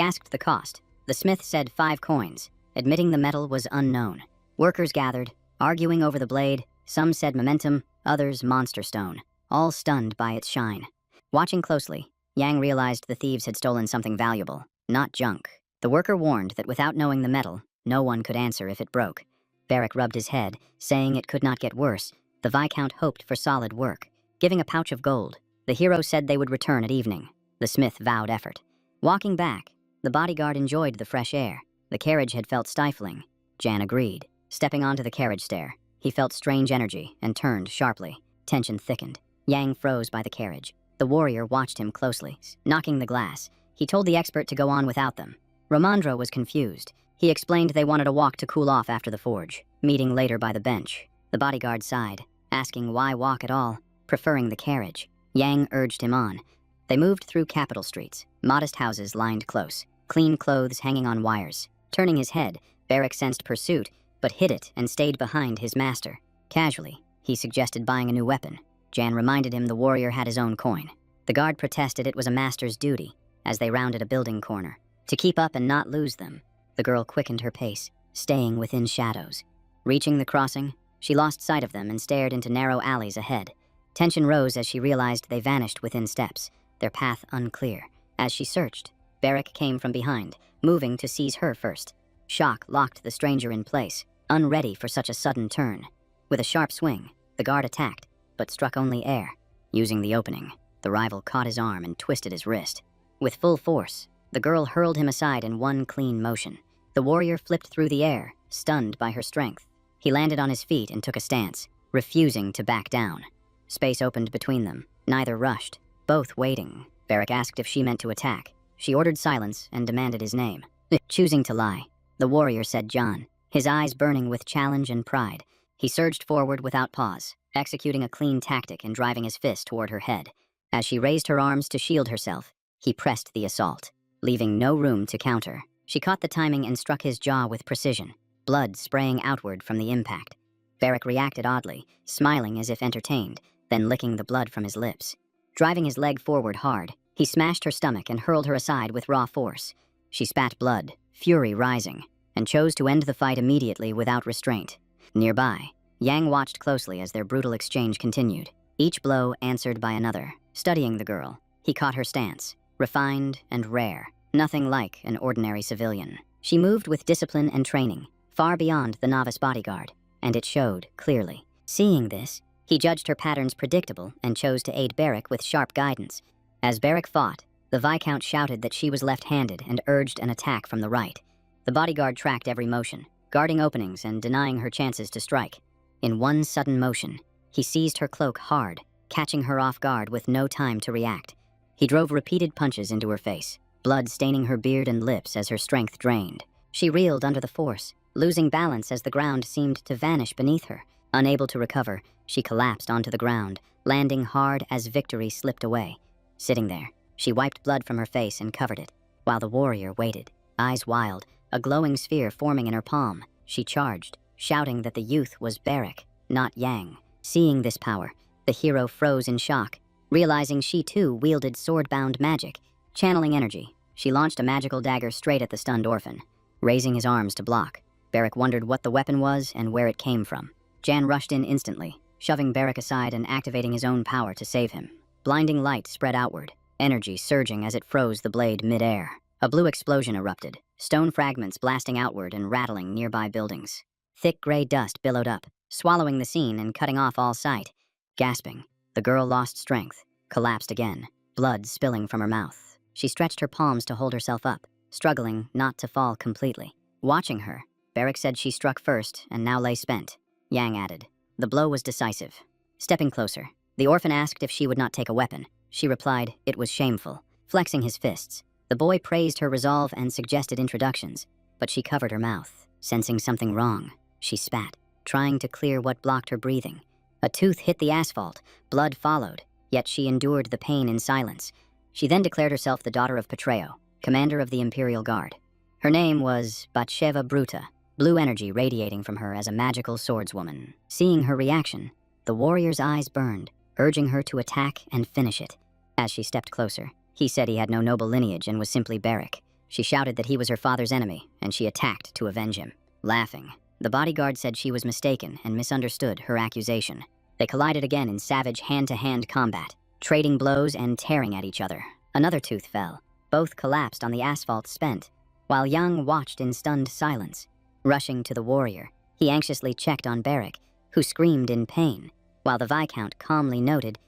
asked the cost. The smith said 5 coins, admitting the metal was unknown. Workers gathered, arguing over the blade. Some said momentum, others monster stone, all stunned by its shine. Watching closely, Yang realized the thieves had stolen something valuable, not junk. The worker warned that without knowing the metal, no one could answer if it broke. Barrick rubbed his head, saying it could not get worse. The Viscount hoped for solid work, giving a pouch of gold. The hero said they would return at evening. The smith vowed effort. Walking back, the bodyguard enjoyed the fresh air. The carriage had felt stifling. Jan agreed. Stepping onto the carriage stair, he felt strange energy and turned sharply. Tension thickened. Yang froze by the carriage. The warrior watched him closely, knocking the glass. He told the expert to go on without them. Romandro was confused. He explained they wanted a walk to cool off after the forge, meeting later by the bench. The bodyguard sighed, asking why walk at all, preferring the carriage. Yang urged him on. They moved through capital streets, modest houses lined close, clean clothes hanging on wires. Turning his head, Barrick sensed pursuit, but hid it and stayed behind his master. Casually, he suggested buying a new weapon. Jan reminded him the warrior had his own coin. The guard protested it was a master's duty, as they rounded a building corner. To keep up and not lose them, the girl quickened her pace, staying within shadows. Reaching the crossing, she lost sight of them and stared into narrow alleys ahead. Tension rose as she realized they vanished within steps, their path unclear. As she searched, Barrick came from behind, moving to seize her first. Shock locked the stranger in place, unready for such a sudden turn. With a sharp swing, the guard attacked, but struck only air. Using the opening, the rival caught his arm and twisted his wrist. With full force, the girl hurled him aside in one clean motion. The warrior flipped through the air, stunned by her strength. He landed on his feet and took a stance, refusing to back down. Space opened between them. Neither rushed, both waiting. Barrick asked if she meant to attack. She ordered silence and demanded his name. Choosing to lie, the warrior said John, his eyes burning with challenge and pride. He surged forward without pause, executing a clean tactic and driving his fist toward her head. As she raised her arms to shield herself, he pressed the assault, leaving no room to counter. She caught the timing and struck his jaw with precision, blood spraying outward from the impact. Barrick reacted oddly, smiling as if entertained, then licking the blood from his lips. Driving his leg forward hard, he smashed her stomach and hurled her aside with raw force. She spat blood, fury rising, and chose to end the fight immediately without restraint. Nearby, Yang watched closely as their brutal exchange continued, each blow answered by another. Studying the girl, he caught her stance, refined and rare, nothing like an ordinary civilian. She moved with discipline and training, far beyond the novice bodyguard, and it showed clearly. Seeing this, He judged her patterns predictable and chose to aid Beric with sharp guidance. As Beric fought, the Viscount shouted that she was left-handed and urged an attack from the right. The bodyguard tracked every motion, guarding openings and denying her chances to strike. In one sudden motion, he seized her cloak hard, catching her off guard with no time to react. He drove repeated punches into her face, blood staining her beard and lips as her strength drained. She reeled under the force, losing balance as the ground seemed to vanish beneath her. Unable to recover, she collapsed onto the ground, landing hard as victory slipped away. Sitting there, she wiped blood from her face and covered it, while the warrior waited, eyes wild, a glowing sphere forming in her palm. She charged, shouting that the youth was Beric, not Yang. Seeing this power, the hero froze in shock, realizing she too wielded sword-bound magic. Channeling energy, she launched a magical dagger straight at the stunned orphan. Raising his arms to block, Beric wondered what the weapon was and where it came from. Jan rushed in instantly, shoving Beric aside and activating his own power to save him. Blinding light spread outward, energy surging as it froze the blade mid-air. A blue explosion erupted, stone fragments blasting outward and rattling nearby buildings. Thick gray dust billowed up, swallowing the scene and cutting off all sight. Gasping, the girl lost strength, collapsed again, blood spilling from her mouth. She stretched her palms to hold herself up, struggling not to fall completely. Watching her, Beric said she struck first and now lay spent. Yang added, "The blow was decisive." Stepping closer, the orphan asked if she would not take a weapon. She replied it was shameful, flexing his fists. The boy praised her resolve and suggested introductions, but she covered her mouth. Sensing something wrong, she spat, trying to clear what blocked her breathing. A tooth hit the asphalt, blood followed, yet she endured the pain in silence. She then declared herself the daughter of Patreo, commander of the Imperial Guard. Her name was Batsheva Bruta, blue energy radiating from her as a magical swordswoman. Seeing her reaction, the warrior's eyes burned, urging her to attack and finish it. As she stepped closer, he said he had no noble lineage and was simply Beric. She shouted that he was her father's enemy, and she attacked to avenge him. Laughing, the bodyguard said she was mistaken and misunderstood her accusation. They collided again in savage hand-to-hand combat, trading blows and tearing at each other. Another tooth fell. Both collapsed on the asphalt spent, while Yang watched in stunned silence. Rushing to the warrior, he anxiously checked on Beric, who screamed in pain, while the Viscount calmly noted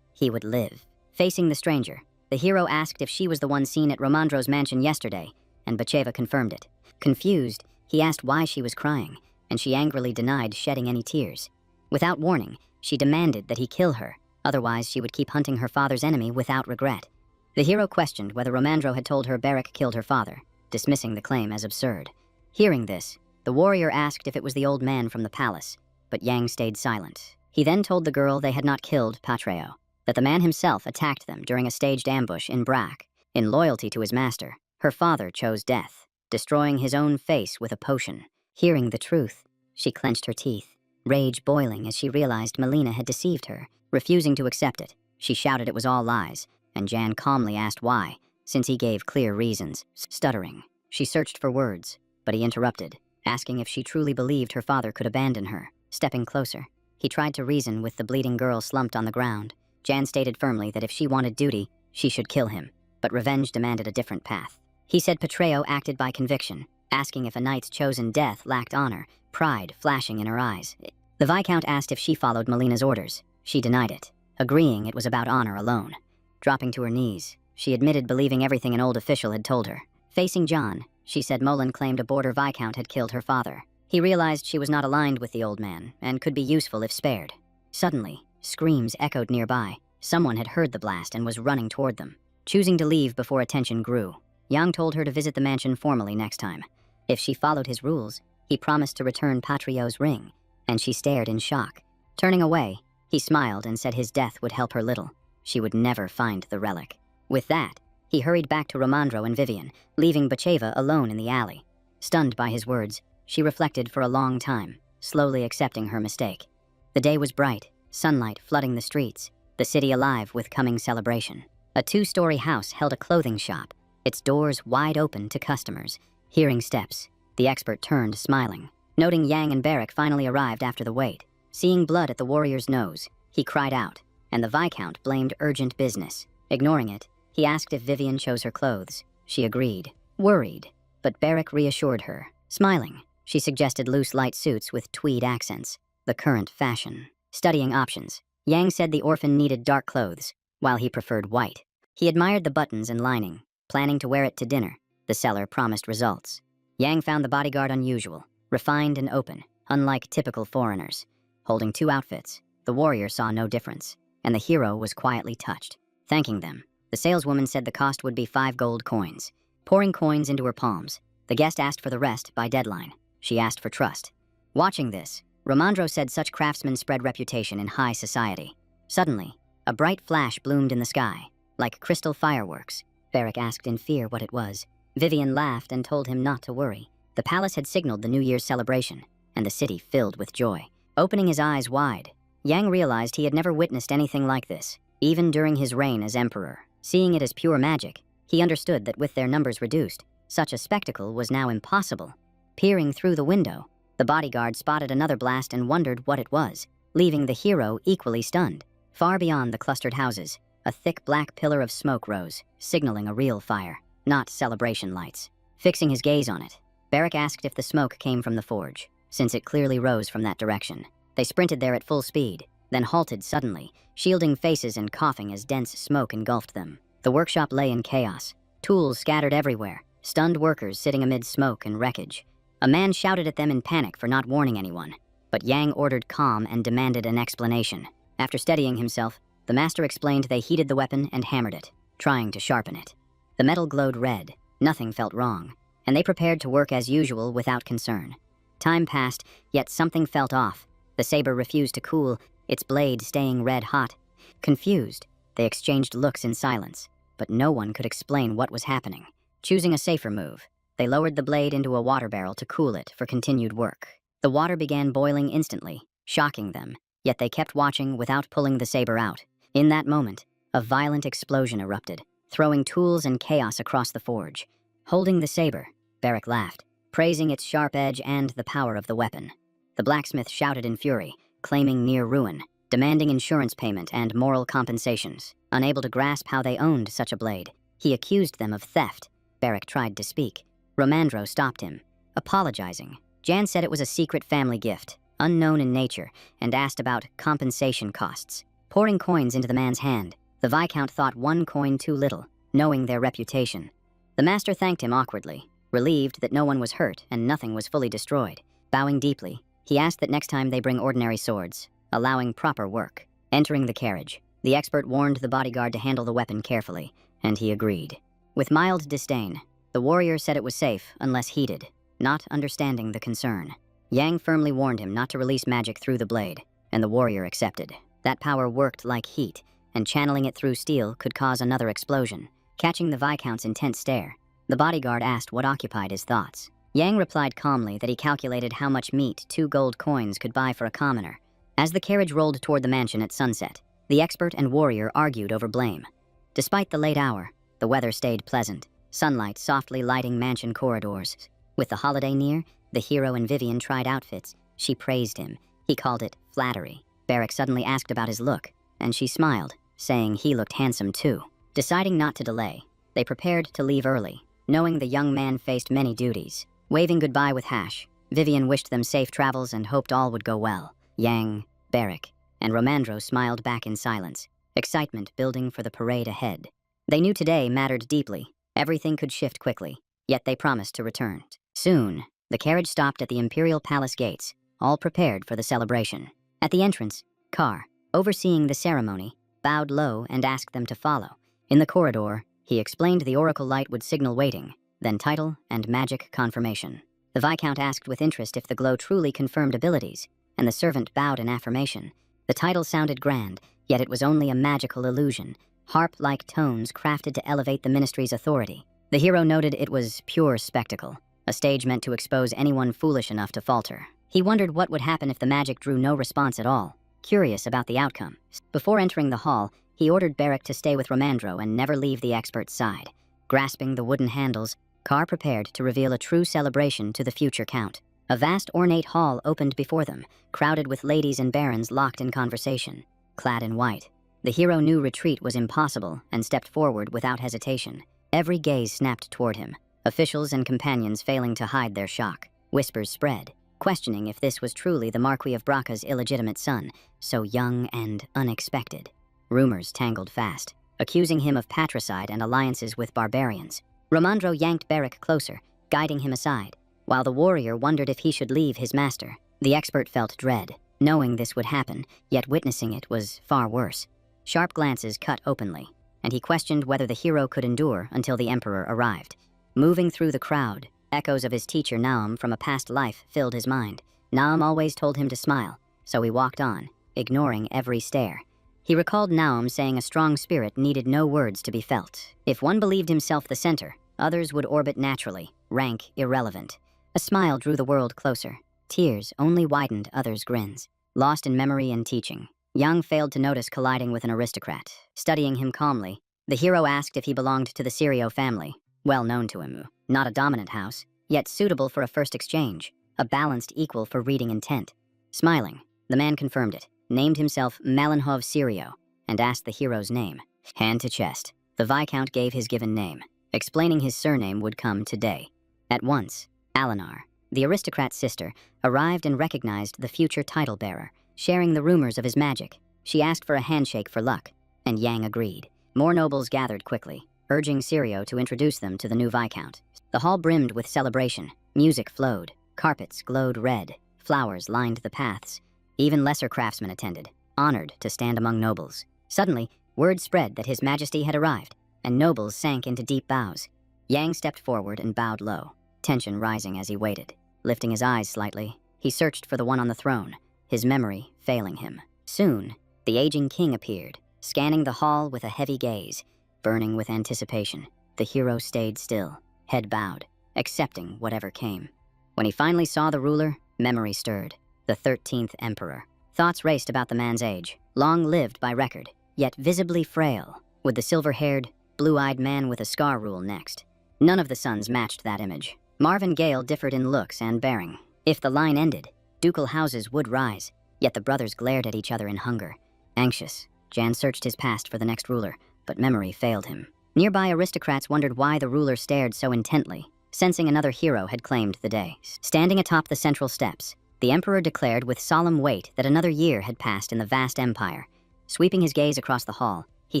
he would live. Facing the stranger, the hero asked if she was the one seen at Romandro's mansion yesterday, and Batsheva confirmed it. Confused, he asked why she was crying, and she angrily denied shedding any tears. Without warning, she demanded that he kill her, otherwise she would keep hunting her father's enemy without regret. The hero questioned whether Romandro had told her Beric killed her father, dismissing the claim as absurd. Hearing this, the warrior asked if it was the old man from the palace, but Yang stayed silent. He then told the girl they had not killed Patreo, that the man himself attacked them during a staged ambush in Brack. In loyalty to his master, her father chose death, destroying his own face with a potion. Hearing the truth, she clenched her teeth, rage boiling as she realized Melina had deceived her. Refusing to accept it, she shouted it was all lies, and Jan calmly asked why, since he gave clear reasons. Stuttering, she searched for words, but he interrupted, asking if she truly believed her father could abandon her. Stepping closer, he tried to reason with the bleeding girl slumped on the ground. Jan stated firmly that if she wanted duty, she should kill him, but revenge demanded a different path. He said Patreo acted by conviction, asking if a knight's chosen death lacked honor, pride flashing in her eyes. The Viscount asked if she followed Melina's orders. She denied it, agreeing it was about honor alone. Dropping to her knees, she admitted believing everything an old official had told her. Facing John, she said Molan claimed a border Viscount had killed her father. He realized she was not aligned with the old man, and could be useful if spared. Suddenly, screams echoed nearby. Someone had heard the blast and was running toward them. Choosing to leave before attention grew, Yang told her to visit the mansion formally next time. If she followed his rules, he promised to return Patreo's ring, and she stared in shock. Turning away, he smiled and said his death would help her little. She would never find the relic. With that, he hurried back to Romandro and Vivian, leaving Batsheva alone in the alley. Stunned by his words, she reflected for a long time, slowly accepting her mistake. The day was bright, sunlight flooding the streets, the city alive with coming celebration. A two-story house held a clothing shop, its doors wide open to customers. Hearing steps, the expert turned, smiling. Noting Yang and Beric finally arrived after the wait, seeing blood at the warrior's nose, he cried out, and the Viscount blamed urgent business. Ignoring it, he asked if Vivian chose her clothes. She agreed, worried, but Beric reassured her. Smiling, she suggested loose light suits with tweed accents, the current fashion. Studying options, Yang said the orphan needed dark clothes, while he preferred white. He admired the buttons and lining, planning to wear it to dinner. The seller promised results. Yang found the bodyguard unusual, refined and open, unlike typical foreigners. Holding 2 outfits, the warrior saw no difference, and the hero was quietly touched. Thanking them, the saleswoman said the cost would be 5 gold coins. Pouring coins into her palms, the guest asked for the rest by deadline. She asked for trust. Watching this, Ramandro said such craftsmen spread reputation in high society. Suddenly, a bright flash bloomed in the sky, like crystal fireworks. Barrack asked in fear what it was. Vivian laughed and told him not to worry. The palace had signaled the New Year's celebration, and the city filled with joy. Opening his eyes wide, Yang realized he had never witnessed anything like this, even during his reign as emperor. Seeing it as pure magic, he understood that with their numbers reduced, such a spectacle was now impossible. Peering through the window, the bodyguard spotted another blast and wondered what it was, leaving the hero equally stunned. Far beyond the clustered houses, a thick black pillar of smoke rose, signaling a real fire, not celebration lights. Fixing his gaze on it, Barrack asked if the smoke came from the forge, since it clearly rose from that direction. They sprinted there at full speed, then halted suddenly, shielding faces and coughing as dense smoke engulfed them. The workshop lay in chaos, tools scattered everywhere, stunned workers sitting amid smoke and wreckage. A man shouted at them in panic for not warning anyone, but Yang ordered calm and demanded an explanation. After steadying himself, the master explained they heated the weapon and hammered it, trying to sharpen it. The metal glowed red, nothing felt wrong, and they prepared to work as usual without concern. Time passed, yet something felt off. The saber refused to cool, its blade staying red hot. Confused, they exchanged looks in silence, but no one could explain what was happening. Choosing a safer move, they lowered the blade into a water barrel to cool it for continued work. The water began boiling instantly, shocking them, yet they kept watching without pulling the saber out. In that moment, a violent explosion erupted, throwing tools and chaos across the forge. Holding the saber, Barrack laughed, praising its sharp edge and the power of the weapon. The blacksmith shouted in fury, claiming near ruin, demanding insurance payment and moral compensations. Unable to grasp how they owned such a blade, he accused them of theft. Barrack tried to speak. Romandro stopped him, apologizing. Jan said it was a secret family gift, unknown in nature, and asked about compensation costs. Pouring coins into the man's hand, the Viscount thought 1 coin too little, knowing their reputation. The master thanked him awkwardly, relieved that no one was hurt and nothing was fully destroyed. Bowing deeply, he asked that next time they bring ordinary swords, allowing proper work. Entering the carriage, the expert warned the bodyguard to handle the weapon carefully, and he agreed. With mild disdain, the warrior said it was safe unless heated, not understanding the concern. Yang firmly warned him not to release magic through the blade, and the warrior accepted. That power worked like heat, and channeling it through steel could cause another explosion. Catching the Viscount's intense stare, the bodyguard asked what occupied his thoughts. Yang replied calmly that he calculated how much meat 2 gold coins could buy for a commoner. As the carriage rolled toward the mansion at sunset, the expert and warrior argued over blame. Despite the late hour, the weather stayed pleasant, sunlight softly lighting mansion corridors. With the holiday near, the hero and Vivian tried outfits. She praised him. He called it flattery. Barrack suddenly asked about his look, and she smiled, saying he looked handsome too. Deciding not to delay, they prepared to leave early, knowing the young man faced many duties. Waving goodbye with Hash, Vivian wished them safe travels and hoped all would go well. Yang, Barrack, and Romandro smiled back in silence, excitement building for the parade ahead. They knew today mattered deeply. Everything could shift quickly, yet they promised to return. Soon, the carriage stopped at the Imperial Palace gates, all prepared for the celebration. At the entrance, Carr, overseeing the ceremony, bowed low and asked them to follow. In the corridor, he explained the oracle light would signal waiting, then title and magic confirmation. The Viscount asked with interest if the glow truly confirmed abilities, and the servant bowed in affirmation. The title sounded grand, yet it was only a magical illusion, harp-like tones crafted to elevate the ministry's authority. The hero noted it was pure spectacle, a stage meant to expose anyone foolish enough to falter. He wondered what would happen if the magic drew no response at all, curious about the outcome. Before entering the hall, he ordered Barrack to stay with Romandro and never leave the expert's side. Grasping the wooden handles, Carr prepared to reveal a true celebration to the future count. A vast ornate hall opened before them, crowded with ladies and barons locked in conversation. Clad in white, the hero knew retreat was impossible and stepped forward without hesitation. Every gaze snapped toward him, officials and companions failing to hide their shock. Whispers spread. questioning if this was truly the Marquis of Braca's illegitimate son, so young and unexpected. Rumors tangled fast, accusing him of patricide and alliances with barbarians. Romandro yanked Beric closer, guiding him aside, while the warrior wondered if he should leave his master. The expert felt dread, knowing this would happen, yet witnessing it was far worse. Sharp glances cut openly, and he questioned whether the hero could endure until the Emperor arrived. Moving through the crowd, echoes of his teacher Naum from a past life filled his mind. Naum always told him to smile, so he walked on, ignoring every stare. He recalled Naum saying a strong spirit needed no words to be felt. If one believed himself the center, others would orbit naturally, rank irrelevant. A smile drew the world closer. Tears only widened others' grins. Lost in memory and teaching, Yang failed to notice colliding with an aristocrat. Studying him calmly, the hero asked if he belonged to the Sirio family, well known to him. Not a dominant house, yet suitable for a first exchange, a balanced equal for reading intent. Smiling, the man confirmed it, named himself Manhwa of Sirio, and asked the hero's name. Hand to chest, the Viscount gave his given name, explaining his surname would come today. At once, Alinar, the aristocrat's sister, arrived and recognized the future title bearer, sharing the rumors of his magic. She asked for a handshake for luck, and Yang agreed. More nobles gathered quickly, urging Sirio to introduce them to the new Viscount. The hall brimmed with celebration. Music flowed, carpets glowed red, flowers lined the paths. Even lesser craftsmen attended, honored to stand among nobles. Suddenly, word spread that His Majesty had arrived, and nobles sank into deep bows. Yang stepped forward and bowed low, tension rising as he waited. Lifting his eyes slightly, he searched for the one on the throne, his memory failing him. Soon, the aging king appeared, scanning the hall with a heavy gaze. Burning with anticipation, the hero stayed still, head bowed, accepting whatever came. When he finally saw the ruler, memory stirred. The 13th Emperor. Thoughts raced about the man's age, long-lived by record, yet visibly frail. Would the silver-haired, blue-eyed man with a scar rule next? None of the sons matched that image. Marvin Gale differed in looks and bearing. If the line ended, ducal houses would rise, yet the brothers glared at each other in hunger. Anxious, Jan searched his past for the next ruler, but memory failed him. Nearby aristocrats wondered why the ruler stared so intently, sensing another hero had claimed the day. Standing atop the central steps, the Emperor declared with solemn weight that another year had passed in the vast empire. Sweeping his gaze across the hall, he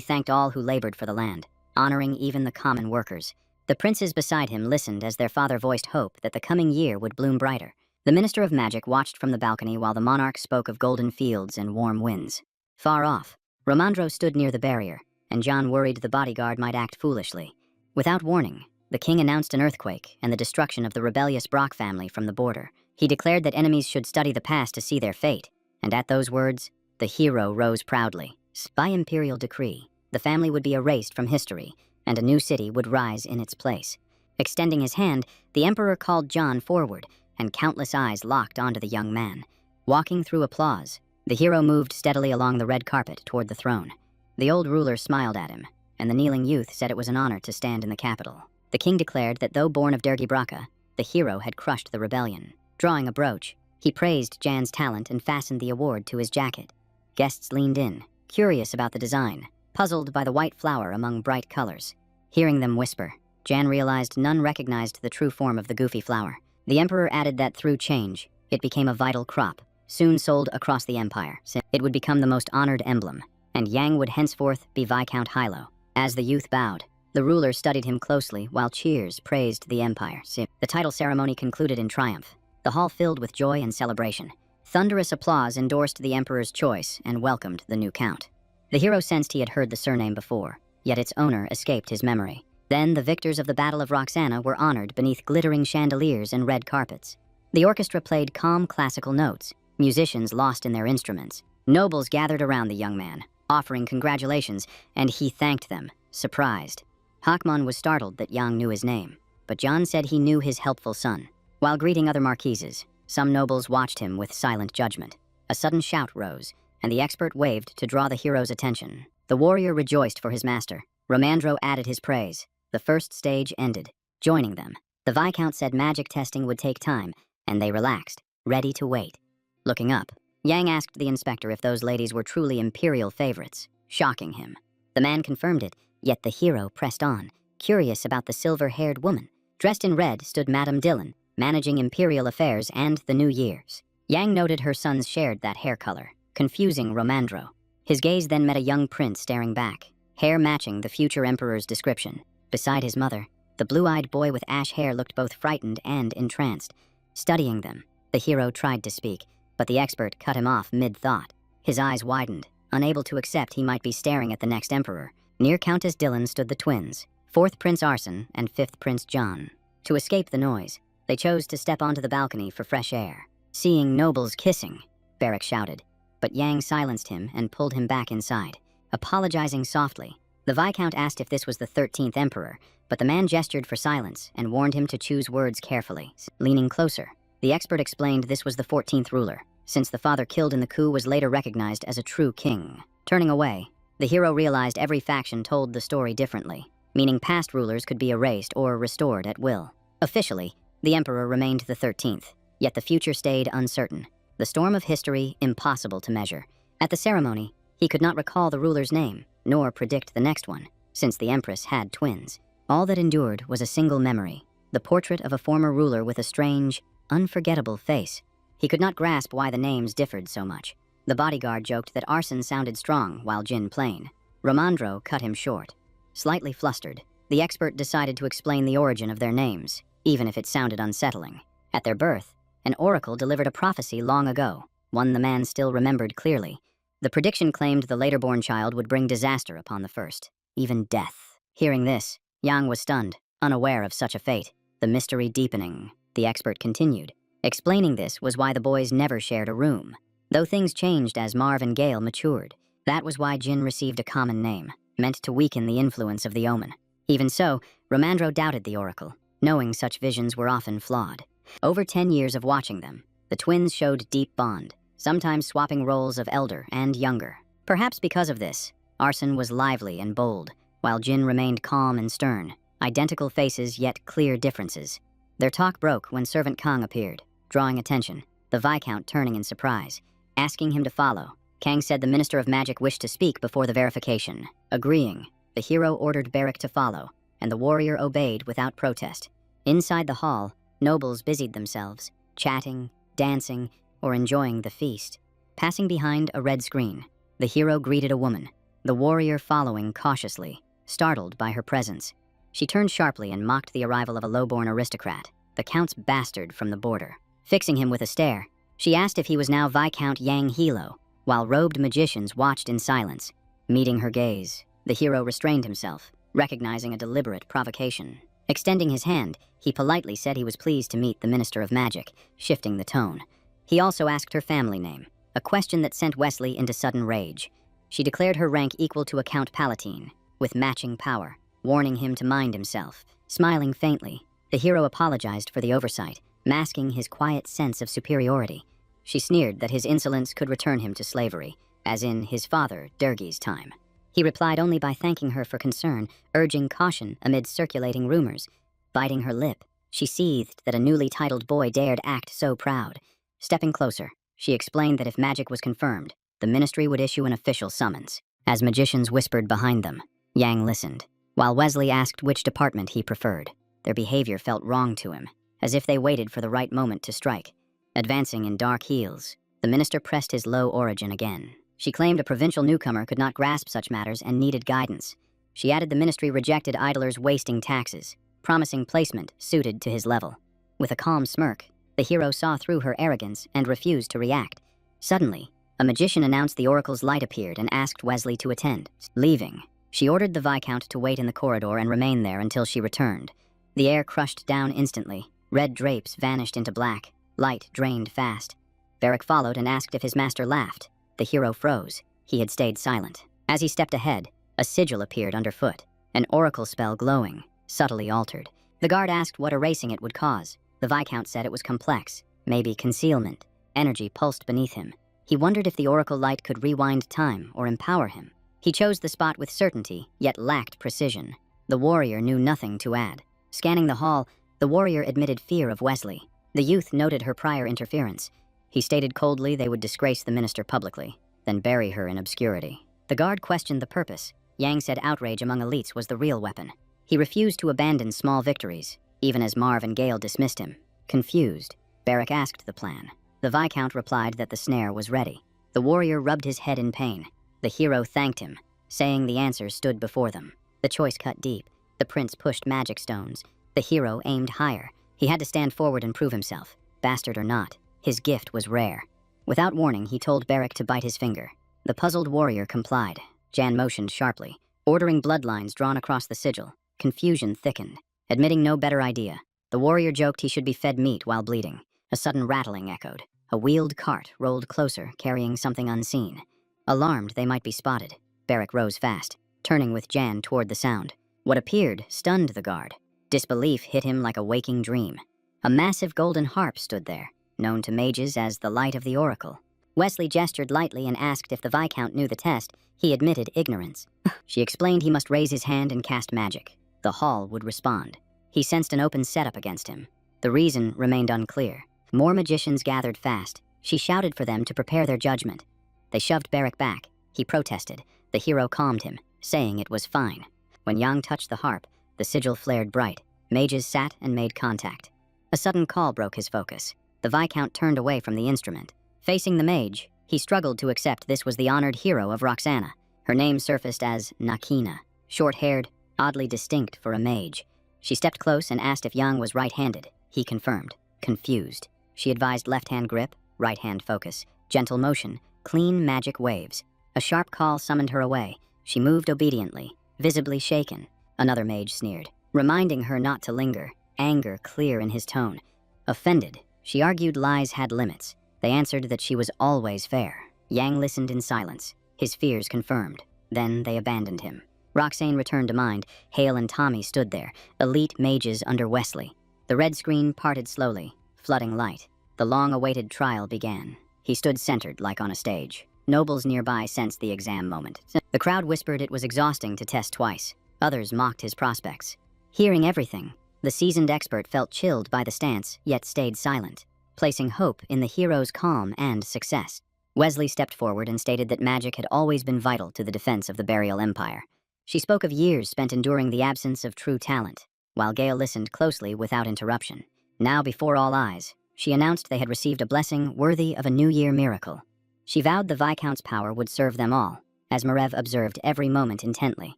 thanked all who labored for the land, honoring even the common workers. The princes beside him listened as their father voiced hope that the coming year would bloom brighter. The Minister of Magic watched from the balcony while the monarch spoke of golden fields and warm winds. Far off, Romandro stood near the barrier, and John worried the bodyguard might act foolishly. Without warning, the king announced an earthquake and the destruction of the rebellious Brock family from the border. He declared that enemies should study the past to see their fate, and at those words, the hero rose proudly. By imperial decree, the family would be erased from history, and a new city would rise in its place. Extending his hand, the Emperor called John forward, and countless eyes locked onto the young man. Walking through applause, the hero moved steadily along the red carpet toward the throne. The old ruler smiled at him, and the kneeling youth said it was an honor to stand in the capital. The king declared that though born of Dergi Braca, the hero had crushed the rebellion. Drawing a brooch, he praised Jan's talent and fastened the award to his jacket. Guests leaned in, curious about the design, puzzled by the white flower among bright colors. Hearing them whisper, Jan realized none recognized the true form of the goofy flower. The Emperor added that through change, it became a vital crop, soon sold across the empire. It would become the most honored emblem, and Yang would henceforth be Viscount Hilo. As the youth bowed, the ruler studied him closely while cheers praised the empire. The title ceremony concluded in triumph, the hall filled with joy and celebration. Thunderous applause endorsed the emperor's choice and welcomed the new count. The hero sensed he had heard the surname before, yet its owner escaped his memory. Then the victors of the Battle of Roxana were honored beneath glittering chandeliers and red carpets. The orchestra played calm classical notes, musicians lost in their instruments. Nobles gathered around the young man, offering congratulations, and he thanked them, surprised. Hakmon was startled that Yang knew his name, but John said he knew his helpful son. While greeting other marquises, some nobles watched him with silent judgment. A sudden shout rose, and the expert waved to draw the hero's attention. The warrior rejoiced for his master. Romandro added his praise. The first stage ended. Joining them, the Viscount said magic testing would take time, and they relaxed, ready to wait. Looking up, Yang asked the inspector if those ladies were truly imperial favorites, shocking him. The man confirmed it, yet the hero pressed on, curious about the silver-haired woman. Dressed in red stood Madame Dillon, managing imperial affairs and the New Year's. Yang noted her sons shared that hair color, confusing Romandro. His gaze then met a young prince staring back, hair matching the future emperor's description. Beside his mother, the blue-eyed boy with ash hair looked both frightened and entranced. Studying them, the hero tried to speak, but the expert cut him off mid-thought. His eyes widened, unable to accept he might be staring at the next emperor. Near Countess Dylan stood the twins, 4th Prince Arson and 5th Prince John. To escape the noise, they chose to step onto the balcony for fresh air. Seeing nobles kissing, Beric shouted, but Yang silenced him and pulled him back inside. Apologizing softly, the Viscount asked if this was the 13th emperor, but the man gestured for silence and warned him to choose words carefully. Leaning closer, the expert explained this was the 14th ruler, since the father killed in the coup was later recognized as a true king. Turning away, the hero realized every faction told the story differently, meaning past rulers could be erased or restored at will. Officially, the emperor remained the 13th, yet the future stayed uncertain. The storm of history impossible to measure. At the ceremony, he could not recall the ruler's name, nor predict the next one, since the empress had twins. All that endured was a single memory, the portrait of a former ruler with a strange, unforgettable face. He could not grasp why the names differed so much. The bodyguard joked that Arson sounded strong while Jin plain. Romandro cut him short. Slightly flustered, the expert decided to explain the origin of their names, even if it sounded unsettling. At their birth, an oracle delivered a prophecy long ago, one the man still remembered clearly. The prediction claimed the later-born child would bring disaster upon the first, even death. Hearing this, Yang was stunned, unaware of such a fate, the mystery deepening. The expert continued. Explaining this was why the boys never shared a room. Though things changed as Marv and Gale matured, that was why Jin received a common name, meant to weaken the influence of the omen. Even so, Romandro doubted the oracle, knowing such visions were often flawed. Over 10 years of watching them, the twins showed deep bond, sometimes swapping roles of elder and younger. Perhaps because of this, Arson was lively and bold, while Jin remained calm and stern, identical faces yet clear differences. Their talk broke when Servant Kang appeared, drawing attention, the Viscount turning in surprise. Asking him to follow, Kang said the Minister of Magic wished to speak before the verification. Agreeing, the hero ordered Beric to follow, and the warrior obeyed without protest. Inside the hall, nobles busied themselves, chatting, dancing, or enjoying the feast. Passing behind a red screen, the hero greeted a woman, the warrior following cautiously, startled by her presence. She turned sharply and mocked the arrival of a low-born aristocrat, the Count's bastard from the border. Fixing him with a stare, she asked if he was now Viscount Yang Hilo, while robed magicians watched in silence. Meeting her gaze, the hero restrained himself, recognizing a deliberate provocation. Extending his hand, he politely said he was pleased to meet the Minister of Magic, shifting the tone. He also asked her family name, a question that sent Wesley into sudden rage. She declared her rank equal to a Count Palatine, with matching power, warning him to mind himself. Smiling faintly, the hero apologized for the oversight, masking his quiet sense of superiority. She sneered that his insolence could return him to slavery, as in his father, Durgi's time. He replied only by thanking her for concern, urging caution amid circulating rumors. Biting her lip, she seethed that a newly titled boy dared act so proud. Stepping closer, she explained that if magic was confirmed, the ministry would issue an official summons. As magicians whispered behind them, Yang listened, while Wesley asked which department he preferred. Their behavior felt wrong to him, as if they waited for the right moment to strike. Advancing in dark heels, the minister pressed his low origin again. She claimed a provincial newcomer could not grasp such matters and needed guidance. She added the ministry rejected idlers wasting taxes, promising placement suited to his level. With a calm smirk, the hero saw through her arrogance and refused to react. Suddenly, a magician announced the oracle's light appeared and asked Wesley to attend. Leaving, she ordered the Viscount to wait in the corridor and remain there until she returned. The air crushed down instantly. Red drapes vanished into black. Light drained fast. Beric followed and asked if his master laughed. The hero froze. He had stayed silent. As he stepped ahead, a sigil appeared underfoot, an oracle spell glowing, subtly altered. The guard asked what erasing it would cause. The Viscount said it was complex, maybe concealment. Energy pulsed beneath him. He wondered if the oracle light could rewind time or empower him. He chose the spot with certainty, yet lacked precision. The warrior knew nothing to add. Scanning the hall, the warrior admitted fear of Wesley. The youth noted her prior interference. He stated coldly they would disgrace the minister publicly, then bury her in obscurity. The guard questioned the purpose. Yang said outrage among elites was the real weapon. He refused to abandon small victories, even as Marv and Gale dismissed him. Confused, Beric asked the plan. The Viscount replied that the snare was ready. The warrior rubbed his head in pain. The hero thanked him, saying the answer stood before them. The choice cut deep. The prince pushed magic stones. The hero aimed higher. He had to stand forward and prove himself. Bastard or not, his gift was rare. Without warning, he told Beric to bite his finger. The puzzled warrior complied. Jan motioned sharply, ordering bloodlines drawn across the sigil. Confusion thickened. Admitting no better idea, the warrior joked he should be fed meat while bleeding. A sudden rattling echoed. A wheeled cart rolled closer, carrying something unseen. Alarmed they might be spotted, Beric rose fast, turning with Jan toward the sound. What appeared stunned the guard. Disbelief hit him like a waking dream. A massive golden harp stood there, known to mages as the Light of the Oracle. Wesley gestured lightly and asked if the Viscount knew the test. He admitted ignorance. She explained he must raise his hand and cast magic. The hall would respond. He sensed an open setup against him. The reason remained unclear. More magicians gathered fast. She shouted for them to prepare their judgment. They shoved Beric back. He protested. The hero calmed him, saying it was fine. When Yang touched the harp, the sigil flared bright. Mages sat and made contact. A sudden call broke his focus. The Viscount turned away from the instrument. Facing the mage, he struggled to accept this was the honored hero of Roxana. Her name surfaced as Nakina, short-haired, oddly distinct for a mage. She stepped close and asked if Yang was right-handed. He confirmed, confused. She advised left-hand grip, right-hand focus, gentle motion, clean magic waves. A sharp call summoned her away. She moved obediently, visibly shaken. Another mage sneered, reminding her not to linger, anger clear in his tone. Offended, she argued lies had limits. They answered that she was always fair. Yang listened in silence, his fears confirmed. Then they abandoned him. Roxane returned to mind. Hale and Tommy stood there, elite mages under Wesley. The red screen parted slowly, flooding light. The long-awaited trial began. He stood centered like on a stage. Nobles nearby sensed the exam moment. The crowd whispered it was exhausting to test twice. Others mocked his prospects. Hearing everything, the seasoned expert felt chilled by the stance, yet stayed silent, placing hope in the hero's calm and success. Wesley stepped forward and stated that magic had always been vital to the defense of the Burial Empire. She spoke of years spent enduring the absence of true talent, while Gale listened closely without interruption. Now before all eyes, she announced they had received a blessing worthy of a New Year miracle. She vowed the Viscount's power would serve them all, as Marev observed every moment intently.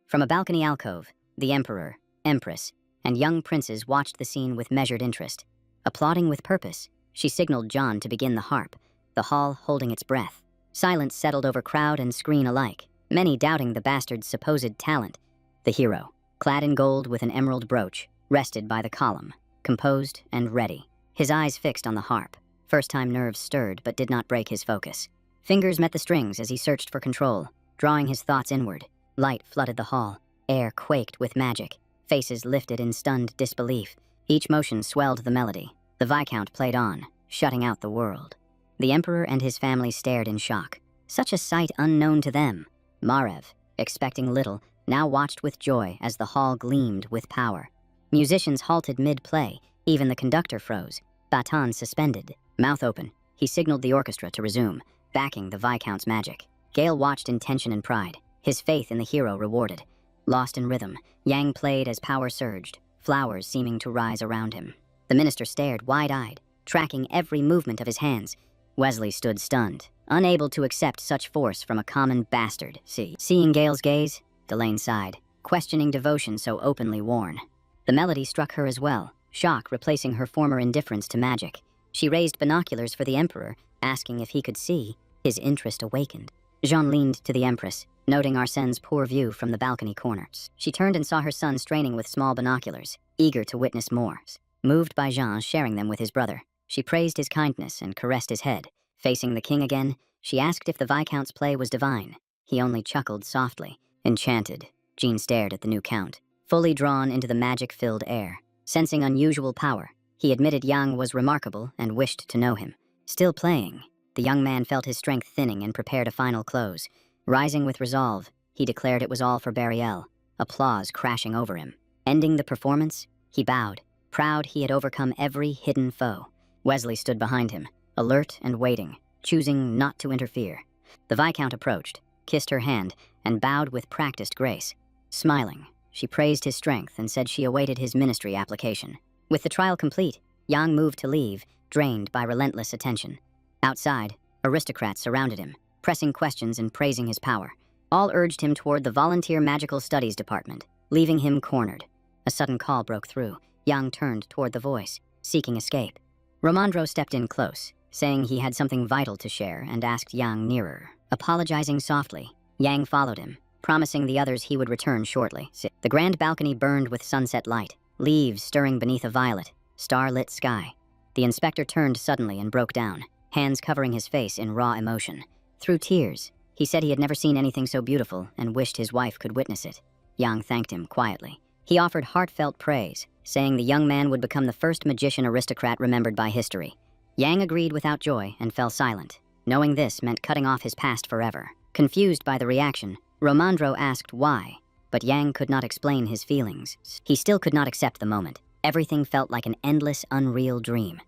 From a balcony alcove, the Emperor, Empress, and young princes watched the scene with measured interest. Applauding with purpose, she signaled John to begin the harp, the hall holding its breath. Silence settled over crowd and screen alike, many doubting the bastard's supposed talent. The hero, clad in gold with an emerald brooch, rested by the column, composed and ready, his eyes fixed on the harp. First-time nerves stirred but did not break his focus. Fingers met the strings as he searched for control, drawing his thoughts inward. Light flooded the hall. Air quaked with magic. Faces lifted in stunned disbelief. Each motion swelled the melody. The Viscount played on, shutting out the world. The Emperor and his family stared in shock. Such a sight unknown to them. Marev, expecting little, now watched with joy as the hall gleamed with power. Musicians halted mid-play. Even the conductor froze, baton suspended. Mouth open, he signaled the orchestra to resume, backing the Viscount's magic. Gale watched in tension and pride, his faith in the hero rewarded. Lost in rhythm, Yang played as power surged, flowers seeming to rise around him. The minister stared wide-eyed, tracking every movement of his hands. Wesley stood stunned, unable to accept such force from a common bastard. Seeing Gale's gaze, Delane sighed, questioning devotion so openly worn. The melody struck her as well, shock replacing her former indifference to magic. She raised binoculars for the Emperor, asking if he could see. His interest awakened. Jean leaned to the Empress, noting Arsene's poor view from the balcony corners. She turned and saw her son straining with small binoculars, eager to witness more. Moved by Jean sharing them with his brother, she praised his kindness and caressed his head. Facing the king again, she asked if the Viscount's play was divine. He only chuckled softly. Enchanted, Jean stared at the new count, fully drawn into the magic-filled air. Sensing unusual power, he admitted Yang was remarkable and wished to know him. Still playing, the young man felt his strength thinning and prepared a final close. Rising with resolve, he declared it was all for Bariel, applause crashing over him. Ending the performance, he bowed, proud he had overcome every hidden foe. Wesley stood behind him, alert and waiting, choosing not to interfere. The Viscount approached, kissed her hand, and bowed with practiced grace. Smiling, she praised his strength and said she awaited his ministry application. With the trial complete, Yang moved to leave, drained by relentless attention. Outside, aristocrats surrounded him, pressing questions and praising his power. All urged him toward the Volunteer Magical Studies Department, leaving him cornered. A sudden call broke through. Yang turned toward the voice, seeking escape. Romandro stepped in close, saying he had something vital to share, and asked Yang nearer. Apologizing softly, Yang followed him, promising the others he would return shortly. The grand balcony burned with sunset light, leaves stirring beneath a violet, star-lit sky. The inspector turned suddenly and broke down, hands covering his face in raw emotion. Through tears, he said he had never seen anything so beautiful and wished his wife could witness it. Yang thanked him quietly. He offered heartfelt praise, saying the young man would become the first magician aristocrat remembered by history. Yang agreed without joy and fell silent. Knowing this meant cutting off his past forever. Confused by the reaction, Romandro asked why, but Yang could not explain his feelings. He still could not accept the moment. Everything felt like an endless, unreal dream.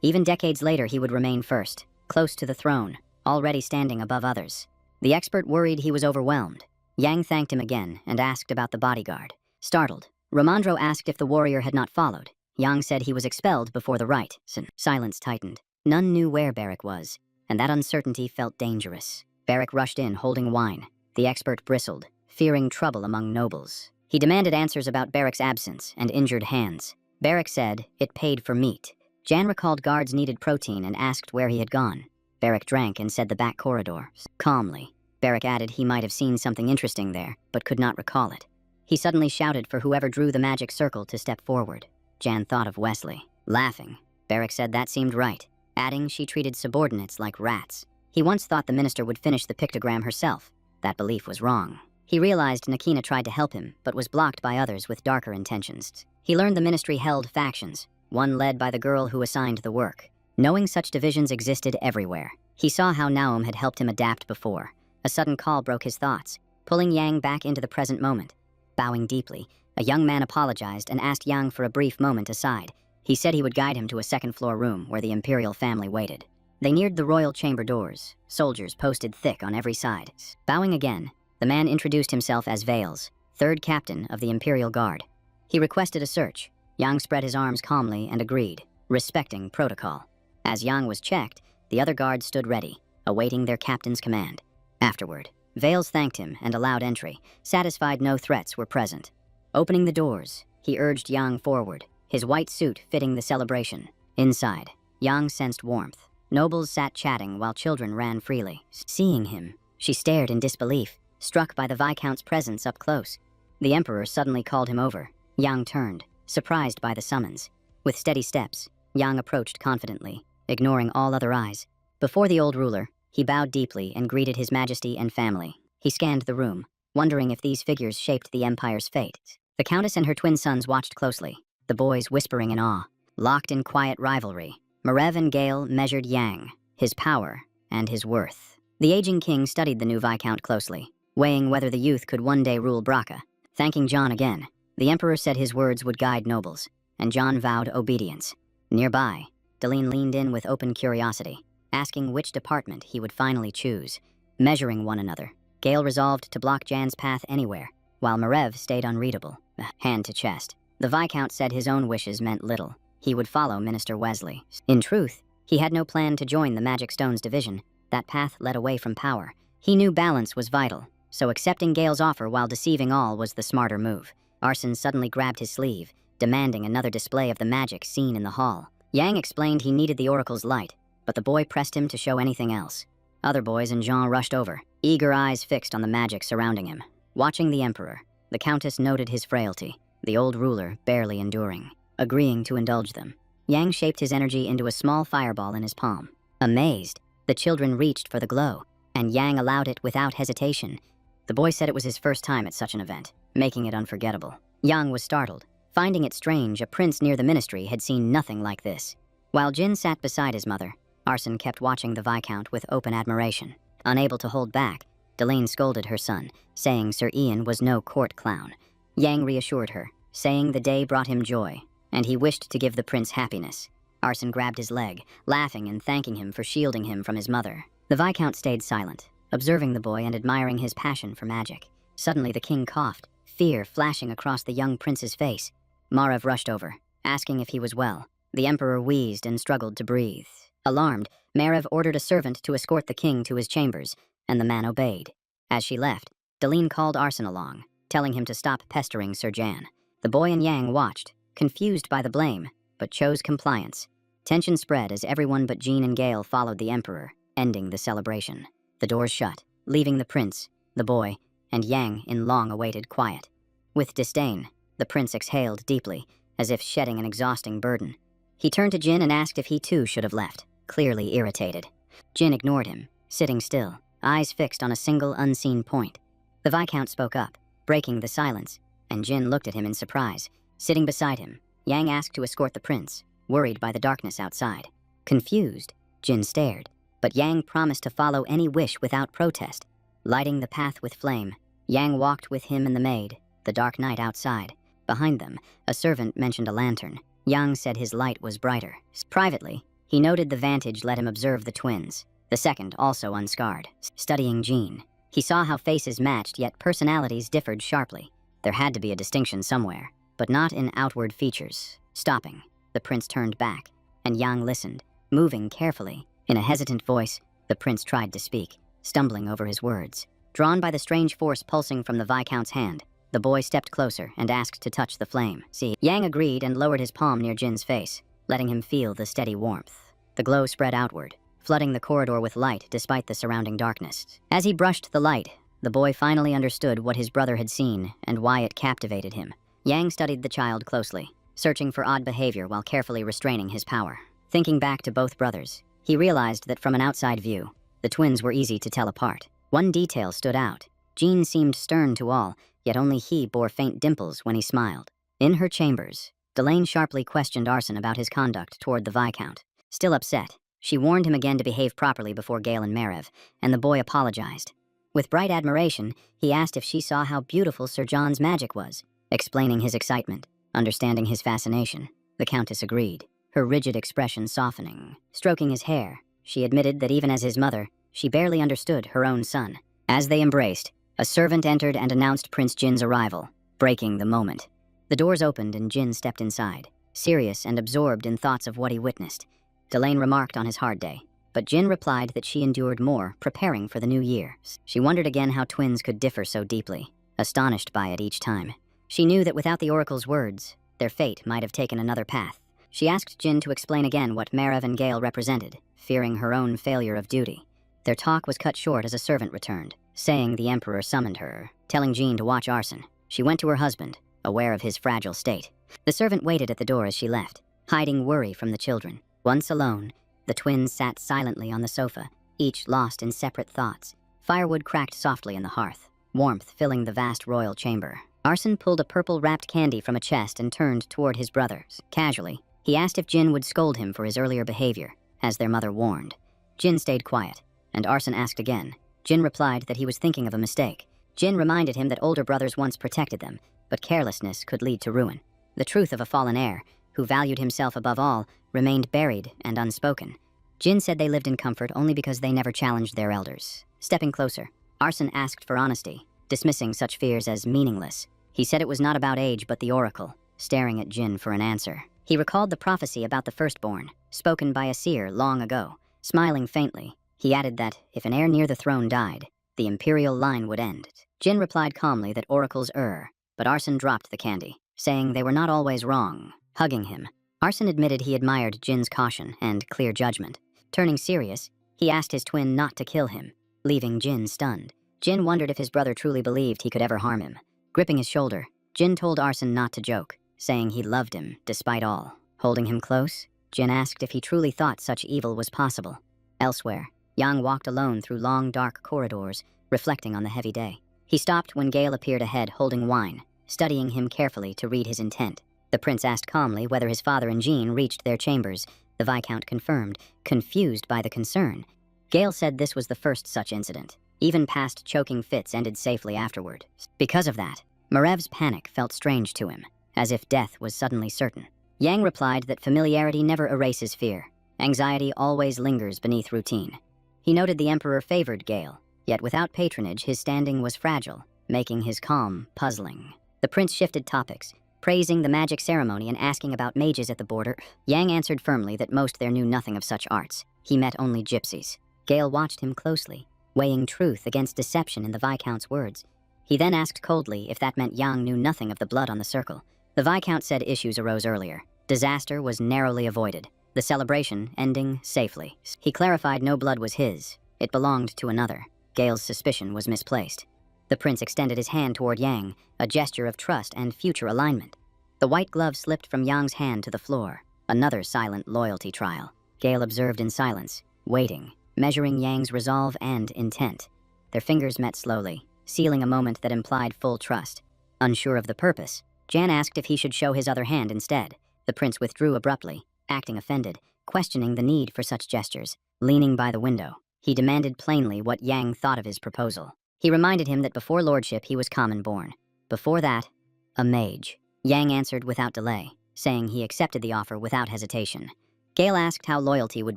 Even decades later, he would remain first, close to the throne, already standing above others. The expert worried he was overwhelmed. Yang thanked him again and asked about the bodyguard. Startled, Romandro asked if the warrior had not followed. Yang said he was expelled before the rite. Silence tightened. None knew where Barrick was, and that uncertainty felt dangerous. Barrick rushed in, holding wine. The expert bristled, fearing trouble among nobles. He demanded answers about Barrick's absence and injured hands. Barrick said it paid for meat. Jan recalled guards needed protein and asked where he had gone. Barrick drank and said the back corridor. Calmly, Barrick added he might have seen something interesting there, but could not recall it. He suddenly shouted for whoever drew the magic circle to step forward. Jan thought of Wesley. Laughing, Barrick said that seemed right, adding she treated subordinates like rats. He once thought the minister would finish the pictogram herself. That belief was wrong. He realized Nakina tried to help him, but was blocked by others with darker intentions. He learned the ministry held factions, one led by the girl who assigned the work. Knowing such divisions existed everywhere, he saw how Naum had helped him adapt before. A sudden call broke his thoughts, pulling Yang back into the present moment. Bowing deeply, a young man apologized and asked Yang for a brief moment aside. He said he would guide him to a second-floor room where the imperial family waited. They neared the royal chamber doors, soldiers posted thick on every side. Bowing again, the man introduced himself as Vales, third captain of the Imperial Guard. He requested a search. Yang spread his arms calmly and agreed, respecting protocol. As Yang was checked, the other guards stood ready, awaiting their captain's command. Afterward, Vales thanked him and allowed entry, satisfied no threats were present. Opening the doors, he urged Yang forward, his white suit fitting the celebration. Inside, Yang sensed warmth. Nobles sat chatting while children ran freely. Seeing him, she stared in disbelief, struck by the Viscount's presence up close. The Emperor suddenly called him over. Yang turned, surprised by the summons. With steady steps, Yang approached confidently, ignoring all other eyes. Before the old ruler, he bowed deeply and greeted His Majesty and family. He scanned the room, wondering if these figures shaped the Empire's fate. The Countess and her twin sons watched closely, the boys whispering in awe. Locked in quiet rivalry, Marev and Gale measured Yang, his power, and his worth. The aging king studied the new Viscount closely, weighing whether the youth could one day rule Braca. Thanking John again, the Emperor said his words would guide nobles, and John vowed obedience. Nearby, Deline leaned in with open curiosity, asking which department he would finally choose. Measuring one another, Gale resolved to block Jan's path anywhere, while Marev stayed unreadable, hand to chest. The Viscount said his own wishes meant little. He would follow Minister Wesley. In truth, he had no plan to join the Magic Stones division. That path led away from power. He knew balance was vital, so accepting Gale's offer while deceiving all was the smarter move. Arson suddenly grabbed his sleeve, demanding another display of the magic seen in the hall. Yang explained he needed the Oracle's light, but the boy pressed him to show anything else. Other boys and Jean rushed over, eager eyes fixed on the magic surrounding him. Watching the Emperor, the Countess noted his frailty, the old ruler barely enduring. Agreeing to indulge them, Yang shaped his energy into a small fireball in his palm. Amazed, the children reached for the glow, and Yang allowed it without hesitation. The boy said it was his first time at such an event, making it unforgettable. Yang was startled, finding it strange a prince near the ministry had seen nothing like this. While Jin sat beside his mother, Arson kept watching the Viscount with open admiration. Unable to hold back, Deline scolded her son, saying Sir Ian was no court clown. Yang reassured her, saying the day brought him joy, and he wished to give the prince happiness. Arson grabbed his leg, laughing and thanking him for shielding him from his mother. The Viscount stayed silent, observing the boy and admiring his passion for magic. Suddenly the king coughed, fear flashing across the young prince's face. Marev rushed over, asking if he was well. The emperor wheezed and struggled to breathe. Alarmed, Merev ordered a servant to escort the king to his chambers, and the man obeyed. As she left, Deline called Arson along, telling him to stop pestering Sir Jan. The boy and Yang watched, confused by the blame, but chose compliance. Tension spread as everyone but Jean and Gale followed the emperor, ending the celebration. The doors shut, leaving the prince, the boy, and Yang in long-awaited quiet. With disdain, the prince exhaled deeply, as if shedding an exhausting burden. He turned to Jin and asked if he too should have left, clearly irritated. Jin ignored him, sitting still, eyes fixed on a single unseen point. The Viscount spoke up, breaking the silence, and Jin looked at him in surprise. Sitting beside him, Yang asked to escort the prince, worried by the darkness outside. Confused, Jin stared, but Yang promised to follow any wish without protest. Lighting the path with flame, Yang walked with him and the maid, the dark night outside. Behind them, a servant mentioned a lantern. Yang said his light was brighter. Privately, he noted the vantage let him observe the twins, the second also unscarred, studying Jean. He saw how faces matched, yet personalities differed sharply. There had to be a distinction somewhere, but not in outward features. Stopping, the prince turned back, and Yang listened, moving carefully. In a hesitant voice, the prince tried to speak, stumbling over his words. Drawn by the strange force pulsing from the Viscount's hand, the boy stepped closer and asked to touch the flame. See, Yang agreed and lowered his palm near Jin's face, letting him feel the steady warmth. The glow spread outward, flooding the corridor with light despite the surrounding darkness. As he brushed the light, the boy finally understood what his brother had seen and why it captivated him. Yang studied the child closely, searching for odd behavior while carefully restraining his power. Thinking back to both brothers, he realized that from an outside view, the twins were easy to tell apart. One detail stood out. Jean seemed stern to all, yet only he bore faint dimples when he smiled. In her chambers, Delanne sharply questioned Arson about his conduct toward the Viscount. Still upset, she warned him again to behave properly before Gale and Merev, and the boy apologized. With bright admiration, he asked if she saw how beautiful Sir John's magic was, explaining his excitement, understanding his fascination. The Countess agreed, her rigid expression softening. Stroking his hair, she admitted that even as his mother, she barely understood her own son. As they embraced, a servant entered and announced Prince Jin's arrival, breaking the moment. The doors opened and Jin stepped inside, serious and absorbed in thoughts of what he witnessed. Delanne remarked on his hard day, but Jin replied that she endured more, preparing for the new year. She wondered again how twins could differ so deeply, astonished by it each time. She knew that without the oracle's words, their fate might have taken another path. She asked Jin to explain again what Merev and Gale represented, fearing her own failure of duty. Their talk was cut short as a servant returned, saying the Emperor summoned her, telling Jean to watch Arson. She went to her husband, aware of his fragile state. The servant waited at the door as she left, hiding worry from the children. Once alone, the twins sat silently on the sofa, each lost in separate thoughts. Firewood cracked softly in the hearth, warmth filling the vast royal chamber. Arson pulled a purple-wrapped candy from a chest and turned toward his brothers. Casually, he asked if Jin would scold him for his earlier behavior, as their mother warned. Jin stayed quiet, and Arson asked again. Jin replied that he was thinking of a mistake. Jin reminded him that older brothers once protected them, but carelessness could lead to ruin. The truth of a fallen heir, who valued himself above all, remained buried and unspoken. Jin said they lived in comfort only because they never challenged their elders. Stepping closer, Arson asked for honesty, dismissing such fears as meaningless. He said it was not about age but the oracle, staring at Jin for an answer. He recalled the prophecy about the firstborn, spoken by a seer long ago. Smiling faintly, he added that if an heir near the throne died, the imperial line would end. Jin replied calmly that oracles err, but Arson dropped the candy, saying they were not always wrong. Hugging him, Arson admitted he admired Jin's caution and clear judgment. Turning serious, he asked his twin not to kill him, leaving Jin stunned. Jin wondered if his brother truly believed he could ever harm him. Gripping his shoulder, Jin told Arson not to joke, saying he loved him despite all. Holding him close, Jin asked if he truly thought such evil was possible. Elsewhere, Yang walked alone through long, dark corridors, reflecting on the heavy day. He stopped when Gale appeared ahead holding wine, studying him carefully to read his intent. The prince asked calmly whether his father and Jean reached their chambers. The Viscount confirmed, confused by the concern. Gale said this was the first such incident. Even past choking fits ended safely afterward. Because of that, Merev's panic felt strange to him, as if death was suddenly certain. Yang replied that familiarity never erases fear. Anxiety always lingers beneath routine. He noted the Emperor favored Gale, yet without patronage his standing was fragile, making his calm puzzling. The prince shifted topics, praising the magic ceremony and asking about mages at the border. Yang answered firmly that most there knew nothing of such arts. He met only gypsies. Gale watched him closely, weighing truth against deception in the Viscount's words. He then asked coldly if that meant Yang knew nothing of the blood on the circle. The Viscount said issues arose earlier. Disaster was narrowly avoided, the celebration ending safely. He clarified no blood was his. It belonged to another. Gale's suspicion was misplaced. The prince extended his hand toward Yang, a gesture of trust and future alignment. The white glove slipped from Yang's hand to the floor, another silent loyalty trial. Gale observed in silence, waiting, measuring Yang's resolve and intent. Their fingers met slowly, sealing a moment that implied full trust. Unsure of the purpose, Jan asked if he should show his other hand instead. The prince withdrew abruptly, acting offended, questioning the need for such gestures. Leaning by the window, he demanded plainly what Yang thought of his proposal. He reminded him that before lordship he was common-born. Before that, a mage. Yang answered without delay, saying he accepted the offer without hesitation. Gale asked how loyalty would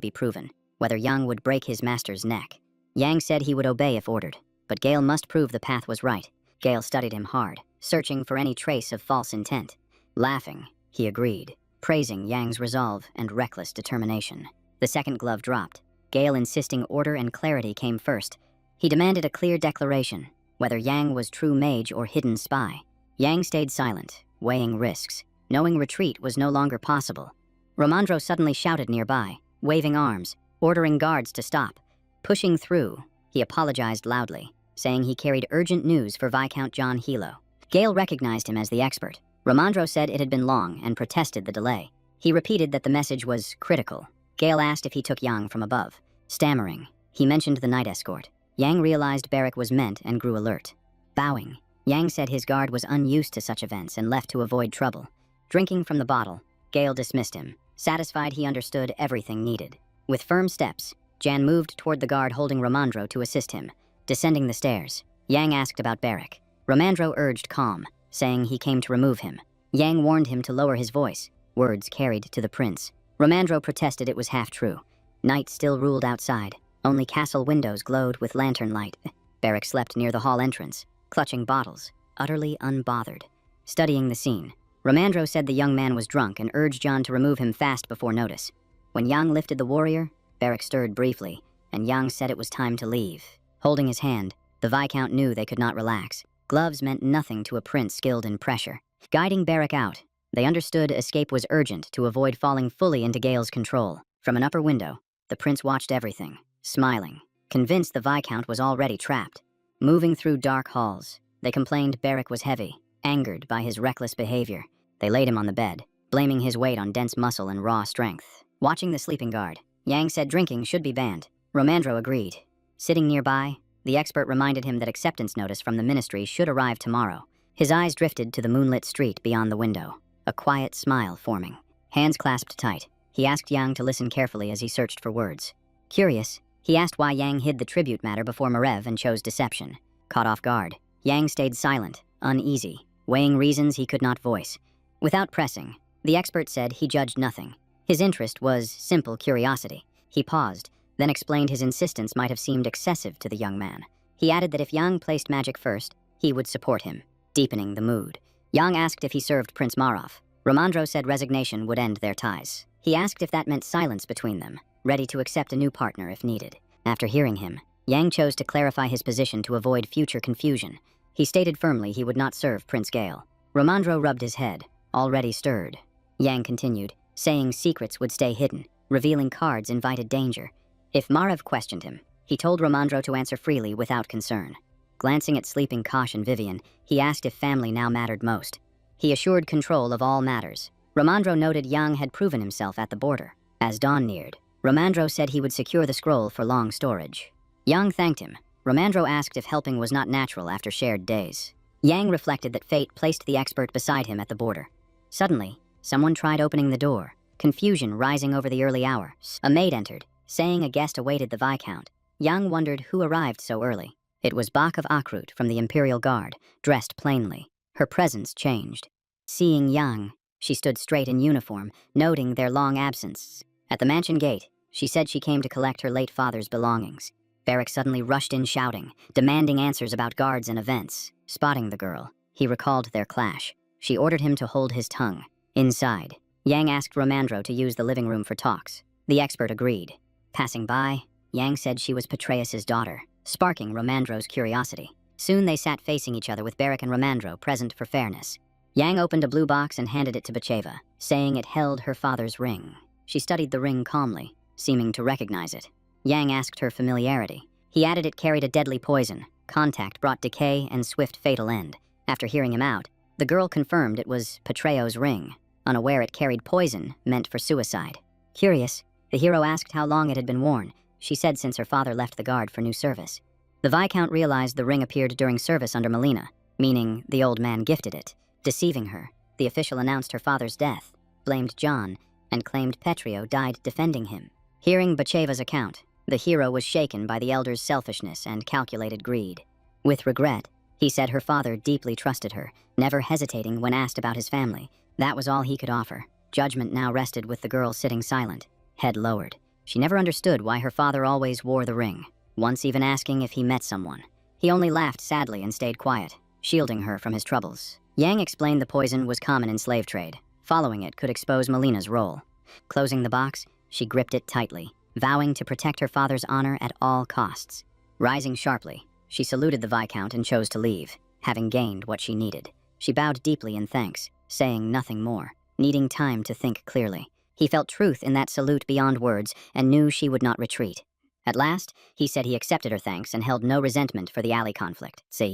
be proven, whether Yang would break his master's neck. Yang said he would obey if ordered, but Gale must prove the path was right. Gale studied him hard, searching for any trace of false intent. Laughing, he agreed, praising Yang's resolve and reckless determination. The second glove dropped, Gale insisting order and clarity came first. He demanded a clear declaration, whether Yang was true mage or hidden spy. Yang stayed silent, weighing risks, knowing retreat was no longer possible. Romandro suddenly shouted nearby, waving arms, ordering guards to stop. Pushing through, he apologized loudly, saying he carried urgent news for Viscount John Hilo. Gale recognized him as the expert. Romandro said it had been long and protested the delay. He repeated that the message was critical. Gale asked if he took Yang from above. Stammering, he mentioned the night escort. Yang realized Barrack was meant and grew alert. Bowing, Yang said his guard was unused to such events and left to avoid trouble. Drinking from the bottle, Gale dismissed him, satisfied he understood everything needed. With firm steps, Jan moved toward the guard holding Romandro to assist him. Descending the stairs, Yang asked about Barrack. Romandro urged calm, saying he came to remove him. Yang warned him to lower his voice, words carried to the prince. Romandro protested it was half true. Night still ruled outside. Only castle windows glowed with lantern light. Barrack slept near the hall entrance, clutching bottles, utterly unbothered. Studying the scene, Romandro said the young man was drunk and urged Jan to remove him fast before notice. When Yang lifted the warrior, Barrack stirred briefly, and Yang said it was time to leave. Holding his hand, the Viscount knew they could not relax. Gloves meant nothing to a prince skilled in pressure. Guiding Barrack out, they understood escape was urgent to avoid falling fully into Gale's control. From an upper window, the prince watched everything, smiling, convinced the Viscount was already trapped. Moving through dark halls, they complained Barrack was heavy, angered by his reckless behavior. They laid him on the bed, blaming his weight on dense muscle and raw strength. Watching the sleeping guard, Yang said drinking should be banned. Romandro agreed. Sitting nearby, the expert reminded him that acceptance notice from the ministry should arrive tomorrow. His eyes drifted to the moonlit street beyond the window, a quiet smile forming. Hands clasped tight, he asked Yang to listen carefully as he searched for words. Curious, he asked why Yang hid the tribute matter before Marev and chose deception. Caught off guard, Yang stayed silent, uneasy, weighing reasons he could not voice. Without pressing, the expert said he judged nothing. His interest was simple curiosity. He paused, then explained his insistence might have seemed excessive to the young man. He added that if Yang placed magic first, he would support him, deepening the mood. Yang asked if he served Prince Marov. Romandro said resignation would end their ties. He asked if that meant silence between them, ready to accept a new partner if needed. After hearing him, Yang chose to clarify his position to avoid future confusion. He stated firmly he would not serve Prince Gale. Romandro rubbed his head, already stirred. Yang continued, saying secrets would stay hidden, revealing cards invited danger. If Marev questioned him, he told Romandro to answer freely without concern. Glancing at sleeping Kosh and Vivian, he asked if family now mattered most. He assured control of all matters. Romandro noted Yang had proven himself at the border. As dawn neared, Romandro said he would secure the scroll for long storage. Yang thanked him. Romandro asked if helping was not natural after shared days. Yang reflected that fate placed the expert beside him at the border. Suddenly, someone tried opening the door, confusion rising over the early hour. A maid entered, saying a guest awaited the Viscount. Yang wondered who arrived so early. It was Bach of Akrut from the Imperial Guard, dressed plainly. Her presence changed. Seeing Yang, she stood straight in uniform, noting their long absence. At the mansion gate, she said she came to collect her late father's belongings. Barrack suddenly rushed in shouting, demanding answers about guards and events. Spotting the girl, he recalled their clash. She ordered him to hold his tongue. Inside, Yang asked Romandro to use the living room for talks. The expert agreed. Passing by, Yang said she was Patreus's daughter, sparking Romandro's curiosity. Soon they sat facing each other with Barrick and Romandro present for fairness. Yang opened a blue box and handed it to Bacheva, saying it held her father's ring. She studied the ring calmly, seeming to recognize it. Yang asked her familiarity. He added it carried a deadly poison. Contact brought decay and swift fatal end. After hearing him out, the girl confirmed it was Patreo's ring, unaware it carried poison meant for suicide. Curious, the hero asked how long it had been worn. She said since her father left the guard for new service. The Viscount realized the ring appeared during service under Melina, meaning the old man gifted it. Deceiving her, the official announced her father's death, blamed John, and claimed Petreo died defending him. Hearing Bacheva's account, the hero was shaken by the elder's selfishness and calculated greed. With regret, he said her father deeply trusted her, never hesitating when asked about his family. That was all he could offer. Judgment now rested with the girl sitting silent, head lowered. She never understood why her father always wore the ring, once even asking if he met someone. He only laughed sadly and stayed quiet, shielding her from his troubles. Yang explained the poison was common in slave trade. Following it could expose Melina's role. Closing the box, she gripped it tightly, vowing to protect her father's honor at all costs. Rising sharply, she saluted the Viscount and chose to leave, having gained what she needed. She bowed deeply in thanks, saying nothing more, needing time to think clearly. He felt truth in that salute beyond words and knew she would not retreat. At last, he said he accepted her thanks and held no resentment for the alley conflict. See.